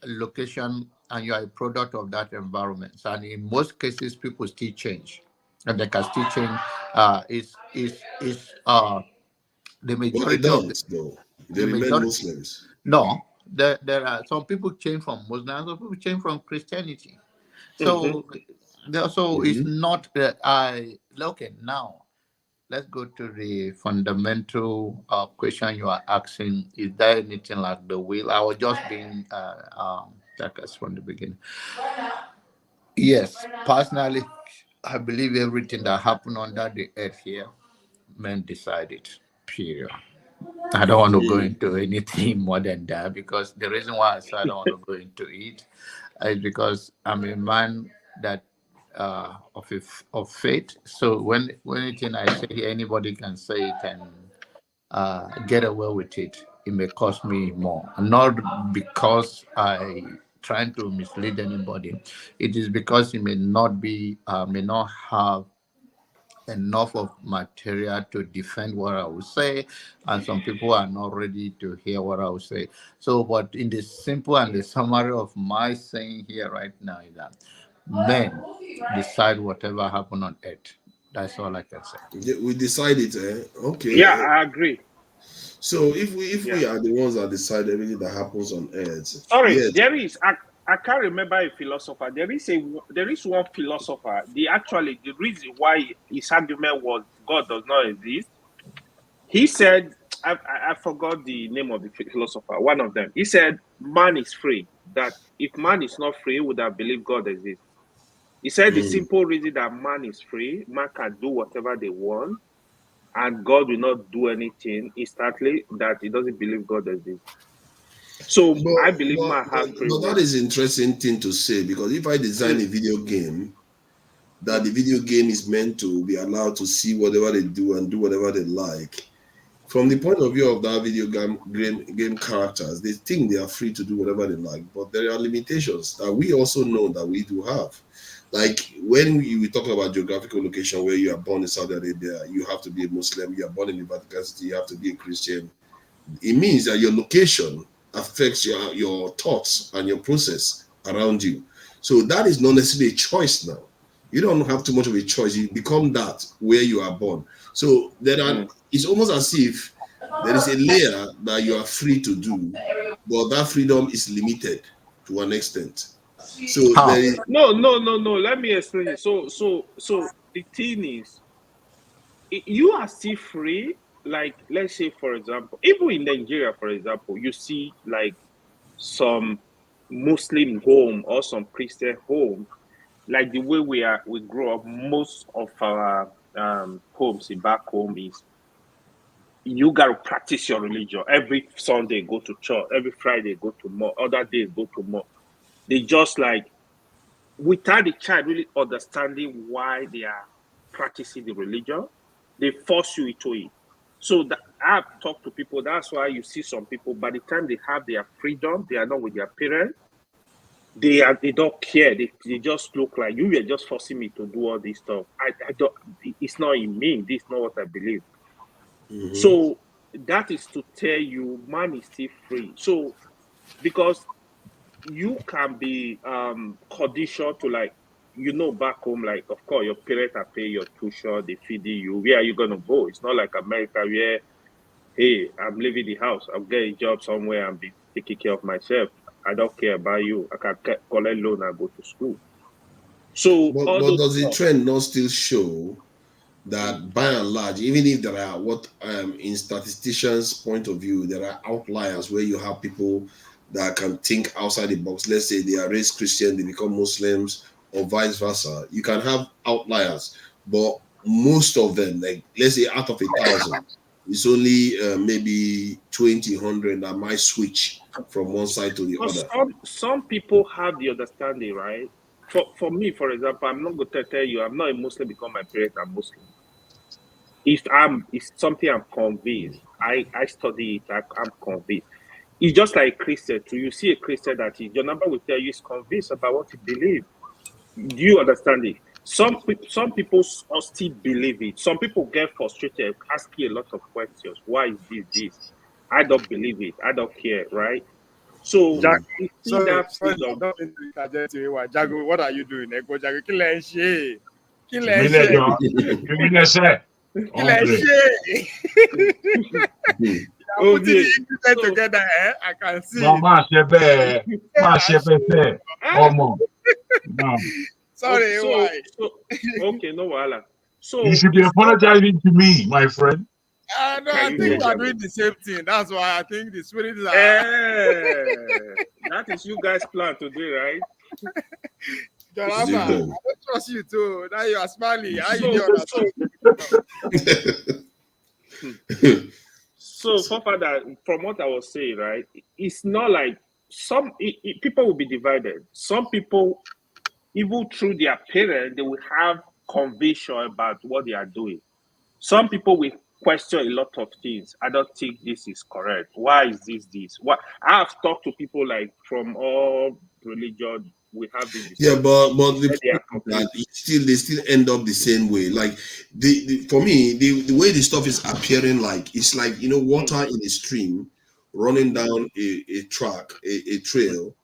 location, and you are a product of that environment. And in most cases, people still change, and they can still change. The majority of
they remain Muslims.
No, there are some people change from Muslims, some people change from Christianity. So, it's not that okay, now let's go to the fundamental question you are asking. Is there anything like the will? I was just being from the beginning. Yes, personally, I believe everything that happened under the earth here, men decided. Period. I don't want to go into anything more than that, because the reason why I say I don't want to go into it is because I'm a man that of faith. So when anything I say here, anybody can say it and get away with it. It may cost me more, not because I trying to mislead anybody. It is because it may not have enough of material to defend what I would say, and some people are not ready to hear what I would say. So, but in the simple and the summary of my saying here right now is that men decide whatever happen on earth. That's all I can say.
We decided, okay.
Yeah, I agree.
So if we are the ones that decide everything that happens on earth,
Sorry,
yes.
there is. I can't remember a philosopher. There is one philosopher. The reason why his argument was God does not exist. He said, I forgot the name of the philosopher. One of them. He said, man is free. That if man is not free, he would have believed God exists. He said the simple reason that man is free, man can do whatever they want, and God will not do anything instantly, that he doesn't believe God exists. So I believe man has free will.
But that is an interesting thing to say, because if I design a video game, that the video game is meant to be allowed to see whatever they do and do whatever they like. From the point of view of that video game characters, they think they are free to do whatever they like, but there are limitations that we also know that we do have. Like when we talk about geographical location, where you are born in Saudi Arabia, you have to be a Muslim. You are born in the Vatican City, you have to be a Christian. It means that your location affects your thoughts and your process around you. So that is not necessarily a choice now. You don't have too much of a choice. You become that where you are born. So it's almost as if there is a layer that you are free to do, but that freedom is limited to an extent. So there is
no. Let me explain it. So the thing is, you are still free. Like, let's say, for example, even in Nigeria, for example, you see like some Muslim home or some Christian home, like the way we grow up. Most of our homes in back home is you gotta practice your religion. Every Sunday go to church, every Friday go to mosque, other days go to mosque. They just like, without the child really understanding why they are practicing the religion, they force you into it. So I've talked to people. That's why you see some people, by the time they have their freedom, they are not with their parents. They don't care. They just look like, you were just forcing me to do all this stuff. I don't. It's not in me. This is not what I believe. So that is to tell you, man is still free. So because you can be conditioned to, like, back home, like, of course, your parents are paying your tuition, they feeding you. Where are you going to go? It's not like America where, hey, I'm leaving the house, I'll get a job somewhere and be taking care of myself. I don't care about you. I can collect loan and go to school. So,
but does the trend not still show that by and large, even if there are in statisticians' point of view, there are outliers where you have people that can think outside the box. Let's say they are raised Christian, they become Muslims, or vice versa. You can have outliers, but most of them, like let's say out of 1,000, it's only maybe 20, 100 that might switch from one side to the other.
Some people have the understanding, right? For me, for example, I'm not going to tell you I'm not a Muslim because my parents are Muslim. If it's something I'm convinced, I study it, I'm convinced. It's just like a Christian too. You see a Christian that your number will tell you is convinced about what he believes. Do you understand it? Some people still believe it. Some people get frustrated, asking a lot of questions. Why is this? I don't believe it. I don't care, right? So,
Jago, what are you doing? I'm putting the together, I can see. Sorry, why?
Okay, no wahala. So
you should be apologizing to me, my friend.
No, I think we are doing the same thing. That's why I think the spirit is.
That is you guys' plan today, right?
Jalaba, I don't trust you too. Now you are smiling. How you doing?
So, Father, from what I was saying, right, it's not like people will be divided. Some people, even through their parents, they will have conviction about what they are doing. Some people will question a lot of things. I don't think this is correct. Why is this? What I have talked to people like from all religion. We have this.
Yeah, but they still end up the same way. Like for me, the way the stuff is appearing, like it's like water in a stream running down a track, a trail.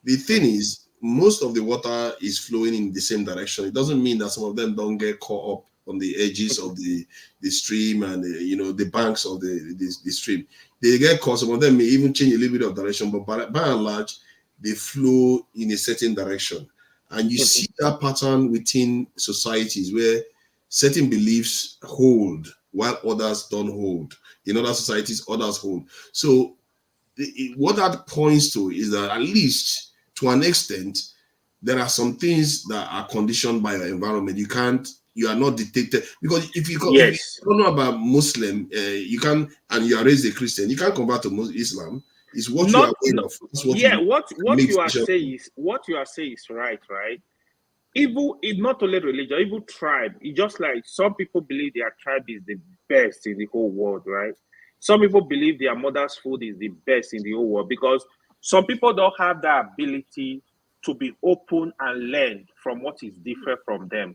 The thing is, most of the water is flowing in the same direction. It doesn't mean that some of them don't get caught up on the edges of the stream and the banks of the stream. They get caught. Some of them may even change a little bit of direction, but by and large, they flow in a certain direction. And you see that pattern within societies where certain beliefs hold while others don't hold. In other societies, others hold. So what that points to is that at least to an extent, there are some things that are conditioned by your environment. You are not dictated, because if you don't know about Muslim, you can, and you are raised a Christian, you can't convert to Islam. It's what you are aware of.
What you are saying is right. Even it's not only religion, even tribe. It's just like some people believe their tribe is the best in the whole world, right? Some people believe their mother's food is the best in the whole world, because some people don't have that ability to be open and learn from what is different from them.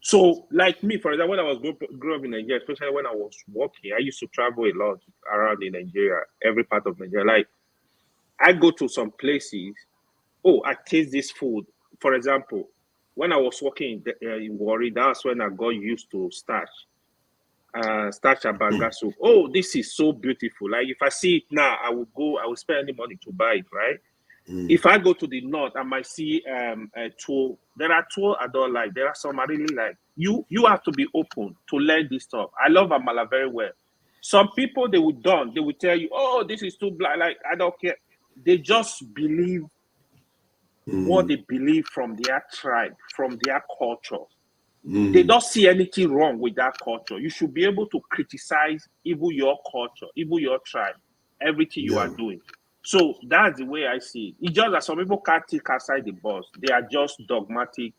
So, like me, for example, when I was growing up in Nigeria, especially when I was working, I used to travel a lot around in Nigeria, every part of Nigeria. Like, I go to some places, I taste this food. For example, when I was working in Warri, that's when I got used to starch and banga soup. Oh, this is so beautiful. Like, if I see it now, I will spend any money to buy it, right? If I go to the north, I might see a tool. There are tools I don't like. There are some I really like. You have to be open to learn this stuff. I love amala very well. Some people, they will tell you, oh, this is too black. Like, I don't care. They just believe what they believe from their tribe, from their culture. They don't see anything wrong with that culture. You should be able to criticize even your culture, even your tribe, everything you are doing. So that's the way I see it. It's just that some people can't think outside the box. They are just dogmatic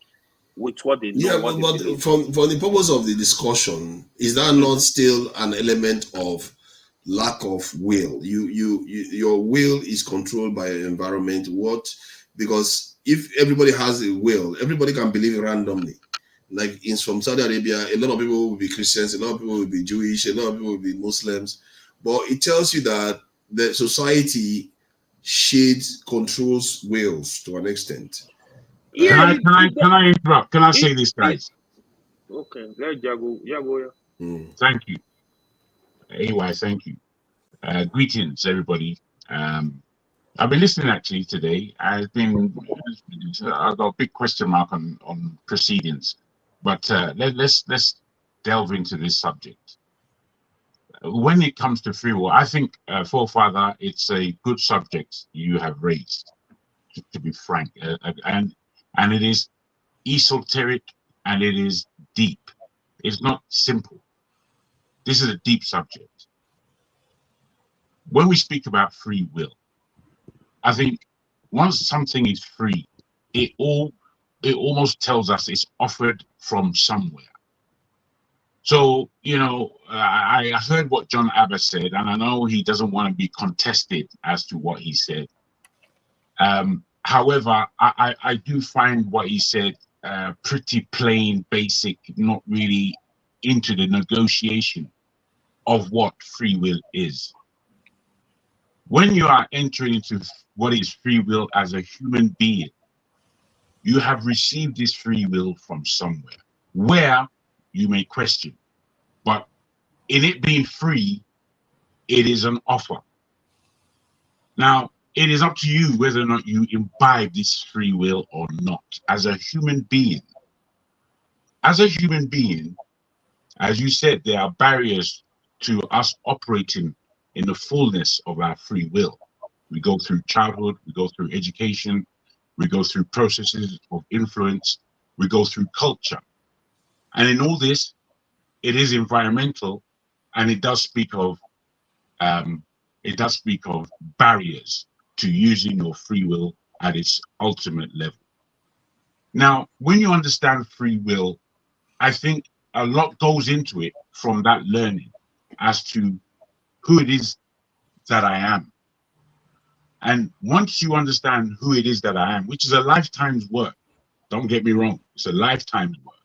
with what they know.
But for the purpose of the discussion, is that not still an element of lack of will? Your will is controlled by your environment. Because if everybody has a will, everybody can believe randomly. Like from Saudi Arabia, a lot of people will be Christians, a lot of people will be Jewish, a lot of people will be Muslims. But it tells you that the society controls wills to an extent.
Can I interrupt? Can I say this, guys?
Okay, let Jago.
Thank you. AY, thank you. Greetings, everybody. I've been listening actually today. I've got a big question mark on proceedings, but let's delve into this subject. When it comes to free will, I think, Forefather, it's a good subject you have raised, to be frank, and it is esoteric and it is deep. It's not simple. This is a deep subject. When we speak about free will, I think once something is free, it almost tells us it's offered from somewhere. So, I heard what John Abbott said, and I know he doesn't want to be contested as to what he said. However, I do find what he said pretty plain, basic, not really into the negotiation of what free will is. When you are entering into what is free will as a human being, you have received this free will from somewhere, where you may question. But in it being free, it is an offer. Now, it is up to you whether or not you imbibe this free will or not. As a human being, as you said, there are barriers to us operating in the fullness of our free will. We go through childhood, we go through education, we go through processes of influence, we go through culture. And in all this, it is environmental, and it does speak of barriers to using your free will at its ultimate level. Now, when you understand free will, I think a lot goes into it from that learning as to who it is that I am. And once you understand who it is that I am, which is a lifetime's work, don't get me wrong, it's a lifetime's work.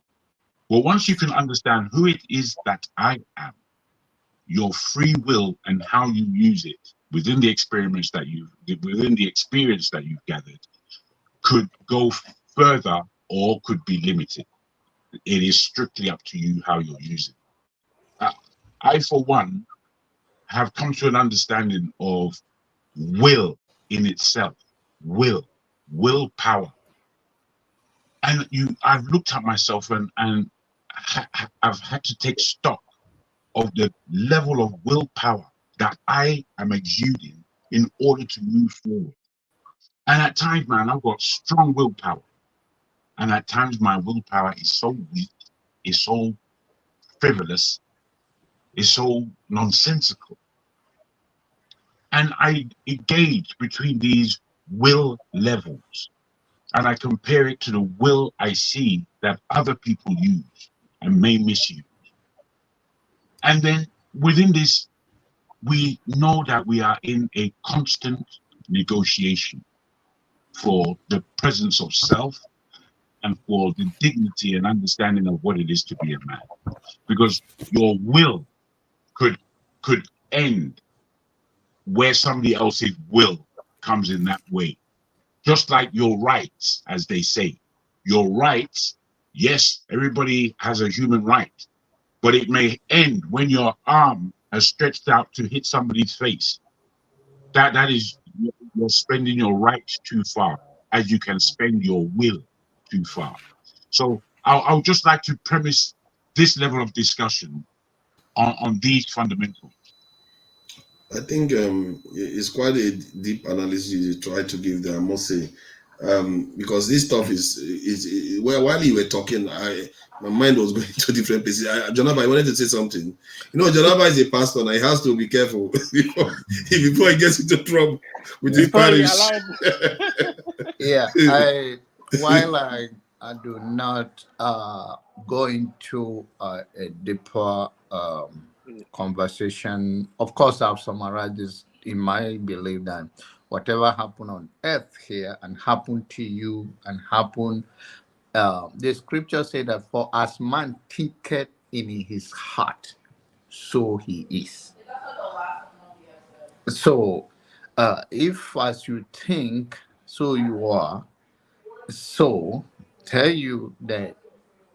But once you can understand who it is that I am, your free will and how you use it within the experience that you've gathered could go further or could be limited. It is strictly up to you how you're using it. I, for one, have come to an understanding of will in itself, willpower. And I've looked at myself and I've had to take stock of the level of willpower that I am exuding in order to move forward. And at times, man, I've got strong willpower. And at times my willpower is so weak, is so frivolous, is so nonsensical. And I engage between these will levels and I compare it to the will I see that other people use and may misuse. And then within this, we know that we are in a constant negotiation for the presence of self and for the dignity and understanding of what it is to be a man. Because your will could end where somebody else's will comes in that way. Just like your rights, as they say. Your rights, yes, everybody has a human right, but it may end when your arm has stretched out to hit somebody's face. That is, you're spending your rights too far, as you can spend your will too far. So I would just like to premise this level of discussion on these fundamentals.
I think it's quite a deep analysis you try to give there, I must say, because this stuff is while you were talking, my mind was going to different places. Jonaba, I wanted to say something. You know, Jonaba is a pastor and he has to be careful before he gets into trouble with his parish.
Yeah, while I do not go into a deeper conversation, of course, I've summarized this in my belief that whatever happened on earth here and happened to you and happened, the scripture said that for as man thinketh in his heart, so he is. So if as you think, so you are, so tell you that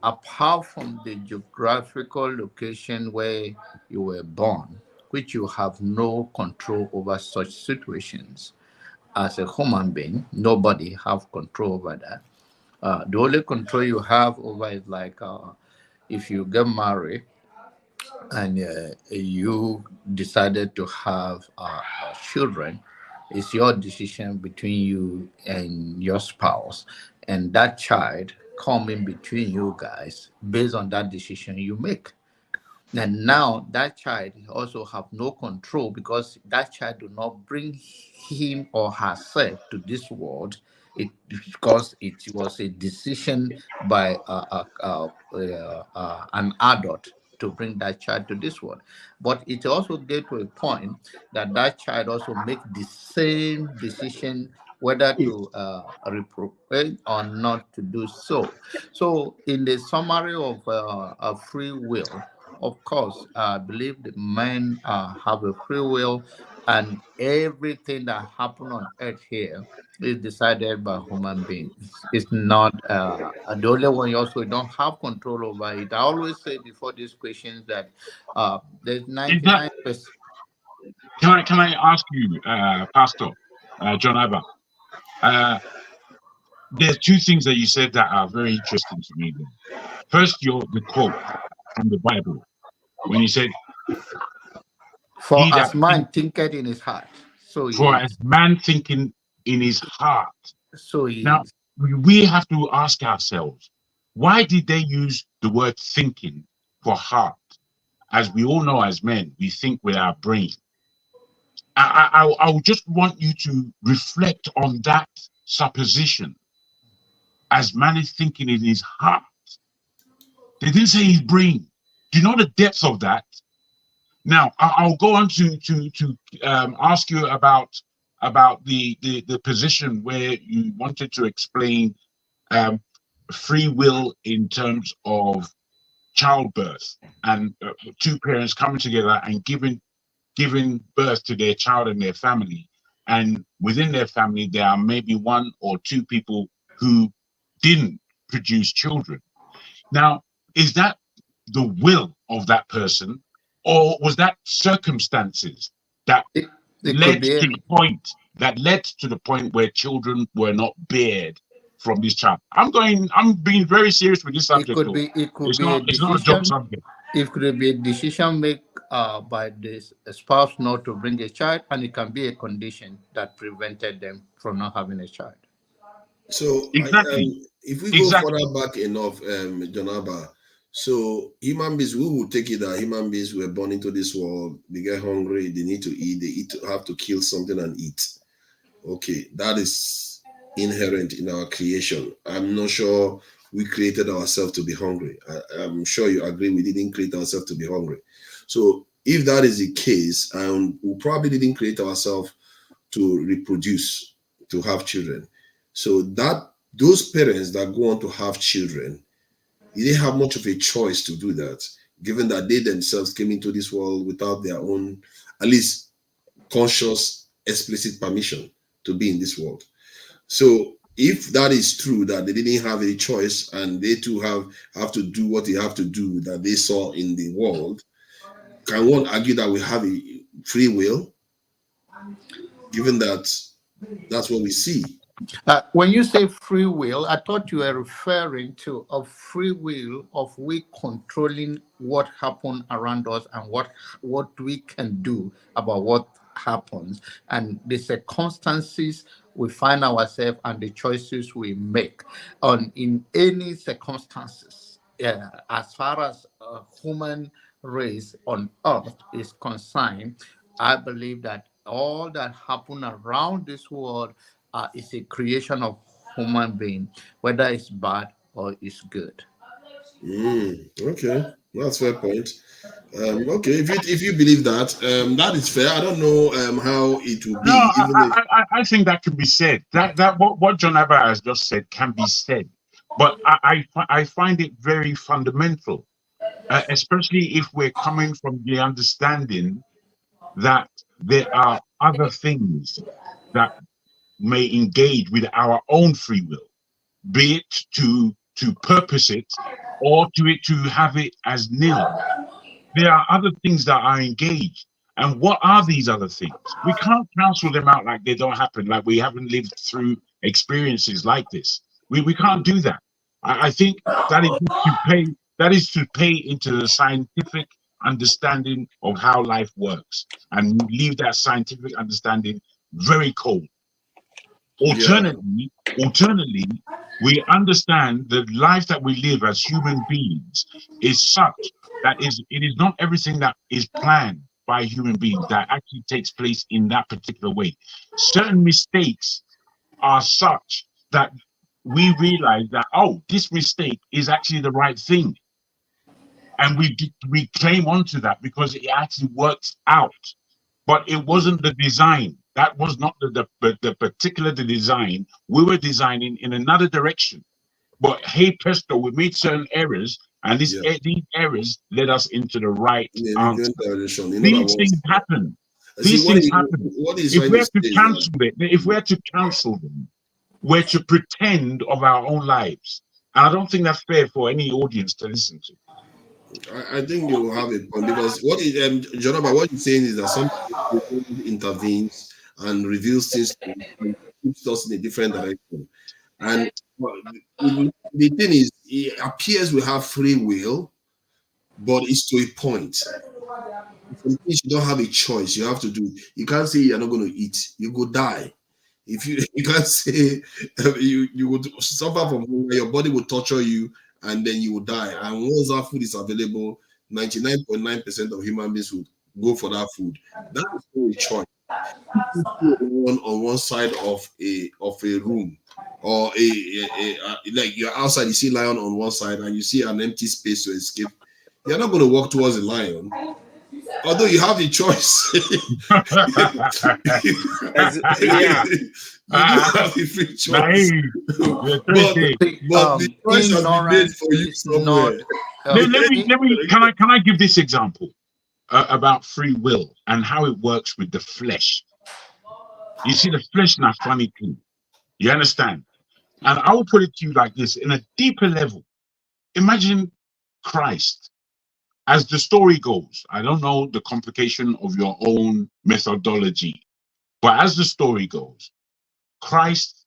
apart from the geographical location where you were born, which you have no control over such situations, as a human being, nobody have control over that. The only control you have over is like if you get married and you decided to have children, it's your decision between you and your spouse, and that child coming between you guys based on that decision you make. And now that child also have no control because that child do not bring him or herself to this world. Because it was a decision by an adult to bring that child to this world. But it also get to a point that that child also make the same decision whether to reprobate or not to do so. So in the summary of a free will, of course, I believe that men have a free will, and everything that happens on earth here is decided by human beings. It's not the only one you also don't have control over it. I always say before these questions that there's 99%.
Can I ask you, Pastor John Abba? There's two things that you said that are very interesting to me. First, the quote from the Bible when you said,
"For as man thinketh in his heart, so he
for
is."
as man thinking in his heart,
so he
now
is.
we have to ask ourselves, why did they use the word thinking for heart? As we all know, as men, we think with our brain. I would just want you to reflect on that supposition. As man is thinking in his heart. They didn't say his brain. Do you know the depth of that? Now, I'll go on to ask you about the position where you wanted to explain free will in terms of childbirth and two parents coming together and giving birth to their child and their family. And within their family, there are maybe one or two people who didn't produce children. Now, is that the will of that person, or was that circumstances that led to the point where children were not bared from this child? I'm being very serious with this subject. It's not a joke subject.
It could be a decision made by this spouse not to bring a child, and it can be a condition that prevented them from not having a child.
So
exactly,
if we go further back enough, Jonaba, so human beings, we will take it that human beings were born into this world. They get hungry, they need to eat. They have to kill something and eat. Okay, that is inherent in our creation. I'm not sure we created ourselves to be hungry. I'm sure you agree we didn't create ourselves to be hungry. So if that is the case, and we probably didn't create ourselves to reproduce, to have children. So that those parents that go on to have children, they didn't have much of a choice to do that, given that they themselves came into this world without their own, at least conscious, explicit permission to be in this world. So if that is true, that they didn't have a choice and they too have to do what they have to do that they saw in the world, can one argue that we have a free will, given that that's what we see?
When you say free will, I thought you were referring to a free will of we controlling what happened around us and what we can do about what happens and the circumstances we find ourselves and the choices we make in any circumstances. As far as human race on earth is concerned, I believe that all that happened around this world is a creation of human being, whether it's bad or it's good.
Okay, that's fair point. Okay, if you believe that, that is fair. I don't know how it will be.
No, I think that can be said. That what John Abba has just said can be said, but I find it very fundamental, especially if we're coming from the understanding that there are other things that may engage with our own free will, be it to purpose it or to have it as nil. There are other things that are engaged. And what are these other things? We can't cancel them out like they don't happen, like we haven't lived through experiences like this. We can't do that. I think that is to pay into the scientific understanding of how life works and leave that scientific understanding very cold. Alternately, we understand the life that we live as human beings is such that it is not everything that is planned by human beings that actually takes place in that particular way. Certain mistakes are such that we realize that, oh, this mistake is actually the right thing. And we claim onto that because it actually works out. But it wasn't the design. That was not the particular design. We were designing in another direction. But hey presto, we made certain errors, and these errors led us into the right answer. These things happen. These things happen. If we have to cancel it, if we have to cancel them, we're to pretend of our own lives. And I don't think that's fair for any audience to listen to.
I think you have a point, because what is Jonaba, what you're saying is that somebody intervenes and reveals things and keeps us in a different direction. And the thing is, it appears we have free will, but it's to a point. Some things you don't have a choice. You have to do. You can't say you're not going to eat. You go die. If you can't say you would suffer from hunger, your body will torture you, and then you will die. And once that food is available, 99.9% of human beings would go for that food. That is not a choice. On one side of a room, or like you're outside, you see lion on one side, and you see an empty space to escape. You're not going to walk towards the lion, although you have a choice. You do have a free choice. but the choice has been made for you somewhere.
Can I give this example about free will and how it works with the flesh? You see, the flesh is not funny thing. You understand? And I will put it to you like this, in a deeper level. Imagine Christ. As the story goes, I don't know the complication of your own methodology, but as the story goes, Christ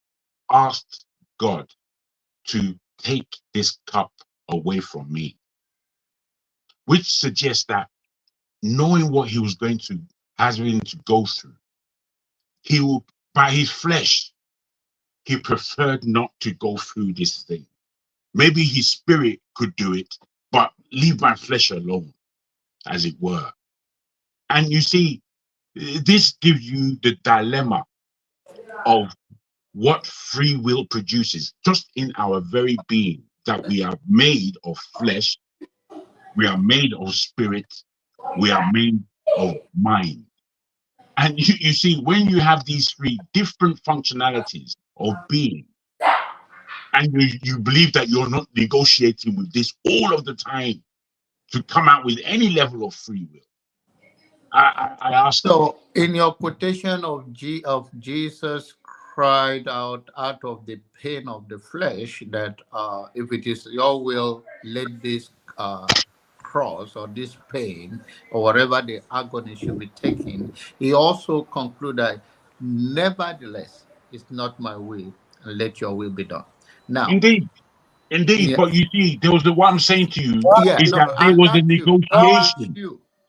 asked God to take this cup away from me, which suggests that knowing what he was going to go through, he will, by his flesh, he preferred not to go through this thing. Maybe his spirit could do it, but leave my flesh alone, as it were. And you see, this gives you the dilemma of what free will produces, just in our very being, that we are made of flesh, we are made of spirit, we are made of mind. And you see, when you have these three different functionalities of being, and you believe that you're not negotiating with this all of the time to come out with any level of free will, I ask you.
So, in your quotation of Jesus cried out of the pain of the flesh that if it is your will, let this cross or this pain or whatever the agony should be taken. He also concluded, nevertheless, it's not my will, and let your will be done. Now,
Indeed.
yeah.
But you see, there was what I'm saying to you
Yeah,
is
no,
that there was a negotiation.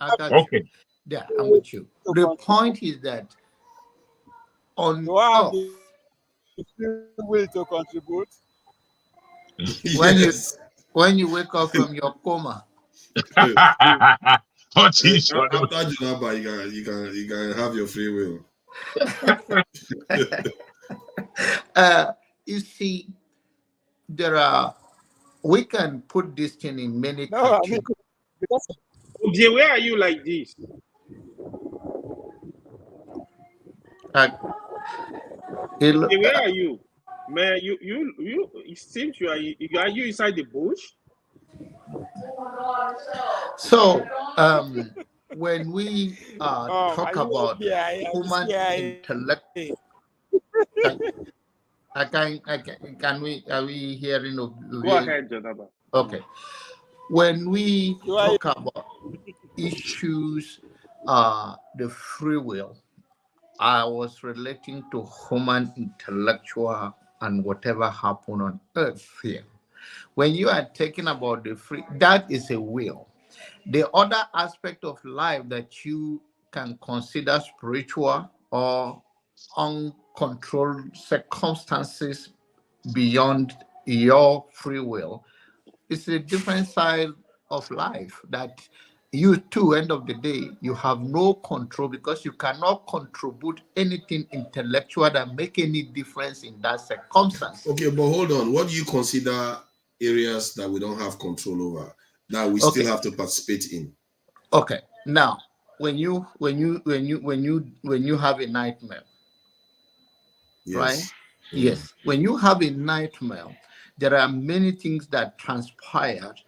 I got
Okay.
you. Yeah, I'm with you. The point is that on
Do I have
earth,
the free will to contribute?
when you wake up from your coma.
After Junaba, you can have your free will.
You see, we can put this thing in many
No,
categories.
Okay, where are you like this? Okay, where are you? Man, you it seems are you inside the bush?
So when we talk about human intellect, are we hearing of?
Go ahead, Jonaba.
Okay. When we talk about issues, the free will, I was relating to human intellectual and whatever happened on earth here. When you are talking about the free, that is a will. The other aspect of life that you can consider spiritual or uncontrolled circumstances beyond your free will, it's a different side of life that you too, end of the day, you have no control because you cannot contribute anything intellectual that make any difference in that circumstance.
Okay, but hold on. What do you consider areas that we don't have control over that we still have to participate in?
Okay. Now, when you have a nightmare,
yes.
Right? Mm-hmm. Yes. When you have a nightmare, there are many things that transpired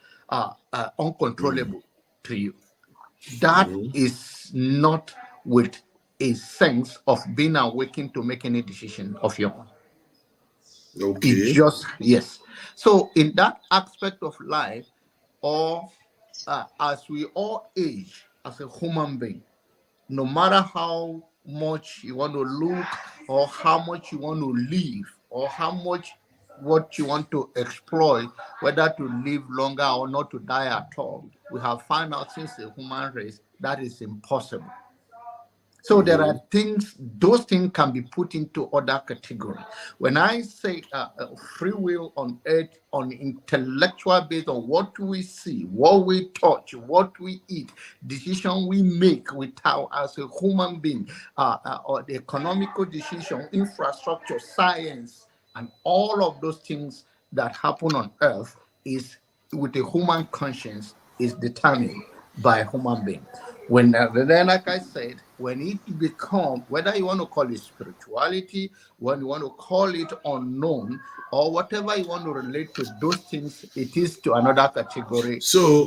uncontrollable to you. That is not with a sense of being awakened to make any decision of your own.
Okay.
It just, yes. So in that aspect of life, or as we all age as a human being, no matter how much you want to look or how much you want to live or how much what you want to exploit, whether to live longer or not to die at all, we have found out since the human race that is impossible. So there are things, those things can be put into other categories. When I say free will on earth, on intellectual based on what we see, what we touch, what we eat, decision we make without as a human being, or the economical decision, infrastructure, science, and all of those things that happen on earth is with a human conscience is determined by a human being. When then, like I said, when it becomes, whether you want to call it spirituality, when you want to call it unknown, or whatever you want to relate to those things, it is to another category.
So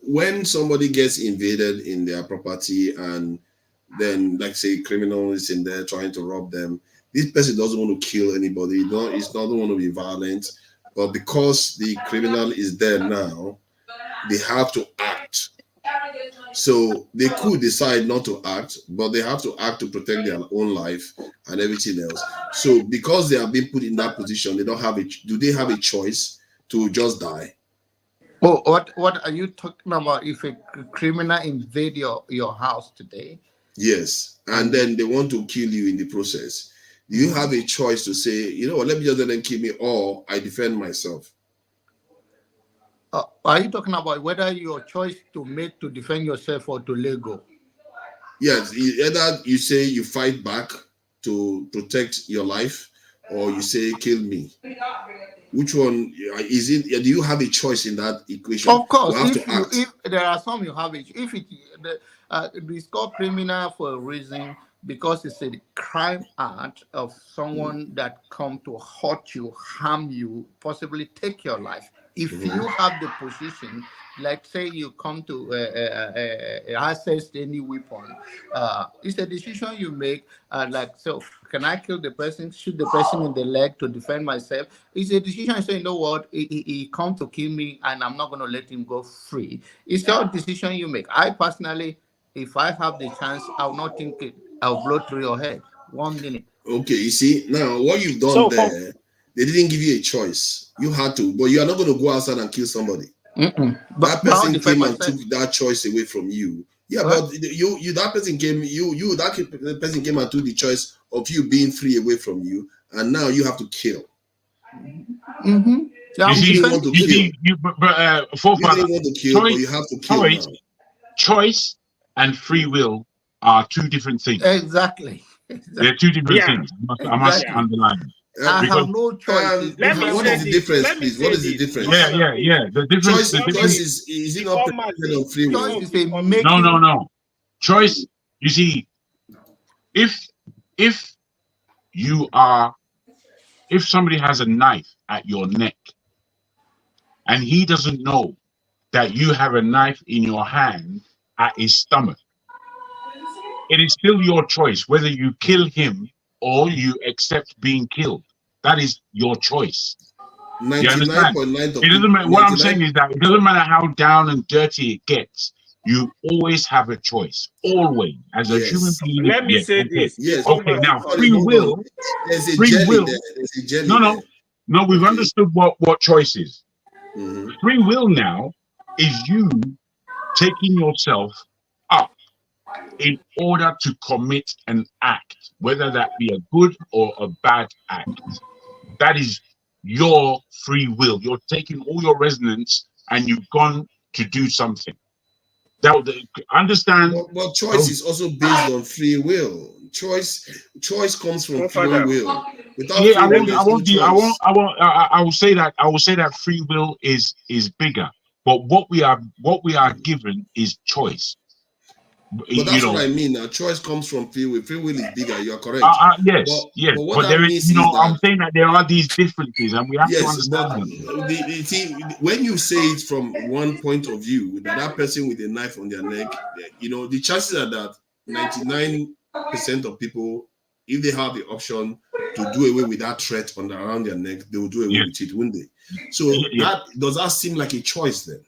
when somebody gets invaded in their property and then, like say, criminals in there trying to rob them, this person doesn't want to kill anybody. He's not want to be violent, but because the criminal is there now, they have to act. So they could decide not to act, but they have to act to protect their own life and everything else. So because they have been put in that position, they don't have it. Do they have a choice to just die?
Oh, what are you talking about? If a criminal invade your house today?
Yes, and then they want to kill you in the process. Do you have a choice to say, you know what, let me just let them kill me, or I defend myself?
Are you talking about whether your choice to make to defend yourself or to let go?
Yes, either you say you fight back to protect your life, or you say kill me. Which one is it? Do you have a choice in that equation?
Of course,
you have to act.
if there are some you have it. If it's called criminal for a reason, because it's a crime act of someone that come to hurt you, harm you, possibly take your life. If you have the position, like say you come to access any weapon, it's a decision you make. Like, so can I kill the person, shoot the person in the leg to defend myself? It's a decision. I say, you know what, he come to kill me and I'm not going to let him go free. It's your decision you make. I personally, if I have the chance, I'll not think it. I'll blow through your head. 1 minute.
Okay, you see, now what you've done there, they didn't give you a choice. You had to, but you are not going to go outside and kill somebody. That person came and took that choice away from you. Yeah, but that person came and took the choice of you being free away from you, and now you have to kill.
You didn't want to kill,
but you have to kill now.
Choice and free will are two different things.
Exactly.
They're two different things. I must underline.
I have no choice.
What is the difference, please? What is the difference?
Yeah. The difference.
Choice is it not dependent on free will?
No. Choice. You see, if somebody has a knife at your neck, and he doesn't know that you have a knife in your hand at his stomach, it is still your choice whether you kill him or you accept being killed. That is your choice. You understand? It doesn't matter. What I'm saying is that it doesn't matter how down and dirty it gets. You always have a choice. Always, as a human being.
Let me say this.
Yes.
Okay. Now, free will. No. We've understood what choice is. Free will now is you taking yourself up in order to commit an act, whether that be a good or a bad act. That is your free will. You're taking all your resonance and you've gone to do something. Understand?
But choice is also based on free will. Choice comes from free will.
I will say that free will is bigger. But what we are given is choice.
But that's what I mean. Now, choice comes from free will. Free will is bigger. You are correct.
Yes. But there is, I'm saying that there are these differences, and we have to understand them.
See, when you say it from one point of view, that person with a knife on their neck, the chances are that 99% of people, if they have the option to do away with that threat around their neck, they will do away with it, won't they? So does that seem like a choice then?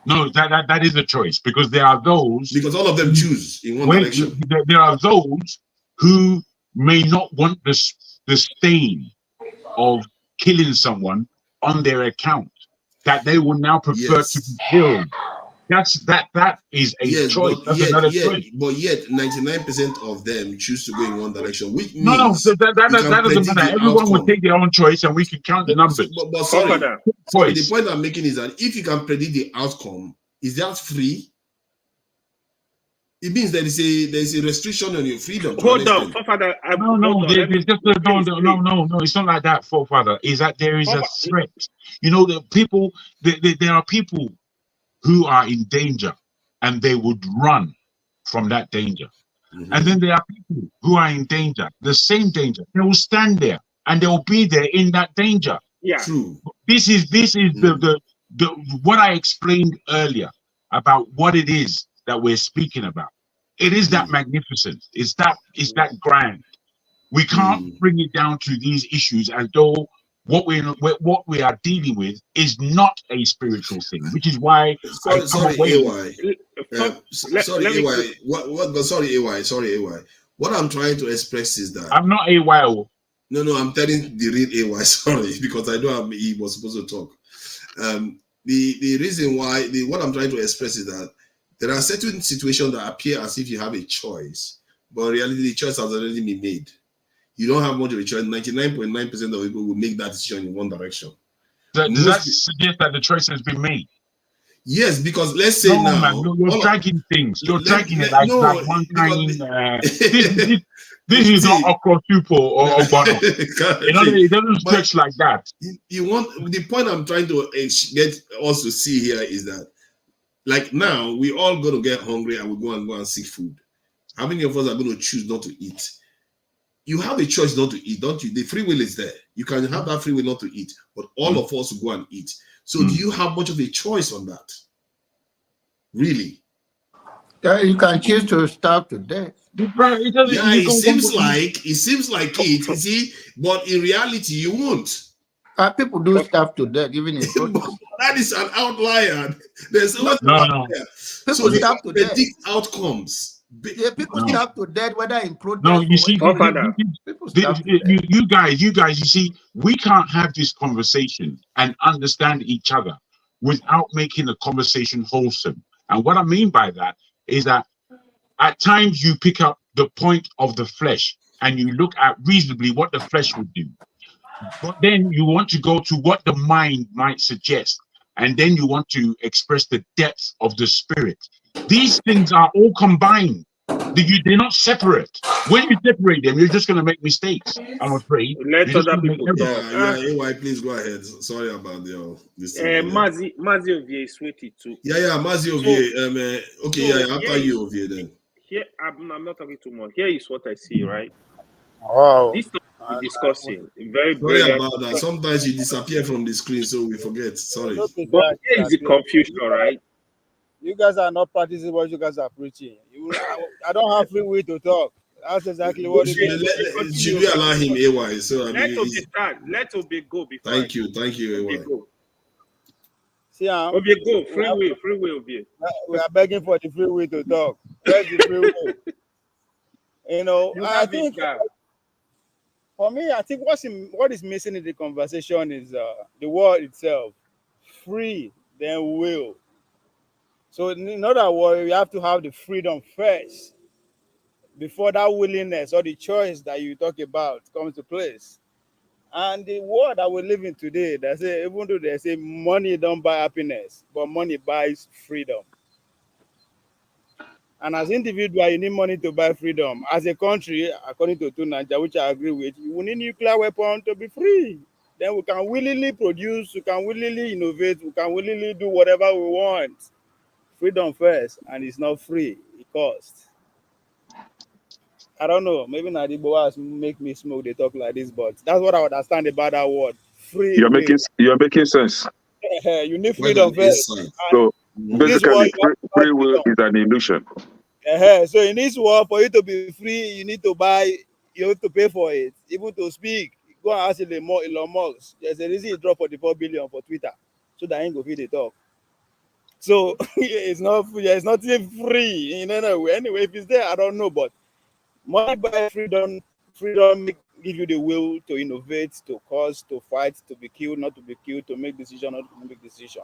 No, that is a choice, because there are those.
Because all of them choose in one direction.
There are those who may not want the stain of killing someone on their account, that they will now prefer to be killed. That is a choice. That's another choice.
But yet, 99% of them choose to go in one direction, which means
that doesn't matter. Everyone will take their own choice, and we can count the numbers.
But sorry, the point I'm making is that if you can predict the outcome, is that free? It means there is a restriction on your freedom.
Hold on, Father.
No. It's not like that, Father. Is that there is a threat? The people. There are people who are in danger, and they would run from that danger. And then there are people who are in danger, the same danger. They will stand there and they will be there in that danger.
Yeah.
True.
This is the what I explained earlier about what it is that we're speaking about. It is that magnificent. It's that grand. We can't bring it down to these issues as though what we are dealing with is not a spiritual thing, which is why I come
Sorry,
away.
AY. Sorry, AY. Sorry, AY. What I'm trying to express is that
I'm not AY.
No, I'm telling the real AY. Sorry, because I don't have he was supposed to talk. The reason why what I'm trying to express is that there are certain situations that appear as if you have a choice, but in reality, the choice has already been made. You don't have much of a choice. 99.9% of people will make that decision in one direction.
Does that suggest that the choice has been made?
Yes, because let's say now,
man, you're dragging things. You're dragging it like one kind. This is not okra soup or ogbano. It doesn't stretch like that.
You want the point I'm trying to get us to see here is that, like now, we all going to get hungry and we go and seek food. How many of us are going to choose not to eat? You have a choice not to eat, don't you? The free will is there. You can have that free will not to eat, but all of us will go and eat. So do you have much of a choice on that? Really?
You can choose to starve to death.
It seems like it, you see, but in reality, you won't.
People do starve to death, even in protest.
That is an outlier. There's always an outlier. So you have to predict outcomes.
People starve to death, whether in protest.
No, you see, you guys, you see, we can't have this conversation and understand each other without making the conversation wholesome. And what I mean by that is that at times you pick up the point of the flesh and you look at reasonably what the flesh would do. But then you want to go to what the mind might suggest. And then you want to express the depth of the spirit. These things are all combined. They're not separate. When you separate them, you're just going to make mistakes. I'm afraid.
Let other people.
AY, please go ahead. Sorry about this.
Mazi Ovie is sweetie too.
Mazi Ovie. After you, Ovie, then.
Here, I'm not talking too much. Here is what I see, right?
Wow.
This topic we're discussing. Very
sorry about that. Sometimes you disappear from the screen, so we forget. Sorry.
But here is the confusion, right?
You guys are not practicing what you guys are preaching. I don't have free will to talk. That's exactly what it is.
Should we allow him, AY? So
let Obi go before.
Thank you, AY.
See,
Obi go. Free will, Obi.
We are begging for the free will to talk. Where's the free will? I think for me, I think what is missing in the conversation is the word itself. Free, then will. So in other words, you have to have the freedom first before that willingness or the choice that you talk about comes to place. And the world that we live in today, they say, even though they say money don't buy happiness, but money buys freedom. And as individual, you need money to buy freedom. As a country, according to Tunanja, which I agree with, we need nuclear weapon to be free. Then we can willingly produce, we can willingly innovate, we can willingly do whatever we want. Freedom first, and it's not free. It costs. I don't know. Maybe Nadiboas make me smoke. They talk like this, but that's what I understand about that word. Free.
You're making sense.
You need freedom first.
So basically, free will is an illusion.
So in this world, for you to be free, you need to buy. You have to pay for it, even to speak. Go and ask Elon Musk. There's a reason he dropped 44 billion for Twitter, so that ain't go feed the talk. So it's not free. It's not even free in any way. Anyway, if it's there, I don't know. But money buy freedom. Freedom give you the will to innovate, to cause, to fight, to be killed, not to be killed, to make decision, not to make decision.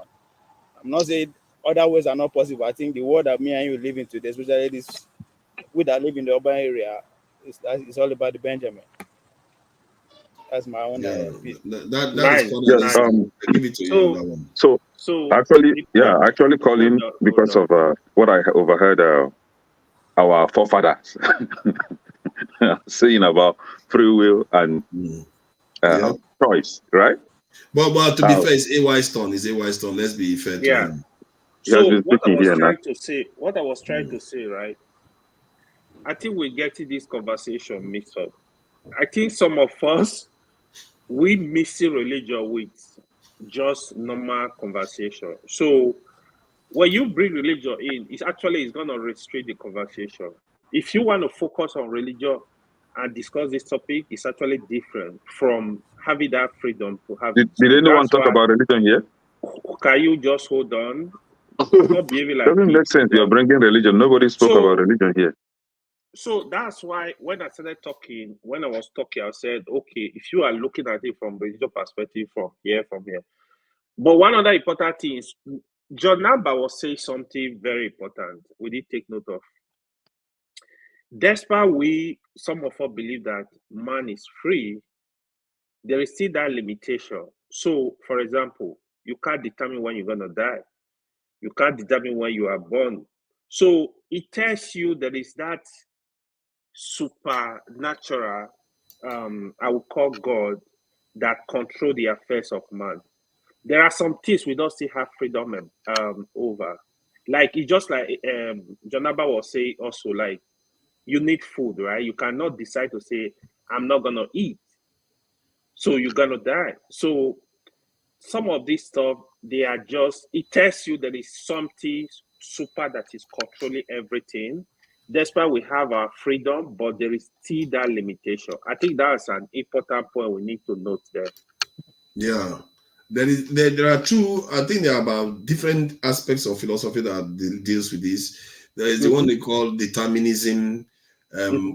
I'm not saying other ways are not possible. I think the world that me and you live in today, especially this, we that live in the urban area, it's all about the Benjamin. That's my own.
That
Nice.
is I give it to you on that one.
So actually calling because of what I overheard our forefathers saying about free will and choice, right?
But to be fair, it's AY's turn. It's AY's turn. Let's be fair to him.
So what I was trying to say, right? I think we're getting this conversation mixed up. I think some of us, we mixing religion with just normal conversation. So when you bring religion in, it's going to restrict the conversation. If you want to focus on religion and discuss this topic is actually different from having that freedom to have.
Did anyone talk about religion here?
Can you just hold on? Not behaving like
doesn't make sense. You're bringing religion. Nobody spoke about religion here.
So that's why when I started talking, when I was talking, I said, okay, if you are looking at it from religious perspective, from here. But one other important thing is, John Namba was saying something very important. We did take note of. Despite some of us believe that man is free, there is still that limitation. So, for example, you can't determine when you're going to die. You can't determine when you are born. So it tells you there is that supernatural, I would call God, that control the affairs of man. There are some things we don't still have freedom over. Like, it's just like Janaba was saying also, like, you need food, right? You cannot decide to say, I'm not going to eat. So you're going to die. So some of this stuff, they are just, it tells you there is something super that is controlling everything. Despite we have our freedom, but there is still that limitation. I think that's an important point we need to note there.
Yeah. There are two, I think there are about different aspects of philosophy that deals with this. There is the one they call determinism,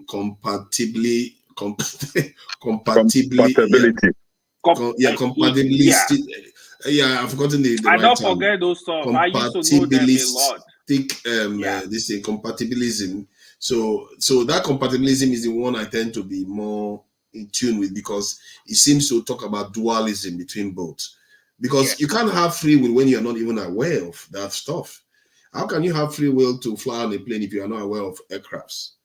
compatibility. Compatibilistic. Yeah, I've forgotten the
I
right
don't
term.
forget those stuff. I used to know them a lot.
This thing, compatibilism. So that compatibilism is the one I tend to be more in tune with, because it seems to talk about dualism between both. Because you can't have free will when you're not even aware of that stuff. How can you have free will to fly on a plane if you are not aware of aircrafts?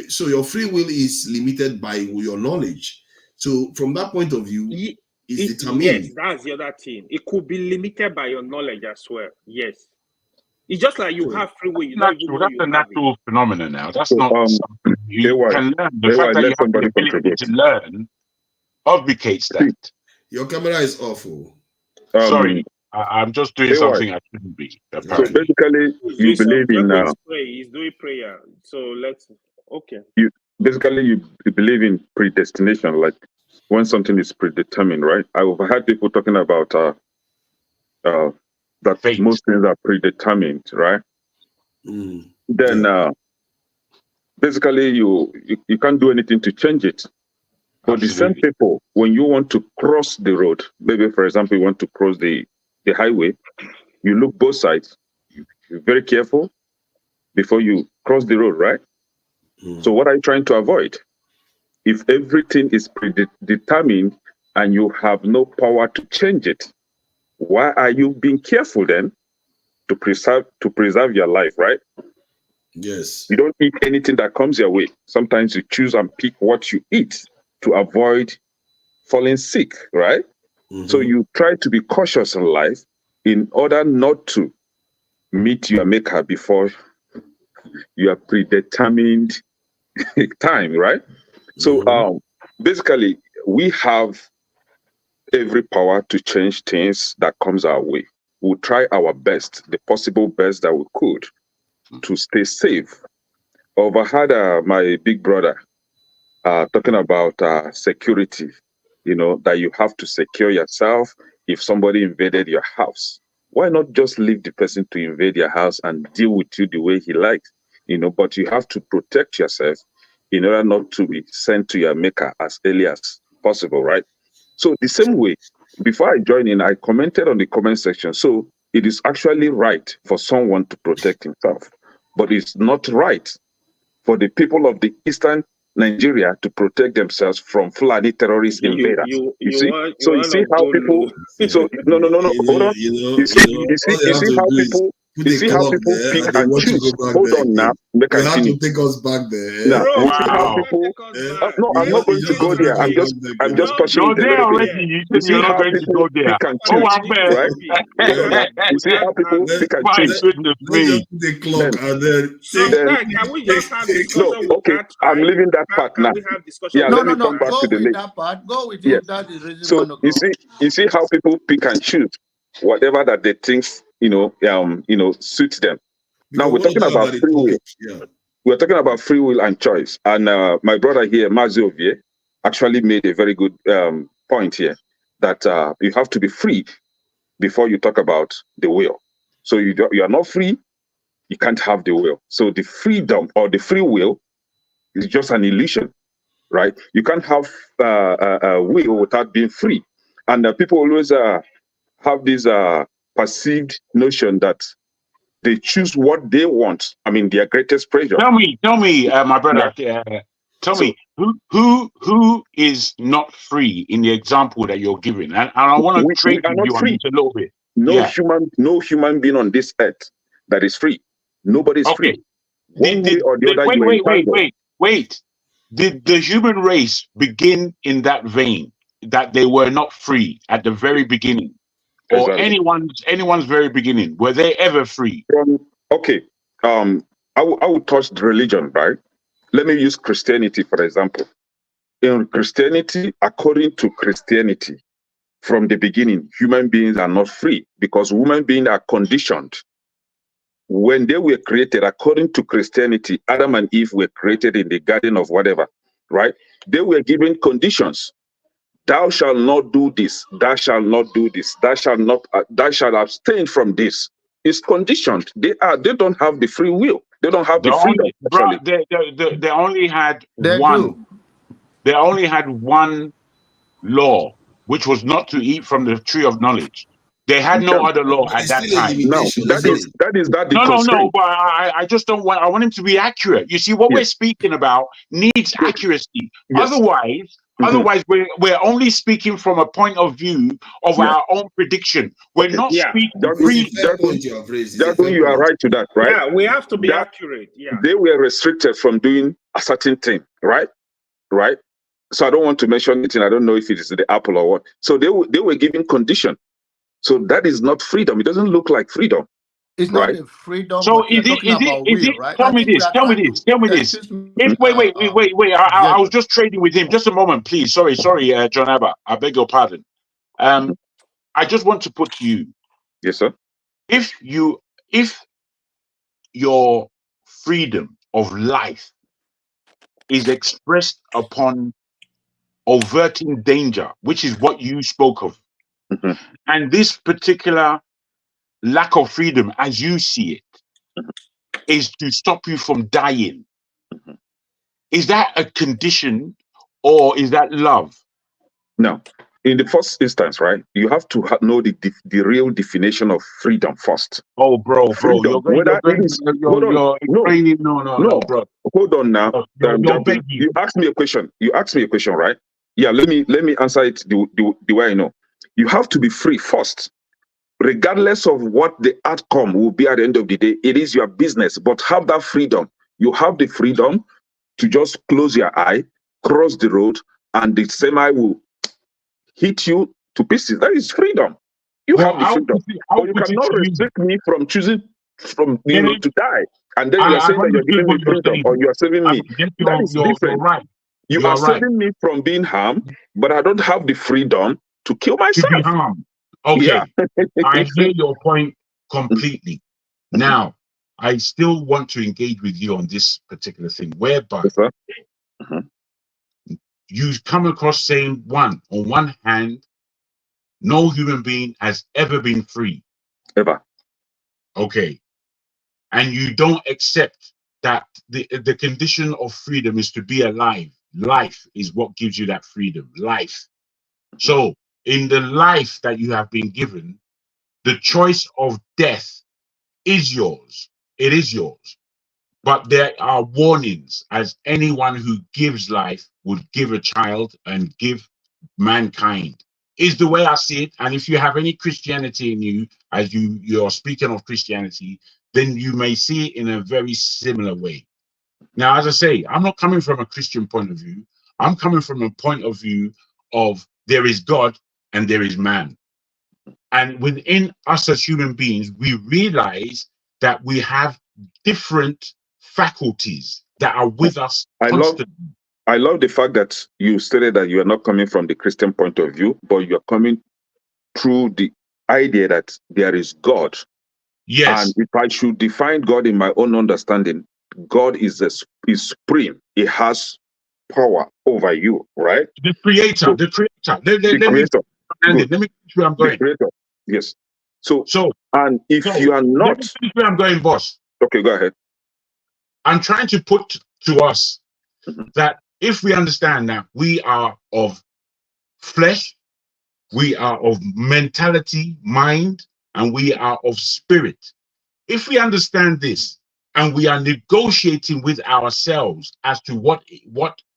So your free will is limited by your knowledge. So from that point of view, it's determined.
Yes, that's the other thing. It could be limited by your knowledge as well. Yes. It's just like you have free will. You don't even know
that's
you
a natural phenomenon now. That's
So,
not something you can learn. The fact that you have the ability to learn obfuscates that.
Your camera is awful.
Sorry, I'm just doing something I shouldn't be. Apparently.
So basically, you believe in
he's doing prayer. So let's
you believe in predestination, like when something is predetermined, right? I've heard people talking about that fate. Most things are predetermined, right? Then basically you can't do anything to change it. But the same people, when you want to cross the road, maybe for example, you want to cross the highway, you look both sides. You're very careful before you cross the road, right? So what are you trying to avoid? If everything is predetermined and you have no power to change it, why are you being careful then to preserve your life, right?
Yes.
You don't eat anything that comes your way. Sometimes you choose and pick what you eat to avoid falling sick, right? So you try to be cautious in life in order not to meet your maker before your predetermined time, right? So basically, we have every power to change things that comes our way. We'll try our best, the possible best that we could, to stay safe. Overheard my big brother talking about security, that you have to secure yourself if somebody invaded your house. Why not just leave the person to invade your house and deal with you the way he likes? But you have to protect yourself in order not to be sent to your maker as early as possible, right? So the same way, before I join in, I commented on the comment section. So it is actually right for someone to protect himself, but it's not right for the people of the Eastern Nigeria to protect themselves from Fulani terrorist invaders. You see how people. So no. Hold on. You see how people. You see how people pick and choose. Hold on now.
You have to take us back there.
Now, you see how people. No, I'm not going to go there. I'm just pushing it a little bit. You see how people pick and choose, right? You see how people pick and choose.
Let's just put the clock and then.
Can we just have discussion with
okay, I'm leaving that part now. Yeah,
No,
let me come back to the list.
That part. Go with
yes.
it. That is reason
So you see how people pick and choose whatever that they think suits them. Now we're talking about free will. we're talking about free will and choice. And my brother here, Maziovie, actually made a very good point here that you have to be free before you talk about the will. So you are not free, you can't have the will. So the freedom or the free will is just an illusion, right? You can't have a will without being free. And people always have this perceived notion that they choose what they want. I mean, their greatest pressure.
Tell me, my brother. Tell me who is not free in the example that you're giving, and I want to trade with you on this a little bit.
No human being on this earth that is free. Nobody's free. One way or the other.
Wait. Did the human race begin in that vein that they were not free at the very beginning, or anyone's very beginning? Were they ever free?
I would touch the religion, right? Let me use Christianity for example. In Christianity, according to Christianity, from the beginning, human beings are not free because human beings are conditioned. When they were created, according to Christianity, Adam and Eve were created in the garden of whatever, right? They were given conditions. Thou shalt not do this. Thou shalt not do this. Thou shalt abstain from this. It's conditioned. They don't have the free will. They don't have the freedom.
They only had one. They only had one law, which was not to eat from the tree of knowledge. They had no other law at that time.
No,
No. But I just don't want. I want him to be accurate. You see, what we're speaking about needs accuracy. Yes. Otherwise, we're only speaking from a point of view of our own prediction. We're not speaking.
That's when you are right to that, right?
Yeah, we have to be accurate. Yeah,
they were restricted from doing a certain thing, right? Right. So I don't want to mention anything. I don't know if it is the apple or what. So they were given condition. So that is not freedom. It doesn't look like freedom.
It's not a freedom.
So is it?
Right?
Tell me this. I was just trading with him. Just a moment, please. Sorry, John Abba. I beg your pardon. I just want to put to you.
Yes, sir.
If your freedom of life is expressed upon averting danger, which is what you spoke of, and this particular lack of freedom, as you see it, is to stop you from dying. Is that a condition or is that love?
No. In the first instance, right, you have to know the real definition of freedom first.
Oh, bro, you're explaining. No, bro.
Hold on now. You asked me a question. Right? Yeah, let me answer it the way I know. You have to be free first. Regardless of what the outcome will be at the end of the day, it is your business. But have that freedom. You have the freedom to just close your eye, cross the road, and the semi will hit you to pieces. That is freedom. You have the freedom. But you cannot restrict me from choosing to die. And then you are saying that you're giving me freedom or you are saving me. That is different.
Right.
You are saving me from being harmed, but I don't have the freedom to kill myself.
To be harmed. Okay. Yeah. I hear your point completely. Now, I still want to engage with you on this particular thing, whereby you come across saying on one hand, no human being has ever been free.
Ever.
Okay. And you don't accept that the condition of freedom is to be alive. Life is what gives you that freedom. Life. So in the life that you have been given, the choice of death is yours. It is yours. But there are warnings, as anyone who gives life would give a child and give mankind, is the way I see it. And if you have any Christianity in you, as you're speaking of Christianity, then you may see it in a very similar way. Now, as I say, I'm not coming from a Christian point of view. I'm coming from a point of view of there is God and there is man. And within us as human beings, we realize that we have different faculties that are with us constantly.
I love the fact that you stated that you are not coming from the Christian point of view, but you are coming through the idea that there is God.
Yes.
And if I should define God in my own understanding, God is supreme. He has power over you, right?
The creator,
So,
the creator.
the creator.
Let me finish where I'm going.
The creator. Yes. So
and
if you are not,
let me finish where I'm going, boss.
Okay, go ahead.
I'm trying to put to us that if we understand that we are of flesh, we are of mentality, mind, and we are of spirit. If we understand this and we are negotiating with ourselves as to what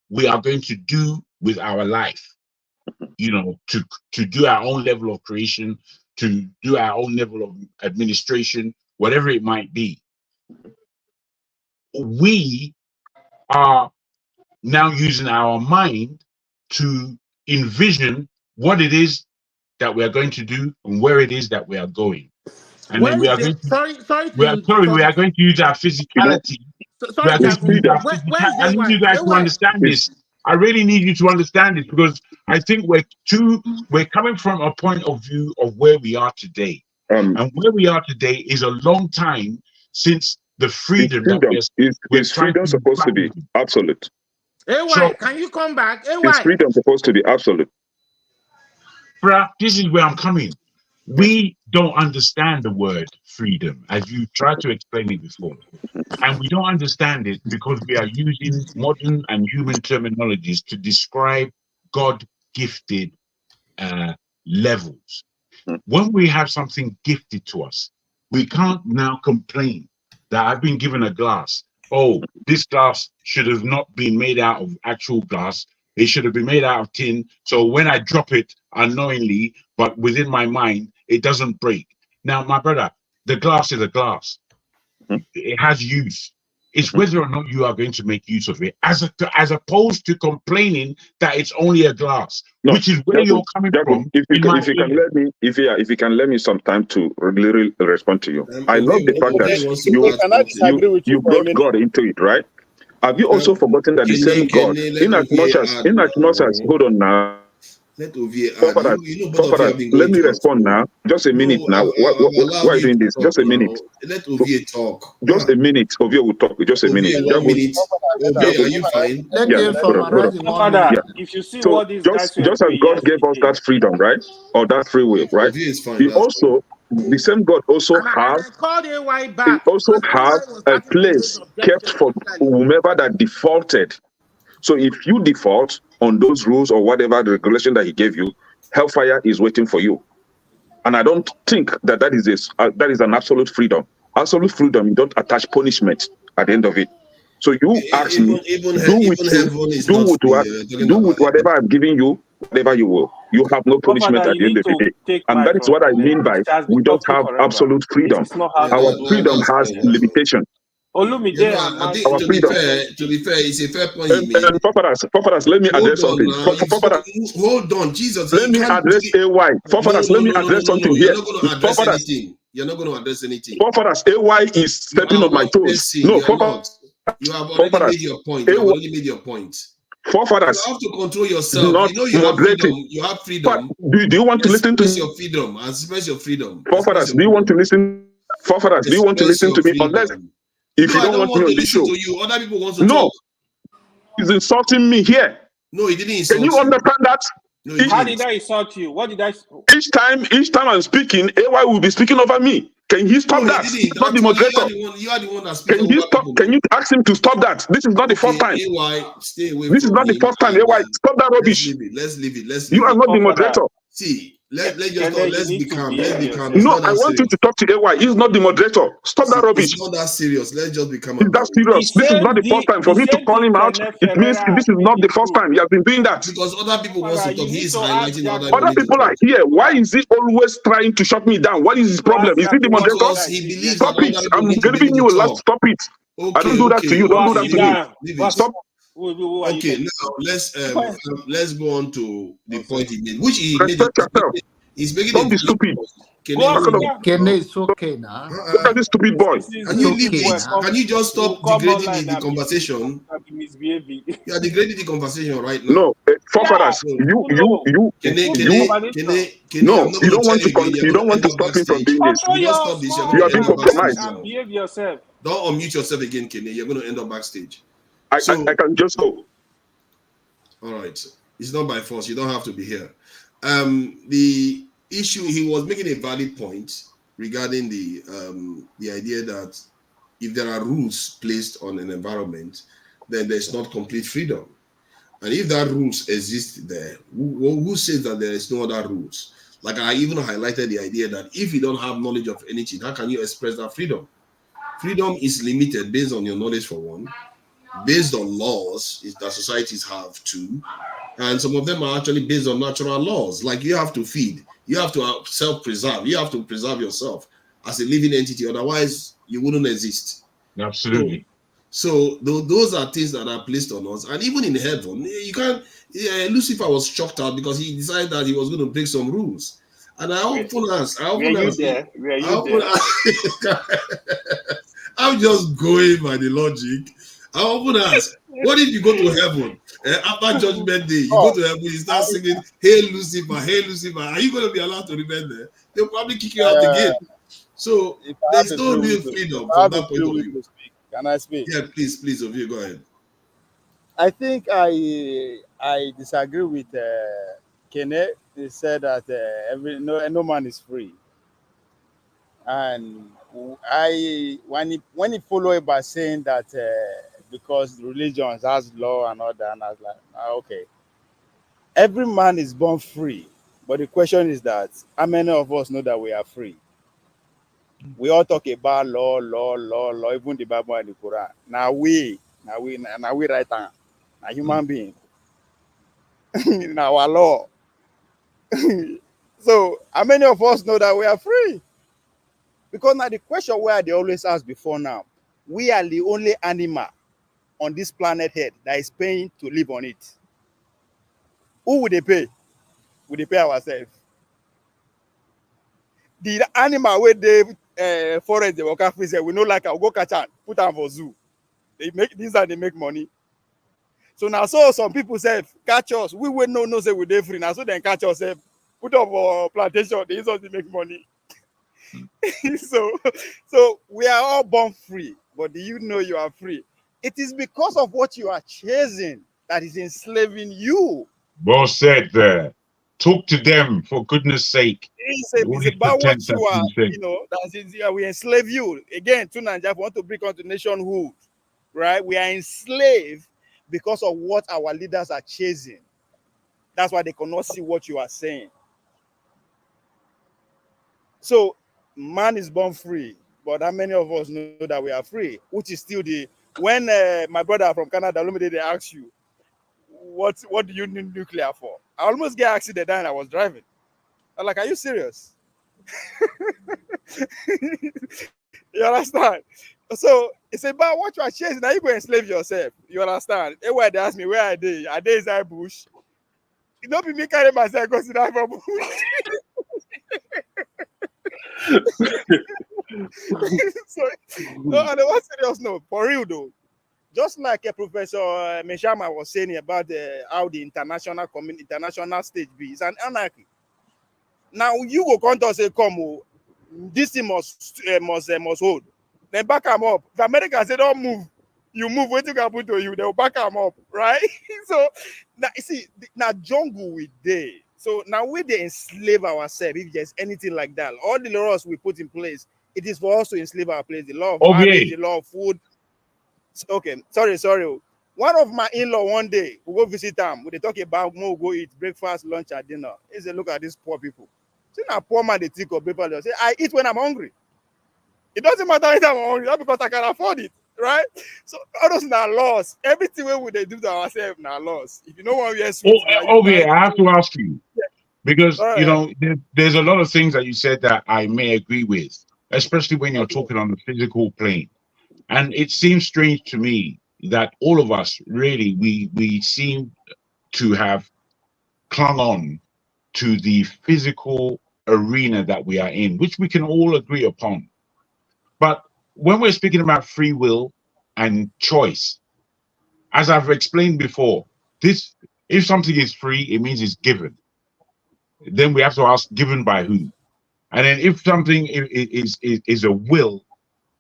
we are going to do with our life, you know, to do our own level of creation, to do our own level of administration, whatever it might be, we are now using our mind to envision what it is that we are going to do and where it is that we are going. And then we are going to, we are going to use our physicality. We are going to use our physicality. I need you guys to understand this. I really need you to understand this, because I think we're coming from a point of view of where we are today. And where we are today is a long time since the freedom that we're
freedom supposed to be absolute.
AY, can you come back? AY.
Is freedom supposed to be absolute?
Bruh, this is where I'm coming. We don't understand the word freedom, as you tried to explain it before. And we don't understand it because we are using modern and human terminologies to describe God-gifted levels. When we have something gifted to us, we can't now complain that I've been given a glass. Oh, this glass should have not been made out of actual glass. It should have been made out of tin. So when I drop it unknowingly, but within my mind, it doesn't break. Now, my brother, the glass is a glass. It has use. It's whether or not you are going to make use of it, as opposed to complaining that it's only a glass, which is where you're coming from.
If you can let me some time to really respond to you. I love the fact that you brought God into it, right? Have you also forgotten that the same God, in as much as hold on now.
Let Ovie
let me respond now. Just a minute now. Why are you doing this? Just a minute.
Let Ovie talk.
Just a minute. Ovie will talk. Just a minute.
Ovie, are you fine?
If you see what these guys
just as God gave us that freedom, right? Or that free will, right? He also, the same God also has a place kept for whomever that defaulted. So if you default on those rules or whatever the regulation that he gave you, hellfire is waiting for you. And I don't think that that is an absolute freedom. Absolute freedom, you don't attach punishment at the end of it. So you ask me, do with whatever I'm giving you, whatever you will. You have no punishment at the end of the day. And that is what I mean by we don't have absolute freedom. Our freedom has limitation.
To be fair, it's a fair point.
Paparas, let me address something.
Hold on, Jesus.
Let me address AY. Paparas, let me address something here.
You're not going to address anything.
Paparas, AY is stepping on my toes. No, Paparas.
You have already made your point. You have to control yourself. You know you have freedom. You have freedom.
Do you want to listen to
your freedom? Express your freedom.
Paparas, do you want to listen? Paparas, do you want to listen to me? Unless if you don't want me on this show.
Other people want to talk.
He's insulting me here.
No, he didn't insult you.
Can you understand that?
No, how did I insult you? What did I?
Each time I'm speaking, AY will be speaking over me. Can he stop that? He's not the moderator.
You are the one that speaks.
Can you ask him to stop that? This is not the first time.
AY, stay away.
This is not the first time. AY, stop that rubbish.
Let's leave it.
You are not the moderator.
See, let's be calm.
No, I want you to talk to AY. He's not the moderator. Stop that rubbish.
It's not that serious. Let's just be calm.
It's that serious. This is not the first time for me to call him out. It means this is not the first time he has been doing that.
Because other people want to talk. He is highlighting
other people are here. Why is he always trying to shut me down? What is his problem? Is he the moderator?
Because he believes
stop it. I'm giving you a lot. Stop it. I don't do that to you. Don't do that to me. Stop.
Okay, now let's go on to the point he made, which he
respect
made.
Yourself.
He's making
don't be stupid.
Kene, it's okay now.
Look at this stupid boy.
Can you leave it? Can you just stop degrading the conversation?
Misbehaving.
You are degrading the conversation right now.
No, forefathers,
No.
you,
I'm
no,
not
you
going to
don't
tell
want
you
to,
again. You're
you
going
don't
to
want
end
to
up
stop him from
backstage.
doing this.
If you don't stop this, you're
You
going
are
to
being
end up backstage
compromised.
now.
Behave yourself.
Don't unmute yourself again, Kenny. You're going to end up backstage.
I can just go.
All right. It's not by force. You don't have to be here. The issue, he was making a valid point regarding the idea that if there are rules placed on an environment, then there's not complete freedom. And if that rules exist there, who says that there is no other rules? Like I even highlighted the idea that if you don't have knowledge of anything, how can you express that freedom? Freedom is limited based on your knowledge for one, based on laws that societies have too, and some of them are actually based on natural laws. Like you have to feed, you have to self-preserve, you have to preserve yourself as a living entity, otherwise you wouldn't exist.
Absolutely.
So those are things that are placed on us, and even in heaven, you can't. Lucifer was shocked out because he decided that he was going to break some rules, and I often ask, I'm just going by the logic. I often ask, what if you go to heaven after Judgment Day? You go to heaven, you start singing, "Hey Lucifer, hey Lucifer." Are you going to be allowed to remain there? They'll probably kick you out again. So there's no real freedom from that point of view.
Can I speak?
Yeah, please, Ovie, go ahead.
I think I disagree with Kene. He said that no man is free, and when he followed by saying that because religions has law and all that, and I was like, okay, every man is born free, but the question is that how many of us know that we are free? We all talk about law, even the Bible and the Quran. Now we right now, a human being, in our law. So how many of us know that we are free? Because now the question where they always ask before now, we are the only animal on this planet Earth that is paying to live on it. Who would they pay? Would they pay ourselves? The animal where they forest they walk out free say we no like I'll go catch and put them for zoo. They make money. So now some people say catch us. We will no say we dey free now. So then catch us, put up our plantation, they use us to make money. so we are all born free, but do you know you are free? It is because of what you are chasing that is enslaving you.
Well said there. Talk to them for goodness sake.
It's about what you are, that we enslave you. Again, to Nigeria, want to bring on to nationhood, right? We are enslaved because of what our leaders are chasing. That's why they cannot see what you are saying. So man is born free, but how many of us know that we are free? Which is still when my brother from Canada, they ask you, what do you need nuclear for? I almost get accident and I was driving. I'm like, are you serious? You understand? So it's about what you are chasing. Now you go enslave yourself. You understand? Everywhere they ask me, where are they? Are they inside bush? It don't be me carry myself go sit down for bush. No, and what's serious no, for real though. Just like Professor Meshama was saying about how the international stage be, it's an anarchy. Now you go come to say, come, this thing must hold. Then back them up. If America say don't move, you move. What you can put to you, they'll back them up, right? So now you see, now jungle with day. So now we they enslave ourselves. If there's anything like that, all the laws we put in place, it is for us to enslave our place. The law of marriage, the law of food. Okay, sorry. One of my in-law one day, we go visit them. We talk about more go eat breakfast, lunch, and dinner. He said, look at these poor people. See now poor man they think of breakfast. They say, I eat when I'm hungry. It doesn't matter if I'm hungry, that's because I can afford it, right? So all those are laws. Everything we they do to ourselves now laws. If you know what we are sweet,
I have to ask you. Because there's a lot of things that you said that I may agree with, especially when you're talking on the physical plane. And it seems strange to me that all of us really we seem to have clung on to the physical arena that we are in, which we can all agree upon. But when we're speaking about free will and choice, as I've explained before, this, if something is free, it means it's given. Then we have to ask, given by who? And then if something is a will,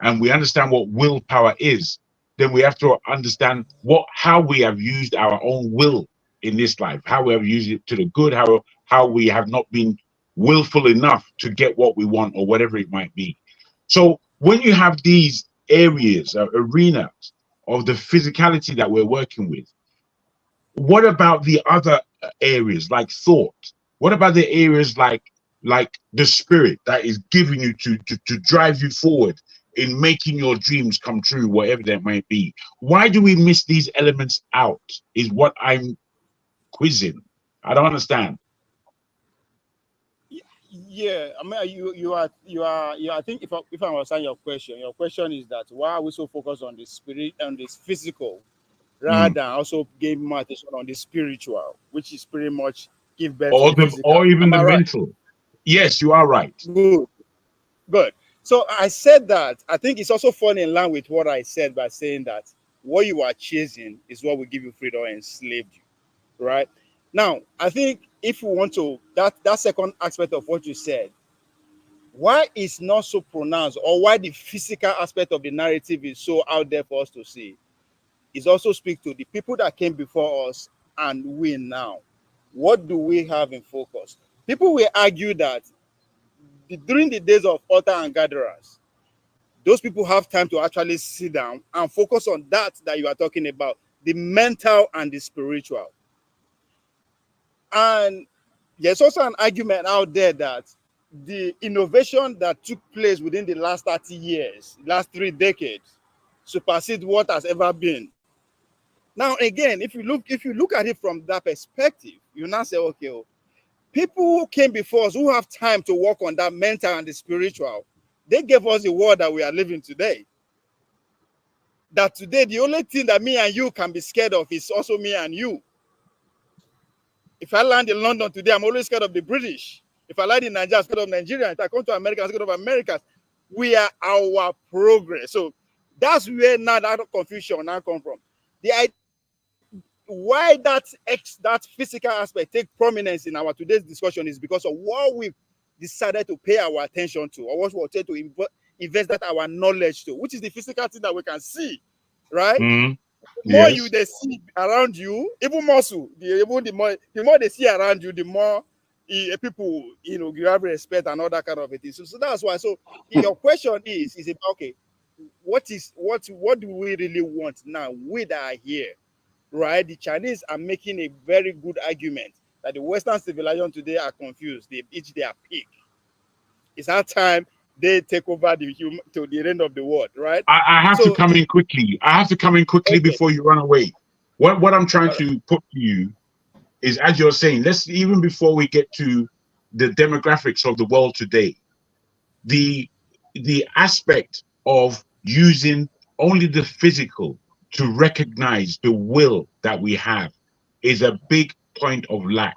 and we understand what willpower is, then we have to understand how we have used our own will in this life, how we have used it to the good, how we have not been willful enough to get what we want or whatever it might be. So when you have these areas, arenas of the physicality that we're working with, what about the other areas like thought? What about the areas like the spirit that is giving you to drive you forward in making your dreams come true, whatever that might be? Why do we miss these elements out is what I'm quizzing. I don't understand.
Yeah, I mean, you are. I think if I understand your question is that why are we so focused on the spirit and this physical, rather than also give more attention on the spiritual, which is pretty much give birth to the physical,
or even the
right?
mental. Yes, you are right.
Good. So I said that. I think it's also falling in line with what I said by saying that what you are chasing is what will give you freedom and enslaved you, right? Now, I think if we want to, that second aspect of what you said, why it's not so pronounced, or why the physical aspect of the narrative is so out there for us to see, is also speak to the people that came before us and we now. What do we have in focus? People will argue that during the days of hunter and gatherers, those people have time to actually sit down and focus on that you are talking about, the mental and the spiritual. And there's also an argument out there that the innovation that took place within the last 30 years, last 3 decades, supersede what has ever been. Now, again, if you look at it from that perspective, you now say, okay, people who came before us, who have time to work on that mental and the spiritual, they gave us the world that we are living today. That today, the only thing that me and you can be scared of is also me and you. If I land in London today, I'm always scared of the British. If I land in Nigeria, I'm scared of Nigeria. If I come to America, I'm scared of Americans. We are our progress. So that's where now that confusion now come from. Why that physical aspect take prominence in our today's discussion is because of what we've decided to pay our attention to, or what we're trying to invest that our knowledge to, which is the physical thing that we can see, right? The more you they see around you, even more so, the more they see around you, the more people you have respect and all that kind of thing. So that's why. So your question is about, okay, what do we really want now? We that are here, right? The Chinese are making a very good argument that the Western civilization today are confused. They each their peak. It's our time they take over to the end of the world, right?
I have to come in quickly. I have to come in quickly before you run away. What I'm trying to put to you is, as you're saying, let's, even before we get to the demographics of the world today, the aspect of using only the physical to recognize the will that we have is a big point of lack.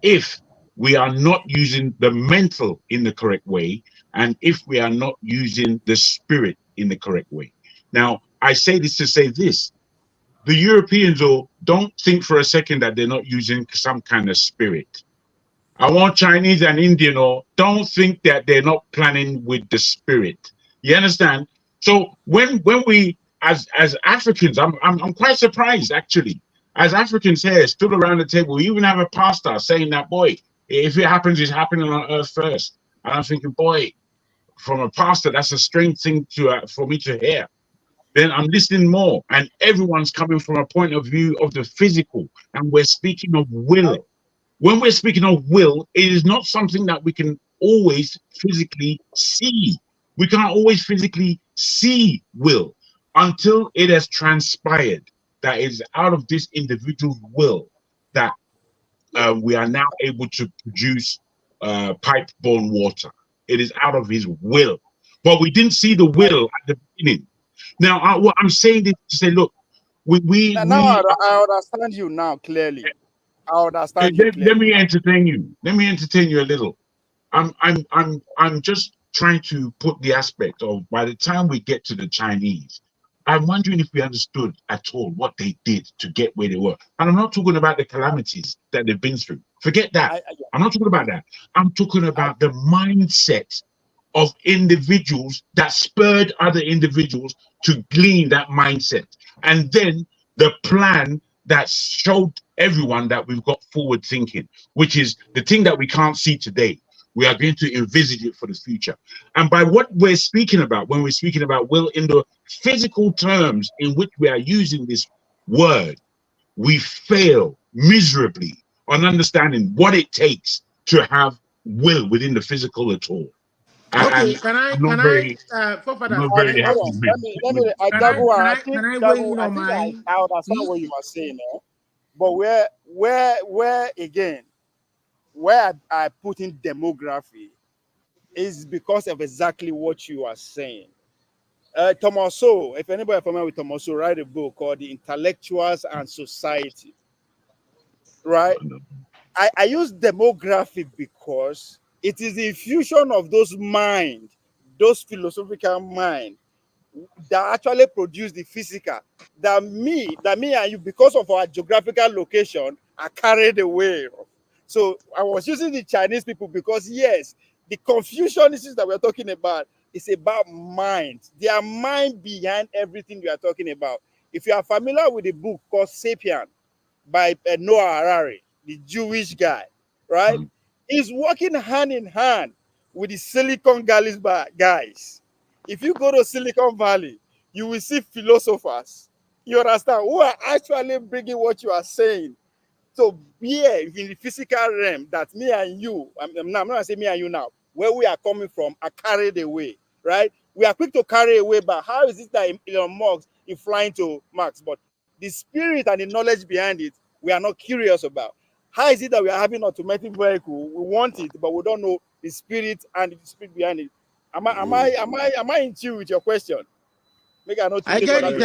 If we are not using the mental in the correct way, and if we are not using the spirit in the correct way. Now, I say this to say this: the Europeans don't think for a second that they're not using some kind of spirit. I want Chinese and Indian don't think that they're not planning with the spirit. You understand? So when we as Africans, I'm quite surprised actually. As Africans here stood around the table, we even have a pastor saying that, boy, if it happens, it's happening on earth first. And I'm thinking, boy, from a pastor, that's a strange thing for me to hear. Then I'm listening more, and everyone's coming from a point of view of the physical, and we're speaking of will. When we're speaking of will, it is not something that we can always physically see. We can't always physically see will until it has transpired that is out of this individual's will that we are now able to produce pipe-borne water. It is out of his will. But we didn't see the will at the beginning. Now, what I'm saying this to say, look,
I understand you now clearly. I understand you clearly.
Let me entertain you. Let me entertain you a little. I'm just trying to put the aspect of, by the time we get to the Chinese, I'm wondering if we understood at all what they did to get where they were. And I'm not talking about the calamities that they've been through. Forget that. I'm not talking about that. I'm talking about the mindset of individuals that spurred other individuals to glean that mindset. And then the plan that showed everyone that we've got forward thinking, which is the thing that we can't see today. We are going to envisage it for the future. And by what we're speaking about, when we're speaking about will, in the physical terms in which we are using this word, we fail miserably on understanding what it takes to have will within the physical at all.
Okay, can I,
I'm not very happy with
can I weigh in on my?
I understand what you are saying, but where again, where I put in demography is because of exactly what you are saying. Thomas Sowell, if anybody familiar with Thomas Sowell, write a book called The Intellectuals and Society. Right? I use demography because it is the infusion of those mind, those philosophical mind, that actually produce the physical. That me and you, because of our geographical location, are carried away. So I was using the Chinese people because, yes, the Confucianists that we're talking about is about mind. Their mind behind everything we are talking about. If you are familiar with the book called Sapien by Noah Harari, the Jewish guy, right? He's working hand in hand with the Silicon Valley guys. If you go to Silicon Valley, you will see philosophers, you understand, who are actually bringing what you are saying. So here in the physical realm, that me and you, I'm not going to say me and you now, where we are coming from are carried away, right? We are quick to carry away, but how is it that Elon Musk is flying to Mars? But the spirit and the knowledge behind it, we are not curious about. How is it that we are having an automatic vehicle? We want it, but we don't know the spirit and the spirit behind it. Am I in tune with your question?
I get it.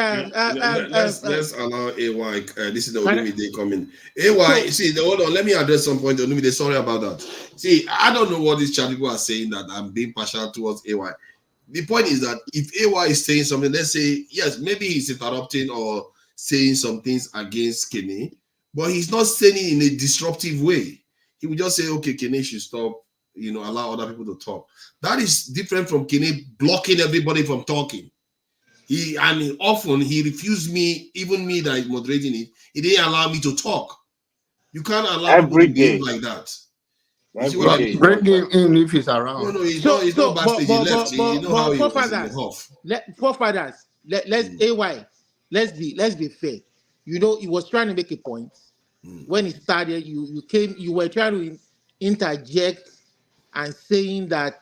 Let's allow AY. This is the Olumide coming. AY, see, hold on. Let me address some point. Olumide, sorry about that. See, I don't know what these chat people are saying that I'm being partial towards AY. The point is that if AY is saying something, let's say, yes, maybe he's interrupting or saying some things against Kenny, but he's not saying it in a disruptive way. He would just say, okay, Kenny should stop, allow other people to talk. That is different from Kenny blocking everybody from talking. Often he refused me, even me that is moderating it, he didn't allow me to talk. You can't allow people to behave like that. You see what I mean?
Bring him in if he's around.
No, he's not backstage. He left. You know how he was in the huff.
Forefathers, let's AY. Let's be fair. He was trying to make a point. When he started, you were trying to interject and saying that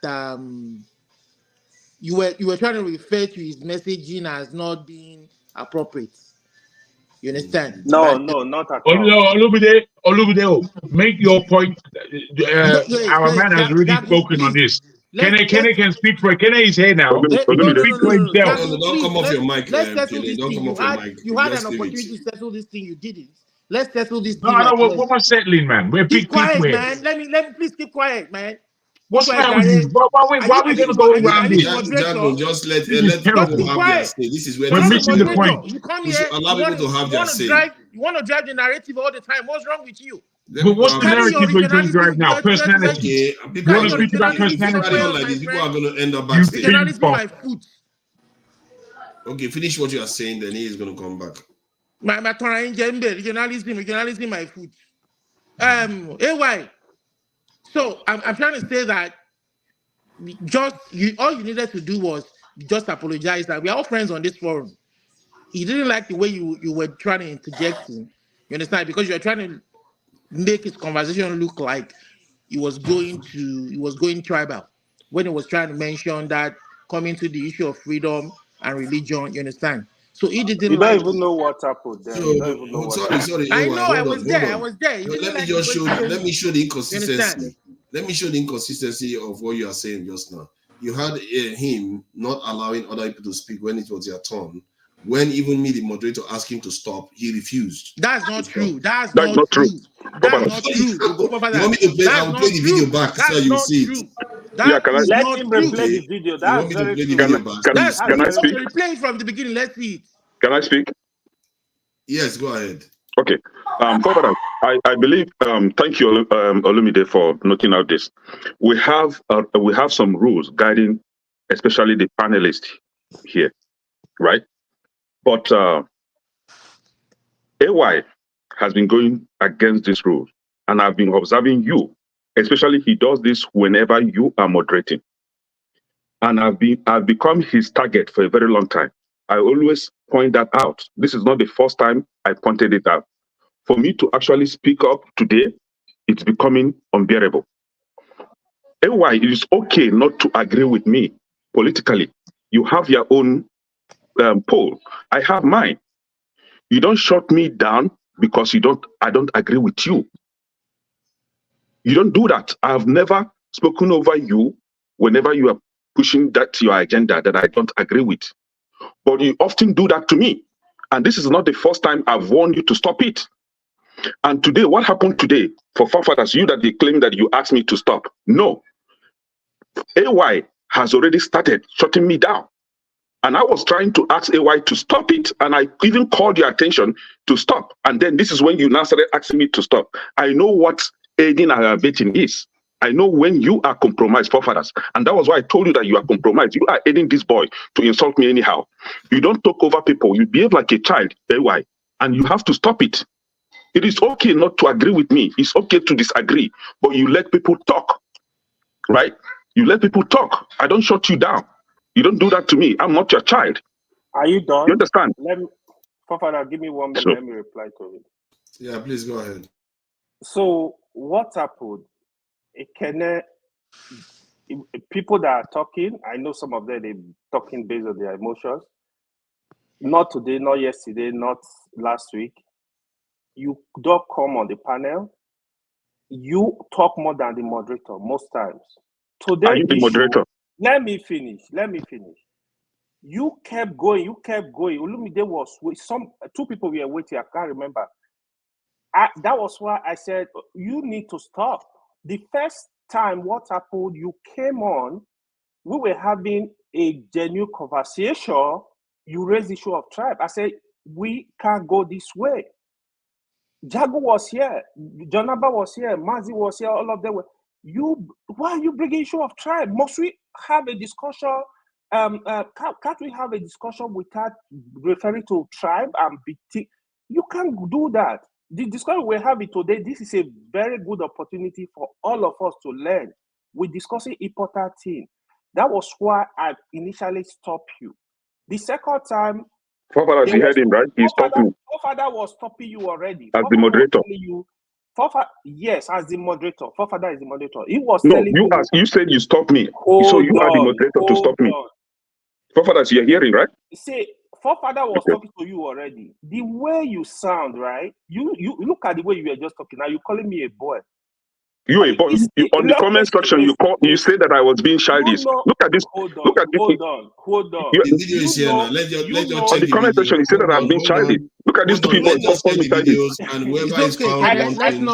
you were trying to refer to his messaging as not being appropriate. You understand?
No, not at all.
Olumide, make your point. Our man has already spoken on this. Kenny can speak for it. Kenny is here now. He can speak for himself.
Don't come off your mic.
Let's settle this thing. You had an opportunity to settle this thing. You didn't. Let's settle this thing.
No, what was settling, man? We're big
quiet,
people
man. Let me please keep quiet, man.
What's wrong with you? Why are we going to go around this?
Just let people have their say. This is where
we're missing the point.
You come here,
allow people to have their say.
You want to drive the narrative all the time. What's wrong with you?
But what's the narrative we're going to drive now? Personality. You want to speak about personality?
People are going to end up backstage.
My foot.
Okay, finish what you are saying, then he is going to come back.
My regionalism, my foot. AY. So I'm trying to say that all you needed to do was just apologize. That we are all friends on this forum. He didn't like the way you were trying to interject him. You understand? Because you were trying to make his conversation look like he was going tribal when he was trying to mention that coming to the issue of freedom and religion. You understand? So he didn't.
You don't even know what happened there.
Sorry.
I know. I was there.
Let me just show. Let me show the inconsistency. Let me show the inconsistency of what you are saying just now. You had him not allowing other people to speak when it was your turn, When even me, the moderator, asked him to stop, he refused.
That's not true. That's
That's
not
not true.
true. That's not true.
You want me to play? I
That's
will
not
play the
true.
video back so
That's
you
not
see it.
true.
Yeah,
That
can I?
is
Let
not
him
true.
replay the
Okay.
video.
You
That's
want me to
very
play the
true.
video back?
Can
That's
I
true.
speak?
Okay, replay it from the beginning. Let's see it.
Can I speak?
Yes, go ahead.
Okay. Father, I believe. Thank you, Olumide, for noting out this. We have some rules guiding, especially the panelists here, right? But AY has been going against these rules, and I've been observing you. Especially, he does this whenever you are moderating, and I've become his target for a very long time. I always point that out. This is not the first time I pointed it out. For me to actually speak up today, it's becoming unbearable. AY, it is okay not to agree with me politically. You have your own poll. I have mine. You don't shut me down because I don't agree with you. You don't do that. I have never spoken over you whenever you are pushing your agenda that I don't agree with. But you often do that to me. And this is not the first time I've warned you to stop it. And today, what happened today for forefathers, you that they claim that you asked me to stop? No. AY has already started shutting me down. And I was trying to ask AY to stop it. And I even called your attention to stop. And then this is when you now started asking me to stop. I know what aiding and abetting is. I know when you are compromised, forefathers. And that was why I told you that you are compromised. You are aiding this boy to insult me anyhow. You don't talk over people. You behave like a child, AY. And you have to stop it. It is okay not to agree with me. It's okay to disagree. But you let people talk, right? You let people talk. I don't shut you down. You don't do that to me. I'm not your child.
Are you done?
You understand?
Let me, Father, give me 1 minute.
So,
let me reply to it.
Yeah, please go ahead.
So what happened? People that are talking, I know some of them, they're talking based on their emotions. Not today, not yesterday, not last week. You don't come on the panel. You talk more than the moderator most times. Today
are you the moderator?
Let me finish. You kept going. Olumide was with two people were waiting. I can't remember. That was why I said you need to stop. The first time what happened, you came on, we were having a genuine conversation. You raised the issue of tribe. I said we can't go this way. Jago was here, Jonaba was here, Mazi was here, all of them were. Why are you bringing issue of tribe? Must we have a discussion? Can't we have a discussion without referring to tribe and BT? You can't do that. The discussion we're having today, this is a very good opportunity for all of us to learn. We're discussing important things. That was why I initially stopped you. The second time,
Forefathers, you heard him, right? He stopped me
Forefather was stopping you already.
as the moderator.
Yes, as the moderator. Forefather is the moderator. He was
No,
telling
you said you stopped me. So
Hold
you are the
on,
moderator to
hold
stop me.
on.
Forefathers, you're hearing, right?
See, Forefather was
Okay.
talking to you already. The way you sound, right? You look at the way you were just talking. Now you're calling me a boy.
You a boy. On the comment section, you say that I was being childish. Look at this.
Hold
Look
on,
at this.
hold on.
The video is here now. Let you
On
check
the
the
comment
video.
section, you say that I'm being childish. Look at these two people.
Let us check the videos, and whoever is found wanting,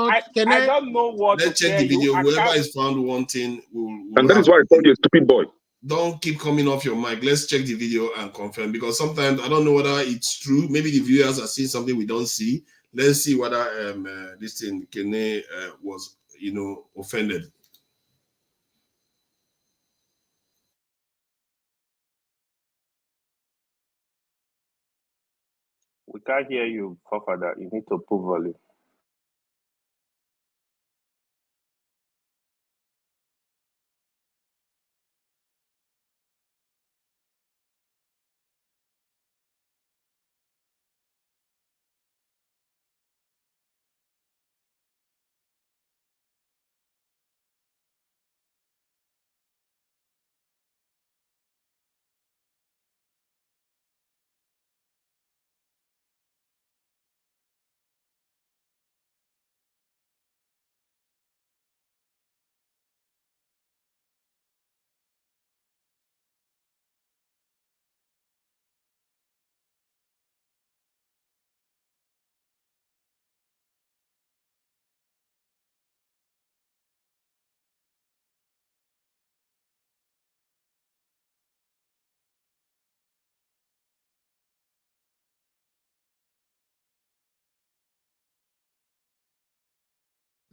I don't know what
let's
to
check
tell
the video.
you.
Whoever is found wanting will
And that
have
is why I
to
called you a stupid boy.
Don't keep coming off your mic. Let's check the video and confirm, because sometimes I don't know whether it's true. Maybe the viewers are seeing something we don't see. Let's see whether this thing Kene was offended.
We can't hear you, Forefather. You need to put volume.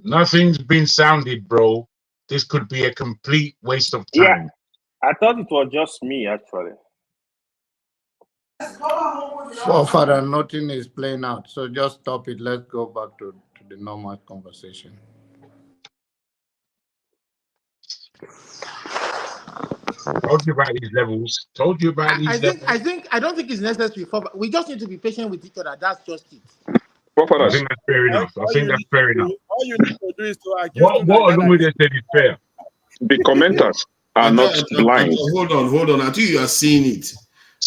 Nothing's been sounded, bro. This could be a complete waste of time.
Yeah, I thought it was just me actually.
Father, nothing is playing out. So just stop it. Let's go back to the normal conversation.
Told you about these levels. Told you about these levels.
I don't think it's necessary. We just need to be patient with each other. That's just it.
I think that's fair enough.
All you need to do is to accuse
What Olumide said is fair.
The commenters are not blind.
Hold on. I think you are seeing it.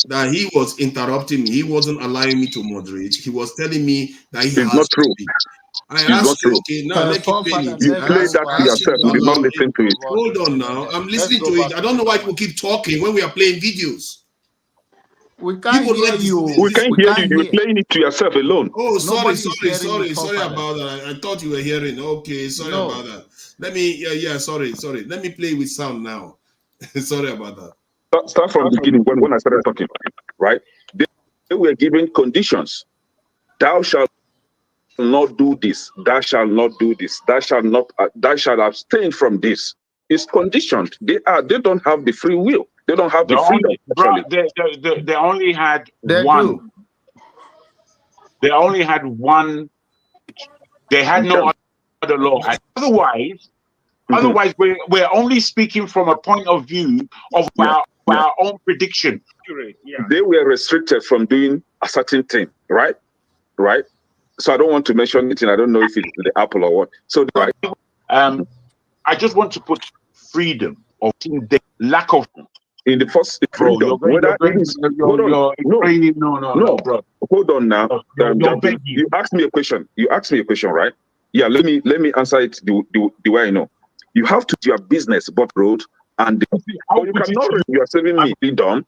That he was interrupting me. He wasn't allowing me to moderate. He was telling me that he has
not true.
to speak. I asked you, okay, now let me play it.
You played that to yourself. You did not listen to it.
Hold on now. I'm listening to it. I don't know why people keep talking when we are playing videos.
We can't hear you.
We can't hear you. You're playing it to yourself alone.
Oh, sorry about that. I thought you were hearing. Okay, sorry about that. Let me, sorry. Let me play with sound now. Sorry about that.
Start from the beginning when I started talking, right? They were given conditions. Thou shalt not do this. Thou shalt not do this. Thou shalt abstain from this. It's conditioned. They don't have the free will. They don't have the freedom.
They only had one. They only had one. They had no other law. Otherwise, we're only speaking from a point of view of our own prediction.
They were restricted from doing a certain thing, right? Right. So I don't want to mention anything. I don't know if it's the apple or what. So
I just want to put freedom or the lack of
in the first freedom.
Bro.
Hold on now. You asked me a question. Right? Yeah. Let me answer it the way I know. You have to do your business, but road and you cannot. You are saving me freedom.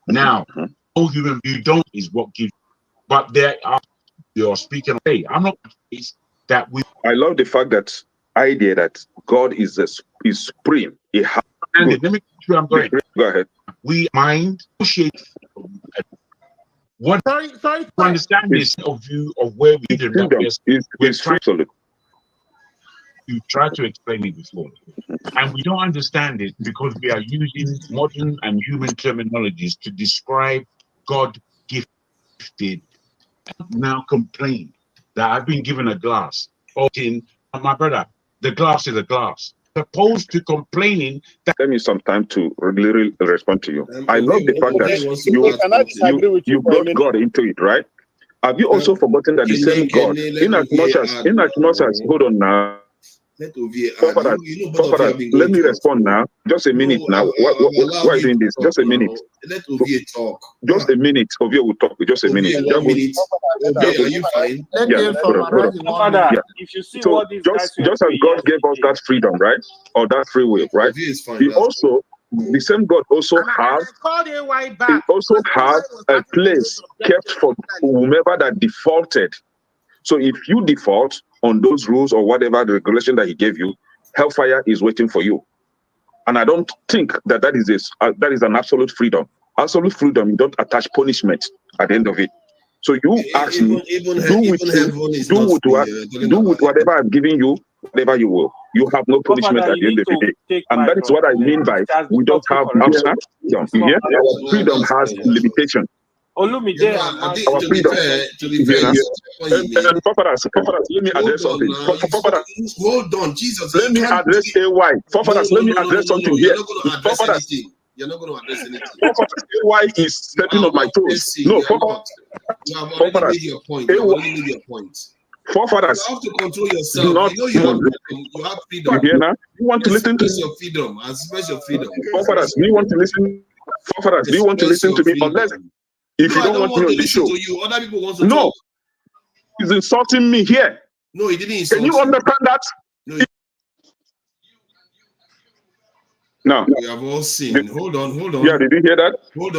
Now, all human you don't is what gives. But there are you're speaking. Hey, I'm not that we.
I love the fact that idea that God is supreme.
Let me sure I'm going.
Go ahead.
We mind appreciate what to understand this of view of where we is
absolute.
You tried to explain it before, and we don't understand it because we are using modern and human terminologies to describe God gifted. Now complain that I've been given a glass. My brother, the glass is a glass. Opposed to complaining that.
Give me some time to really respond to you. I love the fact that you brought God into it, right? Have you also forgotten that the same God, in as much as hold on now. Let me respond now. Just a minute now. Why are you doing this? Just a minute.
Let Ovie talk.
Just a minute. Ovie will talk. Just a minute.
Are you fine?
If you see what these guys
just as God gave us that freedom, right? Or that free will, right? He also, the same God also has a place kept for whomever that defaulted. So if you default on those rules or whatever the regulation that he gave you, hellfire is waiting for you. And I don't think that is an absolute freedom. Absolute freedom, you don't attach punishment at the end of it. So you ask me, do with whatever I'm giving you, whatever you will. You have no punishment at the end of the day. And that is what I mean by we don't have absolute freedom. You hear? Freedom has limitation.
Olumide,
our freedom. Let me address something.
Hold on, Jesus.
Let me address AY. Let me address something here.
You're not going to address anything.
AY is stepping on my toes. No,
you have already made your point.
Forefathers,
you have to control yourself. You have freedom.
You hear now? You want to listen to
your freedom. Express your freedom.
Forefathers, do you want to listen? Forefathers, do you want to listen to me? Unless if you don't want to listen to
you, other people want to talk.
He's insulting me here.
No, he didn't insult
you. Can you understand that? No.
We have all seen. Hold on.
Yeah, did you hear that?
Hold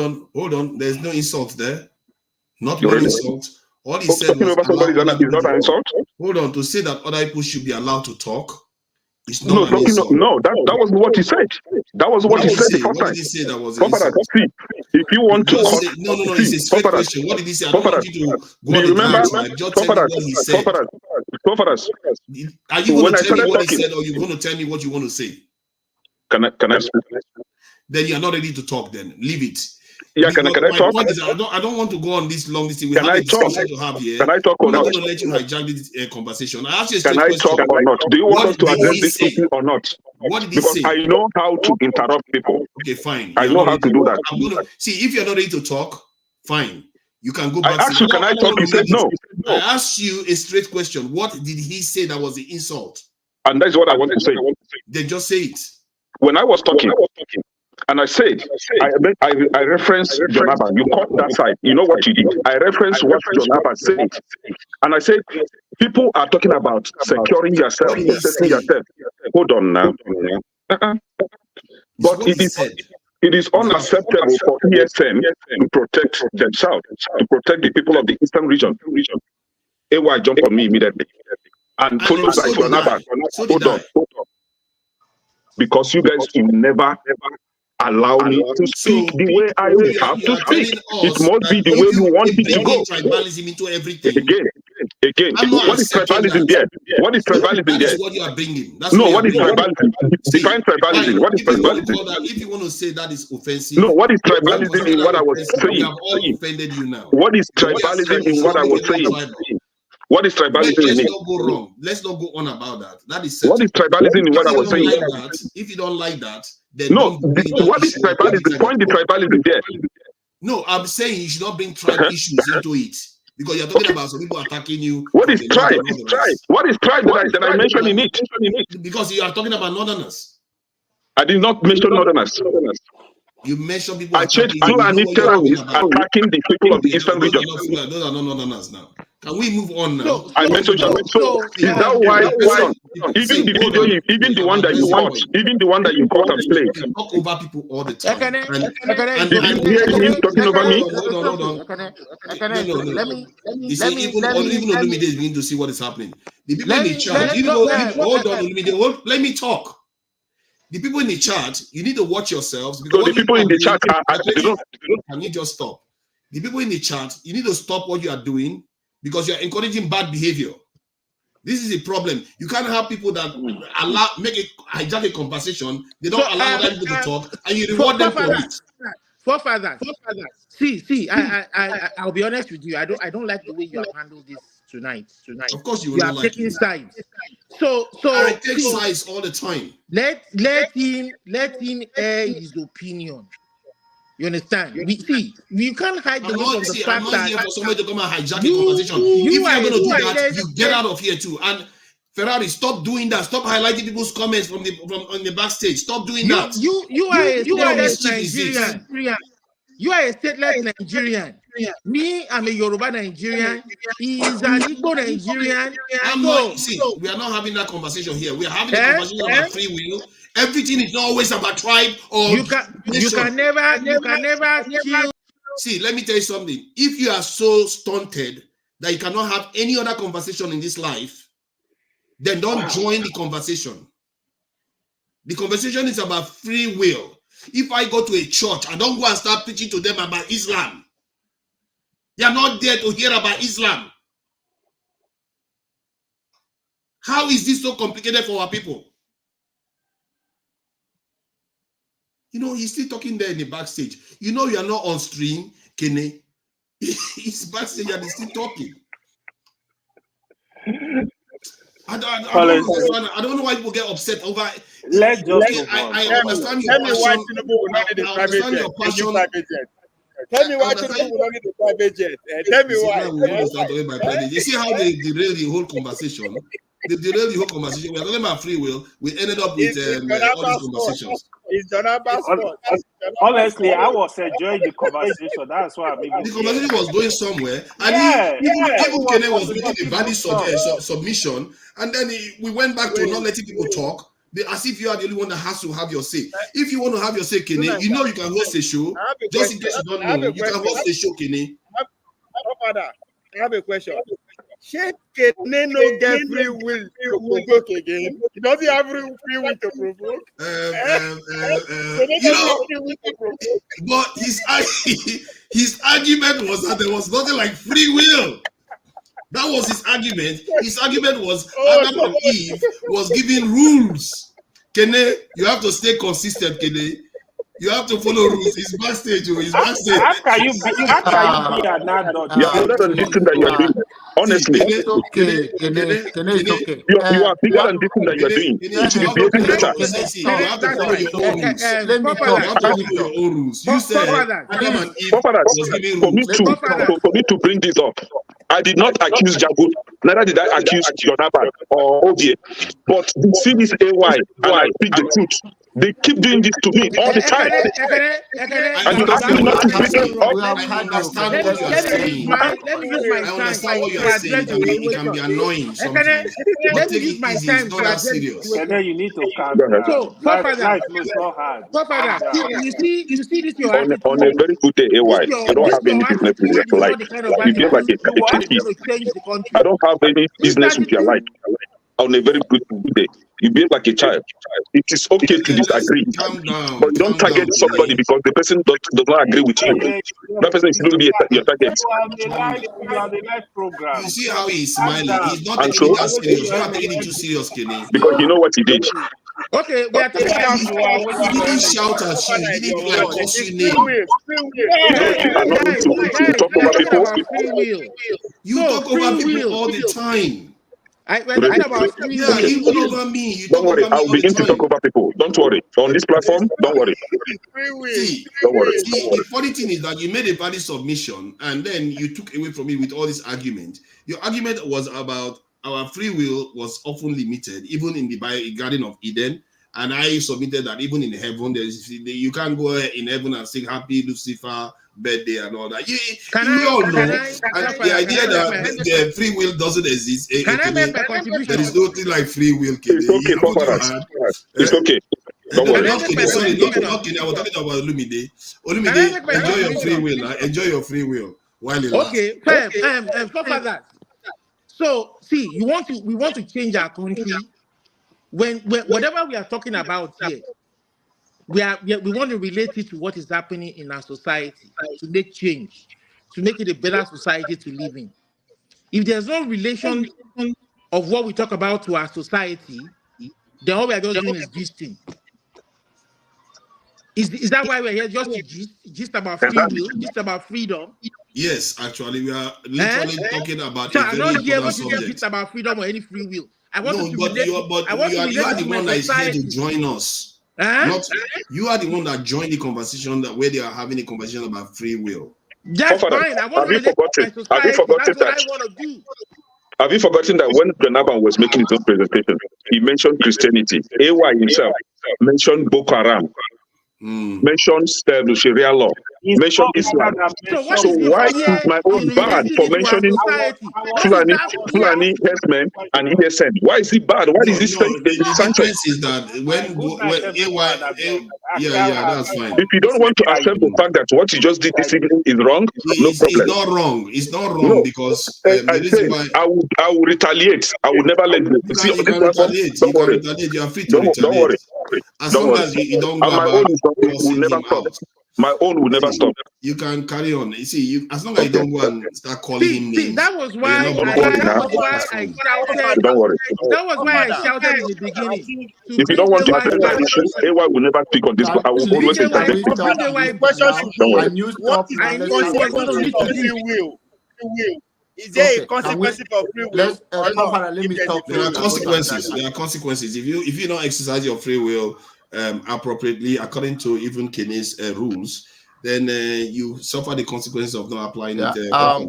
on. There's no insult there. Not one insult. All he said was
over somebody is not an insult.
Hold on. To say that other people should be allowed to talk.
No, that was what he said. That was what he said the first time.
What did he say that was an insult?
If you want to
it's a straight question. What did he say? I don't want you to go on the ground. Just tell me what he said.
Forefathers.
Are you going
When
to
I
tell me
started
what he
talking,
said, or you going to tell me what you want to say?
Can I speak?
Then you're not ready to talk. Then leave it.
Yeah, can I
My
talk?
point is, I don't want to go on this long list. We
Can
have
I
a discussion
talk?
to have here.
Can I talk
I'm
or
not
not?
going to let you hijack this conversation. I asked you a
Can
straight
I
question.
talk or not? Do you want
What
us to
did
address
he
this
say?
issue or not?
What did he
Because
say?
I know how to interrupt people.
Okay, fine.
I
You're
know
not
how
ready
to do that.
I'm gonna see if you're not ready to talk. Fine, you can go
I
back.
asked you, can I
don't
talk?
want
You
to
said
make it.
no.
I asked you a straight question. What did he say that was the insult?
And that's what I want to say.
Then just say it.
When I was talking, and I said, I referenced John Abba. You caught that side. You know what you did. I referenced what John Abba said. And I said, people are talking about securing yourself, protecting yourself. Hold on now. But it is unacceptable for ESN to protect themselves, to protect the people of the Eastern region. AY jumped on me immediately. And followed by John Abba. Hold on. Because you guys will never allow me to speak the way I have to speak. It must be the way you want it to go.
Tribalism into everything.
Again.
I'm not
What is tribalism there? What is tribalism
That
there?
is what you are bringing.
No, what is tribalism? Define tribalism. What is tribalism?
If you want to say that is offensive,
No, what is tribalism in what I was
we
saying?
have all offended you now.
What is tribalism in what I was saying? What is tribalism in
Let's
it?
not go wrong. Let's not go on about that. That is
What is tribalism in what I was saying?
If you don't like that, then
no. What is tribalism? Point the tribalism there.
No, I'm saying you should not bring tribe issues into it. Because you're talking about some people attacking you.
What is tribe? What is tribe that I mentioned in it?
Because you are talking about northerners.
I did not mention northerners.
You mentioned people
I said
attacking
Fulani terrorists attacking the people of the Eastern region.
Those are not northerners now. Can we move on now?
I mentioned so is that why even the video, even the one that you caught, even the one that you caught and played.
You talk over people all the time.
Did you hear him talking over me?
Hold on.
Let me
even Olumide is beginning to see what is happening. The people in the chat, hold on, Olumide, let me talk. The people in the chat, you need to watch yourselves. Because
so the people in the chat
can you just stop? The people in the chat, you need to stop what you are doing because you are encouraging bad behavior. This is a problem. You can't have people that hijack a conversation. They don't allow other people to talk, and you reward them for it.
Forefathers. See. I'll be honest with you. I don't like the way you have handled this tonight.
Of course, you
are taking sides. So
I take sides all the time.
Let him air his opinion. You understand? You can't hide the fact
I'm not here for somebody to come and hijack a conversation. If you're going to do that, you get out of here too. And Ferrari, stop doing that. Stop highlighting people's comments from on the backstage. Stop doing that.
You are a stateless Nigerian. You are a stateless Nigerian. Me, I'm a Yoruba Nigerian. He is an Igbo Nigerian.
We are not having that conversation here. We are having a conversation about free will. Everything is not always about tribe or
you can never kill.
See, let me tell you something. If you are so stunted that you cannot have any other conversation in this life, then don't join the conversation. The conversation is about free will. If I go to a church, I don't go and start preaching to them about Islam. They are not there to hear about Islam. How is this so complicated for our people? You know, he's still talking there in the backstage. You know, you are not on stream, Kene. He's backstage and he's still talking. I don't know why people get upset over.
Let's just.
I understand your passion. I understand your passion.
Tell me why Tinubu will not need the private jet. Tell me why.
You see how they derail the whole conversation? They derailed the whole conversation. We are talking about free will. We ended up with all these conversations.
It's John Abba's fault.
Honestly, I was enjoying the conversation. That's why the
conversation was going somewhere. And even Kene was making a valid submission. And then we went back to not letting people talk. As if you are the only one that has to have your say. If you want to have your say, Kene, you know you can host a show. Just in case you don't know, you can host a show, Kene.
Father, I have a question. Should Kene no get free will to provoke again? He doesn't have free will to provoke.
But his argument was that there was nothing like free will. That was his argument. His argument was Adam and Eve was giving rules. Kene, you have to stay consistent, Kene. You have to follow rules. It's backstage. It's backstage.
How can you be an adult?
You're bigger than this thing that you're doing. Honestly,
it's okay. It's okay.
you are bigger than this thing that you're doing. You should be behaving better.
You have to follow your own rules.
Let me
You have to follow your own rules. You said Adam and Eve was giving rules.
For me to bring this up, I did not accuse Jago, neither did I accuse Jonathan or Odie. But you see this AY, and I speak the truth. They keep doing this to me all the time. And you ask me not to bring it up.
I understand what you are saying. I understand what you are saying. It can be annoying sometimes. But take it easy. It's not that serious.
And then you need to calm down.
So,
Life is not hard.
you see this your
On a very good day, AY, you don't have any business with your life. You behave like a kid. I don't have any business with your life. On a very good day, you behave like a child. It is okay to disagree, but you don't target somebody because the person does not agree with you. That person shouldn't be your target.
You see how he's smiling. He's not taking it that serious. You're not taking it too serious, Kenny.
Because you know what he did.
Okay, we are taking
He didn't shout at you. He didn't like call you name.
You are not to talk over people.
You talk over people all the time.
Even over me. Don't worry, I'll begin to talk over people. Don't worry. On this platform, don't worry. Don't worry.
The funny thing is that you made a valid submission and then you took away from it with all this argument. Your argument was about our free will was often limited, even in the Garden of Eden. And I submitted that even in heaven, you can't go in heaven and sing Happy Lucifer birthday and all that. You all know. The idea that the free will doesn't exist.
Can I make my contribution?
There is nothing like free will.
It's okay, Papa. It's okay. Don't worry.
Sorry, not Kenya. I was talking about Olumide. Olumide, enjoy your free will. Enjoy your free will while it lasts.
Okay, Papa, that. So, see, we want to change our country. When whatever we are talking about here, we want to relate it to what is happening in our society to make change, to make it a better society to live in. If there's no relation of what we talk about to our society, then all we are just doing is gisting. Is that why we're here just to gist about free will, gist about freedom?
Yes, actually, we are literally talking about
so
a
I'm
very
not here
important
to
subject.
gist about freedom or any free will. I want
No,
to
but
relate,
you are the one that is here to join us. Not you are the one that joined the conversation that where they are having a conversation about free will.
That's fine. I want to relate to my society. That's what I want to do.
Have you forgotten that when Jonathan was making his own presentation, he mentioned Christianity. AY himself mentioned Boko Haram, mentioned Sharia law, mentioned Islam. So why is my own bad for mentioning Fulani herdsmen and ESN? Why is it bad? Why is this
The difference is that when AY, that's fine.
If you don't want to accept the fact that what you just did this evening is wrong, no problem.
It's not wrong. It's not wrong because
I say I will retaliate. I will never let go.
You can retaliate.
Don't worry.
You are free to retaliate.
Don't worry.
As long as you don't go
my
about
own will never stop. My own will never stop.
You can carry on. You see, as long as you don't go and start calling him names.
That was why I shouted.
Don't worry.
That was why I shouted in the beginning.
If you don't want to address that issue, AY will never speak on this. I will always intervene.
Is there a consequence of free will?
There are consequences. There are consequences. If you don't exercise your free will appropriately, according to even Kenny's rules, then you suffer the consequences of not applying it.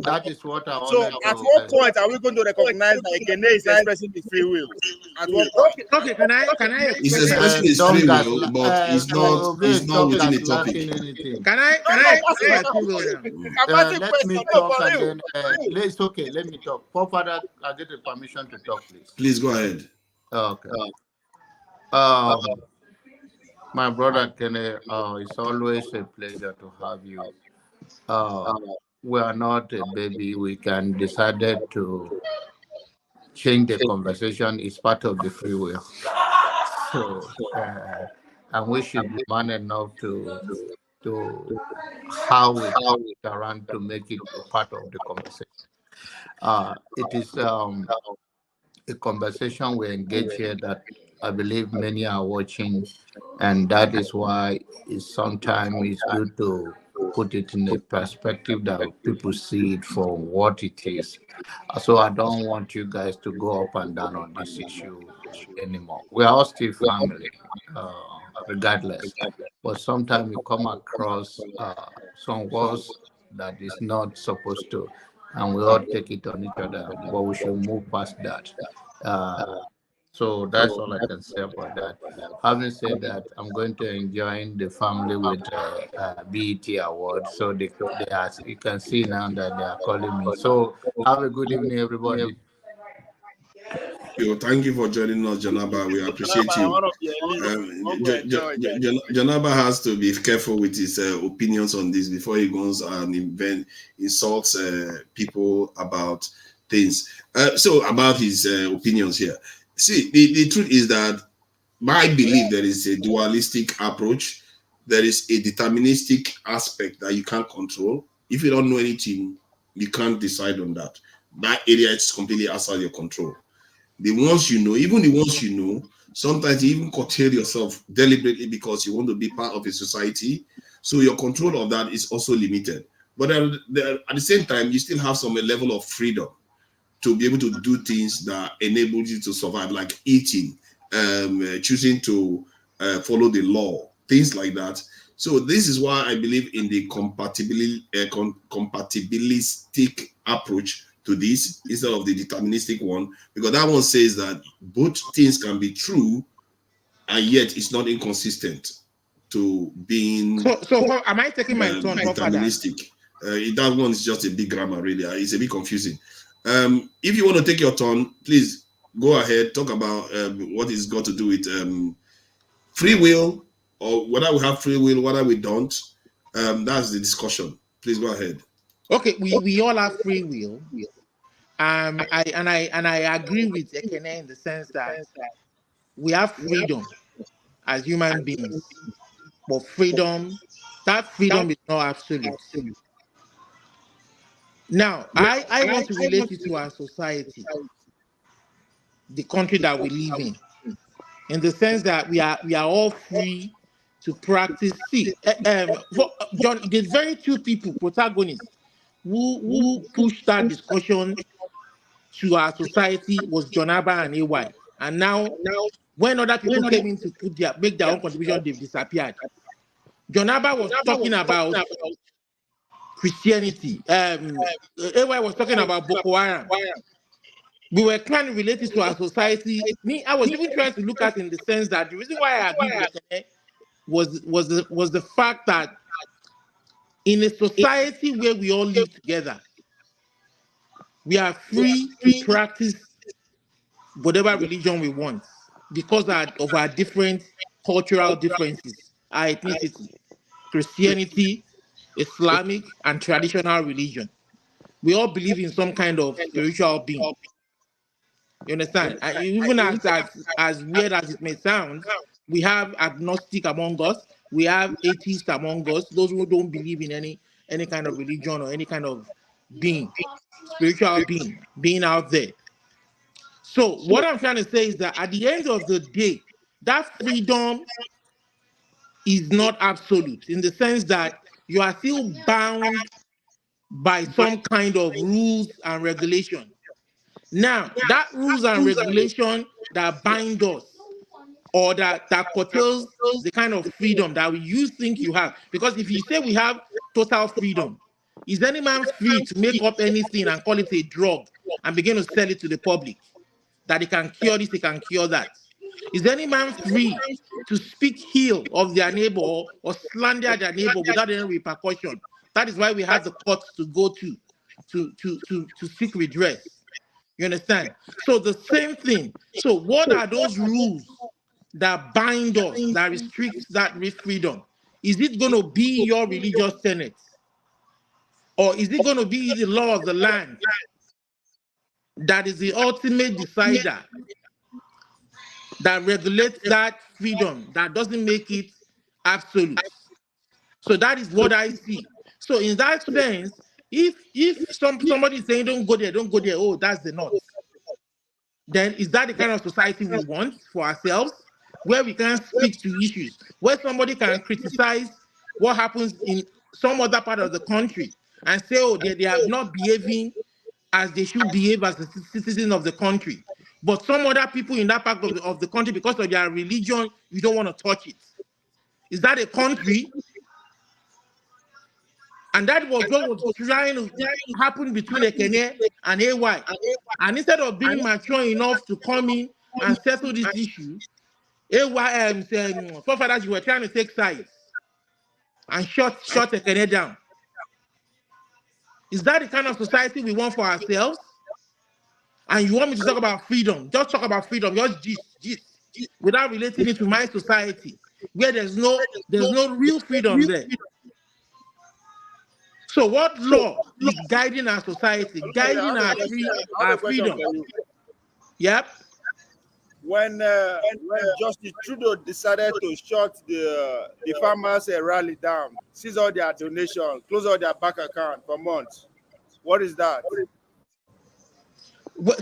That is what I
So, at what point are we going to recognize that Kenne is expressing his free will? At what point?
Okay, can I?
He's expressing his free will, but it's not within the topic.
Can I express my free will now?
Let me talk and then it's okay. Let me talk. For further, I get the permission to talk, please.
Please go ahead.
Okay. My brother Kenne, it's always a pleasure to have you. We are not a baby. We can decide to change the conversation. It's part of the free will. So, and we should be man enough to how we around to make it a part of the conversation. It is a conversation we engage here that I believe many are watching, and that is why sometimes good to put it in a perspective that people see it for what it is. So I don't want you guys to go up and down on this issue anymore. We are all still family, regardless. But sometimes you come across some words that is not supposed to, and we all take it on each other. But we should move past that. So that's all I can say about that. Having said that, I'm going to enjoy the family with BET Award. So they are, you can see now that they are calling me. So have a good evening, everybody.
Thank you for joining us, Janaba. We appreciate you. Janaba has to be careful with his opinions on this before he goes and insults people about things. So about his opinions here. See, the truth is that I believe there is a dualistic approach. There is a deterministic aspect that you can't control. If you don't know anything, you can't decide on that. That area is completely outside your control. The ones you know, even the ones you know, sometimes you even curtail yourself deliberately because you want to be part of a society. So your control of that is also limited. But at the same time, you still have some level of freedom to be able to do things that enable you to survive, like eating, choosing to follow the law, things like that. So this is why I believe in the compatibilistic approach to this instead of the deterministic one, because that one says that both things can be true and yet it's not inconsistent to being
So am I taking my turn,
deterministic. That one is just a big grammar, really. It's a bit confusing. If you want to take your turn, please go ahead, talk about what it's got to do with free will, or whether we have free will, whether we don't. That's the discussion. Please go ahead.
Okay, we all have free will. I agree with Ekene in the sense that we have freedom as human beings, but that freedom is not absolute. Now, I want to relate it to our society, the country that we live in the sense that we are all free to practice. See, John, there's very two people, protagonists, who pushed that discussion to our society was John Abba and AY. And now, when other people came in to make their own contribution, they've disappeared. John Abba was talking about Christianity. AY was talking about Boko Haram. We were kind of related to our society. I was even trying to look at it in the sense that the reason why I agree with Ekene was the fact that in a society where we all live together, we are free to practice whatever religion we want because of our different cultural differences, our ethnicity, Christianity, Islamic, and traditional religion. We all believe in some kind of spiritual being. You understand? And even as weird as it may sound, we have agnostic among us, we have atheists among us, those who don't believe in any kind of religion or any kind of being, spiritual being out there. So what I'm trying to say is that at the end of the day, that freedom is not absolute in the sense that you are still bound by some kind of rules and regulation. Now, that rules and regulation that bind us or that curtails the kind of freedom that you think you have. Because if you say we have total freedom, is any man free to make up anything and call it a drug and begin to sell it to the public? That he can cure this, he can cure that. Is any man free to speak ill of their neighbor or slander their neighbor without any repercussion? That is why we have the courts to go to seek redress. You understand? So the same thing. So what are those rules that bind us, that restrict that freedom? Is it going to be your religious tenets? Or is it going to be the law of the land that is the ultimate decider that regulates that freedom, that doesn't make it absolute? So that is what I see. So in that sense, if somebody is saying don't go there, oh, that's the north. Then is that the kind of society we want for ourselves, where we can speak to issues, where somebody can criticize what happens in some other part of the country and say, oh, they are not behaving as they should behave as a citizen of the country, but some other people in that part of the country, because of their religion, you don't want to touch it. Is that a country? And that was what was trying to happen between Ekene and AY. And instead of being mature enough to come in and settle this issue, AY forefathers, you were trying to take sides and shut Ekene down. Is that the kind of society we want for ourselves? And you want me to talk about freedom? Just talk about freedom, just gist, without relating it to my society, where there's no real freedom there. So what law is guiding our society, guiding our freedom? Yep.
When Justice Trudeau decided to shut the farmers' rally down, seize all their donations, close all their bank account for months, what is that?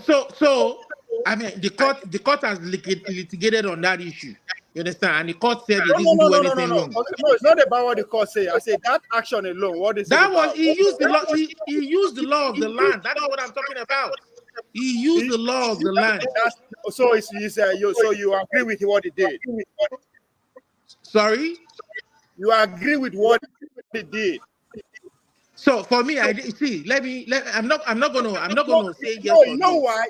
So I mean, the court has litigated on that issue. You understand? And the court said they didn't do anything wrong.
No, it's not about what the court say. I said that action alone. What is
that?
Was
he used the law? He used the law of the land. That's not what I'm talking about. He used the law of the land.
So you agree with what he did?
Sorry?
You agree with what he did?
So for me, I'm not gonna say yes.
No, you know why?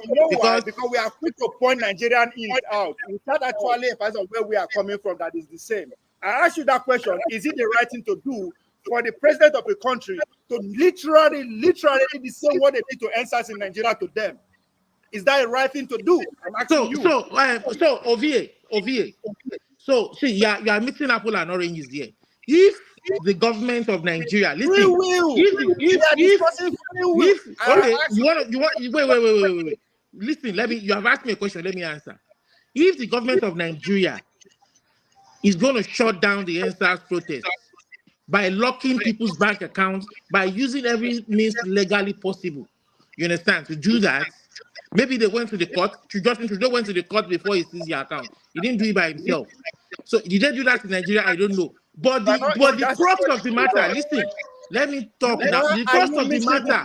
Because we are quick to point Nigerian east out without actually emphasizing where we are coming from. That is the same. I ask you that question: is it the right thing to do for the president of a country to literally the same what they did to answers in Nigeria to them? Is that a right thing to do? I'm asking you.
So Ovie. So see, you are mixing apple and oranges here. If the government of Nigeria, listen, wait. Listen, you have asked me a question, let me answer. If the government of Nigeria is going to shut down the NSAS protest by locking people's bank accounts, by using every means legally possible, you understand, to do that, maybe they went to the court. Justin Trudeau went to the court before he seized the account. He didn't do it by himself. So did they do that in Nigeria? I don't know. But the crux of the matter, listen, let me talk now. The crux of the matter,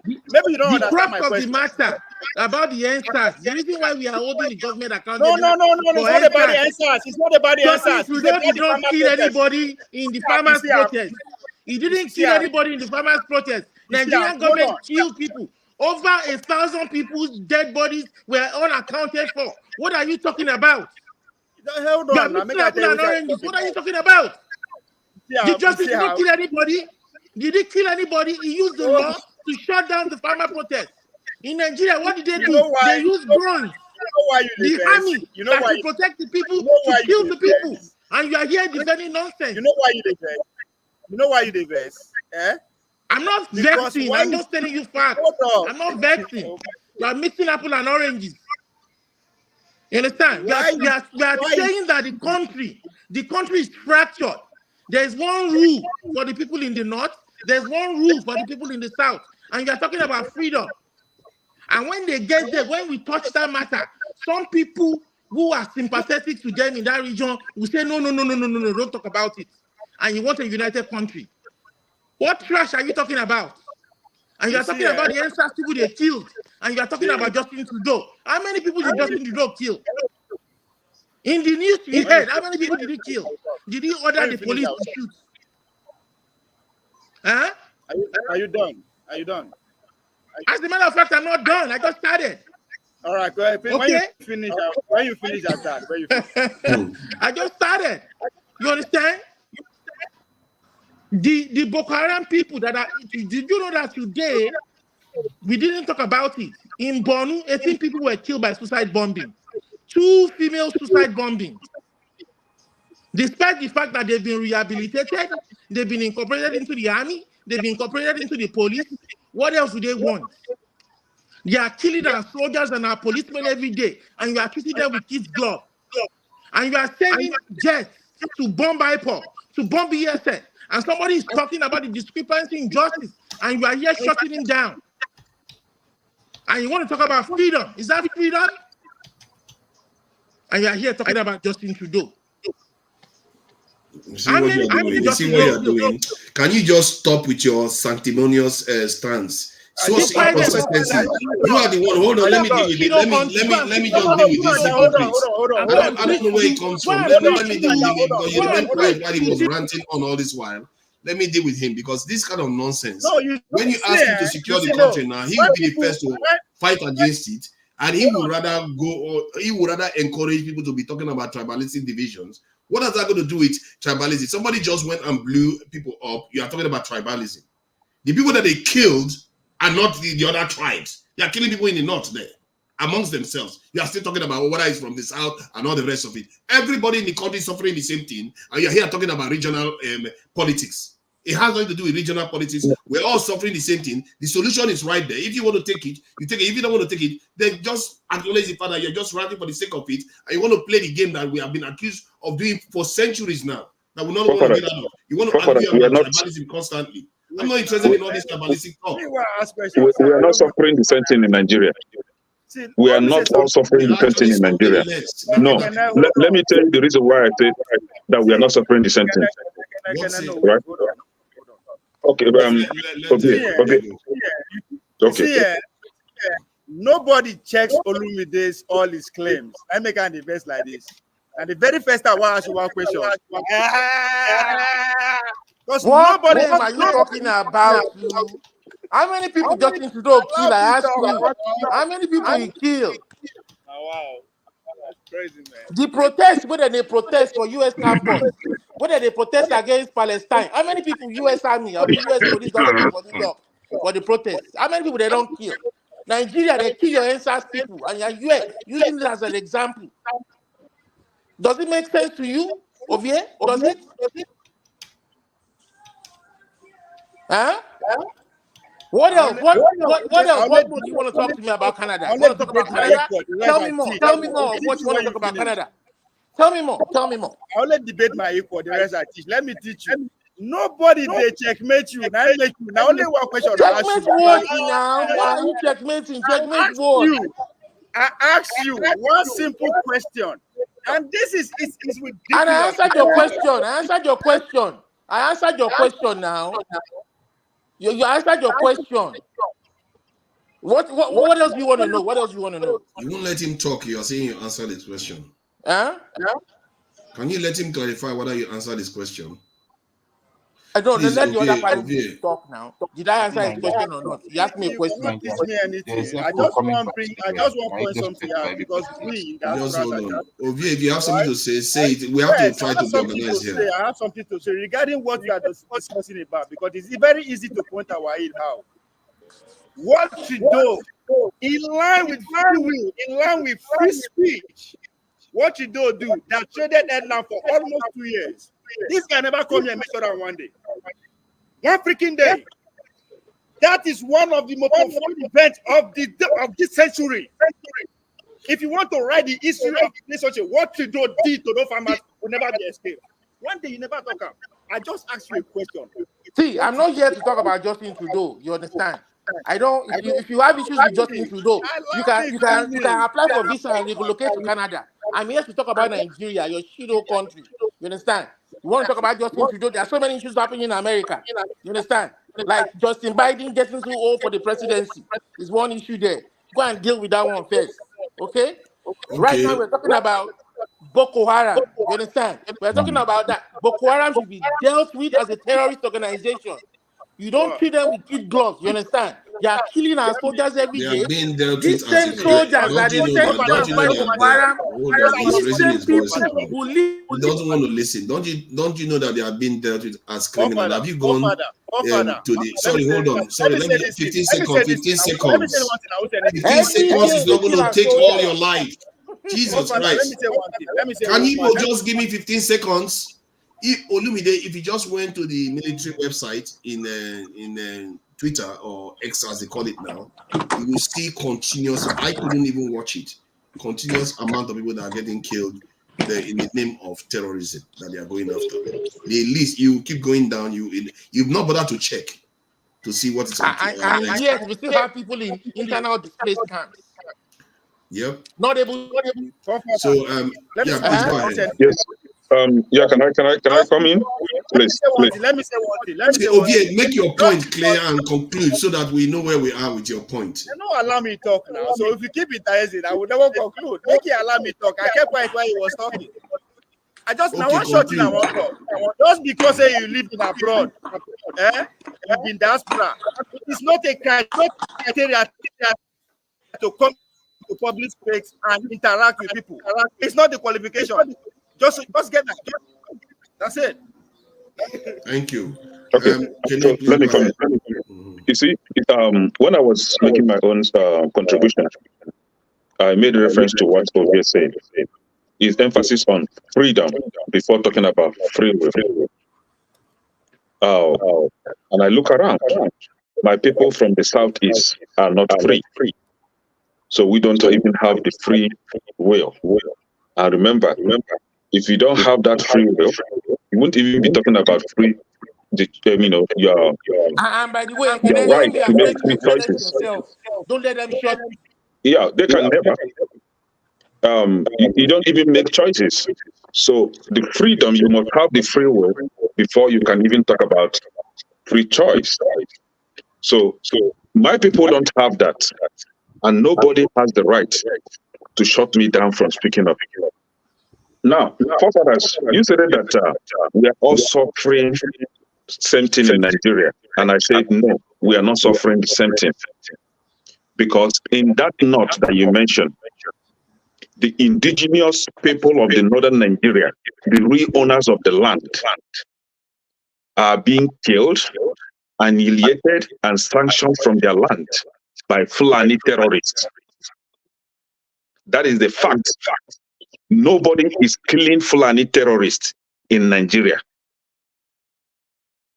maybe you don't understand my question.
The matter about the NSAS, the reason why we are holding the government accountable.
No, it's not about the NSAS. It's not about the NSAS.
Trudeau did not kill anybody in the farmers' protest. He didn't kill anybody in the farmers' protest. Nigerian government killed people. Over 1,000 people's dead bodies were unaccounted for. What are you talking about?
Hold on.
What are you talking about? Did Justice not kill anybody? Did he kill anybody? He used the law to shut down the farmer protest. In Nigeria, what did they do? They used drones. The army to protect the people, to kill the people. And you are here defending nonsense.
You know why you diverse?
I'm not vexing. I'm just telling you facts. I'm not vexing. You are mixing apple and oranges. You understand? We are saying that the country is fractured. There's one rule for the people in the north. There's one rule for the people in the south. And you are talking about freedom. And when they get there, when we touch that matter, some people who are sympathetic to them in that region will say, no, don't talk about it. And you want a united country. What trash are you talking about? And you are talking about the NSAS people they killed. And you are talking about Justin Trudeau. How many people did Justin Trudeau kill? In the news we heard, how many people did he kill? Did he order the police to shoot? Huh?
Are you done?
As a matter of fact, I'm not done. I just started.
All right, go ahead. When you finish that.
I just started. You understand? The Boko Haram people did you know that today, we didn't talk about it. In Borno, 18 people were killed by suicide bombing. 2 female suicide bombing. Despite the fact that they've been rehabilitated, they've been incorporated into the army, they've been incorporated into the police, what else do they want? They are killing our soldiers and our policemen every day, and you are treating them with kids' gloves. And you are sending jets to bomb IPOC, to bomb ESN. And somebody is talking about the discrepancy in justice.
and you are here shutting him down. And you want to talk about freedom. Is that freedom? And you are here talking about Justin Trudeau.
You see what you're doing? You see what you're doing? Can you just stop with your sanctimonious stance? So inconsistency. You are the one. Hold on. Let me deal with it. Let me just deal with this hypocrite. I don't know where it comes from. Let me deal with it because you remain quiet while he was ranting on all this while. Let me deal with him because this kind of nonsense. When you ask him to secure the country now, he will be the first to fight against it, and he would rather encourage people to be talking about tribalistic divisions. What is that going to do with tribalism? Somebody just went and blew people up. You are talking about tribalism. The people that they killed are not the other tribes. They are killing people in the north there amongst themselves. You are still talking about whether it's from the south and all the rest of it. Everybody in the country is suffering the same thing, and you're here talking about regional politics. It has nothing to do with regional politics. We're all suffering the same thing. The solution is right there. If you want to take it, you take it. If you don't want to take it, then just acknowledge the fact that you're just ranting for the sake of it, and you want to play the game that we have been accused of doing for centuries now, that we not want to get out of. You want to argue about tribalism constantly. I'm not interested in all this tribalistic talk.
We are not suffering the same thing in Nigeria. We are not all suffering the same thing in Nigeria. No. Let me tell you the reason why I say that we are not suffering the same thing. Right? Okay. Okay.
Nobody checks Olumide's all his claims. I make an invest like this. And the very first time I ask you one question.
What claim are you talking about? How many people Justin Trudeau kill? I ask you. How many people he killed?
Oh, wow. That's crazy, man.
The protest, whether they protest for U.S. campus, whether they protest against Palestine, how many people U.S. Army or the U.S. police don't kill for New York for the protest? How many people they don't kill? Nigeria, they kill your ancestors people, and you're using it as an example. Does it make sense to you, Ovie? Does it? Huh? What else? What else? What more do you want to talk to me about Canada? You want to talk about Canada? Tell me more. Tell me more of what you want to talk about Canada. Tell me more. Tell me more.
I'll let debate my equal. The rest I teach. Let me teach you. Nobody they checkmate you. Now only one question.
Checkmate what now? Why are you checkmating? Checkmate what?
I asked you one simple question, and this is ridiculous.
And I answered your question. I answered your question now. You answered your question. What else do you want to know? What else do you want to know?
You won't let him talk. You are saying you answered his question.
Huh?
Can you let him clarify whether you answered his question?
I don't know. Let the other party talk now. Did I answer his question or not? He asked me a question.
I just want to point something out because we.
Just hold on. Ovie, if you have something to say it. We have to try to organize here.
I have something to say regarding what we are discussing about because it's very easy to point out how. What to do in line with free will, in line with free speech. What you do that traded that land for almost 2 years. This guy never come here and make sure that one day. One freaking day. That is one of the most profound events of this century. If you want to write the history of this country, what to do did to those farmers will never be escaped. One day you never talk about. I just asked you a question.
See, I'm not here to talk about Justin Trudeau. You understand? I don't. If you have issues with Justin Trudeau, you can apply for visa and relocate to Canada. I'm here to talk about Nigeria, your shitty country. You understand? You want to talk about Justin Trudeau? There are so many issues happening in America. You understand? Like Justin Biden getting too old for the presidency is one issue there. Go and deal with that one first. Okay? Right now we're talking about Boko Haram. You understand? We're talking about that. Boko Haram should be dealt with as a terrorist organization. You don't treat them with kid gloves. You understand? They are killing our soldiers every day. These same soldiers that they send to fight Boko Haram, these same people who live.
He doesn't want to listen. Don't you know that they are being dealt with as criminals? Have you gone to the? Sorry, hold on. Sorry, let me 15 seconds. 15 seconds. 15 seconds is not going to take all your life. Jesus Christ! Can you just give me 15 seconds? If Olumide, if you just went to the military website in Twitter or X as they call it now, you will see continuous. I couldn't even watch it. Continuous amount of people that are getting killed in the name of terrorism that they are going after. The list you keep going down. You've not bothered to check. to see what is on
And yet we still have people in internal displaced camps.
Yep.
Not able.
So yeah, please go ahead.
Yes. Yeah, can I come in? Please, please.
Let me say one thing. Let me say one
Ovie,
thing.
make your point clear and conclude so that we know where we are with your point.
You don't allow me to talk now. So if you keep it I will never conclude. Make you allow me to talk. I kept quiet while he was talking. I just now one shot in I want to. Just because you live in abroad, you've been diaspora. It's not a criteria to come to public space and interact with people. It's not the qualification. Just get that. That's it.
Thank you.
Okay, so let me come in. You see, when I was making my own contribution, I made a reference to what Ovie said. His emphasis on freedom before talking about free will. And I look around. My people from the southeast are not free. So we don't even have the free will. And remember, if you don't have that free will, you won't even be talking about free.
And by the way,
your right to make free choices.
Don't let them shut.
Yeah, they can never. You don't even make choices. So the freedom, you must have the free will before you can even talk about free choice. So my people don't have that, and nobody has the right to shut me down from speaking up. Now, forefathers, you said that we are all suffering same thing in Nigeria, and I said no, we are not suffering the same thing, because in that north that you mentioned, the indigenous people of the northern Nigeria, the real owners of the land, are being killed, annihilated, and sanctioned from their land by Fulani terrorists. That is the fact. Nobody is killing Fulani terrorists in Nigeria.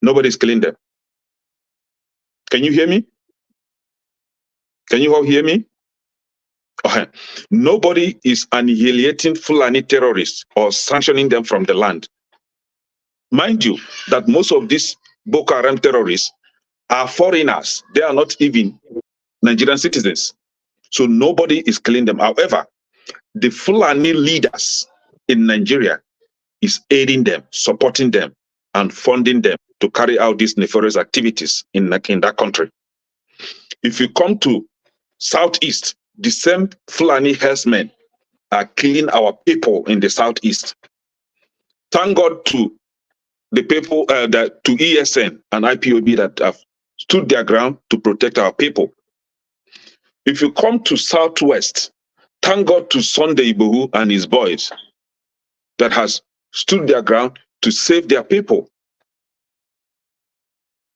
Nobody is killing them. Can you hear me? Can you all hear me? Okay. Nobody is annihilating Fulani terrorists or sanctioning them from the land. Mind you, that most of these Boko Haram terrorists are foreigners. They are not even Nigerian citizens. So nobody is killing them. However, the Fulani leaders in Nigeria is aiding them, supporting them, and funding them to carry out these nefarious activities in that country. If you come to Southeast, the same Fulani herdsmen are killing our people in the Southeast. Thank God to the people to ESN and IPOB that have stood their ground to protect our people. If you come to Southwest, thank God to Sunday Igbohu and his boys that has stood their ground to save their people.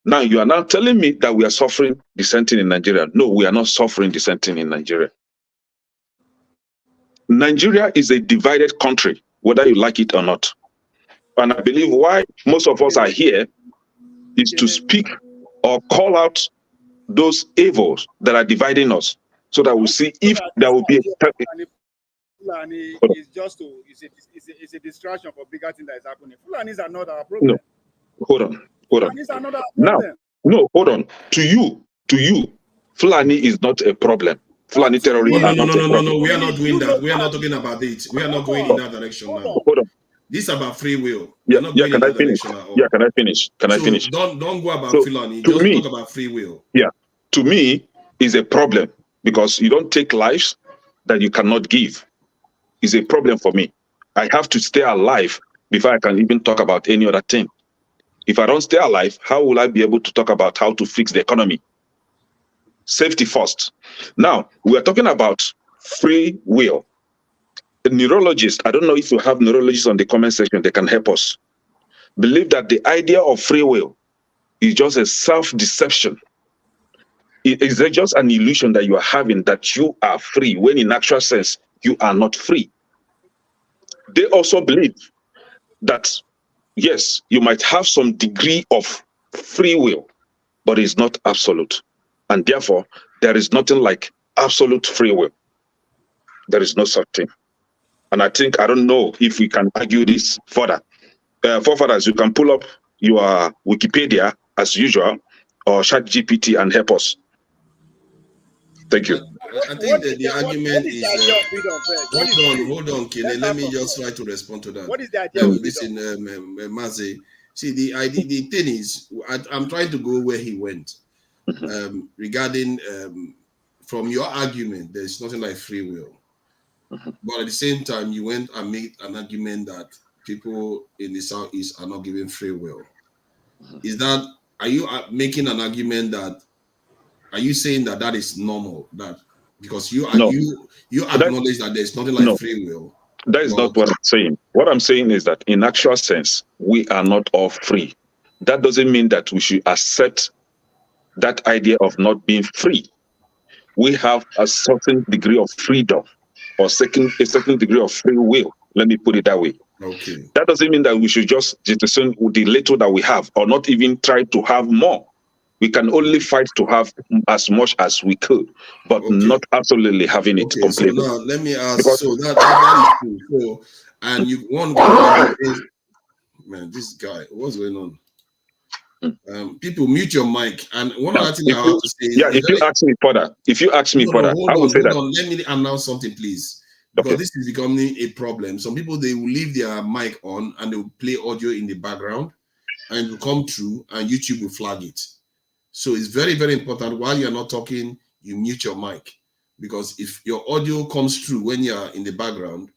Now you are now telling me that we are suffering dissenting in Nigeria. No, we are not suffering dissenting in Nigeria. Nigeria is a divided country, whether you like it or not. And I believe why most of us are here is to speak or call out those evils that are dividing us, so that we see if there will be a
Fulani is just it's a distraction for bigger thing that is happening. Fulanis are not our problem.
No, hold on.
Fulanis are not our
Now,
problem.
no, hold on. To you, Fulani is not a problem. Fulani terrorists are not a problem.
No, we are not doing that. We are not talking about it. We are not going in that direction now.
Hold on.
This is about free will.
Yeah,
can I
finish? Yeah, can I finish? Can I finish?
Don't go about Fulani.
To
Just
me,
talk about free will.
Yeah, to me, is a problem, because you don't take lives that you cannot give. Is a problem for me. I have to stay alive before I can even talk about any other thing. If I don't stay alive, how will I be able to talk about how to fix the economy? Safety first. Now, we are talking about free will. The neurologist, I don't know if you have neurologists on the comment section, they can help us. Believe that the idea of free will is just a self-deception. It is just an illusion that you are having that you are free, when in actual sense, you are not free. They also believe that, yes, you might have some degree of free will, but it's not absolute. And therefore, there is nothing like absolute free will. There is no such thing. And I don't know if we can argue this further. Forefathers, you can pull up your Wikipedia as usual or ChatGPT and help us. Thank you.
I think that the argument
is
is.
the idea of freedom first?
Hold on, Kele. Let me just try to respond to that.
What is the idea of
listen, Mazi. See, the thing is, I'm trying to go where he went. Regarding from your argument, there's nothing like free will. But at the same time, you went and made an argument that people in the Southeast are not given free will. Are you making an argument that, are you saying that that is normal? That because you acknowledge that there's nothing like free will?
That is not what I'm saying. What I'm saying is that in actual sense, we are not all free. That doesn't mean that we should accept that idea of not being free. We have a certain degree of freedom or a certain degree of free will. Let me put it that way.
Okay.
That doesn't mean that we should just jettison the little that we have or not even try to have more. We can only fight to have as much as we could, but not absolutely having it completely.
So now let me ask. So that is true. So, and you one guy, man, this guy, what's going on? People mute your mic. And one other thing I have to say is,
if you ask me further, I will say that.
Let me announce something, please. Because this is becoming a problem. Some people, they will leave their mic on and they will play audio in the background and it will come through and YouTube will flag it. So it's very, very important while you're not talking, you mute your mic. Because if your audio comes through when you're in the background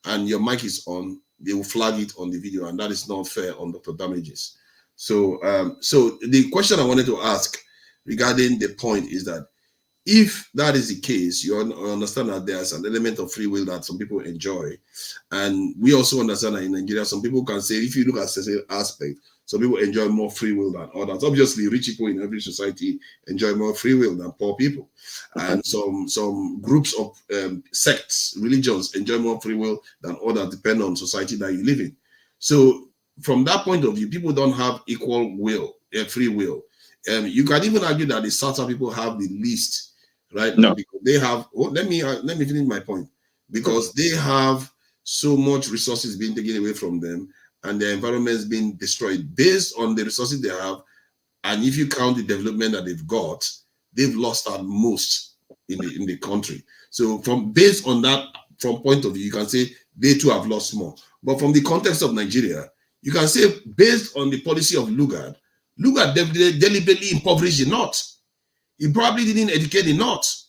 and your mic is on, they will flag it on the video, and that is not fair on Dr. Damages. So, so the question I wanted to ask regarding the point is that if that is the case, you understand that there's an element of free will that some people enjoy. And we also understand that in Nigeria, some people can say, if you look at certain aspect, some people enjoy more free will than others. Obviously, rich people in every society enjoy more free will than poor people. And some groups of sects, religions enjoy more free will than others, depending on society that you live in. So from that point of view, people don't have equal will, free will. You can even argue that the Southern people have the least, right?
No.
Because they have, let me finish my point. Because they have so much resources being taken away from them and their environment is being destroyed based on the resources they have. And if you count the development that they've got, they've lost out most in the country. So based on that, from point of view, you can say they too have lost more. But from the context of Nigeria, you can say based on the policy of Lugard deliberately impoverished the North. He probably didn't educate the North.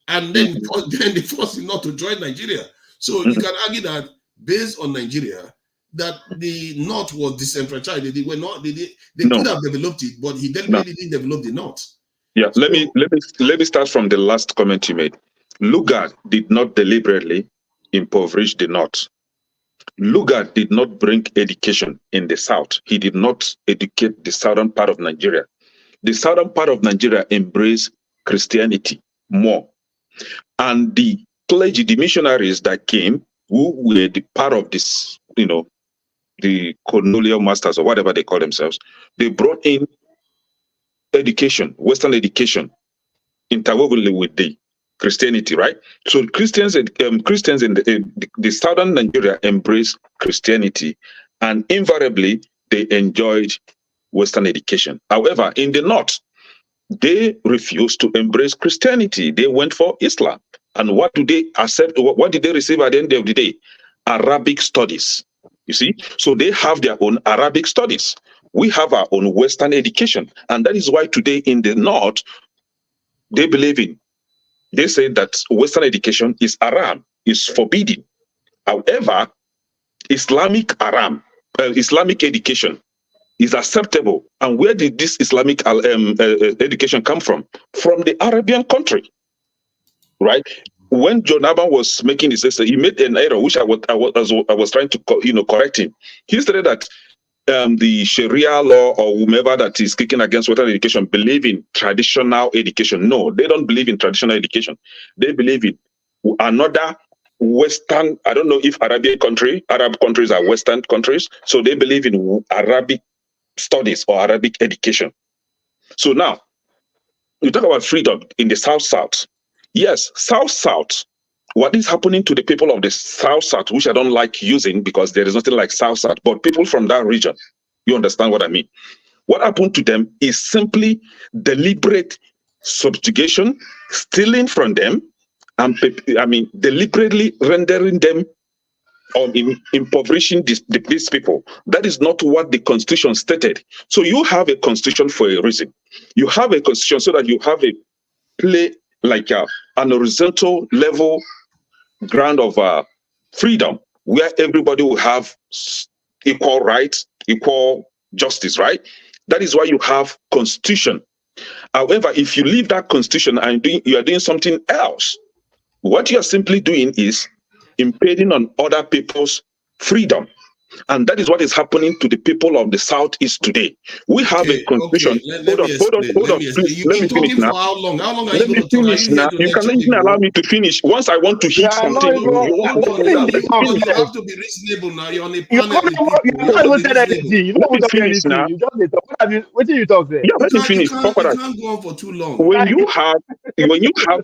And then they forced him not to join Nigeria. So you can argue that based on Nigeria, that the North was disenfranchised. They could have developed it, but he deliberately didn't develop the North.
Yeah, let me start from the last comment you made. Lugard did not deliberately impoverish the North. Lugard did not bring education in the South. He did not educate the southern part of Nigeria. The southern part of Nigeria embraced Christianity more. And the clergy, the missionaries that came, who were the part of this, the colonial masters or whatever they call themselves, they brought in education, Western education, interwoven with the Christianity, right? So Christians in the southern Nigeria embraced Christianity, and invariably they enjoyed Western education. However, in the North, they refused to embrace Christianity. They went for Islam. And what do they accept? What did they receive at the end of the day? Arabic studies. You see? So they have their own Arabic studies. We have our own Western education. And that is why today in the North, they say that Western education is haram, is forbidden. However, Islamic education is acceptable. And where did this Islamic education come from? From the Arabian country, right? When John Aban was making his essay, he made an error, which I was trying to correct him. He said that the Sharia law or whomever that is kicking against Western education believe in traditional education. No, they don't believe in traditional education. They believe in another Western, I don't know if Arab countries are Western countries, so they believe in Arabic studies or Arabic education. So now, you talk about freedom in the South-South. Yes, South-South. What is happening to the people of the South-South, which I don't like using because there is nothing like South-South, but people from that region, you understand what I mean? What happened to them is simply deliberate subjugation, stealing from them, and deliberately rendering them or impoverishing these people. That is not what the Constitution stated. So you have a Constitution for a reason. You have a Constitution so that you have a play like an horizontal level ground of freedom where everybody will have equal rights, equal justice, right? That is why you have Constitution. However, if you leave that Constitution and you are doing something else, what you are simply doing is impeding on other people's freedom. And that is what is happening to the people of the Southeast today. We have a constitution. Hold on, please. Let me finish now.
How long are
Let
you
me
going to talk? Are
finish
you here
now.
to
You cannot even allow me to finish. Once I want to hit something, you
have to be reasonable now. You're on a panel with people.
You not even said anything. You don't talk anything.
now.
You just talk. What do you talk there?
Yeah, let me finish.
You can't go on for too long.
When you have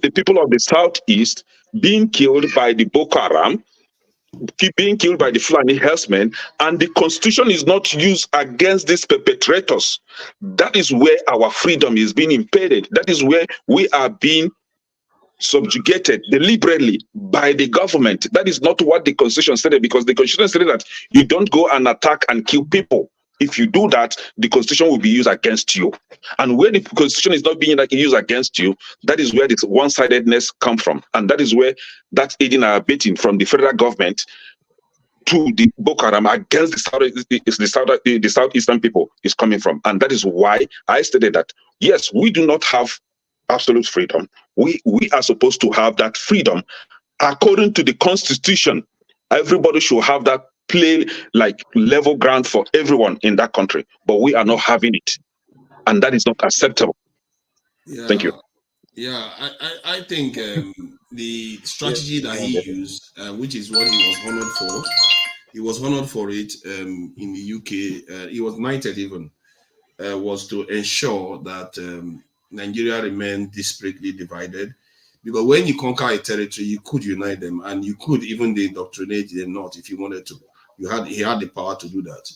the people of the Southeast being killed by the Boko Haram, being killed by the Fulani herdsmen, and the Constitution is not used against these perpetrators, that is where our freedom is being impeded. That is where we are being subjugated deliberately by the government. That is not what the Constitution stated, because the Constitution stated that you don't go and attack and kill people. If you do that, the Constitution will be used against you. And where the Constitution is not being used against you, that is where this one-sidedness comes from. And that is where that aiding and abetting from the federal government to the Boko Haram against the Southeastern people is coming from. And that is why I stated that, yes, we do not have absolute freedom. We are supposed to have that freedom according to the Constitution. Everybody should have that play like level ground for everyone in that country, but we are not having it, and that is not acceptable.
Yeah.
Thank you.
Yeah, I think the strategy that he used, which is what he was honored for, he was honored for it in the UK. He was knighted even, was to ensure that Nigeria remained disparately divided. Because when you conquer a territory, you could unite them, and you could even indoctrinate them not if you wanted to. He had the power to do that,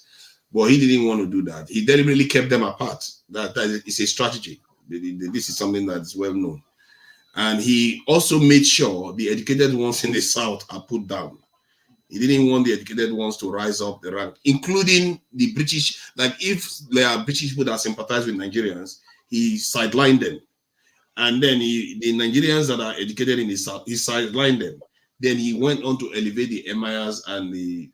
but he didn't want to do that. He deliberately kept them apart. That is a strategy. This is something that is well known, and he also made sure the educated ones in the South are put down. He didn't want the educated ones to rise up the rank, including the British. Like if there are British people that sympathize with Nigerians, he sidelined them, and then the Nigerians that are educated in the South, he sidelined them. Then he went on to elevate the emirs and the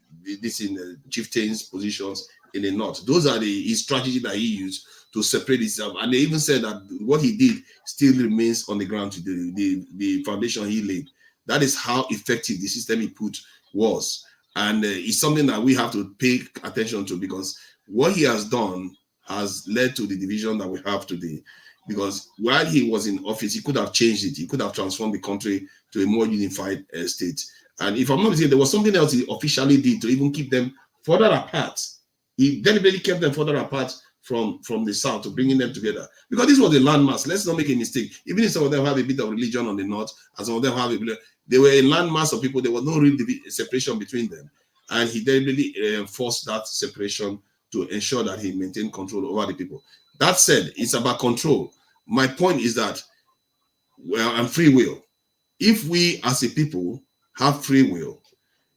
chieftains positions in the north. Those are his strategy that he used to separate himself. And they even said that what he did still remains on the ground today, the foundation he laid. That is how effective the system he put was. And it's something that we have to pay attention to, because what he has done has led to the division that we have today. Because while he was in office, he could have changed it. He could have transformed the country to a more unified state. And if I'm not mistaken, there was something else he officially did to even keep them further apart. He deliberately kept them further apart from the South, to bringing them together. Because this was a landmass. Let's not make a mistake. Even if some of them have a bit of religion on the north, and some of them have they were a landmass of people. There was no real separation between them. And he deliberately forced that separation to ensure that he maintained control over the people. That said, it's about control. My point is that, and free will. If we as a people have free will,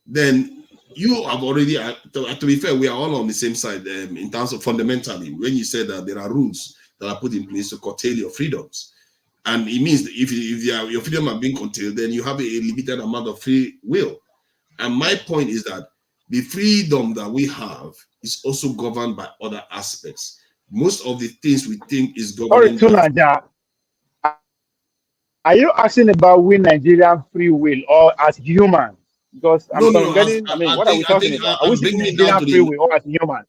then you have already, to be fair, we are all on the same side in terms of fundamentally, when you say that there are rules that are put in place to curtail your freedoms. And it means that if your freedom are being curtailed, then you have a limited amount of free will. And my point is that the freedom that we have is also governed by other aspects. Most of the things we think is governed.
Are you asking about we Nigerian free will or as human? Because what are we talking about? Are we speaking Nigerian free will or as human?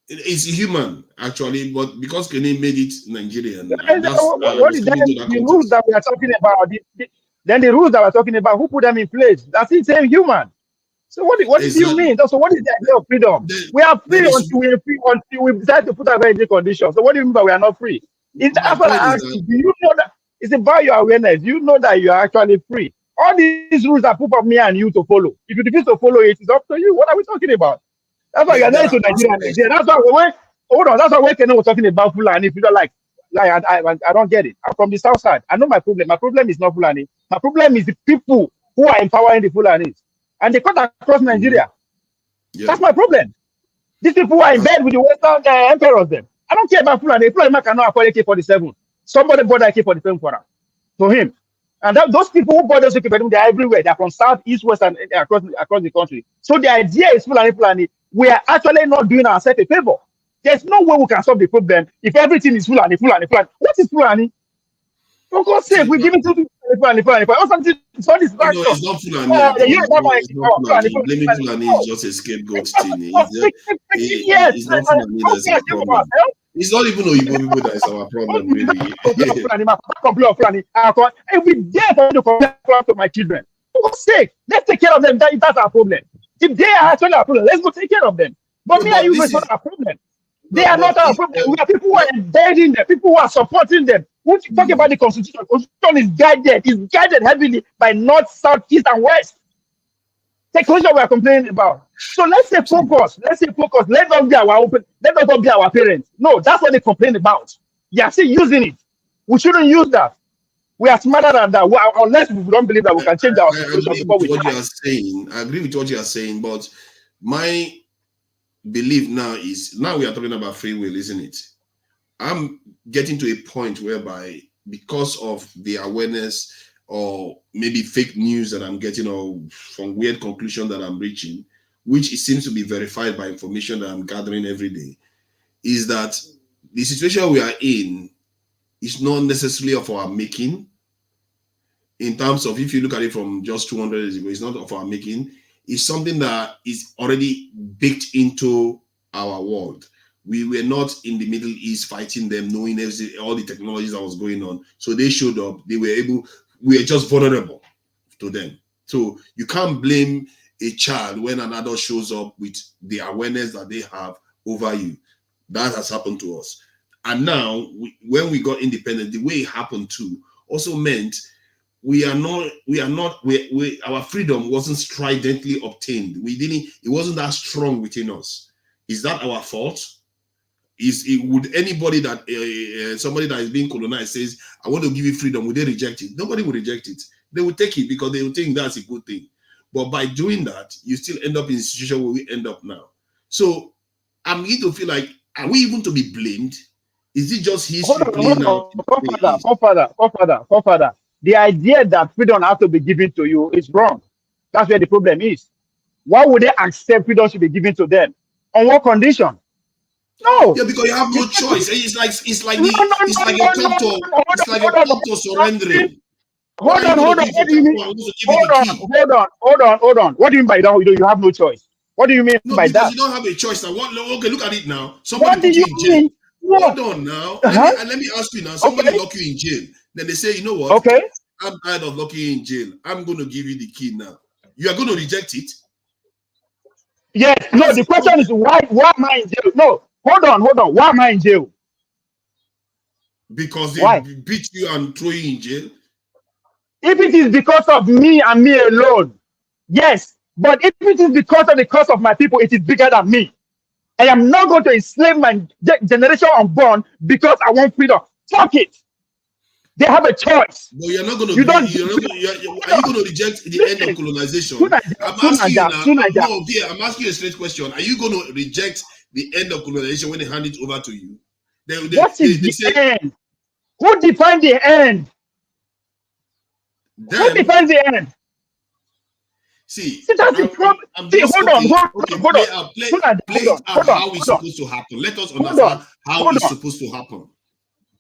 It's human, actually, but because Kenny made it Nigerian,
what is the rules that we are talking about? Then the rules that we're talking about, who put them in place? That's it, same human. So what do you mean? So what is the idea of freedom? We are free until we are free until we decide to put our very conditions. So what do you mean by we are not free? That's what I asked you. Do you know that it's about your awareness? You know that you are actually free. All these rules are put for me and you to follow. If you refuse to follow it, it's up to you. What are we talking about? That's why you're not into Nigeria. That's why hold on. That's why when Kenan was talking about Fulani, if you don't like I don't get it. I'm from the south side. I know my problem. My problem is not Fulani. My problem is the people who are empowering the Fulanis, and they cut across Nigeria.
Yeah.
That's my problem. These people who are in bed with the Western emperors. Them. I don't care about Fulani. Fulani cannot afford AK-47. Somebody bought AK-47 for him. And those people who bought those AK-47, they're everywhere. They're from south, east, west, and across the country. So the idea is Fulani. We are actually not doing ourselves a favor. There's no way we can solve the problem if everything is Fulani. What is Fulani? For God's sake, we give it to Fulani. Or something. It's not distraction.
No, it's not Fulani. It's not Fulani. Blaming Fulani is just a scapegoat thing. It's not Fulani that's a problem. It's not even Oyibo people that is our problem, really.
If we dare for to complain to my children, for God's sake, let's take care of them. That's our problem. If they are actually our problem, let's go take care of them. But me and you is not our problem. They are not our problem. We are people who are embedding them, people who are supporting them. When you talk about the Constitution, the Constitution is guided heavily by North, South, East, and West. The Constitution we are complaining about. So let's say focus. Let us be our parents. No, that's what they complain about. They are still using it. We shouldn't use that. We are smarter than that. Unless we don't believe that we can change our situation before we die.
I agree with what you are saying, but my belief now is, now we are talking about free will, isn't it? I'm getting to a point whereby, because of the awareness or maybe fake news that I'm getting, or from weird conclusion that I'm reaching, which it seems to be verified by information that I'm gathering every day, is that the situation we are in is not necessarily of our making. In terms of, if you look at it from just 200 years ago, it's not of our making. It's something that is already baked into our world. We were not in the Middle East fighting them, knowing all the technologies that was going on. So they showed up. We were just vulnerable to them. So you can't blame a child when an adult shows up with the awareness that they have over you. That has happened to us. And now, when we got independent, the way it happened too also meant our freedom wasn't stridently obtained. It wasn't that strong within us. Is that our fault? Would anybody that somebody that is being colonized says, I want to give you freedom, would they reject it? Nobody will reject it. They will take it because they will think that's a good thing. But by doing that, you still end up in a situation where we end up now. So I'm beginning to feel like, are we even to be blamed? Is it just history playing out?
Father. The idea that freedom has to be given to you is wrong. That's where the problem is. Why would they accept freedom should be given to them? On what condition? No.
Yeah, because you have no choice. It's like your captor surrendering.
Hold on. What do you mean? Hold on. What do you mean by that? You have no choice. What do you mean by that?
You don't have a choice. Now, okay, look at it now. Somebody put you in jail. Hold on now. Let me ask you now. Somebody lock you in jail. Then they say, you know what?
Okay.
I'm tired of locking you in jail. I'm going to give you the key now. You are going to reject it?
Yes. No, the question is why am I in jail? No. Hold on. Why am I in jail?
Because they beat you and throw you in jail?
If it is because of me and me alone, yes. But if it is because of the cause of my people, it is bigger than me. I am not going to enslave my generation unborn because I want freedom. Fuck it. They have a choice.
But you're not going to. Are you going to reject the end of colonization? I'm asking you a straight question. Are you going to reject the end of colonization when they hand it over to you?
What is the end? Who defines the end? Who defines the end?
See,
that's the problem. Hold on.
How it's supposed to happen. Let us understand how it's supposed to happen.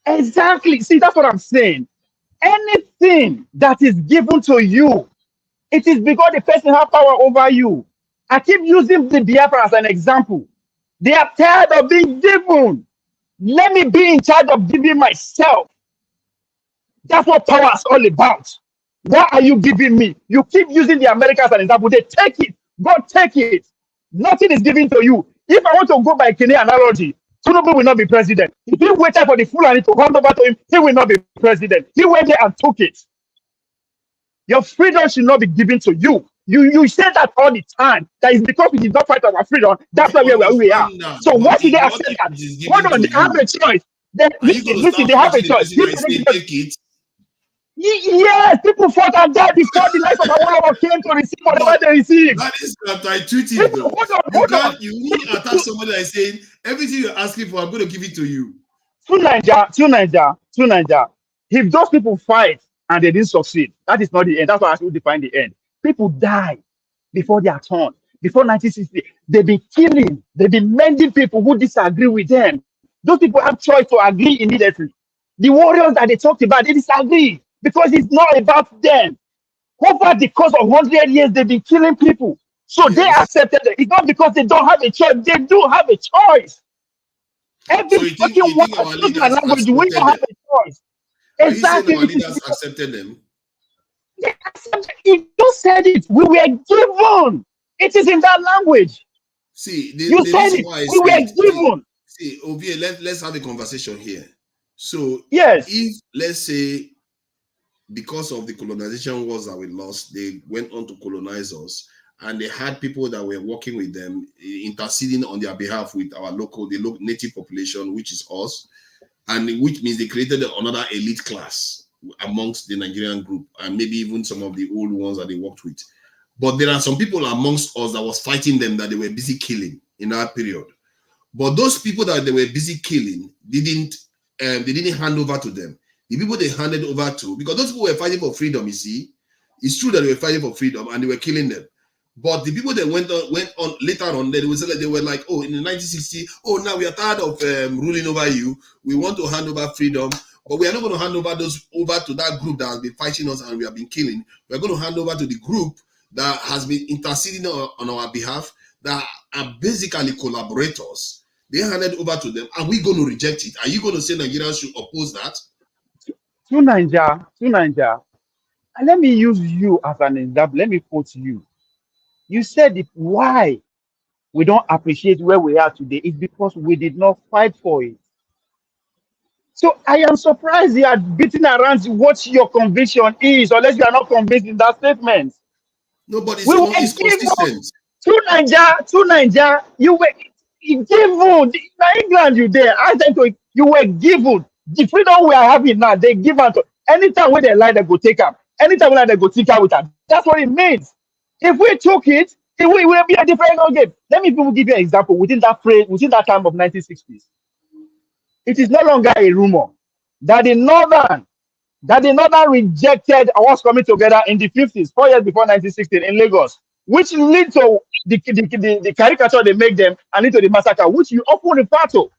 Exactly. See, that's what I'm saying. Anything that is given to you, it is because the person has power over you. I keep using the Biafra as an example. They are tired of being given. Let me be in charge of giving myself. That's what power is all about. What are you giving me? You keep using the Americans as an example. They take it. God take it. Nothing is given to you. If I want to go by Kenyan analogy, Tinubu will not be president. If he waited for the Fulani to hand over to him, he will not be president. He went there and took it. Your freedom should not be given to you. You say that all the time. That is because we did not fight our freedom. That's why we are. So why should they accept that? Hold on, they have a choice. Listen, they have a choice. Yes, people fought and died before the life of our came to receive whatever they received.
That is counterintuitive, though. You won't attack somebody that is saying everything you're asking for, I'm going to give it to you.
To Niger. If those people fight and they didn't succeed, that is not the end. That's why I should define the end. People die before their turn. Before 1960, they've been killing, they've been mending people who disagree with them. Those people have choice to agree immediately. The warriors that they talked about, they disagree because it's not about them. Over the course of 100 years, they've been killing people. So they accepted it. It's not because they don't have a choice. They do have a choice. Every fucking one speaking a language, we don't have a choice. Exactly.
Are you saying our leaders accepted them?
They accepted. You just said it. We were given. It is in that language.
See,
you said it. We were given.
See, Ovie, let's have a conversation here. So,
yes,
if let's say because of the colonization wars that we lost, they went on to colonize us, and they had people that were working with them, interceding on their behalf with our local native population, which is us, and which means they created another elite class amongst the Nigerian group, and maybe even some of the old ones that they worked with. But there are some people amongst us that was fighting them that they were busy killing in that period. But those people that they were busy killing they didn't hand over to them. The people they handed over to, because those people were fighting for freedom, you see, it's true that they were fighting for freedom and they were killing them. But the people that went on later on, they were like, oh, in the 1960s, oh, now we are tired of ruling over you. We want to hand over freedom, but we are not going to hand over to that group that has been fighting us and we have been killing. We are going to hand over to the group that has been interceding on our behalf, that are basically collaborators. They handed over to them, and we're going to reject it. Are you going to say Nigerians should oppose that?
To Niger, and let me use you as an example. Let me quote you. You said it, why we don't appreciate where we are today is because we did not fight for it. So I am surprised you are beating around what your conviction is, unless you are not convinced in that statement.
No, but it's consistent.
To Niger, you were given. Now England, you there. You were given. The freedom we are having now, they give out. Anytime when they lie, they go take up. Anytime when they go take out with us. That's what it means. If we took it, it will be a different game. Let me give you an example. Within that time of 1960s, it is no longer a rumor that the Northern rejected what's coming together in the 50s, 4 years before 1960 in Lagos, which led to the caricature they make them and lead to the massacre, which you often refer to.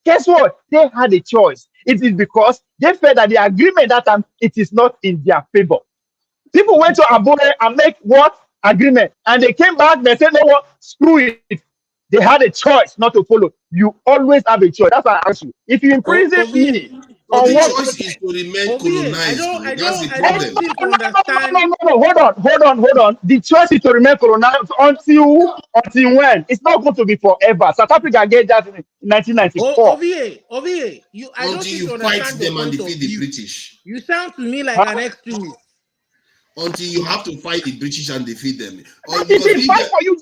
Guess what? They had a choice. It is because they felt that the agreement that time, it is not in their favor. People went to Abure and make what? Agreement. And they came back, they said, no, what? Screw it. They had a choice not to follow. You always have a choice. That's why I ask you. If you imprison me,
the choice is to remain colonized. That's the problem.
No. Hold on. The choice is to remain colonized until when? It's not going to be forever. South Africa get that in 1994.
Ovie,
until you fight them and defeat the British.
You sound to me like an extremist.
Until you have to fight the British and defeat them.
Fight for you.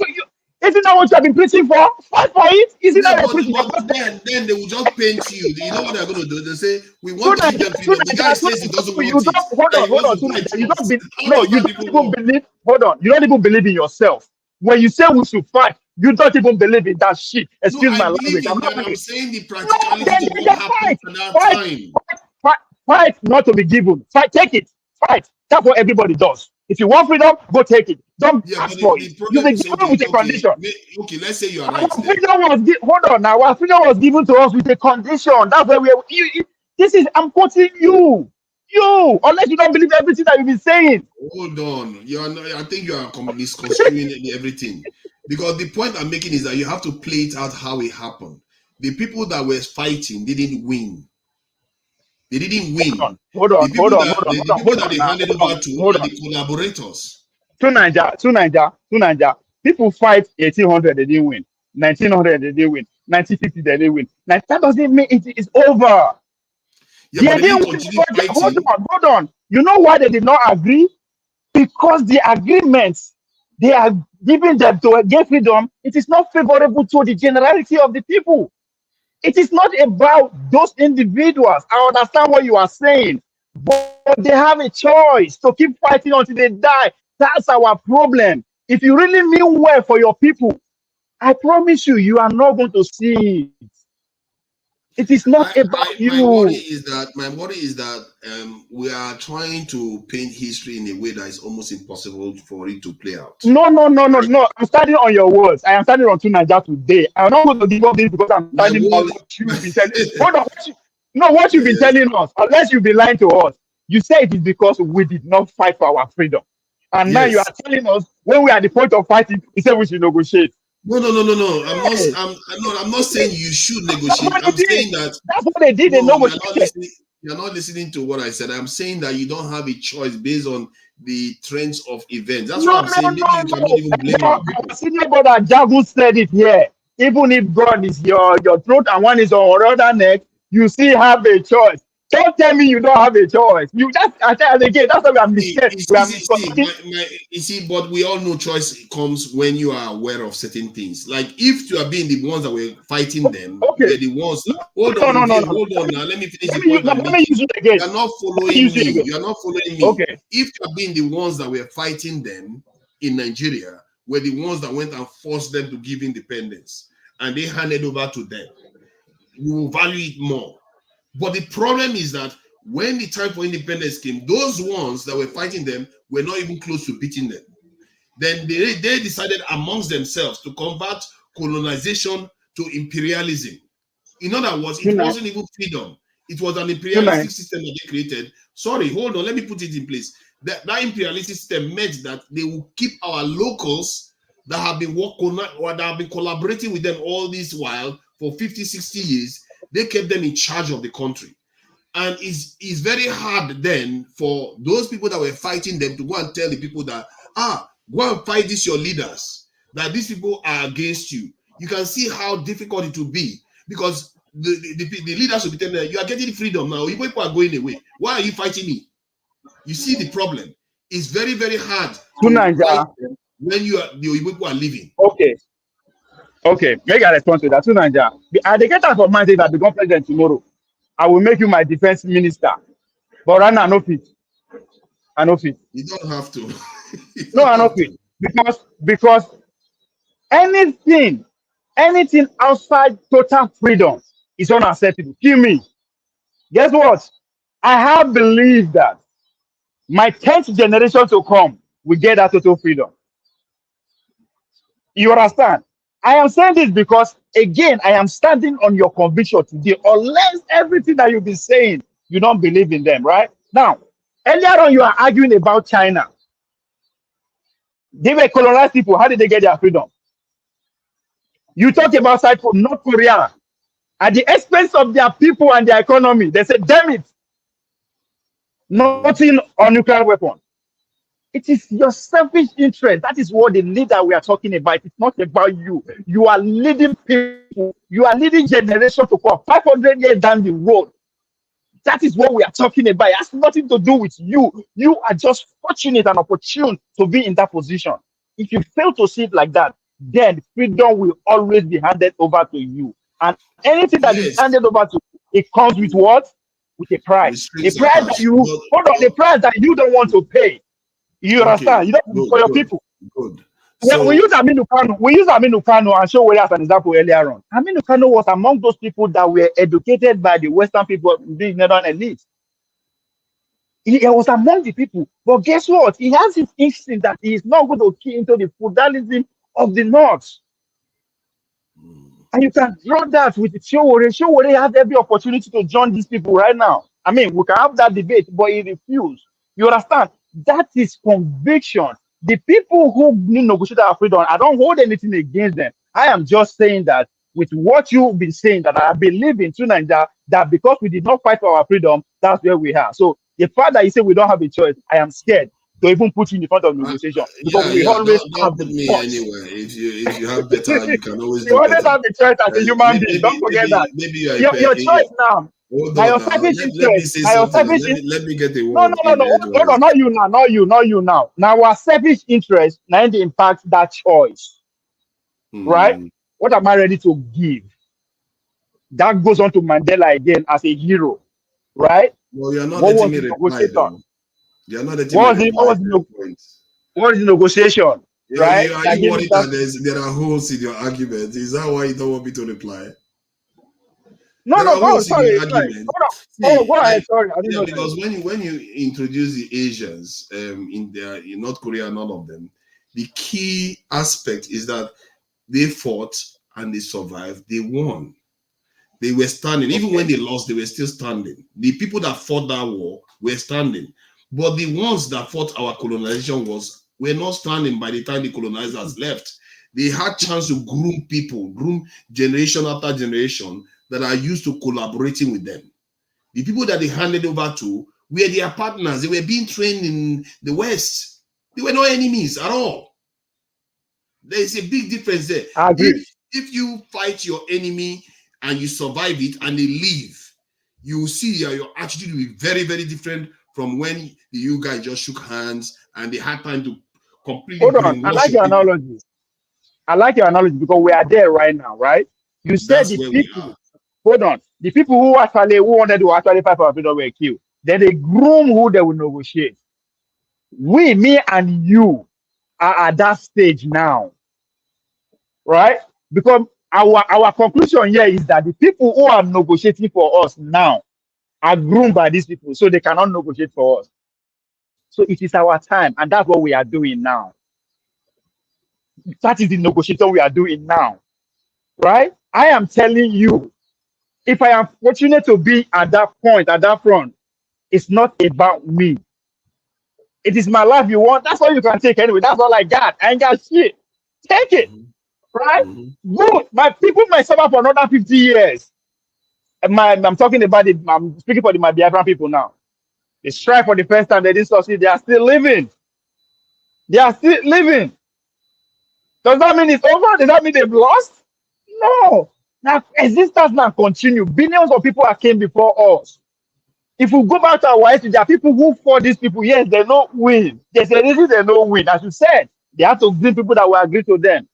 Isn't that what you have been preaching for? Fight for it. Isn't that what preaching for?
Then they will just paint you. You know what they're going to do? They say, we want to give them freedom. The guy says he doesn't want it.
Hold on. You don't even believe. Hold on. You don't even believe in yourself. When you say we should fight, you don't even believe in that shit. Excuse my language.
I'm saying the practicality of what happened at that time.
Fight not to be given. Fight, take it. Fight. That's what everybody does. If you want freedom, go take it. Don't ask for it. You be given with a condition.
Okay, let's say you are right.
Hold on now. Our freedom was given to us with a condition. That's where we are. I'm quoting you. Unless you don't believe everything that you've been saying.
Hold on. I think you are misconstruing everything. Because the point I'm making is that you have to play it out how it happened. The people that were fighting didn't win. They didn't win.
Hold on.
The people that they handed over to are the collaborators.
To Niger. People fight 1800, they didn't win. 1900, they didn't win. 1950, they didn't win. Now, that doesn't mean it is over.
Yeah, but they didn't continue fighting.
Hold on. You know why they did not agree? Because the agreements they are giving them to get freedom, it is not favorable to the generality of the people. It is not about those individuals. I understand what you are saying, but they have a choice to keep fighting until they die. That's our problem. If you really mean well for your people, I promise you, you are not going to see it. It is not about you.
My worry is that we are trying to paint history in a way that is almost impossible for it to play out.
No. I'm standing on your words. I am standing on Nigeria today. I'm not going to give up this because I'm standing on what you've been telling. Hold on. What you've been telling us, unless you've been lying to us. You say it is because we did not fight for our freedom. And now you are telling us when we are at the point of fighting, you say we should negotiate.
No. I'm not saying you should negotiate. I'm saying that
that's what they did.
You're not listening to what I said. I'm saying that you don't have a choice based on the trends of events. That's what I'm saying. Maybe you cannot even blame our people.
Senior brother Jagu said it here. Even if God is your throat and one is on your other neck, you still have a choice. Don't tell me you don't have a choice. You just again. That's why we are mistaken.
You see, but we all know choice comes when you are aware of certain things. Like if you are being the ones that were fighting them, they're the ones. Hold on now. Let me finish the point. You're not following me. You're not following me.
Okay.
If you are being the ones that were fighting them in Nigeria, were the ones that went and forced them to give independence, and they handed over to them, you will value it more. But the problem is that when the time for independence came, those ones that were fighting them were not even close to beating them. Then they decided amongst themselves to convert colonization to imperialism. In other words, it wasn't even freedom. It was an imperialistic system that they created. Sorry, hold on. Let me put it in place. That imperialistic system meant that they will keep our locals that have been collaborating with them all this while for 50, 60 years. They kept them in charge of the country. And it's very hard then for those people that were fighting them to go and tell the people that, go and fight these your leaders, that these people are against you. You can see how difficult it will be because the leaders will be telling them, you are getting freedom now. You people are going away. Why are you fighting me? You see the problem. It's very, very hard to fight them when the people are leaving.
Okay, make a response to that. To Nigeria, I get out of mind that become president tomorrow. I will make you my defense minister. But right now, I know fit.
You don't have to.
I know fit because anything outside total freedom is unacceptable. Kill me. Guess what? I have believed that my 10th generation to come will get that total freedom. You understand? I am saying this because, again, I am standing on your conviction today. Unless everything that you've been saying, you don't believe in them, right? Now, earlier on, you are arguing about China. They were colonized people. How did they get their freedom? You talk about side from North Korea. At the expense of their people and their economy, they said, damn it, nothing on nuclear weapons. It is your selfish interest. That is what the leader we are talking about. It's not about you. You are leading people. You are leading generation to come 500 years down the road. That is what we are talking about. It has nothing to do with you. You are just fortunate and opportune to be in that position. If you fail to see it like that, then freedom will always be handed over to you. And anything that is handed over to you, it comes with what? With a price. A price that you a price that you don't want to pay. You understand? You don't for your people.
Good.
So, we use Aminu Kano and show where as an example earlier on. Aminu Kano was among those people that were educated by the Western people, the Northern elite. He was among the people. But guess what? He has his instinct that he is not going to key into the feudalism of the North. And you can draw that with Showore. Showore has every opportunity to join these people right now. I mean, we can have that debate, but he refused. You understand? That is conviction. The people who negotiate our freedom, I don't hold anything against them. I am just saying that with what you've been saying, that I believe in Nigeria, that because we did not fight for our freedom, that's where we are. So the fact that you say we don't have a choice, I am scared to even put you in front of negotiation. Because we always have the
me
choice.
Anyway. If you have better, you can always
you always have the choice as a human being. Don't forget that.
Maybe
your choice now.
Hold
Now
on
your
now.
selfish
Let me
interest.
say
Now your
something.
selfish.
Let me get a
No,
word
no, no,
in
no. Hold
edgewise.
on, not you now, not you, not you now. Now our selfish interest now the impact that choice, right? What am I ready to give? That goes on to Mandela again as a hero, right?
Well, you're not
What
letting
was
me
the
reply
negotiation?
though. You're not letting me
What was the
reply to your point.
what was the negotiation? Right?
Are
That
you
gave me
worried
that.
that there are holes in your argument? Is that why you don't want me to reply?
No,
There
no,
are
go.
holes in your
Sorry, sorry.
argument.
Hold on. Oh,
See,
go ahead. Sorry, I didn't know that.
because when you introduce the Asians in North Korea, none of them, the key aspect is that they fought and they survived. They won. They were standing. Even when they lost, they were still standing. The people that fought that war were standing. But the ones that fought our colonization were not standing by the time the colonizers left. They had chance to groom people, groom generation after generation that are used to collaborating with them. The people that they handed over to were their partners. They were being trained in the West. They were not enemies at all. There is a big difference there.
I agree.
If you fight your enemy and you survive it and they leave, you will see your attitude will be very, very different from when you guys just shook hands and they had time to completely
Hold on. I
brainwash
like
your
your
people.
analogy. I like your analogy because we are there right now, right? You said
That's
the
where we
people.
are.
Hold on. The people who wanted to actually fight for our freedom were killed. Then they groom who they will negotiate. We, me, and you are at that stage now, right? Because our conclusion here is that the people who are negotiating for us now are groomed by these people, so they cannot negotiate for us. So it is our time, and that's what we are doing now. That is the negotiation we are doing now, right? I am telling you, if I am fortunate to be at that point, at that front, it's not about me. It is my life you want. That's all you can take anyway. That's all I got. I ain't got shit. Take it, right? Good. My people might suffer for another 50 years. I'm talking about it. I'm speaking for my Biafran people now. They strive for the first time. They didn't succeed. They are still living. They are still living. Does that mean it's over? Does that mean they've lost? No. Now, existence now continue. Billions of people have came before us. If we go back to our history, there are people who fought these people. Yes, they don't win. There's a reason they don't win. As you said, they have to bring people that will agree to them.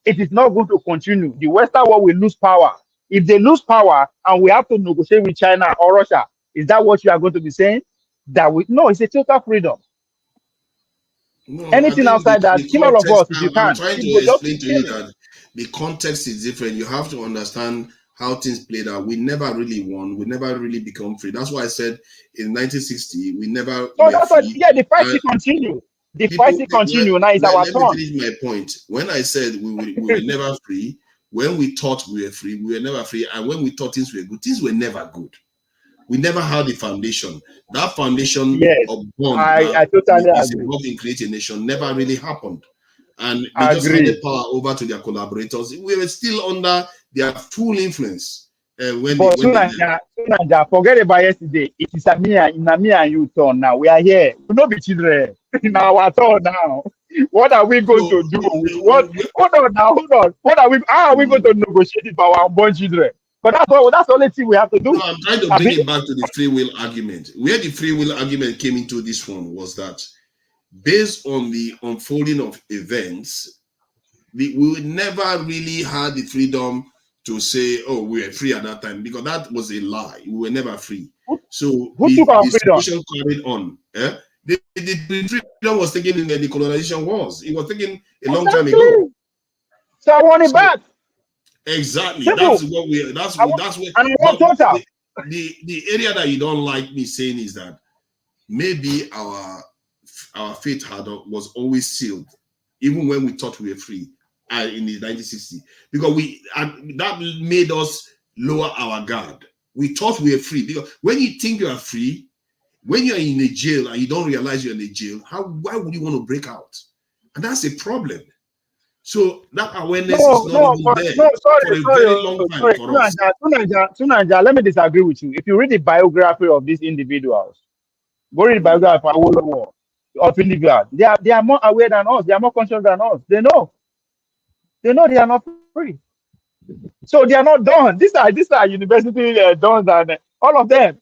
It is not going to continue. The Western world will lose power. If they lose power and we have to negotiate with China or Russia, is that what you are going to be saying? No, it's a total freedom.
No, I
Anything
think
outside that,
the
kill all of
context,
us if you
I'm
can.
trying to
People just
explain to you
kill it.
that the context is different. You have to understand how things played out. We never really won. We never really become free. That's why I said in 1960, we never
So
were
that's what,
free.
yeah, the fight
And
will continue. The fight
people,
will continue. Now it's our
let me
turn.
finish my point. When I said we were never free, when we thought we were free, we were never free. And when we thought things were good, things were never good. We never had a foundation. That foundation
Yes,
of bond
I
that
totally
is
agree.
involved in creating a nation never really happened. And they just handed
Agree.
power over to their collaborators. We were still under their full influence when
But
they left.
Sunanja, forget about yesterday. It is a me and you turn now. We are here. We not be children. Now our turn now. What are we going to do with what? Hold on now, hold on. How are we going to negotiate it for our unborn children? But that's the only thing we have to do.
No, I'm trying to bring it back to the free will argument. Where the free will argument came into this one was that based on the unfolding of events, we would never really had the freedom to say, oh, we were free at that time, because that was a lie. We were never free. So
Who
the
took our freedom?
situation carried on. The freedom was taken in the colonization wars. It was taken a long time ago.
So I want it back.
Exactly.
Simple.
That's what we. That's what.
And I want total.
The area that you don't like me saying is that maybe our fate was always sealed, even when we thought we were free in the 1960s, because that made us lower our guard. We thought we were free, because when you think you are free, when you're in a jail and you don't realize you're in a jail, why would you want to break out? And that's a problem. So that awareness is not even there for a very long time for us.
Sunanja, let me disagree with you. If you read the biography of these individuals, go read the biography of Awolowo, of individuals. They are more aware than us. They are more conscious than us. They know they are not free. So they are not done. These are university dons, and All of them.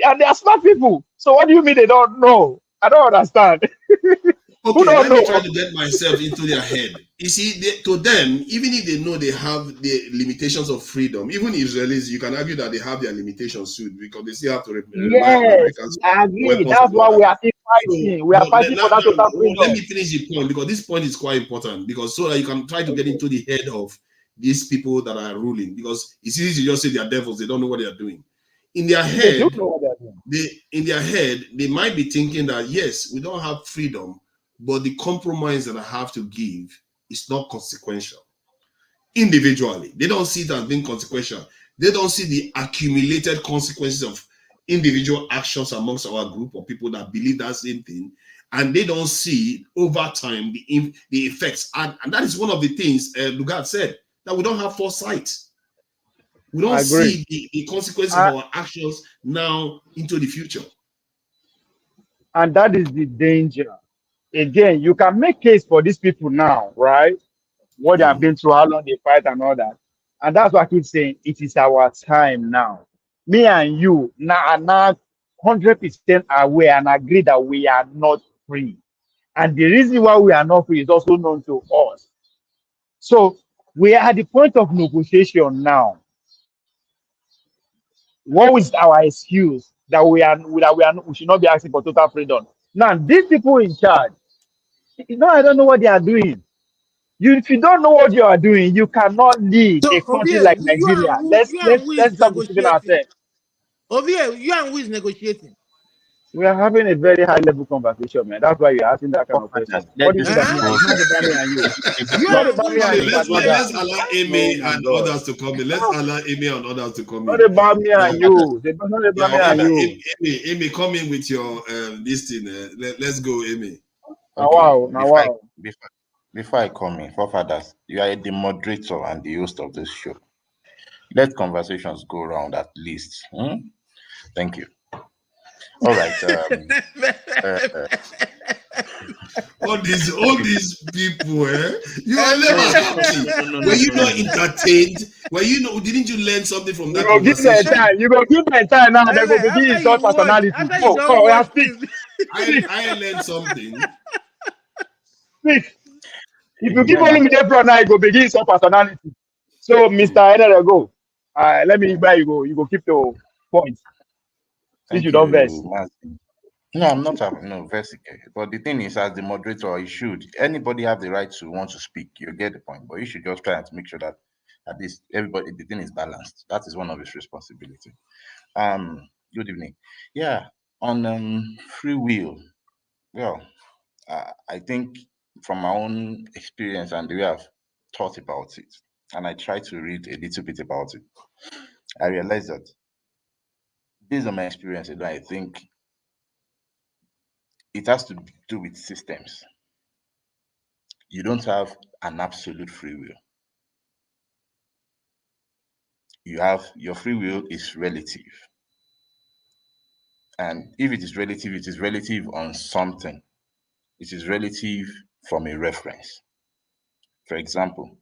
And they are smart people. So what do you mean they don't know? I don't understand. Who
Okay,
don't
let me try
know?
to get myself into their head. You see, to them, even if they know they have the limitations of freedom, even Israelis, you can argue that they have their limitations too, because they still have to rely on
Yes,
Americans
I agree.
weapons
That's
and all
why
that.
we are still
So,
fighting. We are
but
fighting for that total
let
freedom.
me finish the point, because this point is quite important, because so that you can try to get into the head of these people that are ruling, because it's easy to just say they are devils, they don't know what they are doing. In their
They do
head,
know what they're doing.
they might be thinking that yes, we don't have freedom, but the compromise that I have to give is not consequential. Individually, they don't see it as being consequential. They don't see the accumulated consequences of individual actions amongst our group of people that believe that same thing, and they don't see over time the effects. And that is one of the things Lugard said, that we don't have foresight. We don't
I agree.
see the consequences of
Uh,
our actions now into the future.
and that is the danger. Again, you can make case for these people now, right? What they have been through, how long they fight and all that. And that's why I keep saying it is our time now. Me and you now are now 100% aware and agree that we are not free. And the reason why we are not free is also known to us. So we are at the point of negotiation now. What is our excuse that we should not be asking for total freedom? Now, these people in charge, I don't know what they are doing. If you don't know what you are doing, you cannot lead
So
a country
Ovie,
like Nigeria.
you and who
Let's
is
stop deceiving
negotiating?
ourselves.
Ovie, you and who is negotiating?
We are having a very high level conversation, man. That's why you're asking that kind of question. What do you mean by me and you? It's not about me and you.
You
It's not
and who
about me
is
and
Okay,
you, my
negotiating?
brother.
let's allow
Oh
Amy
my
and
God.
others to come in. Let's allow Amy and others to come
Not
in.
about me and you. It's not about
Yeah,
me and you.
Amy, come in with your this thing. Let's go, Amy.
Now,
Okay,
wow. Now, wow.
before I come in, forefathers, you are the moderator and the host of this show. Let conversations go around at least. Thank you. All right.
All these people, you are never happy. Were you not entertained? Didn't you learn something from
You
that
go give them
conversation?
time. You go give them time now. They go begin
After
insult
you watch,
personality.
after you
Go,
don't
come,
watch
speak.
this.
Speak.
I learned something.
Speak. If you keep
Men
following me there for now, you go begin some personality. So, Mr. Enere, go. Let me buy you go. You go keep your points. Since
Thank
you don't vex.
you, Mazi. No, I'm not having no versicle. But the thing is, as the moderator, you should anybody have the right to want to speak. You get the point. But you should just try and make sure that at least everybody the thing is balanced. That is one of his responsibility. Good evening. Yeah, on free will. Well, I think from my own experience and the way I've thought about it, and I try to read a little bit about it, I realized that based on my experience, I think it has to do with systems. You don't have an absolute free will. You have your free will is relative. And if it is relative on something. It is relative from a reference. For example,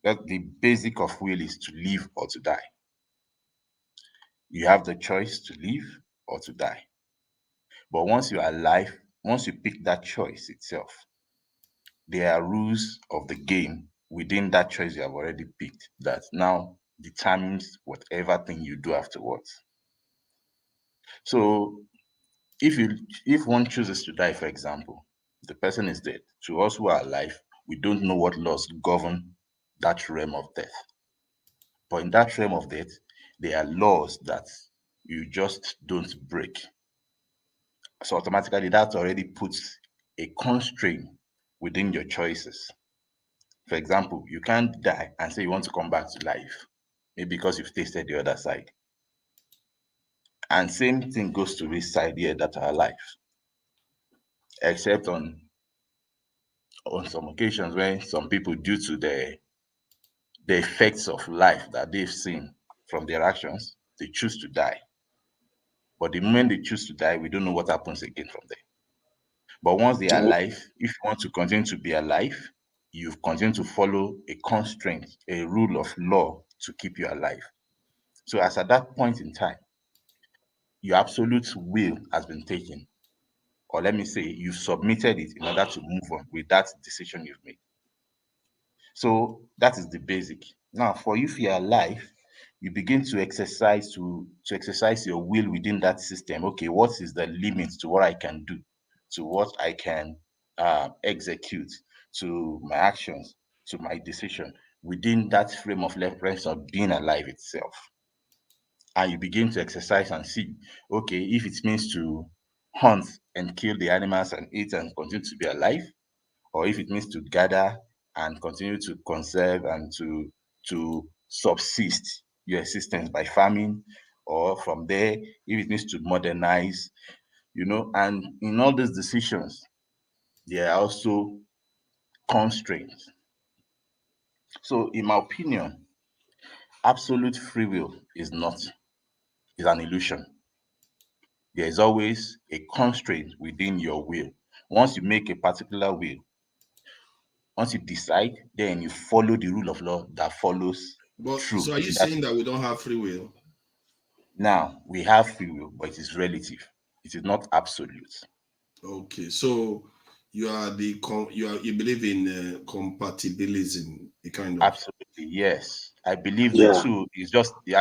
that the basic of will is to live or to die. You have the choice to live or to die. But once you are alive, once you pick that choice itself, there are rules of the game within that choice you have already picked that now determines whatever thing you do afterwards. So if one chooses to die, for example, the person is dead. To us who are alive, we don't know what laws govern that realm of death. But in that realm of death, there are laws that you just don't break. So automatically that already puts a constraint within your choices. For example, you can't die and say you want to come back to life, maybe because you've tasted the other side. And same thing goes to this side here that are alive, except on some occasions when some people, due to the effects of life that they've seen from their actions, they choose to die. But the moment they choose to die, we don't know what happens again from there. But once they are alive, if you want to continue to be alive, you continue to follow a constraint, a rule of law to keep you alive. So as at that point in time, your absolute will has been taken, or let me say, you've submitted it in order to move on with that decision you've made. So that is the basic. Now, for you, if you're alive, you begin to exercise your will within that system. Okay, what is the limit to what I can do, to what I can execute, to my actions, to my decision within that frame of reference of being alive itself. And you begin to exercise and see, okay, if it means to hunt and kill the animals and eat and continue to be alive, or if it means to gather and continue to conserve and to subsist your existence by farming, or from there, if it means to modernize, and in all these decisions, there are also constraints. So, in my opinion, absolute free will is an illusion. There is always a constraint within your will. Once you make a particular will, once you decide, then you follow the rule of law that follows
But
through
so are you
in that.
saying that we don't have free will?
Now, we have free will, but it is relative. It is not absolute.
Okay, so you believe in compatibilism, a kind of.
Absolutely, yes. I believe I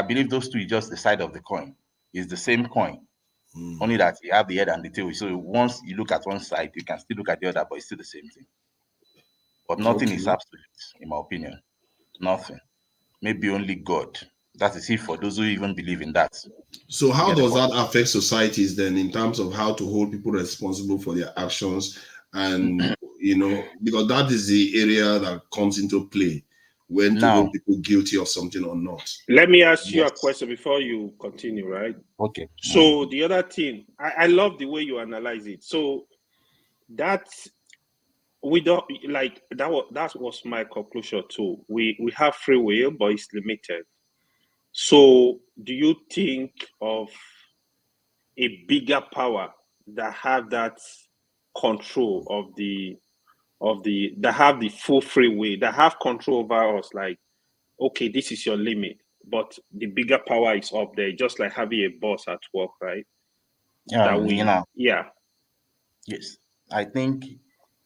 believe those two is just the side of the coin. It's the same coin. Only that you have the head and the tail. So once you look at one side, you can still look at the other, but it's still the same thing. But nothing is absolute, in my opinion. Nothing. Maybe only God. That is it for those who even believe in that.
So how does that affect societies then, in terms of how to hold people responsible for their actions? And because that is the area that comes into play when to hold people guilty of something or not.
Let me ask you a question before you continue, right?
Okay.
So the other thing, I love the way you analyze it. So that's we don't like that was my conclusion too. We have free will, but it's limited. So do you think of a bigger power that have that control that have the full free will, that have control over us, like, okay, this is your limit, but the bigger power is up there, just like having a boss at work, right?
Yes. I think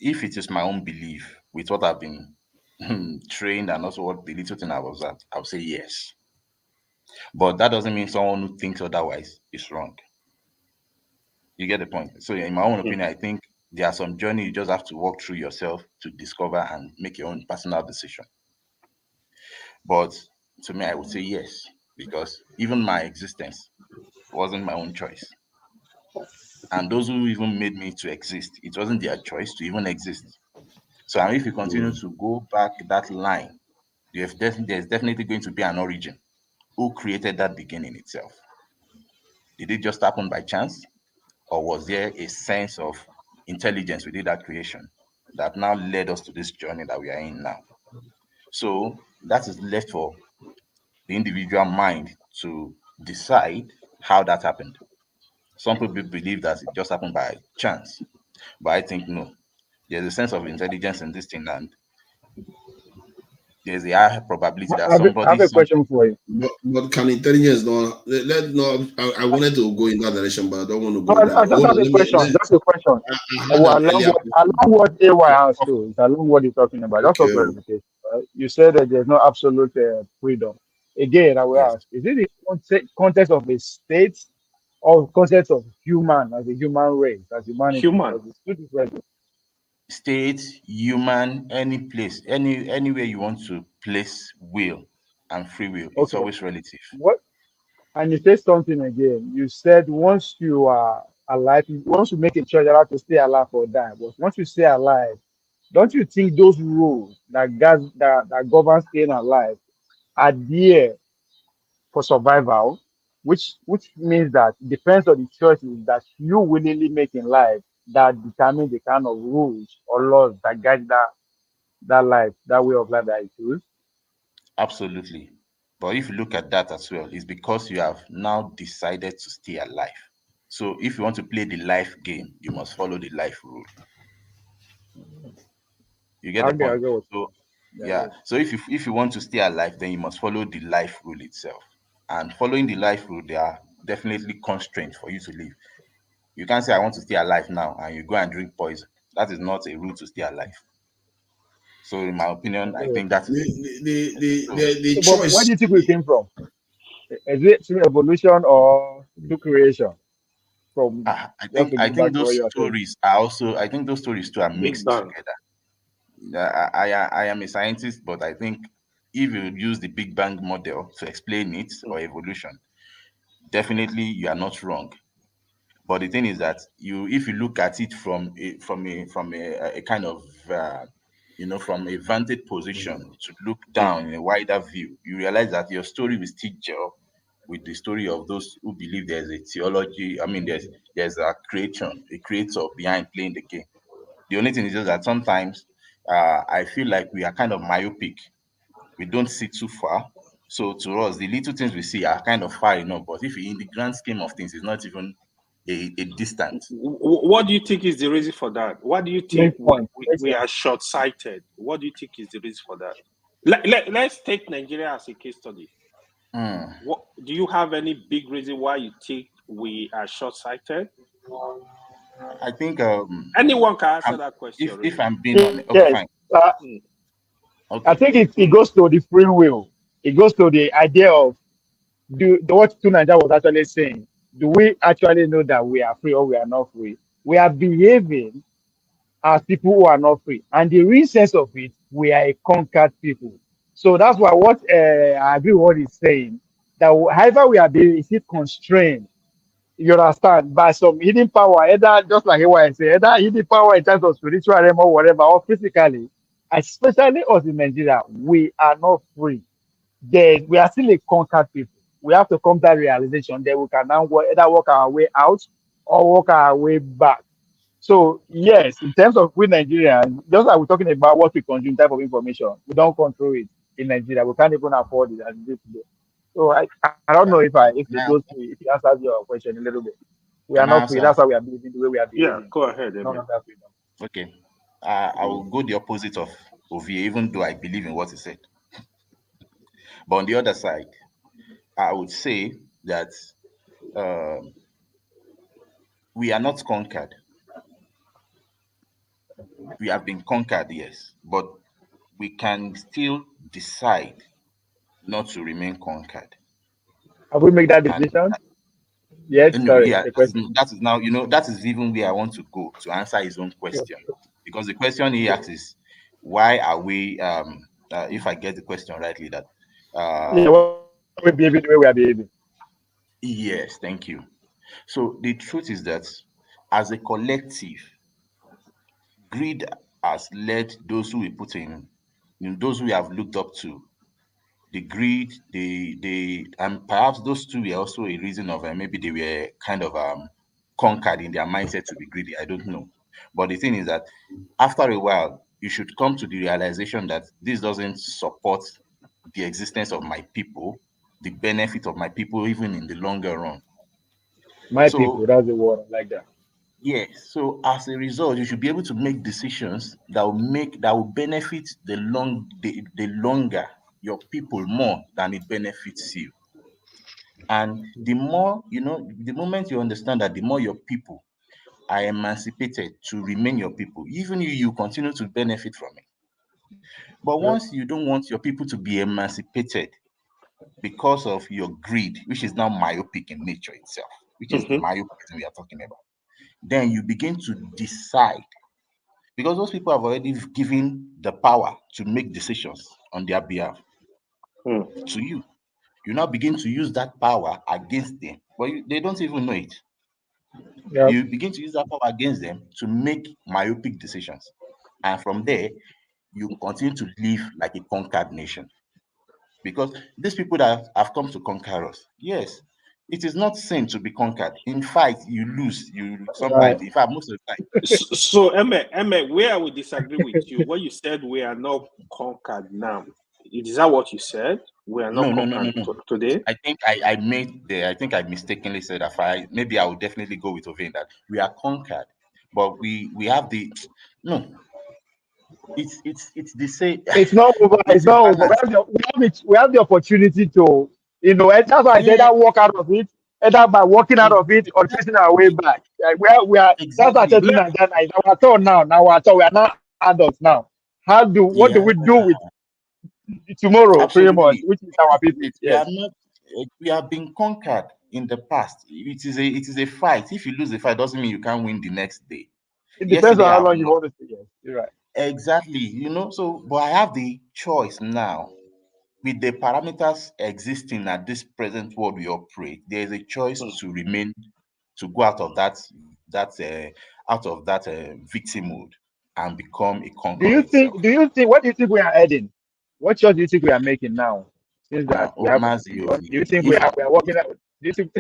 if it is my own belief with what I've been trained and also what the little thing I was at, I'll say yes. But that doesn't mean someone who thinks otherwise is wrong. You get the point? So in my own opinion, I think there are some journey you just have to walk through yourself to discover and make your own personal decision. But to me, I would say yes, because even my existence wasn't my own choice. And those who even made me to exist, it wasn't their choice to even exist. So if you continue to go back that line, there's definitely going to be an origin. Who created that beginning itself? Did it just happen by chance? Or was there a sense of intelligence within that creation that now led us to this journey that we are in now? So that is left for the individual mind to decide how that happened. Some people believe that it just happened by chance, but I think no. There's a sense of intelligence in this thing, and there's a high probability that
I
somebody.
have a question for you.
But can intelligence not? I wanted to go in that direction, but I don't want to go
No,
there.
I just have a question. Just a question. Along what AY asked too. It's along what you're talking about. Just for clarification. Right? You said that there's no absolute freedom. Again, I will ask: is it the context of a state or context of human as a human race, as humanity?
Human.
It's two different.
State, human, any place, anywhere you want to place will and free will, it's always relative.
What? And you said something again. You said once you are alive, once you make a choice, you have to stay alive or die. But once you stay alive, don't you think those rules that govern staying alive are there for survival? Which means that it depends on the choices that you willingly make in life that determine the kind of rules or laws that guide that life, that way of life that you choose.
Absolutely. But if you look at that as well, it's because you have now decided to stay alive. So if you want to play the life game, you must follow the life rule. You get the point? So So if you want to stay alive, then you must follow the life rule itself. And following the life rule, there are definitely constraint for you to live. You can't say I want to stay alive now and you go and drink poison. That is not a route to stay alive. So in my opinion, I think that
the
So, but where
choice.
do you think we came from? Is it through evolution or through creation? From
I
just
think
to
I
go back
think
to what
those
you are saying.
stories are also I think those stories too are
Big
mixed
Bang.
together. I am a scientist, but I think if you use the Big Bang model to explain it or evolution, definitely you are not wrong. But the thing is that if you look at it from a kind of from a vantage position to look down in a wider view, you realize that your story will still gel with the story of those who believe there's a theology. I mean, there's a creator behind playing the game. The only thing is just that sometimes I feel like we are kind of myopic. We don't see too far. So to us, the little things we see are kind of far enough. But if in the grand scheme of things, it's not even a distance.
What do you think is the reason for that? What do you think we are short-sighted? What do you think is the reason for that? Let's take Nigeria as a case study. What do you have any big reason why you think we are short-sighted?
I think
anyone can answer that question.
If I'm being honest, okay,
Yes.
fine.
I think it goes to the free will. It goes to the idea of what Tunanja was actually saying. Do we actually know that we are free or we are not free? We are behaving as people who are not free. And the real sense of it, we are a conquered people. So that's why what I agree with what he's saying, that however we are being, is it constrained, you understand, by some hidden power, either just like what I say, either hidden power in terms of spiritual realm or whatever, or physically, especially us in Nigeria, we are not free. We are still a conquered people. We have to come to that realization that we can now either work our way out or work our way back. So yes, in terms of with Nigerians, just like we're talking about what we consume type of information, we don't control it in Nigeria. We can't even afford it as it is today. So I don't know if it goes to if it answers your question a little bit. We are
Can I
not free.
answer?
That's why we are behaving the way we are behaving.
Yeah, go ahead.
None of that freedom.
Okay. I will go the opposite of Ovie, even though I believe in what he said. But on the other side, I would say that we are not conquered. We have been conquered, yes, but we can still decide not to remain conquered.
Have we made that decision? Yes,
No,
sorry.
yeah,
The question.
that is now, that is even where I want to go to answer his own question. Because the question he asks is, why are we, if I get the question rightly, that.
We behaving the way we are behaving.
Yes, thank you. So the truth is that as a collective, greed has led those who we put in, those we have looked up to, the greed, and perhaps those two were also a reason of maybe they were kind of conquered in their mindset to be greedy. I don't know. But the thing is that after a while, you should come to the realization that this doesn't support the existence of my people, the benefit of my people, even in the longer run.
People, that's the word. I like that.
Yes. So as a result, you should be able to make decisions that will benefit the longer your people more than it benefits you. And the more, the moment you understand that, the more your people are emancipated to remain your people, even you continue to benefit from it. But once you don't want your people to be emancipated because of your greed, which is now myopic in nature itself, which is the myopism we are talking about, then you begin to decide, because those people have already given the power to make decisions on their behalf to you. You now begin to use that power against them, but they don't even know it. You begin to use that power against them to make myopic decisions. And from there, you continue to live like a conquered nation. Because these people that have come to conquer us, yes, it is not sin to be conquered. In fact, you lose. You sometimes, in fact, most of the time.
So, Emme, where I would disagree with you, what you said, we are not conquered now. Is that what you said? We are not conquered today?
I think I think I mistakenly said that. Maybe I would definitely go with Ovin that we are conquered, but we have the no. It's the same.
It's not over. It's not over. We have the opportunity to, that's why I said I walk out of it. either by walking out of it or tracing our way back. We are that's
Exactly.
actually Nigeria. Our turn now. Now our turn. We are not adults now. What do
Yeah,
we do with tomorrow? Pretty much,
absolutely.
which is our people.
We are
Yes,
not. We have been conquered in the past. It is a fight. If you lose the fight, doesn't mean you can't win the next day.
it depends
Yesterday
on how
I've
long you
lost.
want to stay. Yes, you're right.
Exactly. So but I have the choice now. With the parameters existing at this present world we operate, there is a choice to remain, to go out of that victim mode and become a conqueror itself.
Do you think? What do you think we are heading? What choice do you think we are making now? Since that we have,
Mazi,
do you think
if
we are working out? Do you think?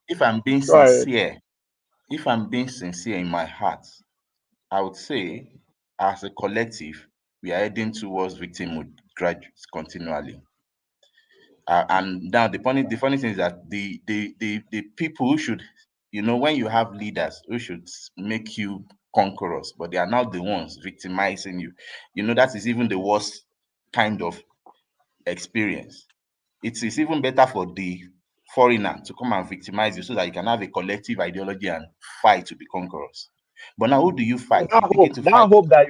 if I'm being
Go ahead.
sincere, if I'm being sincere in my heart, I would say, as a collective, we are heading towards victimhood gradually, continually. And now the funny thing is that the people who should, when you have leaders who should make you conquerors, but they are now the ones victimizing you. That is even the worst kind of experience. It is even better for the foreigner to come and victimize you so that you can have a collective ideology and fight to be conquerors. But now, who do you
So
fight? You begin to
that
fight.
hope that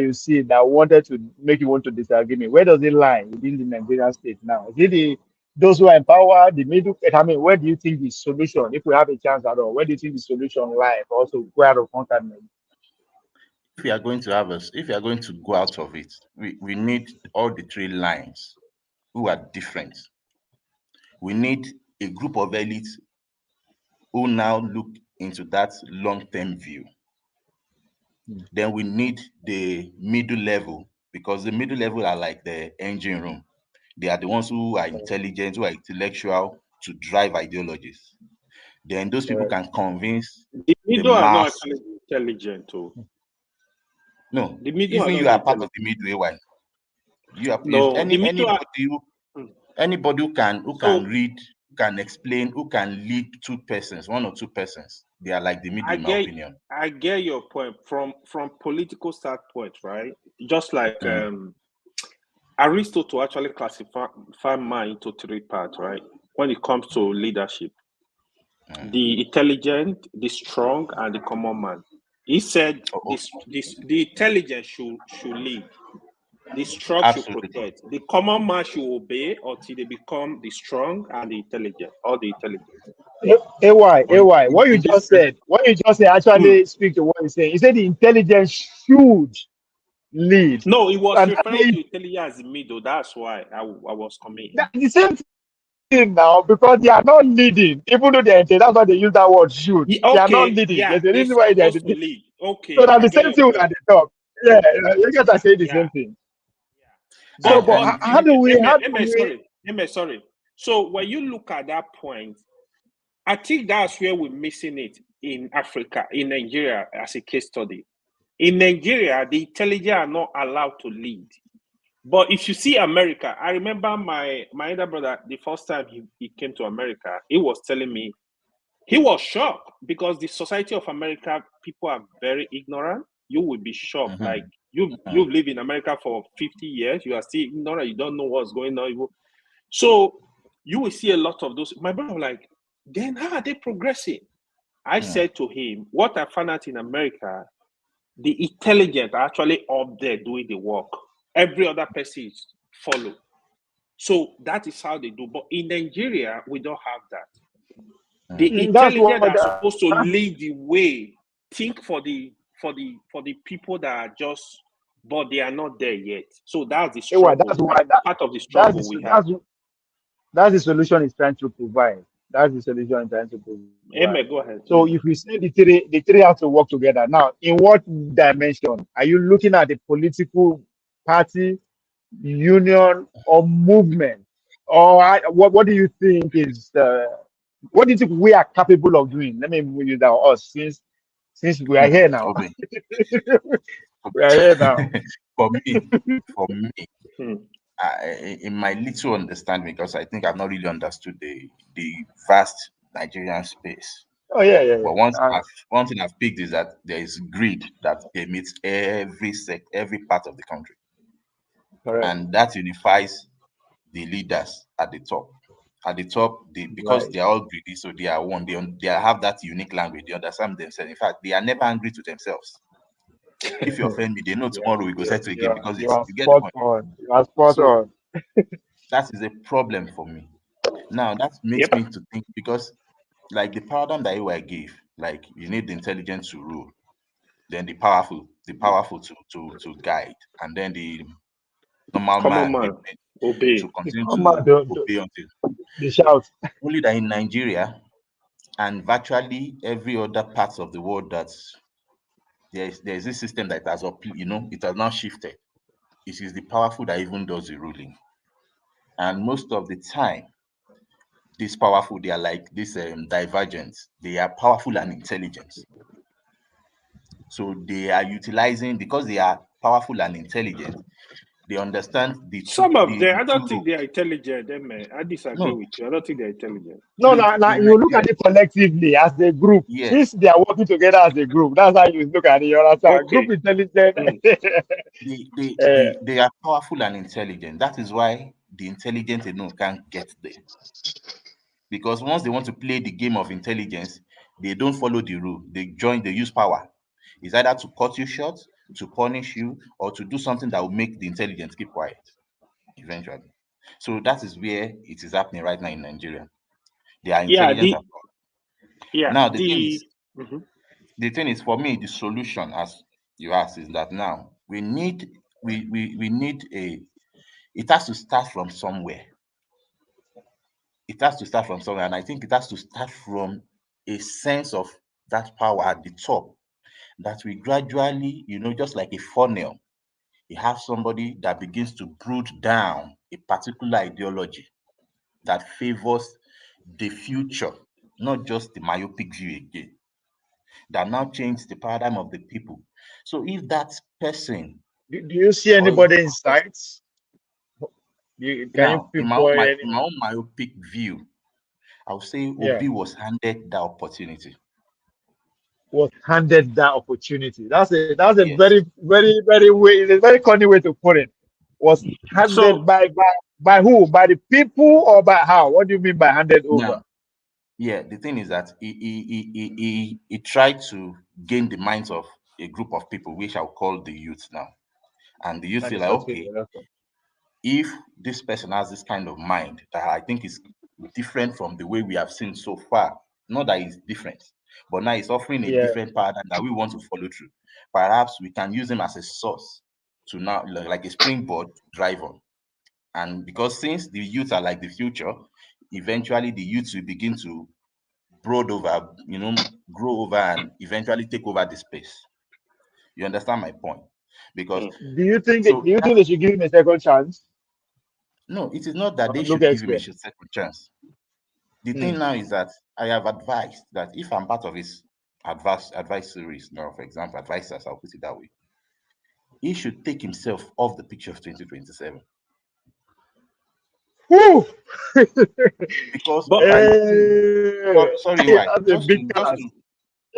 you see that wanted to make you want to disagree me, where does it lie within the Nigerian state now? Is it those who are in power, the middle? I mean, where do you think the solution, if we have a chance at all, where do you think the solution lies? Also, go out of contact.
If we are going to go out of it, we need all the three lines who are different. We need a group of elites who now look into that long-term view. Then we need the middle level, because the middle level are like the engine room. They are the ones who are intelligent, who are intellectual to drive ideologies. Then those people can convince
The
the
middle are not
mass.
actually intelligent, too.
No,
The middle are
even
not
you are part of
intelligent.
the middle. AY. You are
No, the middle are.
anybody who can
So
read, who can explain, who can lead one or two persons. They are like the middle, in my opinion.
I get your point from political standpoint, right? Just like Aristotle actually classified man into three parts, right? When it comes to leadership, the intelligent, the strong, and the common man. He said the intelligent should lead, the strong
Absolutely.
should protect, the common man should obey until they become the strong and the intelligent, or the intelligent.
AY, what you just said actually speak to what you're saying. You said the intelligence should lead.
No, he was
And
referring to intelligence as the middle. That's why I was coming in.
the same thing now, because they are not leading, even though they're intelligent. That's why they use that word should. They are not leading.
Yeah,
There's a
they're
reason why they're
supposed to lead. Okay,
so that's
I
the
get
same thing
your
at
point.
the top. Yeah, you guys are saying the same thing. So, but how do we?
Sorry. So when you look at that point, I think that's where we're missing it in Africa, in Nigeria, as a case study. In Nigeria, the intelligent are not allowed to lead. But if you see America, I remember my elder brother, the first time he came to America, he was telling me, he was shocked because the society of America, people are very ignorant. You will be shocked. Like you've lived in America for 50 years, you are still ignorant, you don't know what's going on. So you will see a lot of those. My brother was like, then how are they progressing? I said to him, what I found out in America, the intelligent are actually up there doing the work. Every other person is follow. So that is how they do. But in Nigeria, we don't have that. The intelligent are supposed to lead the way, think for the people that are just, but they are not there yet. So that's the struggle. Part of the struggle we have.
That's the solution is trying to provide. That's the solution is trying to provide.
Amen. Go ahead.
So if we say the three have to work together, now in what dimension are you looking at? The political party, union, or movement, or what do you think is what do you think we are capable of doing? Let me use that us since we are here now. We are here now.
For me, in my little understanding, because I think I've not really understood the vast Nigerian space.
Oh yeah.
But one thing I've picked is that there is greed that permeates every part of the country.
Correct.
And that unifies the leaders at the top. At the top, because they are all greedy, so they are one. They have that unique language. They understand themselves. In fact, they are never angry to themselves. If you offend me, they know tomorrow we go settle again because
you are
you get the
spot
point.
on. You are spot
So
on.
that is a problem for me. Now that makes me to think, because like the paradigm that I gave, like you need the intelligence to rule, then the powerful to guide, and then the normal
Common
man
man, obey.
to continue
Come on,
to obey until.
they shout.
Only that in Nigeria and virtually every other part of the world, that there's this system that has it has now shifted. It is the powerful that even does the ruling, and most of the time, this powerful, they are like this divergent. They are powerful and intelligent, so they are utilizing, because they are powerful and intelligent. They understand the
Some of them,
the
I
two
don't think they are intelligent. I disagree
No,
with you. I don't think they're intelligent.
No, now you look at it collectively as a group.
Yes.
Since they are working together as a group, that's how you look at it. You understand?
Okay.
Group intelligence.
They are powerful and intelligent. That is why the intelligent alone can't get there. Because once they want to play the game of intelligence, they don't follow the rule. They use power. It's either to cut you short, to punish you, or to do something that will make the intelligence keep quiet eventually. So that is where it is happening right now in Nigeria. They are intelligent. Now the thing is, for me, the solution, as you asked, is that now we need it has to start from somewhere. It has to start from somewhere, and I think it has to start from a sense of that power at the top, that we gradually, just like a funnel, you have somebody that begins to brood down a particular ideology that favors the future, not just the myopic view again, that now change the paradigm of the people. So if that person,
Do you see anybody in sights? Can
now,
you
in my own myopic view, I would say Obi was handed that opportunity.
Was handed that opportunity. That's a very, very, very way. It's a very corny way to put it. Was handed by who? By the people or by how? What do you mean by handed over?
Yeah, the thing is that he tried to gain the minds of a group of people, which I'll call the youth now. And the youth feel like, okay, if this person has this kind of mind that I think is different from the way we have seen so far, not that it's different, but now it's offering a different paradigm that we want to follow through. Perhaps we can use him as a source to now, like a springboard to drive on. And because since the youth are like the future, eventually the youth will begin to brood over, grow over, and eventually take over the space. You understand my point? Because
do you think they should give him a second chance?
No, it is not that they should give him a second chance. The thing now is that I have advised that if I'm part of his advisories now, for example, advisors, I'll put it that way, he should take himself off the picture of 2027. Because sorry, why?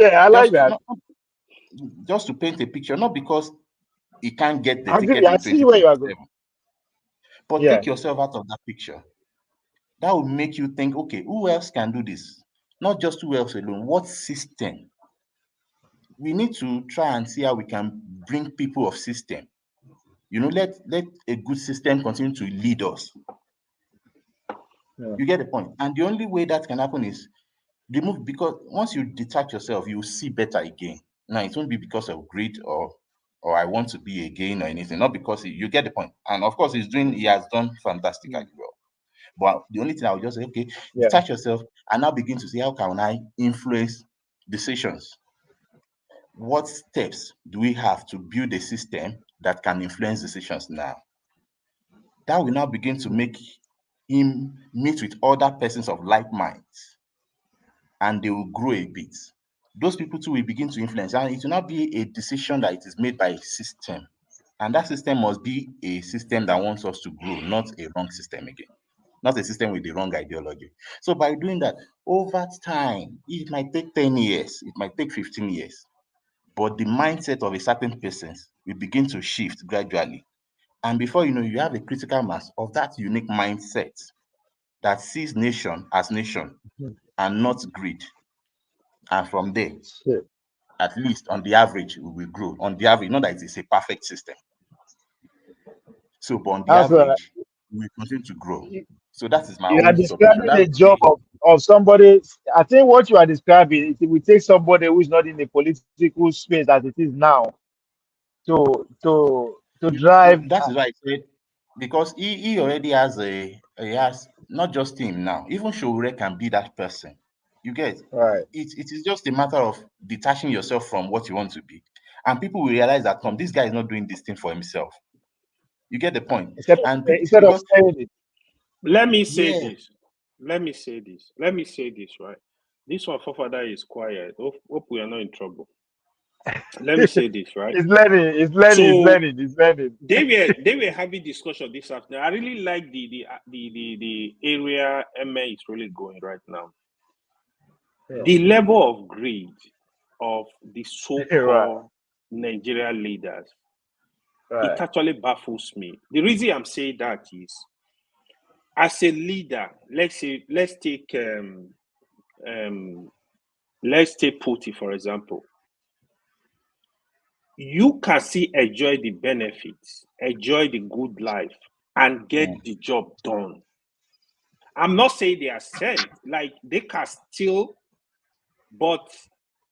I like that.
Just to paint a picture, not because he can't get the
ticket
in 2027, but take yourself out of that picture. That will make you think, okay, who else can do this? Not just who else alone, what system? We need to try and see how we can bring people of system. Let a good system continue to lead us. You get the point. And the only way that can happen is remove, because once you detach yourself, you will see better again. Now, it won't be because of greed or I want to be again or anything, not because you get the point. And of course, he has done fantastically well. But the only thing I would just say, okay, detach yourself and now begin to see how can I influence decisions. What steps do we have to build a system that can influence decisions now? That will now begin to make him meet with other persons of like minds, and they will grow a bit. Those people too will begin to influence, and it will not be a decision that it is made by a system. And that system must be a system that wants us to grow, not a wrong system again. Not a system with the wrong ideology. So by doing that, over time, it might take 10 years, it might take 15 years, but the mindset of a certain person will begin to shift gradually. And before you know, you have a critical mass of that unique mindset. that sees nation as nation and not greed. And from there, at least on the average, we will grow. On the average, not that it's a perfect system. So, but on the
That's what
average, we will continue to grow. So that is my
you are
own submission.
describing the job of somebody. I think what you are describing, it will take somebody who is not in the political space as it is now to drive.
That is why I said, because he already has he has not just him now, even Showre can be that person. You get
Right.
it is just a matter of detaching yourself from what you want to be, and people will realize that this guy is not doing this thing for himself. You get the point? And people,
Instead of
because
saying it.
Let me say
yeah,
this. Let me say this. Let me say this, right? This one, Father, is quiet. Hope we are not in trouble. Let me say this, right?
It's learning. It's learning.
So
It's learning. It's learning.
they were having discussion this afternoon. I really like the area MA is really going right now.
Yeah.
The level of greed of the so-called
Right.
Nigerian leaders,
Right.
it actually baffles me. The reason I'm saying that is, as a leader, let's take Putin, for example. You can still enjoy the benefits, enjoy the good life, and get the job done. I'm not saying they are sent, like they can still, but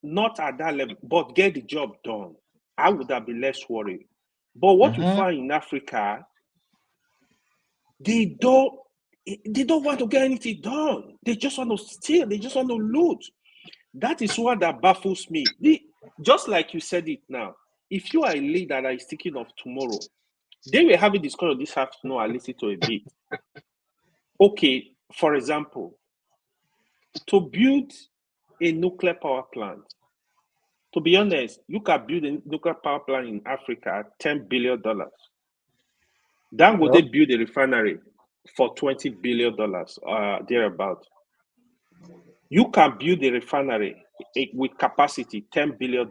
not at that level, but get the job done. I would have been less worried. But what we find in Africa, they don't want to get anything done. They just want to steal, they just want to loot. That is what that baffles me. Just like you said it now, if you are a leader that is thinking of tomorrow, they were having discussion this afternoon. I listened to a bit. Okay, for example, to build a nuclear power plant, to be honest, you can build a nuclear power plant in Africa at $10 billion. Then would they build a refinery for $20 billion, thereabout? You can build a refinery with capacity $10 billion.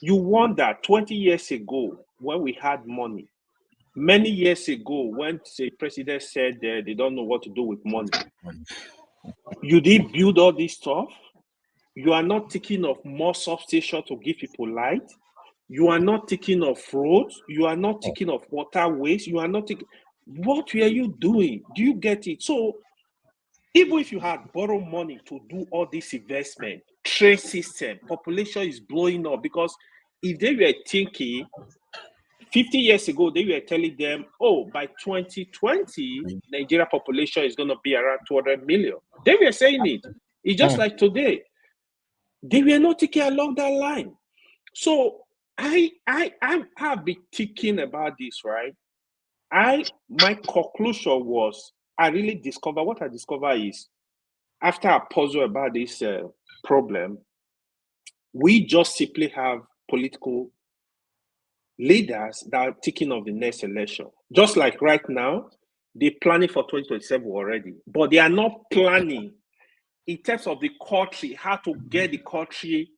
You wonder 20 years ago when we had money, many years ago when the president said they don't know what to do with money, you did build all this stuff. You are not thinking of more substation to give people light. You are not thinking of roads. You are not thinking of waterways. You are not thinking. What were you doing? Do you get it? So even if you had borrowed money to do all this investment, train system, population is blowing up, because if they were thinking 50 years ago, they were telling them, oh, by 2020, Nigeria population is going to be around 200 million. They were saying it. It's just like today. They were not thinking along that line. So I have been thinking about this, right? My conclusion was, I really discovered, what I discovered is, after I puzzle about this problem, we just simply have political leaders that are thinking of the next election. Just like right now, they're planning for 2027 already, but they are not planning in terms of the country, how to get the country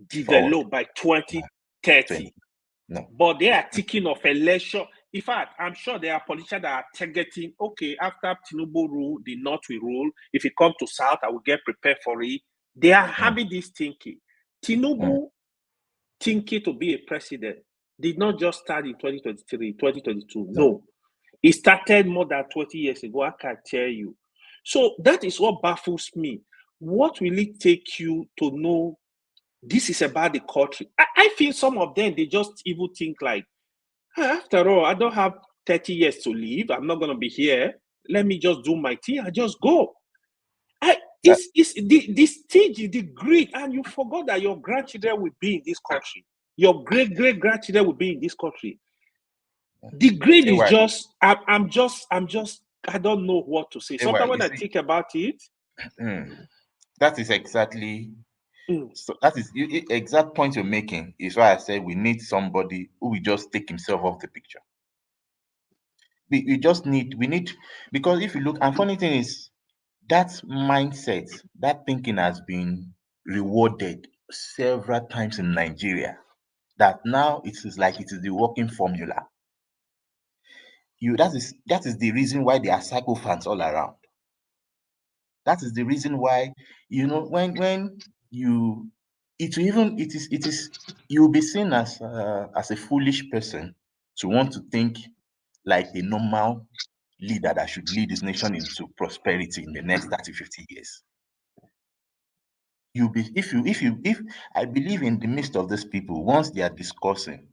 developed by 2030.
No.
But they are thinking of election. In fact, I'm sure there are politicians that are targeting, okay, after Tinubu rule, the North will rule. If it comes to South, I will get prepared for it. They are having this thinking. Tinubu thinking to be a president did not just start in 2023, 2022. No. It started more than 20 years ago, I can tell you. So that is what baffles me. What will it take you to know this is about the country? I feel some of them, they just even think like, after all, I don't have 30 years to live. I'm not going to be here. Let me just do my thing. I just go. It's the stage, the greed, and you forgot that your grandchildren will be in this country. Your great-great-grandchildren will be in this country. The greed is just, I'm just, I don't know what to say. Sometimes when I think about it,
that is exactly, so that is the exact point you're making. Is why I said we need somebody who will just take himself off the picture. We need, because if you look, and funny thing is, that mindset, that thinking has been rewarded several times in Nigeria. That now it is like it is the working formula. That is the reason why there are psychophants all around. That is the reason why, when you, it is you'll be seen as a foolish person to want to think like a normal leader that should lead this nation into prosperity in the next 30, 50 years. You'll be, if I believe in the midst of these people, once they are discussing,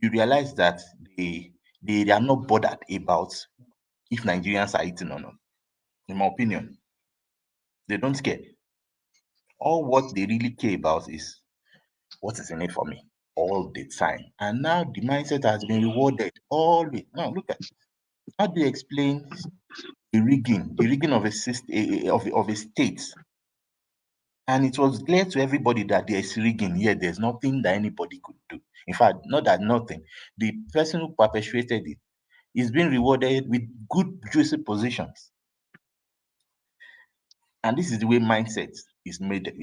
you realize that they are not bothered about if Nigerians are eating or not. In my opinion, they don't care. All what they really care about is what is in it for me all the time. And now the mindset has been rewarded always. Now look at, how do you explain the rigging of a system, of a state? And it was clear to everybody that there is rigging here. There's nothing that anybody could do. In fact, not that nothing. The person who perpetrated it is being rewarded with good juicy positions. And this is the way mindset is made.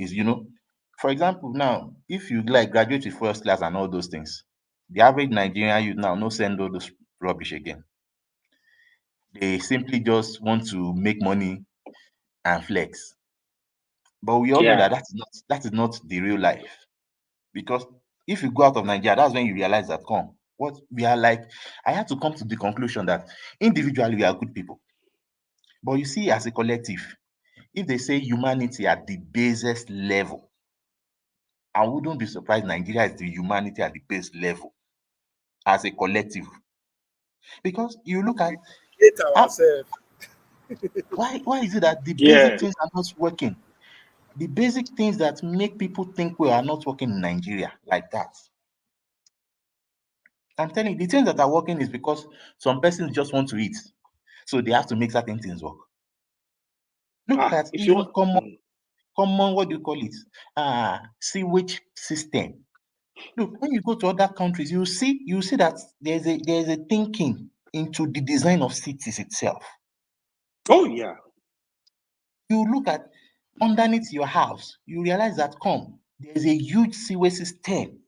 For example, now, if you like graduate with first class and all those things, the average Nigerian youth now no send all those rubbish again. They simply just want to make money and flex. But we all know that that is not the real life. Because if you go out of Nigeria, that's when you realize that what we are like. I had to come to the conclusion that individually we are good people. But you see, as a collective, if they say humanity at the basest level, I wouldn't be surprised Nigeria is the humanity at the base level as a collective. Because you look at
Hate ourselves.
why is it that the basic things are not working? The basic things that make people think we are not working in Nigeria like that. I'm telling you, the things that are working is because some persons just want to eat. So they have to make certain things work. Look at even common, what do you call it? Sewage system. Look, when you go to other countries, you see that there's a thinking into the design of cities itself.
Oh yeah.
You look at underneath your house, you realize that there's a huge sewage system.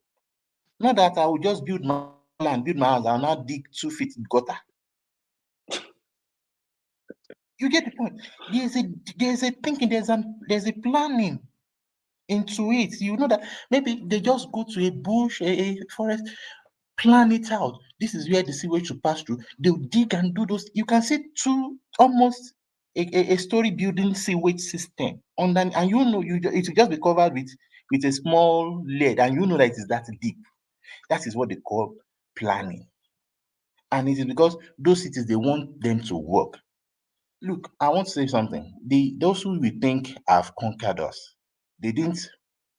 Not that I will just build my land, build my house, I'll now dig 2 feet gutter. You get the point. There's a thinking, there's a planning into it. You know that maybe they just go to a bush, a forest, plan it out. This is where the sewage should pass through. They'll dig and do those. You can see almost a story building sewage system and it will just be covered with a small lead, and you know that it is that deep. That is what they call planning. And it is because those cities, they want them to work. Look, I want to say something. Those who we think have conquered us, they didn't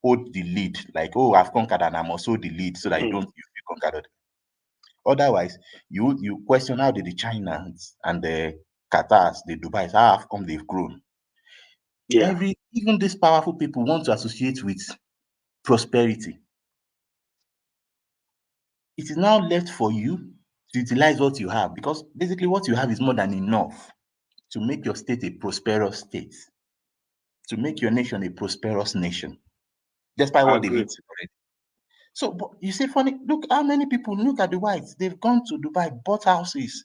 hold the lead like, oh, I've conquered and I must hold the lead so that you don't be conquered. Otherwise, you question how did the Chinas and the Qatars, the Dubais, how have come they've grown.
Yeah.
Even these powerful people want to associate with prosperity. It is now left for you to utilize what you have, because basically what you have is more than enough to make your state a prosperous state, to make your nation a prosperous nation, despite what they've eaten already. So, but you see, funny, look how many people, look at the whites, they've gone to Dubai, bought houses.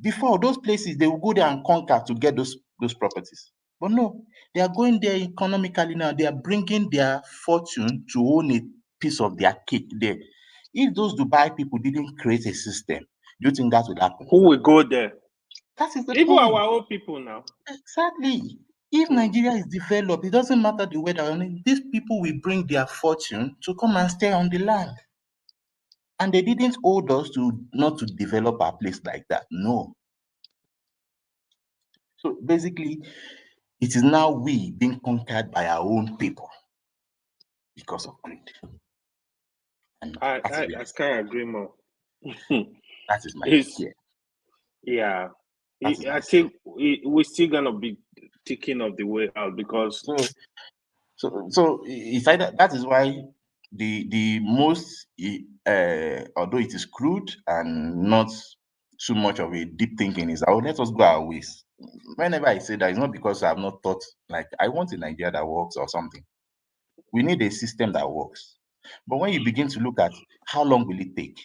Before, those places, they will go there and conquer to get those properties. But no, they are going there economically now. They are bringing their fortune to own a piece of their cake there. If those Dubai people didn't create a system, do you think that would happen?
Who will go there?
That is the
Even
point.
our own people now.
Exactly. If Nigeria is developed, it doesn't matter the weather. These people will bring their fortune to come and stay on the land. And they didn't hold us not to develop our place like that. No. So basically, it is now we being conquered by our own people because of greed. And
I can't agree more.
That is my
fear. Yeah. I think we're still gonna be thinking of the way out, because
so it's either, that is why the most although it is crude and not too much of a deep thinking, is let us go our ways. Whenever I say that, it's not because I've not thought, like, I want a Nigeria that works or something. We need a system that works. But when you begin to look at how long will it take,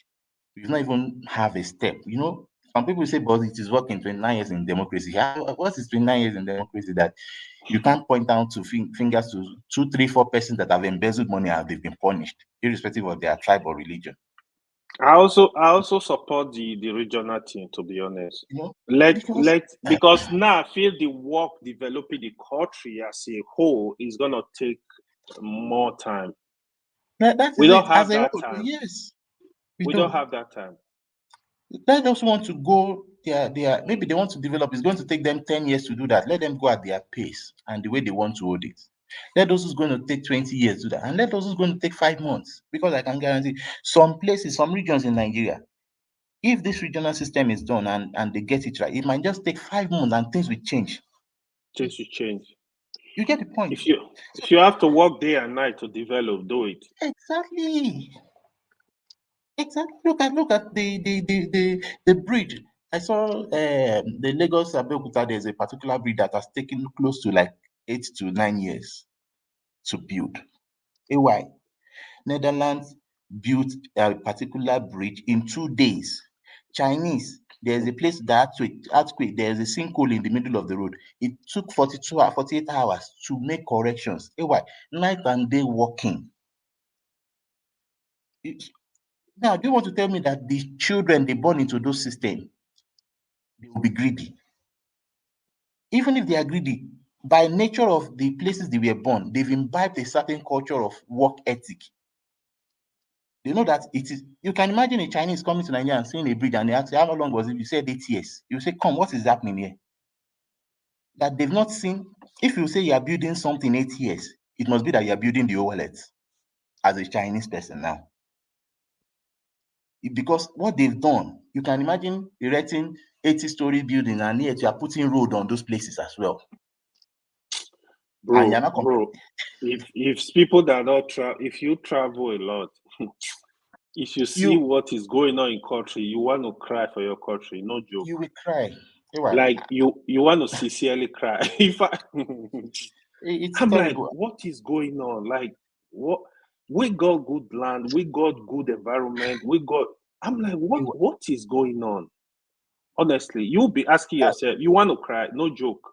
you not even have a step. Some people say, but it is working 29 years in democracy. What is 29 years in democracy that you can't point down to fingers to 2, 3, 4 persons that have embezzled money and they've been punished, irrespective of their tribe or religion?
I also support the regional team, to be honest.
You know,
because now I feel the work developing the country as a whole is gonna take more time. We don't have that time.
Yes,
we don't have that time.
Let those want to go maybe they want to develop. It's going to take them 10 years to do that. Let them go at their pace and the way they want to hold it. Let those who's going to take 20 years do that, and let those who's going to take 5 months. Because I can guarantee some places, some regions in Nigeria, if this regional system is done and they get it right, it might just take 5 months and things will change.
Things will change.
You get the point.
If you have to work day and night to develop, do it.
Exactly. Look at the bridge. I saw the Lagos Abeokuta. There's a particular bridge that has taken close to like 8 to 9 years to build. AY, Netherlands built a particular bridge in 2 days. Chinese, there's a place that earthquake, there's a sinkhole in the middle of the road. It took 48 hours to make corrections. AY, night and day working. Now, do you want to tell me that the children they born into those systems, they will be greedy? Even if they are greedy, by nature of the places they were born, they've imbibed a certain culture of work ethic. They know that it is. You can imagine a Chinese coming to Nigeria and seeing a bridge and they ask you, how long was it? You said 8 years. You say, come, what is happening here? That they've not seen. If you say you are building something 8 years, it must be that you are building the wallet as a Chinese person now. Because what they've done, you can imagine erecting 80-story building and yet you are putting road on those places as well.
Bro, if people that don't travel, if you travel a lot, if you see what is going on in country, you want to cry for your country. No joke.
You will cry.
Like you want to sincerely cry. I'm like, what is going on? Like, what? We got good land, we got good environment, I'm like, what is going on? Honestly, you'll be asking yourself, you want to cry, no joke.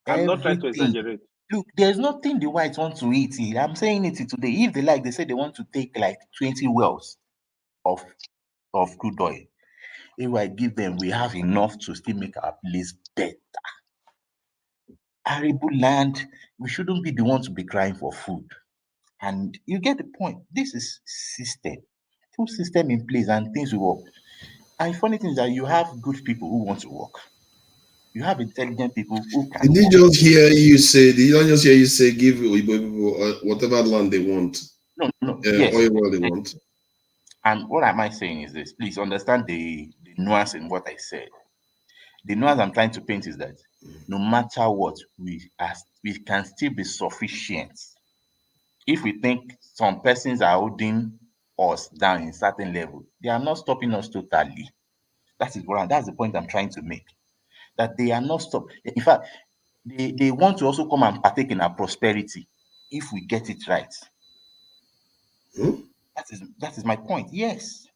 I'm not trying to exaggerate.
Look, there's nothing the whites want to eat here. I'm saying it today. If they like, they say they want to take like 20 wells of crude oil. If I give them, we have enough to still make our place better. Arable land, we shouldn't be the ones to be crying for food. And you get the point. This is system. Put system in place and things will work. And funny thing is that you have good people who want to work. You have intelligent people who can.
Did you just hear you say? Did I just hear you say give people whatever land they want?
No. Yes.
Oil well they want.
And what am I saying is this? Please understand the nuance in what I said. The nuance I'm trying to paint is that no matter what, we can still be sufficient. If we think some persons are holding us down in certain level, they are not stopping us totally. That's the point I'm trying to make. That they are not stopped. In fact, they want to also come and partake in our prosperity if we get it right. That is my point. Yes.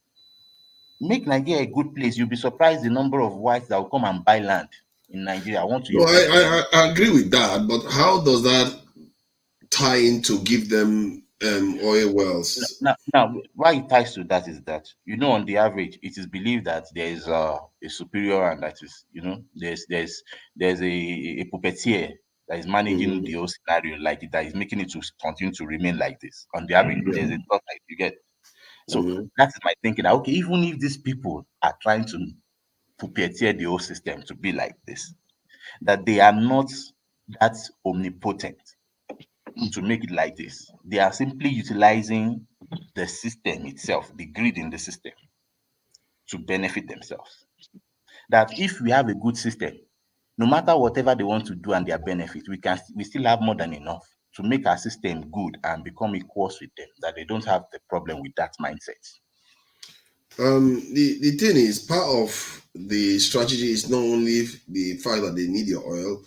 Make Nigeria a good place. You'll be surprised the number of whites that will come and buy land in Nigeria.
I agree with that, but how does that tie into give them oil wells?
Now, why it ties to that is that, on the average, it is believed that there is a superior and that is, there's a puppeteer that is managing the whole scenario like that is making it to continue to remain like this. On the average, there's a thought like you get. So that is my thinking. Okay, even if these people are trying to puppeteer the whole system to be like this, that they are not that omnipotent to make it like this. They are simply utilizing the system itself, the grid in the system, to benefit themselves. That if we have a good system, no matter whatever they want to do and their benefit, we still have more than enough to make our system good and become equals with them, that they don't have the problem with that mindset.
The thing is, part of the strategy is not only the fact that they need your oil,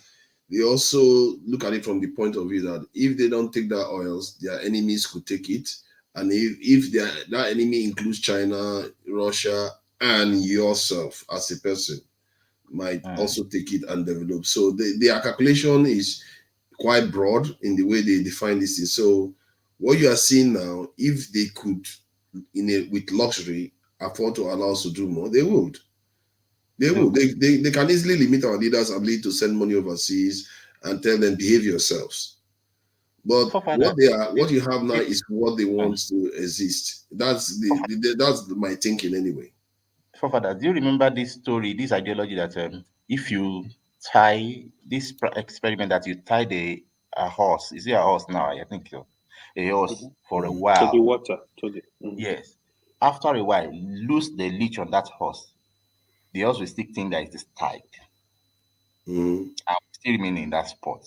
they also look at it from the point of view that if they don't take that oils, their enemies could take it. And if that enemy includes China, Russia, and yourself as a person might also take it and develop. So their calculation is quite broad in the way they define this thing. So what you are seeing now, if they could, with luxury, afford to allow us to do more, they would. They would. They can easily limit our leaders' ability to send money overseas and tell them behave yourselves. But what you have now is what they want to exist. That's that's my thinking anyway.
Forefathers, do you remember this story, this ideology that if you tie this experiment that you tie a horse, is it a horse now? I think so. A horse for a while.
To the water.
Yes. After a while, lose the leash on that horse. The horse will still think that it is tied. And still remain in that spot.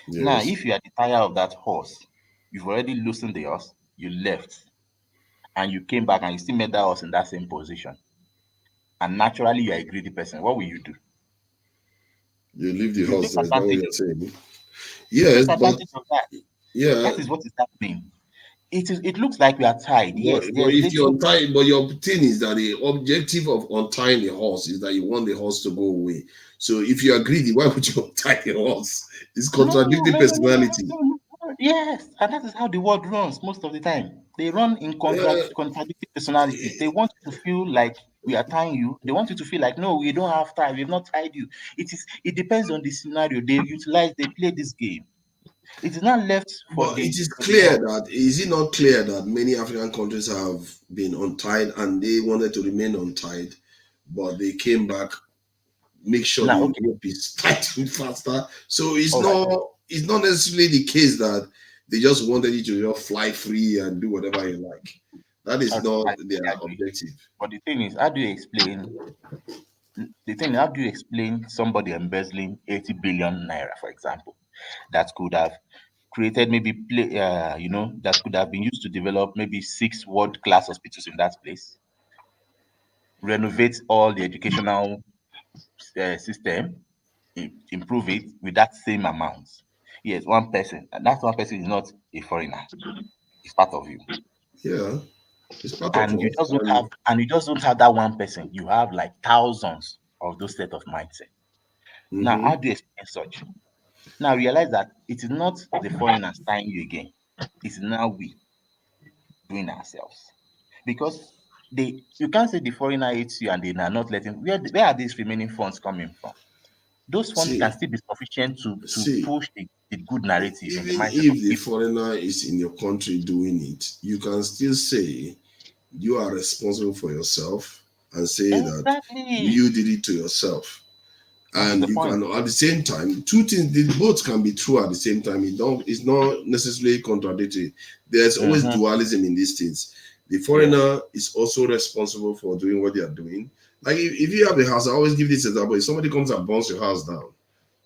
Yes.
Now, if you are the tire of that horse, you've already loosened the horse, you left, and you came back and you still made that horse in that same position. And naturally, you are a greedy person. What will you do?
You leave the
You
horse.
take
Is that what
advantage
you're
of
saying? Yes,
take advantage of that.
Yeah,
that is what is happening. It looks like we are tied. Yes,
but if you untie, but your thing is that the objective of untying the horse is that you want the horse to go away. So if you are greedy, why would you untie the horse? It's contradicting personality.
No. Yes, and that is how the world runs most of the time. They run in contradicting personalities. They want you to feel like we are tying you. They want you to feel like, no, we don't have time. We've not tied you. It depends on the scenario. They play this game. It is not left for
But it is clear that, is it not clear that many African countries have been untied and they wanted to remain untied, but they came back, make sure the rope is tightened faster. So it's not necessarily the case that they just wanted you to just fly free and do whatever you like. That is not their objective.
But the thing is, how do you explain somebody embezzling 80 billion naira, for example, that could have created maybe that could have been used to develop maybe 6 world-class hospitals in that place, renovate all the educational system, improve it with that same amount? Yes, one person, and that one person is not a foreigner. It's part of you.
Yeah, it's part
and
of
you
us.
just don't have, and you just don't have that one person. You have like thousands of those set of mindset. Now, how do you explain such? Now realize that it is not the foreigners tying you again. It's now we doing ourselves. Because you can't say the foreigner hates you and they are not letting. Where are these remaining funds coming from? Those funds can still be sufficient to push the good narrative in the mindset
Even
of
if the
people.
foreigner is in your country doing it, you can still say you are responsible for yourself and say that you did it to yourself. And you can, at the same time, two things, both can be true at the same time. It's not necessarily contradictory. There's always dualism in these things. The foreigner is also responsible for doing what they are doing. Like if you have a house, I always give this example. If somebody comes and burns your house down,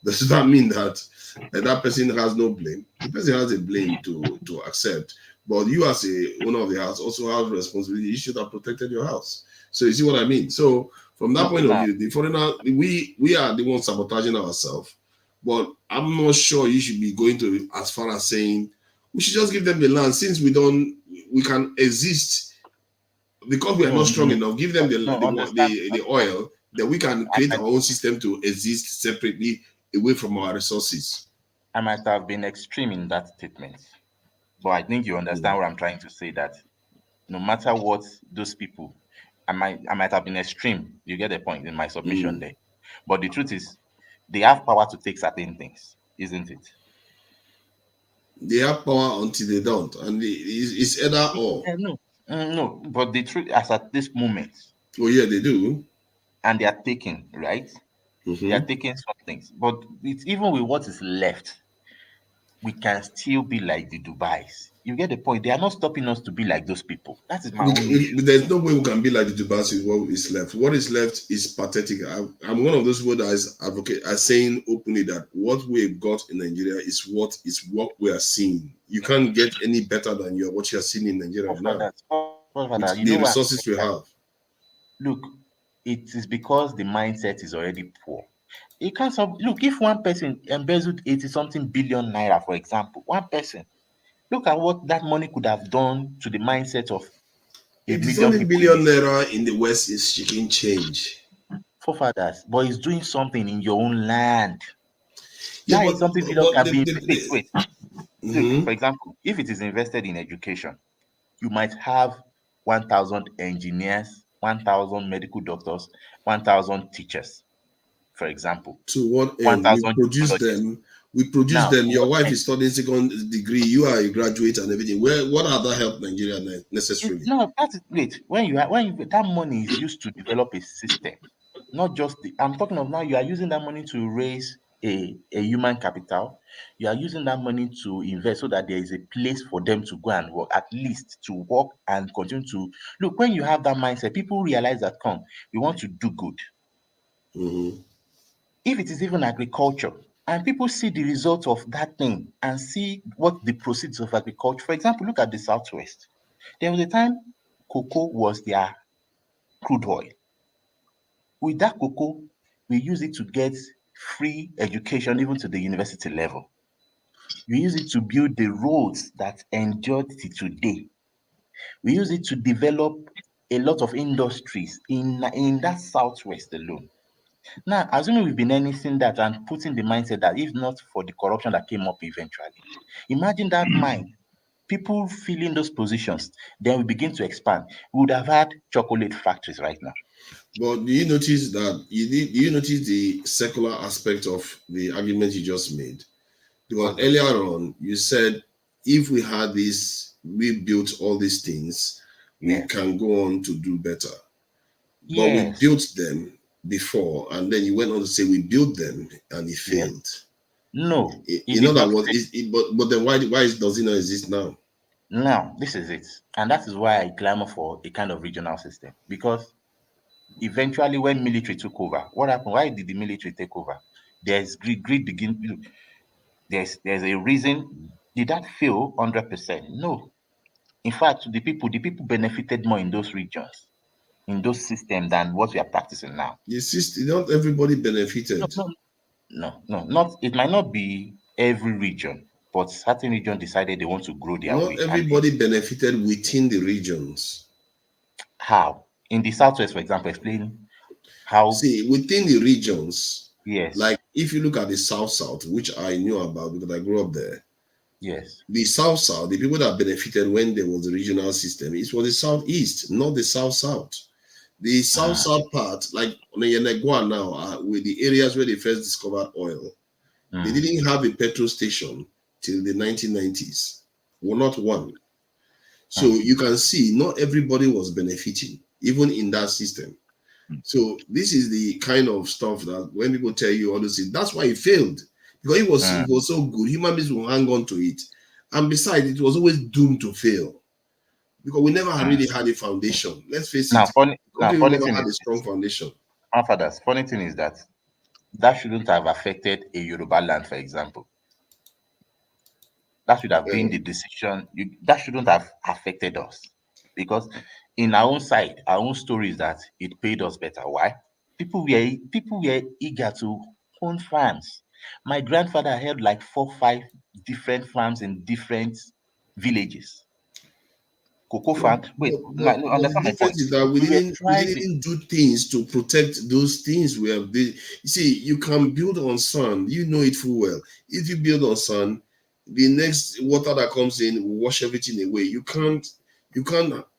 does that mean that that person has no blame? The person has a blame to accept. But you as a owner of the house also have responsibility. You should have protected your house. So you see what I mean? So from that point of view, the foreigner, we are the ones sabotaging ourselves. But I'm not sure you should be going to as far as saying we should just give them the land since we can exist because we are not strong enough. Give them the oil that we can create our own system to exist separately away from our resources.
I might have been extreme in that statement, but I think you understand what I'm trying to say. That no matter what those people, I might have been extreme. You get the point in my submission there. But the truth is, they have power to take certain things, isn't it?
They have power until they don't, and it's either or.
No. But the truth, as at this moment,
oh yeah, they do,
and they are taking right. They are taking some things, but even with what is left, we can still be like the Dubais. You get the point. They are not stopping us to be like those people. That is my own issue.
There's no way we can be like the Dubais with what is left. What is left is pathetic. I'm one of those people that is saying openly that what we've got in Nigeria is what we are seeing. You can't get any better than what you are seeing in Nigeria now. The resources we have.
Look, it is because the mindset is already poor. You can't look, if one person embezzled 80-something billion naira, for example, one person, look at what that money could have done to the mindset of A
87
million people
billion naira in the West is chicken change.
forefathers, but it's doing something in your own land.
Yeah,
That
but
is something
but,
billion
but
can be. Wait. Look, for
Mhm.
example, if it is invested in education, you might have 1,000 engineers, 1,000 medical doctors, 1,000 teachers, for example,
To what end?
1,000 geologists.
We produce
Now,
them.
to
Your
what
wife
end?
is studying second degree. You are a graduate and everything. What other help Nigeria necessarily?
No, that's wait. That money is used to develop a system, not just the. I'm talking of now. You are using that money to raise a human capital. You are using that money to invest so that there is a place for them to go and work, at least to work and continue to look. When you have that mindset, people realize that come, we want to do good.
Mm-hmm.
If it is even agriculture, and people see the result of that thing and see what the proceeds of agriculture. For example, look at the Southwest. There was a time cocoa was their crude oil. With that cocoa, we use it to get free education even to the university level. We use it to build the roads that endure to today. We use it to develop a lot of industries in that Southwest alone. Now, assuming we've been anything that and putting the mindset that if not for the corruption that came up eventually, imagine that mind, people filling those positions, then we begin to expand. We would have had chocolate factories right now.
But do you notice that do you notice the secular aspect of the argument you just made? Because earlier on you said if we had this, we built all these things, we can go on to do better. But we
Yes.
built them before, and then you went on to say we built them and it failed.
No,
You know that was but then why does it not exist now?
Now, this is it. And that is why I clamor for a kind of regional system. Because eventually when military took over, what happened? Why did the military take over? There's greed begin. There's a reason. Did that fail 100%? No. In fact, the people benefited more in those regions, in those systems than what we are practicing now.
The system, not everybody benefited.
No, not it might not be every region, but certain region decided they want to grow their
Not
way. And
everybody benefited within the regions.
how? In the Southwest, for example, explain how.
See, within the regions,
yes,
like if you look at the South, which I knew about because I grew up there.
Yes.
The South, the people that benefited when there was a regional system, it was the Southeast, not the South. The South part, like Yenegua now, with the areas where they first discovered oil, they didn't have a petrol station till the 1990s. Well, not one. So you can see not everybody was benefiting, even in that system. So this is the kind of stuff that when people tell you all those things, that's why it failed. Because it was so good, human beings will hang on to it. And besides, it was always doomed to fail. Because we never really had a foundation. Let's face it.
Funny
We never
thing
had
is
a strong foundation.
our fathers. Funny thing is that shouldn't have affected a Yoruba land, for example. That should have been the decision. That shouldn't have affected us, because in our own side, our own story is that it paid us better. Why? People were eager to own farms. My grandfather held like 4-5 different farms in different villages. Cocoa farm. Wait,
But
no,
the
understand my point.
difference is that we
We were
didn't
thriving.
do things to protect those things we have. You see, you can build on sand. You know it full well. If you build on sand, the next water that comes in will wash everything away. You can't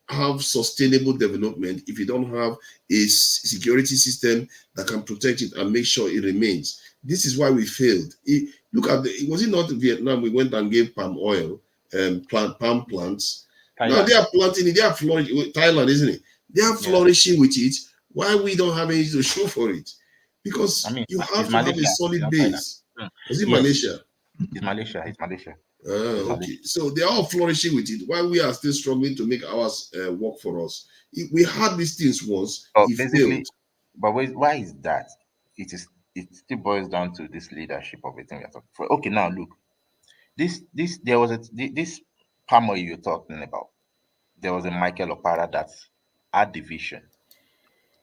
have sustainable development if you don't have a security system that can protect it and make sure it remains. This is why we failed. Look at was it not Vietnam? We went and gave palm oil, palm plants. Now they are planting it, they are flourishing with Thailand, isn't it? They are flourishing with it. Why we don't have anything to show for it? Because you have to have a solid base. Was it
Yes.
Malaysia?
It's Malaysia. It's Malaysia.
Okay. So they are all flourishing with it. Why we are still struggling to make ours work for us? If we had these things once, it
Basically,
failed.
but why is that? It still boils down to this leadership of everything we're talking for. Okay, now look. There was this palm oil you're talking about. There was a Michael Opara that had the vision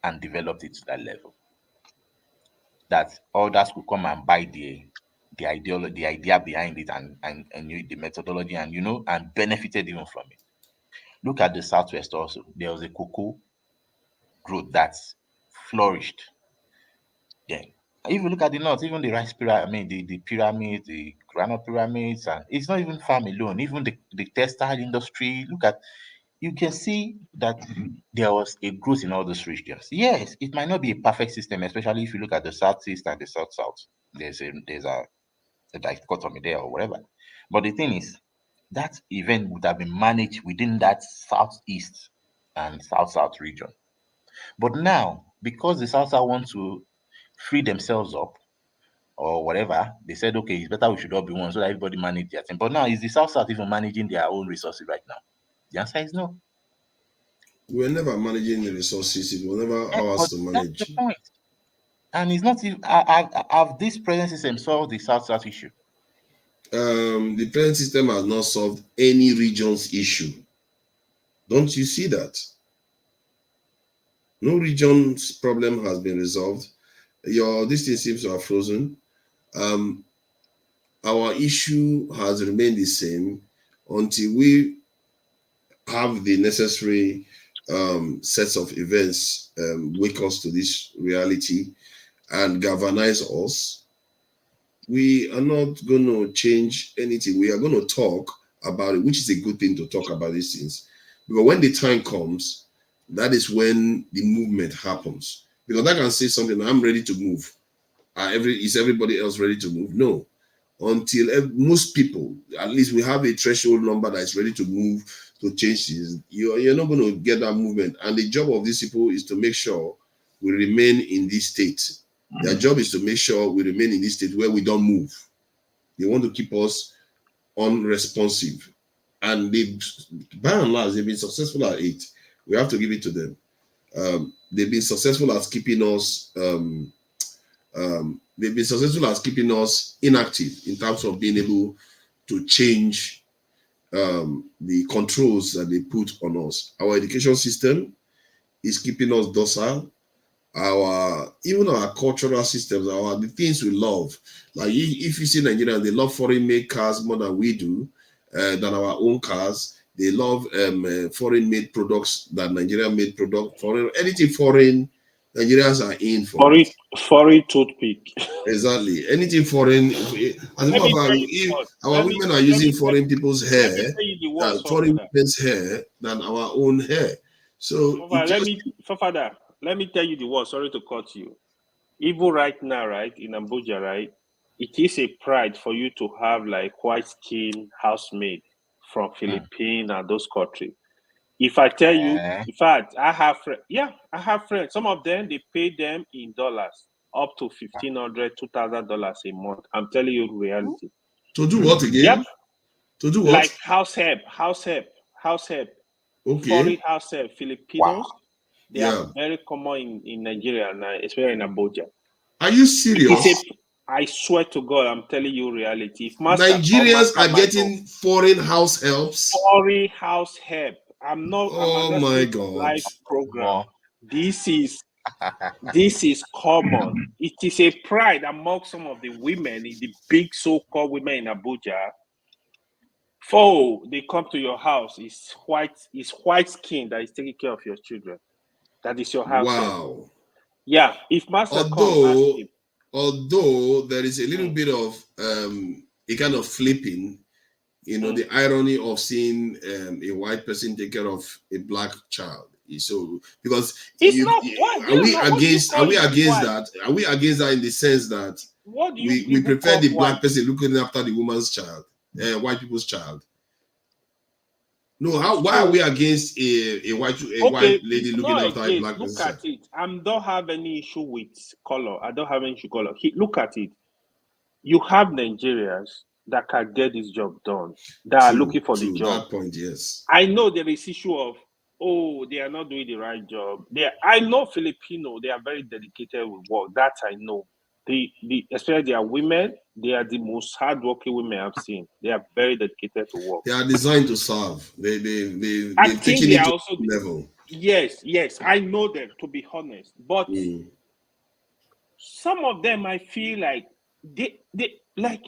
and developed it to that level. That others could come and buy the ideology, the idea behind it, and the methodology, and and benefited even from it. Look at the Southwest also. There was a cocoa growth that flourished. Yeah. If you look at the North, even the rice pyramid, I mean, the pyramids, the granite pyramids, and it's not even farm alone, even the textile industry. Look at, you can see that there was a growth in all those regions. Yes, it might not be a perfect system, especially if you look at the Southeast and the South-South. There's a dichotomy there or whatever. But the thing is, that event would have been managed within that Southeast and South-South region. But now, because the South-South want to free themselves up or whatever, they said, okay, it's better we should all be one so that everybody manage their thing. But now, is the South-South even managing their own resources right now? The answer is no.
We're never managing the resources. It was never
Yeah,
ours
but
to
that's
manage.
the point. And it's not even, have this present system solved the South-South issue?
The present system has not solved any region's issue. Don't you see that? No region's problem has been resolved. This thing seems to have frozen. Our issue has remained the same until we have the necessary sets of events wake us to this reality and galvanize us. We are not going to change anything. We are going to talk about it, which is a good thing to talk about these things. Because when the time comes, that is when the movement happens. Because I can say something, I'm ready to move. Is everybody else ready to move? No. Until most people, at least we have a threshold number that is ready to move to change this, you're not going to get that movement. And the job of these people is to make sure we remain in this state. Their job is to make sure we remain in this state where we don't move. They want to keep us unresponsive. And they, by and large, they've been successful at it. We have to give it to them. They've been successful at keeping us inactive in terms of being able to change the controls that they put on us. Our education system is keeping us docile. Even our cultural systems, the things we love. Like if you see Nigerians, they love foreign-made cars more than we do, than our own cars. They love foreign-made products than Nigerian-made products. Anything foreign, Nigerians are in for it.
Foreign toothpick.
Exactly. Anything foreign. As a matter of fact, if our women are using foreign people's hair, foreign women's hair than our own hair. So
Father, let me tell you the word. Sorry to cut you. Even right now, right, in Abuja, right, it is a pride for you to have like white skin housemaid from Philippines and those countries. If I tell you, in fact, I have friends. Some of them, they pay them in dollars, up to $1,500, $2,000 a month. I'm telling you reality.
To do what again?
Yep.
To do what?
Like house help.
Okay.
Foreign house help. Filipinos.
Wow.
They are very common in Nigeria now, especially in Abuja.
Are you serious?
I swear to God, I'm telling you reality. If
Nigerians are getting foreign house helps.
Foreign house help. I'm not.
Oh my God!
Live program. This is common. It is a pride among some of the women, the big so-called women in Abuja. They come to your house. It's white skin that is taking care of your children. That is your house.
Wow.
Yeah. If master comes,
although there is a little bit of a kind of flipping, the irony of seeing a white person take care of a black child. So because are we against that? Are we against that in the sense that we prefer the black person looking after the woman's child, white people's child? No, why are we against a white lady looking after a black person's child?
Look at it. I don't have any issue with color. I don't have any issue with color. Look at it. You have Nigerians that can get this job done, that are looking for the job.
That point, yes.
I know there is issue of, they are not doing the right job. I know Filipino, they are very dedicated with work. That I know. Especially they are women, they are the most hardworking women I've seen. They are very dedicated to work.
They are designed to serve. They've taken it to the level.
Yes, I know them, to be honest. But some of them, I feel like they like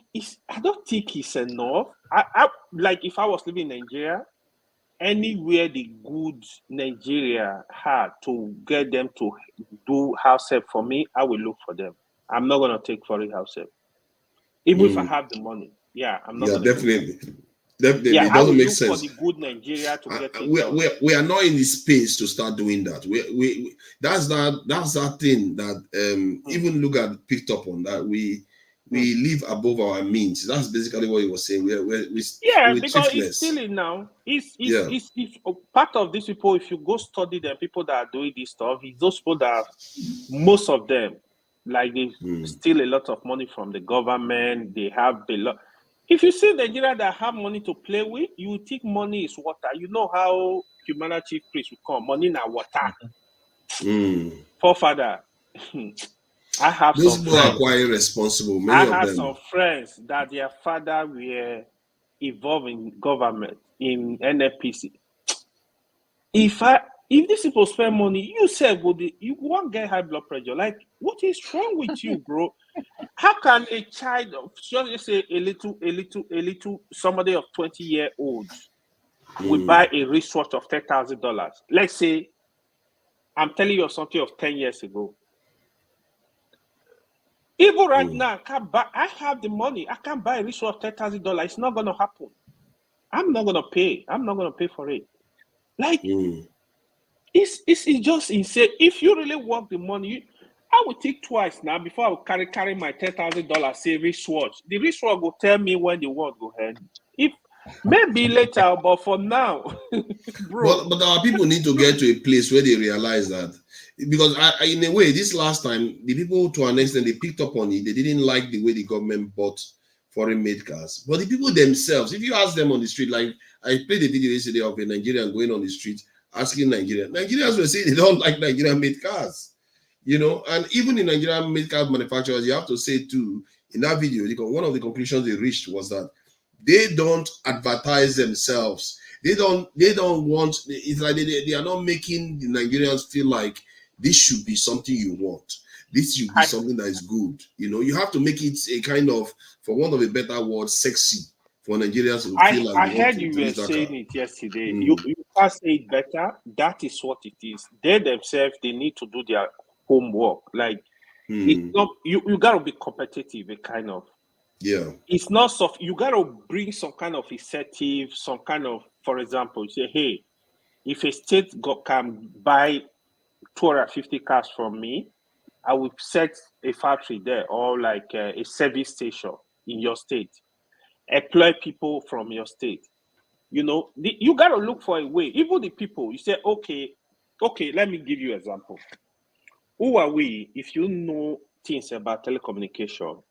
I don't think it's enough. I like if I was living in Nigeria, anywhere the goods Nigeria had to get them to do house help for me, I will look for them. I'm not gonna take foreign house help. Even if I have the money, I'm not
Yeah,
gonna
definitely.
take
Definitely. It
I will
doesn't make
look for
sense.
the good Nigeria to get it
we,
done.
we are not in the space to start doing that. We that's that thing that even look at picked up on that we live above our means. That's basically what he was saying. We're
Because it's
thriftless.
stealing now. It's part of these people. If you go study the people that are doing this stuff, it's those people that most of them, like they steal a lot of money from the government. They have a lot. If you see Nigeria that have money to play with, you will think money is water. You know how Humana chief priest will come. Money na water. Forefather. I have
Those
some
people are
friends.
quite irresponsible.
I
Many of
have
them.
some friends that their father were involved in government, in NFPC. If these people spend money, you say you won't get high blood pressure. Like, what is wrong with you, bro? How can a child of, just say a little somebody of 20-year-old will buy a wristwatch of $10,000? Let's say I'm telling you something of 10 years ago. Even right now, I can't buy. I have the money. I can't buy a wristwatch of $10,000. It's not gonna happen. I'm not gonna pay. I'm not gonna pay for it. Like, it's just insane. If you really want the money, I will think twice now before I will carry my $10,000 say wristwatch. The wristwatch will tell me when the world go end. If maybe later, but for now, bro.
But our people need to get to a place where they realize that, because in a way, this last time, the people to an extent they picked up on it. They didn't like the way the government bought foreign-made cars. But the people themselves, if you ask them on the street, like I played a video yesterday of a Nigerian going on the street asking Nigerians were saying they don't like Nigerian-made cars, and even in Nigerian-made car manufacturers, you have to say too, in that video, one of the conclusions they reached was that they don't advertise themselves. They don't want, it's like they are not making the Nigerians feel like this should be something you want. This should be something that is good. You have to make it a kind of, for want of a better word, sexy for Nigerians to feel like
I
they want
heard
to
you were
use that
saying
car.
it yesterday. You can't say it better. That is what it is. They themselves, they need to do their homework. Like, it's not, you gotta be competitive, a kind of.
Yeah.
It's not soft. You gotta bring some kind of incentive, some kind of, for example, you say, hey, if a state can buy 250 cars from me, I will set a factory there, or like a service station in your state. Employ people from your state. You got to look for a way. Even the people, you say, okay, let me give you an example. Who are we? If you know things about telecommunication,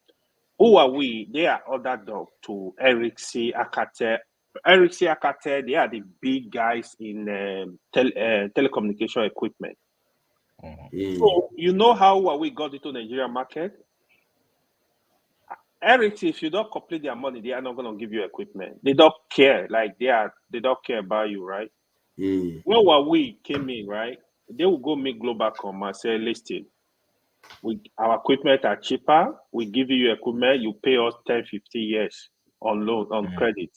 who are we? They are other dog to Eric C. Akate. Eric C. Akate, they are the big guys in telecommunication equipment. So, you know how Huawei got into Nigerian market? Eric, if you don't complete their money, they are not going to give you equipment. They don't care. Like, they don't care about you, right? When Huawei came in, right, they will go make Globacom and say, listen, our equipment are cheaper. We give you equipment. You pay us 10, 15 years on loan, on credit.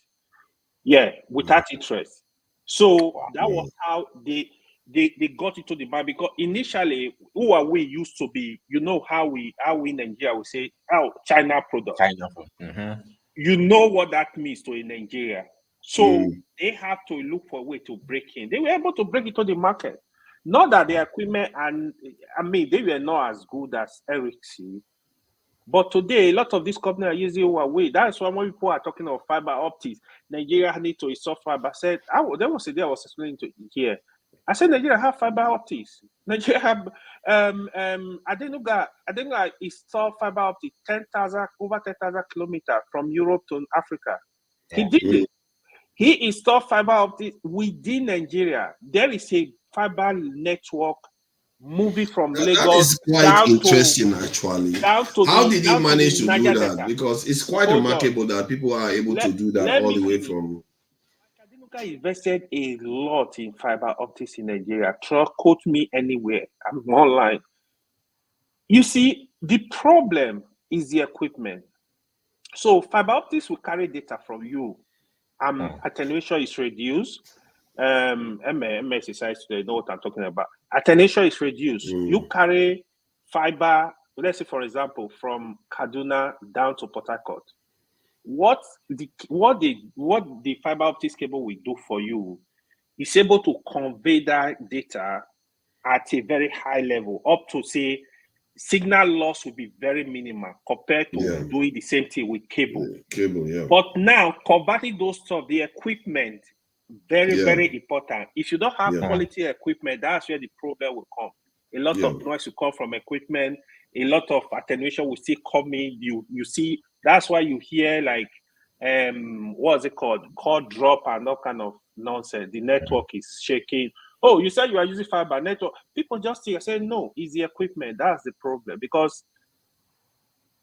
Yeah, without interest. So that was how they got into the market, because initially Huawei used to be, how we in Nigeria we say, China product. You know what that means to in Nigeria. So they have to look for a way to break in. They were able to break into the market. Not that the equipment, they were not as good as Ericsson. But today, a lot of these companies are using Huawei. That's why when people are talking of fiber optics, Nigeria need to install fiber. I said, there was a day I was explaining to here. I said Nigeria have fiber optics. Nigeria have Adenuga installed fiber optic over 10,000 kilometers from Europe to Africa. He did it. He installed fiber optics within Nigeria. There is a fiber network moving from Lagos
that is quite interesting, actually. How did he manage to do that? Because it's quite remarkable that people are able to do that all the way from.
Kadenuka invested a lot in fiber optics in Nigeria. Quote me anywhere. I'm online. You see, the problem is the equipment. So fiber optics will carry data from you. Attenuation is reduced. MS exercise today, know what I'm talking about. Attenuation is reduced. You carry fiber, let's say for example, from Kaduna down to Port Harcourt. What the fiber optics cable will do for you is able to convey that data at a very high level, up to say signal loss will be very minimal compared to doing the same thing with cable. But now converting those stuff, the equipment, very important. If you don't have quality equipment, that's where the problem will come. A lot of noise will come from equipment. A lot of attenuation will still come in. You see, that's why you hear like what's it called? Cord drop and all kind of nonsense. The network is shaking. Oh, you said you are using fiber network. People just say no, it's the equipment. That's the problem, because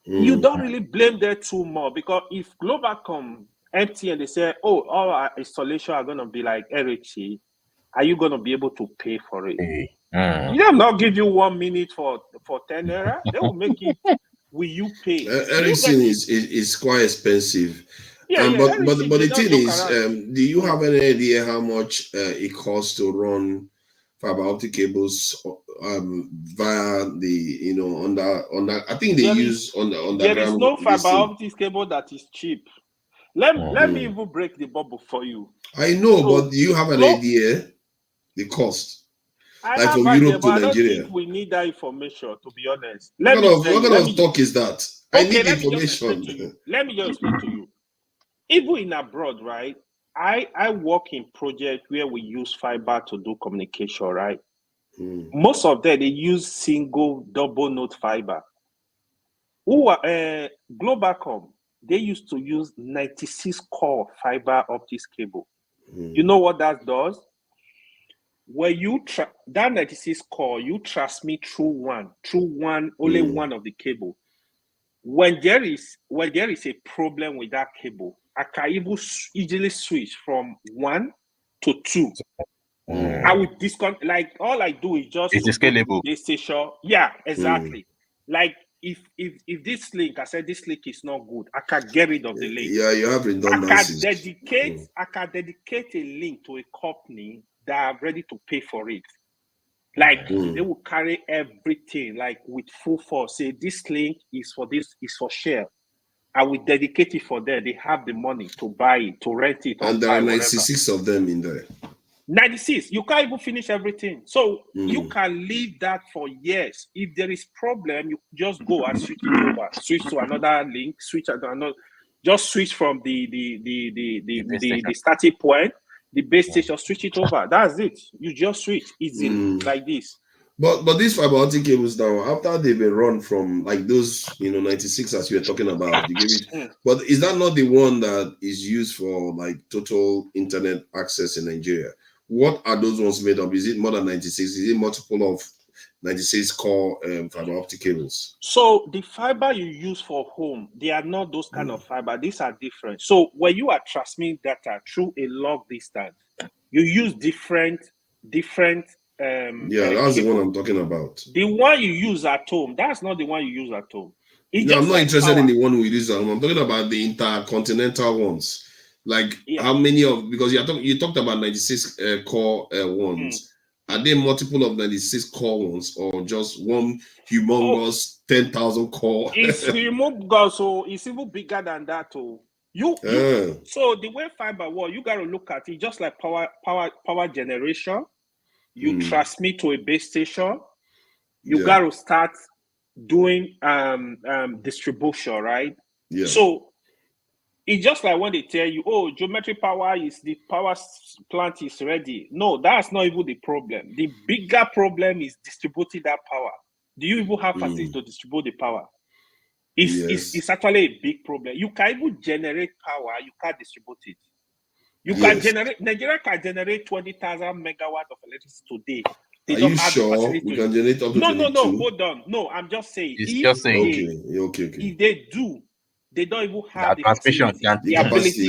you don't really blame them too much, because if Globacom empty and they say, oh, all our installation are going to be like RHE, are you going to be able to pay for it? You will not give you 1 minute for 10 naira. They will make it. Will you pay?
Everything is quite expensive. But the thing is, do you have any idea how much it costs to run fiber optic cables via the under? I think they use on the underground.
There is no fiber optic cable that is cheap. Let me even break the bubble for you.
I know, but do you have an idea the cost? Like from Europe to Nigeria.
I don't think we need that information, to be honest.
What kind of talk is that? I need information.
Let me just explain to you. Even in abroad, right? I work in projects where we use fiber to do communication, right? Most of them, they use single, double node fiber. Globacom, they used to use 96 core fiber optics cable. You know what that does? When you that 96 core, you transmit through only one of the cable. When there is a problem with that cable, I can even easily switch from 1 to 2. I would disconnect. Like all I do is just
it's scalable.
Base station. Yeah, exactly. Like if this link, I said this link is not good, I can get rid of the link.
Yeah, you have redundancies.
I can dedicate a link to a company that are ready to pay for it. Like they will carry everything, like with full force. Say this link is for this, is for share. I will dedicate it for them. They have the money to buy it, to rent it.
And there are 96 of them in there.
96. You can't even finish everything. So you can leave that for years. If there is problem, you just go and switch it over. Switch to another link. Switch to another. Just switch from the starting point, the base station. Switch it over. That's it. You just switch easily like this.
But these fiber optic cables now, after they've been run from like those 96 as you were talking about, you give it. But is that not the one that is used for like total internet access in Nigeria? What are those ones made of? Is it more than 96? Is it multiple of 96 core fiber optic cables?
So the fiber you use for home, they are not those kind of fiber. These are different. So when you are transmitting data through a long distance, you use different
that's the one I'm talking about.
The one you use at home, that's not the one you use at home.
I'm not interested in the one we use at home. I'm talking about the intercontinental ones. Like how many of, because you talked about 96 core ones. Are there multiple of 96 core ones, or just one humongous 10,000 core?
It's humongous, so it's even bigger than that. So the way fiber works, you got to look at it just like power generation. You transmit to a base station. You got to start doing distribution, right?
Yeah.
So it's just like when they tell you, oh, geometric power is the power plant is ready. No, that's not even the problem. The bigger problem is distributing that power. Do you even have facilities to distribute the power? It's actually a big problem. You can even generate power, you can't distribute it. You can generate, Nigeria can generate 20,000 megawatts of electricity today.
Are you sure we can generate up to 22?
No, hold on. No, I'm just saying.
Okay.
If they do, they don't even have the ability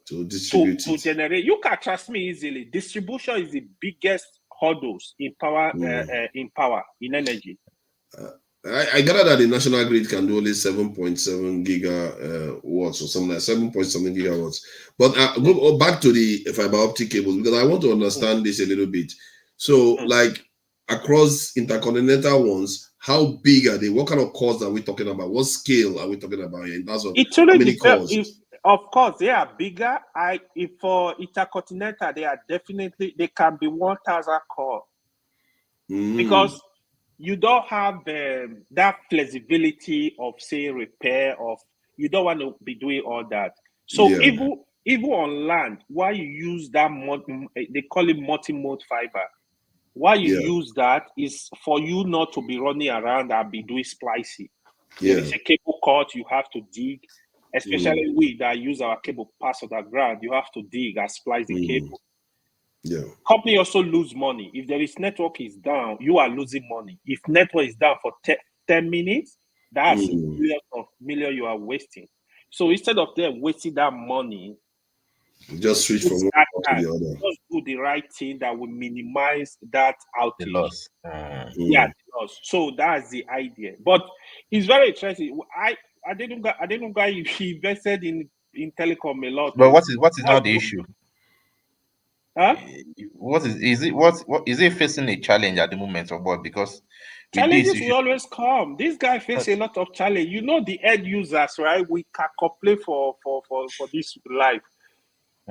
to distribute
to generate. You can transmit easily. Distribution is the biggest hurdles in power, in energy.
I gather that the national grid can do only 7.7 gigawatts or something like 7.7 gigawatts. But go back to the fiber optic cables because I want to understand this a little bit. So, like across intercontinental ones, how big are they? What kind of cost are we talking about? What scale are we talking about here in terms of
It
how
really
many
depends.
cores?
Of course, they are bigger. If for intercontinental, they can be 1,000 core because you don't have that flexibility of say repair of. You don't want to be doing all that. So even on land, why you use that they call it multi-mode fiber. Why you use that is for you not to be running around and be doing splicing. There is a cable cut you have to dig, especially we that use our cable pass on the ground. You have to dig and splice the cable. Company also lose money. If there is network is down, you are losing money. If network is down for 10 minutes, that's million you are wasting. So instead of them wasting that money,
just switch from one to the other.
Just do the right thing that will minimize that outage.
The loss.
Yeah, the loss. So that's the idea. But it's very interesting. I didn't know he invested in telecom a lot.
But what is now the issue?
Huh?
What is it facing a challenge at the moment or what? Because
challenges will always come. This guy faces a lot of challenge. You know the end users, right? We can complain for this life.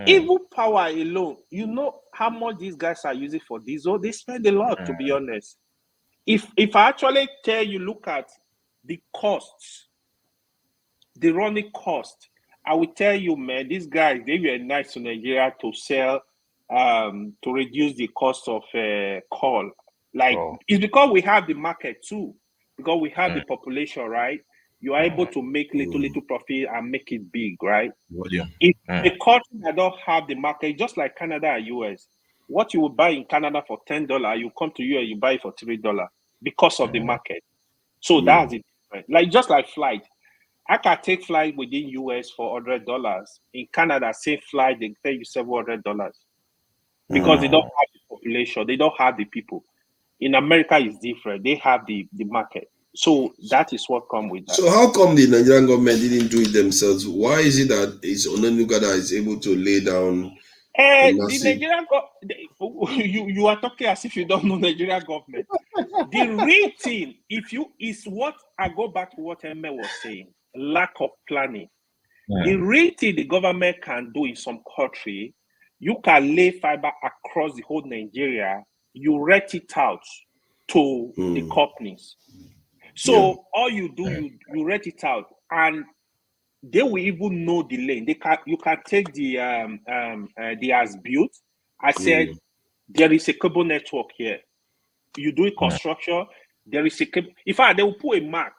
Even power alone, you know how much these guys are using for diesel. They spend a lot, to be honest. If I actually tell you, look at the costs, the running cost, I will tell you, man, these guys, they were nice to Nigeria to sell, to reduce the cost of coal. It's because we have the market too, because we have the population, right? You are able to make little profit and make it big, right? If a country that don't have the market, just like Canada and US, what you will buy in Canada for $10, you come to you and you buy it for $3 because of the market. So that's it. Like just like flight. I can take flight within US for $100. In Canada, same flight, they pay you $700 because they don't have the population, they don't have the people. In America, it's different. They have the market. So that is what comes with that.
So how come the Nigerian government didn't do it themselves? Why is it that it's Onanuga that is able to lay down
the Nigerian you are talking as if you don't know Nigerian government. The real thing, is what I go back to what Emma was saying, lack of planning. The real thing the government can do in some country, you can lay fiber across the whole Nigeria, you rent it out to the companies. So all you do, you rent it out, and they will even know the lane. You can take the as built. I said there is a cable network here. You do construction. There is a cable. In fact, they will put a mark.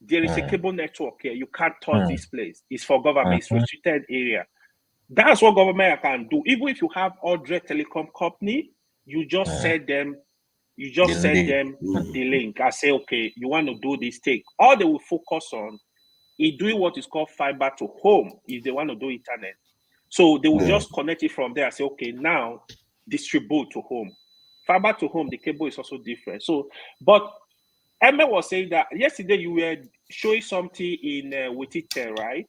There is a cable network here. You can't touch this place. It's for government. It's restricted area. That's what government can do. Even if you have other telecom company, you just send them. You just send them the link. I say, okay, you want to do this thing. All they will focus on is doing what is called fiber to home if they want to do internet. So they will just connect it from there and say, okay, now distribute to home. Fiber to home, the cable is also different. So, but Emma was saying that yesterday you were showing something in Witite, right?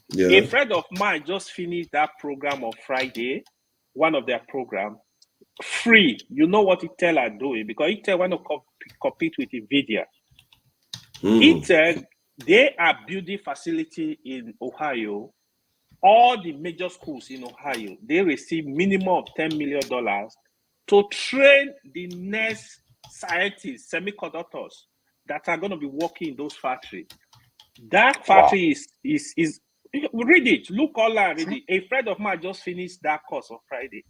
Yeah. A friend of mine just finished that program on Friday, one of their programs. Free. You know what Intel are doing because Intel want to compete with NVIDIA. Intel, they are building facility in Ohio. All the major schools in Ohio, they receive minimum of $10 million to train the next scientists, semiconductors that are going to be working in those factories. That factory is read it. Look online, read it. A friend of mine just finished that course on Friday.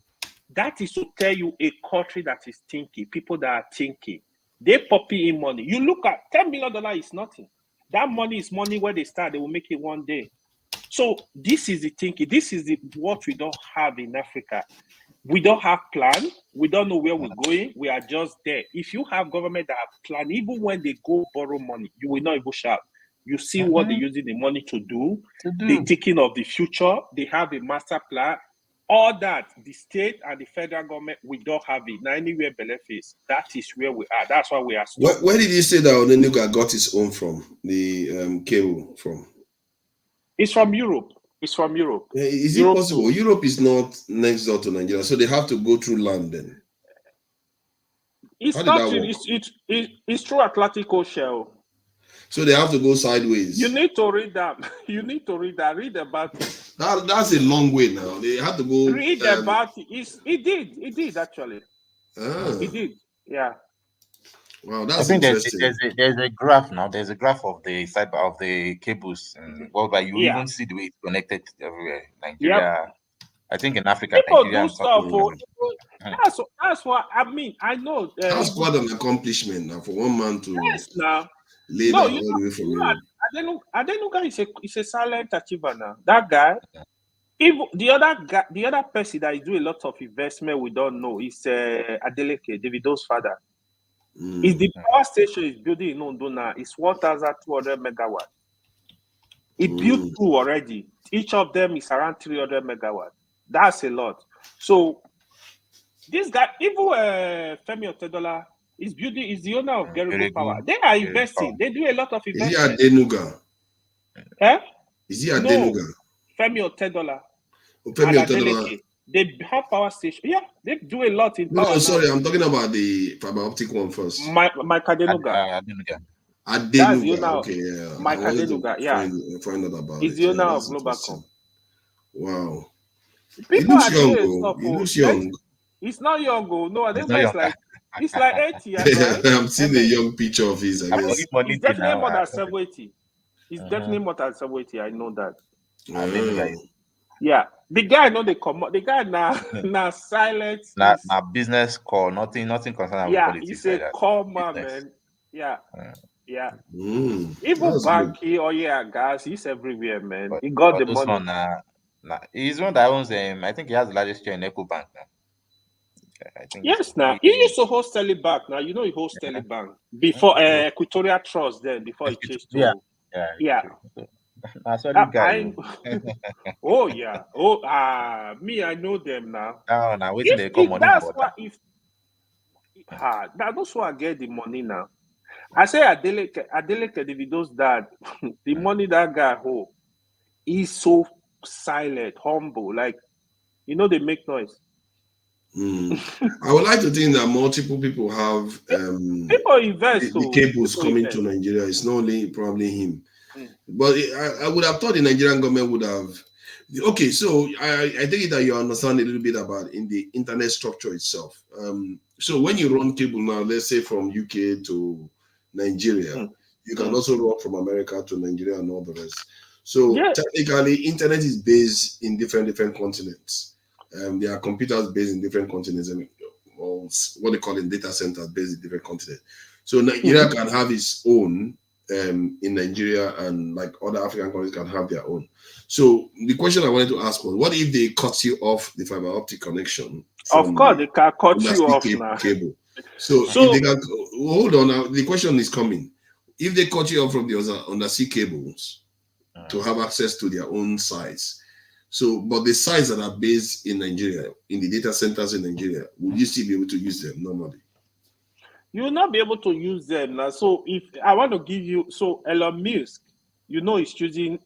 That is to tell you a country that is thinking, people that are thinking. They popping in money. You look at $10 million is nothing. That money is money where they start, they will make it one day. So this is the thinking. This is what we don't have in Africa. We don't have plan. We don't know where we're going. We are just there. If you have government that have plan, even when they go borrow money, you will not even shout. You see what they're using the money to do. They're thinking of the future. They have a master plan. All that, the state and the federal government, we don't have it. Now, anywhere benefits, that is where we are. That's why we are stuck.
Where did you say that Onenuga got his own from? The cable from?
It's from Europe. It's from Europe.
Is
Europe
it possible? Europe is not next door to Nigeria, so they have to go through land then.
It's
How did
not.
that work?
It's through Atlantic Ocean.
So they have to go sideways.
You need to read that. You need to read that. Read about it.
That's a long way now. They have to go.
Read about it. It did actually. It did. Yeah.
Wow,
I
that's
think
interesting.
there's a graph now. There's a graph of the fiber of the cables, and worldwide you
Yeah.
even see the way it's connected everywhere. Nigeria, I think in Africa,
People
Nigeria
do
and
stuff.
South
That's what I mean. I know.
That's quite an accomplishment now for one man to
now.
lay that all the way from Europe.
Adenuga is a silent achiever now. That guy. If the other person that is doing a lot of investment we don't know is Adeleke, Davido's father. Is the power station is building in Ondo now? It's 1,200 megawatts. He built 2 already. Each of them is around 300 megawatts. That's a lot. So this guy, even Femi Otedola, is the owner of Gerigo Power. They are investing. They do a lot of investment.
Is he Adenuga?
Eh?
Is he Adenuga?
No, Femi Otedola.
Femi Otedola.
They have power station. Yeah, they do a lot in power.
No, sorry, I'm talking about the fiber optic one first.
Mike Adenuga.
Adenuga, okay, yeah.
Mike Adenuga, yeah.
Find out about
He's
it.
the owner
Yeah,
of Globacom.
Wow.
People
he looks
are
young,
doing
though.
stuff.
He looks young.
It's not young, oh. No, I think
not
it's
young.
like it's like 80 years, right?
I'm seeing a young picture of his, I guess.
It's definitely more than 70. It's definitely more than 70. I know that. Yeah, the guy know they come. The guy now silent.
Now business call, nothing concerned with politics.
He's a calm man. Yeah. Even Banky or gas, he's everywhere, man. He got the money.
He's one that owns I think he has the largest share in Eco Bank now. I think
he used to host Telebank. Now you know he hosts Telebank before Equatorial Trust. Then before he changed to Oh yeah. Me, I know them now.
Oh, now waiting they come money.
That's why that's why I get the money now. I say Adeleke Davido's dad, the money that guy hold, he's so silent, humble. Like, they make noise.
I would like to think that multiple people have
people invest
the cables coming to Nigeria. It's not only probably him. But I would have thought the Nigerian government would have. Okay, so I think that you understand a little bit about in the internet structure itself. So when you run cable now, let's say from UK to Nigeria, you can also run from America to Nigeria and all the rest. So technically, internet is based in different continents. There are computers based in different continents, and what they call in data centers based in different continents. So Nigeria can have its own. In Nigeria, and like other African countries can have their own. So the question I wanted to ask was, what if they cut you off the fiber optic connection?
Of course, they can cut you off now.
Cable. So if they can, hold on now. The question is coming. If they cut you off from the undersea cables to have access to their own sites, but the sites that are based in Nigeria, in the data centers in Nigeria, would you still be able to use them normally?
You will not be able to use them now. So if I want to give you, Elon Musk, he's using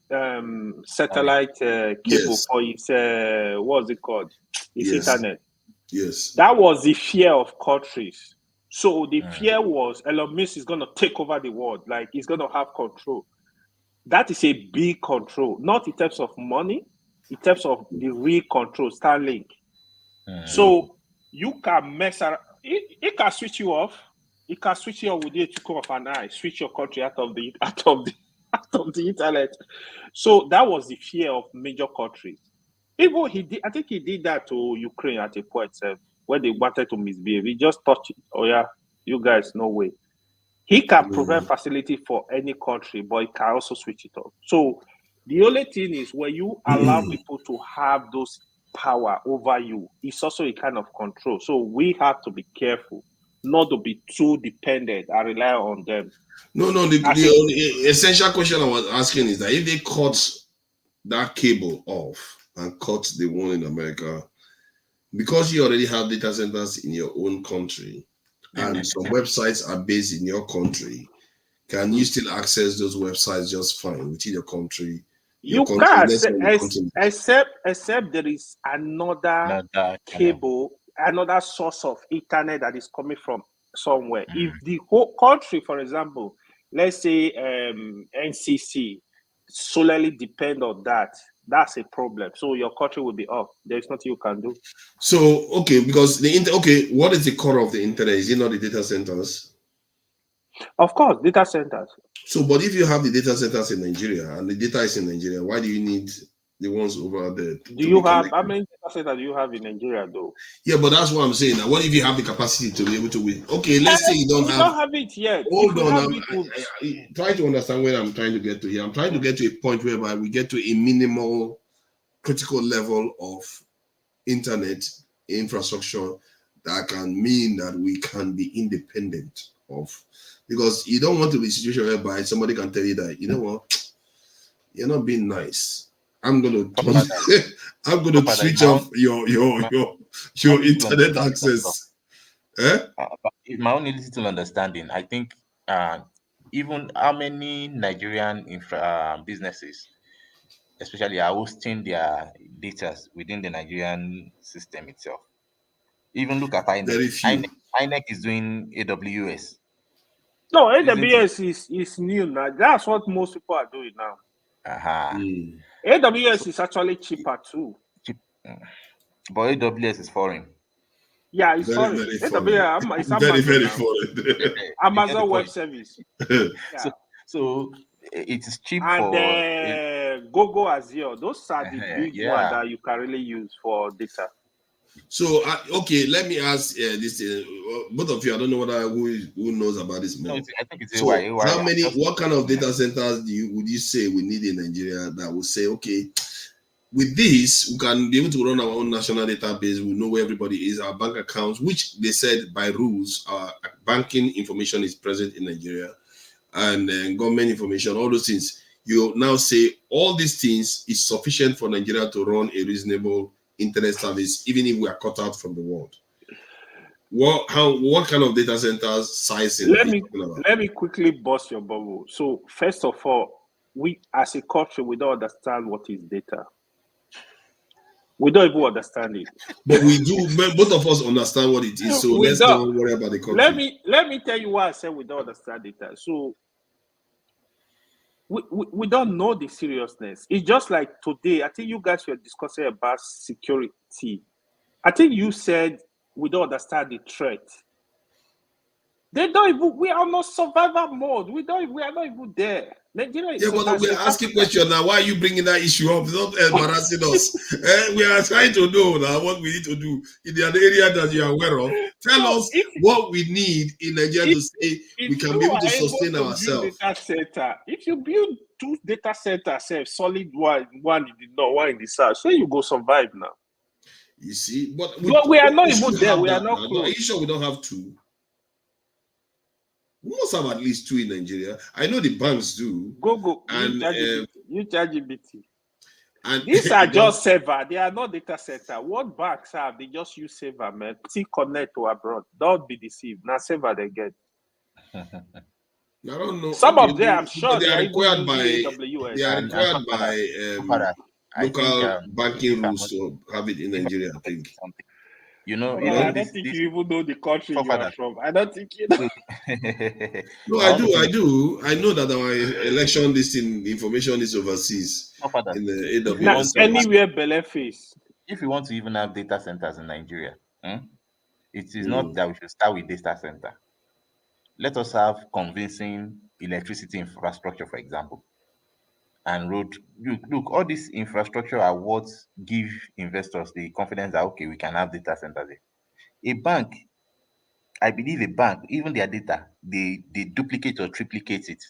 satellite cable for his what's it called? His internet.
Yes.
That was the fear of countries. So the fear was Elon Musk is going to take over the world, like he's going to have control. That is a big control, not in terms of money, in terms of the real control, Starlink. So you can mess around. It can switch you off. It can switch you off with the trick of an eye, switch your country out of the internet. So that was the fear of major countries. Even I think he did that to Ukraine at a point when they wanted to misbehave. He just touched it. Oh yeah, you guys, no way. He can provide facility for any country, but he can also switch it off. So the only thing is when you allow people to have those power over you, it's also a kind of control. So we have to be careful not to be too dependent and rely on them.
No, the essential question I was asking is that if they cut that cable off and cut the one in America, because you already have data centers in your own country and some websites are based in your country, can you still access those websites just fine within your country?
You can't, except there is another cable, another source of internet that is coming from somewhere. If the whole country, for example, let's say NCC, solely depend on that, that's a problem. So your country will be off. There's nothing you can do.
So okay, because what is the core of the internet? Is it not the data centers?
Of course, data centers.
So, but if you have the data centers in Nigeria and the data is in Nigeria, why do you need the ones over there?
Do you have, how many data centers do you have in Nigeria though?
Yeah, but that's what I'm saying. Now, what if you have the capacity to be able to win? Okay, let's say you don't have
it yet.
Hold on, I try to understand where I'm trying to get to here. I'm trying to get to a point whereby we get to a minimal critical level of internet infrastructure that can mean that we can be independent of, because you don't want to be in a situation whereby somebody can tell you that, you know what, you're not being nice. I'm gonna switch off your internet access.
In my own little understanding, I think even how many Nigerian businesses, especially, are hosting their data within the Nigerian system itself. Even look at INEC. INEC is doing AWS.
No, AWS is new now. That's what most people are doing now. AWS is actually cheaper too.
But AWS is foreign.
Yeah, it's foreign. AWS is Amazon
very foreign.
Amazon Web Service.
Yeah. So it is cheap
and Google Azure. Those are the big ones that you can really use for data.
So okay, let me ask this. Both of you, I don't know who knows about this more.
No, I think it's
so how many? What kind of data centers would you say we need in Nigeria that will say, okay, with this we can be able to run our own national database. We know where everybody is, our bank accounts, which they said by rules, our banking information is present in Nigeria, and government information, all those things. You now say all these things is sufficient for Nigeria to run a reasonable internet service, even if we are cut out from the world. What kind of data centers sizing?
Let me quickly bust your bubble. So first of all, we as a country, we don't understand what is data. We don't even understand it.
But we do. Both of us understand what it is. So let's don't worry about the country.
Let me tell you why I said we don't understand data. So we don't know the seriousness. It's just like today, I think you guys were discussing about security. I think you said we don't understand the threat. They don't even, we are not survival mode. We are not even there. Nigeria is
but we're asking questions now. Why are you bringing that issue up? It's not embarrassing us. We are trying to know now what we need to do in the area that you are aware of. Tell us what we need in Nigeria to say we can be able to sustain ourselves.
If you build 2 data centers, solid one in the north, one in the south, so you go survive now.
You see, but
we are not even there. We are not close.
Are you sure we don't have 2? We must have at least 2 in Nigeria. I know the banks do.
Google
and
ChatGPT. And these are just server. They are not data center. What banks have? They just use server, man. See, connect to abroad. Don't be deceived. Now server they get.
I don't know.
Some of them, I'm sure
they are required by AWS. They are required by local banking rules to have it in Nigeria, I think.
You know, I don't think you even know the country you are from. I don't think you know.
No, I do. I know that our election listing information is overseas in the AWS.
Anywhere Bele face.
If you want to even have data centers in Nigeria, it is not that we should start with data center. Let us have convincing electricity infrastructure, for example, and road. Look, all this infrastructure are what give investors the confidence that, okay, we can have data centers there. A bank, I believe a bank, even their data, they duplicate or triplicate it,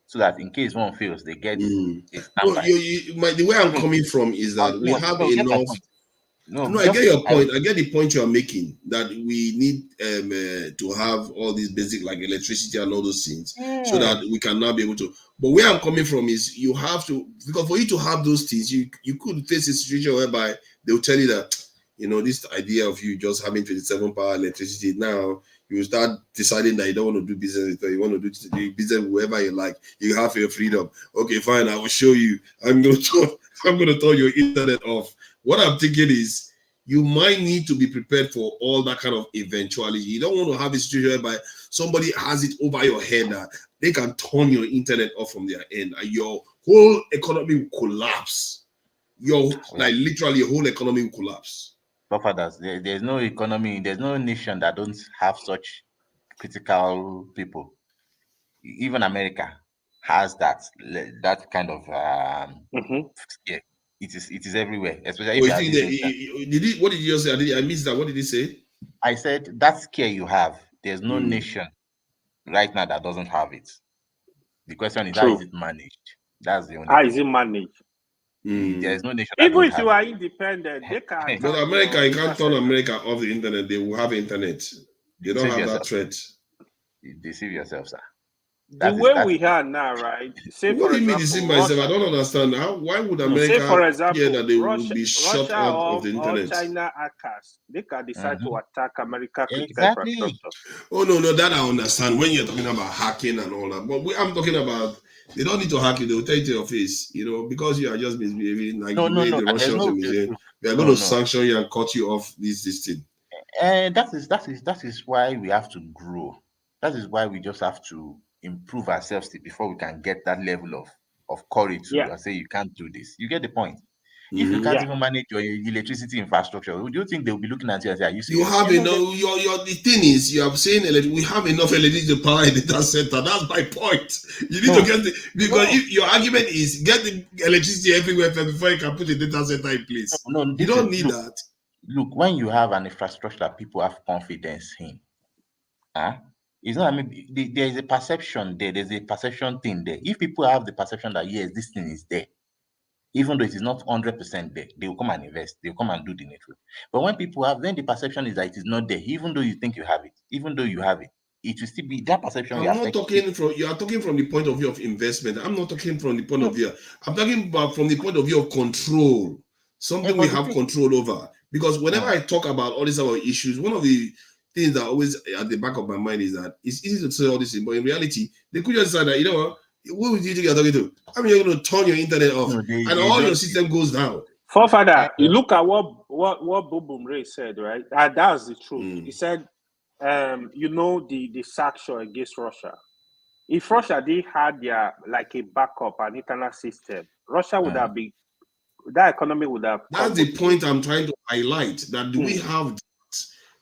so that in case one fails, they get a
the way I'm coming from is that we have enough. No, I get your point. I get the point you are making, that we need to have all these basic, like electricity and all those things, so that we can now be able to. But where I'm coming from is, you have to, because for you to have those things, you could face a situation whereby they will tell you that, this idea of you just having 27 power electricity, now you start deciding that you don't want to do business with, you want to do business with whoever you like. You have your freedom. Okay, fine. I will show you. I'm going to turn your internet off. What I'm thinking is, you might need to be prepared for all that kind of eventuality. You don't want to have a situation whereby somebody has it over your head that they can turn your internet off from their end, and your whole economy will collapse. Literally, your whole economy will collapse.
Fathers, there's no economy, there's no nation that don't have such critical people. Even America has that kind of scare. It is everywhere, especially if you have
what did you just say? I missed that. What did he say?
I said that scare you have, there's no nation right now that doesn't have it. The question is, how is it managed? That's the only
How is it managed?
There's no nation.
Even if you are independent, they can.
But America, you can't turn America off the internet. They will have internet. They don't have that threat.
You deceive yourself, sir.
The way we are now, right?
Say, what do you mean deceive myself? I don't understand. Why would America care that they will be shut out of the internet?
Or China hackers, they can decide to attack America critical infrastructure.
Oh no, that I understand. When you're talking about hacking and all that, but I'm talking about, they don't need to hack you. They will tell you to your face, because you are just misbehaving like the way the Russians are misbehaving. We are going to sanction you and cut you off this thing.
And that is why we have to grow. That is why we just have to improve ourselves before we can get that level of courage to say you can't do this. You get the point? If you can't even manage your electricity infrastructure, do you think they'll be looking at you and say, "Are you serious?"
You have enough. The thing is, you are saying we have enough electricity to power a data center. That's my point. You need to get because if your argument is get the electricity everywhere before you can put a data center in place. You don't need that.
Look, when you have an infrastructure that people have confidence in, it's not. There is a perception there. There's a perception thing there. If people have the perception that yes, this thing is there, even though it is not 100% there, they will come and invest. They will come and do the network. But when people have, then the perception is that it is not there, even though you think you have it, even though you have it, it will still be that perception.
You are talking from the point of view of investment. I'm not talking from the point of view. I'm talking about from the point of view of control. Something we have control over. Because whenever I talk about all these other issues, one of the things that always at the back of my mind is that it's easy to say all this thing, but in reality, they could just decide that, what would you think you're talking to? I mean, you're going to turn your internet off, and all your system goes down.
Forefather, you look at what Boom Ray said, right? That's the truth. He said, the sanction against Russia. If Russia did had their like a backup, an internal system, Russia would have been, that economy would have.
That's the point I'm trying to highlight. That we have.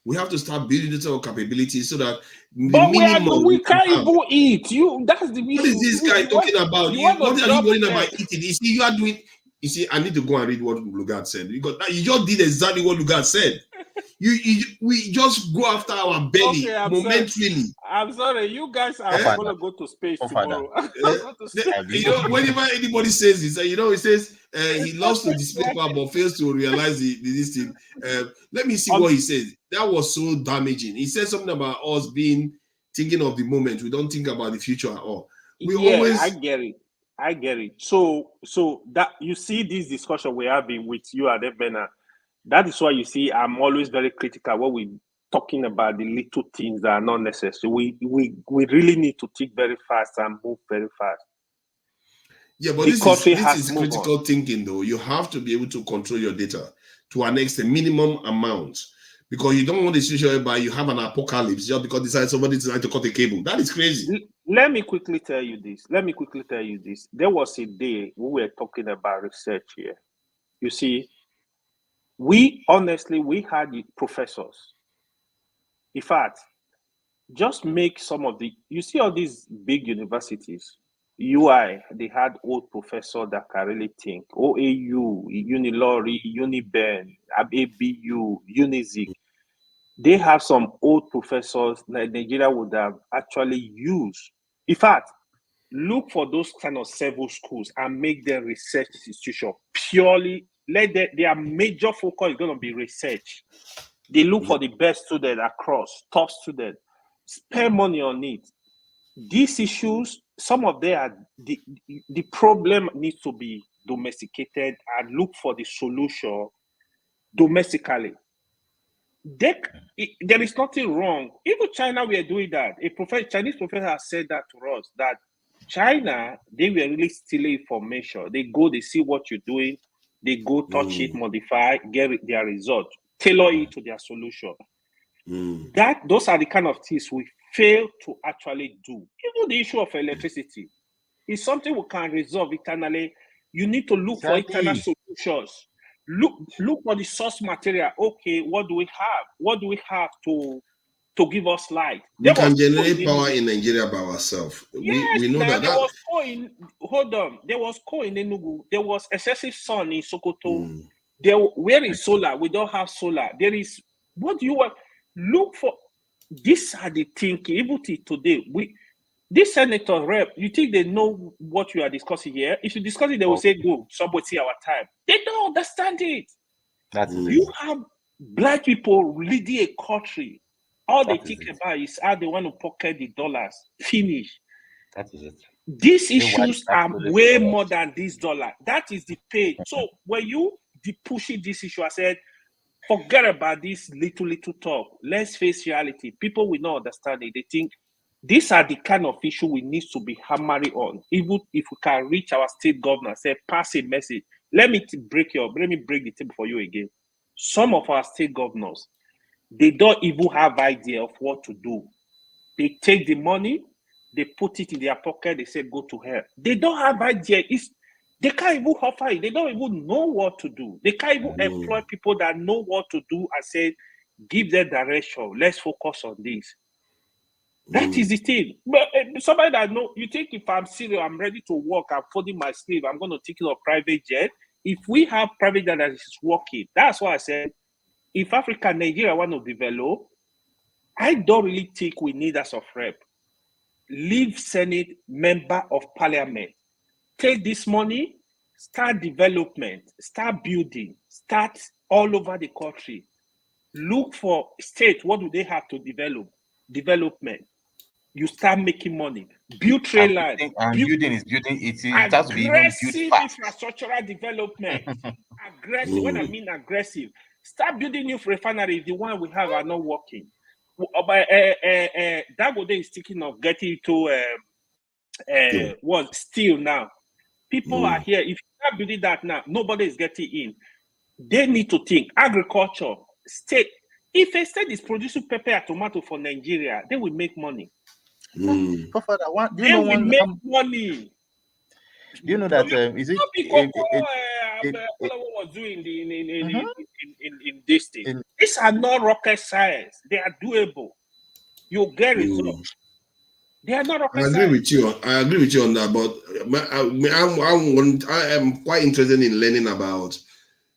We have to start building this our capabilities so that
we can't even eat. That's the issue.
What is this guy talking about? What are you worrying about eating? You see, you are doing. You see, I need to go and read what Lugard said. You just did exactly what Lugard said. We just go after our belly momentarily.
I'm sorry, you guys are going to go to space tomorrow.
Whenever anybody says this, it says he loves to display power but fails to realize this thing. Let me see what he says. That was so damaging. He said something about us thinking of the moment. We don't think about the future at all.
I get it. So that you see this discussion we're having with you and Ebena. That is why you see I'm always very critical when we're talking about the little things that are not necessary. We really need to think very fast and move very fast.
Yeah, but this is critical thinking, though. You have to be able to control your data to an extent, minimum amount, because you don't want the situation whereby you have an apocalypse just because somebody decided to cut a cable. That is crazy.
Let me quickly tell you this. There was a day we were talking about research here. You see, we had the professors. In fact, just make some of you see all these big universities, UI, they had old professors that can really think. OAU, Unilori, Uniben, ABU, Unizik. They have some old professors that Nigeria would have actually used. In fact, look for those kind of civil schools and make them research institutions purely their major focus is going to be research. They look for the best student across, top student, spend money on it. These issues, some of them are the problem needs to be domesticated and look for the solution domestically. There is nothing wrong. Even China, we are doing that. Chinese professor has said that to us, that China, they were really stealing information. They go, they see what you're doing, they go touch it, modify, get their result, tailor it to their solution. Those are the kind of things we fail to actually do. Even the issue of electricity is something we can resolve internally. You need to look for internal solutions. Look for the source material. Okay, what do we have? What do we have to give us light?
We can generate power in Nigeria by ourselves.
Yes,
we know that.
There was coal in, hold on. There was coal in Enugu. There was excessive sun in Sokoto. Where is solar? We don't have solar. There is. What do you want? Look for. These are the thinking. Even today, this senator rep, you think they know what you are discussing here? If you discuss it, they will say, "Go, somebody see our time." They don't understand it. You have black people leading a country. All they think about is how they want to pocket the dollars. Finish.
That is it.
These issues are way more than this dollar. That is the pain. So when you pushing this issue, I said, forget about this little talk. Let's face reality. People will not understand it. They think these are the kind of issue we need to be hammering on. Even if we can reach our state governor, say, pass a message. Let me break the table for you again. Some of our state governors, they don't even have idea of what to do. They take the money, they put it in their pocket, they say, go to hell. They don't have idea. They can't even offer it. They don't even know what to do. They can't even employ people that know what to do and say, give them direction. Let's focus on this. That is the thing. But somebody that know, you think if I'm serious, I'm ready to work, I'm folding my sleeve, I'm going to take it on private jet. If we have private jet that is working, that's why I said, if Africa, Nigeria want to develop, I don't really think we need as of rep. Leave Senate, member of parliament. Take this money, start development, start building, start all over the country. Look for state, what do they have to develop? Development. You start making money. Build trail line.
Building is building. It has to be even
aggressive infrastructural development. Aggressive. When I mean aggressive, start building new refineries. The one we have are not working. Dagote is thinking of getting to steel now. People are here. If you start building that now, nobody is getting in. They need to think. Agriculture, state. If a state is producing pepper and tomato for Nigeria, they will make money.
Money.
Do you know
that is it?
What was doing in this thing? These are not rocket science. They are doable. You get results. They are not rocket science.
I agree with you on that. But I am quite interested in learning about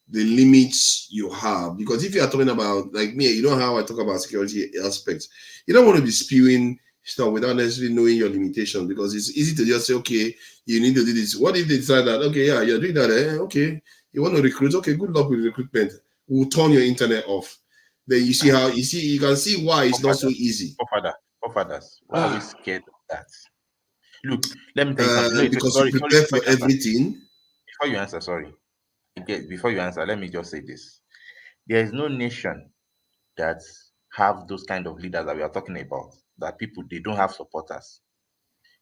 the limits you have, because if you are talking about, like me, you know how I talk about security aspects. You don't want to be spewing stuff without necessarily knowing your limitations, because it's easy to just say, okay, you need to do this. What if they decide that, okay, yeah, you're doing that, okay, you want to recruit, okay, good luck with recruitment. We'll turn your internet off. Then you can see why it's not so easy.
Forefathers, why are we scared of that? Look, let me tell you something.
Because you prepare for everything.
Before you answer, let me just say this. There is no nation that have those kind of leaders that we are talking about, that people, they don't have supporters.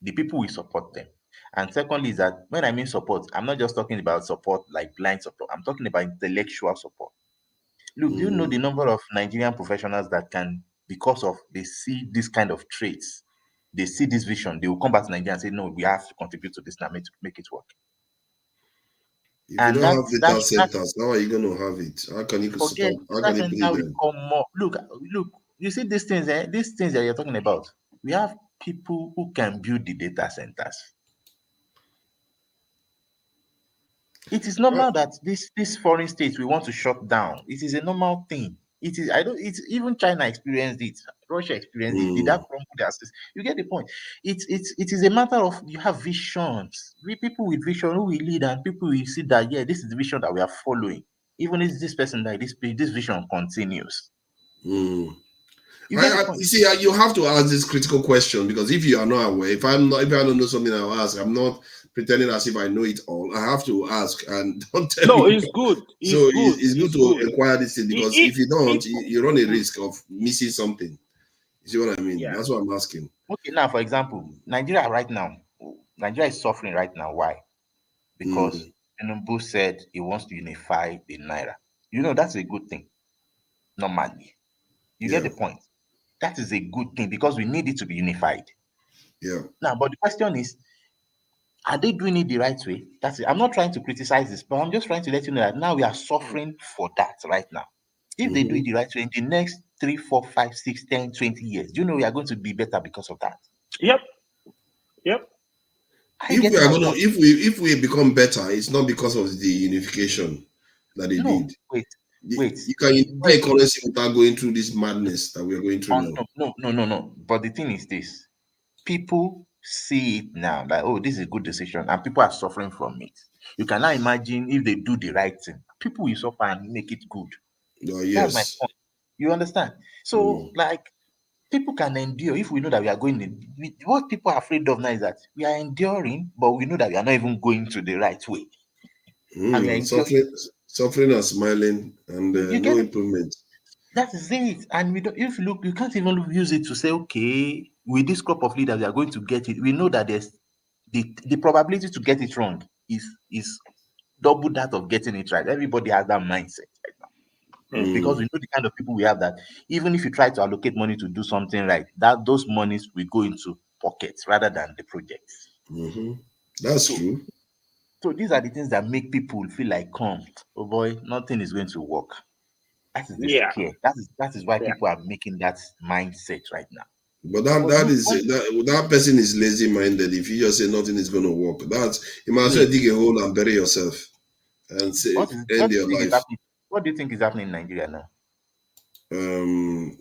The people will support them. And secondly is that when I mean support, I'm not just talking about support like blind support. I'm talking about intellectual support. Look, do you know the number of Nigerian professionals that can, because of they see this kind of traits, they see this vision, they will come back to Nigeria and say, no, we have to contribute to this now, make it work.
If you don't have data centers, how are you going to have it? How can you support? How can you play them?
Look, you see these things that you're talking about. We have people who can build the data centers. It is normal that these foreign states we want to shut down. It is a normal thing. It is. I don't. It's even China experienced it. Russia experienced it. Did that crumble their system? You get the point. It is a matter of you have visions. We people with vision who will lead, and people will see that this is the vision that we are following. Even if this person like this vision continues.
You
get the point.
You see, you have to ask this critical question, because if you are not aware, if I don't know something, I'll ask. I'm not pretending as if I know it all. I have to ask, and don't tell me.
No, it's good.
It's good to acquire this thing, because if you don't, you run a risk of missing something. You see what I mean?
Yeah.
That's what I'm asking.
Okay, now for example, Nigeria is suffering right now. Why? Because Tinubu said he wants to unify the naira. You know, that's a good thing. Normally, you get the point. That is a good thing, because we need it to be unified.
Yeah.
Now, but the question is, are they doing it the right way? That's it. I'm not trying to criticize this, but I'm just trying to let you know that now we are suffering for that right now. If they do it the right way, in the next 3, 4, 5, 6, 10, 20 years, you know we are going to be better because of that.
Yep.
If we become better, it's not because of the unification that they did.
Wait.
You can unify a currency without going through this madness that we are going through now.
No. But the thing is this: people see it now, like, oh, this is a good decision, and people are suffering from it. You cannot imagine if they do the right thing, people will suffer and make it good. That's my point. You understand? So, like, people can endure if we know that we are going in. What people are afraid of now is that we are enduring, but we know that we are not even going to the right way.
Suffering and smiling, and no improvement.
That is it. And we don't. If you look, you can't even use it to say, okay, with this crop of leaders, we are going to get it. We know that there's the probability to get it wrong is double that of getting it right. Everybody has that mindset right now. Because we know the kind of people we have, that even if you try to allocate money to do something right, that those monies will go into pockets rather than the projects.
That's true.
So these are the things that make people feel like, oh boy, nothing is going to work. That is the scare. That is why people are making that mindset right now.
But that person is lazy-minded. If you just say nothing is going to work, you might as well dig a hole and bury yourself and say end your life.
What do you think is happening in Nigeria now?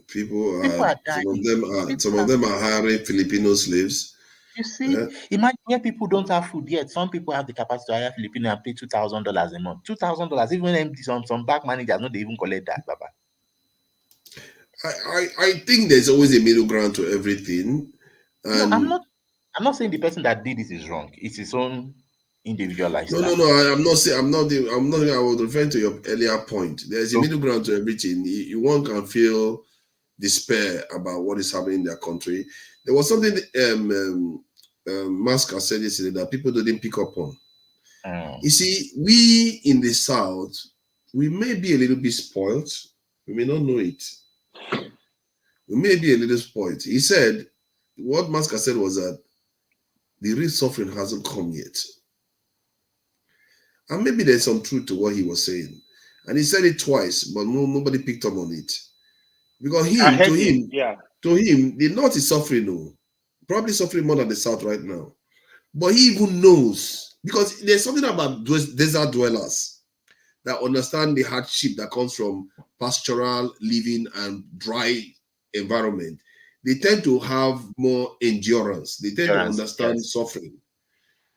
People are dying. Some of them are hiring Filipino slaves.
You see, imagine where people don't have food yet. Some people have the capacity to hire Filipino and pay $2,000 a month. $2,000, even some bank managers, no, they even collect that, Baba.
I think there's always a middle ground to everything. And
no, I'm not saying the person that did this is wrong. It's his own individual lifestyle.
No. I'm not saying. I was referring to your earlier point. There's a middle ground to everything. One can feel despair about what is happening in their country. There was something Musk said yesterday that people didn't pick up on. You see, we in the South, we may be a little bit spoiled. We may not know it. We may be a little spoiled. He said, what Musk said was that the real suffering hasn't come yet. And maybe there's some truth to what he was saying. And he said it twice, but nobody picked up on it. Because to him, the North is suffering, probably suffering more than the South right now. But he even knows, because there's something about those desert dwellers that understand the hardship that comes from pastoral living and dry environment. They tend to have more endurance. They tend to understand suffering.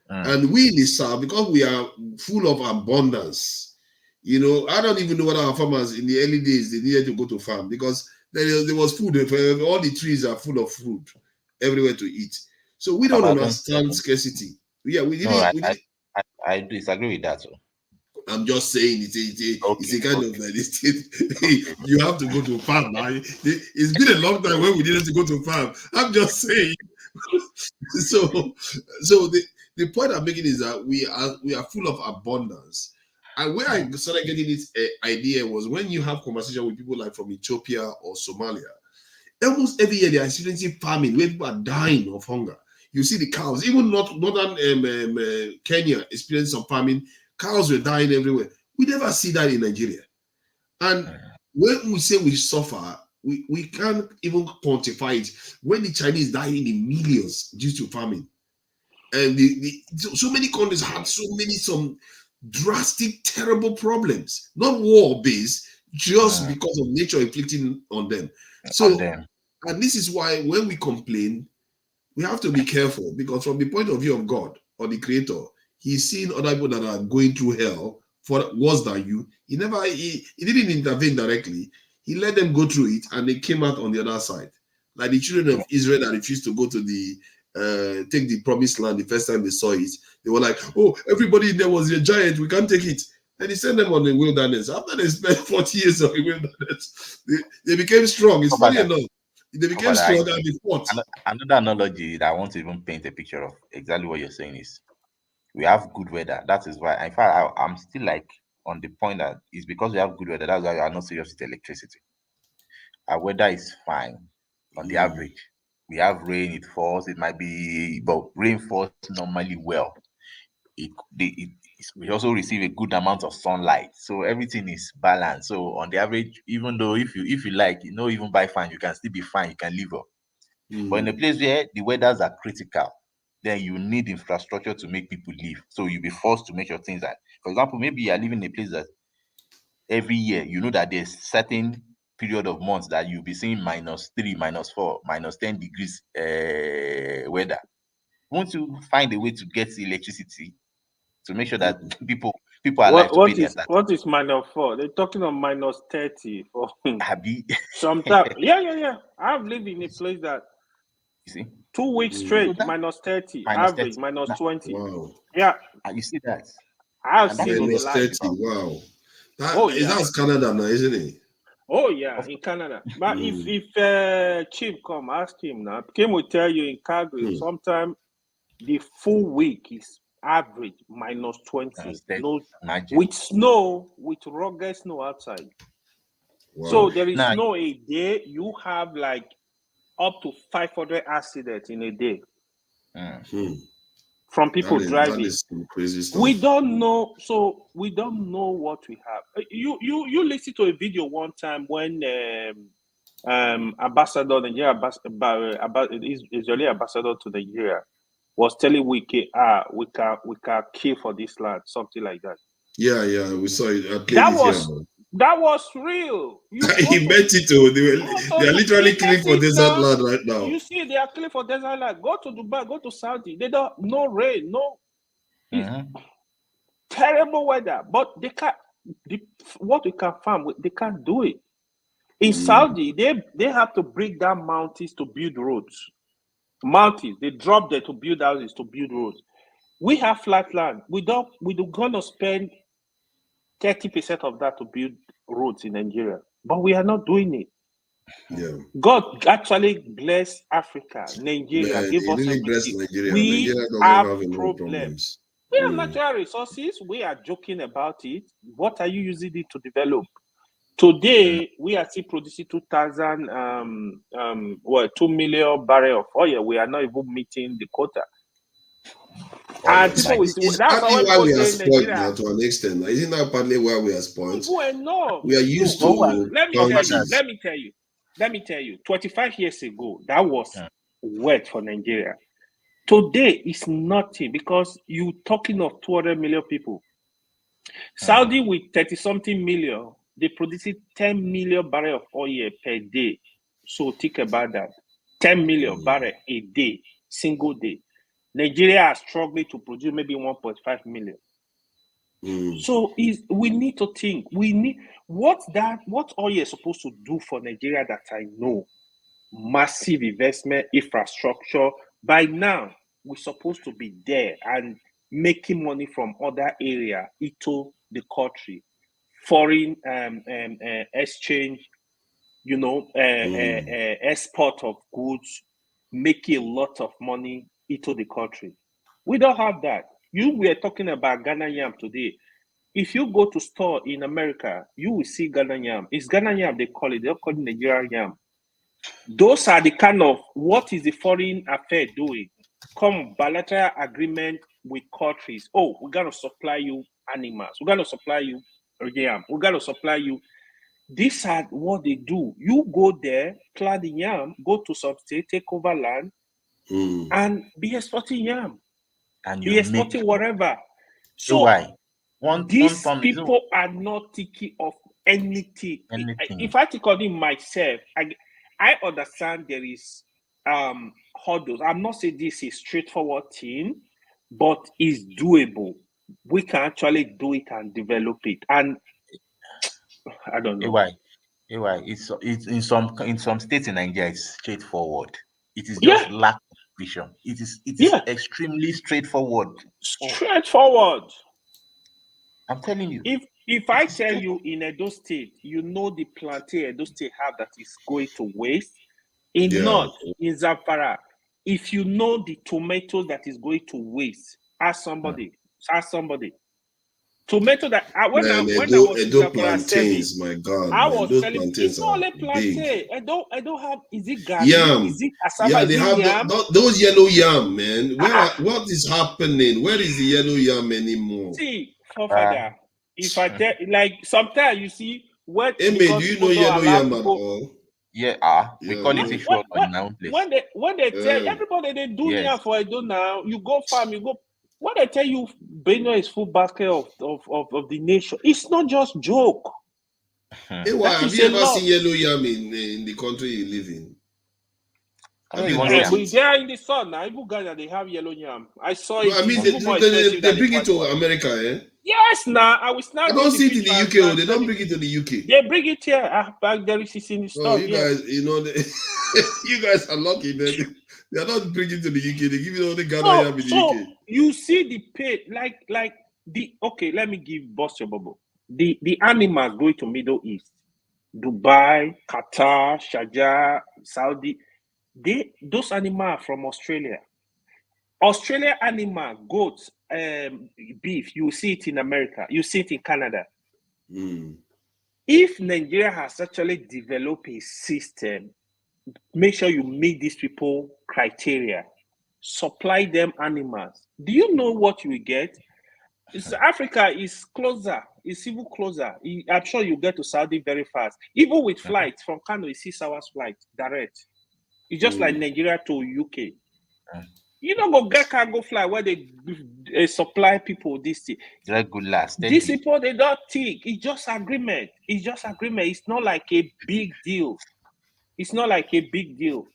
And we in the South, because we are full of abundance, I don't even know what our farmers in the early days, they needed to go to farm, because there was food. All the trees are full of food everywhere to eat. So we don't understand scarcity. Yeah, we didn't.
I disagree with that.
I'm just saying it's a kind of you have to go to farm now. It's been a long time when we needed to go to farm. I'm just saying. So the point I'm making is that we are full of abundance. And where I started getting this idea was when you have conversation with people like from Ethiopia or Somalia. Almost every year they are experiencing famine where people are dying of hunger. You see the cows, even northern Kenya experienced some famine. Cows were dying everywhere. We never see that in Nigeria. And when we say we suffer, we can't even quantify it. When the Chinese dying in millions due to famine. And so many countries had some drastic, terrible problems. Not war-based, just because of nature inflicting on them. So, and this is why when we complain, we have to be careful, because from the point of view of God or the Creator, He's seeing other people that are going through hell for worse than you. He didn't intervene directly. He let them go through it, and they came out on the other side. Like the children of Israel that refused to go to take the promised land the first time they saw it. They were like, "Oh, everybody there was a giant. We can't take it." And He sent them on the wilderness. After they spent 40 years on the wilderness, they became strong. It's funny enough. They became strong and they fought.
Another analogy that I want to even paint a picture of exactly what you're saying is, we have good weather. That is why, in fact, I'm still like on the point that it's because we have good weather. That's why we are not serious with electricity. Our weather is fine on the average. We have rain, it falls. It might be, but rain falls normally well. We also receive a good amount of sunlight, so everything is balanced. So on the average, even though if you like, even buy fan, you can still be fine. You can live up. But in a place where the weathers are critical, then you need infrastructure to make people live. So you'll be forced to make your things that, for example, maybe you are living in a place that every year, that there's certain period of months that you'll be seeing -3, -4, -10 degrees weather. Won't you find a way to get electricity to make sure that people are alive to pay their tax?
What is -4? They're talking on -30 for sometimes. Yeah. I've lived in a place that,
you see,
2 weeks straight, -30, average, -20.
Wow.
Yeah.
You see that?
I've seen
-30. Wow.
Yeah.
That's Canada now, isn't it?
Oh yeah, in Canada. But if Chief come, ask him now. Kim will tell you in Calgary, sometimes the full week is average -20. No, with snow, with rugged snow outside. Wow. So there is no a day you have like up to 500 accidents in a day. From people driving.
That is some crazy stuff.
We don't know, so we don't know what we have. You listened to a video one time when ambassador, Nigeria Israeli ambassador to Nigeria was telling we can kill for this land, something like that.
Yeah, we saw it.
That was real.
He meant it too. They are literally killing for desert land right now.
You see, they are killing for desert land. Go to Dubai, go to Saudi. They don't, no rain, no. Terrible weather. But they can't. What we can farm, they can't do it. In Saudi, they have to break down mountains to build roads. Mountains, they drop there to build houses, to build roads. We have flat land. We're gonna spend 30% of that to build roads in Nigeria, but we are not doing it.
Yeah.
God actually bless Africa, Nigeria, give us
really bless Nigeria.
We
Nigeria
have problems. We have natural resources. We are joking about it. What are you using it to develop? Today, we are still producing 2 million barrels of oil. We are not even meeting the quota. And people will see,
that's partly why we are spoiled now to an extent. Isn't that partly why we are spoiled? We are used to.
Let me tell you. 25 years ago, that was wealth for Nigeria. Today, it's nothing, because you're talking of 200 million people. Saudi with 30-something million, they produce 10 million barrels of oil per day. So think about that. 10 million barrels a day, single day. Nigeria is struggling to produce maybe 1.5 million. So we need to think. We need what oil is supposed to do for Nigeria that I know. Massive investment, infrastructure. By now, we're supposed to be there and making money from other area into the country. Foreign exchange, export of goods, making a lot of money into the country. We don't have that. You were talking about Ghana yam today. If you go to store in America, you will see Ghana yam. It's Ghana yam they call it. They don't call it Nigerian yam. Those are the kind of, what is the foreign affair doing? Come bilateral agreement with countries. Oh, we're going to supply you animals. We're going to supply you yam. We're going to supply you. These are what they do. You go there, plant the yam, go to some state, take over land, and be exporting yam. And be exporting whatever. So these people are not thinking of anything.
Anything.
If I take on it myself, I understand there is hurdles. I'm not saying this is straightforward thing, but it's doable. We can actually do it and develop it. And I don't know.
It's in some states in Nigeria, it's straightforward. It is just lack of vision. It is extremely straightforward.
Straightforward.
I'm telling you.
If I tell you in Edo State, you know the plantain Edo State have that is going to waste. In North, in Zamfara, if you know the tomatoes that is going to waste, ask somebody. Ask somebody. Tomato that when I was in
Edo
Zamfara
plantains, my God,
I
man,
was
those
telling
plantains
it's not only
are
plantain.
big.
I don't have. Is it garlic?
Yam.
Is it cassava?
They
is
have
it yam?
those yellow yam, man. What is happening? Where is the yellow yam anymore?
See, forefather, if I tell, like sometimes you see what.
Hey, man, do you know yellow yam at all?
Yeah, we call it fish in my own place.
When they tell everybody they do yam for Edo now, you go farm, you go. When they tell you Benue is full basket of the nation, it's not just joke.
Hey, why have you ever seen yellow yam in the country you live in?
We there in the sun now. Even Ghana, they have yellow yam. I saw it.
I mean, they bring it to America, eh?
Yes, now I will start.
I don't see it in the UK. They don't bring it to the UK.
They bring it here. Back there is in the store.
You guys, you guys are lucky, man. They are not bringing it to the UK. They give it all the Ghana yam in the UK.
You see the pay, like the okay. Let me give boss your bubble. The animals going to Middle East, Dubai, Qatar, Sharjah, Saudi. Those animals are from Australia. Australia animal, goats, beef, you see it in America, you see it in Canada. If Nigeria has actually developed a system, make sure you meet these people criteria, supply them animals. Do you know what you will get? Africa is closer, it's even closer. I'm sure you get to Saudi very fast. Even with flights from Kano, it's 6 hours flight direct. It's just like Nigeria to UK. You don't go get cargo fly where they supply people this thing.
Regular.
These people, they don't think. It's just agreement. It's just agreement. It's not like a big deal. It's not like a big deal.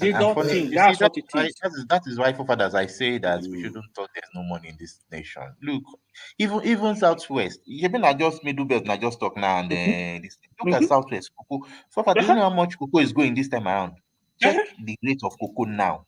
They don't think. That's what it is.
That is why, forefathers, I say that we shouldn't talk there's no money in this nation. Look, even Southwest, even I just middle belt, I just talk now and then. Look at Southwest cocoa. Forefather, do you know how much cocoa is going this time around? Check the rate of cocoa now.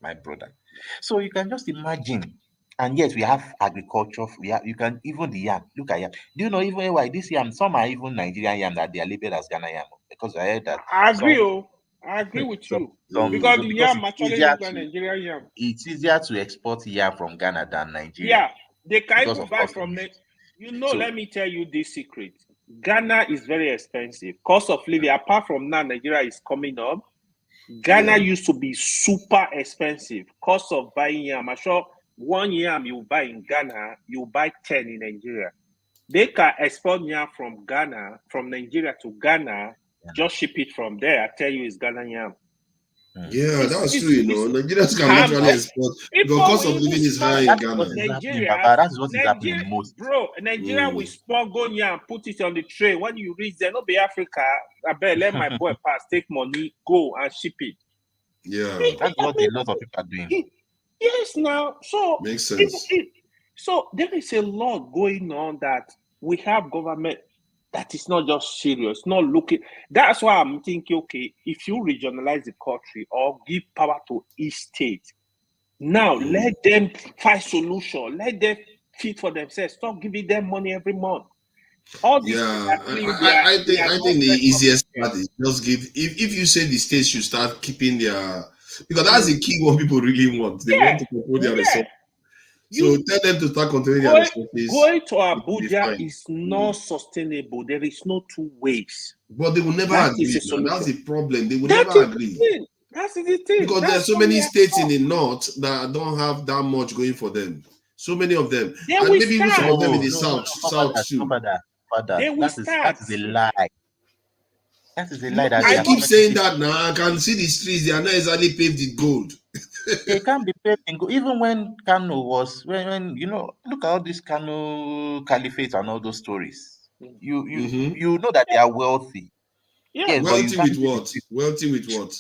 My brother. So you can just imagine. And yes, we have agriculture. You can even the yam. Look at yam. Do you know even why this yam? Some are even Nigerian yam that they are labeled as Ghana yam because I heard that.
I agree. I agree with you because the yam actually looks like Nigerian yam.
It's easier to export yam from Ghana than Nigeria.
Yeah, they can even buy from it. Let me tell you this secret. Ghana is very expensive. Cost of living, apart from now, Nigeria is coming up. Ghana used to be super expensive. Cost of buying yam. I'm sure 1 yam you buy in Ghana, you buy 10 in Nigeria. They can export yam from Ghana, from Nigeria to Ghana, just ship it from there. I tell you, it's Ghana yam.
Yeah, that's true. Nigerians can literally export because cost of living is high in Ghana.
That's what is happening most.
Bro, Nigeria will spot go yam, put it on the tray. When you reach there, not be Africa. I bet let my boy pass, take money, go and ship it.
Yeah,
that's what a lot of people are doing.
Yes, now so
makes sense.
So there is a lot going on that we have government that is not just serious, not looking. That's why I'm thinking, okay, if you regionalize the country or give power to each state, now let them find solution. Let them fit for themselves. Stop giving them money every month. All these
I think the easiest part is just give. If you say the states should start keeping their, because that's the key what people really want. They want to control their resources. So tell them to start controlling their resources.
Going to Abuja is not sustainable. There is no two ways.
But they will never agree. That's the problem. They will never agree.
That's the thing.
Because there are so many states in the north that don't have that much going for them. So many of them. And maybe even some of them in the south too.
That is a lie. That is a lie.
I keep saying that now. I can see the streets. They are not exactly paved with gold.
They can't be paving. Even when Kano was, when you know, look at all these Kano caliphate and all those stories. You know that they are wealthy.
Yeah.
Yes, but you
Wealthy
can't
with
see the
what?
street.
Wealthy with what?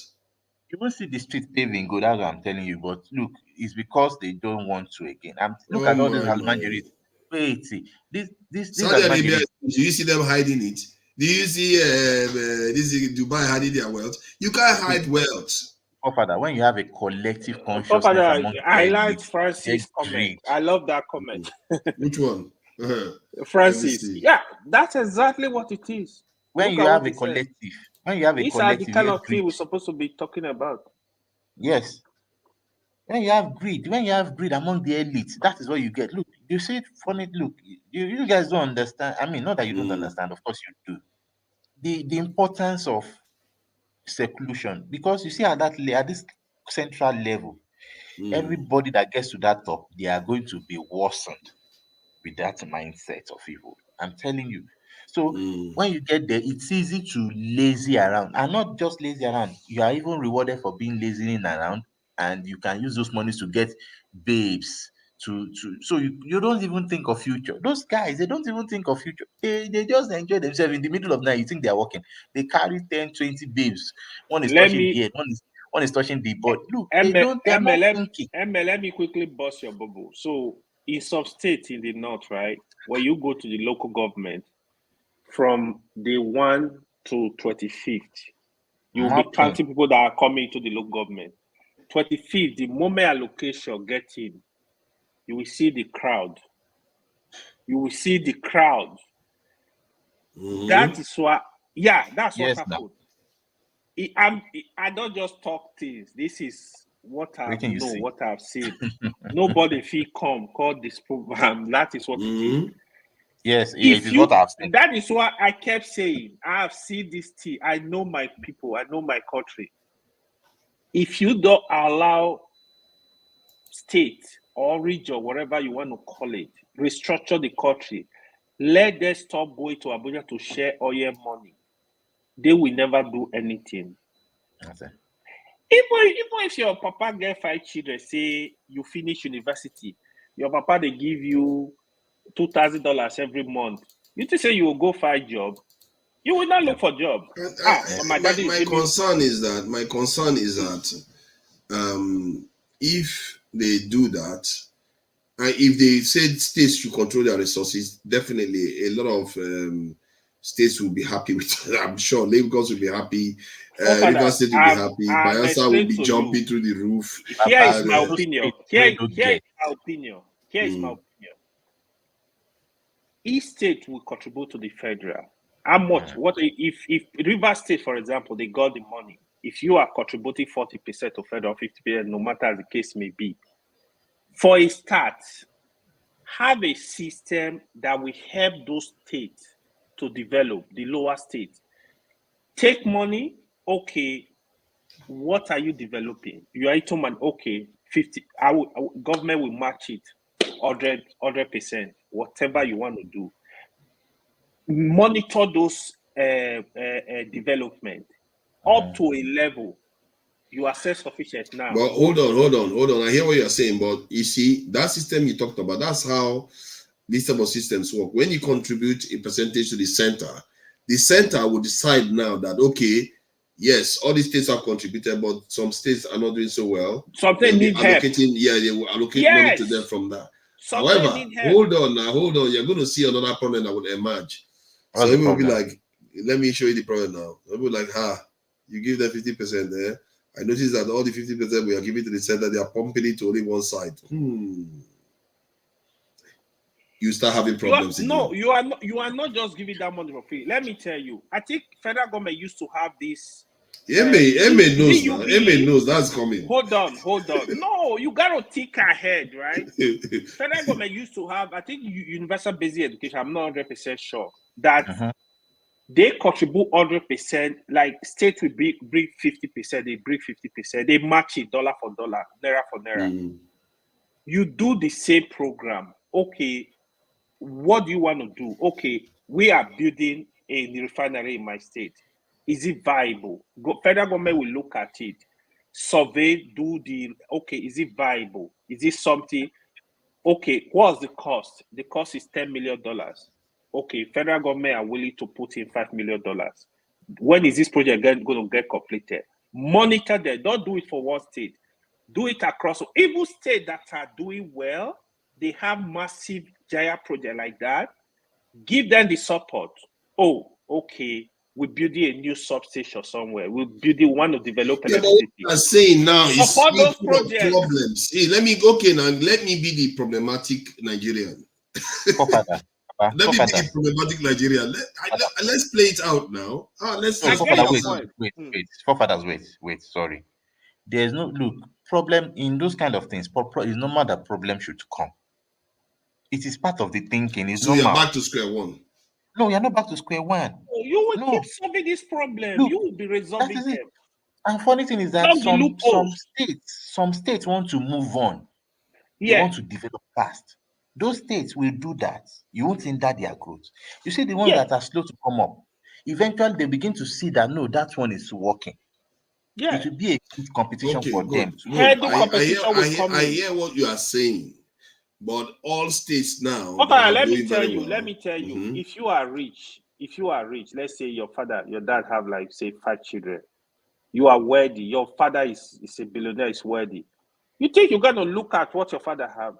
You won't see the street paving good. That's what I'm telling you. But look, it's because they don't want to again. Look
Oh
at all these
my God.
Almanjiris. Wait, see, these
Saudi Arabia,
Almanjiris.
do you see them hiding it? Do you see this Dubai hiding their wealth? You can't hide wealth.
Father, when you have a collective consciousness
Father,
among
I
the
like
elite,
Francis'
there's
comment.
greed.
I love that comment.
Which one? Let me
Francis.
see.
Yeah, that's exactly what it is.
When
Look
you
at
have
what
a
he said.
collective, when you have a
These are the
collective,
kind
you
of
have
thing
greed.
we're supposed to be talking about.
Yes. When you have greed among the elite, that is what you get. Look, you see it funny. Look, you guys don't understand. I mean, not that you don't understand, of course you do. The importance of seclusion, because you see at this central level, everybody that gets to that top, they are going to be worsened with that mindset of evil. I'm telling you. So when you get there, it's easy to lazy around, and not just lazy around. You are even rewarded for being lazying around, and you can use those monies to get babes. So you don't even think of future. Those guys, they don't even think of future. They just enjoy themselves in the middle of the night. You think they are working. They carry 10, 20 babes. One is
Let
touching
me
the head, one is touching the body. Look, they are not thinking.
let me quickly bust your bubble. So in some states in the north, right, where you go to the local government from day 1 to 25th, you'll be
Nothing.
counting people that are coming to the local government. 25th, the moment allocation get in, you will see the crowd. You will see the crowd. That is what, that's what
Yes, now.
happened. I don't just talk things. This is what I've
Waiting you
known,
see.
what I've seen. Nobody feel come call this program. That is what it is.
Yes, it
If
is what
you,
I've seen.
that is what I kept saying. I have seen this thing. I know my people. I know my country. If you don't allow state or region, whatever you want to call it, restructure the country, let them stop going to Abuja to share oil money. They will never do anything.
Okay.
Even if your papa get 5 children, say you finish university, your papa they give you $2,000 every month. You just say you will go find job. You will not look for job. My daddy
My
give me.
concern is that if they do that, and if they said states should control their resources, definitely a lot of states will be happy with it. I'm sure Lagos will be happy, Rivers State will be happy,
I've
Bayelsa will
explained
be
to
jumping
you.
through the roof.
Here is
And,
my opinion. Here is my opinion. Here is my opinion. Each state will contribute to the federal. How much? What if Rivers State, for example, they got the money? If you are contributing 40% to federal, 50%, no matter as the case may be, for a start, have a system that will help those states to develop, the lower states. Take money, okay. What are you developing? You are to man, okay, 50. Government will match it 100%, whatever you want to do. Monitor those development up to a level. You are self-sufficient now.
But hold on. I hear what you're saying, but you see, that system you talked about, that's how these type of systems work. When you contribute a percentage to the center will decide now that, okay, yes, all these states have contributed, but some states are not doing so well.
Something need help.
They will allocate money to them from that.
Something
However,
need help.
hold on. You're going to see another problem that will emerge. So it will be like, let me show you the problem now. It will be like, you give them 50% there. I noticed that all the 50% we are giving to the center, they are pumping it to only one side. You start having problems again.
No, you are not just giving that money for free. Let me tell you, I think federal government used to have this.
Eme knows now. Eme knows that's coming.
Hold on. No, you gotta think ahead, right? Federal government used to have, I think, universal basic education. I'm not 100% sure that they contribute 100%. Like state will bring 50%, they bring 50%. They match it dollar for dollar, naira for naira. You do the same program. Okay, what do you want to do? Okay, we are building a refinery in my state. Is it viable? Federal government will look at it. survey, do the, okay, is it viable? Is it something? Okay, what's the cost? The cost is $10 million. Okay, federal government are willing to put in $5 million. When is this project going to get completed? Monitor them. Don't do it for one state. Do it across. Even states that are doing well, they have massive giant project like that. Give them the support. Oh, okay, we're building a new substation somewhere. We're building one of develop
Yeah, but
electricity.
what I'm saying now is
Support those projects.
problems. See, let me be the problematic Nigerian. Let me be the problematic Nigerian. Let's play it out now.
Wait. Sorry. There's no problem in those kind of things. It's normal that problem should come. It is part of the thinking. It's
So
normal.
you're back to square one.
No, you're not back to square one.
You will keep solving this problem. You will be resolving them.
And funny thing is that some states want to move on. They want to develop fast. Those states will do that. You won't hinder their growth. You see, the ones that are slow to come up, eventually they begin to see that no, that one is working.
Yeah.
It will be a good competition for them.
I hear what you are saying, but all states now.
Okay, let me tell you. Mm-hmm. If you are rich, let's say your dad have like say 5 children. You are wealthy. Your father is a billionaire, is wealthy. You think you're gonna look at what your father have?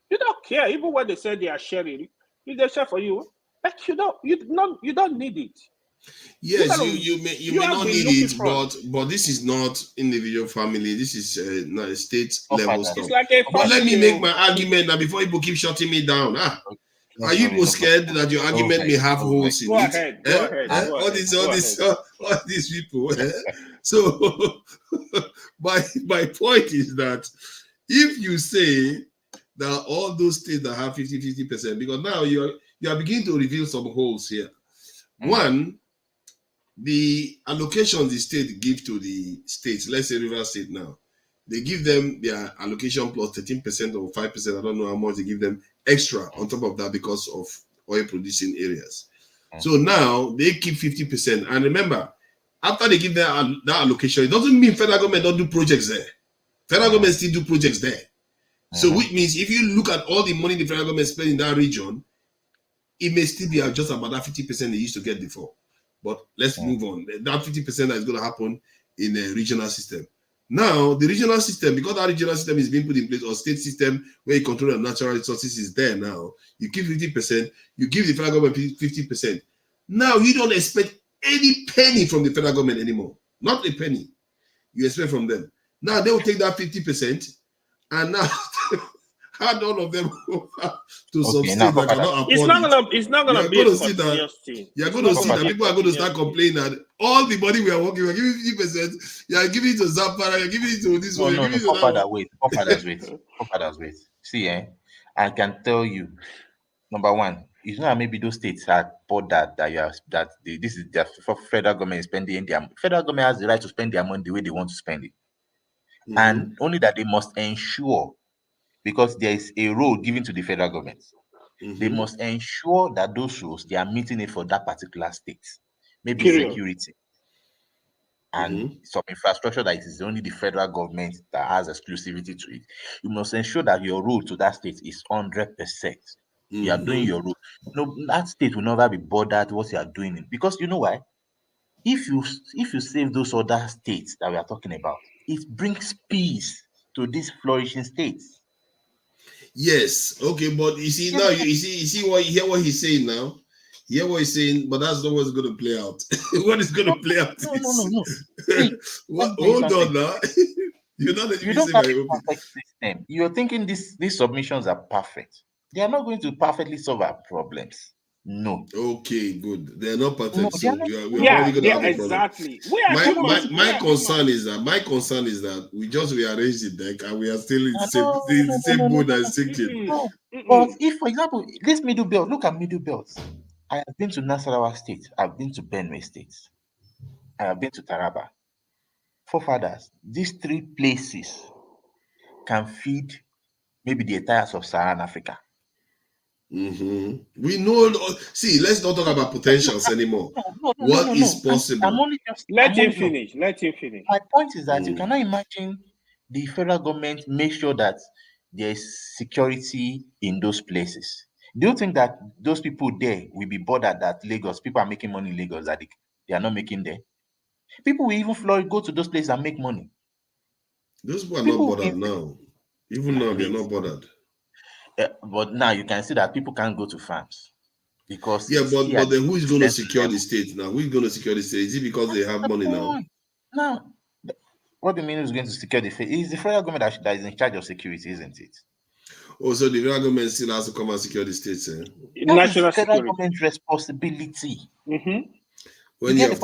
You don't care. Even when they say they are sharing, if they share for you, like you don't need it.
Yes, you may not need it, but this is not individual family. This is not state level stuff.
It's like a
but let me make my argument now before people keep shutting me down. Are you scared that your argument may have holes in it?
Go ahead.
All these people. So my point is that if you say that all those states that have 50%, because now you are beginning to reveal some holes here. One, the allocation the state give to the states, let's say River State now, they give them their allocation plus 13% or 5%. I don't know how much they give them extra on top of that because of oil producing areas. So now they keep 50%. And remember, after they give that allocation, it doesn't mean federal government don't do projects there. Federal government still do projects there. So which means if you look at all the money the federal government spent in that region, it may still be just about that 50% they used to get before. But let's move on. That 50% that is going to happen in a regional system. Now, the regional system, because that regional system is being put in place, or state system where you control the natural resources is there now, you keep 50%, you give the federal government 50%. Now, you don't expect any penny from the federal government anymore. Not a penny. You expect from them. Now, they will take that 50% and now hand all of them over to some state that cannot afford
it's not gonna be a continuous thing.
You're going to see that people are going to start complaining that all the money we are working, we're giving 50%, you are giving it to Zapara, you're giving it to this one.
Wait. See, I can tell you, number one, it's not maybe those states are bought this is their federal government spending their federal government has the right to spend their money the way they want to spend it. And only that they must ensure, because there is a role given to the federal government. They must ensure that those roles, they are meeting it for that particular state. Maybe security and some infrastructure that it is only the federal government that has exclusivity to it. You must ensure that your role to that state is 100%. You are doing your role. No, that state will never be bothered what you are doing. Because you know why? If you save those other states that we are talking about, it brings peace to these flourishing states.
Yes, okay, but you see now, you see what he's saying now. You hear what he's saying, but that's not what's going to play out. What is going to play out? No. Hold on now.
You don't have a perfect system. You're thinking these submissions are perfect. They are not going to perfectly solve our problems. No.
Okay, good. They're not perfect.
No,
so we are probably going to have a
exactly.
problem. My concern is that we just rearranged the deck and we are still in the same boat that is sinking.
But if, for example, this middle belt, look at middle belts. I have been to Nasarawa State. I've been to Benue State. I have been to Taraba. Forefathers, these 3 places can feed maybe the entire sub-Saharan Africa.
We know. See, let's not talk about potentials anymore. What is possible?
I'm only just
let him finish. Let him finish.
My point is that you cannot imagine the federal government make sure that there is security in those places. Do you think that those people there will be bothered that Lagos people are making money in Lagos that they are not making there? People will even go to those places and make money.
Those people are not bothered now. Even now, they're not bothered.
But now you can see that people can't go to farms because
but then who is going to secure the state now? Who is going to secure the state? Is it because they have money now?
No. What do you mean who's going to secure the state? It's the federal government that is in charge of security, isn't it?
Oh, so the federal government still has to come and secure the states, eh?
National federal government responsibility.
When you are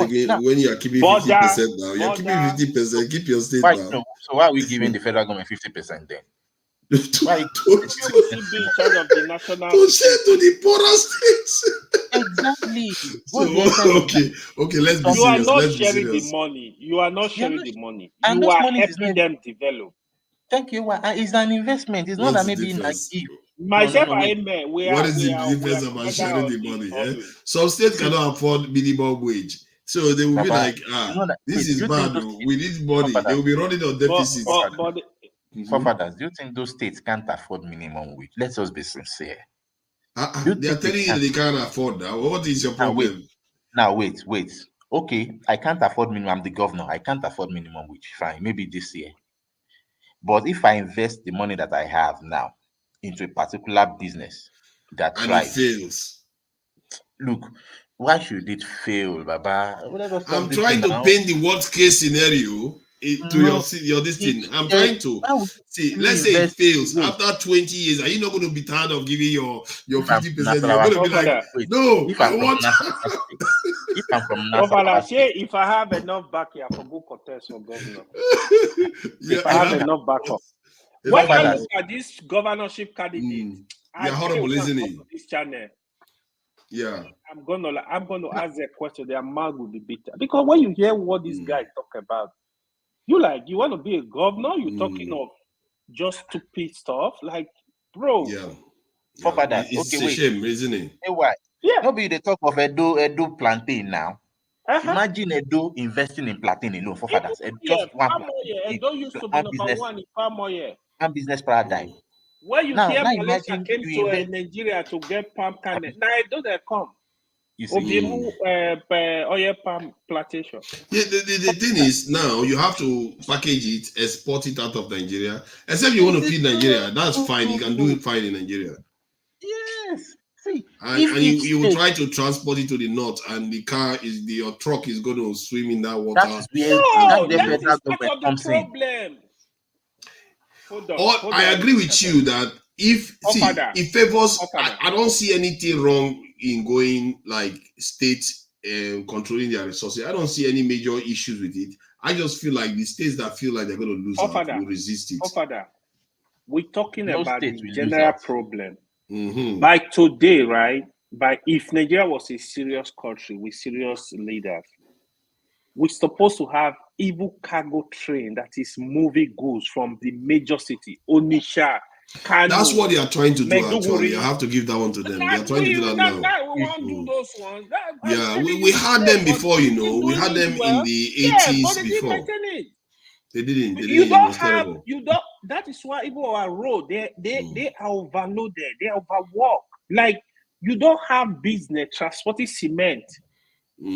keeping 50% now, you're keeping 50%. Keep your state now.
So why are we giving the federal government 50% then? Why
you should be in charge of the national
to share to the poorer states?
Exactly.
Okay, let's be serious.
You are not sharing the money. You are not sharing the money. You are helping them develop.
Thank you. It's an investment. It's not that maybe like give.
Myself,
what is the difference about sharing the money? Eh? Some states cannot afford minimum wage. So they will be like, this is bad. We need money. They will be running on deficits.
Forefathers, do you think those states can't afford minimum wage? Let's just be sincere.
They are telling you they can't afford that. What is your problem?
Now, wait. Okay, I can't afford minimum. I'm the governor. I can't afford minimum wage. Fine, maybe this year. But if I invest the money that I have now into a particular business that thrives,
it fails.
Look, why should it fail, Baba?
I'm trying to paint the worst case scenario to your this thing. I'm trying to see. Let's say it fails after 20 years. Are you not going to be tired of giving your 50%? You're going to be like, no, I want.
If I'm from
if I have enough backyard for go contest for governor, if I have enough backup. When I look at this governorship candidate,
they're horrible, isn't it?
This channel.
Yeah,
I'm gonna ask a question. Their mouth will be bitter because when you hear what this guy talk about, you want to be a governor. You're talking of just stupid stuff, like, bro.
It's a shame, isn't it?
Hey, why? Yeah. Nobody they talk of Edo plantain now. Imagine Edo investing in plantain alone for fathers. Just one plantain.
Edo used to be number one in palm oil.
One business paradigm.
When you hear Malaysia came to Nigeria to get palm kernel, now Edo they come.
You see,
oil palm plantation.
Yeah, the thing is now you have to package it, export it out of Nigeria. Except you want to feed Nigeria, that's fine. You can do it fine in Nigeria.
Yes. See,
and you will try to transport it to the north, and your truck is going to swim in that water.
That is the
problem. Hold on.
I agree with you that it favors. I don't see anything wrong in going like states controlling their resources. I don't see any major issues with it. I just feel like the states that feel like they're going to lose out will resist it.
We're talking about the general problem. By today, right? If Nigeria was a serious country with serious leaders, we're supposed to have even cargo train that is moving goods from the major city, Onitsha, Kano.
That's what they are trying to do. Actually, I have to give that one to them. They are trying to do that now.
We won't do those ones.
We had them before, We had them in the 80s before. They didn't.
You don't have. That is why even our road, they are overloaded. They are overworked. Like, you don't have business transporting cement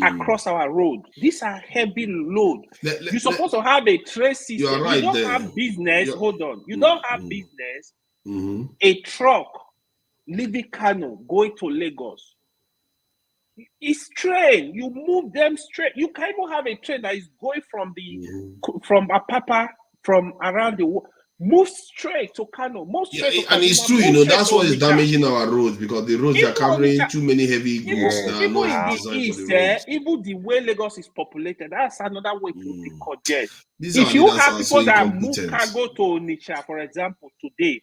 across our road. These are heavy load. You're supposed to have a train system.
You are right.
You don't have business. Hold on. You don't have business. A truck leaving Kano going to Lagos. It's train. You move them straight. You can't even have a train that is going from Apapa, from around the world. Move straight to Kano.
And it's true, that's what is damaging our roads, because the roads are covering too many heavy goods.
Even in the east, even the way Lagos is populated, that's another way to decongest. If you have people that move cargo to Onitsha, for example, today,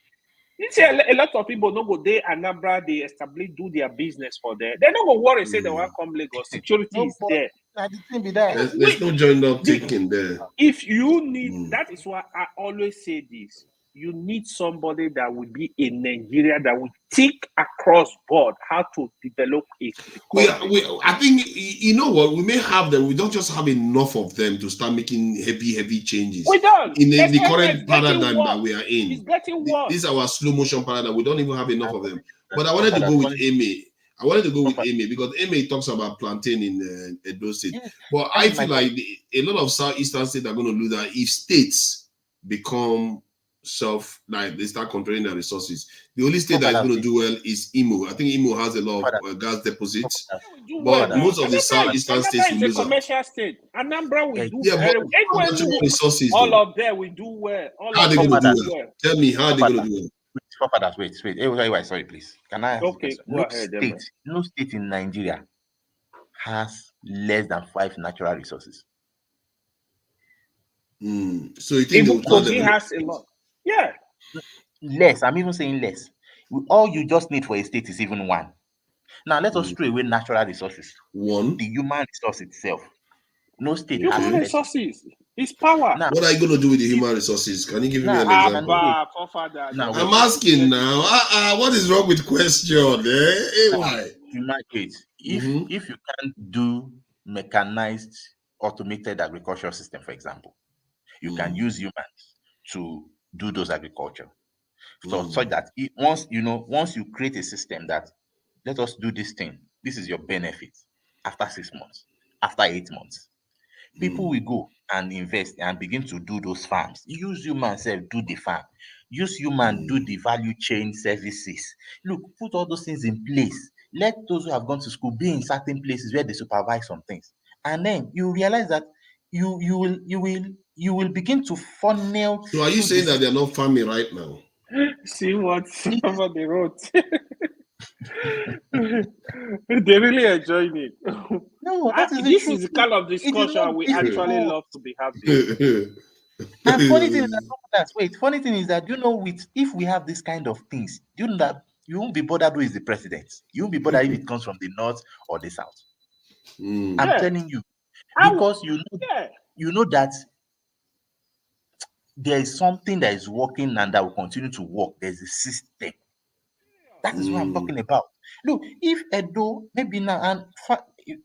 you see a lot of people don't go there and Anambra, they do their business for there. They're not going to worry, say they want to come Lagos. Security is there.
There's no joined up thinking there.
If you need, that is why I always say this. you need somebody that will be in Nigeria that will think across board how to develop it.
I think, you know what, we may have them. We don't just have enough of them to start making heavy changes.
We don't.
In the
It's
current paradigm
worse.
that we are in.
It's getting worse.
This is our slow motion paradigm. We don't even have enough of them. But I wanted to go with Amy. I wanted to go with Amy because Amy talks about plantain in Edo State. But I feel like a lot of southeastern states are going to lose that if states become like they start controlling their resources. The only state that is going to do well is Imo. I think Imo has a lot of gas deposits, but most of the southeastern states will lose out.
Commercial state. Anambra will do
natural resources.
All of them will do well.
How are they going to do well? Tell me, how are they going to do well?
Wait, sorry, please. Can I ask
okay, go ahead.
No state in Nigeria has less than 5 natural resources.
So you think
even Kogi has a lot? Yeah.
Less. I'm even saying less. All you just need for a state is even 1. Now let us throw away natural resources.
1.
The human resource itself. No state has
human resources. It's power.
Now, what are you going to do with the human resources? Can you give me an example? I'm asking now. What is wrong with question? Why?
If you can't do mechanized, automated agricultural system, for example, you can use humans to do those agriculture. So such that once you create a system that let us do this thing, this is your benefit after 6 months, after 8 months. People will go and invest and begin to do those farms. Use human self, do the farm. Use human, do the value chain services. Look, put all those things in place. Let those who have gone to school be in certain places where they supervise some things. And then you realize that you will begin to funnel.
So are you saying that they're not farming right now?
See what's over the road. They're really enjoying it.
No,
this is the kind of discussion we actually love to be having.
And funny thing is that if we have this kind of things, you know that you won't be bothered who is the president. You won't be bothered if it comes from the north or the south. I'm telling you, because you know that there is something that is working and that will continue to work. There's a system. That is what I'm talking about. Look, if Edo, maybe now, and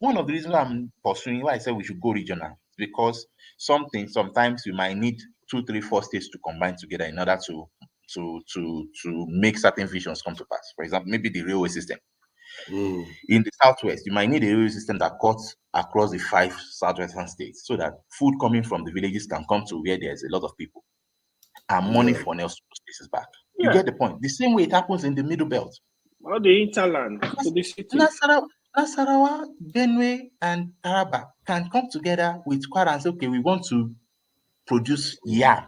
one of the reasons I'm pursuing why I said we should go regional is because sometimes we might need 2, 3, 4 states to combine together in order to make certain visions come to pass. For example, maybe the railway system. In the southwest, you might need a railway system that cuts across the 5 southwestern states so that food coming from the villages can come to where there's a lot of people and money funnels to those places back. You get the point. The same way it happens in the middle belt.
Or the hinterland to the city.
Nasarawa, Benue, and Taraba can come together with Kwara and say, okay, we want to produce yam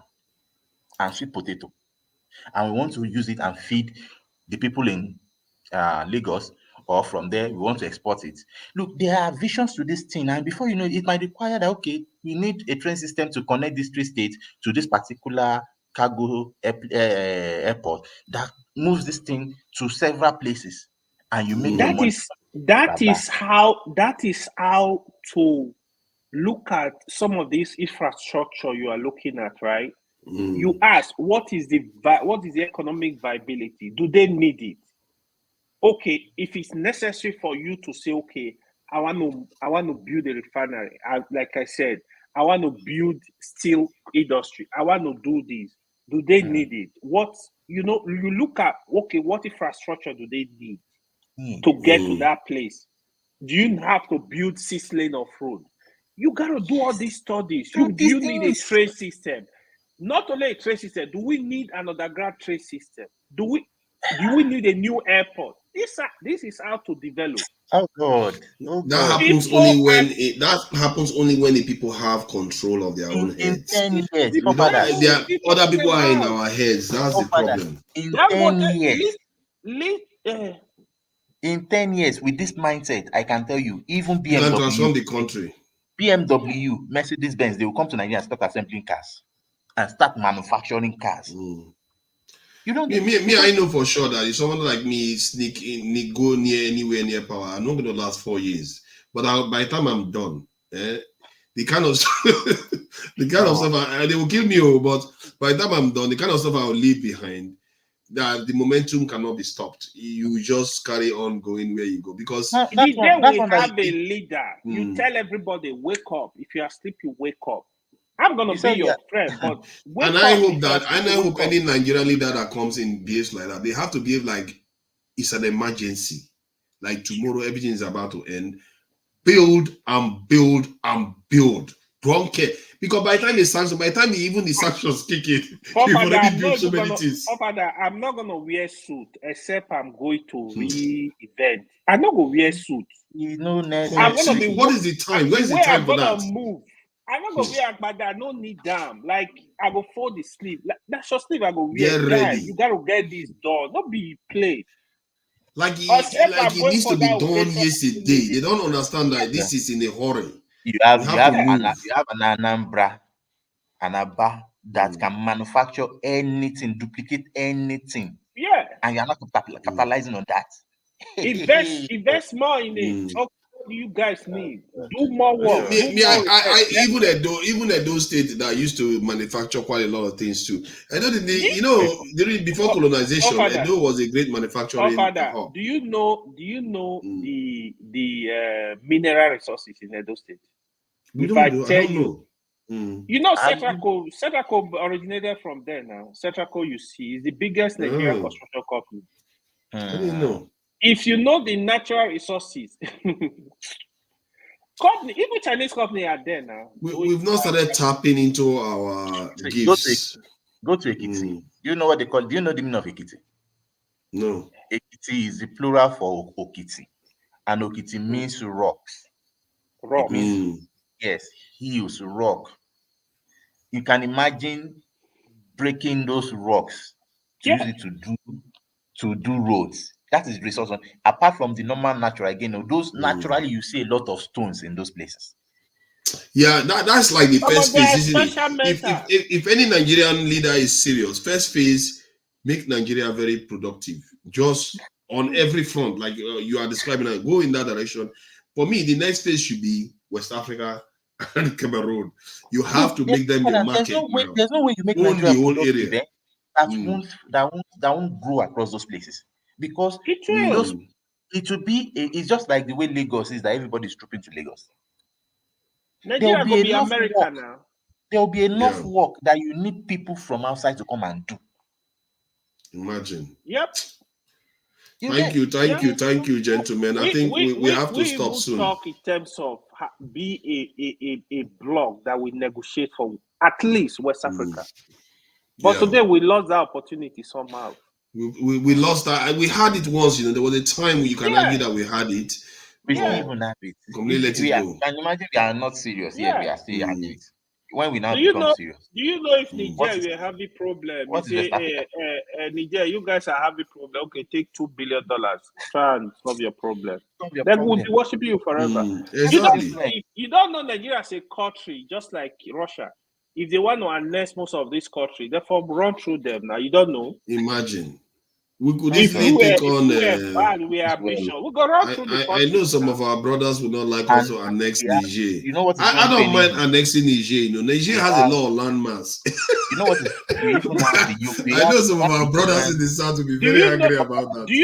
and sweet potato, and we want to use it and feed the people in Lagos, or from there we want to export it. Look, there are visions to this thing, and before you know it might require that, okay, we need a train system to connect these 3 states to this particular cargo airport that moves this thing to several places, and you make
that is how to look at some of this infrastructure you are looking at, right? You ask, what is the economic viability? Do they need it? Okay, if it's necessary for you to say, okay, I want to build a refinery. Like I said, I want to build steel industry. I want to do this. Do they need it? You look at, okay, what infrastructure do they need to get to that place? Do you have to build 6 lanes of road? You got to do all these studies. Do you need a train system? Not only a train system, do we need an underground train system? Do we need a new airport? This is how to develop.
Oh God!
That happens only when the people have control of their own heads.
10 years,
other people are in our heads. That's the problem.
In 10 years, in 10 years, with this mindset, I can tell you, even BMW,
you can transform the country.
BMW, Mercedes-Benz, they will come to Nigeria and start assembling cars and start manufacturing cars. You don't.
I know for sure that if someone like me go anywhere near power, I'm not going to last 4 years. But by the time I'm done, the kind of the kind of stuff they will kill me, but by the time I'm done, the kind of stuff I'll leave behind, that the momentum cannot be stopped. You just carry on going where you go, because
the day we have a leader, you tell everybody, wake up. If you are asleep, you wake up. I'm gonna be your friend, but wake
and
up.
I hope that, and I hope any Nigerian leader that comes in behaves like that. They have to behave like it's an emergency, like tomorrow everything is about to end. Build and build and build. Don't care, because by the time the sanctions kick in, you've already built so many things.
I'm not gonna wear suit except I'm going to event. I'm not gonna wear suit.
You know,
I'm gonna be. What is the time? Where is the time for that?
Move. I'm not gonna wear agbada. I don't need them. Like I go fold the sleeve. Like that's your sleeve. I go wear.
Get ready.
You gotta get this done. Don't be played.
Like it needs to be done yesterday. They don't understand that this is in a hurry.
You have an Anambra, an Aba that can manufacture anything, duplicate anything.
Yeah.
And you're not capitalizing on that.
Invest more in it. What do you guys need? Do more work.
Even at those states that used to manufacture quite a lot of things too. I know before colonization, Edo was a great manufacturing hub.
Do you know the mineral resources in Edo State?
I don't know.
You know, Cetraco originated from there now. Cetraco, you see, is the biggest Nigerian construction company.
I didn't know.
If you know the natural resources, even Chinese company are there now.
We've not started tapping into our gifts.
Go to Ekiti. Do you know what they call? Do you know the meaning of Ekiti?
No.
Ekiti is the plural for Okiti, and Okiti means rocks.
Rock.
It means yes, hills, rock. You can imagine breaking those rocks to use it to do roads. That is resource. Apart from the normal natural, again, those naturally you see a lot of stones in those places.
Yeah, that's like the first phase, isn't it? If any Nigerian leader is serious, first phase, make Nigeria very productive, just on every front, like you are describing. Go in that direction. For me, the next phase should be West Africa and Cameroon. You have to make them your market.
There's no way you make Nigeria the whole area that won't grow across those places, because it will be it's just like the way Lagos is, that everybody's trooping to Lagos.
Nigeria will be America now.
There will be enough work that you need people from outside to come and do.
Imagine.
Yep.
Thank you, gentlemen. I think we have to stop soon.
Talk in terms of be a bloc that we negotiate for at least West Africa. But today we lost that opportunity somehow.
We lost that. We had it once, there was a time you can argue that we had it.
We don't even have it.
Completely let it go.
Can you imagine we are not serious? We are still at it. When we now
become
serious.
Do you know if Niger will have a problem? Niger, you guys are having problem. Okay, take $2 billion. Try and solve your problem. Then we'll be worshiping you forever.
Exactly.
You don't know Nigeria as a country, just like Russia. If they want to annex most of this country, therefore run through them. Now you don't know.
Imagine. We could easily take on.
We are ambitious. We go run through the country.
I know some of our brothers would not like us to annex Niger.
You know what?
I don't mind annexing Niger. Niger has a lot of landmass.
You know what?
I know some of our brothers in the south will be very angry about that.
Do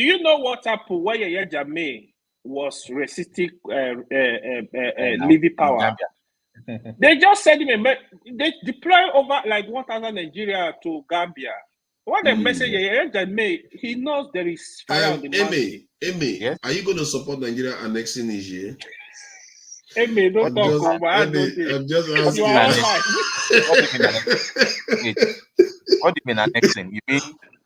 you know what happened when Yaya Jammeh was resisting Libya power? They just sent him they deploy over like 1,000 Nigeria to Gambia. What the message that made, he knows there is fire on the mountain.
Yes? Are you going to support Nigeria annexing Niger?
Don't talk over.
I'm just asking.
What do you mean annexing?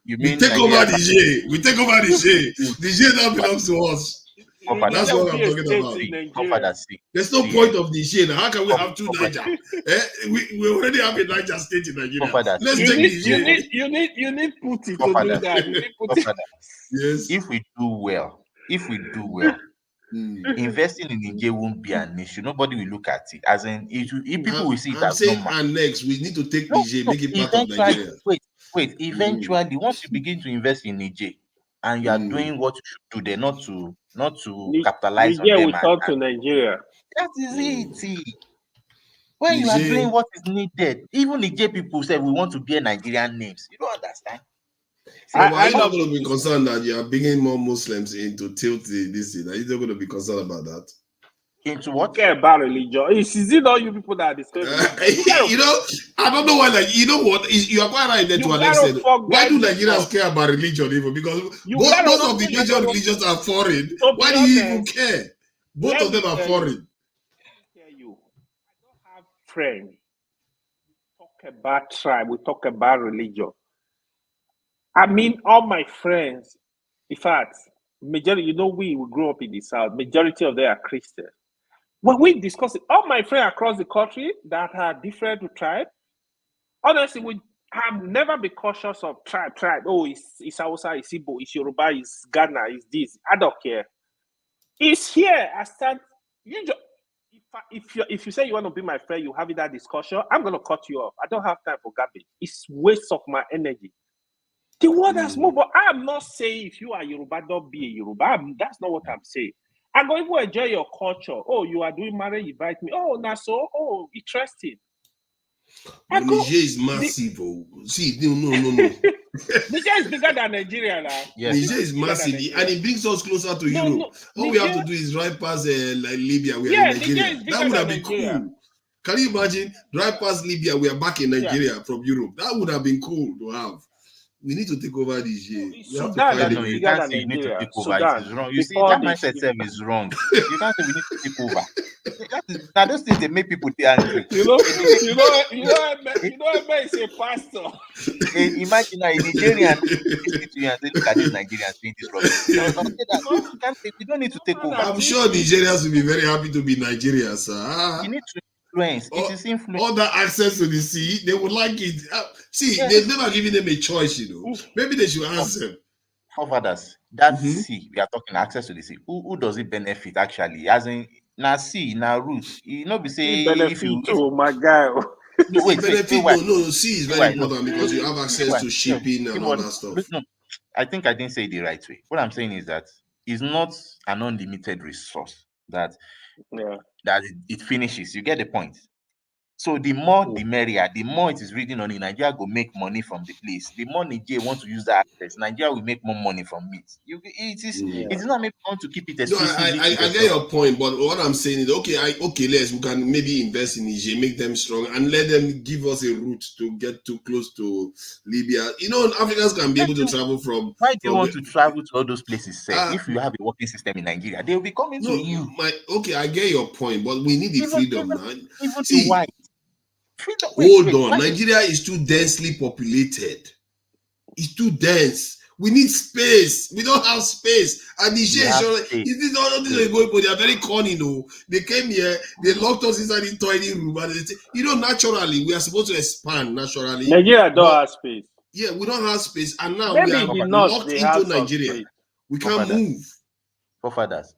You mean
take over Niger? We take over Niger. Niger now belongs to us. That's what I'm talking about. There's no point of Niger. Now, how can we have two Niger? We already have a Niger state in Nigeria. Let's take Niger.
You need Putin to do that.
Yes.
If we do well, investing in Niger won't be an issue. Nobody will look at it. As in, if people will see it as normal.
And next, we need to take Niger, make it part of Nigeria.
Wait. Eventually, once you begin to invest in Niger, and you are doing what you should do there, not to capitalize on them.
We talk to Nigeria.
That is it. When you are
Niger.
doing what is needed, even the J people say we want to bear Nigerian names. You don't understand.
So are you not going to be concerned that you are bringing more Muslims in to tilt this thing? Are you not going to be concerned about that?
Into what?
Care about religion. Is it all you people that are discussing religion?
You know, I don't know why. Like, you know what? You are quite right there to an extent. Why do Nigerians care about religion even? Because most of the major religions are foreign. Why do you even care? Both of them are foreign.
I don't have friends. Talk about tribe. We talk about religion. I mean, all my friends. In fact, majority. You know, we grew up in the South. Majority of them are Christian. When we discuss it, all my friends across the country that are different tribe, honestly, I've never been cautious of tribe. Oh, it's Hausa, it's Igbo, it's Yoruba, it's Ghana, it's this. I don't care. It's here. I stand. You just, if you say you want to be my friend, you having that discussion, I'm gonna cut you off. I don't have time for garbage. It's waste of my energy. The world has moved on. I'm not saying if you are Yoruba, don't be a Yoruba. That's not what I'm saying. I'm going to enjoy your culture. Oh, you are doing marriage, invite me. Oh, that's so. Oh, interesting.
Niger is massive. See, no.
Niger is bigger than Nigeria now.
Yes. Niger is massive, and it brings us closer to Europe. All we have to do is drive past like Libya. We are in Nigeria. That would have been cool. Can you imagine? Drive past Libya. We are back in Nigeria from Europe. That would have been cool to have. We need to take over Niger.
Sudan, no, you can't say you need to take over. It is wrong. You see, that mindset is wrong. You can't say we need to take over. Now those things they make people angry.
You know, I say pastor.
Imagine a Nigerian listen to you and say, look at these Nigerians doing this wrong. We don't need to take over.
I'm sure Nigerians will be very happy to be Nigerians, sir.
You need to influence. It is influence.
All that access to the sea, they would like it. They've never given them a choice, you know. Maybe they should ask them.
Forefathers, that sea, we are talking access to the sea. Who does it benefit actually? As in, na sea, na root. You know, be say
if you my guy.
No, wait,
no, sea is very important because you have access to shipping and all that stuff.
No, I think I didn't say it the right way. What I'm saying is that it's not an unlimited resource that it finishes. You get the point. So the more the merrier, the more it is reading on it, Nigeria go make money from the place. The more Nigeria wants to use that access, Nigeria will make more money from it. It is not maybe want to keep it exclusively.
I get your point, but what I'm saying is we can maybe invest in Niger, make them strong, and let them give us a route to get too close to Libya. You know, Africans can be able to travel from.
Why do you want to travel to all those places? If you have a working system in Nigeria, they will be coming to you.
I get your point, but we need the freedom now.
Even why?
Hold on. Nigeria is too densely populated. It's too dense. We need space. We don't have space. And Niger, all these people, they are very corny, They came here, they locked us inside the tiny room. And they say, naturally, we are supposed to expand naturally.
Nigeria don't have space.
Yeah, we don't have space. And now
maybe
we are locked into Nigeria. We can't move.
Forefathers.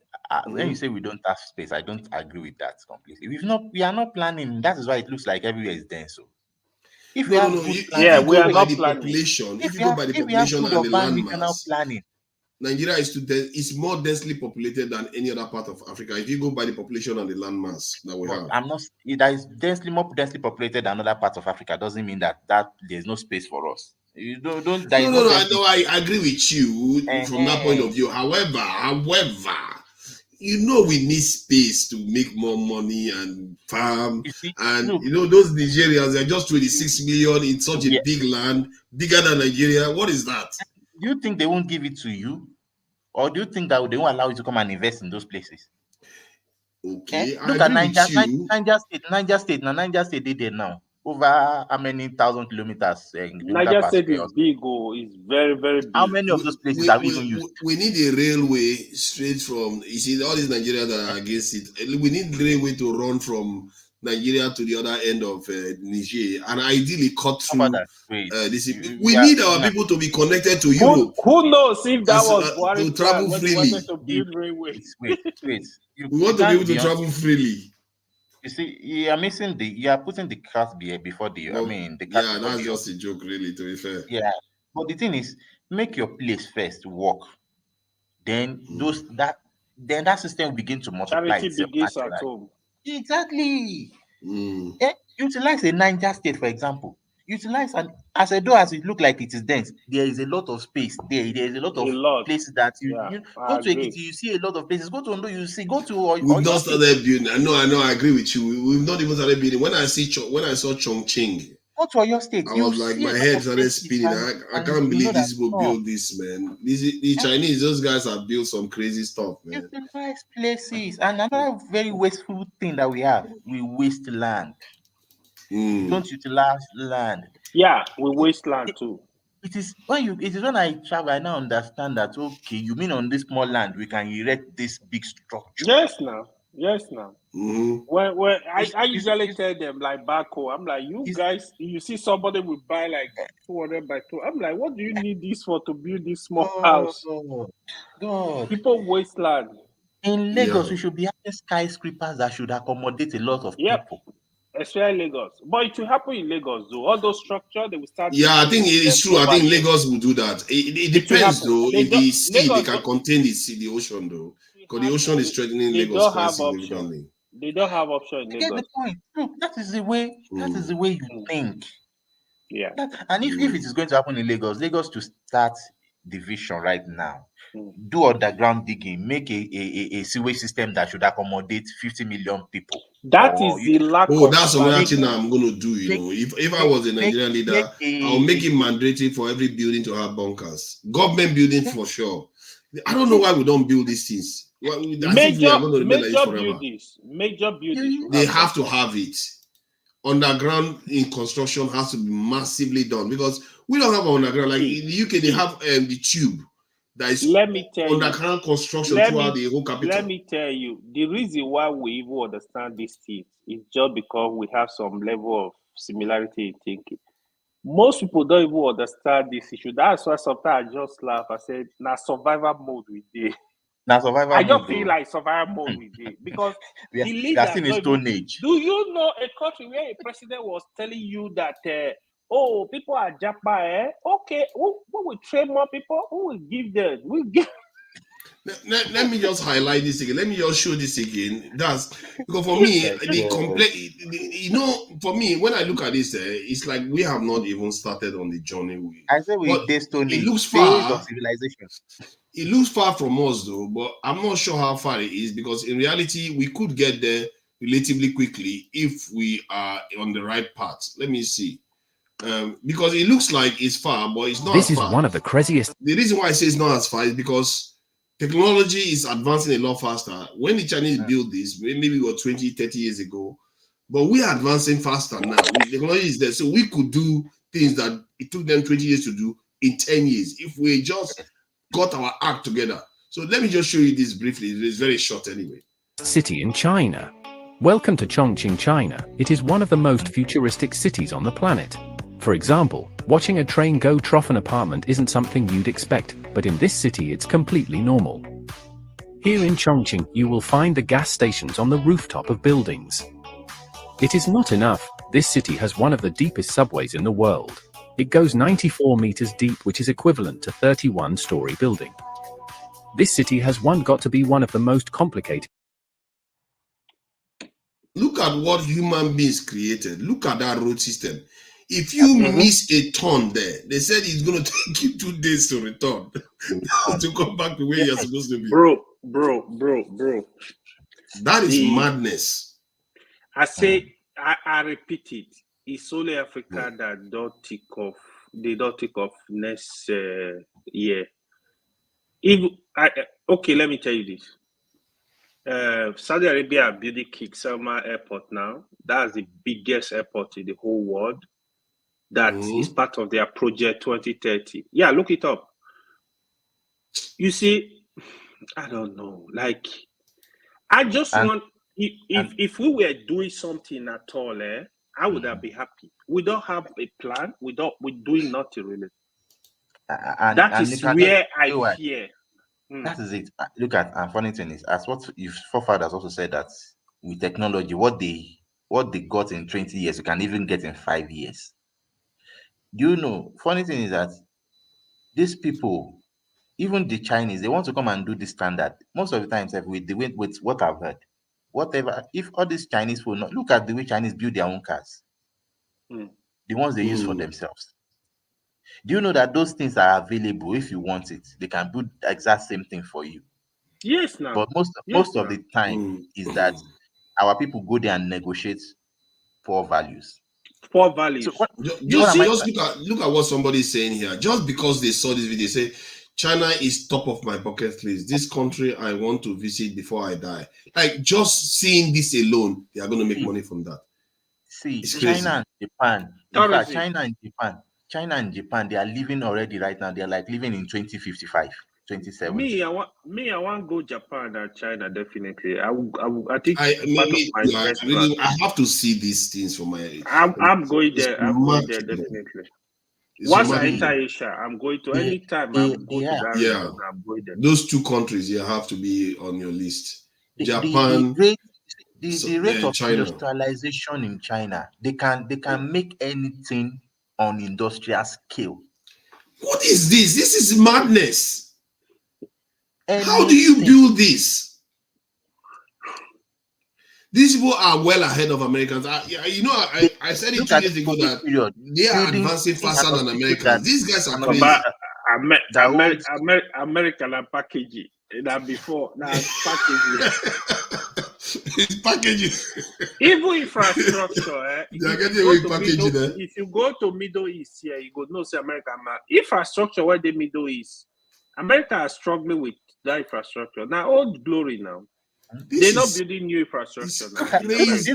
When you say we don't have space, I don't agree with that completely. We are not planning. That is why it looks like everywhere is dense. So, if we are
not population. If you go by the population and the landmass, Nigeria is more densely populated than any other part of Africa. If you go by the population and the landmass that we have,
that is more densely populated than other parts of Africa. Doesn't mean that there's no space for us. You don't.
I agree with you from that point of view. However. We need space to make more money and farm. Those Nigerians are just 26 million in such a big land, bigger than Nigeria. What is that?
Do you think they won't give it to you? Or do you think that they won't allow you to come and invest in those places?
Okay,
look at Niger State. Niger State did there now. Over how many thousand kilometers?
Niger State is big. It's very, very big.
How many of those places have we even used?
We need a railway straight from. You see, all these Nigerians that are against it. We need railway to run from Nigeria to the other end of Niger, and ideally cut through. We need our people to be connected to Europe.
Who knows if that was
to travel freely?
Wait.
We want to be able to travel freely.
You see, you are putting the cart before the.
That's just a joke, really. To be fair.
Yeah, but the thing is, make your place first work. Then that system will begin to multiply.
Charity begins at home.
Exactly. Utilize a Niger state, for example. Utilize as though as it look like it is dense, there is a lot of space there. There is a lot of places that you
I
go to
agree.
Ekiti, you see a lot of places. Go to Ondo, you see. Go to
We've
Oyo
not
State.
started building. I know. I agree with you. We've not even started building. When I saw Chongqing,
Go to Oyo State.
I
You
was like,
see
my
a lot
head
of
started
places,
spinning. I can't
you know
believe
that
these people build this, man. The Chinese, those guys have built some crazy stuff, man.
utilize places. And another very wasteful thing that we have, we waste land. We don't utilize land.
Yeah, we waste land too.
It is when I travel, I now understand that okay, you mean on this small land we can erect this big structure.
Yes, now. When I usually tell them like back home, I'm like, you guys, you see somebody will buy like 200 by 2. I'm like, what do you need this for to build this small house?
God.
People waste land.
In Lagos, we should be having skyscrapers that should accommodate a lot of people.
Especially Lagos. But it will happen in Lagos though. All those structure they will start.
Yeah, I think it's true. I think Lagos will do that. It depends though. If the sea they can contain the ocean though, because the ocean is threatening Lagos quite significantly.
They don't have option in
You get
Lagos.
the point. Look, that is the way. That is the way you think.
Yeah.
And if it is going to happen in Lagos to start division right now, do underground digging, make a sewage system that should accommodate 50 million people.
That is the lack of.
That's another thing I'm going to do. If I was a Nigerian leader, I'll make it mandatory for every building to have bunkers. Government building for sure. I don't know why we don't build these things.
Major buildings.
They have to have it. Underground in construction has to be massively done because we don't have underground. Like in the UK, they have the tube that is underground construction throughout the whole capital.
Let me tell you, the reason why we even understand these things is just because we have some level of similarity in thinking. Most people don't even understand this issue. That's why sometimes I just laugh. I said, "Now survival mode we did." I just feel like survival mode we did because the leaders
in a stone age.
Do you know a country where a president was telling you that people are japa, okay, who will train more people? Who will give them? We'll give.
Let me just highlight this again. Let me just show this again. That's because for me, for me, when I look at this, it's like we have not even started on the journey.
I say it
looks far.
Of civilization.
It looks far from us though, but I'm not sure how far it is because in reality, we could get there relatively quickly if we are on the right path. Let me see. Because it looks like it's far, but it's not as far.
This is one of the craziest.
The reason why I say it's not as far is because technology is advancing a lot faster. When the Chinese built this, maybe it was 20, 30 years ago, but we are advancing faster now. Technology is there. So we could do things that it took them 20 years to do in 10 years if we just got our act together. So let me just show you this briefly. It's very short anyway.
City in China. Welcome to Chongqing, China. It is one of the most futuristic cities on the planet. For example, watching a train go trough an apartment isn't something you'd expect, but in this city it's completely normal. Here in Chongqing, you will find the gas stations on the rooftop of buildings. It is not enough, this city has one of the deepest subways in the world. It goes 94 meters deep, which is equivalent to 31-story building. This city has got to be one of the most complicated.
Look at what human beings created. Look at that road system. If you miss a turn there, they said it's going to take you 2 days to return to come back to where you're supposed to be.
Bro.
That is madness.
I say, I repeat it. It's only Africa that don't take off. They don't take off next year. Okay, let me tell you this. Saudi Arabia are building King Salman Airport now. That's the biggest airport in the whole world. That is part of their project 2030. Yeah, look it up. You see, I don't know. Like, I just want if we were doing something at all, I would have been happy. We don't have a plan. We're doing nothing really. That is where I fear.
That is it. Look at funny thing is, as what your forefathers also said, that with technology, what they got in 20 years, you can even get in 5 years. Do you know? Funny thing is that these people, even the Chinese, they want to come and do this standard. Most of the times, with what I've heard, whatever. If all these Chinese will not look at the way Chinese build their own cars, the ones they use for themselves. Do you know that those things are available if you want it? They can build the exact same thing for you.
Yes, now.
But most of the time is that our people go there and negotiate poor values.
Poor values.
So what,
just look at what somebody is saying here. Just because they saw this video, say China is top of my bucket list. This country I want to visit before I die. Like just seeing this alone, they are going to make money from that.
See,
it's
China
crazy.
and Japan. In fact, China and Japan, they are living already right now. They are like living in 2055, 2070.
Me, I want to go Japan and China definitely. I think
I have to see these things for my.
I'm going there. I'm going there
remarkable.
definitely.
It's
Once I
remarkable.
enter Asia, I'm going to anytime I go to that region, I'm going there.
Those two countries you have to be on your list.
Japan, the rate of
China.
industrialization in China, they can make anything on industrial scale.
What is this? This is madness. How do you build this? These people are well ahead of Americans. I said it 2 years ago that they are advancing faster than Americans. These guys are crazy.
American are packaging. That before packaging.
It's packaging.
Even infrastructure.
They are getting away with packaging.
If you go to Middle East here, you go no say America. Infrastructure where the Middle East, America are struggling with that infrastructure. Now old glory now. They're not building new infrastructure now.
Crazy.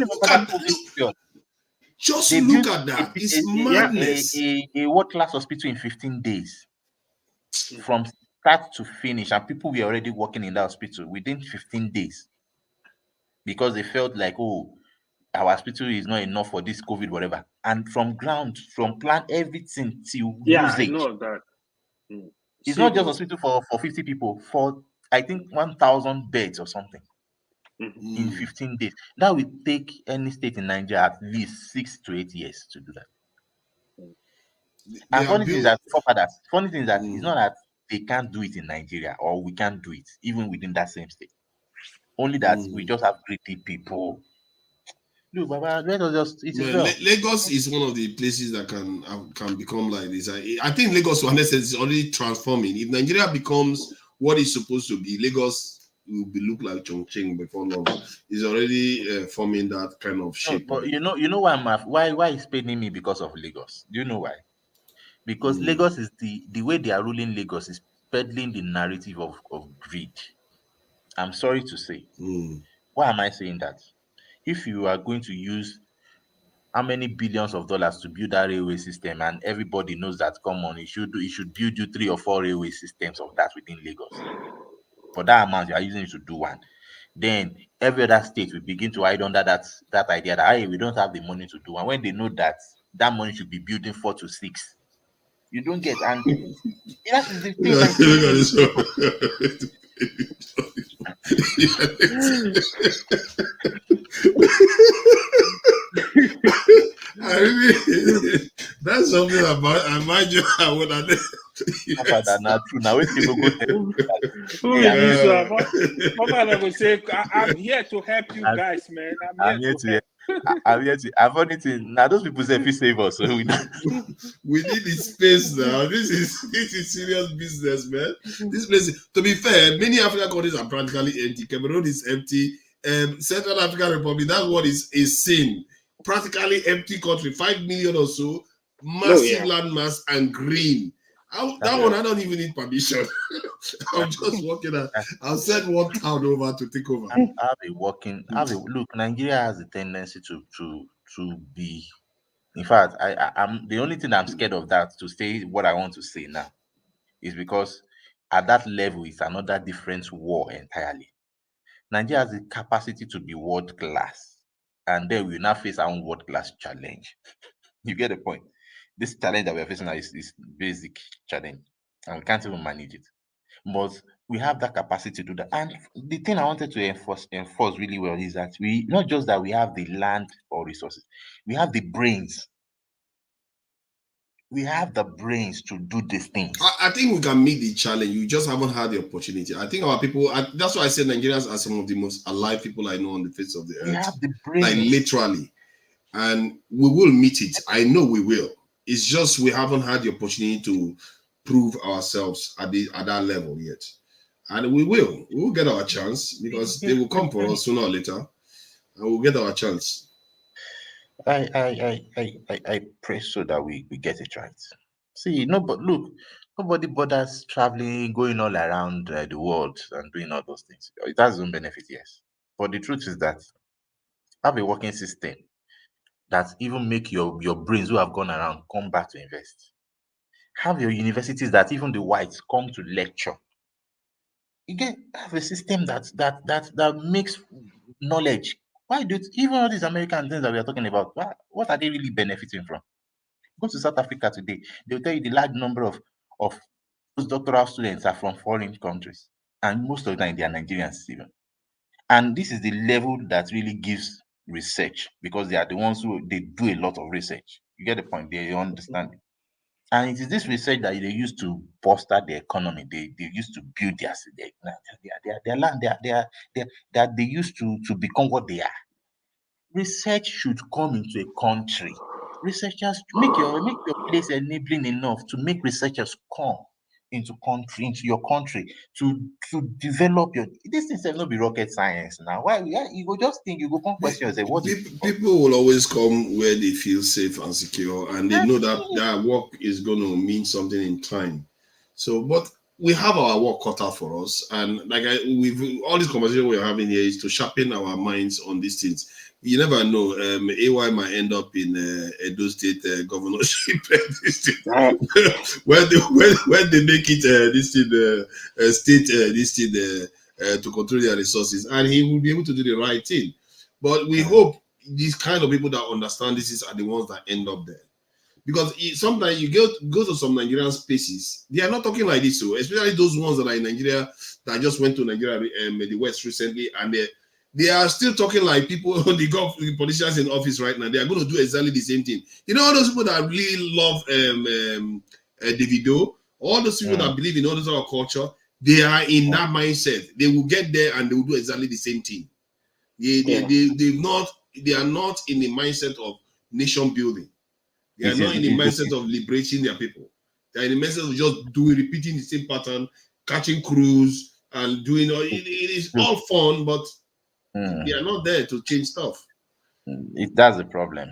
Just look at that. It's madness.
A world-class hospital in 15 days. From start to finish, and people were already working in that hospital within 15 days. Because they felt like, oh, our hospital is not enough for this COVID, whatever. And from plan everything till usage.
I know that.
It's not just hospital for 50 people, for I think 1,000 beds or something. In 15 days. That will take any state in Nigeria at least 6 to 8 years to do that. And funny thing is that it's not that they can't do it in Nigeria or we can't do it even within that same state. Only that we just have greedy people. Look, Baba, let us just
Lagos is one of the places that can become like this. I think Lagos, to understand, is already transforming. If Nigeria becomes what it's supposed to be, Lagos will look like Chongqing before long. It's already forming that kind of shape.
No, but you know why it's paining me because of Lagos. Do you know why? Because Lagos is the way they are ruling Lagos is peddling the narrative of greed. I'm sorry to say. Why am I saying that? If you are going to use how many billions of dollars to build that railway system, and everybody knows that, come on, it should build you 3 or 4 railway systems of that within Lagos. For that amount, you are using it to do one. Then every other state will begin to hide under that idea that, hey, we don't have the money to do. And when they know that money should be building 4 to 6, you don't get. And that is the thing.
I really, that's something about I might just I would have
not true. Now when people go
say I'm here to help you guys, man. I'm here to
avoid it. Now those people say please save us. So we
need the space now. This is serious business, man. This place, to be fair, many African countries are practically empty. Cameroon is empty. Central African Republic, that's what is seen. Practically empty country, 5 million or so, massive landmass and green. That one I don't even need permission. I'm just walking out. I'll send one town over to take over.
I'll be walking. Look, Nigeria has a tendency to be. In fact, I'm the only thing I'm scared of that to say what I want to say now is because at that level it's another different war entirely. Nigeria has the capacity to be world class, and then we will now face our own world class challenge. You get the point? This challenge that we are facing now is basic challenge, and we can't even manage it. But we have that capacity to do that. And the thing I wanted to enforce really well is that we not just that we have the land or resources, we have the brains. We have the brains to do these things.
I think we can meet the challenge. You just haven't had the opportunity. I think our people, that's why I say Nigerians are some of the most alive people I know on the face of the earth.
We have the
like
brains.
literally. And we will meet it. I know we will. It's just we haven't had the opportunity to prove ourselves at that level yet. And we will. We will get our chance because they will come for us sooner or later. And we'll get our chance.
I pray so that we get it right. See, no, but look, nobody bothers traveling, going all around the world and doing all those things. It has its own benefit, yes. But the truth is that have a working system that even make your brains who have gone around come back to invest. Have your universities that even the whites come to lecture. You get have a system that makes knowledge. Why do even all these American things that we are talking about? What are they really benefiting from? Go to South Africa today, they'll tell you the large number of postdoctoral students are from foreign countries, and most of the time they are Nigerians even. And this is the level that really gives research because they are the ones who they do a lot of research. You get the point? They understand it. And it is this research that they use to bolster the economy. They used to build their land. That they used to become what they are. Research should come into a country. Researchers make your place enabling enough to make researchers come into your country to develop your this thing will not be rocket science now. Why you go just think you go come question yourself what is
People will always come where they feel safe and secure, and they know that their work is going to mean something in time. So, but we have our work cut out for us, and we've all this conversation we're having here is to sharpen our minds on these things. You never know. AY might end up in Edo State governorship. when they make it state to control their resources, and he will be able to do the right thing. But we hope these kind of people that understand this are the ones that end up there. Because sometimes you go to some Nigerian spaces, they are not talking like this. So especially those ones that are in Nigeria that just went to Nigeria, the West recently, and they are still talking like people, the politicians in office right now. They are going to do exactly the same thing. You know, all those people that really love Davido, all those people that believe in all this our culture, they are in that mindset. They will get there and they will do exactly the same thing. They are not in the mindset of nation building. They are not in the mindset of liberating their people. They are in the mindset of just repeating the same pattern, catching crews and doing all. It is all fun, but they are not there to change stuff.
That's the problem.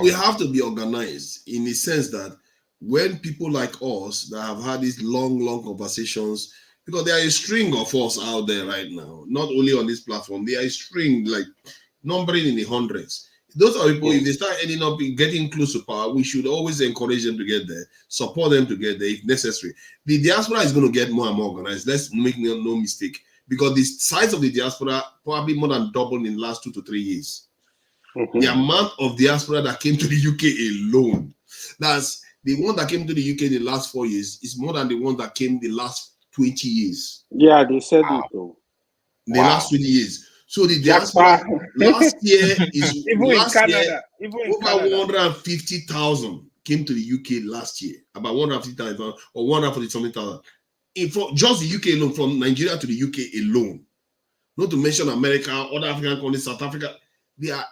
We have to be organized in the sense that when people like us that have had these long conversations, because there are a string of us out there right now, not only on this platform, there are a string like numbering in the hundreds. Those are people, if they start ending up getting close to power, we should always encourage them to get there, support them to get there if necessary. The diaspora is going to get more and more organized. Let's make no mistake, because the size of the diaspora probably more than doubled in the last 2 to 3 years. The amount of diaspora that came to the UK alone, that's the one that came to the UK in the last 4 years, is more than the one that came the last 20 years.
Yeah, they said it though.
The last 20 years. So the diaspora last year is
even in Canada,
over 150,000 came to the UK last year. About 150,000 or 140,000. Just the UK alone, from Nigeria to the UK alone. Not to mention America, other African countries, South Africa. The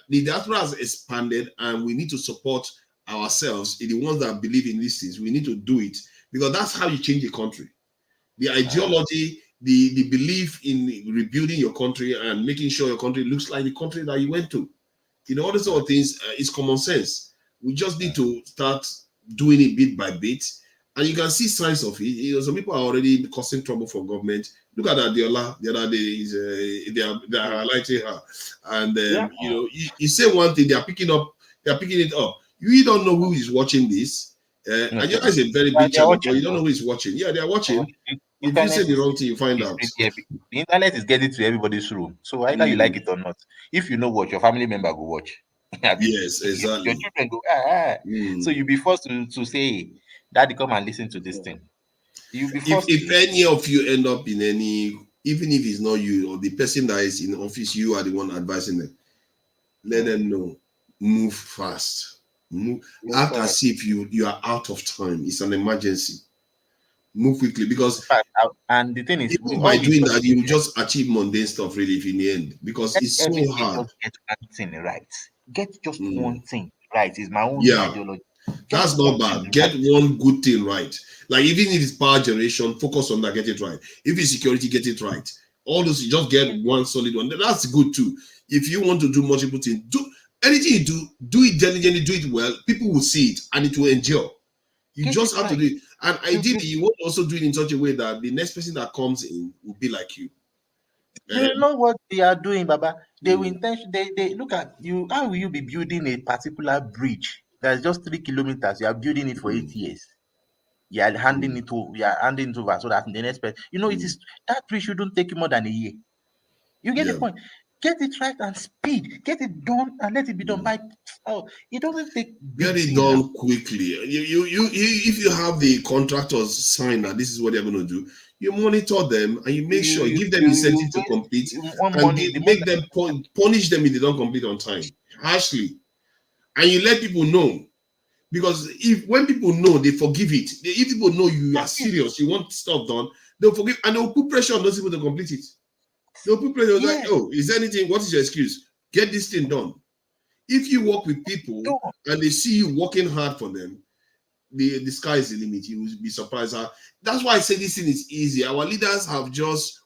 diaspora has expanded, and we need to support ourselves. The ones that believe in these things, we need to do it, because that's how you change a country. The ideology, the belief in rebuilding your country and making sure your country looks like the country that you went to. All those sort of things is common sense. We just need to start doing it bit by bit, and you can see signs of it. Some people are already causing trouble for government. Look at Adiola the other day. They are highlighting her, and you say one thing, they are picking it up. You don't know who is watching this. Adiola is a very big channel, but you don't know who is watching. Yeah, they are watching. If you say the wrong thing, you find out.
The internet is getting to everybody's room. So either you like it or not. If you know what, your family member will watch.
Yes, exactly.
Your children go, So you'll be forced to say, Daddy, come and listen to this thing. You'll be forced
if any of you end up in any, even if it's not you or the person that is in office, you are the one advising them. Let them know. Move fast. Act as if you are out of time. It's an emergency. Move quickly, because
and the thing is,
even by doing that, you just achieve mundane stuff really, if in the end, because it's so hard.
Get one thing right. Get just one thing right. Is my own ideology.
That's not bad. Get one good thing right. Like even if it's power generation, focus on that, get it right. If it's security, get it right. All those, you just get one solid one. That's good too. If you want to do multiple things, do anything you do it diligently, do it well. People will see it and it will endure. You just have to do it. And ideally, you want also do it in such a way that the next person that comes in will be like you.
You know what they are doing, Baba? They will they look at you. How will you be building a particular bridge that's just 3 kilometers? You are building it for 8 years. You are handing it over. You are handing it over so that the next person, it is that bridge shouldn't take you more than a year. You get the point. Get it right and speed. Get it done and let it be done by. It doesn't take.
Get it done quickly. If you have the contractors sign that this is what they're going to do, you monitor them and you make sure you give them incentive to complete, and make them punish them if they don't complete on time, harshly, and you let people know. Because when people know, they forgive it. If people know you are serious, you want stuff done, they'll forgive, and they'll put pressure on those people to complete it. They'll put pressure like, oh, is there anything? What is your excuse? Get this thing done. If you work with people and they see you working hard for them, the sky is the limit. You will be surprised. That's why I say this thing is easy. Our leaders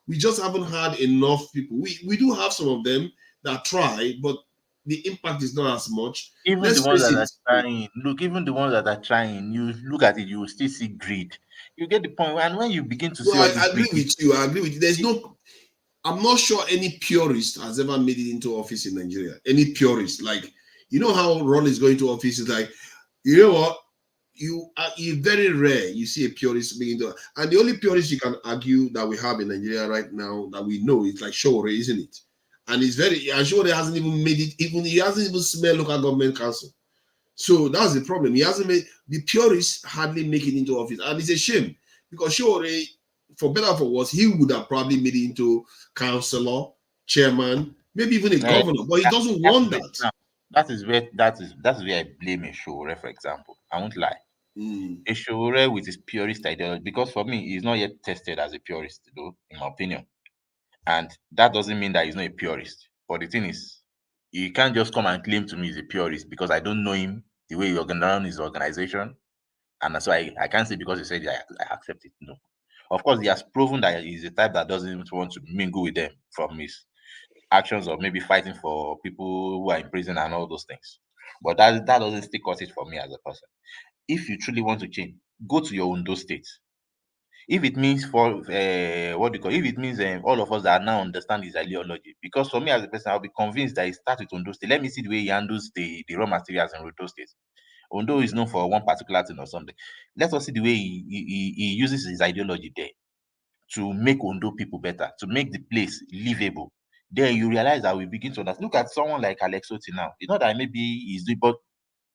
we just haven't had enough people. We do have some of them that try, but the impact is not as much.
Even the ones that are trying, even the ones that are trying, you look at it, you will still see greed. You get the point. And when you begin to see
I agree with you. There's I'm not sure any purist has ever made it into office in Nigeria. Any purist, like, you know how Ron is going to office, is like, you know what? You very rare you see a purist being into, and the only purist you can argue that we have in Nigeria right now that we know is like Shore, isn't it? And it's and Shore hasn't even made it, he hasn't even smelled local government council. So that's the problem. He hasn't made the purists hardly make it into office, and it's a shame because Shore, for better or for worse, he would have probably made it into councillor, chairman, maybe even a governor, but he doesn't want that.
That is where I blame a Shore, for example. I won't lie. A Shore with his purist ideology, because for me, he's not yet tested as a purist, though, in my opinion. And that doesn't mean that he's not a purist. But the thing is, he can't just come and claim to me he's a purist because I don't know him, the way he organizes his organization. And so I can't say because he said I accept it. No. Of course, he has proven that he's the type that doesn't want to mingle with them from his actions of maybe fighting for people who are in prison and all those things. But that doesn't still cut it for me as a person. If you truly want to change, go to your Ondo state. If it means if it means all of us that now understand his ideology, because for me as a person, I'll be convinced that he starts with Ondo state. Let me see the way he handles the raw materials in Ondo state. Ondo is known for one particular thing or something. Let us see the way he uses his ideology there to make Ondo people better, to make the place livable. Then you realize that we begin to understand. Look at someone like Alex Oti now. It's not that maybe he's doing, but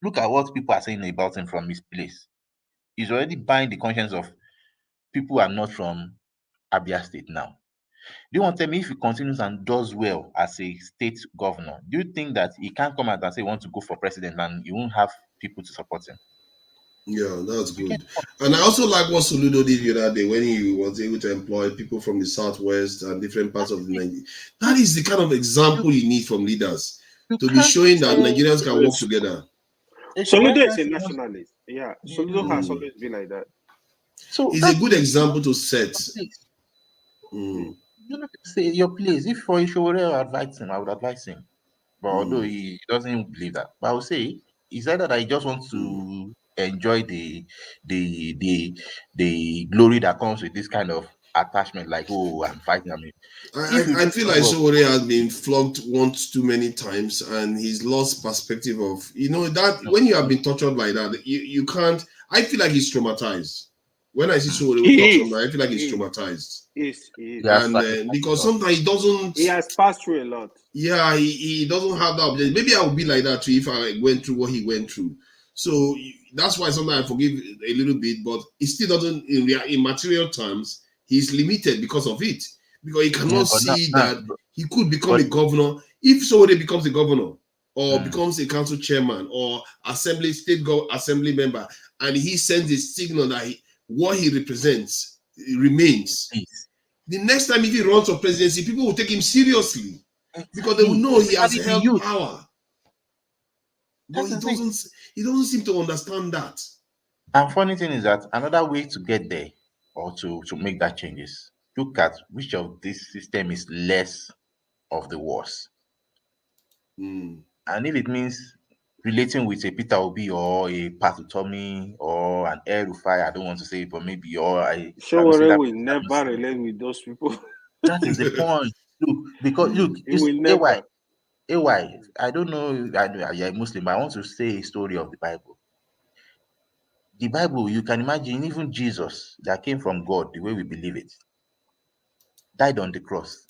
look at what people are saying about him from his place. He's already buying the conscience of people who are not from Abia State now. Do you want to tell me if he continues and does well as a state governor, do you think that he can't come out and say he wants to go for president and he won't have people to support him?
Yeah, that's good. And I also like what Soludo did the other day when he was able to employ people from the Southwest and different parts of the Nigeria. That is the kind of example you need from leaders to be showing that Nigerians can work together.
Soludo is a nationalist. Yeah, Soludo has always been like that.
So
it's a good example to set.
You know, say your place. If for Ishore I advise him, I would advise him. But although he doesn't even believe that, but I would say it's either that he just wants to enjoy the glory that comes with this kind of attachment, like, oh, I'm fighting. I mean,
I feel like Shore has been flogged once too many times, and he's lost perspective of that when you have been tortured like that, you can't. I feel like he's traumatized. When I see Shore, I feel like he's traumatized. And because sometimes he doesn't.
He has passed through a lot.
Yeah, he doesn't have that. Maybe I would be like that too if I went through what he went through. So that's why sometimes I forgive a little bit, but it still doesn't. In material terms, he's limited because of it. Because he cannot see that he could become a governor. If somebody becomes a governor or becomes a council chairman or state assembly member, and he sends a signal that what he represents remains. The next time if he runs for presidency, people will take him seriously because they will know he has held power. But he doesn't seem to understand that.
And funny thing is that another way to get there or to make that change is look at which of this system is less of the worst. And if it means relating with a Peter Obi or a Pat Utomi or an El Rufai, I don't want to say it, but maybe or I
Showore will never relate with those people.
That is the point. Look, because AY, I don't know, you're a Muslim, but I want to say a story of the Bible. The Bible, you can imagine, even Jesus that came from God, the way we believe it, died on the cross.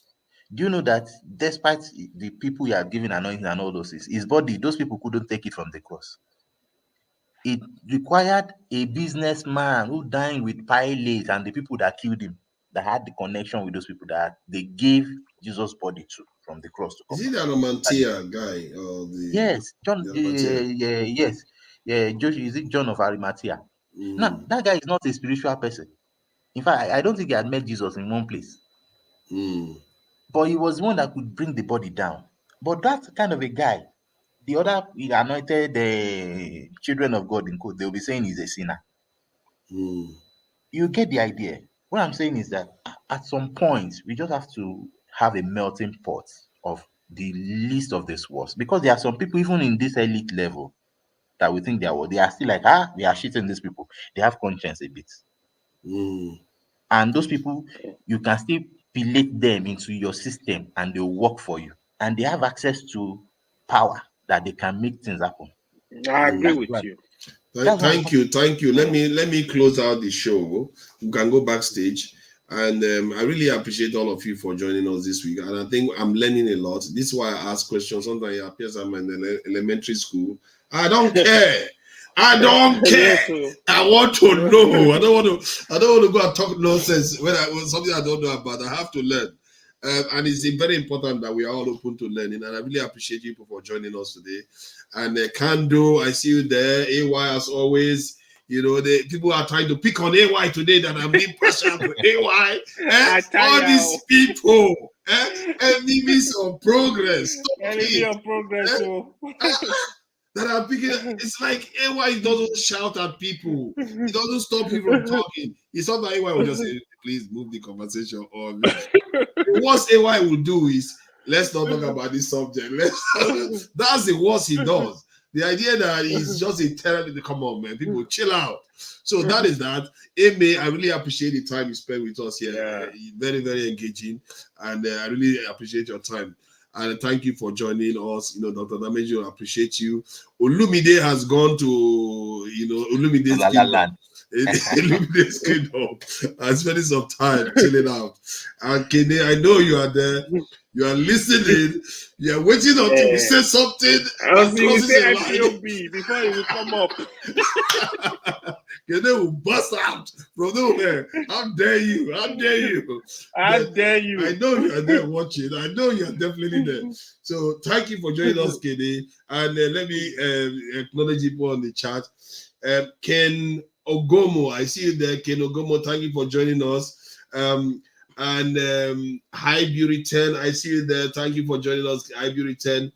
Do you know that despite the people he had given anointing and all those things, his body, those people couldn't take it from the cross. It required a businessman who dined with Pilate and the people that killed him, that had the connection with those people that they gave Jesus' body to from the cross to come.
Is he the Romantia guy? Or the,
yes, John. Yes. Is it John of Arimathea? Now, that guy is not a spiritual person. In fact, I don't think he had met Jesus in one place. But he was the one that could bring the body down. But that kind of a guy, the other anointed children of God in quote, they'll be saying he's a sinner. You get the idea. What I'm saying is that at some point, we just have to have a melting pot of the least of this worst. Because there are some people, even in this elite level, that we think they are still like, we are shitting these people. They have conscience a bit. And those people, you can still pilate them into your system and they'll work for you. And they have access to power that they can make things happen.
I agree with you.
Thank you. Let me close out the show. We can go backstage. And I really appreciate all of you for joining us this week. And I think I'm learning a lot. This is why I ask questions. Sometimes it appears I'm in elementary school. I don't care. I don't care. I want to know. I don't want to go and talk nonsense when something I don't know about. I have to learn. And it's very important that we are all open to learning. And I really appreciate you for joining us today. And Kando, I see you there. AY as always. You know, the people are trying to pick on AY today that I'm being partial to AY. All these people, enemy of progress.
Enemy of progress.
That are picking. It's like AY doesn't shout at people. He doesn't stop you from talking. It's not that AY will just say, please move the conversation on. What AY will do is, let's not talk about this subject. That's the worst he does. The idea that he's just a terror, come on, man, people chill out. So that is that. Amy, I really appreciate the time you spent with us here. Yeah. Very, very engaging. And I really appreciate your time. And thank you for joining us. You know, Dr. Dameji, I appreciate you. Olumide has gone to, Olumide's kingdom. Olumide's kingdom. I'm spending some time chilling out. And Kene, I know you are there. You are listening. You are waiting until we say something.
I was going to say IPOB before it will come up.
Kene will bust out from nowhere. How dare you? How dare you?
How dare you?
I know you are there watching. I know you are definitely there. So thank you for joining us, Kene. And let me acknowledge people on the chat. Ken Ogomo, I see you there. Ken Ogomo, thank you for joining us. And High Beauty 10, I see you there. Thank you for joining us, High Beauty 10.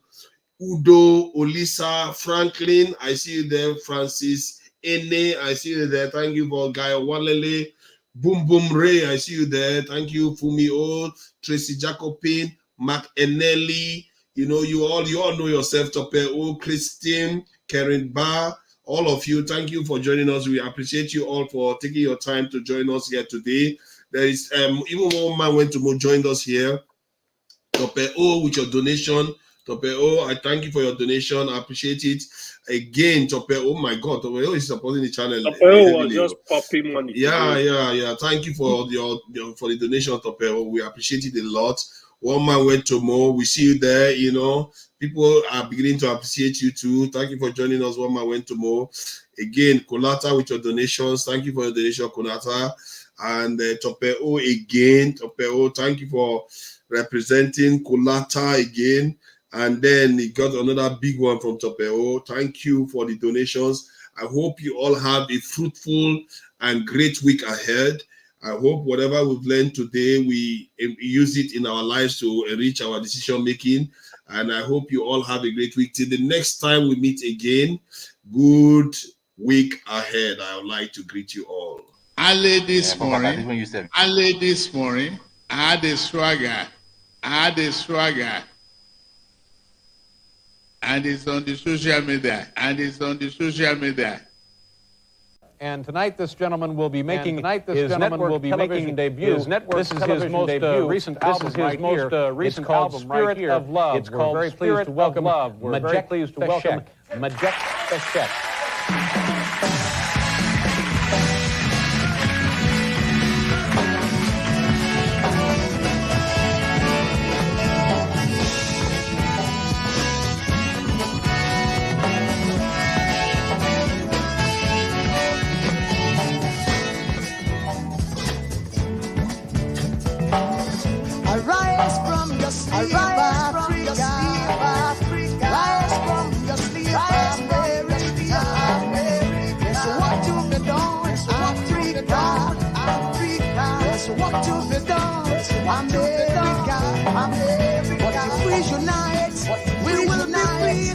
Udo, Olisa, Franklin, I see you there. Francis, Ene, I see you there. Thank you for Guy Walele. Boom Boom Ray, I see you there. Thank you, Fumi O, Tracy Jacobin, Mark Enelli. You know, you all know yourself, Tope O, Christine, Karen Barr, all of you. Thank you for joining us. We appreciate you all for taking your time to join us here today. There is even one man went to join us here. Tope O with your donation. Tope O, I thank you for your donation. I appreciate it. Again, Tope, oh my God, Tope O is supporting the channel.
Tope O was just popping money.
Yeah. Thank you for for the donation, Tope O. We appreciate it a lot. One man went to more. We see you there. You know, people are beginning to appreciate you too. Thank you for joining us. One man went to more. Again, Konata with your donations. Thank you for your donation, Konata. And Tope O again. Tope O, thank you for representing Kolata again. And then he got another big one from Topeo. Thank you for the donations. I hope you all have a fruitful and great week ahead. I hope whatever we've learned today, we use it in our lives to enrich our decision making. And I hope you all have a great week. Till the next time we meet again, good week ahead. I would like to greet you all.
Early this morning, I had a swagger. And it's on the social media.
And tonight, this gentleman will be making his network television debut. This is his most recent album right here. It's called Spirit of Love. It's called very pleased to welcome Majek Peshet.
Arise from your sleep, Africa. Rise from your sleep, America. There's what to be done, Africa. There's what to be done, America. But if we unite, we will be free.